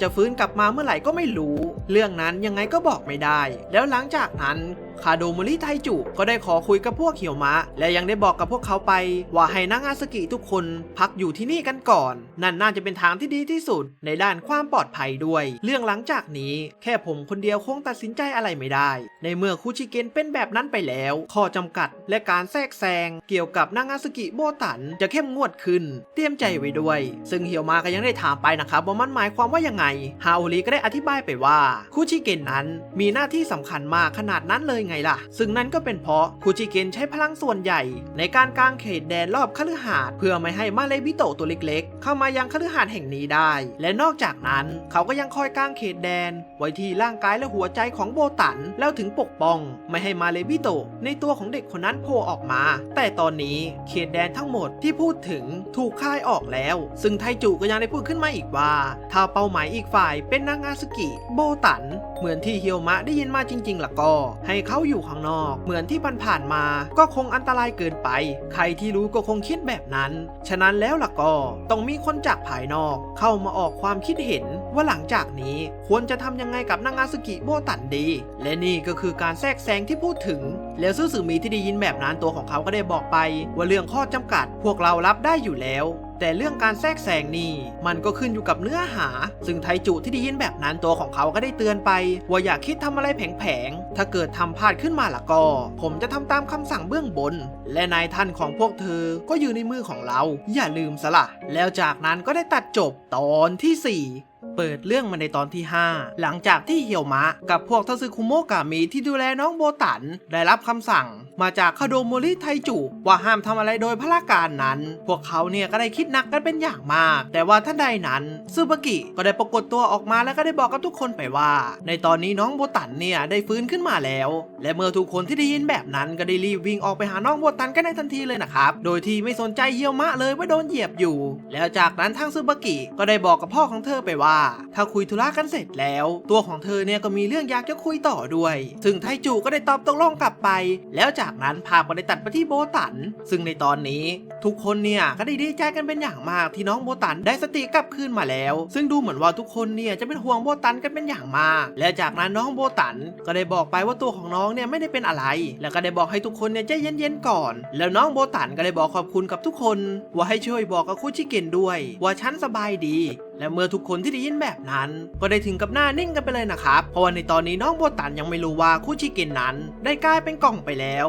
จะฟื้นกลับมาเมื่อไหร่ก็ไม่รู้เรื่องนั้นยังไงก็บอกไม่ได้แล้วหลังจากนั้นคาโดโมริไทจูก็ได้ขอคุยกับพวกเหี่ยวมะและยังได้บอกกับพวกเขาไปว่าให้นางอาสกิทุกคนพักอยู่ที่นี่กันก่อนนั่นน่าจะเป็นทางที่ดีที่สุดในด้านความปลอดภัยด้วยเรื่องหลังจากนี้แค่ผมคนเดียวคงตัดสินใจอะไรไม่ได้ในเมื่อคุชิเกนเป็นแบบนั้นไปแล้วข้อจำกัดและการแทรกแซงเกี่ยวกับนางอาสกิโบตันจะเข้มงวดขึ้นเตรียมใจไว้ด้วยซึ่งเหี่ยวมะก็ยังได้ถามไปนะครับว่ามันหมายความว่ายังไงฮาโอริก็ได้อธิบายไปว่าคุชิเกนนั้นมีหน้าที่สำคัญมากขนาดนั้นเลยไงล่ะซึ่งนั่นก็เป็นเพราะคุชิเกนใช้พลังส่วนใหญ่ในการกางเขตแดนรอบคฤหาสน์เพื่อไม่ให้มาเลบิโตะตัวเล็กๆเข้ามายังคฤหาสน์แห่งนี้ได้และนอกจากนั้นเขาก็ยังคอยกางเขตแดนไว้ที่ร่างกายและหัวใจของโบตันแล้วถึงปกป้องไม่ให้มาเลบิโตะในตัวของเด็กคนนั้นโผล่ออกมาแต่ตอนนี้เขตแดนทั้งหมดที่พูดถึงถูกคายออกแล้วซึ่งไทจูก็ยังได้พูดขึ้นมาอีกว่าถ้าเป้าหมายอีกฝ่ายเป็นนางอาสกิโบตันเหมือนที่เฮียวมะได้ยินมาจริงๆล่ะก็ให้เขาอยู่ข้างนอกเหมือนที่ผ่านมาก็คงอันตรายเกินไปใครที่รู้ก็คงคิดแบบนั้นฉะนั้นแล้วล่ะก็ต้องมีคนจากภายนอกเข้ามาออกความคิดเห็นว่าหลังจากนี้ควรจะทำยังไงกับนางอาสกิโบตันดีและนี่ก็คือการแทรกแซงที่พูดถึงแล้วซื่อมีที่ได้ยินแบบนั้นตัวของเขาก็ได้บอกไปว่าเรื่องข้อจำกัดพวกเรารับได้อยู่แล้วแต่เรื่องการแทรกแซงนี่มันก็ขึ้นอยู่กับเนื้อหาซึ่งไทจูที่ได้ยินแบบนั้นตัวของเขาก็ได้เตือนไปว่าอย่าคิดทำอะไรแผงๆถ้าเกิดทำพลาดขึ้นมาล่ะก็ผมจะทำตามคำสั่งเบื้องบนและนายท่านของพวกเธอก็อยู่ในมือของเราอย่าลืมซะละแล้วจากนั้นก็ได้ตัดจบตอนที่4 เปิดเรื่องมาในตอนที่ 5หลังจากที่เหี่ยวมะกับพวกทาซึคุโมะกามิที่ดูแลน้องโบตันได้รับคำสั่งมาจากคาโดโมริไทจุว่าห้ามทำอะไรโดยพละการนั้นพวกเขาเนี่ยก็ได้คิดหนักกันเป็นอย่างมากแต่ว่าท่านใดนั้นซึบากิก็ได้ปรากฏตัวออกมาแล้วก็ได้บอกกับทุกคนไปว่าในตอนนี้น้องโบตันเนี่ยได้ฟื้นขึ้นมาแล้วและเมื่อทุกคนที่ได้ยินแบบนั้นก็ได้รีบวิ่งออกไปหาน้องโบตันกันในทันทีเลยนะครับโดยที่ไม่สนใจเหี่ยวมะเลยว่าโดนเหยียบอยู่แล้วจากนั้นทางซึบากิก็ได้บอกกับพ่อของเธอไปว่าถ้าคุยธุระกันเสร็จแล้วตัวของเธอเนี่ยก็มีเรื่องอยากจะคุยต่อด้วยซึ่งไทจูก็ได้ตอบตกลงกลับไปแล้วจากนั้นภาพก็ได้ตัดไปที่โบตันซึ่งในตอนนี้ทุกคนเนี่ยก็ได้ดีใจกันเป็นอย่างมากที่น้องโบตันได้สติกลับคืนมาแล้วซึ่งดูเหมือนว่าทุกคนเนี่ยจะเป็นห่วงโบตันกันเป็นอย่างมากและจากนั้นน้องโบตันก็ได้บอกไปว่าตัวของน้องเนี่ยไม่ได้เป็นอะไรแล้วก็ได้บอกให้ทุกคนเนี่ยใจเย็นๆก่อนแล้วน้องโบตันก็ได้บอกขอบคุณกับทุกคนว่าให้ช่วยบอกกับคุชิเกนด้วยว่าฉันสบายดีและเมื่อทุกคนที่ได้ยินแบบนั้นก็ได้ถึงกับหน้านิ่งกันไปเลยนะครับเพราะว่าในตอนนี้น้องโบตันยังไม่รู้ว่าคุชิเกนนั้นได้กลายเป็นกล่องไปแล้ว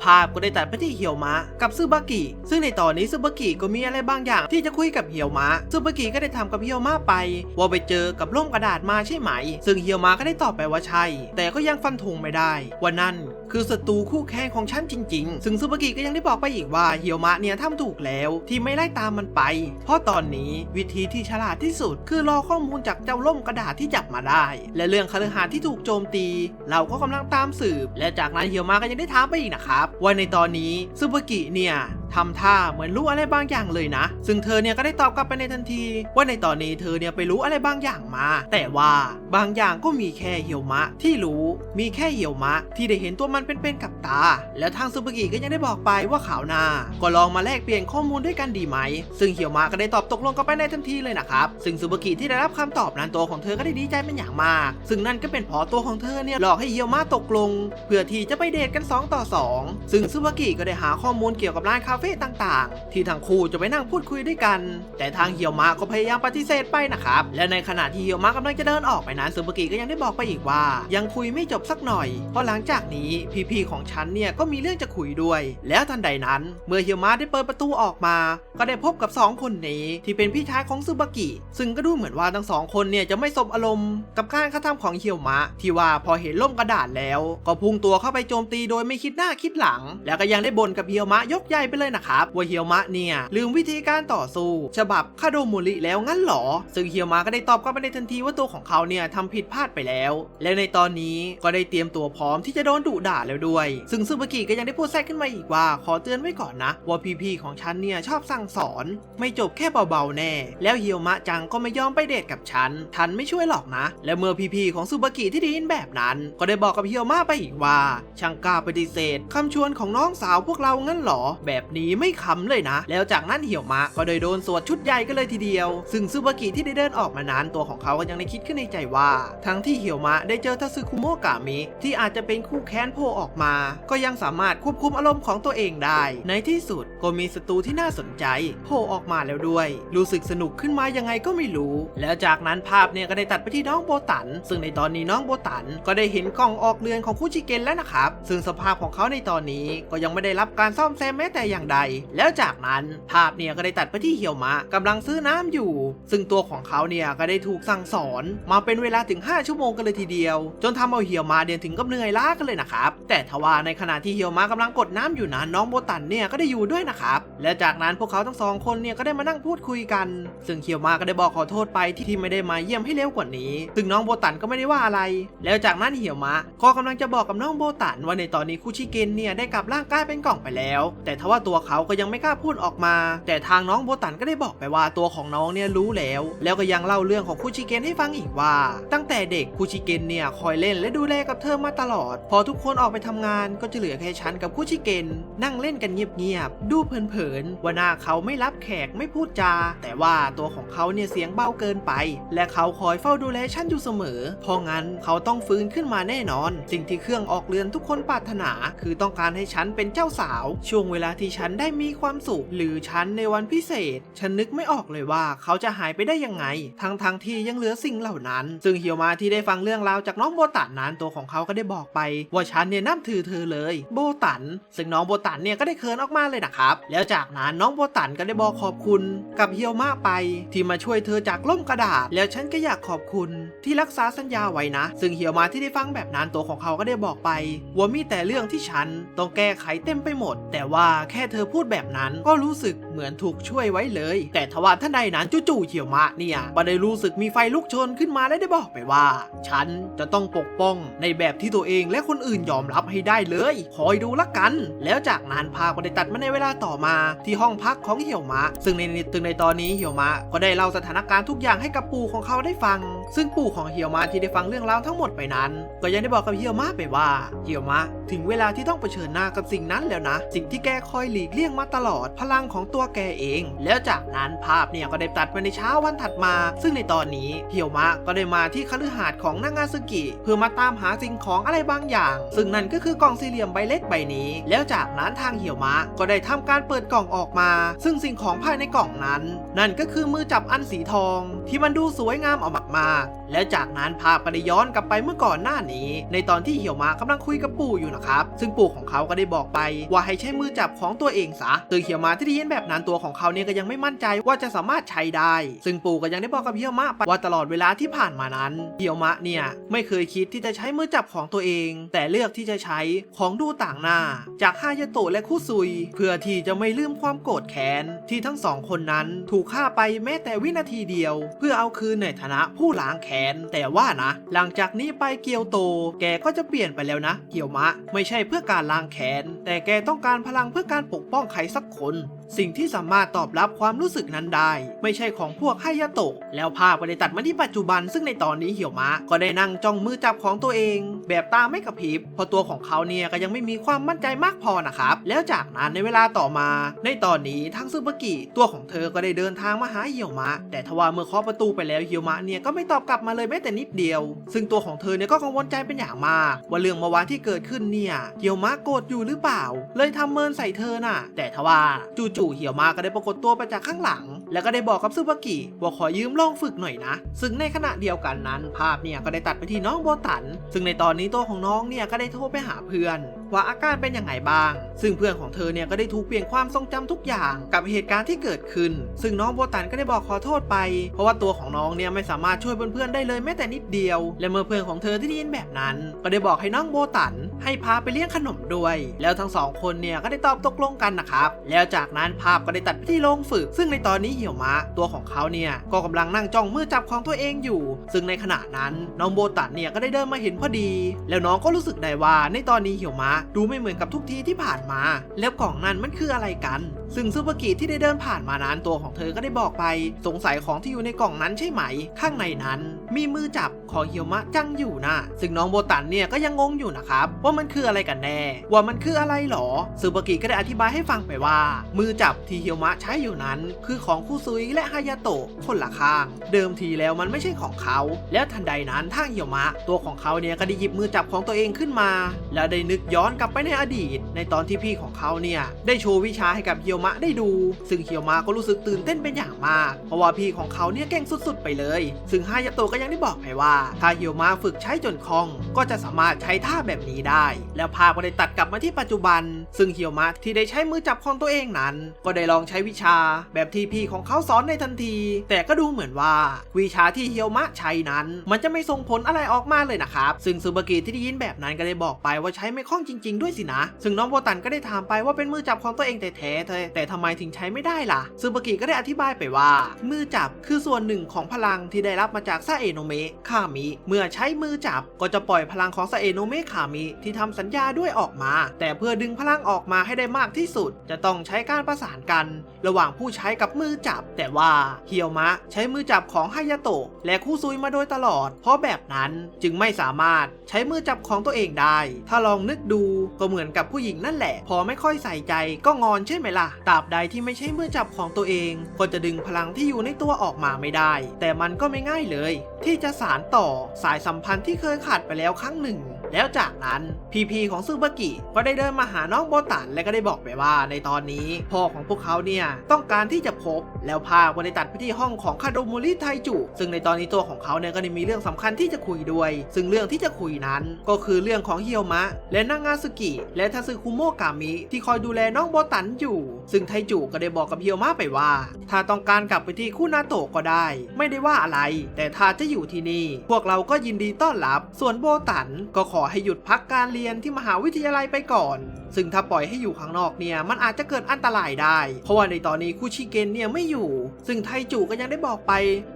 ภาพก็ได้ตัดไปที่เหี่ยวมะกับซึบากิซึ่งในตอนนี้ซึบากิก็มีอะไรบางอย่างที่จะคุยกับเหี่ยวมะซึบากิก็ได้ทำกับเหี่ยวมะไปว่าไปเจอกับร่มกระดาษมาใช่ไหมซึ่งเหี่ยวมะก็ได้ตอบไปว่าใช่แต่ก็ยังฟันธงไม่ได้ว่านั่นคือศัตรูคู่แข่งของฉันจริงๆซึ่งซึบากิก็ยังได้บอกไปอีกว่าเหี่ยวมะเนี่ยทำถูกแล้วที่ไม่ไล่ตามมันไปเพราะตอนนี้วิธีที่ฉลาดที่สุดคือรอข้อมูลจากเจ้าร่มกระดาษที่จับมาได้และเรื่องคฤหาสน์ที่ถูกโจมตีเราก็กำลังตามสืบและจากนั้นเหี่ยวมะก็ยังได้ถามไปอีกนะครับว่าในตอนนี้ซึบากิเนี่ยทำท่าเหมือนรู้อะไรบางอย่างเลยนะซึ่งเธอเนี่ยก็ได้ตอบกลับไปในทันทีว่าในตอนนี้เธอเนี่ยไปรู้อะไรบางอย่างมาแต่ว่าบางอย่างก็มีแค่เหี่ยวมะที่รู้มีแค่เหี่ยวมะที่ได้เห็นตัวมันเป็นกับตาแล้วทางซึบากิก็ยังได้บอกไปว่าข่าวหน้าก็ลองมาแลกเปลี่ยนข้อมูลด้วยกันดีไหมซึ่งเหี่ยวมะก็ได้ตอบตกลงกันไปในทันทีเลยนะครับซึ่งซึบากิที่ได้รับคำตอบนั้นตัวของเธอก็ได้ดีใจเป็นอย่างมากซึ่งนั่นก็เป็นเพราะตัวของเธอเนี่ยหลอกให้เหี่ยวมะตกลงเพื่อที่จะไปเดทกัน2 ต่อ 2ซึ่งซึบากิก็ได้หาข้อมูลเกี่ยวกับร้านคาเฟ่ต่างๆที่ทั้งคู่จะไปนั่งพูดคุยด้วยกันแต่ทางเหี่ยวมะก็พยายามปฏิเสธไปนะครับและในขณะที่เหี่ยวมะกำลังจะเดินออกไปนั้นซึบากิก็ยังได้บอกไปอีกว่ายังคุยไม่จบสักหน่อยเพราะหลังจากนี้พี่ๆของฉันเนี่ยก็มีเรื่องจะคุยด้วยแล้วทันใดนั้นเมื่อเหี่ยวมะได้เปิดประตูออกมาก็ได้พบกับ2 คนนี้ที่เป็นพี่ชายของซึบากิซึ่งก็ดูเหมือนว่าทั้ง2 คนเนี่ยจะไม่สบอารมณ์กับการกระทำของเหี่ยวมะที่ว่าพอเห็นร่มกระดาษแล้วก็พุ่งตัวเข้าไปโจมตีโดยไม่คิดหน้าคิดหลังแล้วก็ยังได้บ่นกับเหี่ยวมะยกใหญ่ไปเลยนะครับว่าเหี่ยวมะเนี่ยลืมวิธีการต่อสู้ฉบับคาโดโมริแล้วงั้นหรอซึ่งเหี่ยวมะก็ได้ตอบกลับไปในทันทีว่าตัวของเขาเนี่ยทำผิดพลาดไปแล้วและในตอนนี้ก็ได้เตรียมตัวพร้อมที่จะโดนดุด่าแล้วด้วยซึ่งซึบากิก็ยังได้พูดแทรกขึ้นมาอีกว่าขอเตือนไว้ก่อนนะว่าพี่ๆของฉันเนี่ยชอบสั่งสอนไม่จบแค่เบาๆแน่แล้วเหี่ยวมะจังก็ไม่ยอมไปเดทกับฉันไม่ช่วยหรอกนะและเมื่อพี่ๆของซึบากิที่ได้ยินแบบนั้นก็ได้บอกกับเหี่ยวมะไปอีกว่าช่างกล้าปฏิเสธคำชวนของน้องสาวพวกเรางั้นหรอแบบนี้ไม่ขำเลยนะแล้วจากนั้นเหี่ยวมะก็ได้โดนสวดชุดใหญ่กันเลยทีเดียวซึ่งซึบากิที่ได้เดินออกมานั้นตัวของเขาก็ยังได้คิดขึ้นในใจว่าทั้งที่เหี่ยวมะได้เจอทาซึคุโมะกามิที่อาจจะเป็นคู่แค้นโผล่ออกมาก็ยังสามารถควบคุมอารมณ์ของตัวเองได้ในที่สุดก็มีศัตรูที่น่าสนใจโผล่ออกมาแล้วด้วยรู้สึกสนุกขึ้นมายังไงก็ไม่รู้แล้วจากนั้นภาพเนี่ยก็ได้ตัดไปที่น้องโบตันซึ่งในตอนนี้น้องโบตันก็ได้เห็นกล่องออกเรือนของคุชิเกนแล้วนะครับซึ่งสภาพของเขาในตอนนี้ก็ยังไม่ได้รับการซ่อมแซมแม้แต่อย่างใดแล้วจากนั้นภาพเนี่ยก็ได้ตัดไปที่เหี่ยวมะกำลังซื้อน้ำอยู่ซึ่งตัวของเขาเนี่ยก็ได้ถูกสั่งสอนมาเป็นเวลาถึง5 ชั่วโมงกันเลยทีเดียวจนทำเอาเหี่ยวมะเดินถึงกับเหนื่อยล้ากันเลยนะครับแต่ทว่าในขณะที่เหี่ยวมะกำลังกดน้ำอยู่นั้นน้องโบตันเนี่ยก็ได้อยู่ด้วยนะครับและจากนั้นพวกเขาทั้ง2 คนเนี่ยก็ได้มานั่งพูดคุยกันซึ่งเหี่ยวมะก็ได้บอกขอโทษไปที่ไม่ได้มาเยี่ยมให้เร็วกว่านี้ซึ่งน้องโบตันก็ไม่ได้ว่าอะไรแล้วจากนั้นเหี่ยวมะก็กำลังจะบอกกับน้องโบตันว่าในตอนนี้คุชิเกนเนี่ยได้กลับร่างกายเป็นกล่องไปแล้วแต่ทว่าตัวเขาก็ยังไม่กล้าพูดออกมาแต่ทางน้องโบตันก็ได้บอกไปว่าตัวของน้องเนี่ยรู้แล้วก็ยังเล่าเรื่องของคุชิเกนให้ฟังอีกว่าตั้งแต่เด็กคุชิเกนเนี่ยคอยเล่นและดูแลกับเธอมาตลอดพอทุกคนออกไปทำงานก็จะเหลือแค่ฉันกับคุชิเกนนั่งเล่นกันเงียบๆดูเพลินๆว่าหน้าเขาไม่รับแขกไม่พูดจาแต่ว่าตัวของเขาเนี่ยเสียงเบาเกินไปและเขาคอยเฝ้าดูแลฉันอยู่เสมอเพราะงั้นเขาต้องฟื้นขึ้นมาแน่นอนสิ่งที่เครื่องออกเรือนทุกคนปรารถนาคือต้องการให้ฉันเป็นเจ้าสาวช่วงเวลาที่ฉัน ฉันได้มีความสุขหรือฉันในวันพิเศษฉันนึกไม่ออกเลยว่าเขาจะหายไปได้ยังไงทั้งที่ยังเหลือสิ่งเหล่านั้นซึ่งเฮียวมะที่ได้ฟังเรื่องราวจากน้องโบตันนั้นตัวของเขาก็ได้บอกไปว่าฉันเนี่ยนับถือเธอเลยโบตันซึ่งน้องโบตันเนี่ยก็ได้เขินออกมาเลยนะครับแล้วจากนั้นน้องโบตันก็ได้บอกขอบคุณกับเฮียวมะไปที่มาช่วยเธอจากล่มกระดาษแล้วฉันก็อยากขอบคุณที่รักษาสัญญาไว้นะซึ่งเฮียวมะที่ได้ฟังแบบนั้นตัวของเขาก็ได้บอกไปว่ามีแต่เรื่องที่ฉันต้องแก้ไขเต็มไปหมดแต่ว่าแค่เธอพูดแบบนั้นก็รู้สึกเหมือนถูกช่วยไว้เลยแต่ทว่าท่านใดนั้นจู่ๆเฮียวมะเนี่ยก็ได้รู้สึกมีไฟลุกโชนขึ้นมาและได้บอกไปว่าฉันจะต้องปกป้องในแบบที่ตัวเองและคนอื่นยอมรับให้ได้เลยคอยดูละกันแล้วจากนั้นภาพก็ได้ตัดมาในเวลาต่อมาที่ห้องพักของเฮียวมะซึ่งในตอนนี้เฮียวมะก็ได้เล่าสถานการณ์ทุกอย่างให้กับปู่ของเขาได้ฟังซึ่งปู่ของเฮียวมะที่ได้ฟังเรื่องราวทั้งหมดไปนั้นก็ยังได้บอกกับเฮียวมะไปว่าเฮียวมะถึงเวลาที่ต้องเผชิญหน้ากับสิ่งนั้นแล้วนะสิ่งที่แกคอยหลีกเลี่ยงมาตลอดพลังของตัวแกเองแล้วจากนั้นภาพเนี่ยก็ได้ตัดมาในเช้าวันถัดมาซึ่งในตอนนี้เฮียวมะก็ได้มาที่คฤหาสน์ของนางาซึกิเพื่อมาตามหาสิ่งของอะไรบางอย่างซึ่งนั่นก็คือกล่องสี่เหลี่ยมใบเล็กใบนี้แล้วจากนั้นทางเฮียวมะก็ได้ทำการเปิดกล่องออกมาซึ่งสิ่งของภายในกล่องนั้นนั่นก็คือมือจับอันสีทองที่มันดูสวยงามออกมากๆแล้วจากนั้นภาพก็ได้ย้อนกลับไปเมื่อก่อนหน้านี้ในตอนที่เฮียวมะกำลังคุยกับปู่อยู่นะครับซึ่งปู่ของเขาก็ได้บอกไปว่าให้ใช้มือจับของตัวเองซะโดยเฮียวมะที่ได้ยินแบบนั้นตัวของเขาเนี่ยก็ยังไม่มั่นใจว่าจะสามารถใช้ได้ซึ่งปู่ก็ยังได้บอกกับเฮียวมะไปว่าตลอดเวลาที่ผ่านมานั้นเฮียวมะเนี่ยไม่เคยคิดที่จะใช้มือจับของตัวเองแต่เลือกที่จะใช้ของดูต่างหน้าจากฮายาโตะและคุซุยเพื่อที่จะไม่ลืมความโกรธแค้นที่ทั้งสองคนนั้นถูกฆ่าไปแม้แต่วินาทีเดียวเพื่อเอาคืนในฐานะผู้ล้างแค้นแต่ว่านะหลังจากนี้ไปเกียวโตแกก็จะเปลี่ยนไปแล้วนะเฮียวมะไม่ใช่เพื่อการล้างแค้นแต่แกต้องการพลังเพื่อการปกป้องใครสักคนสิ่งที่สามารถตอบรับความรู้สึกนั้นได้ไม่ใช่ของพวกฮายาโตะแล้วภาพก็ได้ตัดมาที่ปัจจุบันซึ่งในตอนนี้เฮียวมะก็ได้นั่งจ้องมือจับของตัวเองแบบตาไม่กระพริบเพราะตัวของเขาเนี่ยก็ยังไม่มีความมั่นใจมากพอนะครับแล้วจากนั้นในเวลาต่อมาในตอนนี้ทางซึบากิตัวของเธอก็ได้เดินทางมาหาเฮียวมะแต่ทว่าเมื่อเคาะประตูไปแล้วเฮียวมะเนี่ยก็ไม่ตอบกลับมาเลยแม้แต่นิดเดียวซึ่งตัวของเธอเนี่ยก็กังวลใจเป็นอย่างมากว่าเรื่องเมื่อวานที่เกิดขึ้นเนี่ยเฮียวมะโกรธอยู่หรือเปล่าเลยทำเมินใส่เธอน่ะแต่ทว่าจู่ๆเฮียวมะก็ได้ปรากฏตัวไปจากข้างหลังแล้วก็ได้บอกกับซึบากิว่าขอยืมลองฝึกหน่อยนะซึ่งในขณะเดียวกันนั้นภาพเนี่ยก็ได้ตัดไปที่น้องโบตันซึ่งในตอนนี้ตัวของน้องเนี่ยก็ได้โทรไปหาเพื่อนว่าอาการเป็นยังไงบ้างซึ่งเพื่อนของเธอเนี่ยก็ได้ถูกเปลี่ยนความทรงจำทุกอย่างกับเหตุการณ์ที่เกิดขึ้นซึ่งน้องโบตันก็ได้บอกขอโทษไปเพราะว่าตัวของน้องเนี่ยไม่สามารถช่วยเพื่อนๆได้เลยแม้แต่นิดเดียวและเมื่อเพื่อนของเธอที่ได้ยินแบบนั้นก็ได้บอกให้น้องโบตันให้พาไปเลี้ยงขนมด้วยแล้วทั้งสองคนเนี่ยก็ได้ตอบตกลงกันนะครับแล้วจากนั้นภาพก็ได้ตัดไปที่โรงฝึกซึ่งในตอนนี้เหี่ยวมะตัวของเขาเนี่ยก็กำลังนั่งจ้องมือจับของตัวเองอยู่ซึ่งในขณะนั้นน้องโบตันเนี่ยก็ได้เดินมาเห็นพอดีแล้วน้องก็รู้สึกได้ว่าในตอนนี้เหี่ยวมะดูไม่เหมือนกับทุกทีที่ผ่านมาแล้วกล่องนั้นมันคืออะไรกันซึ่งซึบากิที่ได้เดินผ่านมานั้นตัวของเธอก็ได้บอกไปสงสัยของที่อยู่ในกล่องนั้นใช่ไหมข้างในนั้นมีมือจับของเหี่ยวมะจังอยู่นะซึ่งน้องโบตันเนี่ยก็ยังงงอยู่นะครับว่ามันคืออะไรกันแน่ว่ามันคืออะไรหรอซึบากิก็ได้อธิบายให้ฟังไปว่ามือจับที่เหี่ยวมะใช้อยู่นั้นคือของคุซุยและฮายาโตะคนละข้างเดิมทีแล้วมันไม่ใช่ของเขาแล้วทันใดนั้นทางเหี่ยวมะตัวของเขาเนี่ยก็ได้หยิบมือจับของตัวเองขึ้นมาแล้วได้นึกย้อนกลับไปในอดีตในตอนที่พี่ของเขาเนี่ยได้โชว์วิชาให้กับเหี่ยวมะได้ดูซึ่งเหี่ยวมะก็รู้สึกตื่นเต้นเป็นอย่างมากเพราะว่าพี่ของเขาเนี่ยเก่งสุดๆไปเลยซึ่งฮายาโตะก็ยังได้บอกไปว่าถ้าเหี่ยวมะฝึกใช้จนคล่องก็จะสามารถใช้ท่าแบบนี้ได้แล้วภาพก็ได้ตัดกลับมาที่ปัจจุบันซึ่งเหี่ยวมะที่ได้ใช้มือจับของตัวเองนั้นก็ได้ลองใช้วิชาแบบที่พี่ของเขาสอนในทันทีแต่ก็ดูเหมือนว่าวิชาที่เหี่ยวมะใช้นั้นมันจะไม่ส่งผลอะไรออกมาเลยนะครับซึ่งซึบากิที่ได้ยินแบบนั้นก็ได้บอกไปว่าใช้ไม่คล่องจริงๆด้วยสินะซึ่งน้องโบตันก็ได้ถามไปว่าเป็นมือจับของตัวเองแท้ๆแต่ทำไมถึงใช้ไม่ได้ล่ะซึบากิก็ได้อธิบายไปว่ามือจับคือส่วนหนึ่งของพลังที่ได้รับมาจากซาเอะโนเมะคามิเมื่อใช้มือจับก็จะปล่อยพลังของซาเอะโนเมะคามิที่ทำสัญญาด้วยออกมาแต่เพื่อดึงพลังออกมาให้ได้มากที่สุดจะต้องใช้การประสานกันระหว่างผู้ใช้กับมือจับแต่ว่าเฮียวมะใช้มือจับของฮายาโตะและคุซุยมาโดยตลอดเพราะแบบนั้นจึงไม่สามารถใช้มือจับของตัวเองได้ถ้าลองนึกดูก็เหมือนกับผู้หญิงนั่นแหละพอไม่ค่อยใส่ใจก็งอนใช่ไหมล่ะตราบใดที่ไม่ใช่มือจับของตัวเองก็จะดึงพลังที่อยู่ในตัวออกมาไม่ได้แต่มันก็ไม่ง่ายเลยที่จะสานต่อสายสัมพันธ์ที่เคยขาดไปแล้วครั้งหนึ่ง แล้วจากนั้นพีของซึบากิก็ได้เดินมาหาน้องโบตันและก็ได้บอกไปว่าในตอนนี้พ่อของพวกเขาเนี่ยต้องการที่จะพบแล้วพาก็ได้ตัดไปที่ห้องของคาโดโมริไทจุซึ่งในตอนนี้ตัวของเขาเนี่ยก็ได้มีเรื่องสำคัญที่จะคุยด้วยซึ่งเรื่องที่จะคุยนั้นก็คือเรื่องของเฮียวมะและนางาซึกิและทาซึคุโมะกามิที่คอยดูแลน้องโบตันอยู่ซึ่งไทจุก็ได้บอกกับเฮียวมะไปว่าถ้าต้องการกลับไปที่คุนาโตะก็ได้ไม่ได้ว่าอะไรแต่ถ้าจะอยู่ที่นี่พวกเราก็ยินดีต้อนรับส่วนโบตันก็ขอให้หยุดพักการเรียนที่มหาวิทยาลัยไปก่อนซึ่งถ้าปล่อยให้อยู่ข้างนอกเนี่ยมันอาจจะเกิดอันตรายได้เพราะว่าในตอนนี้คุชิเกนเนี่ยไม่อยู่ซึ่งไทจุก็ยังได้บอกไป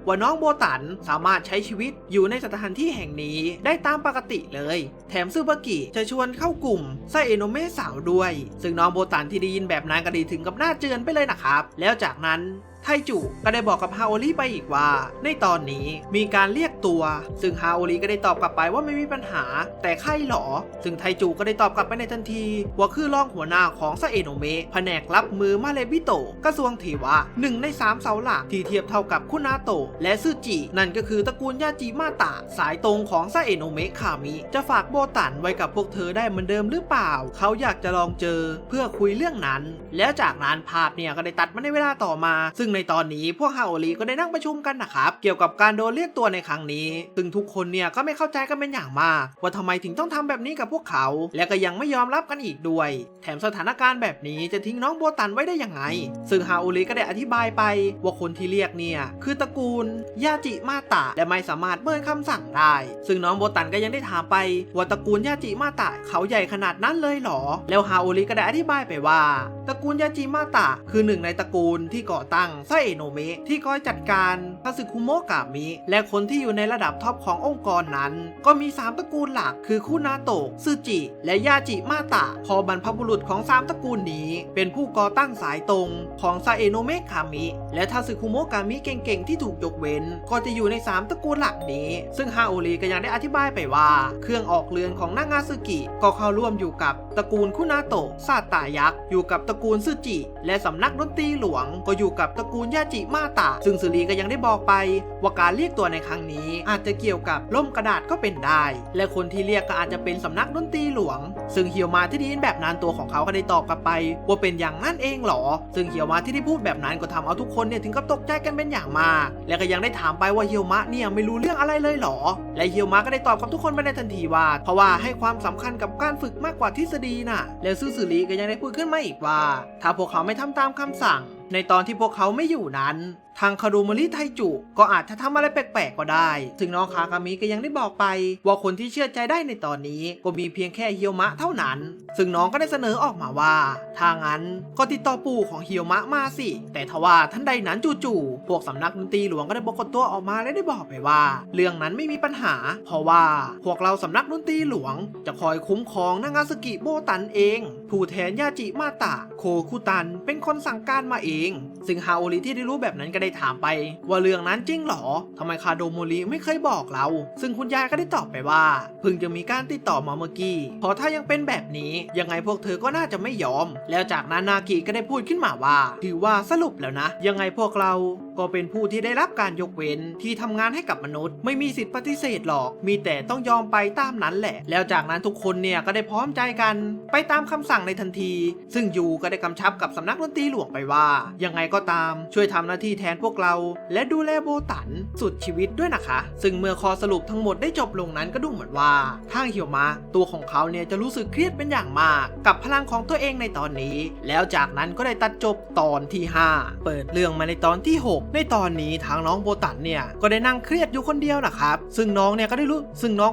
ว่าน้องโบตันสามารถใช้ชีวิตอยู่ในสถานที่แห่งนี้ได้ตามปกติเลยแถมซึบากิจะชวนเข้ากลุ่มไซเอโนเมะสาวด้วยซึ่งน้องโบตันที่ได้ยินแบบนั้นก็ดีถึงกับหน้าเจือนไปเลยนะครับแล้วจากนั้นไทจุก็ได้บอกกับฮาโอริไปอีกว่าในตอนนี้มีการเรียกตัวซึ่งฮาโอริก็ได้ตอบกลับไปว่าไม่มีปัญหาแต่ใครหรอซึ่งไทจุก็ได้ตอบกลับไปในทันทีว่าคือรองหัวหน้าของซาเอโนเมะแผนกรับมือมาเลบิโตะกระทรวงเทวะ1 ใน 3เสาหลักที่เทียบเท่ากับคุนาโตะและซึจินั่นก็คือตระกูลยาจิมาตะสายตรงของซาเอโนเมะคามิจะฝากโบตันไว้กับพวกเธอได้เหมือนเดิมหรือเปล่าเขาอยากจะลองเจอเพื่อคุยเรื่องนั้นแล้วจากนั้นภาพเนี่ยก็ได้ตัดมาในเวลาต่อมาซึ่งในตอนนี้พวกฮาโอริก็ได้นั่งประชุมกันนะครับเกี่ยวกับการโดนเรียกตัวในครั้งนี้ซึ่งทุกคนเนี่ยก็ไม่เข้าใจกันเป็นอย่างมากว่าทำไมถึงต้องทำแบบนี้กับพวกเขาและก็ยังไม่ยอมรับกันอีกด้วยแถมสถานการณ์แบบนี้จะทิ้งน้องโบตันไว้ได้ยังไงซึ่งฮาโอริก็ได้อธิบายไปว่าคนที่เรียกเนี่ยคือตระกูลยาจิมาตะและไม่สามารถเมินคำสั่งได้ซึ่งน้องโบตันก็ยังได้ถามไปว่าตระกูลยาจิมาตะเขาใหญ่ขนาดนั้นเลยหรอแล้วฮาโอริก็ได้อธิบายไปว่าตระกูลยาจิมาตะคือหนึ่งในตระกูลที่ก่อตั้งไซเอโนเมะที่คอยจัดการทาซึคุโมะกามิและคนที่อยู่ในระดับท็อปขององค์กรนั้นก็มี3ตระกูลหลักคือคุนาโตะซึจิและยาจิมาตะพอบรรพบุรุษของ3ตระกูลนี้เป็นผู้ก่อตั้งสายตรงของซาเอโนเมะคามิและทาซึคุโมะกามิเก่งๆที่ถูกยกเว้นก็จะอยู่ใน3ตระกูลหลักนี้ซึ่งฮาโอริก็ยังได้อธิบายไปว่าเครื่องออกเรือนของนางาซึกิก็เข้าร่วมอยู่กับตระกูลคุนาโตะซาตายักษ์อยู่กับตระกูลซึจิและสำนักดนตรีหลวงก็อยู่กับตระกูลยาจิมาตะซึ่งสุรีก็ยังได้บอกไปว่าการเรียกตัวในครั้งนี้อาจจะเกี่ยวกับล่มกระดาษก็เป็นได้และคนที่เรียกก็อาจจะเป็นสำนักดนตรีหลวงซึ่งเฮียวมาที่ได้ยินแบบนั้นตัวของเขาก็ได้ตอบกลับไปว่าเป็นอย่างนั้นเองหรอซึ่งเฮียวมาที่ได้พูดแบบนั้นก็ทำเอาทุกคนเนี่ยถึงกับตกใจกันเป็นอย่างมากและก็ยังได้ถามไปว่าเฮียวมะเนี่ยไม่รู้เรื่องอะไรเลยหรอและเฮียวมะก็ได้ตอบกับทุกคนไปในทันทีว่าเพราะว่าให้ความสำคัญกับการฝึกมากกว่าทฤษฎีน่ะแล้วซื่อสุรีก็ยังได้พูดขึ้นมาอีกว่าถ้าพวกเขาไม่ทำตามคำสั่งในตอนที่พวกเขาไม่อยู่นั้นทางคาโดโมริไทจุก็อาจจะทำอะไรแปลกๆก็ได้ถึงน้องคากามิก็ยังได้บอกไปว่าคนที่เชื่อใจได้ในตอนนี้ก็มีเพียงแค่เฮียวมะเท่านั้นซึ่งน้องก็ได้เสนอออกมาว่าถ้างั้นก็ติดต่อปู่ของเฮียวมะมาสิแต่ทว่าท่านใดนั้นจู่ๆพวกสำนักดนตรีหลวงก็ได้ปรากฏตัวออกมาและได้บอกไปว่าเรื่องนั้นไม่มีปัญหาเพราะว่าพวกเราสำนักดนตรีหลวงจะคอยคุ้มครองนางาซึกิโบตันเองผู้แทนยาจิมาตะโคคุตันเป็นคนสั่งการมาเองซึ่งฮาโอริที่ได้รู้แบบนั้นก็ได้ถามไปว่าเรื่องนั้นจริงหรอทำไมคาโดโมริไม่เคยบอกเราซึ่งคุณยายก็ได้ตอบไปว่าเพิ่งจะมีการติดต่อมาเมื่อกี้เพราะถ้ายังเป็นแบบนี้ยังไงพวกเธอก็น่าจะไม่ยอมแล้วจากนั้นนากิก็ได้พูดขึ้นมาว่าถือว่าสรุปแล้วนะยังไงพวกเราก็เป็นผู้ที่ได้รับการยกเว้นที่ทำงานให้กับมนุษย์ไม่มีสิทธิปฏิเสธหรอกมีแต่ต้องยอมไปตามนั้นแหละแล้วจากนั้นทุกคนเนี่ยก็ได้พร้อมใจกันไปตามคำสั่งในทันทีซึ่งยูก็ได้กำชับกับสำนักดนตรีหลวงไปว่ายังไงก็ตามช่วยทำหน้าที่แทนพวกเราและดูแลโบตันสุดชีวิตด้วยนะคะซึ่งเมื่อข้อสรุปทั้งหมดได้จบลงนั้นก็ดูเหมือนว่าทางเฮียวมะตัวของเขาเนี่ยจะรู้สึกเครียดเป็นอย่างมากกับพลังของตัวเองในตอนนี้แล้วจากนั้นก็ได้ตัดจบตอนที่5เปิดเรื่องมาในตอนที่6ในตอนนี้ทางน้องโบตันเนี่ยก็ได้นั่งเครียดอยู่คนเดียวนะครับซึ่งน้อง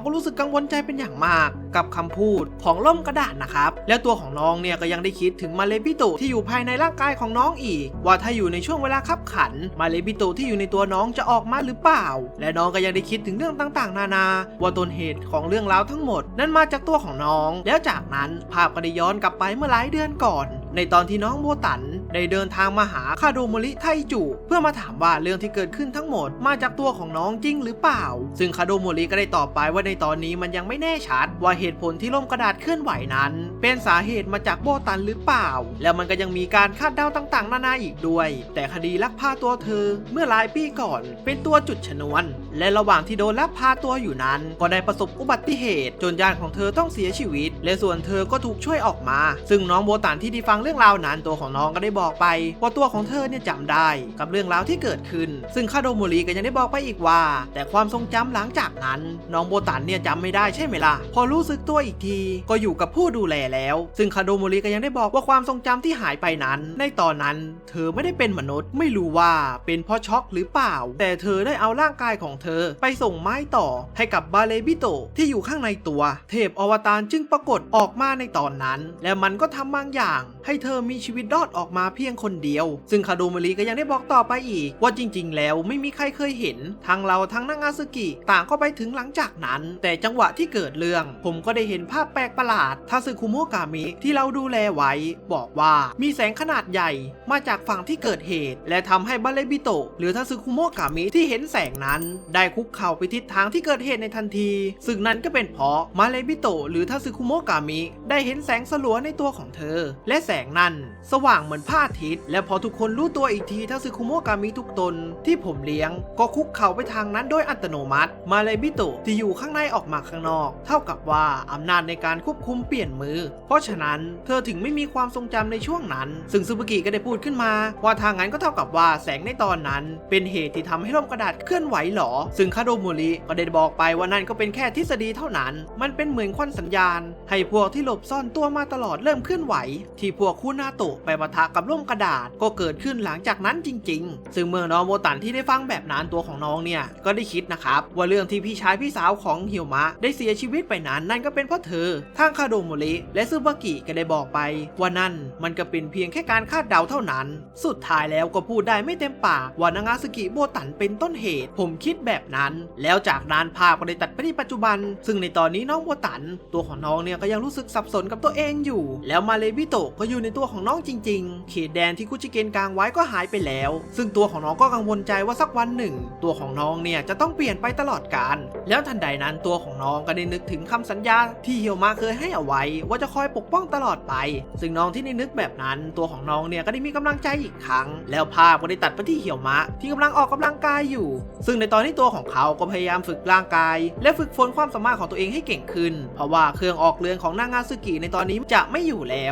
ก็รู้สึกกังวลใจเป็นอย่างมากกับคำพูดของล่มกระดาษนะครับแล้วตัวของน้องเนี่ยก็ยังได้คิดถึงมาเลบิโตะที่อยู่ภายในร่างกายของน้องอีกว่าถ้าอยู่ในช่วงเวลาคับขันมาเลบิโตะที่อยู่ในตัวน้องจะออกมาหรือเปล่าและน้องก็ยังได้คิดถึงเรื่องต่างๆนานาว่าต้นเหตุของเรื่องราวทั้งหมดนั้นมาจากตัวของน้องแล้วจากนั้นภาพก็ได้ย้อนกลับไปเมื่อหลายเดือนก่อน ในตอนที่น้องโบตันได้เดินทางมาหาคาโดโมริไทจูเพื่อมาถามว่าเรื่องที่เกิดขึ้นทั้งหมดมาจากตัวของน้องจริงหรือเปล่าซึ่งคาโดโมริก็ได้ตอบไปว่าในตอนนี้มันยังไม่แน่ชัดว่าเหตุผลที่ล่มกระดาษเคลื่อนไหวนั้นเป็นสาเหตุมาจากโบตันหรือเปล่าแล้วมันก็ยังมีการคาดเดาต่างๆนานาอีกด้วยแต่คดีลักพาตัวเธอเมื่อหลายปีก่อนเป็นตัวจุดชนวนและระหว่างที่โดนลักพาตัวอยู่นั้นก็ได้ประสบอุบัติเหตุจนญาติของเธอต้องเสียชีวิตและส่วนเธอก็ถูกช่วยออกมาซึ่งน้องโบตันที่ได้ฟังเรื่องราวนั้นตัวของน้องก็ได้บอกไปว่าตัวของเธอเนี่ยจำได้กับเรื่องราวที่เกิดขึ้นซึ่งคาโดโมริก็ยังได้บอกไปอีกว่าแต่ความทรงจำหลังจากนั้นน้องโบตันเนี่ยจำไม่ได้ใช่ไหมล่ะพอรู้สึกตัวอีกทีก็อยู่กับผู้ดูแลแล้วซึ่งคาโดโมริก็ยังได้บอกว่าความทรงจำที่หายไปนั้นในตอนนั้นเธอไม่ได้เป็นมนุษย์ไม่รู้ว่าเป็นเพราะช็อกหรือเปล่าแต่เธอได้เอาร่างกายของเธอไปส่งไม้ต่อให้กับบาเลบิโตะที่อยู่ข้างในตัวเทพอวตารจึงปรากฏออกมาในตอนนั้นและมันก็ทำบางอย่างให้เธอมีชีวิตรอดออกมาเพียงคนเดียวซึ่งคาโดโมริก็ยังได้บอกต่อไปอีกว่าจริงๆแล้วไม่มีใครเคยเห็นทั้งเราทั้งนางาซึกิต่างก็ไปถึงหลังจากนั้นแต่จังหวะที่เกิดเรื่องผมก็ได้เห็นภาพแปลกประหลาดทาสึคุโมะกามิที่เราดูแลไว้บอกว่ามีแสงขนาดใหญ่มาจากฝั่งที่เกิดเหตุและทำให้บาเลบิโตะหรือทาสึคุโมะกามิที่เห็นแสงนั้นได้คุกเข่าไปทิศทางที่เกิดเหตุในทันทีซึ่งนั้นก็เป็นเพราะมาเลบิโตะหรือทาสึคุโมะกามิได้เห็นแสงสลัวในตัวของเธอและแสงนั้นสว่างเหมือนพระอาทิตย์และพอทุกคนรู้ตัวอีกทีทาสึคุโมะกามิทุกตนที่ผมเลี้ยงก็คุกเข่าไปทางนั้นโดยอัตโนมัติมาเลบิโตะที่อยู่ข้างในออกมาข้างนอกเท่ากับว่าอำนาจในการควบคุมเปลี่ยนมือเพราะฉะนั้นเธอถึงไม่มีความทรงจำในช่วงนั้นซึ่งซูบุกิก็ได้พูดขึ้นมาว่าทางนั้นก็เท่ากับว่าแสงในตอนนั้นเป็นเหตุที่ทำให้ร่มกระดาษเคลื่อนไหวหรอซึ่งคาโดโมริก็ได้บอกไปว่านั่นก็เป็นแค่ทฤษฎีเท่านั้นมันเป็นเหมือนควันสัญญาณให้พวกที่หลบซ่อนตัวมาตลอดเริ่มเคลื่อนไหวที่พวกคุนาโตะไปปะทะกับร่มกระดาษก็เกิดขึ้นหลังจากนั้นจริงๆซึ่งเมื่อน้องโบตันที่ได้ฟังแบบนั้นตัวของน้องเนี่ยก็ได้คิดนะครับว่าเรื่องที่พี่ชายพี่สาวของฮิวมะได้เสียชีวิตไปนั้นนั่นก็เป็นเพราะเธอทางคาโดโมริและซูบากิก็ได้บอกไปว่านั่นมันก็เป็นเพียงแค่การคาดเดาเท่านั้นสุดท้ายแล้วก็พูดได้ไม่เต็มปากว่านางาซึกิโบตันเป็นต้นเหตุผมคิดแบบนั้นแล้วจากนั้นภาพก็ได้ตัดไปที่ปัจจุบันซึ่งในตอนนี้น้องโบตันตัวของน้องเนี่ยก็ยังรู้สึกสับสนกับตัวเองอยู่แล้วมาเลบิโตะก็อยู่ในตัวของน้องจริงๆเขตแดนที่คุจิเกนกางไว้ก็หายไปแล้วซึ่งตัวของน้องก็กังวลใจว่าสักวันหนึ่งตัวของน้องเนี่ยจะต้องเปลี่ยนไปตลอดกาลแล้วทันใดนั้นตัวของน้องก็ได้นึกถึงคำสัญญาที่เฮียวมาเคยให้เอาไว้ว่าจะคอยปกป้องตลอดไปซึ่งน้องที่ได้นึกแบบนั้นตัวของน้องเนี่ยก็ได้มีกำลังใจอีกครั้งแล้วภาพก็ได้ตัดไปที่เฮียวมะที่กำลังออกกำลังกายอยู่ซึ่งในตอนนี้ตัวของเขาก็พยายามฝึกร่างกายและฝึกฝนความสามารถของตัวเองให้เก่งขึ้นเพราะว่าเครื่องออกเรือนของนางงาซึกิในตอนนี้จะไม่อยู่แล้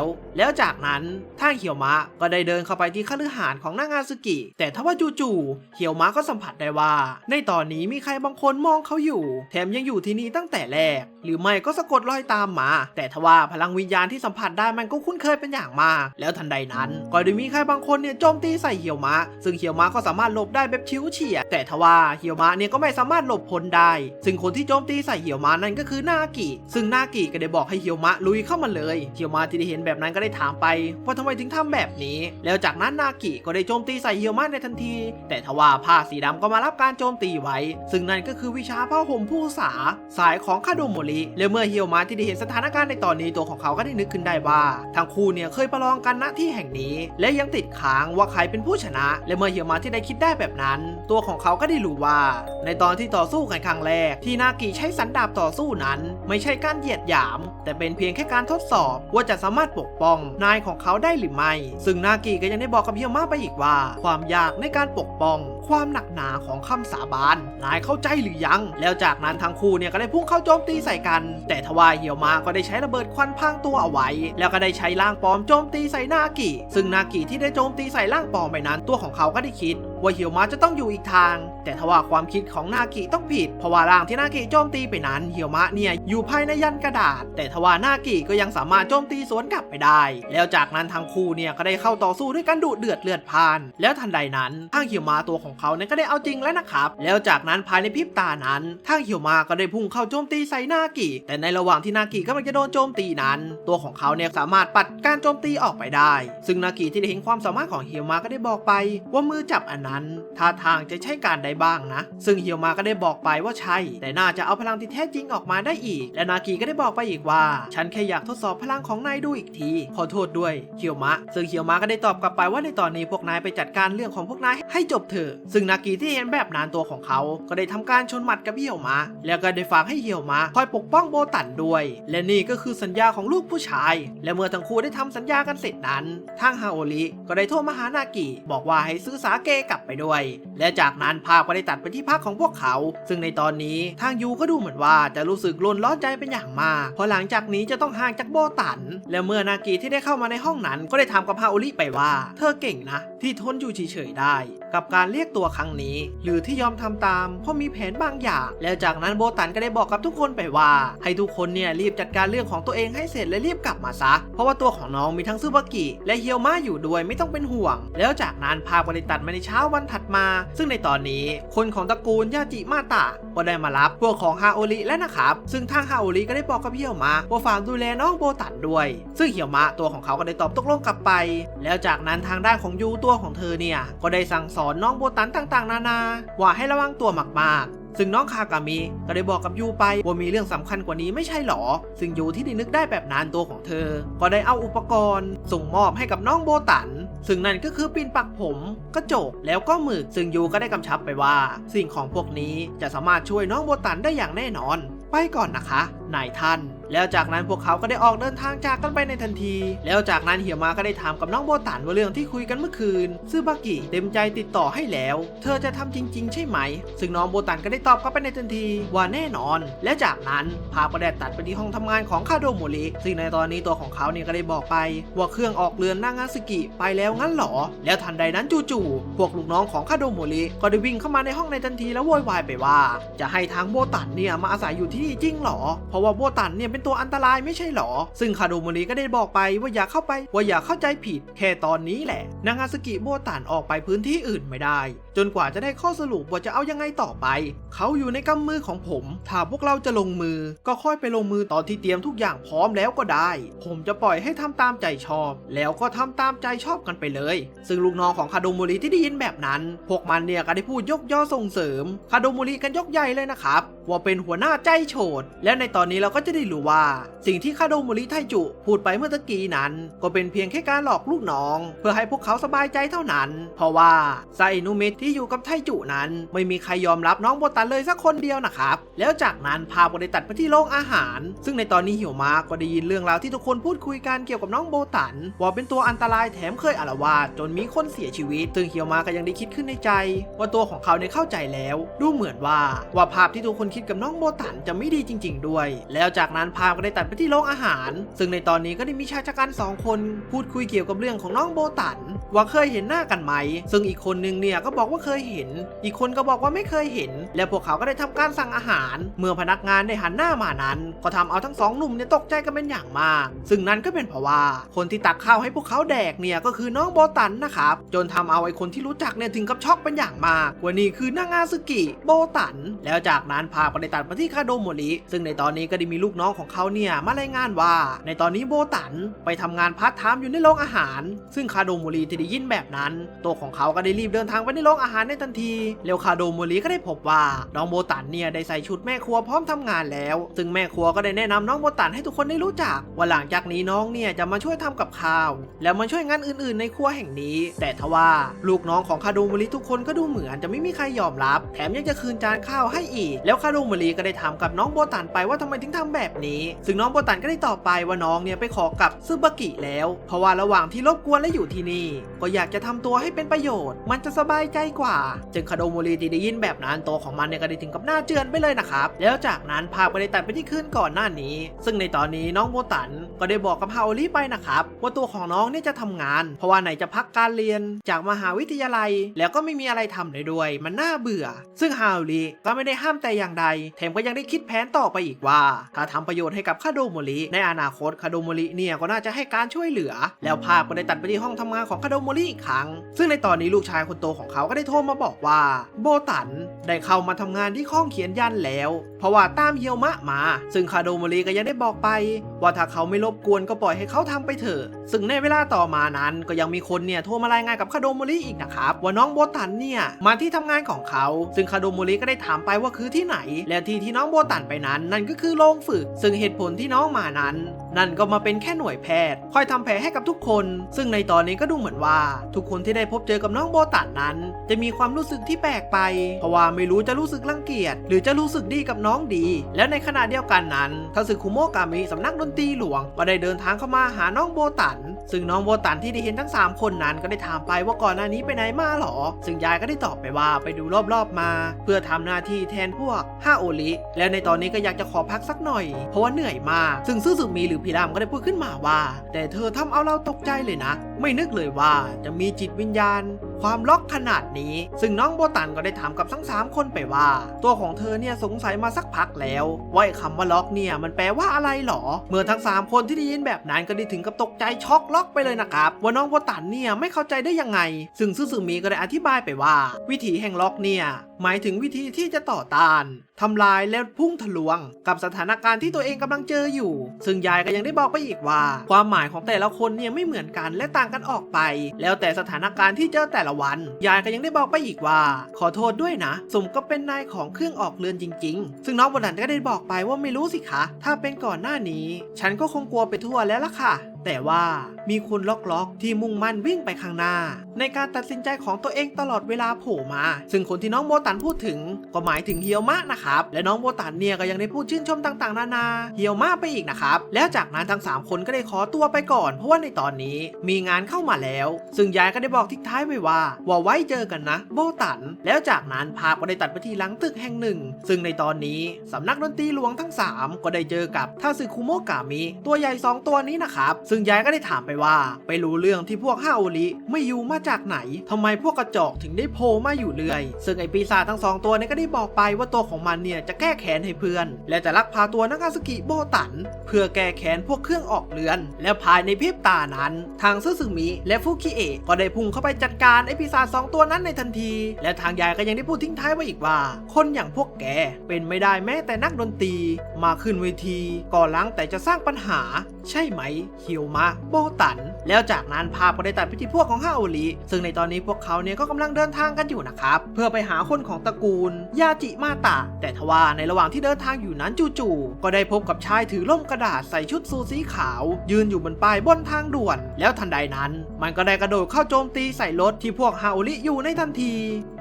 วจากนั้นทางเฮียวมะก็ได้เดินเข้าไปที่คฤหาสน์ของนางงาซึกิแต่ทว่าจู่ๆเฮียวมะก็สัมผัสได้ว่าในตอนนี้มีใครบางคนมองเขาอยู่แถมยังอยู่ที่นี่ตั้งแต่แรกหรือไม่ก็สะกดรอยตามมาแต่ทว่าพลังวิญญาณที่สัมผัสได้มันก็คุ้นเคยเป็นอย่างมากแล้วทันใดนั้นก็ได้มีใครบางคนเนี่ยโจมตีใส่เฮียวมะซึ่งเฮียวมะก็สามารถหลบได้แบบชิวเฉียดแต่ทว่าเฮียวมะเนี่ยก็ไม่สามารถหลบพ้นได้ซึ่งคนที่โจมตีใส่เฮียวมะนั่นก็คือนากิซึ่งนากิก็ได้บอกให้เฮียวมะลุยเข้ามาเลยเฮียวมะที่ได้เห็นแบบนั้นก็ได้ถามไปว่าทำไมถึงทำแบบนี้แล้วจากนั้นนากิก็ได้โจมตีใส่เฮียวมะในทันทีแต่ทว่าผ้าสีดำก็มารับการโจมตีไว้ซึ่งนั่นก็คือวิชาผ้าห่มผู้สาสายของคาโดโมริและเมื่อเฮียวมะที่ได้เห็นสถานการณ์ในตอนนี้ตัวของเขาก็ได้นึกขึ้นได้ว่าทั้งคู่เนี่ยเคยประลองกันณที่แห่งนี้และยังติดค้างว่าใครเป็นผู้ชนะและเมื่อเฮียวมะที่ได้คิดได้แบบนั้นตัวของเขาก็ได้รู้ว่าในตอนที่ต่อสู้กันครั้งแรกที่นากิใช้สันดาบต่อสู้นั้นไม่ใช่การเหยียดหยามแต่เป็นเพียงแค่การทดสอบว่าจะสามารถปกป้องนายของเขาได้หรือไม่ซึ่งนากิก็ยังได้บอกกับเฮียวมะไปอีกว่าความยากในการปกป้องความหนักหนาของคำสาบานนายเข้าใจหรือยังแล้วจากนั้นทั้งคู่เนี่ยก็ได้พุ่งเข้าโจมตีใส่กันแต่ทว่าเฮียวมะก็ได้ใช้ระเบิดควันพรางตัวเอาไว้แล้วก็ได้ใช้ร่างปลอมโจมตีใส่นากิซึ่งนากิที่ได้โจมตีใส่ร่างปลอมไปนั้นตัวของเขาก็ได้คิดว่าเฮียวมะจะต้องอยู่อีกทางแต่ทว่าความคิดของนากิต้องผิดเพราะว่าร่างที่นากิโจมตีไปนั้นเฮียวมะเนี่ยอยู่ภายในยันกระดาษแต่ทว่านากิก็ยังสามารถโจมตีสวนกลับไปได้แล้วจากนั้นทั้งคู่เนี่ยก็ได้เข้าต่อสู้ด้วยกันดุเดือดเลือดพล่านแล้วทันใดนั้นทางเฮียวมะตัวของ ของเขาเนี่ยก็ได้เอาจริงแล้วนะครับแล้วจากนั้นภายในพริบตานั้นทางเฮียวมาก็ได้พุ่งเข้าโจมตีใส่นากิแต่ในระหว่างที่นากิกำลังจะโดนโจมตีนั้นตัวของเขาเนี่ยสามารถปัดการโจมตีออกไปได้ซึ่งนากิที่ได้เห็นความสามารถของเฮียวมาก็ได้บอกไปว่ามือจับอันนั้นท่าทางจะใช้การได้บ้างนะซึ่งเฮียวมาก็ได้บอกไปว่าใช่แต่น่าจะเอาพลังที่แท้จริงออกมาได้อีกและนากิก็ได้บอกไปอีกว่าฉันแค่อยากทดสอบพลังของนายดูอีกทีขอโทษด้วยเฮียวมะซึ่งเฮียวมะก็ได้ตอบกลับไปว่าในตอนนี้พวกนายไปจัดการเรื่องของพวกนายให้จบเถอะซึ่งนากิที่เห็นแบบนั้นตัวของเขาก็ได้ทำการชนหมัดกับเฮียวมะแล้วก็ได้ฝากให้เฮียวมะคอยปกป้องโบตันด้วยและนี่ก็คือสัญญาของลูกผู้ชายและเมื่อทั้งคู่ได้ทำสัญญากันเสร็จนั้นทางฮาโอริก็ได้โทรมาหานากิบอกว่าให้ซื้อสาเกกลับไปด้วยและจากนั้นภาพก็ได้ตัดไปที่พักของพวกเขาซึ่งในตอนนี้ทางยูก็ดูเหมือนว่าจะรู้สึกร้อนใจเป็นอย่างมากเพราะหลังจากนี้จะต้องห่างจากโบตันและเมื่อนากิที่ได้เข้ามาในห้องนั้นก็ได้ถามกับฮาโอริไปว่าเธอเก่งนะที่ทนอยู่เฉยๆได้กับการเรียกตัวครั้งนี้หรือที่ยอมทำตามเพราะมีแผนบางอย่างแล้วจากนั้นโบตันก็ได้บอกกับทุกคนไปว่าให้ทุกคนเนี่ยรีบจัดการเรื่องของตัวเองให้เสร็จและรีบกลับมาซะเพราะว่าตัวของน้องมีทั้งซึบากิและเฮียวมะอยู่ด้วยไม่ต้องเป็นห่วงแล้วจากนั้นภาพก็ได้ตัดมาในเช้าวันถัดมาซึ่งในตอนนี้คนของตระกูลยาจิมาตะก็ได้มารับพวกของฮาโอริแล้วนะครับซึ่งทางฮาโอริก็ได้บอกกับเฮียวมะว่าฝากดูแลน้องโบตันด้วยซึ่งเฮียวมะตัวของเขาก็ได้ตอบตกลงกลับไปแล้วจากนั้นทางด้านของยูตัวของเธอเนี่ยก็ได้สั่งสอนน้องโบตันต่างๆนานาว่าให้ระวังตัวมากๆซึ่งน้องคากามิก็ได้บอกกับยูไปว่ามีเรื่องสำคัญกว่านี้ไม่ใช่หรอซึ่งยูที่ได้นึกได้แบบนั้นตัวของเธอก็ได้เอาอุปกรณ์ส่งมอบให้กับน้องโบตันซึ่งนั่นก็คือปิ่นปักผมกระจกแล้วก็หมึกซึ่งยูก็ได้กำชับไปว่าสิ่งของพวกนี้จะสามารถช่วยน้องโบตันได้อย่างแน่นอนไปก่อนนะคะนายท่านแล้วจากนั้นพวกเขาก็ได้ออกเดินทางจากกันไปในทันทีแล้วจากนั้นเฮียมาก็ได้ถามกับน้องโบตันว่าเรื่องที่คุยกันเมื่อคืนซึบากิเต็มใจติดต่อให้แล้วเธอจะทำจริงๆใช่ไหมซึ่งน้องโบตันก็ได้ตอบกลับไปในทันทีว่าแน่นอนและจากนั้นภาพก็ได้ตัดไปที่ห้องทำงานของคาโดโมริซึ่งในตอนนี้ตัวของเขาเนี่ยก็ได้บอกไปว่าเครื่องออกเรือนนางาสึกิไปแล้วงั้นหรอแล้วทันใดนั้นจู่ๆพวกลูกน้องของคาโดโมริก็ได้วิ่งเข้ามาในห้องในทันทีแล้วโวยวายไปว่าจะให้ทางโบตันเนี่ยมาอาศัยอยู่ที่นี่จริงหรอเพราะว่าโบตันเนี่ยเป็นตัวอันตรายไม่ใช่หรอซึ่งคาโดโมริก็ได้บอกไปว่าอย่าเข้าใจผิดแค่ตอนนี้แหละนางาสึกิโบตันออกไปพื้นที่อื่นไม่ได้จนกว่าจะได้ข้อสรุปว่าจะเอายังไงต่อไปเขาอยู่ในกำมือของผมถ้าพวกเราจะลงมือก็ค่อยไปลงมือตอนที่เตรียมทุกอย่างพร้อมแล้วก็ได้ผมจะปล่อยให้ทำตามใจชอบแล้วก็ทำตามใจชอบกันไปเลยซึ่งลูกน้องของคาโดโมริที่ได้ยินแบบนั้นพวกมันเนี่ยก็ได้พูดยกย่อส่งเสริมคาโดโมริกันยกใหญ่เลยนะครับว่าเป็นหัวหน้าใจโฉดและในตอนนี้เราก็จะได้รู้ว่าสิ่งที่คาโดโมริไทจุพูดไปเมื่อตะกี้นั้นก็เป็นเพียงแค่การหลอกลูกน้องเพื่อให้พวกเขาสบายใจเท่านั้นเพราะว่าไซนุเมะที่อยู่กับไทจุนั้นไม่มีใครยอมรับน้องโบตันเลยสักคนเดียวนะครับแล้วจากนั้นภาพก็ได้ตัดไปที่โรงอาหารซึ่งในตอนนี้เหี่ยวมาก็ได้ยินเรื่องราวที่ทุกคนพูดคุยกันเกี่ยวกับน้องโบตันว่าเป็นตัวอันตรายแถมเคยอาละวาดจนมีคนเสียชีวิตซึ่งเหี่ยวมาก็ยังได้คิดขึ้นในใจว่าตัวของเขาเนี่ยเข้าใจแล้วดูเหมือนว่าภาพที่ทุกคนคิดกับน้องโบตันจะไม่ดีจริงๆด้วยแล้วจากนั้นภาพก็ได้ตัดไปที่โรงอาหารซึ่งในตอนนี้ก็ได้มีชายชะกัน2 คนพูดคุยเกี่ยวกับเรื่องของน้องโบตันว่าเคยเห็นหน้ากันไหมซึ่งอีกคนนึงเนี่ยก็บอกว่าเคยเห็นอีกคนก็บอกว่าไม่เคยเห็นและพวกเขาก็ได้ทำการสั่งอาหารเมื่อพนักงานได้หันหน้ามานั้นก็ทำเอาทั้ง2 หนุ่มเนี่ยตกใจกันเป็นอย่างมากซึ่งนั้นก็เป็นเพราะว่าคนที่ตักข้าวให้พวกเขาแดกเนี่ยก็คือน้องโบตันนะครับจนทำเอาไอ้คนที่รู้จักเนี่ยถึงกับช็อกเป็นอย่างมากว่านี่คือนางาสึกิโบตันแล้วจากนั้นภาพก็ได้ตัดมาที่คาโดโมริซึ่งในตอนนี้ก็ได้มีลูกน้องของเขาเนี่ยมารายงานว่าในตอนนี้โบตันไปทำงานพาร์ทไทม์อยู่ในโรงอาหารซึ่งคาโดโมริที่ได้ยินแบบนั้นตัวของเขาก็ได้รีบเดินทางไปในโรงอาหารในทันทีแล้วคาโดโมริก็ได้พบว่าน้องโบตันเนี่ยได้ใส่ชุดแม่ครัวพร้อมทำงานแล้วซึ่งแม่ครัวก็ได้แนะนำน้องโบตันให้ทุกคนได้รู้จักว่าหลังจากนี้น้องเนี่ยจะมาช่วยทำกับข้าวแล้วมาช่วยงานอื่นๆในครัวแห่งนี้แต่ทว่าลูกน้องของคาโดโมริทุกคนก็ดูเหมือนจะไม่มีใครยอมรับแถมยังจะคืนจานข้าวให้อีกแล้วคาโดโมริก็ได้ถามกับน้องโบตันไปว่าทำไมถึงทำแบบนี้ซึ่งน้องโบตันก็ได้ตอบไปว่าน้องเนี่ยไปขอกับซึบากิแล้วเพราะว่าระหว่างที่รบกวนและอยู่ที่นี่ก็อยากจะทำตัวให้เป็นประโยชน์มันจะสบายใจกว่าจึงคาโดโมริที่ได้ยินแบบนั้นตัวของมันเนี่ยก็ได้ถึงกับหน้าเจือนไปเลยนะครับแล้วจากนั้นภาพก็ได้ตัดไปที่คืนก่อนหน้านี้ซึ่งในตอนนี้น้องโบตันก็ได้บอกกับฮาโอริไปนะครับว่าตัวของน้องเนี่ยจะทำงานเพราะว่าไหนจะพักการเรียนจากมหาวิทยาลัยแล้วก็ไม่มีอะไรทำเลยด้วยมันน่าเบื่อซึ่งฮาโอริก็ไม่ได้ห้ามแต่อย่างใดแถมก็ยังได้คิดแผนต่อไปอีกว่าถ้าทำประโย ชน์ให้กับคาโดโมริในอนาคตคาโดโมริเนี่ยก็น่าจะให้การช่วยเหลือแล้วภาพก็ได้ตัดไปที่ห้องทำงานของคาโดโมริอีกครั้งซึ่งในตอนนี้ลูกชายคนโตของเขาก็ได้โทรมาบอกว่าโบตันได้เข้ามาทำงานที่ห้องเขียนยันแล้วเพราะว่าตามเฮียวมะมาซึ่งคาโดโมริก็ยังได้บอกไปว่าถ้าเขาไม่รบกวนก็ปล่อยให้เขาทำไปเถอะซึ่งในเวลาต่อมานั้นก็ยังมีคนเนี่ยโทรมารายงานกับคาโดโมริอีกนะครับว่าน้องโบตันเนี่ยมาที่ทำงานของเขาซึ่งคาโดโมริก็ได้ถามไปว่าคือที่ไหนและที่น้องโบตันไปนั้นนั่นก็คือโรงฝึกซึ่งเหตุผลที่น้องมานั้นนั่นก็มาเป็นแค่หน่วยแพทย์คอยทำแผลให้กับทุกคนซึ่งในตอนนี้ก็ดูเหมือนว่าทุกคนที่ได้พบเจอกับน้องโบตันนั้นจะมีความรู้สึกที่แปลกไปเพราะว่าไม่รู้จะรู้สึกรังเกียจหรือจะรู้สึกดีกับน้องดีแล้วในขณะเดียวกันนั้นทาสึคุโมะกามิสำนักดนตรีหลวงก็ได้เดินทางเข้ามาหาน้องโบตันซึ่งน้องโบตันที่ได้เห็นทั้ง3คนนั้นก็ได้ถามไปว่าก่อนหน้านี้ไปไหนมาหรอซึ่งยายก็ได้ตอบไปว่าไปดูรอบๆมาเพื่อทำหน้าที่แทนพวกฮาโอริแล้วในตอนนี้ก็อยากจะขอพักสักหน่อยเพราะว่าเหนื่อยมากซึ่งซึซึมิหรือพี่รามก็ได้พูดขึ้นมาว่าแต่เธอทำเอาเราตกใจเลยนะไม่นึกเลยว่าจะมีจิตวิญญาณความล็อกขนาดนี้ซึ่งน้องโบตันก็ได้ถามกับทั้ง3คนไปว่าตัวของเธอเนี่ยสงสัยมาสักพักแล้วว่าคำว่าล็อกเนี่ยมันแปลว่าอะไรหรอเมื่อทั้ง3คนที่ได้ยินแบบนั้นก็ได้ถึงกับตกใจช็อกล็อกไปเลยนะครับว่าน้องโบตันเนี่ยไม่เข้าใจได้ยังไงซึ่งซึซึมิก็ได้อธิบายไปว่าวิธีแห่งล็อกเนี่ยหมายถึงวิธีที่จะต่อต้านทำลายและพุ่งทะลวงกับสถานการณ์ที่ตัวเองกำลังเจออยู่ซึ่งยายก็ยังได้บอกไปอีกว่าความหมายของแต่ละคนเนี่ยไม่เหมือนกันและต่างกันออกไปแล้วแต่สถานการณ์ที่เจอแต่ละวันยายก็ยังได้บอกไปอีกว่าขอโทษด้วยนะสมก็เป็นนายของเครื่องออกเรือนจริงๆซึ่งน้องโบตันก็ได้บอกไปว่าไม่รู้สิคะถ้าเป็นก่อนหน้านี้ฉันก็คงกลัวไปทั่วแล้วล่ะค่ะแต่ว่ามีคนล็อกที่มุ่งมั่นวิ่งไปข้างหน้าในการตัดสินใจของตัวเองตลอดเวลาโผล่มาซึ่งคนที่น้องโบตันพูดถึงก็หมายถึงเฮียวมะนะครับและน้องโบตันเนี่ยก็ยังได้พูดชื่นชมต่างๆนานาเฮียวมะไปอีกนะครับแล้วจากนั้นทั้ง3คนก็ได้ขอตัวไปก่อนเพราะว่าในตอนนี้มีงานเข้ามาแล้วซึ่งยายก็ได้บอกทิ้งท้ายไว้ว่าไว้เจอกันนะโบตันแล้วจากนั้นภาพก็ได้ตัดไปที่หลังตึกแห่งหนึ่งซึ่งในตอนนี้สำนักดนตรีหลวงทั้ง3ก็ได้เจอกับทาสึคุโมะกามิตัวใหญ่2ตัวนี้นะครับซึ่งยายก็ได้ถามไปว่าไปรู้เรื่องที่พวกฮาโอริไม่อยู่มาจากไหนทำไมพวกกระจอกถึงได้โผล่มาอยู่เรื่อยซึ่งไอปีศาจทั้ง2ตัวนี้ก็ได้บอกไปว่าตัวของมันเนี่ยจะแก้แค้นให้เพื่อนและจะลักพาตัวนากาสึกิโบตันเพื่อแก้แค้นพวกเครื่องออกเรือนและภายในพริบตานั้นทางซึซึมิและฟุคิเอะก็ได้พุ่งเข้าไปจัดการไอปีศาจ2ตัวนั้นในทันทีและทางยายก็ยังได้พูดทิ้งท้ายไว้อีกว่าคนอย่างพวกแกเป็นไม่ได้แม้แต่นักดนตรีมาขึ้นเวทีก่อล้างแต่จะสร้างปัญหาใช่ไหมเฮียวมะโบตันแล้วจากนั้นภาพก็ได้ตัดไปที่พวกของฮาโอริซึ่งในตอนนี้พวกเขาเนี่ยก็กำลังเดินทางกันอยู่นะครับเพื่อไปหาคนของตระกูลยาจิมาตะแต่ทว่าในระหว่างที่เดินทางอยู่นั้นจู่ๆก็ได้พบกับชายถือล่มกระดาษใส่ชุดสูทสีขาวยืนอยู่บนป้ายบนทางด่วนแล้วทันใดนั้นมันก็ได้กระโดดเข้าโจมตีใส่รถที่พวกฮาโอริอยู่ในทันที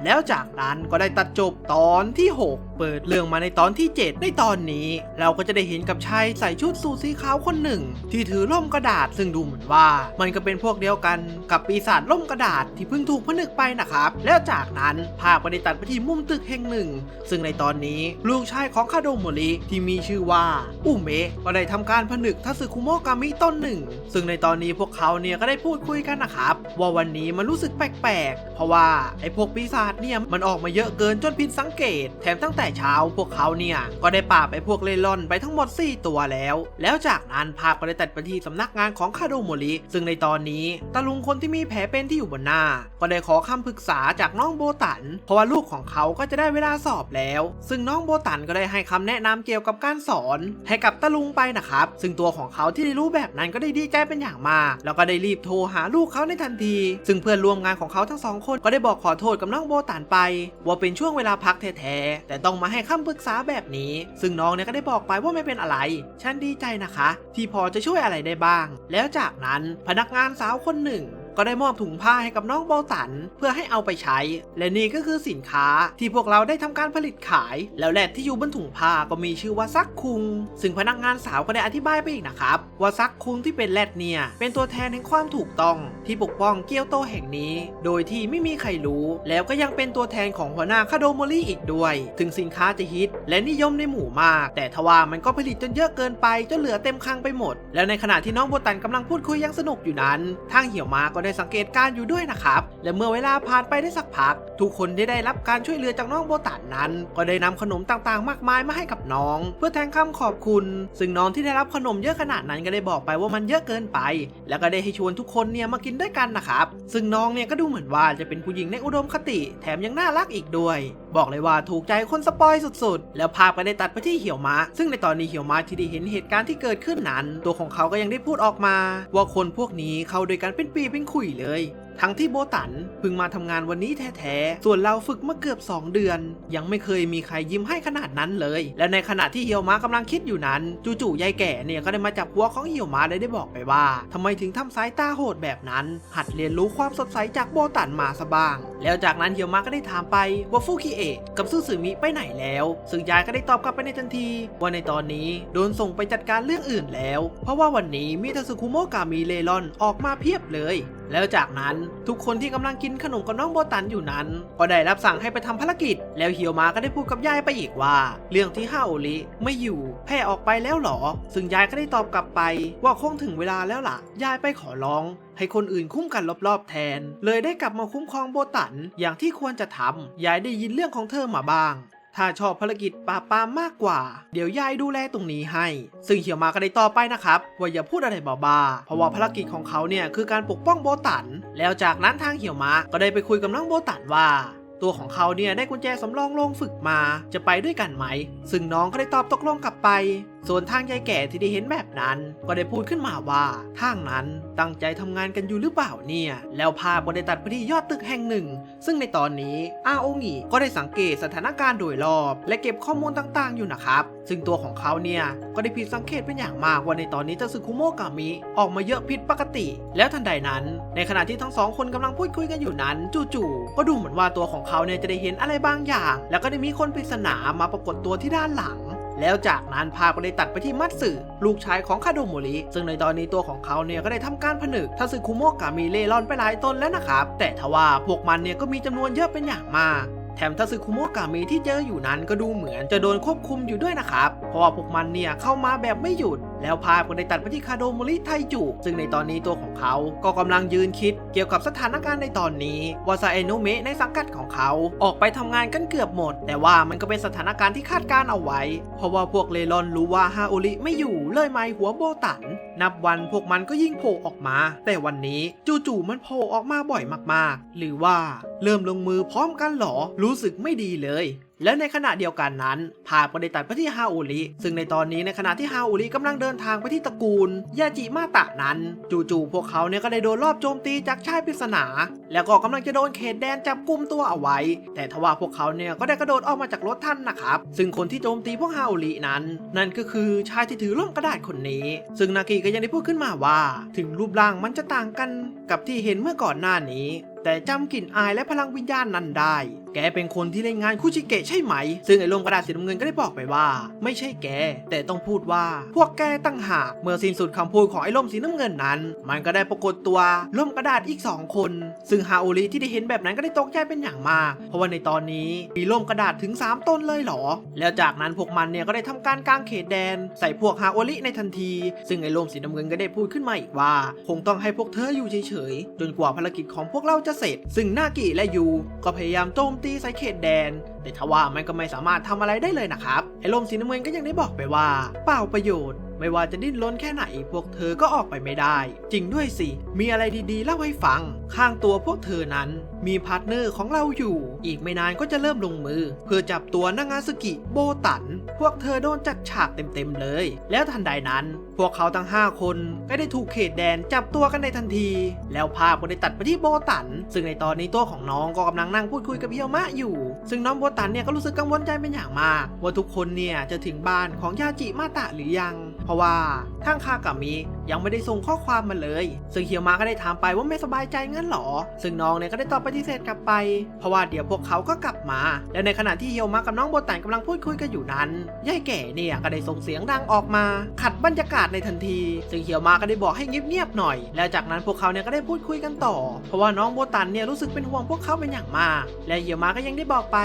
แล้วจากนั้นก็ได้ตัดจบตอนที่6เปิดเรื่องมาในตอนที่7ในตอนนี้เราก็จะได้เห็นกับชายใส่ชุดสูทสีขาวคนหนึ่งที่ถือล่มกระดาษซึ่งดูเหมือนว่ามันก็เป็นพวกเดียวกันกับปีศาจล่มกระดาษที่เพิ่งถูกผนึกไปนะครับแล้วจากนั้นภาพก็ได้ตัดไปที่มุมตึกแห่งหนึ่งซึ่งในตอนนี้ลูกชายของคาโดโมริที่มีชื่อว่าอุเมะก็ได้ทำการผนึกทาสึคุโมะกามิต้นหนึ่งซึ่งในตอนนี้พวกเขาเนี่ยก็ได้พูดคุยกันนะครับว่าวันนี้มันรู้สึกแปลกๆเพราะว่าไอ้พวกปีศาจเนี่ยมันออกมาเยอะเกินจนผิดสังเกตแถมตั้งแต่เช้าพวกเขาเนี่ยก็ได้ปราบไอ้พวกเล่ร่อนไปทั้งหมด4ตัวแล้วจากนั้นภาพก็ได้ตัดไปที่สำนักงานของคาโดโมริซึ่งในตอนนี้ตาลุงคนที่มีแผลเป็นที่อยู่บนหน้าก็ได้ขอคำปรึกษาจากน้องโบตันเพราะว่าลูกของเขาก็จะได้เวลาสอบแล้วซึ่งน้องโบตันก็ได้ให้คำแนะนำเกี่ยวกับการสอนให้กับตาลุงไปนะครับซึ่งตัวของเขาที่ได้รู้แบบนั้นก็ได้ดีใจเป็นอย่างมากแล้วก็ได้รีบโทรหาลูกเขาในทันทีซึ่งเพื่อนร่วมงานของเขาทั้ง2คนก็ได้บอกขอโทษกับน้องโบตันไปว่าเป็นช่วงเวลาพักแท้ๆแต่ต้องมาให้คำปรึกษาแบบนี้ซึ่งน้องเนี่ยก็ได้บอกไปว่าไม่เป็นอะไรฉันดีใจนะคะที่พอจะช่วยอะไรได้บ้างแล้วจากนั้นพนักงานสาวคนหนึ่งก็ได้มอบถุงผ้าให้กับน้องโบตันเพื่อให้เอาไปใช้และนี่ก็คือสินค้าที่พวกเราได้ทำการผลิตขายแล้วแรดที่อยู่บนถุงผ้าก็มีชื่อว่าซักคุงซึ่งพนักงานสาวก็ได้อธิบายไปอีกนะครับว่าซักคุงที่เป็นแรดเนี่ยเป็นตัวแทนแห่งความถูกต้องที่ปกป้องเกียวโตแห่งนี้โดยที่ไม่มีใครรู้แล้วก็ยังเป็นตัวแทนของหัวหน้าคาโดโมริอีกด้วยถึงสินค้าจะฮิตและนิยมในหมู่มากแต่ทว่ามันก็ผลิตจนเยอะเกินไปจนเหลือเต็มคลังไปหมดแล้วในขณะที่น้องโบตันกำลังพูดคุยอย่างสนุกอยู่นั้นทางเหี่ยวมาก็ ได้สังเกตการอยู่ด้วยนะครับและเมื่อเวลาผ่านไปได้สักพักทุกคนที่ได้รับการช่วยเหลือจากน้องโบตันนั้นก็ได้นำขนมต่างๆมากมายมาให้กับน้องเพื่อแทนคำขอบคุณซึ่งน้องที่ได้รับขนมเยอะขนาดนั้นก็ได้บอกไปว่ามันเยอะเกินไปแล้วก็ได้ให้ชวนทุกคนเนี่ยมากินด้วยกันนะครับซึ่งน้องเนี่ยก็ดูเหมือนว่าจะเป็นผู้หญิงในอุดมคติแถมยังน่ารักอีกด้วยบอกเลยว่าถูกใจคนสปอยสุดๆแล้วภาพก็ได้ตัดไปที่เหี่ยวม้าซึ่งในตอนนี้เหี่ยวม้าที่ได้เห็นเหตุการณ์ที่เกิดขึ้นนั้นตัวของเขาก็ยังได้พูดออกมาว่าคนพวกนี้เข้าด้วยกันเป็นปีเป็นขุยเลยทั้งที่โบตันเพิ่งมาทำงานวันนี้แท้ๆส่วนเราฝึกมาเกือบ2 เดือนยังไม่เคยมีใครยิ้มให้ขนาดนั้นเลยและในขณะที่เหี่ยวม้ากำลังคิดอยู่นั้นจู่ๆยายแก่เนี่ยก็ได้มาจับหัวของเหี่ยวม้าได้บอกไปว่าทำไมถึงทำสายตาโหดแบบนั้นหัดเรียนรู้ความสดใสจากโบตันมาซะบ้างแล้วจากนั้นเหี่ยวม้าก็ได้ถามไปว่าฟูคิเอะกับซูซึมิไปไหนแล้วซึ่งยายก็ได้ตอบกลับไปในทันทีว่าในตอนนี้โดนส่งไปจัดการเรื่องอื่นแล้วเพราะว่าวันนี้มีทาสึคุโมะกามิเลรอนออกมาเพียบเลยแล้วจากนั้นทุกคนที่กำลังกินขนมกับน้องโบตันอยู่นั้นก็ได้รับสั่งให้ไปทำภารกิจแล้วเหี่ยวม้าก็ได้พูดกับยายไปอีกว่าเรื่องที่ฮาโอริไม่อยู่แพ้ออกไปแล้วหรอซึ่งยายก็ได้ตอบกลับไปว่าคงถึงเวลาแล้วล่ะยายไปขอร้องให้คนอื่นคุ้มกันรอบๆแทนเลยได้กลับมาคุ้มครองโบตันอย่างที่ควรจะทำยายได้ยินเรื่องของเธอมาบ้างถ้าชอบภารกิจปราบปรามมากกว่าเดี๋ยวยายดูแลตรงนี้ให้ซึ่งเหี่ยวม้าก็ได้ต่อไปนะครับว่าอย่าพูดอะไรบ้าๆเพราะว่าภารกิจของเขาเนี่ยคือการปกป้องโบตันแล้วจากนั้นทางเหี่ยวม้าก็ได้ไปคุยกับน้องโบตันว่าตัวของเขาเนี่ยได้กุญแจสำรองโรงฝึกมาจะไปด้วยกันไหมซึ่งน้องก็ได้ตอบตกลงกลับไปส่วนทางยายแก่ที่ได้เห็นแบบนั้นก็ได้พูดขึ้นมาว่าทางนั้นตั้งใจทำงานกันอยู่หรือเปล่าเนี่ยแล้วภาพก็ได้ตัดไปที่ยอดตึกแห่งหนึ่งซึ่งในตอนนี้อาโองิก็ได้สังเกตสถานการณ์โดยรอบและเก็บข้อมูลต่างๆอยู่นะครับซึ่งตัวของเขาเนี่ยก็ได้ผิดสังเกตเป็นอย่างมากว่าในตอนนี้ทาสึคุโมะกามิออกมาเยอะผิดปกติแล้วทันใดนั้นในขณะที่ทั้งสองคนกำลังพูดคุยกันอยู่นั้นจู่ๆก็ดูเหมือนว่าตัวของเขาเนี่ยจะได้เห็นอะไรบางอย่างแล้วก็ได้มีคนปริศนามาปรากฏตัวที่ด้านหลังแล้วจากนั้นภาพก็ได้ตัดไปที่มัตสึลูกชายของคาโดโมริซึ่งในตอนนี้ตัวของเขาเนี่ยก็ได้ทำการผนึกทาสึคุโมะกามิเล่ร่อนไปหลายตนแล้วนะครับแต่ทว่าพวกมันเนี่ยก็มีจำนวนเยอะเป็นอย่างมากแถมทาสึคุโมะกามิที่เจออยู่นั้นก็ดูเหมือนจะโดนควบคุมอยู่ด้วยนะครับเพราะว่าพวกมันเนี่ยเข้ามาแบบไม่หยุดแล้วภาพก็ได้ตัดไปที่คาโดโมริไทจุซึ่งในตอนนี้ตัวของเขาก็กำลังยืนคิดเกี่ยวกับสถานการณ์ในตอนนี้ว่าซาเอโนะเมะในสังกัดของเขาออกไปทำงานกันเกือบหมดแต่ว่ามันก็เป็นสถานการณ์ที่คาดการเอาไว้เพราะว่าพวกเลรอนรู้ว่าฮาโอริไม่อยู่เลยไมหัวโบตันนับวันพวกมันก็ยิ่งโผล่ออกมาแต่วันนี้จู่ๆมันโผล่ออกมาบ่อยมากๆหรือว่าเริ่มลงมือพร้อมกันหรอรู้สึกไม่ดีเลยและในขณะเดียวกันนั้นภาพก็ได้ตัดไปที่ฮาโอริซึ่งในตอนนี้ในขณะที่ฮาโอริกำลังเดินทางไปที่ตระกูลยาจิมาตะนั้นจู่ๆพวกเขาเนี่ยก็ได้โดนรอบโจมตีจากชายปริศนาแล้วก็กำลังจะโดนเขตแดนจับกุมตัวเอาไว้แต่ทว่าพวกเขาเนี่ยก็ได้กระโดดออกมาจากรถท่านนะครับซึ่งคนที่โจมตีพวกฮาโอรินั้นนั่นก็คือชายที่ถือร่มกระดาษคนนี้ซึ่งนากิก็ยังได้พูดขึ้นมาว่าถึงรูปร่างมันจะต่างกันกับที่เห็นเมื่อก่อนหน้านี้แต่จำกลิ่นอายและพลังวิญญาณนั้นได้แกเป็นคนที่เล่นงานคุชิเกะใช่ไหมซึ่งไอ้ลมกระดาษสีน้ำเงินก็ได้บอกไปว่าไม่ใช่แกแต่ต้องพูดว่าพวกแกตั้งหากเมื่อสิ้นสุดคำพูดของไอ้ลมสีน้ำเงินนั้นมันก็ได้ปรากฏตัวลมกระดาษอีก2 คนซึ่งฮาโอริที่ได้เห็นแบบนั้นก็ได้ตกใจเป็นอย่างมากเพราะว่าในตอนนี้มีลมกระดาษถึง3 ต้นเลยเหรอแล้วจากนั้นพวกมันเนี่ยก็ได้ทำการกางเขตแดนใส่พวกฮาโอริในทันทีซึ่งไอ้ลมสีน้ำเงินก็ได้พูดขึ้นมาอีกว่าคงต้องให้พวกเธออยู่เฉยๆจนกว่าภารกิจของพวกเราจะเสร็จซึ่งนากิและยูก็พยายามโจมตีใส่เขตแดนแต่ทว่ามันก็ไม่สามารถทำอะไรได้เลยนะครับไอ้ลมสีน้ำเงินก็ยังได้บอกไปว่าเปล่าประโยชน์ไม่ว่าจะดิ้นรนแค่ไหนพวกเธอก็ออกไปไม่ได้จริงด้วยสิมีอะไรดีๆเล่าให้ฟังข้างตัวพวกเธอนั้นมีพาร์ทเนอร์ของเราอยู่อีกไม่นานก็จะเริ่มลงมือเพื่อจับตัวนางาสึกิโบตันพวกเธอโดนจัดฉากเต็มๆเลยแล้วทันใดนั้นพวกเขาทั้ง5 คนก็ได้ถูกเขตแดนจับตัวกันในทันทีแล้วภาพก็ได้ตัดไปที่โบตันซึ่งในตอนนี้ตัวของน้องก็กำลังนั่งพูดคุยกับเฮียวมะอยู่ซึ่งน้องโบตันเนี่ยก็รู้สึกกังวลใจเป็นอย่างมากว่าทุกคนเนี่ยจะถึงบ้านของยาจิมาตะหรือยังเพราะว่าทางคากามิยังไม่ได้ส่งข้อความมาเลยซึ่งเฮียวมะก็ได้ถามไปว่าไม่สบายใจงั้นหรอซึ่งน้องเนี่ยก็ได้ตอบปฏิเสธกลับไปเพราะว่าเดี๋ยวพวกเขาก็กลับมาและในขณะที่เฮียวมะกับน้องโบตันกำลังพูดคุยกันอยู่นั้นยายแก่เนี่ยก็ได้ส่งเสียงดังออกมาขัดบรรยากาศในทันทีซึ่งเฮียวมะก็ได้บอกให้เงียบๆหน่อยแล้วจากนั้นพวกเขาเนี่ยก็ได้พูดคุยกันต่อเพราะว่าน้องโบตันเนี่ยรู้สึกเป็นห่วงพวกเขาเป็นอย่างมากและเฮียวมะก็ยังได้บอกไป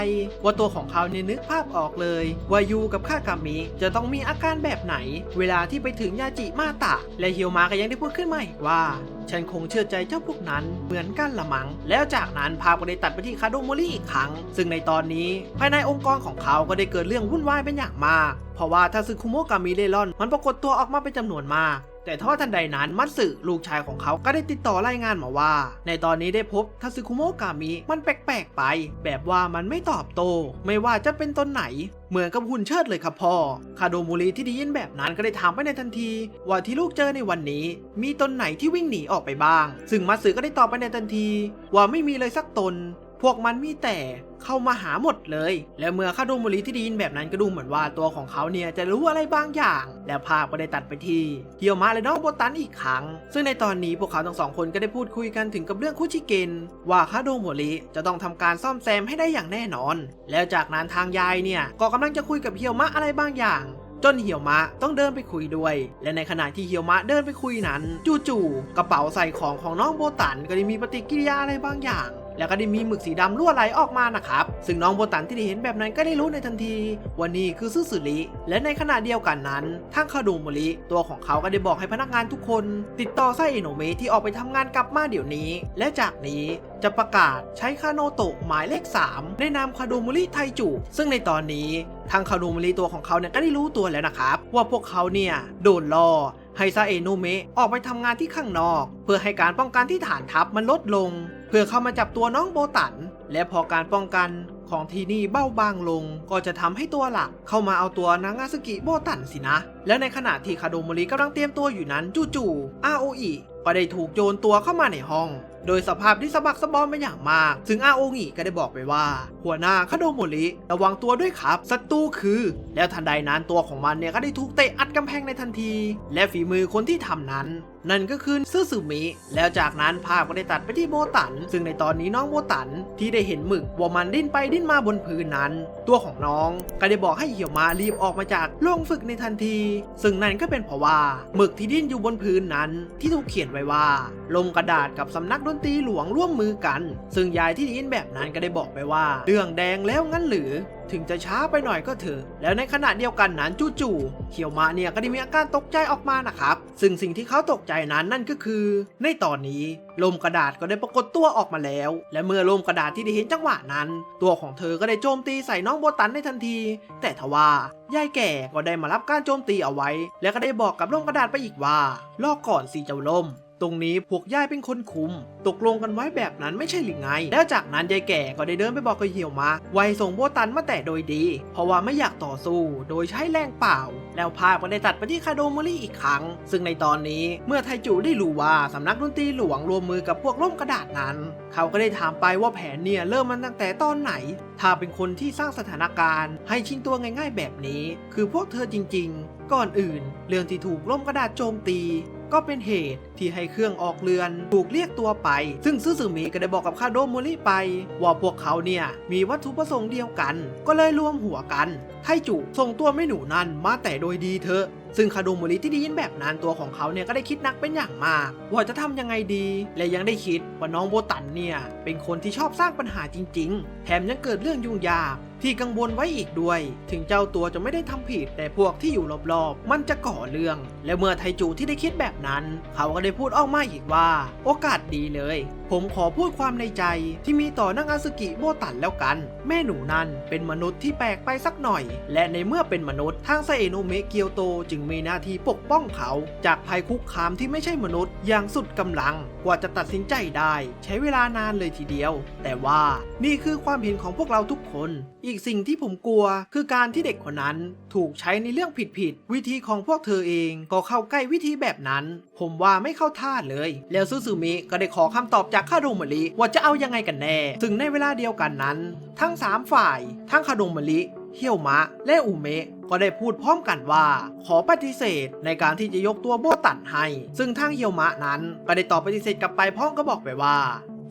ว่าตัวของเขาเนี่ยนึกภาพออกเลยว่ายูกับคากามิจะต้องมีอาการแบบไหนเวลาที่ไปถึงยาจิมาตะและ และเฮียวมะก็ยังได้พูดขึ้นมาอีกว่าฉันคงเชื่อใจเจ้าพวกนั้นเหมือนกันละมั้งแล้วจากนั้นภาพก็ได้ตัดไปที่คาโดโมริอีกครั้งซึ่งในตอนนี้ภายในองค์กรของเขาก็ได้เกิดเรื่องวุ่นวายเป็นอย่างมากเพราะว่าทาซึคุโมะกามิเร่ร่อนมันปรากฏตัวออกมาเป็นจำนวนมากแต่ทว่าทันใดนั้นมัตสึลูกชายของเขาก็ได้ติดต่อรายงานมาว่าในตอนนี้ได้พบทาซึคุโมะกามิมันแปลกๆไปแบบว่ามันไม่ตอบโต้ไม่ว่าจะเป็นตนไหนเหมือนกับหุ่นเชิดเลยครับพ่อคาโดโมริที่ได้ยินแบบนั้นก็ได้ถามไปในทันทีว่าที่ลูกเจอในวันนี้มีตนไหนที่วิ่งหนีออกไปบ้างซึ่งมัตสึก็ได้ตอบไปในทันทีว่าไม่มีเลยสักตนพวกมันมีแต่เข้ามาหาหมดเลยและเมื่อคาโดโมริที่ได้ยินแบบนั้นก็ดูเหมือนว่าตัวของเขาเนี่ยจะรู้อะไรบางอย่างและภาพก็ได้ตัดไปที่เฮียวมะและน้องโบตันอีกครั้งซึ่งในตอนนี้พวกเขาทั้งสองคนก็ได้พูดคุยกันถึงกับเรื่องคุชิเกนว่าคาโดโมริจะต้องทำการซ่อมแซมให้ได้อย่างแน่นอนแล้วจากนั้นทางยายเนี่ยก็กำลังจะคุยกับเฮียวมะอะไรบางอย่างจนเหี่ยวมะต้องเดินไปคุยด้วยและในขณะที่เหี่ยวมะเดินไปคุยนั้นจู่ๆกระเป๋าใส่ของน้องโบตันก็ได้มีปฏิกิริยาอะไรบางอย่างแล้วก็ได้มีหมึกสีดำรั่วไหลออกมานะครับซึ่งน้องโบตันที่ได้เห็นแบบนั้นก็ได้รู้ในทันทีว่านี่คือซึสึริและในขณะเดียวกันนั้นทางคาโดโมริตัวของเขาก็ได้บอกให้พนักงานทุกคนติดต่อไซเอโนะเมะที่ออกไปทำงานกลับมาเดี๋ยวนี้และจากนี้จะประกาศใช้คาโนโตะหมายเลข3ในนามคาโดโมริไทจูซึ่งในตอนนี้ทางคาโดโมริตัวของเขาเนี่ยก็ได้รู้ตัวแล้วนะครับว่าพวกเขาเนี่ยโดนล่อให้ซาเอโนะเมะออกไปทำงานที่ข้างนอกเพื่อให้การป้องกันที่ฐานทัพมันลดลงเพื่อเข้ามาจับตัวน้องโบตันและพอการป้องกันของที่นี่เบ้าบางลงก็จะทำให้ตัวหลักเข้ามาเอาตัวนางาสึกิโบตันสินะและในขณะที่คาโดโมริกำลังเตรียมตัวอยู่นั้นจู่ๆอาโออิก็ได้ถูกโยนตัวเข้ามาในห้องโดยสภาพที่สะบักสะบอมเป็นอย่างมากซึ่งอาโออิก็ได้บอกไปว่าหัวหน้าคาโดโมริระวังตัวด้วยครับศัตรูคือแล้วทันใดนั้นตัวของมันเนี่ยก็ได้ถูกเตะอัดกำแพงในทันทีและฝีมือคนที่ทำนั้นนั่นก็คือซึสึมิแล้วจากนั้นภาพก็ได้ตัดไปที่โบตันซึ่งในตอนนี้น้องโบตันที่ได้เห็นหมึกว่ามันดิ้นไปดิ้นมาบนพื้นนั้นตัวของน้องก็ได้บอกให้เหี่ยวมารีบออกมาจากโรงฝึกในทันทีซึ่งนั่นก็เป็นเพราะว่าหมึกที่ดิ้นอยู่บนพื้นนั้นที่ถูกเขียนไว้ว่าลมกระดาษกับสำนักดนตรีหลวงร่วมมือกันซึ่งยายที่ได้ยินแบบนั้นก็ได้บอกไปว่าเรื่องแดงแล้วงั้นหรือถึงจะช้าไปหน่อยก็เถอะแล้วในขณะเดียวกันนั้นจู่ๆเขียวมะเนี่ยก็ได้มีอาการตกใจออกมานะครับซึ่งสิ่งที่เขาตกใจนั้นนั่นก็คือในตอนนี้ลมกระดาษก็ได้ปรากฏตัวออกมาแล้วและเมื่อลมกระดาษที่ได้เห็นจังหวะนั้นตัวของเธอก็ได้โจมตีใส่น้องโบตันในทันทีแต่ทว่ายายแก่ก็ได้มารับการโจมตีเอาไว้และก็ได้บอกกับลมกระดาษไปอีกว่ารอก่อนสิเจ้าลมตรงนี้พวกยายเป็นคนคุมตกลงกันไว้แบบนั้นไม่ใช่หรือไงแล้วจากนั้นยายแก่ก็ได้เดินไปบอกกับเหี่ยวมะไว้ส่งโบตันมาแต่โดยดีเพราะว่าไม่อยากต่อสู้โดยใช้แรงเปล่าแล้วภาพก็ได้ตัดไปที่คาโดโมริอีกครั้งซึ่งในตอนนี้เมื่อไทจูได้รู้ว่าสำนักดนตรีหลวงรวมมือกับพวกล่มกระดาษนั้นเขาก็ได้ถามไปว่าแผนเนี่ยเริ่มมันตั้งแต่ตอนไหนถ้าเป็นคนที่สร้างสถานการณ์ให้ชิงตัวง่ายๆแบบนี้คือพวกเธอจริงๆก่อนอื่นเรื่องที่ถูกล่มกระดาษโจมตีก็เป็นเหตุที่ให้เครื่องออกเรือนถูกเรียกตัวไปซึ่งซึสึมิก็ได้บอกกับคาโดโมริไปว่าพวกเขาเนี่ยมีวัตถุประสงค์เดียวกันก็เลยรวมหัวกันไทจูส่งตัวแม่หนูนั่นมาแต่โดยดีเถอะซึ่งคาโดโมริที่ได้ยินแบบนั้นตัวของเขาเนี่ยก็ได้คิดหนักเป็นอย่างมากว่าจะทำยังไงดีและยังได้คิดว่าน้องโบตันเนี่ยเป็นคนที่ชอบสร้างปัญหาจริงๆแถมยังเกิดเรื่องยุ่งยากที่กังวลไว้อีกด้วยถึงเจ้าตัวจะไม่ได้ทำผิดแต่พวกที่อยู่รอบๆมันจะก่อเรื่องและเมื่อไทจูที่ได้คิดแบบนั้นเขาก็ได้พูดออกมาอีกว่าโอกาสดีเลยผมขอพูดความในใจที่มีต่อนางอาซึกิโบตันแล้วกันแม่หนูนั่นเป็นมนุษย์ที่แปลกไปสักหน่อยและในเมื่อเป็นมนุษย์ทางไซเอโนะเมะเกียวโตจึงมีหน้าที่ปกป้องเขาจากภัยคุกคามที่ไม่ใช่มนุษย์อย่างสุดกำลังกว่าจะตัดสินใจได้ใช้เวลานานเลยทีเดียวแต่ว่านี่คือความเห็นของพวกเราทุกคนอีกสิ่งที่ผมกลัวคือการที่เด็กคนนั้นถูกใช้ในเรื่องผิดวิธีของพวกเธอเองก็เข้าใกล้วิธีแบบนั้นผมว่าไม่เข้าท่าเลยแล้วซึสึมิก็ได้ขอคำตอบจากคาโดโมริว่าจะเอายังไงกันแน่ซึ่งในเวลาเดียวกันนั้นทั้ง3ฝ่ายทั้งคาโดโมริเฮียวมะและอุเมะก็ได้พูดพร้อมกันว่าขอปฏิเสธในการที่จะยกตัวโบตันให้ซึ่งทางเฮียวมะนั้นก็ได้ตอบปฏิเสธกลับไปพร้อมก็บอกไปว่า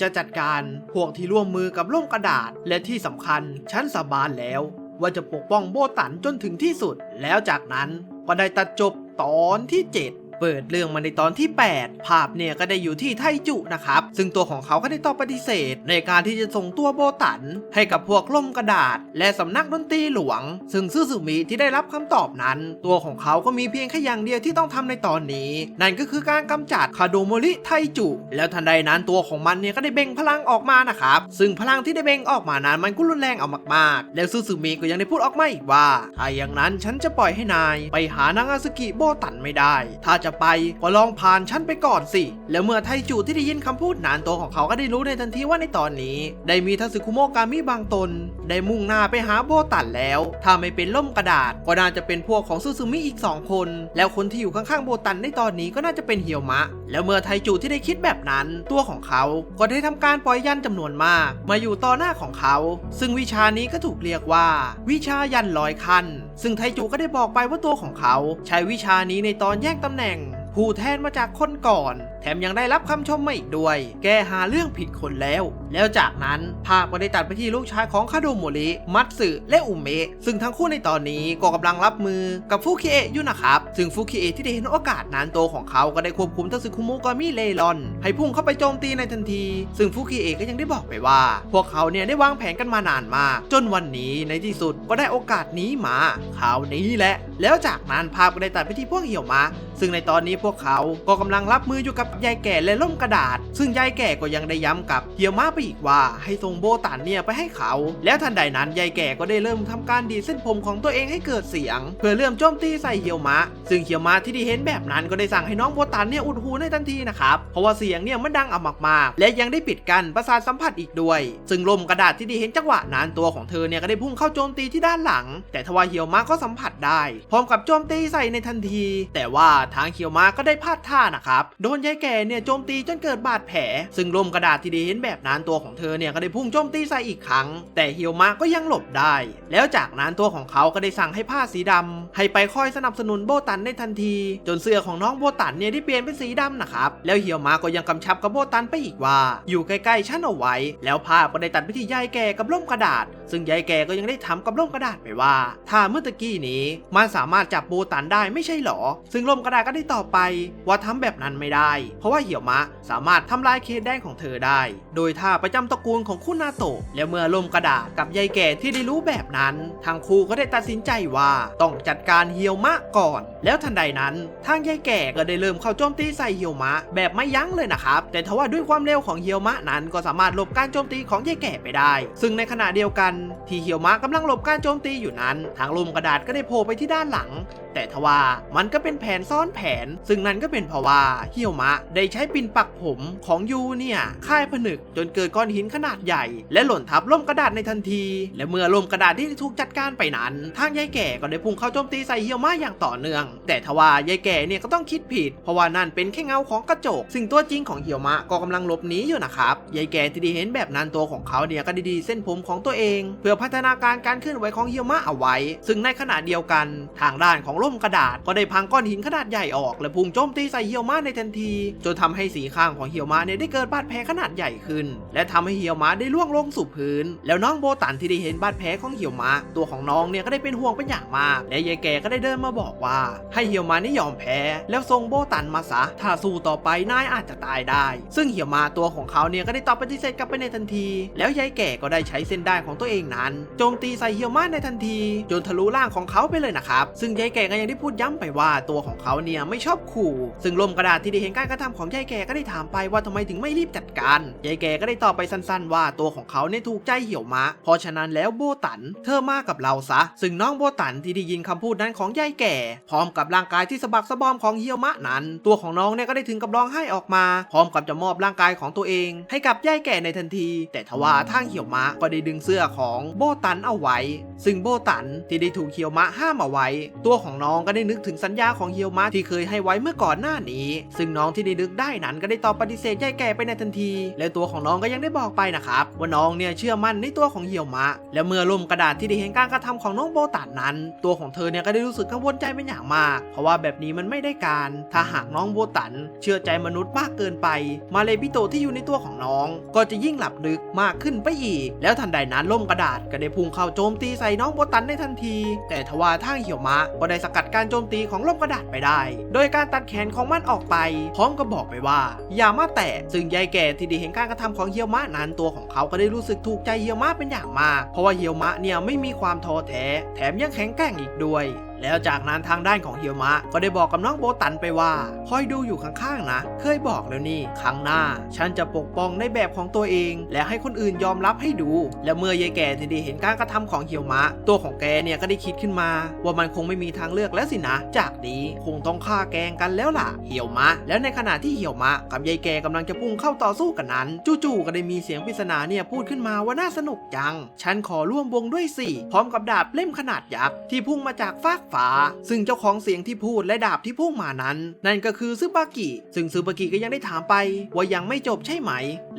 จะจัดการพวกที่ร่วมมือกับล่มกระดาษและที่สำคัญฉันสาบานแล้วว่าจะปกป้องโบตันจนถึงที่สุดแล้วจากนั้นก็ได้ตัดจบตอนที่7 เปิดเรื่องมาในตอนที่ 8 ภาพเนี่ยก็ได้อยู่ที่ไทจุนะครับซึ่งตัวของเขาก็ได้ตอบปฏิเสธในการที่จะส่งตัวโบตันให้กับพวกล่มกระดาษและสำนักดนตรีหลวงซึ่งซึซึมิที่ได้รับคำตอบนั้นตัวของเขาก็มีเพียงแค่อย่างเดียวที่ต้องทำในตอนนี้นั่นก็คือการกำจัดคาโดโมริไทจุแล้วทันใดนั้นตัวของมันเนี่ยก็ได้เบ่งพลังออกมานะครับซึ่งพลังที่ได้เบ่งออกมานั้นมันก็รุนแรงเอามากๆแล้วซึซึมิก็ยังได้พูดออกมาอีกว่าถ้าอย่างนั้นฉันจะปล่อยให้นายไปหานางอาซึกิโบตันไม่ได้ถ้าจะไปก็ลองผ่านฉันไปก่อนสิแล้วเมื่อไทจุที่ได้ยินคำพูดนั้นตัวของเขาก็ได้รู้ในทันทีว่าในตอนนี้ได้มีทัสึคุโมะกามิบางตนได้มุ่งหน้าไปหาโบตันแล้วถ้าไม่เป็นล่มกระดาษก็น่าจะเป็นพวกของซึซึมิอีก2คนแล้วคนที่อยู่ข้างๆโบตันในตอนนี้ก็น่าจะเป็นเฮียวมะแล้วเมื่อไทจุที่ได้คิดแบบนั้นตัวของเขาก็ได้ทำการปล่อยยันจำนวนมากมาอยู่ต่อหน้าของเขาซึ่งวิชานี้ก็ถูกเรียกว่าวิชายัน100 ขั้นซึ่งไทจุก็ได้บอกไปว่าตัวของเขาใช้วิชานี้ในตอนแย่งตำแหน่งผู้แทนมาจากคนก่อนแถมยังได้รับคำชมมาอีกด้วยแกหาเรื่องผิดคนแล้วจากนั้นภาพก็ได้ตัดไปที่ลูกชายของคาโดโมริมัตสึและอุเมะซึ่งทั้งคู่ในตอนนี้ก็กำลังรับมือกับฟุคิเอะอยู่นะครับซึ่งฟุคิเอะที่ได้เห็นโอกาสนั้นตัวของเขาก็ได้ควบคุมทัสึคุโมะกามิเลรอนให้พุ่งเข้าไปโจมตีในทันทีซึ่งฟุคิเอะก็ยังได้บอกไปว่าพวกเขาเนี่ยได้วางแผนกันมานานมากจนวันนี้ในที่สุดก็ได้โอกาสนี้มาคราวนี้แหละแล้วจากนั้นภาพก็ได้ตัดไปที่พวกเหี่ยวมะซึ่งในตอนนี้พวกเขาก็กำลังรับมืออยู่กับยายแก่และล่มกระดาษซึ่งยายแก่ก็ยังได้ย้ำกับเหี่ยวมะไปอีกว่าให้ส่งโบตันเนี่ยไปให้เขาแล้วทันใดนั้นยายแก่ก็ได้เริ่มทำการดีดเส้นผมของตัวเองให้เกิดเสียงเพื่อเริ่มโจมตีใส่เหี่ยวมะซึ่งเหี่ยวมะที่ได้เห็นแบบนั้นก็ได้สั่งให้น้องโบตันเนี่ยอุดหูในทันทีนะครับเพราะว่าเสียงเนี่ยมันดังมากๆและยังได้ปิดกั้นประสาทสัมผัสอีกด้วยซึ่งล่มกระดาษที่ได้เห็นจังหวะนั้นตัวของเธอเนี่ยก็ได้พุ่งเข้าโจมตีที่ด้านหลังแต่ทว่าเหี่ยวมะก็สัมผัสได้พร้อมกับโจมตีใส่ในทันทีแต่ว่าทางเหี่ยวมะก็ได้พลาดท่านะครับโดนยายแก่เนี่ยโจมตีจนเกิดบาดแผลซึ่งล่มกระดาษที่ได้เห็นแบบนั้นตัวของเธอเนี่ยก็ได้พุ่งโจมตีใส่อีกครั้งแต่เหี่ยวมะก็ยังหลบได้แล้วจากนั้นตัวของเขาก็ได้สั่งให้ผ้าสีดำให้ไปคอยสนับสนุนโบตันในทันทีจนเสื้อของน้องโบตันเนี่ยได้เปลี่ยนเป็นสีดำนะครับแล้วเหี่ยวมะก็ยังกำชับกับโบตันไปอีกว่าอยู่ใกล้ๆฉันเอาไว้แล้วภาพก็ได้ตัดไปที่ยายแก่กับล่มกระดาษซึ่งยายแก่ก็ยังได้ถามกับล่มกระดาษไปว่าถ้าเมื่อตะกี้นี้มันสามารถจับโบตันได้ไม่ใช่หรอซึ่งล่มกระดาษก็ได้ตอบไปว่าทำแบบนั้นไม่ได้เพราะว่าเหี่ยวมะสามารถทำลายเคสแดงของเธอได้โดยท่าประจำตระกูลของคุณนาโตะแล้วเมื่อล่มกระดาษกับยายแก่ที่ได้รู้แบบนั้นทางครูก็ได้ตัดสินใจว่าต้องจัดการเหี่ยวมะก่อนแล้วทันใดนั้นทางยายแก่ก็ได้เริ่มเข้าโจมตีใส่เหี่ยวมะแบบไม่ยั้งเลยนะครับแต่ทว่าด้วยความเร็วของเหี่ยวมะนั้นก็สามารถหลบการโจมตีของยายแก่ไปได้ซึ่งในขณะเดียวกันที่เหี่ยวมะกำลังหลบการโจมตีอยู่นั้นทางล่มกระดาษก็ได้โผล่ไปที่ด้านหลังแต่ทว่ามันก็เป็นแผนซ้อนแผนซึ่งนั่นก็เป็นเพราะว่าเหี่ยวมะได้ใช้ปิ่นปักผมของยูเนี่ยค่ายผนึกจนเกิดก้อนหินขนาดใหญ่และหล่นทับล่มกระดาษในทันทีและเมื่อล่มกระดาษที่ถูกจัดการไปนั้นทางยายแก่ก็ได้พุ่งเข้าโจมตีใส่เหี่ยวมะอย่างต่อเนื่องแต่ทว่ายายแก่เนี่ยก็ต้องคิดผิดเพราะว่านั่นเป็นแค่เงาของกระจกซึ่งตัวจริงของเหี่ยวมะก็กำลังหลบหนีอยู่นะครับยายแก่ที่ได้เห็นแบบนั้นตัวของเขาเนี่ยก็ดีเส้นผมของตัวเองเพื่อพัฒนาการเคลื่อนไหวของเหี่ยวมะเอาไว้ซึ่งในขณะเดียวกันทางด้านของล่มกระดาษก็ได้พังก้อนหินขนาดใหญ่ออกและพุ่งโจมตีใส่เหี่ยวมะในทันทีจนทำให้สีข้างของเหี่ยวมะเนี่ยได้เกิดบาดแผลขนาดใหญ่ขึ้นและทำให้เหี่ยวมะได้ล่วงลงสู่พื้นแล้วน้องโบตันที่ได้เห็นบาดแผลของเหี่ยวมะตัวของน้องเนี่ยก็ได้เป็นห่วงเป็นอย่างมากและยายแก่ก็ได้เดินมาบอกว่าให้เหี่ยวมะนี่ยอมแพ้แล้วส่งโบตันมาซะถ้าสู้ต่อไปนายอาจจะตายได้ซึ่งเหี่ยวมะตัวของเขาเนี่ยก็ได้ตอบปฏิเสธกลับไปในทันทีแล้วยายแก่ก็ได้ใช้เส้นด้ายของตัวเองนั้นโจมตีใส่เหี่ยวมะในทันทีจนทะลุร่างของเขาไปเลยนะครับซึ่งยายแก่ก็ยังได้พูดย้ำไปว่าตัวของเขาเนี่ยไม่ชอบขู่ซึ่งล่มกระดาษที่ได้เห็นการกระทำของยายแก่ก็ได้ถามไปว่าทำไมถึงไม่รีบจัดการยายแก่ก็ได้ตอบไปสั้นๆว่าตัวของเขาเนี่ยถูกใจเหี่ยวมะเพราะฉะนั้นแล้วโบตันเธอมากับเราซะซึ่งน้องโบตันที่ได้ยินคำพูดนั้นของยายแก่พร้อมกับร่างกายที่สะบักสะบอมของเหี่ยวมะนั้นตัวของน้องเนี่ยก็ได้ถึงกับร้องไห้ออกมาพร้อมกับจะมอบร่างกายของตัวเองให้กับยายแก่ในทันทีแต่ทว่าทางเหี่ยวมะก็ได้ดึงเสื้อของโบตันเอาไว้ซึ่งโบตันที่ได้ถูกเหี่ยวมะห้ามเอาไว้ตัวของน้องก็ได้นึกถึงสัญญาของเหี่ยวมะที่เคยให้ไว้เมื่อก่อนหน้านี้ซึ่งน้องที่ ได้นึกได้นั้นก็ได้ตอบปฏิเสธยายแก่ไปในทันทีและตัวของน้องก็ยังได้บอกไปนะครับว่าน้องเนี่ยเชื่อมั่นในตัวของเหี่ยวมะและเมื่อล่มกระดาษที่ได้เห็นการกระทำของน้องโบตันนั้นตัวของเธอเนี่ยก็ได้รู้สึกกังวลใจเป็นอย่างมากเพราะว่าแบบนี้มันไม่ได้การถ้าหากน้องโบตันเชื่อใจมนุษย์มากเกินไปมาเลบิโตที่อยู่ในตัวของน้องก็จะยิ่งหลับลึกมากขึ้นไปอีกแล้วทันใดนั้นล่มกระดาษก็ได้พุ่งเข้าโจมตีใส่น้องโบตันในทันทีแต่ทว่าทางเหี่ยวมะก็ได้สกัดการโจมตีของล่มกระดาษไปได้โดยการตัดแขนของมันออกไปพร้อมกับบอกไปว่าอย่ามาแตะซึ่งยายแก่ที่ได้เห็นการกระทำของเหี่ยวมะนั้นตัวของเขาก็ได้รู้สึกถูกใจเหี่ยวมะเป็นอย่างมากเพราะว่าเหี่ยวมะเนี่ยไม่มีความท้อแท้แถมยังแข็งแกร่งอีกด้วยแล้วจากนั้นทางด้านของเฮียวมะก็ได้บอกกับน้องโบตันไปว่าคอยดูอยู่ข้างๆนะเคยบอกแล้วนี่ครั้งหน้าฉันจะปกป้องในแบบของตัวเองและให้คนอื่นยอมรับให้ดูและเมื่อยายแก่ที่ได้เห็นการกระทำของเฮียวมะตัวของแกเนี่ยก็ได้คิดขึ้นมาว่ามันคงไม่มีทางเลือกแล้วสินะจากนี้คงต้องฆ่าแกงกันแล้วล่ะเฮียวมะแล้วในขณะที่เฮียวมะกับยายแก่กำลังจะพุ่งเข้าต่อสู้กันนั้นจู่ๆก็ได้มีเสียงปริศนาเนี่ยพูดขึ้นมาว่าน่าสนุกจังฉันขอร่วมวงด้วยสิพร้อมกับดาบเล่มขนาดยักษ์ที่พุ่งมาจากฟากฟ้าซึ่งเจ้าของเสียงที่พูดและดาบที่พุ่งมานั้นนั่นก็คือซึบากิซึ่งซึบากิก็ยังได้ถามไปว่ายังไม่จบใช่ไหม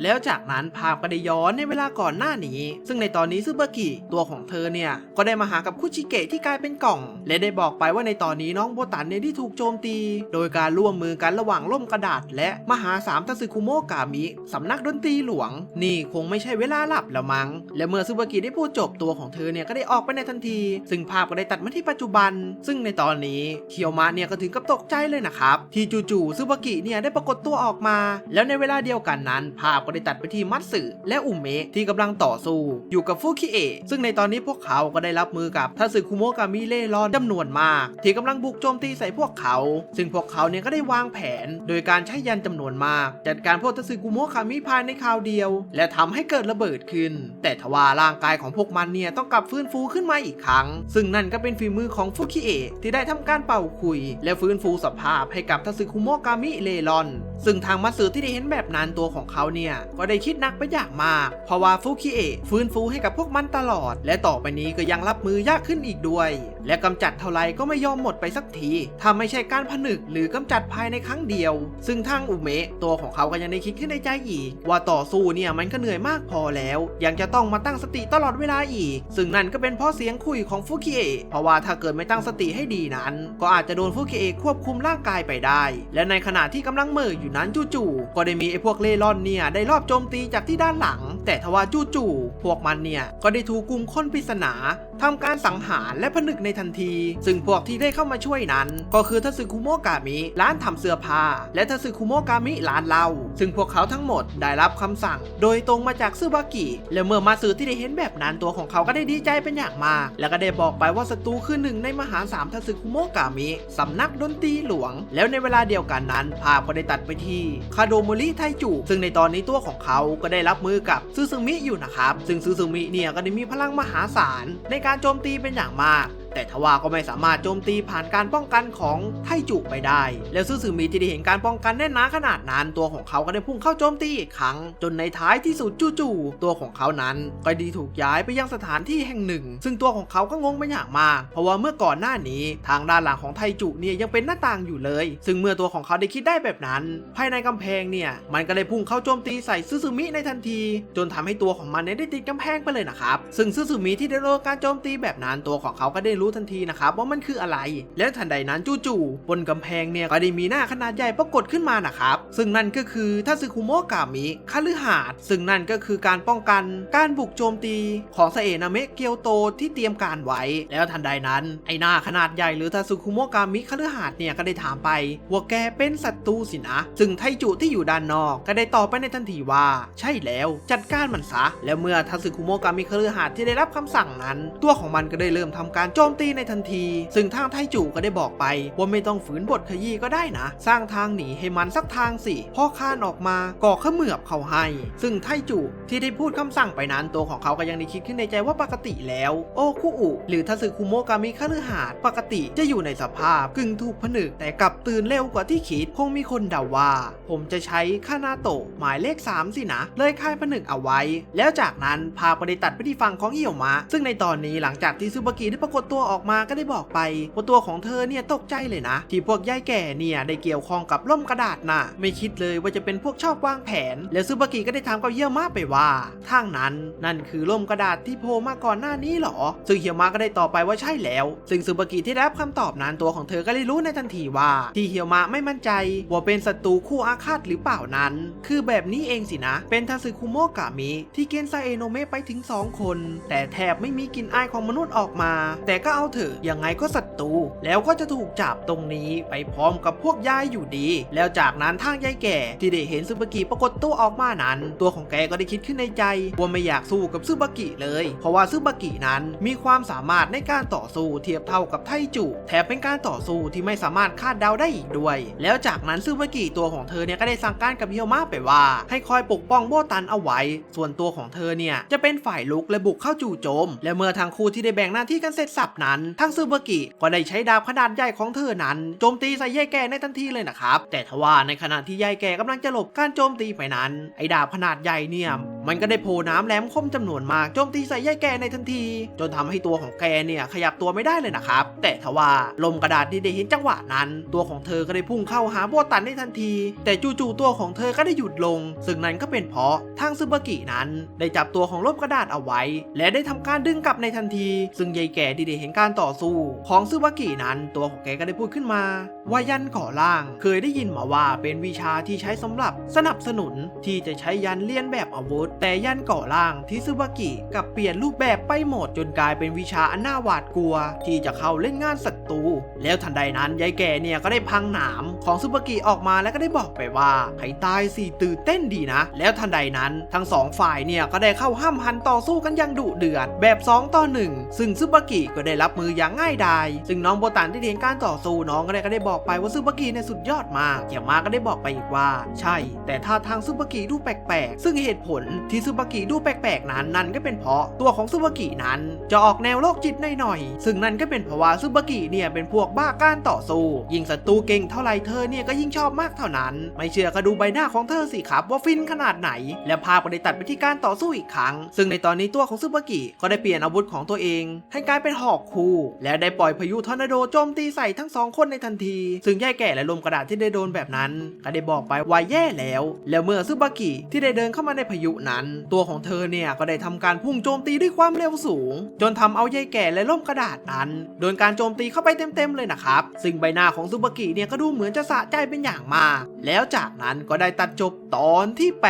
แล้วจากนั้นภาพก็ได้ย้อนในเวลาก่อนหน้านี้ซึ่งในตอนนี้ซึบากิตัวของเธอเนี่ยก็ได้มาหากับคุชิเกะที่กลายเป็นกล่องและได้บอกไปว่าในตอนนี้น้องโบตันเนี่ยที่ถูกโจมตีโดยการร่วมมือกันระหว่างล่มกระดาษและมหาสามทัสึคุโมะกามิสำนักดนตรีหลวงนี่คงไม่ใช่เวลาหลับแล้วมั้งและเมื่อซึบากิได้พูดจบตัวของเธอเนี่ยก็ได้ออกไปในทันทีซึ่งภาพก็ได้ตัดมาที่ปัจจุบันซึ่งในตอนนี้เคียวมะเนี่ยก็ถึงกับตกใจเลยนะครับที่จู่ๆซึบากิเนี่ยได้ปรากฏตัวออกมาแล้วในเวลาเดียวกันนั้นภาพก็ได้ตัดไปที่มัตสึและอุเมะที่กำลังต่อสู้อยู่กับฟุคิเอะซึ่งในตอนนี้พวกเขาก็ได้รับมือกับทัสึคุโมะกามิเล่ร่อนจำนวนมากที่กำลังบุกโจมตีใส่พวกเขาซึ่งพวกเขาเนี่ยก็ได้วางแผนโดยการใช้ยันจำนวนมากจัดการพวกทัสึคุโมะกามิภายในคราวเดียวและทำให้เกิดระเบิดขึ้นแต่ทว่าร่างกายของพวกมันเนี่ยต้องกลับฟื้นฟูขึ้นมาอีกครั้งซึ่งนั่นก็เป็นฝีมือของฟุคิเอะที่ได้ทำการเป่าคุยและฟื้นฟูสภาพให้กับทัสึคุโมะกามิเล่ร่อนซึ่งทางมัตสึที่ได้เห็นแบบนั้นตัวของเขาเนี่ยก็ได้คิดหนักไปอย่างมากเพราะว่าฟุคิเอะฟื้นฟูให้กับพวกมันตลอดและต่อไปนี้ก็ยังรับมือยากขึ้นอีกด้วยและกำจัดเท่าไรก็ไม่ยอมหมดไปสักทีถ้าไม่ใช่การผนึกหรือกำจัดภายในครั้งเดียวซึ่งทางอุเมะตัวของเขาก็ยังได้คิดขึ้นในใจอีกว่าต่อสู้เนี่ยมันก็เหนื่อยมากพอแล้วยังจะต้องมาตั้งสติตลอดเวลาอีกซึ่งนั่นก็เป็นเพราะเสียงคุยของฟุคิเอะเพราะว่าถ้าเกิดไม่ตั้งสติให้ดีนั้นก็อาจจะโดนฟุคิเอะควบคุมร่างกายไปได้และในขณะที่กำลังเหม่ออยู่นั้นจู่ๆก็ได้มีไอ้พวกเล่ร่อนเนี่ยได้รอบโจมตีจากที่ด้านหลังแต่ทว่าจู่ๆพวกมันเนี่ยก็ได้ถูกกลุ่มคนปริศนาทำการสังหารและผนึกในทันทีซึ่งพวกที่ได้เข้ามาช่วยนั้นก็คือทัสึคุโมะกามิร้านทำเสื้อผ้าและทัสึคุโมะกามิร้านเหล้าซึ่งพวกเขาทั้งหมดได้รับคำสั่งโดยตรงมาจากซึบากิและเมื่อมาสึที่ได้เห็นแบบนั้นตัวของเขาก็ได้ดีใจเป็นอย่างมากแล้วก็ได้บอกไปว่าศัตรูคือหนึ่งในมหาสามทัสึคุโมะกามิสำนักดนตรีหลวงแล้วในเวลาเดียวกันนั้นภาพก็ได้ตัดไปที่คาโดโมริไทจูซึ่งในตอนนี้ตัวของเขาก็ได้รับมือกับซึซึมิอยู่นะครับซึ่งซึซึมิเนี่ยก็ได้มีพลังมหาศาลในการโจมตีเป็นอย่างมากแต่ทว่าก็ไม่สามารถโจมตีผ่านการป้องกันของไทจุไปได้แล้วซึซึมิที่ได้เห็นการป้องกันแน่นหนาขนาดนั้นตัวของเขาก็ได้พุ่งเข้าโจมตีอีกครั้งจนในท้ายที่สุดจู่ๆตัวของเขานั้นก็ได้ถูกย้ายไปยังสถานที่แห่งหนึ่งซึ่งตัวของเขาก็งงเป็นอย่างมากเพราะว่าเมื่อก่อนหน้านี้ทางด้านหลังของไทจุเนี่ยยังเป็นหน้าต่างอยู่เลยซึ่งเมื่อตัวของเขาได้คิดได้แบบนั้นภายในกำแพงเนี่ยมันก็เลยพุ่งเข้าโจมตีใส่ซึซึมิในทันทีจนทำให้ตัวของมันได้ติดกำแพงไปเลยนะครับซึ่งซึซึมิที่ได้โดนการโจมตีแบบนั้นตัวของเขาก็ได้รู้ทันทีนะครับว่ามันคืออะไรและทันใดนั้นจู่ๆบนกำแพงเนี่ยก็ได้มีหน้าขนาดใหญ่ปรากฏขึ้นมานะครับซึ่งนั่นก็คือทัสึคุโมะกามิคฤหาสน์ซึ่งนั่นก็คือการป้องกันการบุกโจมตีของซาเอะนาเมะเกียวโตที่เตรียมการไว้แล้วทันใดนั้นไอ้หน้าขนาดใหญ่หรือทัสึคุโมะกามิคฤหาสน์เนี่ยก็ได้ถามไปว่าแกเป็นศัตรูสินะซึ่งไทจุที่อยู่ด้านนอกก็ได้ตอบไปในทันทีว่าใช่แล้วจัดการมันซะแล้วเมื่อทัสึคุโมะกามิคฤหาสน์ที่ได้รับคำสั่งนั้นตัวของมันก็ได้เริ่มทำการโจมตีในทันทีซึ่งทางไทจุก็ได้บอกไปว่าไม่ต้องฝืนบทขยี้ก็ได้นะสร้างทางหนีให้มันสักทางสิพอข้านออกมาก่อเขมือบเขาให้ซึ่งไทจุที่ได้พูดคำสั่งไปนั้นตัวของเขาก็ยังได้คิดขึ้นในใจว่าปกติแล้วโอคุอุหรือทัสึคุโมะกามิคฤหาสน์ปกติจะอยู่ในสภาพกึ่งถูกผนึกแต่กลับตื่นเร็วกว่าที่คิดคงมีคนเดาว่าผมจะใช้คานาโตะหมายเลข3สินะเลยคายผนึกเอาไว้แล้วจากนั้นพาไปตัดไปที่ฝั่งของเหี่ยวมะซึ่งในตอนนี้หลังจากที่ซึบากิได้ปรากฏตัว ตัวออกมาก็ได้บอกไปว่าตัวของเธอเนี่ยตกใจเลยนะที่พวกยายแก่เนี่ยได้เกี่ยวข้องกับล่มกระดาษน่ะไม่คิดเลยว่าจะเป็นพวกชอบวางแผนแล้วซึบากิก็ได้ถามกับเฮียวมะไปว่าทางนั้นนั่นคือล่มกระดาษที่โผล่มาก่อนหน้านี้หรอซึ่งเฮียวมะก็ได้ตอบไปว่าใช่แล้วซึ่งซึบากิที่ได้รับคำตอบนั้นตัวของเธอก็ได้รู้ในทันทีว่าที่เฮียวมะไม่มั่นใจว่าเป็นศัตรูคู่อาฆาตหรือเปล่านั้นคือแบบนี้เองสินะเป็นทาสึคุโมะกะมิที่เกณฑ์ไซเอโนะเมะไปถึง2 คนแต่แทบไม่มีกลิ่นอายของมนุษย์ออกมาแต่ก็เอาเถอะยังไงก็ศัตรูแล้วก็จะถูกจับตรงนี้ไปพร้อมกับพวกยายอยู่ดีแล้วจากนั้นทางยายแก่ที่ได้เห็นซึบากิปรากฏตัวออกมานั้นตัวของแกก็ได้คิดขึ้นในใจว่าไม่อยากสู้กับซึบากิเลยเพราะว่าซึบากินั้นมีความสามารถในการต่อสู้เทียบเท่ากับไทจุแถมเป็นการต่อสู้ที่ไม่สามารถคาดเดาได้อีกด้วยแล้วจากนั้นซึบากิตัวของเธอเนี่ยก็ได้สั่งการกับเฮียวมะไปว่าให้คอยปกป้องโบตันเอาไว้ส่วนตัวของเธอเนี่ยจะเป็นฝ่ายลุกและบุกเข้าจู่โจมและเมื่อทางคู่ที่ได้แบ่งหน้าที่กันเสร็จสับนั้นทั้งซึบากิก็ได้ใช้ดาบขนาดใหญ่ของเธอนั้นโจมตีใส่ยายแก่ในทันทีเลยนะครับแต่ทว่าในขณะที่ยายแก่กำลังจะหลบการโจมตีไปนั้นไอ้ดาบขนาดใหญ่เนี่ยมันก็ได้โผล่น้ำแหลมคมจำนวนมากโจมตีใส่ยายแก่ในทันทีจนทำให้ตัวของแกเนี่ยขยับตัวไม่ได้เลยนะครับแต่ทว่าลมกระดาษที่ได้เห็นจังหวะนั้นตัวของเธอก็ได้พุ่งเข้าหาโบตันในทันทีแต่จู่ๆตัวของเธอก็ได้หยุดลงซึ่งนั้นก็เป็นเพราะทางซึบากินั้นได้จับตัวของลมกระดาษเอาไว้และได้ทำการดึงกลับในทันทีซึ่งยายแก่ที่ได้เห็นการต่อสู้ของซึบากินั้นตัวของแกก็ได้พูดขึ้นมาว่ายันก่อร่างเคยได้ยินมาว่าเป็นวิชาที่ใช้สำหรับสนับสนุนที่จะใช้ยันเลียนแบบอาวุธแต่ยันก่อร่างที่ซึบากิกับเปลี่ยนรูปแบบไปหมดจนกลายเป็นวิชาอันน่าหวาดกลัวที่จะเข้าเล่นงานศัตรูแล้วทันใดนั้นยายแก่เนี่ยก็ได้พังหนามของซึบากิออกมาแล้วก็ได้บอกไปว่าให้ตายสิตื่นเต้นดีนะแล้วทันใดนั้นทั้ง2 ฝ่ายเนี่ยก็ได้เข้าห้ามหันต่อสู้กันอย่างดุเดือดแบบ2 ต่อ 1ซึ่งซึบากิก็ได้รับมืออย่างง่ายดายซึ่งน้องโบตันที่เห็นการต่อสู้น้องก็ได้บอกไปว่าซึบากิเนี่ยสุดยอดมากเฮียวมะก็ได้บอกไปอีกว่าใช่แต่ท่าทางซึบากิดูแปลกๆซึ่งเหตุผลที่ซึบากิดูแปลกๆนั้นก็เป็นเพราะตัวของซึบากินั้นจะออกแนวโรคจิตหน่อยๆซึ่งนั่นก็เป็นเพราะว่าซึบากิเนี่ยเป็นพวกบ้าการต่อสู้ยิ่งศัตรูเก่งเท่าไรเธอเนี่ยก็ยิ่งชอบมากเท่านั้นไม่เชื่อก็ดูใบหน้าของเธอสิครับว่าฟินขนาดไหนและภาพก็ได้ตัดไปที่การต่อสู้อีกครั้งซึ่งในตอนนี้ตัวของซึบากิก็ได้เปลี่ยนอาวุธของตัวเองให้กลายเป็นหอกคู่และได้ปล่อยพายุทอร์นาโดโจมตีใส่ทั้ง2 คนในทันทีซึ่งยายแก่และลมกระดาษที่ได้โดนแบบนั้นก็ได้บอกไปว่าแย่แล้วเมื่อซึบากิที่ได้เดินเข้ามาในพายุนั้นตัวของเธอเนี่ยก็ได้ทำการพุ่งโจมตีด้วยความเร็วสูงจนทำเอายายแก่และล่มกระดาษนั้นโดนการโจมตีเข้าไปเต็มๆเลยนะครับซึ่งใบหน้าของซึบากิเนี่ยก็ดูเหมือนจะสะใจเป็นอย่างมากแล้วจากนั้นก็ได้ตัดจบตอนที่ 8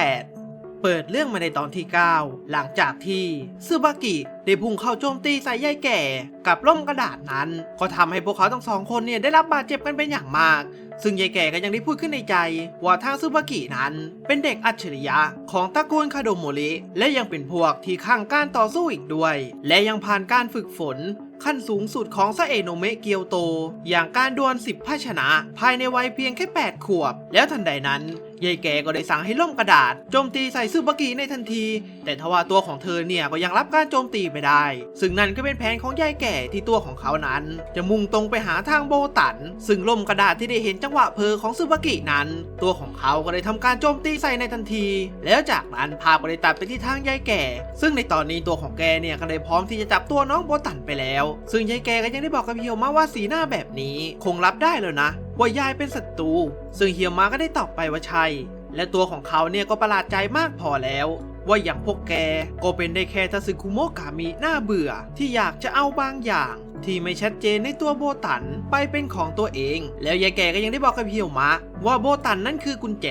เปิดเรื่องมาในตอนที่ 9หลังจากที่ซึบากิได้พุ่งเข้าโจมตีใส่ยายแก่กับล่มกระดาษนั้นก็ทำให้พวกเขาทั้ง2 คนเนี่ยได้รับบาดเจ็บกันเป็นอย่างมากซึ่งยายแก่ก็ยังได้พูดขึ้นในใจว่าทางซึบากินั้นเป็นเด็กอัจฉริยะของตระกูลคาโดโมริและยังเป็นพวกที่ข้างการต่อสู้อีกด้วยและยังผ่านการฝึกฝนขั้นสูงสุดของซาเอะโนะเมะเกียวโตอย่างการดวล10 ภาชนะภายในวัยเพียงแค่8 ขวบแล้วทันใดนั้นยายแก่ก็ได้สั่งให้ล่มกระดาษโจมตีใส่ซึบากิในทันทีแต่ทว่าตัวของเธอเนี่ยก็ยังรับการโจมตีไม่ได้ซึ่งนั่นก็เป็นแผนของยายแก่ที่ตัวของเขานั้นจะมุ่งตรงไปหาทางโบตันซึ่งล่มกระดาษที่ได้เห็นจังหวะเพอของซึบากินั้นตัวของเขาก็ได้ทำการโจมตีใส่ในทันทีแล้วจากนั้นภาพก็ได้ตัดไปที่ทางยายแก่ซึ่งในตอนนี้ตัวของแกเนี่ยก็ได้พร้อมที่จะจับตัวน้องโบตันไปแล้วซึ่งยายแกก็ยังได้บอกกับเฮียวมะว่าสีหน้าแบบนี้คงรับได้แล้วนะว่ายายเป็นศัตรูซึ่งเฮียวมะก็ได้ตอบไปว่าใช่และตัวของเขาเนี่ยก็ประหลาดใจมากพอแล้วว่าอย่างพวกแกก็เป็นได้แค่ทาสึคุโมะกามิน่าเบื่อที่อยากจะเอาบางอย่างที่ไม่ชัดเจนในตัวโบตันไปเป็นของตัวเองแล้วยายแกก็ยังได้บอกกับเฮียวมะว่าโบตันนั่นคือกุญแจ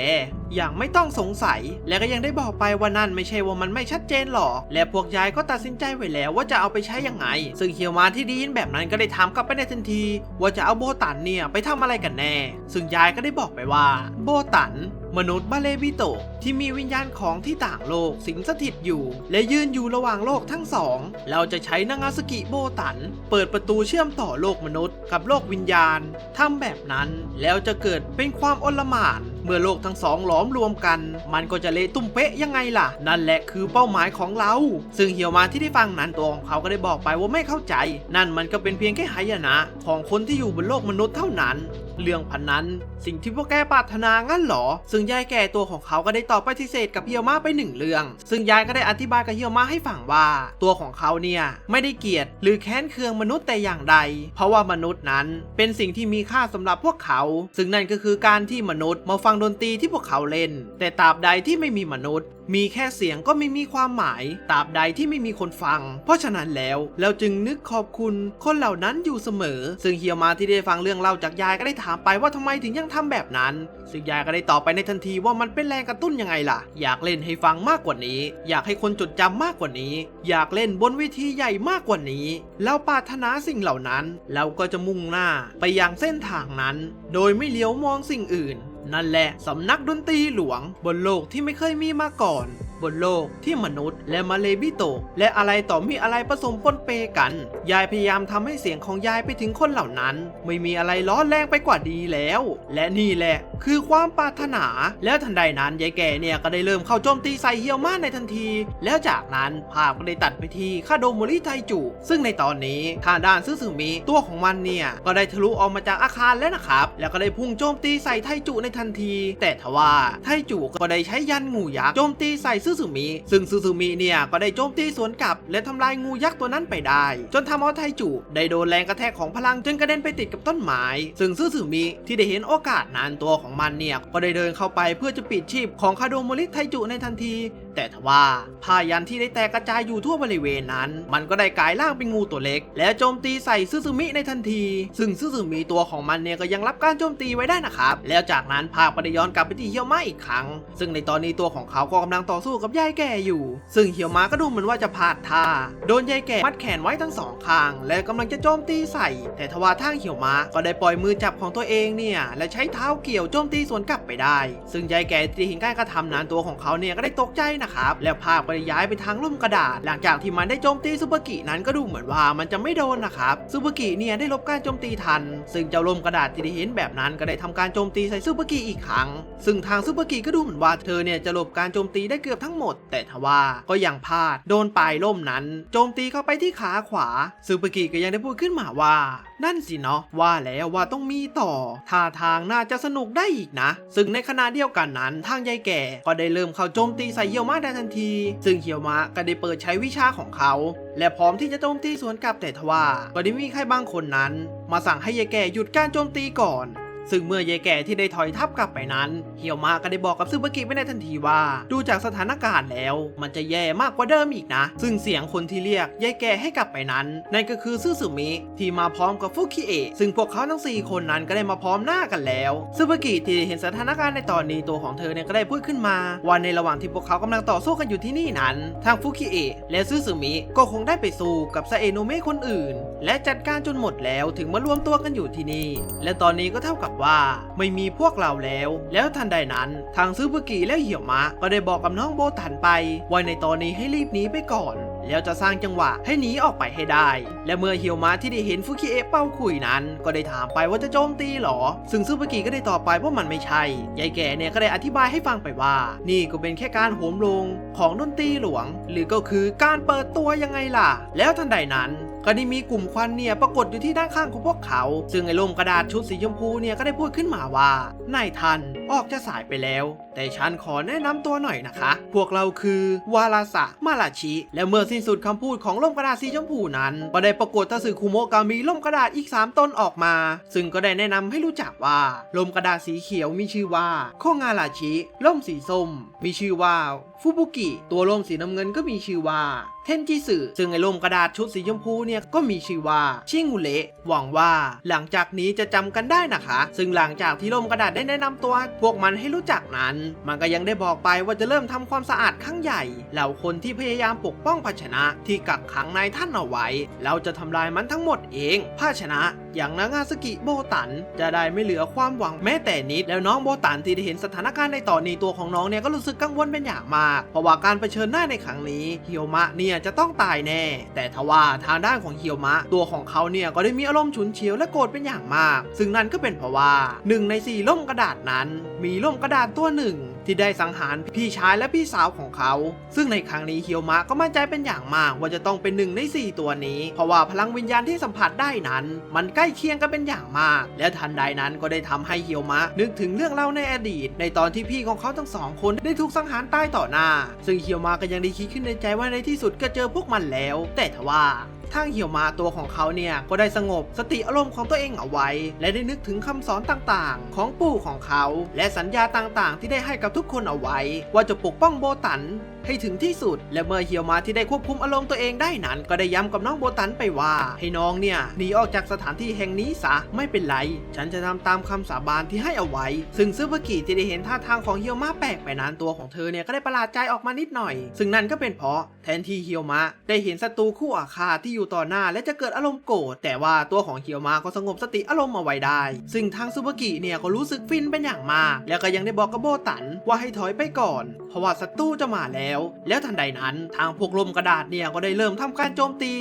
อย่างไม่ต้องสงสัยและก็ยังได้บอกไปว่านั่นไม่ใช่ว่ามันไม่ชัดเจนหรอกและพวกยายก็ตัดสินใจไว้แล้วว่าจะเอาไปใช้ยังไงซึ่งเฮียวมะที่ได้ยินแบบนั้นก็ได้ถามกลับไปในทันทีว่าจะเอาโบตันเนี่ยไปทำอะไรกันแน่ซึ่งยายก็ได้บอกไปว่าโบตันมนุษย์บาเลบิโตะที่มีวิญญาณของที่ต่างโลกสิงสถิตอยู่และยืนอยู่ระหว่างโลกทั้งสองเราจะใช้นางาสกิโบตันเปิดประตูเชื่อมต่อโลกมนุษย์กับโลกวิญญาณทำแบบนั้นแล้วจะเกิดเป็นความโอลหม่านเมื่อโลกทั้งสองหลอมรวมกันมันก็จะเละตุ้มเป๊ะยังไงล่ะนั่นแหละคือเป้าหมายของเราซึ่งเฮียวมาที่ได้ฟังนั้นตัวของเขาก็ได้บอกไปว่าไม่เข้าใจนั่นมันก็เป็นเพียงแค่หายนะของคนที่อยู่บนโลกมนุษย์เท่านั้น เรื่องพันนั้นสิ่งที่พวกแกปรารถนางั้นหรอซึ่งยายแก่ตัวของเขาก็ได้ตอบปฏิเสธกับเฮียวมะไป1เรื่องซึ่งยายก็ได้อธิบายกับเฮียวมะให้ฟังว่าตัวของเขาเนี่ยไม่ได้เกลียดหรือแค้นเคืองมนุษย์แต่อย่างใดเพราะว่ามนุษย์นั้นเป็นสิ่งที่มีค่าสำหรับพวกเขาซึ่งนั่นก็คือการที่มนุษย์มาฟังดนตรีที่พวกเขาเล่นแต่ตราบใดที่ไม่มีมนุษย์มีแค่เสียงก็ไม่มีความหมายตราบใดที่ไม่มีคนฟังเพราะฉะนั้นแล้วเราจึงนึกขอบคุณคนเหล่านั้นอยู่เสมอซึ่งเฮียวมะที่ได้ฟังเรื่องเล่าจากยายก็ได้ถามไปว่าทำไมถึงยังทำแบบนั้นซึ่งยายก็ได้ตอบไปในทันทีว่ามันเป็นแรงกระตุ้นยังไงล่ะอยากเล่นให้ฟังมากกว่านี้อยากให้คนจดจำมากกว่านี้อยากเล่นบนเวทีใหญ่มากกว่านี้เราปรารถนาสิ่งเหล่านั้นเราก็จะมุ่งหน้าไปยังเส้นทางนั้นโดยไม่เลี้ยวมองสิ่งอื่นนั่นแหละสำนักดนตรีหลวงบนโลกที่ไม่เคยมีมาก่อนบนโลกที่มนุษย์และมาเลบิโตะและอะไรต่อมีอะไรผสมปนเปกันยายพยายามทำให้เสียงของยายไปถึงคนเหล่านั้นไม่มีอะไรร้อนแรงไปกว่าดีแล้วและนี่แหละคือความปรารถนาแล้วทันใดนั้นยายแก่เนี่ยก็ได้เริ่มเข้าโจมตีใส่เฮียวมะในทันทีแล้วจากนั้นภาพก็ได้ตัดไปที่คาโดโมริไทจูซึ่งในตอนนี้ทางด้านซึซึมิตัวของมันเนี่ยก็ได้ทะลุออกมาจากอาคารแล้วนะครับแล้วก็ได้พุ่งโจมตีใส่ไทจูในทันทีแต่ทว่าไทจูก็ได้ใช้ยันงูยักษ์โจมตีใส่ซึซึมิซึ่งซึซึมิเนี่ยก็ได้โจมตีสวนกลับและทำลายงูยักษ์ตัวนั้นไปได้จนทำเอาไทจูได้โดนแรงกระแทกของพลังจนกระเด็นไปติดกับต้นไม้ซึ่งซึซึมิที่ได้เห็นโอกาสนั้นตัวของมันเนี่ยก็ได้เดินเข้าไปเพื่อจะปิดชีพของคาโดโมริไทจูในทันทีแต่ทว่าผ้ายันที่ได้แตกกระจายอยู่ทั่วบริเวณนั้นมันก็ได้กลายร่างเป็นงูตัวเล็กและโจมตีใส่ซึซึมิในทันทีซึ่งซึซึมิตัวของมันเนี่ยก็ยังรับการโจมตีไว้ได้นะครับแล้วจากนั้นภาพก็ได้ย้อนกลับไปที่เฮียวมะอีกครั้งซึ่งในตอนนี้ตัวของเขาก็กำลังต่อสู้กับยายแก่อยู่ซึ่งเฮียวมะก็ดูเหมือนว่าจะพลาดท่าโดนยายแก่มัดแขนไว้ทั้งสองข้างและกำลังจะโจมตีใส่แต่ทว่าทางเฮียวมะก็ได้ปล่อยมือจับของตัวเองเนี่ยและใช้เท้าเกี่ยวโจมตีสวนกลับไปได้ซึ่งยายแก่ที่เห็นการกระทำนั้นตัวของเขาเนี่ยก็ได้ตกใจนะครับแล้วภาพก็ได้ย้ายไปทางร่มกระดาษหลังจากที่มันได้โจมตีซุปเปอร์กินั้นก็ดูเหมือนว่ามันจะไม่โดนนะครับซุปเปอร์กิเนี่ยได้ลบการโจมตีทันซึ่งเจ้าร่มกระดาษที่ได้เห็นแบบนั้นก็ได้ทำการโจมตีใส่ซุปเปอร์กิอีกครั้งซึ่งทางซุปเปอร์กิก็ดูเหมือนว่าเธอเนี่ยจะหลบการโจมตีได้เกือบทั้งหมดแต่ทว่าก็ยังพลาดโดนปลายร่มนั้นโจมตีเข้าไปที่ขาขวาซุปเปอร์กิก็ยังได้พูดขึ้นมาว่านั่นสิเนาะว่าแล้วว่าต้องมีต่อท่าทางน่าจะสนุกได้อีกนะซึ่งในขณะเดียวกันนั้นทางยายแก่ก็ได้เริ่มเข้าโจมตีใส่เฮียวมะได้ทันทีซึ่งเฮียวมะก็ได้เปิดใช้วิชาของเขาและพร้อมที่จะโจมตีสวนกลับแต่ทว่าก็ได้มีใครบางคนนั้นมาสั่งให้ยายแก่หยุดการโจมตีก่อนซึ่งเมื่อยายแก่ที่ได้ถอยทับกลับไปนั้นเฮียวมะก็ได้บอกกับซึบากิไปในทันทีว่าดูจากสถานการณ์แล้วมันจะแย่มากกว่าเดิมอีกนะซึ่งเสียงคนที่เรียกยายแก่ให้กลับไปนั้นนั่นก็คือซึซึมิที่มาพร้อมกับฟุคิเอะซึ่งพวกเขาทั้ง4คนนั้นก็ได้มาพร้อมหน้ากันแล้วซึบากิที่เห็นสถานการณ์ในตอนนี้ตัวของเธอเนี่ยก็ได้พูดขึ้นมาว่าในระหว่างที่พวกเขากำลังต่อสู้กันอยู่ที่นี่นั้นทางฟุคิเอะและซึซึมิก็คงได้ไปสู้กับซาเอะโนเมะคนอื่นและจัดการจนหมดแล้วถึงมารวมตัวกันอยู่ที่นี่และตอนนี้ก็เท่ากับว่าไม่มีพวกเราแล้วทันใดนั้นทางซึบุกิและเหี่ยวมะก็ได้บอกกับน้องโบตันไปว่าในตอนนี้ให้รีบหนีไปก่อนแล้วจะสร้างจังหวะให้หนีออกไปให้ได้และเมื่อเหี่ยวมะที่ได้เห็นฟุคิเอะเป้าคุยนั้นก็ได้ถามไปว่าจะโจมตีหรอซึ่งซึบุกิก็ได้ตอบไปว่ามันไม่ใช่ยายแก่เนี่ยก็ได้อธิบายให้ฟังไปว่านี่ก็เป็นแค่การโหมลงของดนตรีหลวงหรือก็คือการเปิดตัวยังไงล่ะแล้วทันใดนั้นก็ได้มีกลุ่มควันเนี่ยปรากฏอยู่ที่ด้านข้างของพวกเขาซึ่งไอ้ร่มกระดาษชุดสีชมพูเนี่ยก็ได้พูดขึ้นมาว่านายท่านออกจะสายไปแล้วแต่ฉันขอแนะนำตัวหน่อยนะคะพวกเราคือวาราสะมาราชิและเมื่อสิ้นสุดคำพูดของร่มกระดาษสีชมพูนั้นก็ได้ปรากฏทัสึคุโมะกามีร่มกระดาษอีก3ต้นออกมาซึ่งก็ได้แนะนำให้รู้จักว่าร่มกระดาษสีเขียวมีชื่อว่าโคงาราชิร่มสีส้มมีชื่อว่าฟุบุกิตัวร่มสีน้ำเงินก็มีชื่อว่าเทนจิสึซึ่งไอ้ร่มกระดาษชุดสีชมพูเนี่ยก็มีชื่อว่าชิงุเระหวังว่าหลังจากนี้จะจำกันได้นะคะซึ่งหลังจากที่ร่มกระดาษได้แนะนำตัวพวกมันให้รู้จักนั้นมันก็ยังได้บอกไปว่าจะเริ่มทำความสะอาดครั้งใหญ่เหล่าคนที่พยายามปกป้องภาชนะที่กักขังนายท่านเอาไว้เราจะทำลายมันทั้งหมดเองภาชนะอย่างนางาสกิโบตันจะได้ไม่เหลือความหวังแม้แต่นิดแล้วน้องโบตันที่ได้เห็นสถานการณ์ในตอนนี้ตัวของน้องเนี่ยก็รู้สึกกังวลเป็นอย่างมากเพราะว่าการเผชิญหน้าในครั้งนี้เฮียวมะเนี่ยจะต้องตายแน่แต่ทว่าทางด้านของเฮียวมะตัวของเขาเนี่ยก็ได้มีอารมณ์ฉุนเฉียวและโกรธเป็นอย่างมากซึ่งนั่นก็เป็นเพราะว่า1 ใน 4ร่มกระดาษนั้นมีร่มกระดาษตัวหนึ่ง ที่ได้สังหารพี่ชายและพี่สาวของเขาซึ่งในครั้งนี้เฮียวมะก็มั่นใจเป็นอย่างมากว่าจะต้องเป็น1 ใน 4ตัวนี้เพราะว่าพลังวิญญาณที่สัมผัสได้นั้นมันใกล้เคียงกันเป็นอย่างมากและทันใดนั้นก็ได้ทำให้เฮียวมะนึกถึงเรื่องเล่าในอดีตในตอนที่พี่ของเขาทั้ง2 คนได้ถูกสังหารตายต่อหน้าซึ่งเฮียวมะก็ยังได้คิดขึ้นในใจว่าในที่สุดก็เจอพวกมันแล้วแต่ทว่าทางเหี่ยวมาตัวของเขาเนี่ยก็ได้สงบสติอารมณ์ของตัวเองเอาไว้และได้นึกถึงคำสอนต่างๆของปู่ของเขาและสัญญาต่างๆที่ได้ให้กับทุกคนเอาไว้ว่าจะปกป้องโบตันให้ถึงที่สุดและเมื่อเหี่ยวมาที่ได้ควบคุมอารมณ์ตัวเองได้นั้นก็ได้ย้ำกับน้องโบตันไปว่าให้น้องเนี่ยหนีออกจากสถานที่แห่งนี้ซะไม่เป็นไรฉันจะทำตามคำสาบานที่ให้เอาไว้ซึ่งซึบากิที่ได้เห็นท่าทางของเหี่ยวมาแปลกไปนั้นตัวของเธอเนี่ยก็ได้ประหลาดใจออกมานิดหน่อยซึ่งนั่นก็เป็นเพราะแทนที่เหี่ยวมาได้เห็นศัตรูคู่อาฆาตที่อยู่ต่อหน้าและจะเกิดอารมณ์โกรธแต่ว่าตัวของเหี่ยวมาก็สงบสติอารมณ์เอาไว้ได้ซึ่งทางซึบากิเนี่ยก็รู้สึกฟินเป็นอย่างมากแล้วก็ยังได้บอกกับโบตันว่าให้ถอยไปก่อนเพราะว่าศัตรูจะมาแล้วทันใดนั้นทางพวกลมกระดาษเนี่ยก็ได้เริ่มทำการโจมตี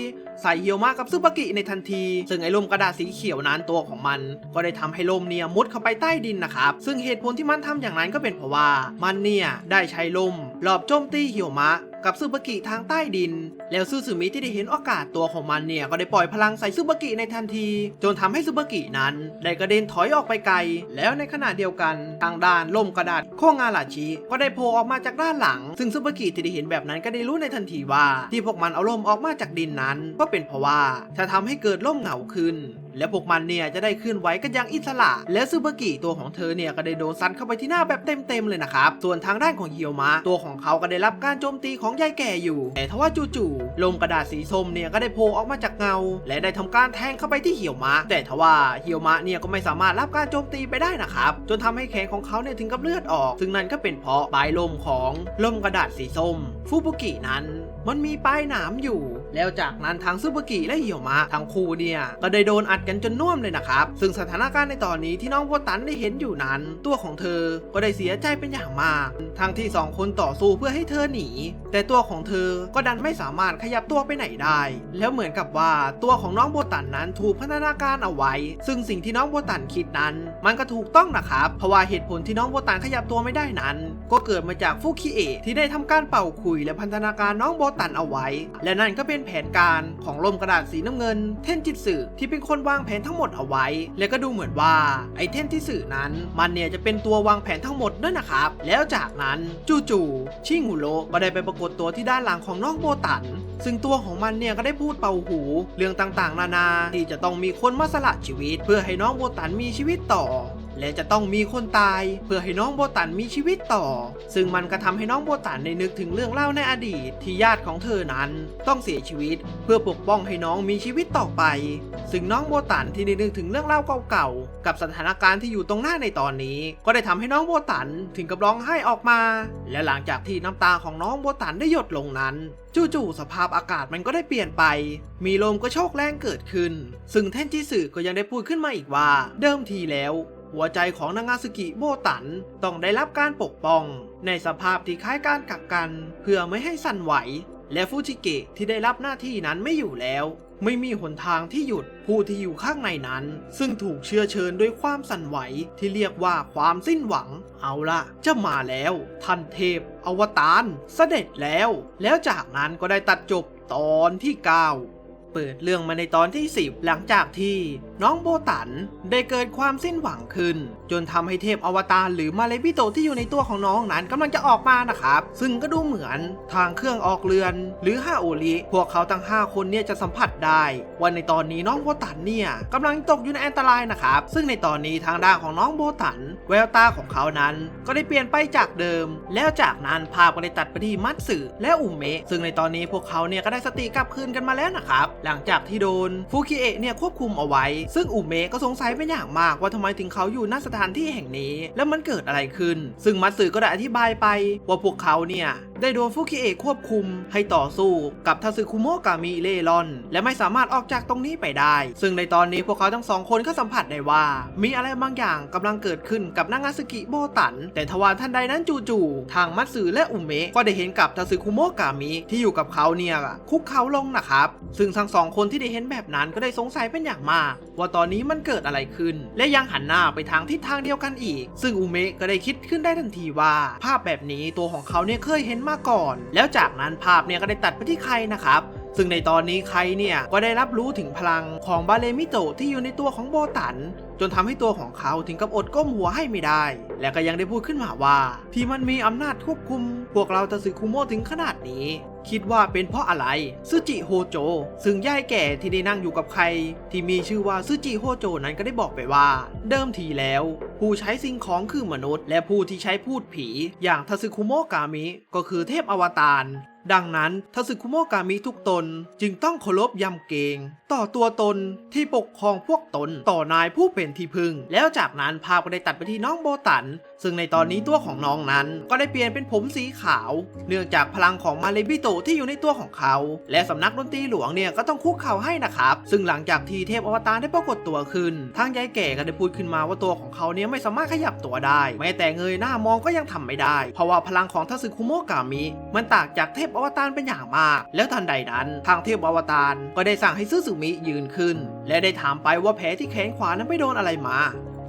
ใส่เหี่ยวมากับซึบากิในทันทีซึ่งไอ้ลมกระดาษสีเขียวนั้นตัวของมันก็ได้ทำให้ลมเนี่ยมุดเข้าไปใต้ดินนะครับซึ่งเหตุผลที่มันทำอย่างนั้นก็เป็นเพราะว่ามันเนี่ยได้ใช้ลมหลอบโจมตีเหี่ยวมากับซึบากิทางใต้ดินแล้วซึซึมิที่ได้เห็นโอกาสตัวของมันเนี่ยก็ได้ปล่อยพลังใส่ซึบากิในทันทีจนทำให้ซึบากินั้นได้กระเด็นถอยออกไปไกลแล้วในขณะเดียวกันทางด้านลมกระดาษโคงาราชิก็ได้โผล่ออกมาจากด้านหลังซึ่งซึบากิที่ได้เห็นแบบนั้นก็ได้รู้ในทันทีว่าที่พวกมันเอาลมออกมาจากดินนั้นก็เป็นเพราะว่าจะทำให้เกิดลมเหงาขึ้นและพวกมันเนี่ยจะได้เคลื่อนไหวกันอย่างอิสระและซึบากิตัวของเธอเนี่ยก็ได้โดนซัดเข้าไปที่หน้าแบบเต็มเลยนะครับส่วนทางด้านของเฮียวมะตัวของเขาก็ได้รับการโจมตีของยายแก่อยู่แต่ทว่าจู่ๆลมกระดาษสีส้มเนี่ยก็ได้โผล่ออกมาจากเงาและได้ทำการแทงเข้าไปที่เฮียวมะแต่ทว่าเฮียวมะเนี่ยก็ไม่สามารถรับการโจมตีไปได้นะครับจนทำให้แขนของเขาเนี่ยถึงกับเลือดออกซึ่งนั่นก็เป็นเพราะปลายลมของลมกระดาษสีส้มฟูบุกินั้นมันมีปลายหนามอยู่แล้วจากนั้นทางซึบากิและเหี่ยวมะทั้งคู่เนี่ยก็ได้โดนอัดกันจนน่วมเลยนะครับซึ่งสถานการณ์ในตอนนี้ที่น้องโบตันได้เห็นอยู่นั้นตัวของเธอก็ได้เสียใจเป็นอย่างมากทั้งที่2 คนต่อสู้เพื่อให้เธอหนีแต่ตัวของเธอก็ดันไม่สามารถขยับตัวไปไหนได้แล้วเหมือนกับว่าตัวของน้องโบตันนั้นถูกพัฒนาการเอาไว้ซึ่งสิ่งที่น้องโบตันคิดนั้นมันก็ถูกต้องนะครับเพราะว่าเหตุผลที่น้องโบตันขยับตัวไม่ได้นั้นก็เกิดมาจากฟุคิเอะที่ได้ทำการเป่าขลุ่ยและพัฒนาการน้องโบตันเอาไว้และนั่นก็เป็นแผนการของลมกระดาษสีน้ำเงินเทนจิตสึที่เป็นคนวางแผนทั้งหมดเอาไว้และก็ดูเหมือนว่าไอเทนจิตสึนั้นมันเนี่ยจะเป็นตัววางแผนทั้งหมดด้วยนะครับแล้วจากนั้นจู่ๆชิงุโร่ก็ได้ไปปรากฏตัวที่ด้านหลังของน้องโบตันซึ่งตัวของมันเนี่ยก็ได้พูดเป่าหูเรื่องต่างๆนานาที่จะต้องมีคนมาสละชีวิตเพื่อให้น้องโบตันมีชีวิตต่อและจะต้องมีคนตายเพื่อให้น้องโบตันมีชีวิตต่อซึ่งมันก็ทำให้น้องโบตันได้นึกถึงเรื่องเล่าในอดีตที่ญาติของเธอนั้นต้องเสียชีวิตเพื่อปกป้องให้น้องมีชีวิตต่อไปซึ่งน้องโบตันที่ได้นึกถึงเรื่องเล่าเก่าๆกับสถานการณ์ที่อยู่ตรงหน้าในตอนนี้ก็ได้ทำให้น้องโบตันถึงกับร้องไห้ออกมาและหลังจากที่น้ำตาของน้องโบตันได้หยดลงนั้นจู่ๆสภาพอากาศมันก็ได้เปลี่ยนไปมีลมกระโชกแรงเกิดขึ้นซึ่งเทนจิสึก็ยังได้พูดขึ้นมาอีกว่าเดิมทีแล้วหัวใจของนางาสึกิโบตันต้องได้รับการปกป้องในสภาพที่คล้ายการกักกันเพื่อไม่ให้สั่นไหวและฟูจิเกะที่ได้รับหน้าที่นั้นไม่อยู่แล้วไม่มีหนทางที่หยุดผู้ที่อยู่ข้างในนั้นซึ่งถูกเชื้อเชิญด้วยความสั่นไหวที่เรียกว่าความสิ้นหวังเอาล่ะจะมาแล้วท่านเทพอวตารเสด็จแล้วจากนั้นก็ได้ตัดจบตอนที่ 9เปิดเรื่องมาในตอนที่ 10หลังจากที่น้องโบตันได้เกิดความสิ้นหวังขึ้นจนทำให้เทพอวตารหรือมาเลบิโตะที่อยู่ในตัวของน้องนั้นกำลังจะออกมานะครับซึ่งก็ดูเหมือนทางเครื่องออกเรือนหรือฮาโอริพวกเขาทั้ง5 คนเนี่ยจะสัมผัสได้ว่าในตอนนี้น้องโบตันเนี่ยกำลังตกอยู่ในอันตรายนะครับซึ่งในตอนนี้ทางด้านของน้องโบตันแววตาของเขานั้นก็ได้เปลี่ยนไปจากเดิมแล้วจากนั้นภาพก็ได้ตัดไปที่มัตสึและอุเมะซึ่งในตอนนี้พวกเขาเนี่ยก็ได้สติกลับคืนกันมาแล้วนะครับหลังจากที่โดนฟูคิเอะเนี่ยควบคุมเอาไว้ซึ่งอุเมะก็สงสัยเป็นอย่างมากว่าทำไมถึงเขาอยู่ณสถานที่แห่งนี้แล้วมันเกิดอะไรขึ้นซึ่งมัตสึก็ได้อธิบายไปว่าพวกเขาเนี่ย ได้โดนฟุกิเอะควบคุมให้ต่อสู้กับทาสึคุโมะกามิเล่ร่อนและไม่สามารถออกจากตรงนี้ไปได้ซึ่งในตอนนี้พวกเขาทั้งสองคนก็สัมผัสได้ว่ามีอะไรบางอย่างกำลังเกิดขึ้นกับนางาสึกิโบตันแต่ทว่าทันใดนั้นจู่ๆทางมัตสึและอุเมะก็ได้เห็นกับทาสึคุโมะกามิที่อยู่กับเขาเนี่ยคุกเข่าลงนะครับซึ่งทั้งสองคนที่ได้เห็นแบบนั้นก็ได้สงสัยเป็นอย่างมากว่าตอนนี้มันเกิดอะไรขึ้นและยังหันหน้าไปทางทิศทางเดียวกันอีกซึ่งอุเมะก็ได้คิดขึ้นได้ทันทีว่าภาพแบบนี้ตัวของเขาเนี่ยเคยเห็นมาก่อนแล้วจากนั้นภาพเนี่ยก็ได้ตัดไปที่ใครนะครับซึ่งในตอนนี้ใครเนี่ยก็ได้รับรู้ถึงพลังของบาเลมิโตะที่อยู่ในตัวของโบตันจนทำให้ตัวของเขาถึงกับอดก้มหัวให้ไม่ได้และก็ยังได้พูดขึ้นมาว่าที่มันมีอำนาจควบคุมพวกเราทาสึคุโมะถึงขนาดนี้คิดว่าเป็นเพราะอะไรซึจิโฮโจซึ่งยายแก่ที่ได้นั่งอยู่กับใครที่มีชื่อว่าซึจิโฮโจนั้นก็ได้บอกไปว่าเดิมทีแล้วผู้ใช้สิ่งของคือมนุษย์และผู้ที่ใช้พูดผีอย่างทาสึคุโมะกามิก็คือเทพอวตารดังนั้นทาสึคุโมะกามิทุกตนจึงต้องเคารพยำเกรงต่อตัวตนที่ปกครองพวกตนต่อนายผู้เป็นที่พึ่งแล้วจากนั้นภาพก็ได้ตัดไปที่น้องโบตันซึ่งในตอนนี้ตัวของน้องนั้นก็ได้เปลี่ยนเป็นผมสีขาวเนื่องจากพลังของมาเลบิโตะที่อยู่ในตัวของเขาและสำนักดนตรีหลวงเนี่ยก็ต้องคุกเข่าให้นะครับซึ่งหลังจากที่เทพอวตารได้ปรากฏตัวขึ้นทางยายแก่ก็ได้พูดขึ้นมาว่าตัวของเขาเนี่ยไม่สามารถขยับตัวได้แม้แต่เงยหน้ามองก็ยังทำไม่ได้เพราะว่าพลังของทาสึคุโมะกามิมันต่างจากเทพอวตารเป็นอย่างมากแล้วทันใดนั้นทางเทพอวตารก็ได้สั่งให้ซึซึมิยืนขึ้นและได้ถามไปว่าแผลที่แขนขวานั้นไปโดนอะไรมา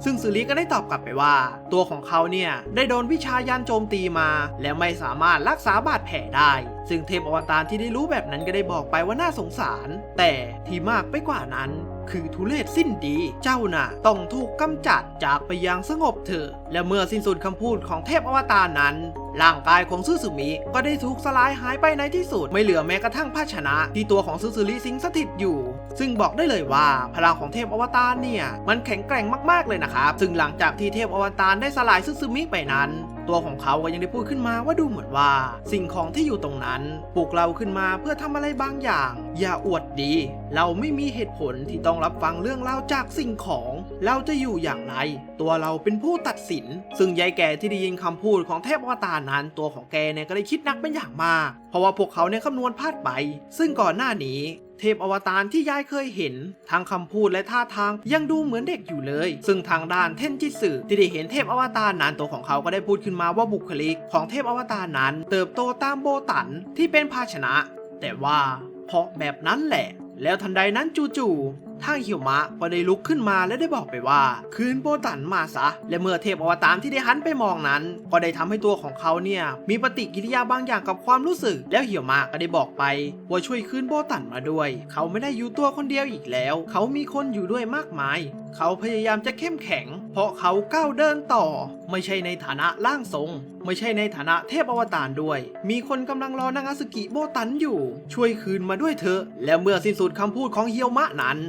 ซึ่งซึริก็ได้ตอบกลับไปว่าตัวของเขาเนี่ยได้โดนวิชายันโจมตีมาและไม่สามารถรักษาบาดแผลได้ซึ่งเทพอวตารที่ได้รู้แบบนั้นก็ได้บอกไปว่าน่าสงสารแต่ที่มากไปกว่านั้นคือทุเรศสิ้นดีเจ้าน่ะต้องถูกกำจัดจากไปอย่างสงบเถอะและเมื่อสิ้นสุดคำพูดของเทพอวตารนั้นร่างกายของซึซึมิก็ได้ถูกสลายหายไปในที่สุดไม่เหลือแม้กระทั่งภาชนะที่ตัวของซึซึริสิงสถิตอยู่ซึ่งบอกได้เลยว่าพลังของเทพอวตารเนี่ยมันแข็งแกร่งมากๆเลยนะครับซึ่งหลังจากที่เทพอวตารได้สลายซึซึมิไปนั้นตัวของเขาก็ยังได้พูดขึ้นมาว่าดูเหมือนว่าสิ่งของที่อยู่ตรงนั้นปลุกเราขึ้นมาเพื่อทำอะไรบางอย่างอย่าอวดดีเราไม่มีเหตุผลที่ต้องรับฟังเรื่องเล่าจากสิ่งของเราจะอยู่อย่างไรตัวเราเป็นผู้ตัดสินซึ่งยายแก่ที่ได้ยินคำพูดของเทพอวตารนั้นตัวของแกเนี่ยก็ได้คิดนักเป็นอย่างมากเพราะว่าพวกเขาเนี่ยคำนวณพลาดไปซึ่งก่อนหน้านี้เทพอวตารที่ยายเคยเห็นทางคำพูดและท่าทางยังดูเหมือนเด็กอยู่เลยซึ่งทางด้านเทนจิสึที่ได้เห็นเทพอวตารนั้นตัวของเขาก็ได้พูดขึ้นมาว่าบุคลิกของเทพอวตารนั้นเติบโตตามโบตันที่เป็นภาชนะแต่ว่าเพราะแบบนั้นแหละแล้วทันใดนั้นจู่ๆทางเหี่ยวมะก็ได้ลุกขึ้นมาและได้บอกไปว่าคืนโบตันมาซะและเมื่อเทพอวตารที่ได้หันไปมองนั้นก็ได้ทำให้ตัวของเขาเนี่ยมีปฏิกิริยาบางอย่างกับความรู้สึกแล้วเหี่ยวมะก็ได้บอกไปว่าช่วยคืนโบตันมาด้วยเขาไม่ได้อยู่ตัวคนเดียวอีกแล้วเขามีคนอยู่ด้วยมากมายเขาพยายามจะเข้มแข็งเพราะเขาก้าวเดินต่อไม่ใช่ในฐานะร่างทรงไม่ใช่ในฐานะเทพอวตารด้วยมีคนกำลังรอนางาสึกิโบตันอยู่ช่วยคืนมาด้วยเถอะและเมื่อสิ้นสุดคำพูดของเฮียวมะนั้น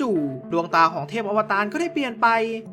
จู่ๆดวงตาของเทพอวตารก็ได้เปลี่ยนไป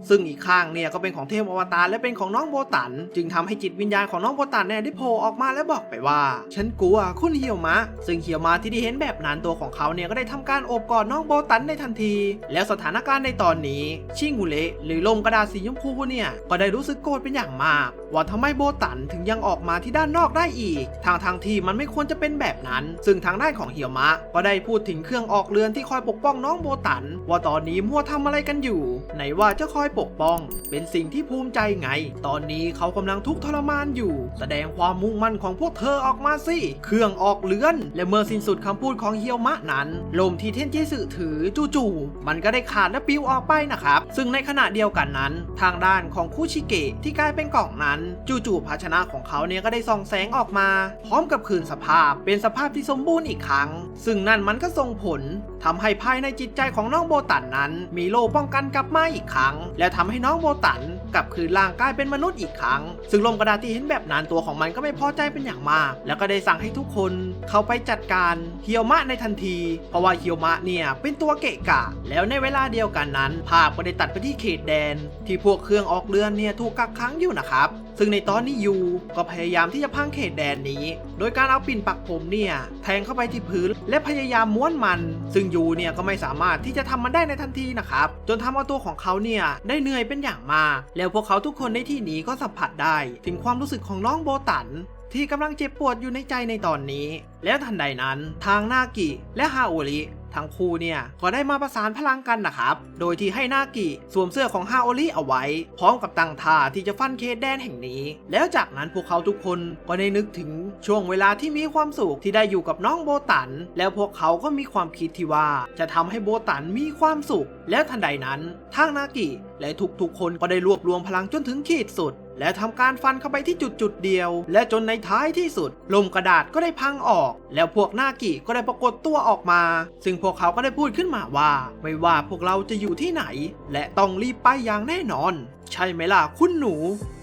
ซึ่งอีกข้างเนี่ยก็เป็นของเทพอวตารและเป็นของน้องโบตันจึงทำให้จิตวิญญาณของน้องโบตันเนี่ยได้โผล่ออกมาและบอกไปว่าฉันกลัวคุณเฮียวมะซึ่งเฮียวมะที่ได้เห็นแบบนั้นตัวของเขาเนี่ยก็ได้ทำการโอบกอดน้องโบตันในทันทีแล้วสถานการณ์ในตอนนี้ชิงุเละหรือลมกระดาษสีชมพูเนี่ยก็ได้รู้สึกโกรธเป็นอย่างมากว่าทำไมโบตันถึงยังออกมาที่ด้านนอกได้อีกทางที่มันไม่ควรจะเป็นแบบนั้นซึ่งทางด้านของเฮียวมะก็ได้พูดถึงเครื่องออกเรือนที่คอยปกป้องน้องโบตันว่าตอนนี้มัวทำอะไรกันอยู่ไหนว่าจะคอยปกป้องเป็นสิ่งที่ภูมิใจไงตอนนี้เขากำลังทุกข์ทรมานอยู่แสดงความมุ่งมั่นของพวกเธอออกมาสิเครื่องออกเรือนและเมื่อสิ้นสุดคำพูดของเฮียวมะนั้นลมที่เทนจิสึถือจู่ๆมันก็ได้ขาดและปลิวออกไปนะครับซึ่งในขณะเดียวกันนั้นทางด้านของคุชิเกะที่กลายเป็นกล่องนั้นจู่ๆภาชนะของเขาเนี่ยก็ได้ส่องแสงออกมาพร้อมกับคืนสภาพเป็นสภาพที่สมบูรณ์อีกครั้งซึ่งนั่นมันก็ส่งผลทำให้ภายในจิตใจของน้องโบตันนั้นมีโล่ป้องกันกลับมาอีกครั้งและทำให้น้องโบตันกลับคืนร่างกายเป็นมนุษย์อีกครั้งซึ่งลมกระดาษที่เห็นแบบนั้นตัวของมันก็ไม่พอใจเป็นอย่างมากแล้วก็ได้สั่งให้ทุกคนเข้าไปจัดการเฮียวมะในทันทีเพราะว่าเฮียวมะเนี่ยเป็นตัวเกะกะแล้วในเวลาเดียวกันนั้นภาพก็ได้ตัดไปที่เขตแดนที่พวกเครื่องออกเรือนเนี่ยถูกกักขังอยู่นะครับซึ่งในตอนนี้ยูก็พยายามที่จะพังเขตแดนนี้โดยการเอาปิ่นปักผมเนี่ยแทงเข้าไปที่พื้นและพยายามม้วนมันซึ่งยูเนี่ยก็ไม่สามารถที่จะทำมันได้ในทันทีนะครับจนทำเอาตัวของเขาเนี่ยได้เหนื่อยเป็นอย่างมากแล้วพวกเขาทุกคนในที่นี้ก็สัมผัสได้ถึงความรู้สึกของน้องโบตัน ที่กำลังเจ็บปวดอยู่ในใจในตอนนี้แล้วทันใดนั้นทางนากิและฮาโอริทั้งคู่เนี่ยก็ได้มาประสานพลังกันนะครับโดยที่ให้นากิสวมเสื้อของฮาโอริเอาไว้พร้อมกับตั้งท่าที่จะฟันเขตแดนแห่งนี้แล้วจากนั้นพวกเขาทุกคนก็ได้นึกถึงช่วงเวลาที่มีความสุขที่ได้อยู่กับน้องโบตันแล้วพวกเขาก็มีความคิดที่ว่าจะทำให้โบตันมีความสุขแล้วทันใดนั้นทางนากิและทุกๆคนก็ได้รวบรวมพลังจนถึงขีดสุดและทำการฟันเข้าไปที่จุดเดียวและจนในท้ายที่สุดลมกระดาษก็ได้พังออกแล้วพวกนากิก็ได้ปรากฏตัวออกมาซึ่งพวกเขาก็ได้พูดขึ้นมาว่าไม่ว่าพวกเราจะอยู่ที่ไหนและต้องรีบไปอย่างแน่นอนใช่ไหมล่ะคุณหนู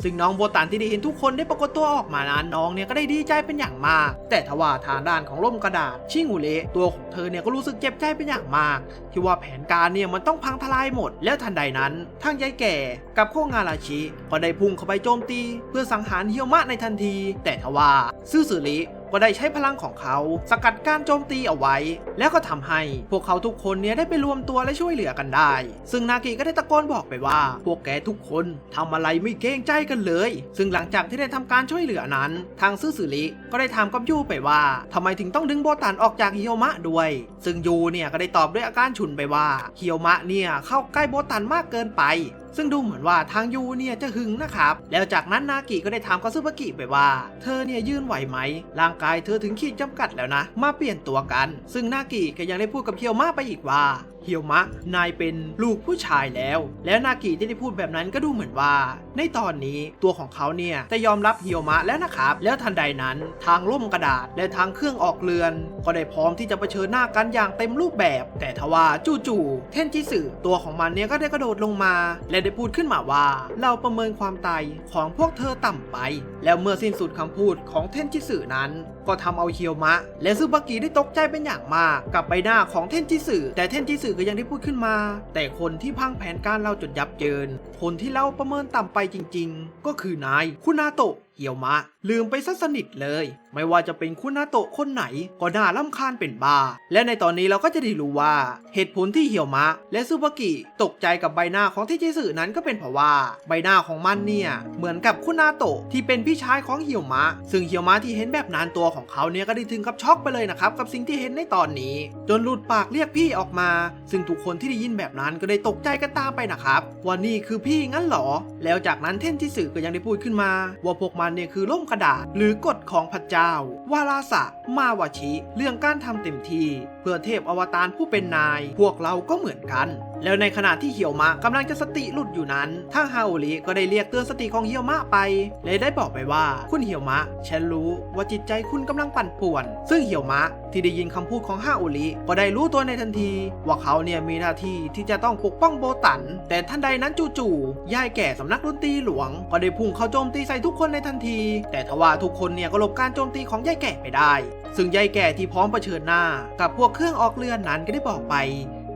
ซึ่งน้องโบตันที่ได้เห็นทุกคนได้ปรากฏตัวออกมานั้นน้องเนี่ยก็ได้ดีใจเป็นอย่างมากแต่ทว่าทางด้านของล่มกระดาษชิงูเละตัวของเธอเนี่ยก็รู้สึกเจ็บใจเป็นอย่างมากที่ว่าแผนการเนี่ยมันต้องพังทลายหมดแล้วทันใดนั้นทางยายแก่กับโคงาราชิก็ได้พุ่งเข้าไปโจมตีเพื่อสังหารเฮียวมะในทันทีแต่ทว่าซื่อสึริก็ได้ใช้พลังของเขาสกัดการโจมตีเอาไว้แล้วก็ทำให้พวกเขาทุกคนเนี่ยได้ไปรวมตัวและช่วยเหลือกันได้ซึ่งนากิก็ได้ตะโกนบอกไปว่าพวกแกทุกคนทำอะไรไม่เกรงใจกันเลยซึ่งหลังจากที่ได้ทำการช่วยเหลือนั้นทางซื่อสึริก็ได้ถามกับยูไปว่าทำไมถึงต้องดึงโบตันออกจากเฮียวมะด้วยซึ่งยูเนี่ยก็ได้ตอบด้วยอาการฉุนไปว่าเฮียวมะเนี่ยเข้าใกล้โบตันมากเกินไปซึ่งดูเหมือนว่าทางยูเนี่ยจะหึงนะครับแล้วจากนั้นนากิก็ได้ถามกับซึบากิไปว่าเธอเนี่ยยืนไหวไหมร่างกายเธอถึงขีดจำกัดแล้วนะมาเปลี่ยนตัวกันซึ่งนากิก็ยังได้พูดกับเฮียวมะไปอีกว่าเฮียวมะนายเป็นลูกผู้ชายแล้วนากิที่ได้พูดแบบนั้นก็ดูเหมือนว่าในตอนนี้ตัวของเขาเนี่ยจะยอมรับเฮียวมะแล้วนะครับแล้วทันใดนั้นทางล่มกระดาษและทางเครื่องออกเรือนก็ได้พร้อมที่จะเผชิญหน้ากันอย่างเต็มรูปแบบแต่ทว่าจู่ๆเทนจิสึตัวของมันเนี่ยก็ได้กระโดดลงมาและได้พูดขึ้นมาว่าเราประเมินความตายของพวกเธอต่ำไปแล้วเมื่อสิ้นสุดคำพูดของเทนจิสึนั้นก็ทำเอาเฮียวมะและซึบากิได้ตกใจเป็นอย่างมากกับใบหน้าของเทนจิสึแต่เทนจิสึก็ยังได้พูดขึ้นมาแต่คนที่พังแผนการเราจนยับเยินคนที่เราประเมินต่ำไปจริงๆก็คือนายคุนาโตะเฮียวมะลืมไปซะสนิทเลยไม่ว่าจะเป็นคุนาโตะคนไหนก็น่ารำคาญเป็นบ้าและในตอนนี้เราก็จะได้รู้ว่าเหตุผลที่เฮียวมะและซึบากิตกใจกับใบหน้าของเทนจิสึนั้นก็เป็นเพราะว่าใบหน้าของมันเนี่ยเหมือนกับคุนาโตะที่เป็นพี่ชายของเฮียวมะซึ่งเฮียวมะที่เห็นแบบนั้นตัวของเขาเนี่ยก็ได้ถึงกับช็อกไปเลยนะครับกับสิ่งที่เห็นในตอนนี้จนหลุดปากเรียกพี่ออกมาซึ่งทุกคนที่ได้ยินแบบนั้นก็ได้ตกใจกันตามไปนะครับว่านี่คือพี่งั้นหรอแล้วจากนั้นเทนจิสึก็ยังได้พูดขึ้นมาว่าพวกมันเนี่ยคือล่มกระดาษหรือกฎของพระเจ้าวาราสะมาวาชิเรื่องการทำเต็มที่เพื่อเทพอวตารผู้เป็นนายพวกเราก็เหมือนกันแล้วในขณะที่เฮียวมะกำลังจะสติหลุดอยู่นั้นทางฮาโอริก็ได้เรียกเตือนสติของเฮียวมะไปและได้บอกไปว่าคุณเฮียวมะฉันรู้ว่าจิตใจคุณกำลังปั่นป่วนซึ่งเฮียวมะที่ได้ยินคำพูดของฮาโอริก็ได้รู้ตัวในทันทีว่าเขาเนี่ยมีหน้าที่ที่จะต้องปกป้องโบตันแต่ทันใดนั้นจู่ๆยายแก่สำนักดนตรีหลวงก็ได้พุ่งเข้าโจมตีใส่ทุกคนในทันทีแต่ทว่าทุกคนเนี่ยก็หลบการโจมตีของยายแก่ไปได้ซึ่งยายแก่ที่พร้อมเผชิญหน้ากับพวกเครื่องออกเรือนนั้นก็ได้บอกไป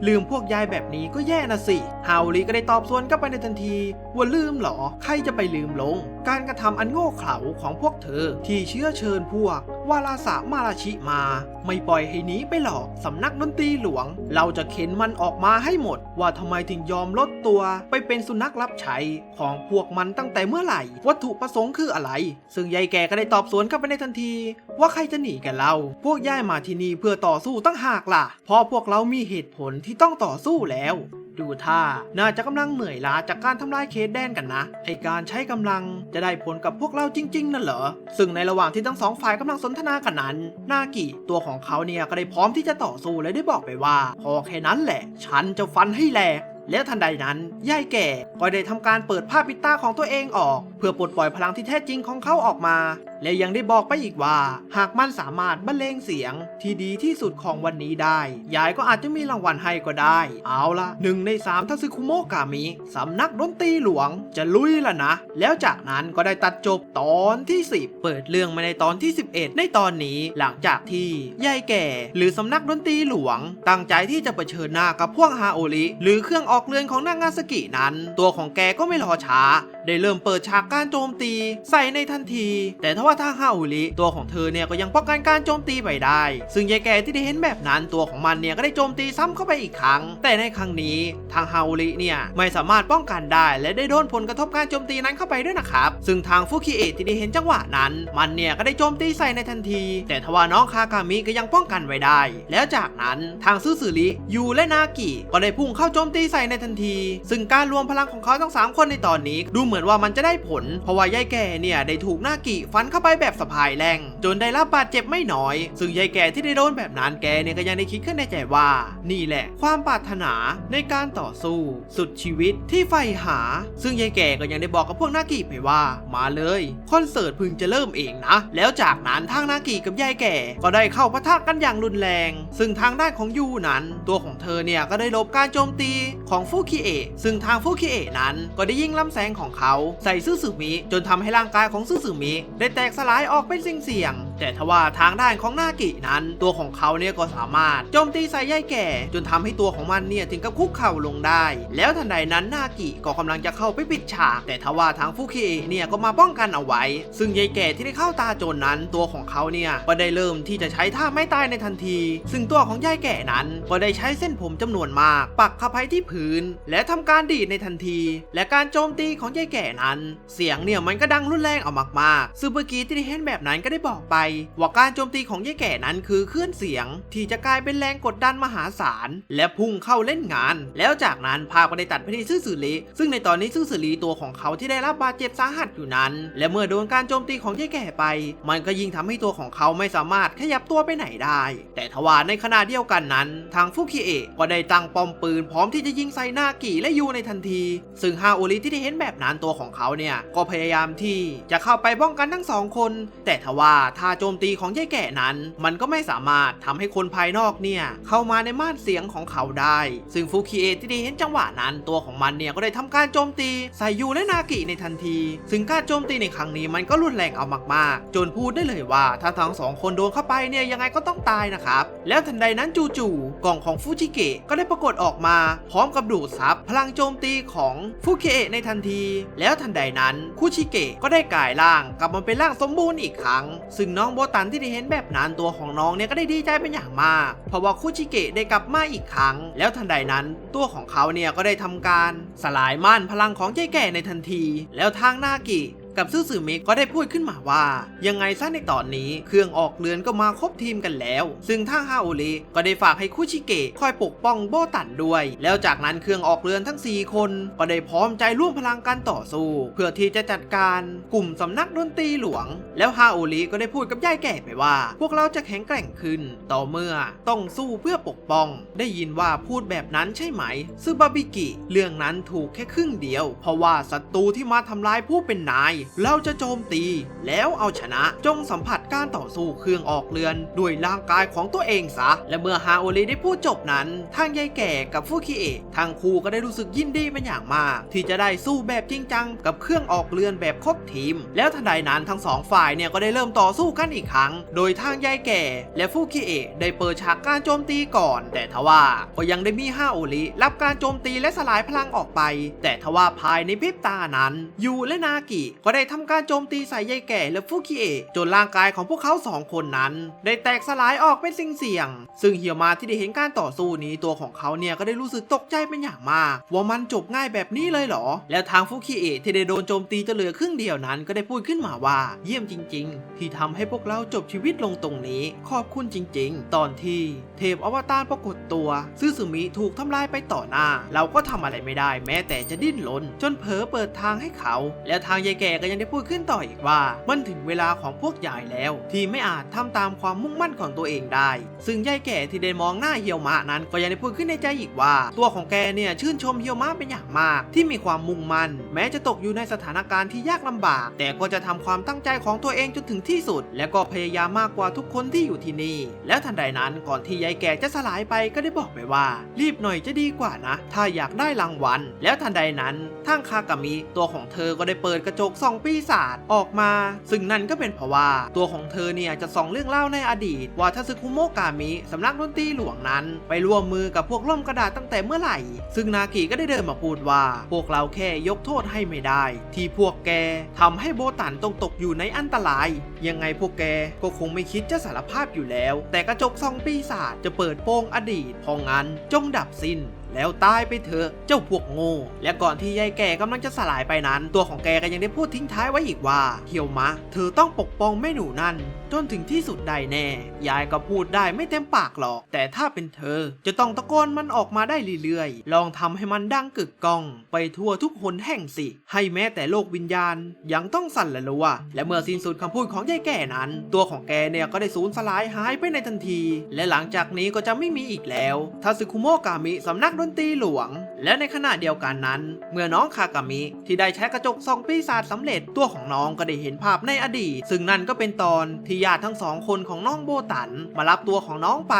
ลืมพวกยายแบบนี้ก็แย่นะสิฮาโอริก็ได้ตอบสวนกลับไปในทันทีว่าลืมหรอใครจะไปลืมลงการกระทำอันโง่เขลาของพวกเธอที่เชื้อเชิญพวกวาราสะมาราชิมาไม่ปล่อยให้หนีไปหรอกสำนักดนตรีหลวงเราจะเข็นมันออกมาให้หมดว่าทำไมถึงยอมลดตัวไปเป็นสุนัขรับใช้ของพวกมันตั้งแต่เมื่อไหร่วัตถุประสงค์คืออะไรซึ่งยายแก่ก็ได้ตอบสวนกลับไปในทันทีว่าใครจะหนีกันเราพวกย่ายมาที่นี่เพื่อต่อสู้ตั้งหากล่ะเพราะพวกเรามีเหตุผลที่ต้องต่อสู้แล้วดูท่าน่าจะกำลังเหนื่อยล้าจากการทำลายเขตแดนกันนะไอการใช้กำลังจะได้ผลกับพวกเราจริงๆนั่นเหรอซึ่งในระหว่างที่ทั้งสองฝ่ายกำลังสนทนากันนั้นนากิตัวของเขาเนี่ยก็ได้พร้อมที่จะต่อสู้และได้บอกไปว่าพอแค่นั้นแหละฉันจะฟันให้แหลกแล้วทันใดนั้นยายแก่ก็ได้ทำการเปิดผ้าปิดตาของตัวเองออกเพื่อปลดปล่อยพลังที่แท้จริงของเขาออกมาและยังได้บอกไปอีกว่าหากมันสามารถบรรเลงเสียงที่ดีที่สุดของวันนี้ได้ยายก็อาจจะมีรางวัลให้ก็ได้เอาล่ะ1 ใน 3ทัสึคุโมะกามิสำนักดนตรีหลวงจะลุยละนะแล้วจากนั้นก็ได้ตัดจบตอนที่10เปิดเรื่องมาในตอนที่11ในตอนนี้หลังจากที่ยายแก่หรือสำนักดนตรีหลวงตั้งใจที่จะเผชิญหน้ากับพวกฮาโอริหรือเครื่องออกเรือนของนางาซากินั้นตัวของแกก็ไม่รอช้าได้เริ่มเปิดฉากการโจมตีใส่ในทันทีแต่ทว่า ว่าทางฮาอุริตัวของเธอเนี่ยก็ยังป้องกันการโจมตีไปได้ซึ่งยายแก่ที่ได้เห็นแบบนั้นตัวของมันเนี่ยก็ได้โจมตีซ้ำเข้าไปอีกครั้งแต่ในครั้งนี้ทางฮาอุริเนี่ยไม่สามารถป้องกันได้และได้โดนผลกระทบการโจมตีนั้นเข้าไปด้วยนะครับซึ่งทางฟุคิเอะที่ได้เห็นจังหวะนั้นมันเนี่ยก็ได้โจมตีใส่ในทันทีแต่ทว่าน้องคากามิก็ยังป้องกันไว้ได้แล้วจากนั้นทางซึสึริยูและนากิก็ได้พุ่งเข้าโจมตีใส่ในทันทีซึ่งการรวมพลังของเขาทั้ง3คนในตอนนี้ดูเหมือนว่ามันจะได้ผลเพราะว่ายายแก่เนี่ยได้ถูกนากิฟันเข้าไปแบบสะพายแรงจนได้รับบาดเจ็บไม่น้อยซึ่งยายแก่ที่ได้โดนแบบนั้นแกเนี่ยก็ยังได้คิดขึ้นในใจว่านี่แหละความปรารถนาในการต่อสู้สุดชีวิตที่ใฝ่หาซึ่งยายแก่ก็ยังได้บอกกับพวกนากิไปว่ามาเลยคอนเสิร์ตเพิ่งจะเริ่มเองนะแล้วจากนั้นทางนากิกับยายแก่ก็ได้เข้าปะทะกันอย่างรุนแรงซึ่งทางด้านของยูนั้นตัวของเธอเนี่ยก็ได้หลบการโจมตีของฟุคิเอะซึ่งทางฟุคิเอะนั้นก็ได้ยิงลำแสงของเขาใส่ซึสึมิจนทำให้ร่างกายของซึสึมิได้แตกสลายออกเป็นเสี่ยงๆแต่ทว่าทางด้านของนากินั้นตัวของเขาเนี่ยก็สามารถโจมตีใส่ยายแก่จนทำให้ตัวของมันเนี่ยถึงกับคุกเข่าลงได้แล้วทันใดนั้นนากิก็กำลังจะเข้าไปปิดฉากแต่ทว่าทางฟุคิเอะเนี่ยก็มาป้องกันเอาไว้ซึ่งยายแก่ที่ได้เข้าตาโจรนั้นตัวของเขาเนี่ยก็ได้เริ่มที่จะใช้ท่าไม่ตายในทันทีซึ่งตัวของยายแก่นั้นก็ได้ใช้เส้นผมจำนวนมากปักเข้าไปที่พื้นและทำการดีดในทันทีและการโจมตีของยายแก่นั้นเสียงเนี่ยมันก็ดังรุนแรงออกมากๆซึ่งเมื่อกี้ที่ได้เห็นแบบนั้นก็ได้บอกไปว่าการโจมตีของยายแก่นั้นคือคลื่นเสียงที่จะกลายเป็นแรงกดดันมหาศาลและพุ่งเข้าเล่นงานแล้วจากนั้นภาพก็ได้ตัดไปที่ซึสึริซึ่งในตอนนี้ซึสึริตัวของเขาที่ได้รับบาดเจ็บสาหัสอยู่นั้นและเมื่อโดนการโจมตีของยายแก่ไปมันก็ยิ่งทำให้ตัวของเขาไม่สามารถขยับตัวไปไหนได้แต่ทว่าในขณะเดียวกันนั้นทางฟุคิเอะก็ได้ตั้งป้อมปืนพร้อมที่จะยิงใส่นากิและยูในทันทีซึ่งฮาโอริที่ได้เห็นแบบนั้นตัวของเขาเนี่ยก็พยายามที่จะเข้าไปป้องกันทั้ง2คนแต่ทว่าท่าโจมตีของยายแก่นั้นมันก็ไม่สามารถทำให้คนภายนอกเนี่ยเข้ามาในม่านเสียงของเขาได้ซึ่งฟุคิเอะที่ได้เห็นจังหวะนั้นตัวของมันเนี่ยก็ได้ทำการโจมตีใส่ยูและนากิในทันทีซึ่งการโจมตีในครั้งนี้มันก็รุนแรงเอามากๆจนพูดได้เลยว่าถ้าทั้ง2คนโดนเข้าไปเนี่ยยังไงก็ต้องตายนะครับแล้วทันใดนั้นจู่ๆกล่องของฟูจิเกะก็ได้ปรากฏออกมาพร้อมกับดูดซับพลังโจมตีของฟุคิเอะในทันทีแล้วทันใดนั้นคุชิเกะก็ได้กลายร่างกลับมาเป็นร่างสมบูรณ์อีกครั้งซึ่งน้องโบตันที่ได้เห็นแบบนั้นตัวของน้องเนี่ยก็ได้ดีใจเป็นอย่างมากเพราะว่าคุชิเกะได้กลับมาอีกครั้งแล้วทันใดนั้นตัวของเขาเนี่ยก็ได้ทำการสลายม่านพลังของยายแก่ในทันทีแล้วทางนากิกับซึสึมิก็ได้พูดขึ้นมาว่ายังไงซะในตอนนี้เครื่องออกเรือนก็มาครบทีมกันแล้วซึ่งทางฮาโอริก็ได้ฝากให้คุชิเกะคอยปกป้องโบตันด้วยแล้วจากนั้นเครื่องออกเรือนทั้ง4คนก็ได้พร้อมใจร่วมพลังกันต่อสู้เพื่อที่จะจัดการกลุ่มสำนักดนตรีหลวงแล้วฮาโอริก็ได้พูดกับยายแก่ไปว่าพวกเราจะแข็งแกร่งขึ้นต่อเมื่อต้องสู้เพื่อปกป้องได้ยินว่าพูดแบบนั้นใช่ไหมซึบาบิกิเรื่องนั้นถูกแค่ครึ่งเดียวเพราะว่าศัตรูที่มาทำลายผู้เป็นนายเราจะโจมตีแล้วเอาชนะจงสัมผัสการต่อสู้เครื่องออกเรือนด้วยร่างกายของตัวเองซะและเมื่อฮาโอริได้พูดจบนั้นทางยายแก่กับฟุคิเอะทางคู่ก็ได้รู้สึกยินดีเป็นอย่างมากที่จะได้สู้แบบจริงจังกับเครื่องออกเรือนแบบครบทีมแล้วทันใดนั้นทั้ง2ฝ่ายเนี่ยก็ได้เริ่มต่อสู้กันอีกครั้งโดยทางยายแก่และฟุคิเอะได้เปิดฉากการโจมตีก่อนแต่ทว่าก็ยังได้มีฮาโอริรับการโจมตีและสลายพลังออกไปแต่ทว่าภายในพริบตานั้นยูและนากิก็ได้ทำการโจมตีใส่ยายแก่และฟุคิเอะจนร่างกายของพวกเขา2คนนั้นได้แตกสลายออกเป็นสิ่งเสี่ยงซึ่งเฮียมาที่ได้เห็นการต่อสู้นี้ตัวของเขาเนี่ยก็ได้รู้สึกตกใจเป็นอย่างมากว่ามันจบง่ายแบบนี้เลยเหรอแล้วทางฟุคิเอะที่ได้โดนโจมตีจะเหลือครึ่งเดียวนั้นก็ได้พูดขึ้นมาว่าเยี่ยมจริงๆที่ทำให้พวกเราจบชีวิตลงตรงนี้ขอบคุณจริงๆตอนที่เทพอวตารปรากฏตัวซึสึมิถูกทำลายไปต่อหน้าเราก็ทำอะไรไม่ได้แม้แต่จะดิ้นรนจนเผลอเปิดทางให้เขาแล้วทางยายแก่ก็ยังได้พูดขึ้นต่ออีกว่ามันถึงเวลาของพวกยายแล้วที่ไม่อาจทำตามความมุ่งมั่นของตัวเองได้ซึ่งยายแก่ที่ได้มองหน้าเฮียวมะนั้นก็ยังได้พูดขึ้นในใจอีกว่าตัวของแกเนี่ยชื่นชมเฮียวมะเป็นอย่างมากที่มีความมุ่งมั่นแม้จะตกอยู่ในสถานการณ์ที่ยากลำบากแต่ก็จะทำความตั้งใจของตัวเองจนถึงที่สุดและก็พยายามมากกว่าทุกคนที่อยู่ที่นี่แล้วทันใดนั้นก่อนที่ยายแก่จะสลายไปก็ได้บอกไปว่ารีบหน่อยจะดีกว่านะถ้าอยากได้รางวัลแล้วทันใดนั้นทางคากามิตัวของเธอก็ได้เปิดกระจกส่อง องปีศาจออกมาซึ่งนั่นก็เป็นเพราะว่าตัวของเธอเนี่ยจะส่องเรื่องเล่าในอดีตว่าทาสึคุโมะกามิสำนักดนตรีหลวงนั้นไปร่วมมือกับพวกล่มกระดาษตั้งแต่เมื่อไหร่ซึ่งนากิก็ได้เดินมาพูดว่าพวกเราแค่ยกโทษให้ไม่ได้ที่พวกแกทำให้โบตันต้องตกอยู่ในอันตรายยังไงพวกแกก็คงไม่คิดจะสารภาพอยู่แล้วแต่กระจกส่องปีศาจจะเปิดโปงอดีตเพราะงั้นจงดับสิ้นแล้วตายไปเถอะเจ้าพวกโง่และก่อนที่ยายแก่กำลังจะสลายไปนั้นตัวของแกก็ยังได้พูดทิ้งท้ายไว้อีกว่าเฮียวมะเธอต้องปกป้องแม่หนูนั่นจนถึงที่สุดได้แน่ยายก็พูดได้ไม่เต็มปากหรอกแต่ถ้าเป็นเธอจะต้องตะโกนมันออกมาได้เรื่อยๆลองทำให้มันดังกึกก้องไปทั่วทุกหนแห่งสิให้แม้แต่โลกวิญญาณยังต้องสั่นละลัวและเมื่อสิ้นสุดคำพูดของยายแก่นั้นตัวของแกเนี่ยก็ได้สูญสลายหายไปในทันทีและหลังจากนี้ก็จะไม่มีอีกแล้วทาสึคุโมะกามิสำนักดนตรีหลวงและในขณะเดียวกันนั้นเมื่อน้องคากามิที่ได้ใช้กระจกส่องปีศาจสำเร็จตัวของน้องก็ได้เห็นภาพในอดีตซึ่งนั่นก็เป็นตอนที่ญาติทั้งสองคนของน้องโบตันมารับตัวของน้องไป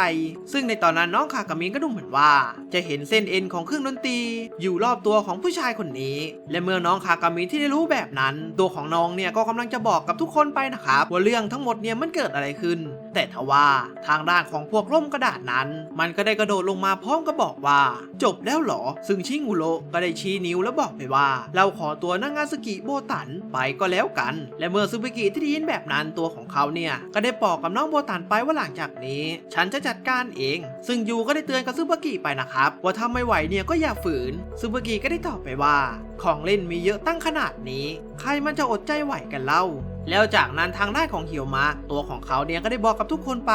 ซึ่งในตอนนั้นน้องคากามิก็ดูเหมือนว่าจะเห็นเส้นเอ็นของเครื่องดนตรีอยู่รอบตัวของผู้ชายคนนี้และเมื่อน้องคากามิที่ได้รู้แบบนั้นตัวของน้องเนี่ยก็กำลังจะบอกกับทุกคนไปนะครับว่าเรื่องทั้งหมดเนี่ยมันเกิดอะไรขึ้นแต่ทว่าทางด้านของพวกร่มกระดาษนั้นมันก็ได้กระโดดลงมาพร้อมกับบอกว่าจบแล้วเหรอซึ่งชิงุโระก็ได้ชี้นิ้วแล้วบอกไปว่าเราขอตัวนางาสึกิโบตันไปก็แล้วกันและเมื่อซูบิกิที่ได้ยินแบบนั้นตัวของเขาเนี่ยก็ได้บอกกับน้องโบตันไปว่าหลังจากนี้ฉันจะจัดการเองซึ่งยูก็ได้เตือนกับซูบิกิไปนะครับว่าถ้าไม่ไหวเนี่ยก็อย่าฝืนซูบิกิก็ได้ตอบไปว่าของเล่นมีเยอะตั้งขนาดนี้ใครมันจะอดใจไหวกันเล่าแล้วจากนั้นทางด้านของเฮียวมะตัวของเขาเนี่ยก็ได้บอกกับทุกคนไป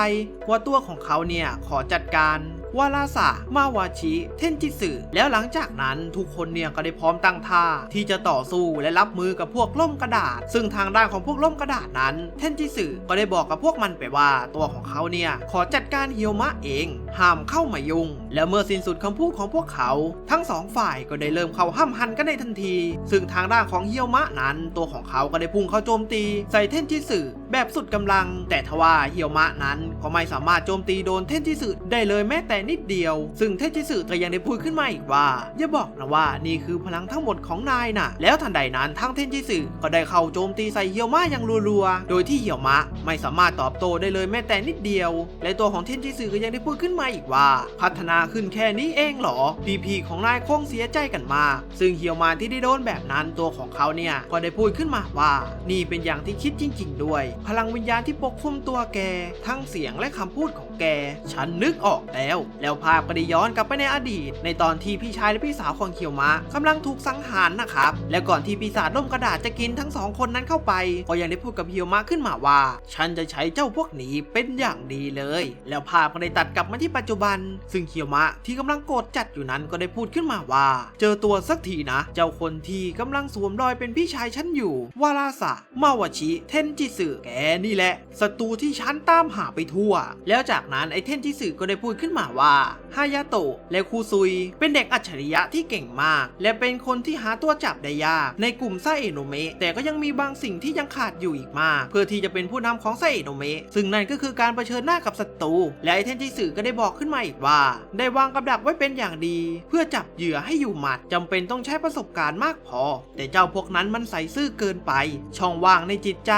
ว่าตัวของเขาเนี่ยขอจัดการวาราสะมาวาชิเทนจิสึแล้วหลังจากนั้นทุกคนเนี่ยก็ได้พร้อมตั้งท่าที่จะต่อสู้และรับมือกับพวกล่มกระดาษซึ่งทางด้านของพวกล่มกระดาษนั้นเทนจิสึก็ได้บอกกับพวกมันไปว่าตัวของเขาเนี่ยขอจัดการเฮียวมะเองห้ามเข้ามายุ่งแล้วเมื่อสิ้นสุดคำพูดของพวกเขาทั้งสองฝ่ายก็ได้เริ่มเข้าห้ำหันกันในทันทีซึ่งทางด้านของเฮียวมะนั้นตัวของเขาก็ได้พุ่งเข้าโจมตีใส่เทนจิสึแบบสุดกำลังแต่ทว่าเฮียวมะนั้นก็ไม่สามารถโจมตีโดนเทนจิสึได้เลยแม้แต่นิดเดียวซึ่งเทนจิสึก็ยังได้พูดขึ้นมาอีกว่าอย่าบอกนะว่านี่คือพลังทั้งหมดของนายน่ะแล้วทันใดนั้นทางเทนจิสึก็ได้เข้าโจมตีใส่เฮียวมะอย่างรัวๆโดยที่เฮียวมะไม่สามารถตอบโต้ได้เลยแม้แต่นิดเดียวและตัวของเทนจิสึก็ยังได้พูดขึ้นมาอีกว่าพัฒนาขึ้นแค่นี้เองเหรอพีของนายคงเสียใจกันมากซึ่งเฮียวมะที่ได้โดนแบบนั้นตัวของเขาเนี่ยก็ได้พูดขึ้นมาว่านี่เป็นอย่างที่คิดจริงๆด้วยพลังวิญญาณที่ปกคลุมตัวแกทั้งเสียงและคำพูดของแกฉันนึกออกแล้วภาพก็ได้ย้อนกลับไปในอดีตในตอนที่พี่ชายและพี่สาวของเคียวมะกำลังถูกสังหารนะครับและก่อนที่ปีศาจล่มกระดาษจะกินทั้งสองคนนั้นเข้าไปก็ยังได้พูดกับเคียวมะขึ้นมาว่าฉันจะใช้เจ้าพวกนี้เป็นอย่างดีเลยแล้วภาพก็ได้ตัดกลับมาที่ปัจจุบันซึ่งเคียวมะที่กำลังโกรธจัดอยู่นั้นก็ได้พูดขึ้นมาว่าเจอตัวสักทีนะเจ้าคนที่กำลังสวมรอยเป็นพี่ชายฉันอยู่วาราสะมาวาชิเทนจิสึแกนี่แหละศัตรูที่ฉันตามหาไปทั่วแล้วจากนั้นไอเทนจิสึก็ได้พูดขึ้นมาว่าฮายาโตะและคูซุยเป็นเด็กอัจฉริยะที่เก่งมากและเป็นคนที่หาตัวจับได้ยากในกลุ่มไซเอโนเมะแต่ก็ยังมีบางสิ่งที่ยังขาดอยู่อีกมากเพื่อที่จะเป็นผู้นำของไซเอโนเมะซึ่งนั่นก็คือการเผชิญหน้ากับศัตรูและไอเทนจิสึก็ได้บอกขึ้นมาอีกว่าได้วางกับดักไว้เป็นอย่างดีเพื่อจับเหยื่อให้อยู่หมัดจำเป็นต้องใช้ประสบการณ์มากพอแต่เจ้าพวกนั้นมันใส่ซื่อเกินไปช่องว่างในจิตใจ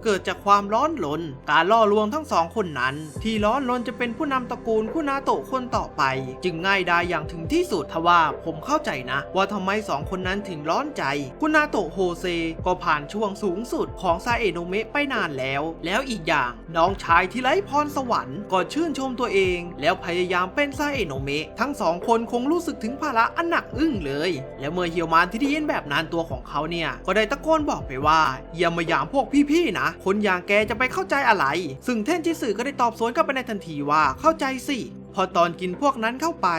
เกิดจากความร้อนรนการล่อลวงทั้งสองคนนั้นที่ร้อนรนจะเป็นผู้นำตระกูลคุณาโตะคนต่อไปจึงง่ายดายอย่างถึงที่สุดทว่าผมเข้าใจนะว่าทำไมสองคนนั้นถึงร้อนใจคุณาโตะโฮเซก็ผ่านช่วงสูงสุดของซาเอโนเมะไปนานแล้วอีกอย่างน้องชายที่ไร้พรสวรรค์ก็ชื่นชมตัวเองแล้วพยายามเป็นซาเอโนเมะทั้งสองคนคงรู้สึกถึงภาระอันหนักอึ้งเลยแล้วเมื่อเฮียวมานที่ได้ยินแบบนั้นตัวของเขาเนี่ยก็ได้ตะโกนบอกไปว่าอย่ามาหยามพวกพี่ๆนะคนอย่างแกจะไปเข้าใจอะไรซึ่งเทนจิสึก็ได้ตอบสวนกลับไปในทันทีว่าเข้าใจสิพอตอนกินพวกนั้นเข้าไป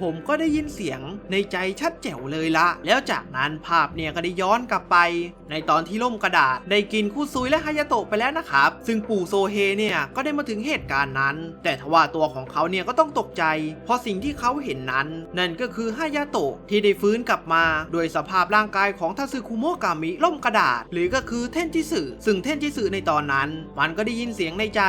ผมก็ได้ยินเสียงในใจชัดแจ๋วเลยละแล้วจากนั้นภาพเนี่ยก็ได้ย้อนกลับไปในตอนที่ล่มกระดาษได้กินคุซุยและฮายาโตะไปแล้วนะครับซึ่งปู่โซเฮเนี่ยก็ได้มาถึงเหตุการณ์นั้นแต่ทว่าตัวของเขาเนี่ยก็ต้องตกใจเพราะสิ่งที่เขาเห็นนั้นนั่นก็คือฮายาโตะที่ได้ฟื้นกลับมาโดยสภาพร่างกายของทาสึคุโมะกามิล่มกระดาษหรือก็คือเทนจิสึซึ่งเทนจิสึในตอนนั้นมันก็ได้ยินเสียงในใจ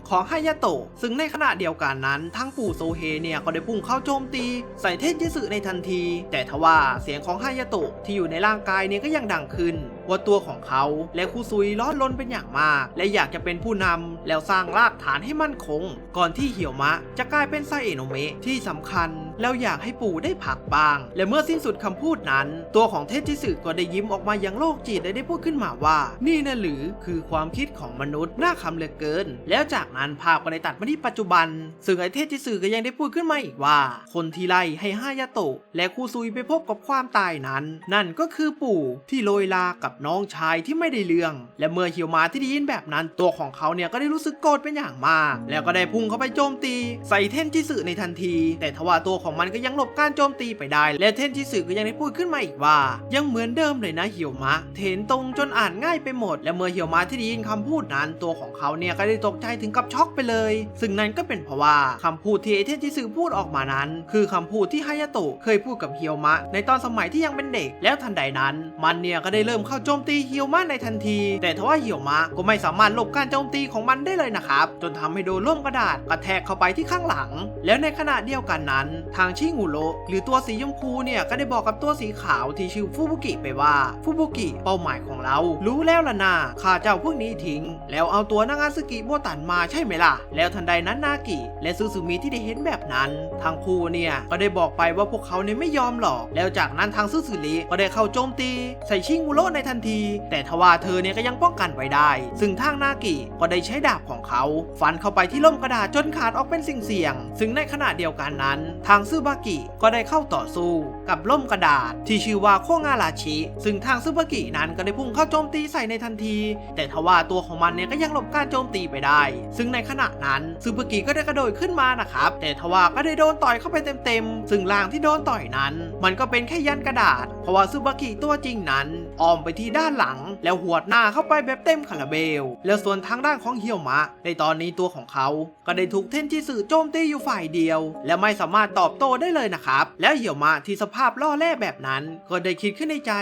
ของฮายาโตะซึ่งในขณะเดียวกันนั้นทั้งปู่โซเฮเนี่ยก็ได้พุ่งเข้าโจมตีใส่เทนจิสึในทันทีแต่ทว่าเสียงของฮายาโตะที่อยู่ในร่างกายเนี่ยก็ยังดังขึ้น ว่าตัวของเขาและคุซุยร้อนรนเป็นอย่างมากและอยากจะเป็นผู้นำแล้วสร้างรากฐานให้มั่นคงก่อนที่เหี่ยวมะจะกลายเป็นไซเอะโนะเมะที่สำคัญแล้วอยากให้ปู่ได้พักบ้างและเมื่อสิ้นสุดคำพูดนั้นตัวของเทนจิสึก็ได้ยิ้มออกมาอย่างโลกจิตและได้พูดขึ้นมาว่านี่นะหรือคือความคิดของมนุษย์น่าขำเหลือเกินแล้วจากนั้นภาพก็ได้ตัดมาที่ปัจจุบันซึ่งไอเทนจิสึก็ยังได้พูดขึ้นมาอีกว่าคนที่ไล่ให้ฮายาโตะและคุซุยไปพบกับความตายนั้นนั่นก็คือปู่ที่โรยลากับน้องชายที่ไม่ได้เรื่องและเมื่อเหี่ยวมาที่ได้ยินแบบนั้นตัวของเขาเนี่ยก็ได้รู้สึกโกรธเป็นอย่างมากแล้วก็ได้พุ่งเข้าไปโจมตีใส่เทนจิสึในทันทีแต่ทว่าตัวของมันก็ยังหลบการโจมตีไปได้และเทนจิสึก็ยังได้พูดขึ้นมาอีกว่ายังเหมือนเดิมเลยนะเหี่ยวมะเถนตรงจนอ่านง่ายไปหมดและเมื่อเหี่ยวมาที่ได้ยินคำพูดนั้นตัวของเขาเนี่ยก็ได้ตกใจถึงกับช็อกไปเลยซึ่งนั่นก็เป็นเพราะว่าคำพูดที่เทนจิสึพูดออกมานั้นคือคำพูดที่ฮายาโตะเคยพูดกับเหี่ยวมะในตอนสมัยที่ยังเป็นเด็กแล้วทันใดนั้นมันเนี่ยก็ได้เริ่มเข้าโจมตีเหี่ยวมะในทันทีแต่ทว่าเหี่ยวมะก็ไม่สามารถหลบการโจมตีของมันได้เลยนะครับจนทำให้โดนร่มกระดาษกระแทกเข้าไปที่ข้างหลังแล้วในขณะเดียวกันนั้นทางชิงูโระหรือตัวสีชมพูเนี่ยก็ได้บอกกับตัวสีขาวที่ชื่อฟูบุกิไปว่าฟูบุกิเป้าหมายของเรารู้แล้วล่ะนะข้าเจ้าพวกนี้ทิ้งแล้วเอาตัวนางาซึกิโบตันมาใช่ไหมล่ะแล้วทันใดนั้นนากิและซูซูมิที่ได้เห็นแบบนั้นทางคู่เนี่ยก็ได้บอกไปว่าพวกเขาเนี่ยไม่ยอมหรอกแล้วจากนั้นทางซูซูริก็ได้เข้าโจมตีใส่ชิงูโระในทันทีแต่ทว่าเธอเนี่ยก็ยังป้องกันไว้ได้ซึ่งทางนากิก็ได้ใช้ดาบของเขาฟันเข้าไปที่ล่มกระดาษจนขาดออกเป็นสิ่งเสี่ยงซึ่งในขณะเดียวกันนั้นทางซึบากิก็ได้เข้าต่อสู้กับล่มกระดาษที่ชื่อว่าโคงาราชิซึ่งทางซึบากินั้นก็ได้พุ่งเข้าโจมตีใส่ในทันทีแต่ทว่าตัวของมันเนี่ยก็ยังหลบการโจมตีไปได้ซึ่งในขณะนั้นซึบากิก็ได้กระโดดขึ้นมานะครับแต่ทว่าก็ได้โดนต่อยเข้าไปเต็มๆซึ่งร่างที่โดนต่อยนั้นมันก็เป็นแค่ยันกระดาษเพราะว่าซึบากิตัวจริงนั้นอ้อมไปที่ด้านหลังแล้วหวดหน้าเข้าไปแบบเต็มคาราเบลแล้วส่วนทางด้านของเหี่ยวมะในตอนนี้ตัวของเขาก็ได้ถูกเทนจิสึโจมตีอยู่ฝ่ายเดียวและไม่สามารถตอบโต้ได้เลยนะครับแล้วเหี่ยวมะที่สภาพล่อแร่แบบนั้นก็ได้คิดขึ้นในใจ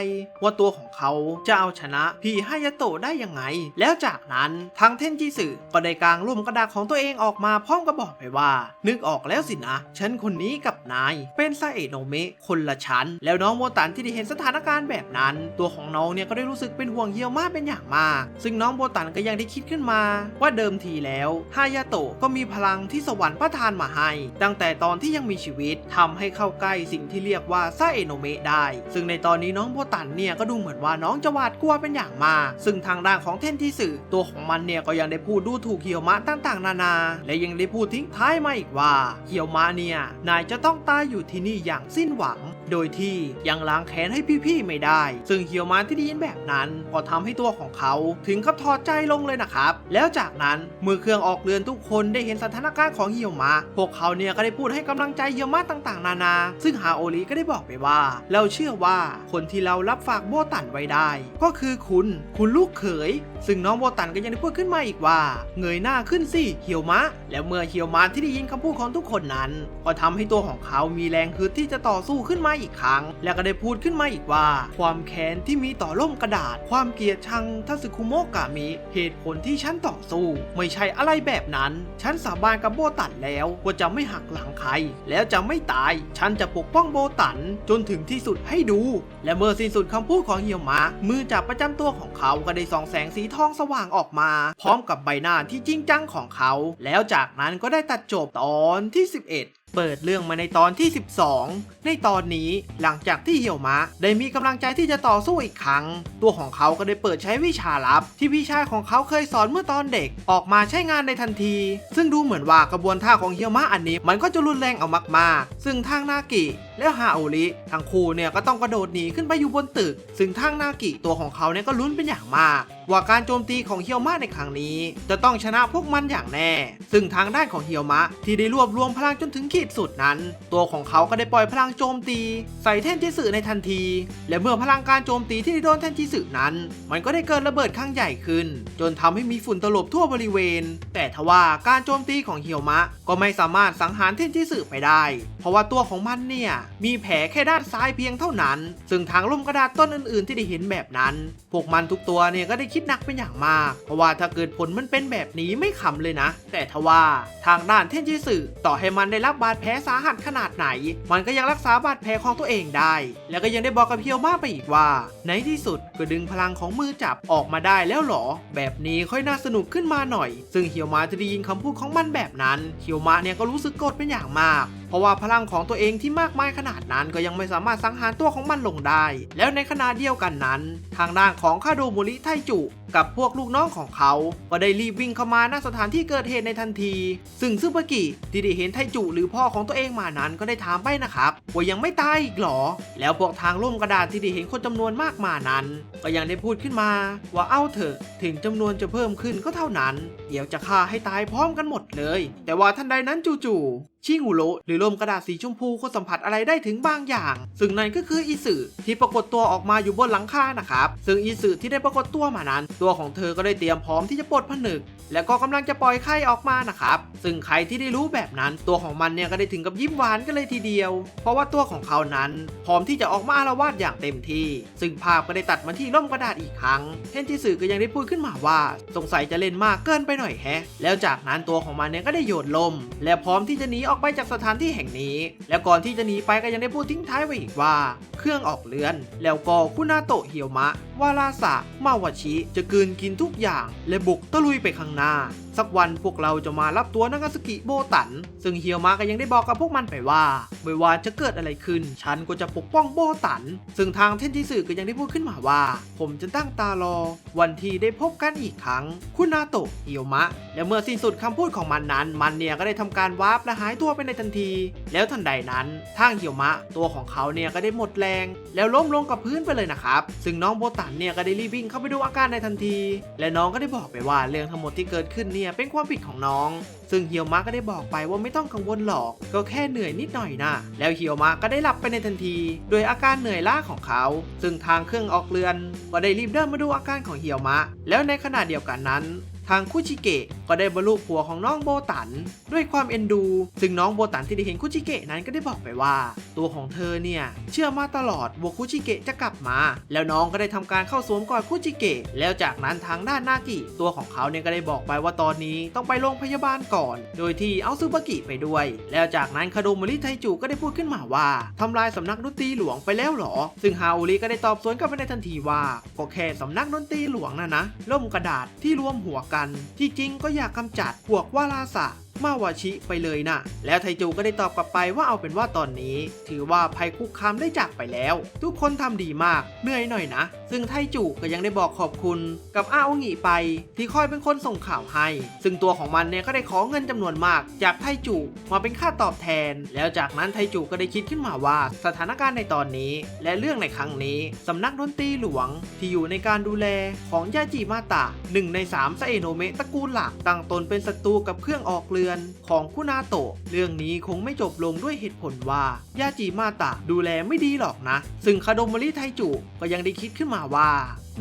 ว่าตัวของเขาจะเอาชนะพี่ฮายาโตะได้ยังไงแล้วจากนั้นทางเทนจิสึก็ได้กางร่มกระดาษของตัวเองออกมาพร้อมกับบอกไปว่านึกออกแล้วสินะฉันคนนี้กับนายเป็นไซเอะโนะเมะคนละชั้นแล้วน้องโมตันที่ได้เห็นสถานการณ์แบบนั้นตัวของน้องเนี่ยก็ได้รู้สึกเป็นห่วงเหี่ยวมะเป็นอย่างมากซึ่งน้องโมตันก็ยังได้คิดขึ้นมาว่าเดิมทีแล้วฮายาโตะก็มีพลังที่สวรรค์ประทานมาให้ตั้งแต่ตอนที่ยังมีชีวิตทำให้เข้าใกล้สิ่งที่เรียกว่าไซเอะโนะเมะได้ซึ่งในตอนนี้น้องโมตันเนี่ยก็ดูเหมือนว่าน้องจะหวาดกลัวเป็นอย่างมากซึ่งทางด้านของเทนจิสึตัวของมันเนี่ยก็ยังได้พูดดูถูกเหี่ยวมะต่างๆนานาและยังได้พูดทิ้งท้ายมาอีกว่าเหี่ยวมะเนี่ยนายจะต้องตายอยู่ที่นี่อย่างสิ้นหวังโดยที่ยังล้างแค้นให้พี่ๆไม่ได้ซึ่งเหี่ยวมะที่ได้ยินแบบนั้นก็ทำให้ตัวของเขาถึงกับถอดใจลงเลยนะครับแล้วจากนั้นเมื่อเครื่องออกเรือนทุกคนได้เห็นสถานการณ์ของเหี่ยวมะพวกเขาเนี่ยก็ได้พูดให้กำลังใจเหี่ยวมะต่างๆนานาซึ่งฮาโอริก็ได้บอกไปว่าเราเชื่อว่าคนที่เรารับฝากโบตันไว้ได้ก็คือคุณลูกเขยซึ่งน้องโบตันก็ยังได้พูดขึ้นมาอีกว่าเงยหน้าขึ้นสิเหี่ยวมะแล้วเมื่อเหี่ยวมะที่ได้ยินคำพูดของทุกคนนั้นก็ทำให้ตัวของเขามีแรงฮึดที่จะต่อสู้ขึ้นมาอีกครั้งแล้วก็ได้พูดขึ้นมาอีกว่าความแค้นที่มีต่อร่มกระดาษความเกลียดชังทัสึคุโมะกามิเหตุผลที่ฉันต่อสู้ไม่ใช่อะไรแบบนั้นฉันสาบานกับโบตันแล้วว่าจะไม่หักหลังใครแล้วจะไม่ตายฉันจะปกป้องโบตันจนถึงที่สุดให้ดูและเมื่อสิ้นสุดคำพูดของเหี่ยวมะมือจับประจำตัวของเขาก็ได้ส่องแสงสีทองสว่างออกมาพร้อมกับใบหน้าที่จริงจังของเขาแล้วจากนั้นก็ได้ตัดจบตอนที่11เปิดเรื่องมาในตอนที่12ในตอนนี้หลังจากที่เหี่ยวมะได้มีกำลังใจที่จะต่อสู้อีกครั้งตัวของเขาก็ได้เปิดใช้วิชาลับที่พี่ชายของเขาเคยสอนเมื่อตอนเด็กออกมาใช้งานในทันทีซึ่งดูเหมือนว่ากระบวนท่าของเหี่ยวมะอันนี้มันก็จะรุนแรงเอามากๆซึ่งทางนากิและฮาโอริทั้งคู่เนี่ยก็ต้องกระโดดหนีขึ้นไปอยู่บนตึกซึ่งทางนากิตัวของเขาเนี่ยก็ลุ้นเป็นอย่างมากว่าการโจมตีของเหี่ยวมะในครั้งนี้จะต้องชนะพวกมันอย่างแน่ซึ่งทางด้านของเหี่ยวมะที่ได้รวบรวมพลังจนถึงขีดสุดนั้นตัวของเขาก็ได้ปล่อยพลังโจมตีใส่เทนจิสึในทันทีและเมื่อพลังการโจมตีที่ได้โดนเทนจิสึนั้นมันก็ได้เกิดระเบิดครั้งใหญ่ขึ้นจนทำให้มีฝุ่นตลบทั่วบริเวณแต่ทว่าการโจมตีของเหี่ยวมะก็ไม่สามารถสังหารเทนจิสึไปได้เพราะว่าตัวของมันเนี่ยมีแผลแค่ด้านซ้ายเพียงเท่านั้นซึ่งทางร่มกระดาษต้นอื่นๆที่ได้เห็นแบบนั้นพวกมันทุกตัวเนี่ยก็ได้คิดหนักเป็นอย่างมากเพราะว่าถ้าเกิดผลมันเป็นแบบนี้ไม่ขำเลยนะแต่ทว่าทางด้านเทนจิสึต่อให้มันได้รับบาดแผลสาหัสขนาดไหนมันก็ยังรักษาบาดแผลของตัวเองได้แล้วก็ยังได้บอกกับเฮียวมาไปอีกว่าในที่สุด ก็ดึงพลังของมือจับออกมาได้แล้วหรอแบบนี้ค่อยน่าสนุกขึ้นมาหน่อยซึ่งเฮียวมะจะได้ยินคำพูดของมันแบบนั้นเฮียวมะเนี่ยก็รู้สึกโกรธเป็นอย่างมากเพราะว่าพลังของตัวเองที่มากมายขนาดนั้นก็ยังไม่สามารถสังหารตัวของมันลงได้แล้วในขณะเดียวกันนั้นทางด้านของคาโดโมริไทจุกับพวกลูกน้องของเขาก็ได้รีบวิ่งเข้ามาณสถานที่เกิดเหตุในทันทีซึ่งซึบากิที่ได้เห็นไทจุหรือพ่อของตัวเองมานั้นก็ได้ถามไปนะครับว่ายังไม่ตายอีกหรอแล้วพวกทางร่มกระดาษที่ได้เห็นคนจำนวนมากมานั้นก็ยังได้พูดขึ้นมาว่าเอาเถอะถึงจำนวนจะเพิ่มขึ้นก็เท่านั้นเดี๋ยวจะฆ่าให้ตายพร้อมกันหมดเลยแต่ว่าทันใดนั้นจู่ๆชิงูโร่หรือร่มกระดาษสีชมพูก็สัมผัสอะไรได้ถึงบางอย่างซึ่งนั่นก็คืออิสึที่ปรากฏตัวออกมาอยู่บนหลังคานะครับซึ่งอิสึที่ได้ปรากฏตัวมานั้นตัวของเธอก็ได้เตรียมพร้อมที่จะปลดผนึกและก็กำลังจะปล่อยไข่ออกมานะครับซึ่งใครที่ได้รู้แบบนั้นตัวของมันเนี่ยก็ได้ถึงกับยิ้มหวานกันเลยทีเดียวเพราะว่าตัวของเขานั้นพร้อมที่จะออกมาอาละวาดอย่างเต็มที่ซึ่งภาพก็ได้ตัดมาที่ร่มกระดาษอีกครั้งเทนจิสึก็ยังได้พูดขึ้นมาว่าสงสัยจะเล่นมากเกินไปหน่อยแฮะแล้วจากนั้นตัวของมันเนี่ยก็ได้โยนล่มและพร้อมที่จะหนีออกไปจากสถานที่แห่งนี้แล้วก่อนที่จะหนีไปก็ยังได้พูดทิ้งท้ายไว้อีกว่าเครื่องออกเรือนแล้วก็คุนาโตะเฮียวมะวาราสะมาวาชิจะกลืนกินทุกอย่างและบุกตะลุยไปข้างหน้าสักวันพวกเราจะมารับตัวนางาสกิโบตันซึ่งเฮียวมะก็ยังได้บอกกับพวกมันไปว่าไม่ว่าจะเกิดอะไรขึ้นฉันก็จะปกป้องโบตันซึ่งทางเทนจิสึก็ยังได้พูดขึ้นมาว่าผมจะตั้งตารอวันที่ได้พบกันอีกครั้งคุนาโตะเฮียวมะและเมื่อสิ้นสุดคำพูดของมันนั้นมันเนี่ยก็ได้ทำการวาร์ปและหายตัวไปในทันทีแล้วทันใดนั้นทางเฮียวมะตัวของเขาเนี่ยก็ได้หมดแรงแล้วล้มลงกับพื้นไปเลยนะครับซึ่งน้องโบตันเนี่ยก็ได้รีบวิ่งเข้าไปดูอาการในทันทีและน้องก็ได้บอกไปว่าเรื่องทั้งหมดที่เกิดขึ้นเนี่ยเป็นความผิดของน้องซึ่งเฮียวมะก็ได้บอกไปว่าไม่ต้องกังวลหรอกก็แค่เหนื่อยนิดหน่อยนะแล้วเฮียวมะก็ได้หลับไปในทันทีโดยอาการเหนื่อยล้าของเขาซึ่งทางเครื่องออกเรือนก็ได้รีบเดินมาดูอาการของเฮียวมะแล้วในขณะเดียวกันนั้นทางคุชิเกะก็ได้บรรลุผัวของน้องโบตันด้วยความเอ็นดูซึ่งน้องโบตันที่ได้เห็นคุชิเกะนั้นก็ได้บอกไปว่าตัวของเธอเนี่ยเชื่อมาตลอดว่าคุชิเกะจะกลับมาแล้วน้องก็ได้ทำการเข้าสวมกอดคุชิเกะแล้วจากนั้นทางด้านนากิตัวของเขาเนี่ยก็ได้บอกไปว่าตอนนี้ต้องไปโรงพยาบาลก่อนโดยที่เอาซึบากิไปด้วยแล้วจากนั้นคาโดโมริไทจุก็ได้พูดขึ้นมาว่าทำลายสำนักดนตรีหลวงไปแล้วหรอซึ่งฮาอุริก็ได้ตอบสวนกลับไปในทันทีว่าก็แค่สำนักดนตรีหลวงนะร่มกระดาษที่รวมหัวกันที่จริงก็อยากกำจัดพวกวาราสะมาวาชิไปเลยนะแล้วไทจูก็ได้ตอบกลับไปว่าเอาเป็นว่าตอนนี้ถือว่าภัยคุกคามได้จากไปแล้วทุกคนทำดีมากเหนื่อยหน่อยนะซึ่งไทจูก็ยังได้บอกขอบคุณกับอาโองิไปที่คอยเป็นคนส่งข่าวให้ซึ่งตัวของมันเนี่ยก็ได้ขอเงินจำนวนมากจากไทจูมาเป็นค่าตอบแทนแล้วจากนั้นไทจูก็ได้คิดขึ้นมาว่าสถานการณ์ในตอนนี้และเรื่องในครั้งนี้สำนักดนตรีหลวงที่อยู่ในการดูแลของยาจิมาตะ1 ใน 3ซาเอโนะเมะตระกูลหลักตั้งตนเป็นศัตรูกับเครื่องออกเรือนของคุนาโตะเรื่องนี้คงไม่จบลงด้วยเหตุผลว่ายาจิมาตะดูแลไม่ดีหรอกนะซึ่งคาโดโมริไทจุก็ยังได้คิดขึ้นมาว่า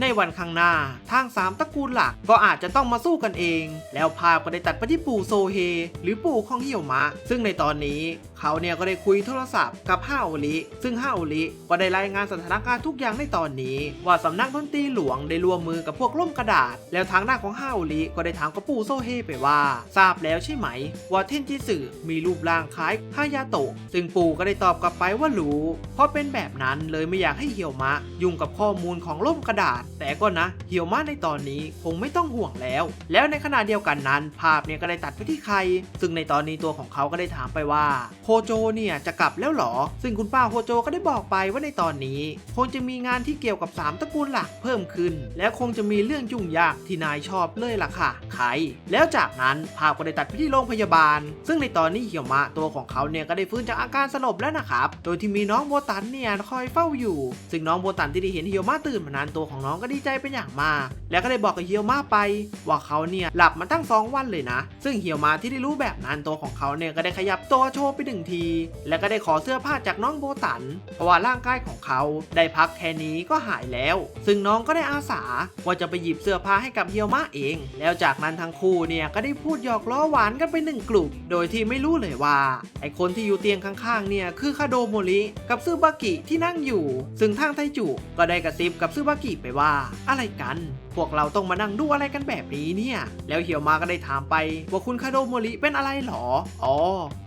ในวันข้างหน้าทาง3ตระกูลหลักก็อาจจะต้องมาสู้กันเองแล้วภาพก็ได้ตัดไปที่ปู่โซเฮหรือปู่ของเฮียวมะซึ่งในตอนนี้เขาเนี่ยก็ได้คุยโทรศัพท์กับฮาโอริซึ่งฮาโอริก็ได้รายงานสถานการณ์ทุกอย่างในตอนนี้ว่าสำนักดนตรีหลวงได้ร่วมมือกับพวกล่มกระดาษแล้วทางด้านของฮาโอริก็ได้ถามกับปู่โซเฮไปว่าทราบแล้วใช่ไหมว่าเทนจิสึมีรูปร่างคล้ายฮายาโตะซึ่งปู่ก็ได้ตอบกลับไปว่ารู้เพราะเป็นแบบนั้นเลยไม่อยากให้เฮียวมะยุ่งกับข้อมูลของล่มกระดาษแต่ก็นะเฮียวมะในตอนนี้คงไม่ต้องห่วงแล้วในขณะเดียวกันนั้นภาพเนี่ยก็ได้ตัดไปที่ใครซึ่งในตอนนี้ตัวของเขาก็ได้ถามไปว่าโฮโจเนี่ยจะกลับแล้วหรอซึ่งคุณป้าโฮโจก็ได้บอกไปว่าในตอนนี้คงจะมีงานที่เกี่ยวกับ3ตระกูลหลักเพิ่มขึ้นและคงจะมีเรื่องยุ่งยากที่นายชอบเลยล่ะค่ะใครแล้วจากนั้นภาพก็ได้ตัดไปที่โรงพยาบาลซึ่งในตอนนี้เฮียวมะตัวของเขาเนี่ยก็ได้ฟื้นจากอาการสลบแล้วนะครับโดยที่มีน้องโบตันเนี่ยคอยเฝ้าอยู่ซึ่งน้องโบตันที่ได้เห็นเฮียวมะตื่นมานั้นตัวของน้องก็ดีใจเป็นอย่างมากแล้วก็ได้บอกกับเฮียวมะไปว่าเขาเนี่ยหลับมาตั้ง2 วันเลยนะซึ่งเฮียวมะที่ได้รู้แบบนั้นตัวของเขาเนี่ยก็ได้ขยับตัวโชว์ไป1 ทีแล้วก็ได้ขอเสื้อผ้าจากน้องโบตันเพราะว่าร่างกายของเขาได้พักแค่นี้ก็หายแล้วซึ่งน้องก็ได้อาสาว่าจะไปหยิบเสื้อผ้าให้กับเฮียวมะเองแล้วจากนั้นทั้งคู่เนี่ยก็ได้พูดหยอกล้อหวานกันไป1 กลุ่มโดยที่ไม่รู้เลยว่าไอคนที่อยู่เตียงข้างๆเนี่ยคือคาโดโมริกับซึบากิที่นั่งอยู่ซึ่งทางไทจุก็ได้กระซิบกับซึบากิไปว่าอะไรกัน พวกเราต้องมานั่งดูอะไรกันแบบนี้เนี่ยแล้วเฮียวมาก็ได้ถามไปว่าคุณคาโดโมริเป็นอะไรหรออ๋อ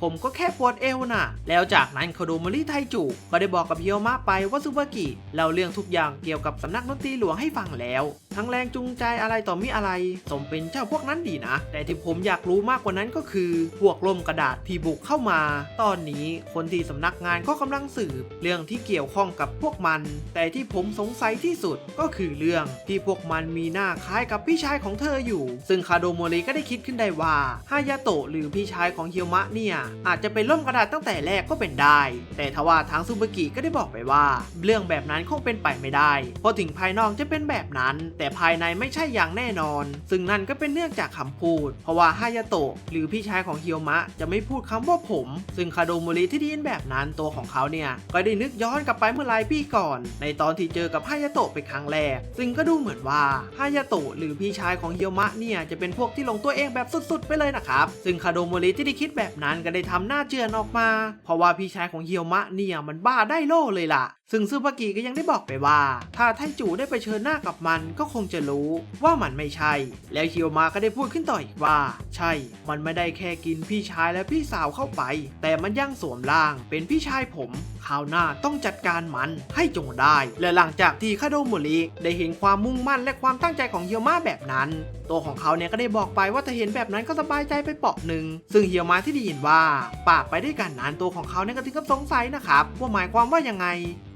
ผมก็แค่ปวดเอวน่ะแล้วจากนั้นคาโดโมริไทจูก็ได้บอกกับเฮียวมาไปว่าซูบากิเล่าเรื่องทุกอย่างเกี่ยวกับสำนักดนตรีหลวงให้ฟังแล้วทั้งแรงจูงใจอะไรต่อมีอะไรสมเป็นเจ้าพวกนั้นดีนะแต่ที่ผมอยากรู้มากกว่านั้นก็คือพวกล่มกระดาษที่บุกเข้ามาตอนนี้คนที่สำนักงานก็กำลังสืบเรื่องที่เกี่ยวข้องกับพวกมันแต่ที่ผมสงสัยที่สุดก็คือเรื่องที่พวกมันมีหน้าคล้ายกับพี่ชายของเธออยู่ซึ่งคาโดโมริก็ได้คิดขึ้นได้ว่าฮายาโตะหรือพี่ชายของเฮียวมะเนี่ยอาจจะเป็นล่มกระดาษตั้งแต่แรกก็เป็นได้แต่ทว่าทางซูบากิก็ได้บอกไปว่าเรื่องแบบนั้นคงเป็นไปไม่ได้เพราะถึงภายนอกจะเป็นแบบนั้นแต่ภายในไม่ใช่อย่างแน่นอนซึ่งนั่นก็เป็นเนื่องจากคำพูดเพราะว่าฮายาโตะหรือพี่ชายของเฮียวมะจะไม่พูดคำว่าผมซึ่งคาโดโมริที่ได้ยินแบบนั้นตัวของเขาเนี่ยก็ได้นึกย้อนกลับไปเมื่อหลายปีก่อนในตอนที่เจอกับฮายาโตะเป็นครั้งแรกซึ่งก็ดูเหมือนว่าฮายาโตะหรือพี่ชายของเฮียวมะเนี่ยจะเป็นพวกที่ลงตัวเองแบบสุดๆไปเลยนะครับซึ่งคาโดโมริที่ได้คิดแบบนั้นก็ได้ทำหน้าเจือนออกมาเพราะว่าพี่ชายของเฮียวมะเนี่ยมันบ้าได้โล่เลยล่ะซึ่งซูบากิก็ยังได้บอกไปว่าถ้าไทจูได้ไปเชิญหน้ากับมันก็คงจะรู้ว่ามันไม่ใช่แล้วเฮียวมะก็ได้พูดขึ้นต่ออีกว่าใช่มันไม่ได้แค่กินพี่ชายและพี่สาวเข้าไปแต่มันยังสวมร่างเป็นพี่ชายผมคราวหน้าต้องจัดการมันให้จงได้และหลังจากที่คาโดโมริได้เห็นความมุ่งมั่นและความตั้งใจของเฮียวมะแบบนั้นตัวของเขาเนี่ยก็ได้บอกไปว่าถ้าเห็นแบบนั้นก็สบายใจไปเปาะหนึ่งซึ่งเฮียวมะที่ได้ยินว่าปากไปด้วยกันนั้นตัวของเขาเนี่ยก็ถึงกับสงสัยนะครับว่าหมายความว่ายังไง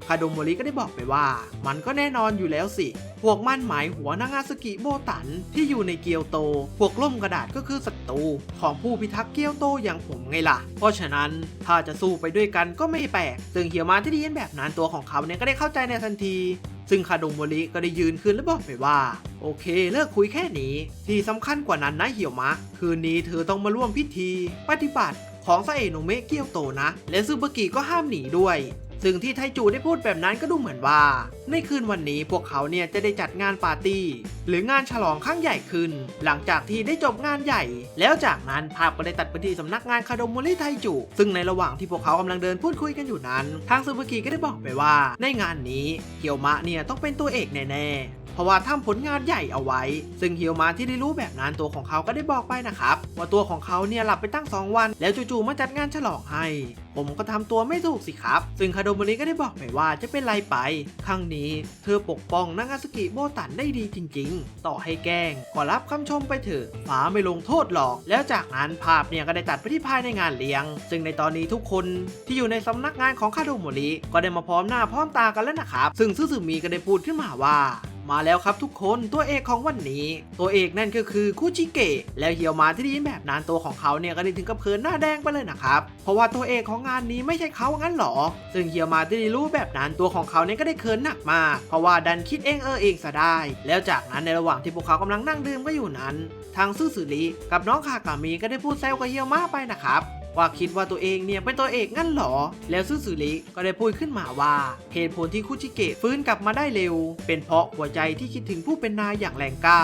คาโดโมริก็ได้บอกไปว่ามันก็แน่นอนอยู่แล้วสิพวกมั่นหมายหัวนางาสกิโบตันที่อยู่ในเกียวโตพวกล่มกระดาษก็คือศัตรูของผู้พิทักษ์เกียวโตอย่างผมไงล่ะเพราะฉะนั้นถ้าจะสู้ไปด้วยกันก็ไม่แปลกซึ่งเฮียวมะที่ได้ยินแบบนั้นตัวของเขาเนี่ยก็ได้เข้าใจในทันทีซึ่งคาโดโมริก็ได้ยืนขึ้นและบอกไปว่าโอเคเลิกคุยแค่นี้ที่สำคัญกว่านั้นนะเฮียวมะคืนนี้เธอต้องมาร่วมพิธีปฏิบัติของซาเอะโนะเมะเกียวโตนะและซูบากิก็ห้ามหนีด้วยซึ่งที่ไทจูได้พูดแบบนั้นก็ดูเหมือนว่าในคืนวันนี้พวกเขาเนี่ยจะได้จัดงานปาร์ตี้หรืองานฉลองครั้งใหญ่ขึ้นหลังจากที่ได้จบงานใหญ่แล้วจากนั้นภาพก็ได้ตัดไปที่สำนักงานคาโดโมริไทจูซึ่งในระหว่างที่พวกเขากำลังเดินพูดคุยกันอยู่นั้นทางซูบากิก็ได้บอกไปว่าในงานนี้เกียวมะเนี่ยต้องเป็นตัวเอกแน่ๆเพราะว่าทำผลงานใหญ่เอาไว้ซึ่งเฮียวมะที่ได้รู้แบบนั้นตัวของเขาก็ได้บอกไปนะครับว่าตัวของเขาเนี่ยหลับไปตั้ง2 วันแล้วจู่ๆมาจัดงานฉลองให้ผมก็ทำตัวไม่ถูกสิครับซึ่งคาโดโมริก็ได้บอกไปว่าจะเป็นไรไปครั้งนี้เธอปกป้องนางาสกิโบตันได้ดีจริงๆต่อให้แกล้งก็รับคำชมไปเถอะฟ้าไม่ลงโทษหรอกแล้วจากนั้นภาพเนี่ยก็ได้ตัดไปที่ภายในงานเลี้ยงซึ่งในตอนนี้ทุกคนที่อยู่ในสำนักงานของคาโดโมริก็ได้มาพร้อมหน้าพร้อมตากันแล้วนะครับซึ่งซึซึมิก็ได้พูดขึ้นมาว่ามาแล้วครับทุกคนตัวเอกของวันนี้ตัวเอกนั่นก็คือคุจิเกะแล้วเฮียวมาที่ได้ยินแบบนั้นตัวของเขาเนี่ยก็ได้ถึงกับเขินหน้าแดงไปเลยนะครับเพราะว่าตัวเอกของงานนี้ไม่ใช่เขางั้นหรอซึ่งเฮียวมาที่ได้รู้แบบนั้นตัวของเขาเนี่ยก็ได้เขินหนักมากเพราะว่าดันคิดเองซะได้แล้วจากนั้นในระหว่างที่พวกเขากำลังนั่งดื่มก็อยู่นั้นทางซึซึริกับน้องคากามิก็ได้พูดแซวกับเฮียวมาไปนะครับว่าคิดว่าตัวเองเนี่ยเป็นตัวเอกงั้นหรอแล้วซึซึริก็ได้พูดขึ้นมาว่าเหตุผลที่คุจิเกะฟื้นกลับมาได้เร็วเป็นเพราะหัวใจที่คิดถึงผู้เป็นนายอย่างแรงกล้า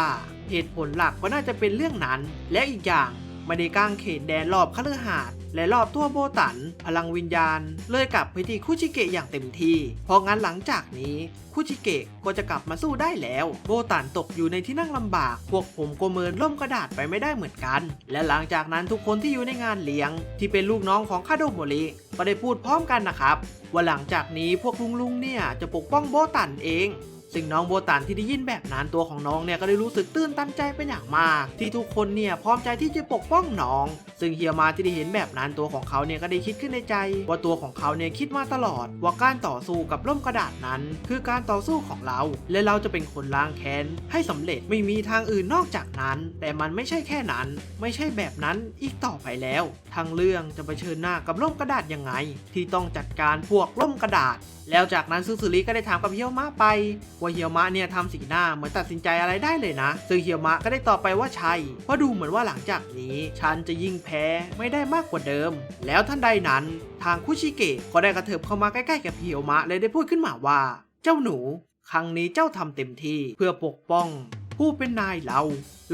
เหตุผลหลักก็น่าจะเป็นเรื่องนั้นและอีกอย่างไม่ได้กางเขนแดนรอบคฤหาสน์และรอบตัวโบตันพลังวิญญาณเลยกลับไปที่คุจิเกะอย่างเต็มที่เพราะงั้นหลังจากนี้คุจิเกะก็จะกลับมาสู้ได้แล้วโบตันตกอยู่ในที่นั่งลำบากพวกผมก็เมินล่มกระดาษไปไม่ได้เหมือนกันและหลังจากนั้นทุกคนที่อยู่ในงานเลี้ยงที่เป็นลูกน้องของคาโดโมริก็ได้พูดพร้อมกันนะครับว่าหลังจากนี้พวกลุงเนี่ยจะปกป้องโบตันเองซึ่งน้องโบตันที่ได้ยินแบบนั้นตัวของน้องเนี่ยก็ได้รู้สึกตื้นตันใจเป็นอย่างมากที่ทุกคนเนี่ยพร้อมใจที่จะปกป้องน้องซึ่งเฮียมาที่ได้เห็นแบบนั้นตัวของเขาเนี่ยก็ได้คิดขึ้นในใจว่าตัวของเขาเนี่ยคิดมาตลอดว่าการต่อสู้กับร่มกระดาษนั้นคือการต่อสู้ของเราและเราจะเป็นคนล้างแค้นให้สำเร็จไม่มีทางอื่นนอกจากนั้นแต่มันไม่ใช่แค่นั้นไม่ใช่แบบนั้นอีกต่อไปแล้วทางเรื่องจะเผชิญหน้ากับร่มกระดาษยังไงที่ต้องจัดการพวกร่มกระดาษแล้วจากนั้นซึซึริก็ได้ถามกับเฮียวมะไปว่าเฮียวมะเนี่ยทำสีหน้าเหมือนตัดสินใจอะไรได้เลยนะซึ่งเฮียวมะก็ได้ตอบไปว่าใช่เพราะดูเหมือนว่าหลังจากนี้ฉันจะยิ่งแพ้ไม่ได้มากกว่าเดิมแล้วทันใดนั้นทางคุชิเกะก็ได้กระเถิบเข้ามาใกล้ๆกับเฮียวมะเลยได้พูดขึ้นมาว่าเจ้าหนูครั้งนี้เจ้าทำเต็มที่เพื่อปกป้องผู้เป็นนายเรา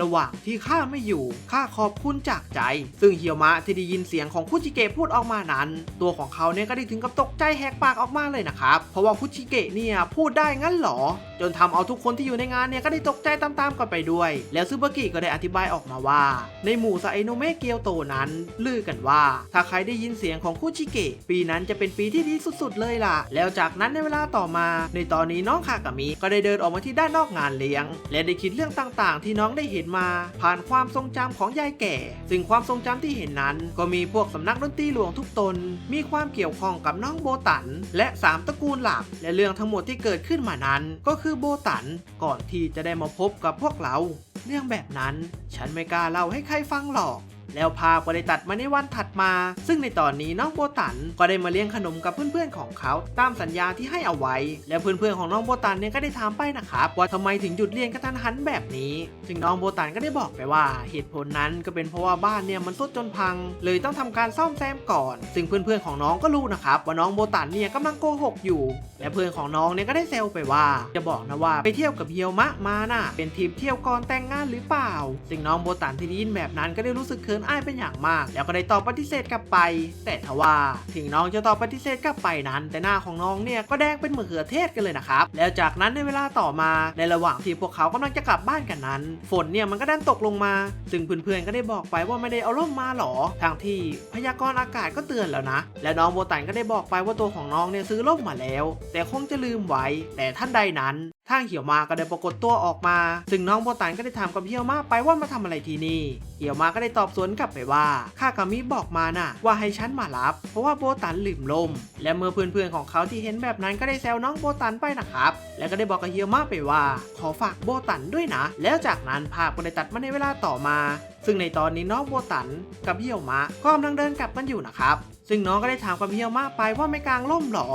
ระหว่างที่ข้าไม่อยู่ข้าขอบคุณจากใจซึ่งเฮียวมะที่ได้ยินเสียงของคุจิเกะพูดออกมานั้นตัวของเขาเนี่ยก็ได้ถึงกับตกใจแหกปากออกมาเลยนะครับเพราะว่าคุจิเกะเนี่ยพูดได้งั้นหรอ จนทำเอาทุกคนที่อยู่ในงานเนี่ยก็ได้ตกใจตามๆกันไปด้วยแล้วซึบากิก็ได้อธิบายออกมาว่าในหมู่ซาเอโนะเมะเกียวโตนั้นลือกันว่าถ้าใครได้ยินเสียงของคุชิเกะปีนั้นจะเป็นปีที่ดีสุดๆเลยล่ะแล้วจากนั้นในเวลาต่อมาในตอนนี้น้องคากามิก็ได้เดินออกมาที่ด้านนอกงานเลี้ยงและได้คิดเรื่องต่างๆที่น้องได้เห็นมาผ่านความทรงจำของยายแก่ซึ่งความทรงจำที่เห็นนั้นก็มีพวกสำนักดนตรีหลวงทุกตนมีความเกี่ยวข้องกับน้องโบตันและ3ตระกูลหลักและเรื่องทั้งหมดที่เกิดขึ้นมานั้นก็คือโบตันก่อนที่จะได้มาพบกับพวกเราเรื่องแบบนั้นฉันไม่กล้าเล่าให้ใครฟังหรอกแล้วภาพก็ได้ตัดมาในวันถัดมาซึ่งในตอนนี้น้องโบตันก็ได้มาเลี้ยงขนมกับเพื่อนๆของเขาตามสัญญาที่ให้เอาไว้และเพื่อนๆของน้องโบตันเนี่ยก็ได้ถามไปนะครับว่าทำไมถึงหยุดเรียนกระทันหันแบบนี้ซึ่งน้องโบตันก็ได้บอกไปว่าเหตุผลนั้นก็เป็นเพราะว่าบ้านเนี่ยมันทรุดจนพังเลยต้องทำการซ่อมแซมก่อนซึ่งเพื่อนๆของน้องก็รู้นะครับว่าน้องโบตันเนี่ยกำลังโกหกอยู่และเพื่อนของน้องเนี่ยก็ได้แซวไปว่าจะบอกนะว่าไปเที่ยวกับเฮียวมะมาน่ะเป็นทริปเที่ยวก่อนแต่งงานหรือเปล่าซึ่งน้องโบตันที่ได้ยินแบบนั้นก็ได้รู้สึกเขินอายเป็นอย่างมากแล้วก็ได้ตอบปฏิเสธกลับไปแต่ทว่าถึงน้องจะตอบปฏิเสธกลับไปนั้นแต่หน้าของน้องเนี่ยก็แดงเป็นมะเขือเทศกันเลยนะครับแล้วจากนั้นในเวลาต่อมาในระหว่างที่พวกเขากำลังจะกลับบ้านกันนั้นฝนเนี่ยมันก็ดันตกลงมาซึ่งเพื่อนๆก็ได้บอกไปว่าไม่ได้เอาร่มมาหรอทางที่พยากรณ์อากาศก็เตือนแล้วนะและน้องโบตันก็ได้บอกไปว่าตัวของน้องเนี่ยซื้อร่มมาแล้วแต่คงจะลืมไว้แต่ท่านใดนั้นทางเหี่ยวมาก็ได้ปรากฏตัวออกมาซึ่งน้องโบตันก็ได้ถามกับเหี่ยวมาไปว่ามาทำอะไรที่นี่เหี่ยวมาก็ได้ตอบสวนกลับไปว่าข้ากามิบอกมาน่ะว่าให้ฉันมารับเพราะว่าโบตันลืมล่มและเมื่อเพื่อนๆของเขาที่เห็นแบบนั้นก็ได้แซวน้องโบตันไปนะครับแล้วก็ได้บอกกับเหี่ยวมาไปว่าขอฝากโบตันด้วยนะแล้วจากนั้นภาพก็ได้ตัดมาในเวลาต่อมาซึ่งในตอนนี้น้องโบตันกับเหี่ยวมาก็กำลังเดินกลับกันอยู่นะครับซึ่งน้องก็ได้ถามกับเฮียวมาไปว่าไม่กางร่มหรอ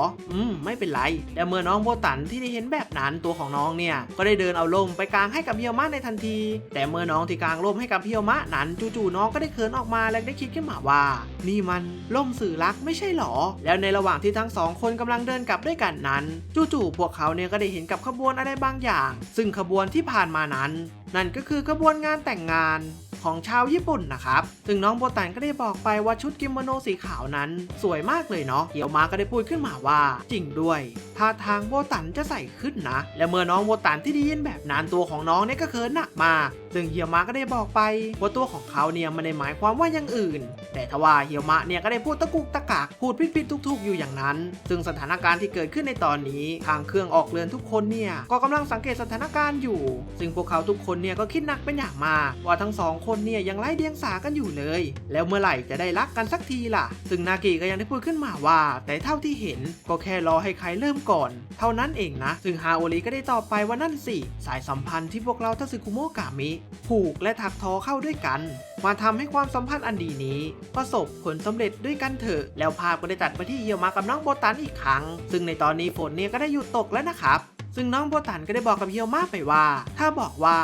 ไม่เป็นไรแต่เมื่อน้องโบตันที่ได้เห็นแบบนั้นตัวของน้องเนี่ยก็ได้เดินเอาร่มไปกางให้กับเฮียวมาในทันทีแต่เมื่อน้องที่กางร่มให้กับเฮียวมานั้นจู่ๆน้องก็ได้เขินออกมาและได้คิดขึ้นมาว่านี่มันร่มสื่อรักไม่ใช่หรอแล้วในระหว่างที่ทั้งสองคนกำลังเดินกลับด้วยกันนั้นจู่ๆพวกเขาเนี่ยก็ได้เห็นกับขบวนอะไรบางอย่างซึ่งขบวนที่ผ่านมานั้นนั่นก็คือขบวนงานแต่งงานของชาวญี่ปุ่นนะครับซึ่งน้องโบตันก็ได้บอกไปว่าชุดกิโมโนสีขาวนั้นสวยมากเลยเนาะเหี่ยวมาก็ได้พูดขึ้นมาว่าจริงด้วยท่าทางโบตันจะใส่ขึ้นนะและเมื่อน้องโบตันที่ได้ยินแบบนั้นตัวของน้องเนี่ยก็เขินหนักมากซึ่งเหี่ยวมาก็ได้บอกไปว่าตัวของเขาเนี่ยไม่ได้หมายความว่าอย่างอื่นแต่ทว่าเหี่ยวมาเนี่ยก็ได้พูดตะกุกตะกักพูดผิดๆทุกๆอยู่อย่างนั้นซึ่งสถานการณ์ที่เกิดขึ้นในตอนนี้ทางเครื่องออกเรือนทุกคนเนี่ยก็กำลังสังเกตสถานการณ์อยู่ซึ่งพวกเขาทุกคนเนี่ยก็คิดหนักเป็นอย่างมากว่าทั้งสองคนเนี่ยยังไร้เดียงสากันอยู่เลยแล้วเมื่อไหร่จะได้รักกันสักทีล่ะซึ่งนากิก็ยังได้พูดขึ้นมาว่าแต่เท่าที่เห็นก็แค่รอให้ใครเริ่มก่อนเท่านั้นเองนะซึ่งฮาโอริก็ได้ตอบไปว่านั่นสิสายสัมพันธ์ที่พวกเราทัสึคุโมะกามิผูกและถักทอเข้าด้วยกันมาทำให้ความสัมพันธ์อันดีนี้ประสบผลสำเร็จด้วยกันเถอะแล้วภาพก็ได้ตัดไปที่เฮียวมากับน้องโบตันอีกครั้งซึ่งในตอนนี้ฝนเนี่ยก็ได้หยุดตกแล้วนะครับซึ่งน้องโบตันก็ได้บอกกับเฮียวมาไปว่าถ้าบอกว่า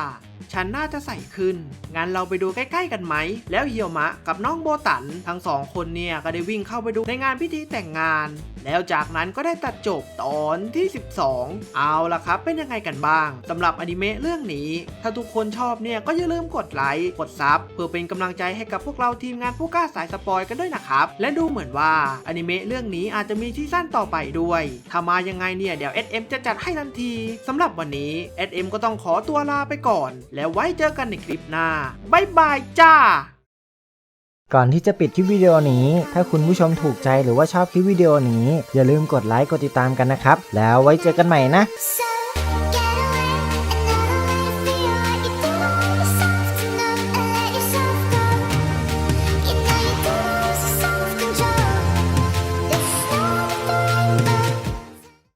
ฉันน่าจะใส่ขึ้นงั้นเราไปดูใกล้ๆกันไหมแล้วเฮียวมะกับน้องโบตันทั้งสองคนเนี่ยก็ได้วิ่งเข้าไปดูในงานพิธีแต่งงานแล้วจากนั้นก็ได้ตัดจบตอนที่12เอาล่ะครับเป็นยังไงกันบ้างสำหรับอนิเมะเรื่องนี้ถ้าทุกคนชอบเนี่ยก็อย่าลืมกดไลค์กดซับเพื่อเป็นกำลังใจให้กับพวกเราทีมงานผู้กล้าสายสปอยกันด้วยนะครับและดูเหมือนว่าอนิเมะเรื่องนี้อาจจะมีซีซั่นต่อไปด้วยถ้ามายังไงเนี่ยเดี๋ยว SM จะจัดให้ทันทีสำหรับวันนี้ SM ก็ต้องขอตัวลาไปก่อนแล้วไว้เจอกันในคลิปหน้าบ๊ายบายจ้าก่อนที่จะปิดคลิปวิดีโอนี้ถ้าคุณผู้ชมถูกใจหรือว่าชอบคลิปวิดีโอนี้อย่าลืมกดไลค์กดติดตามกันนะครับแล้วไว้เจอกันใหม่นะ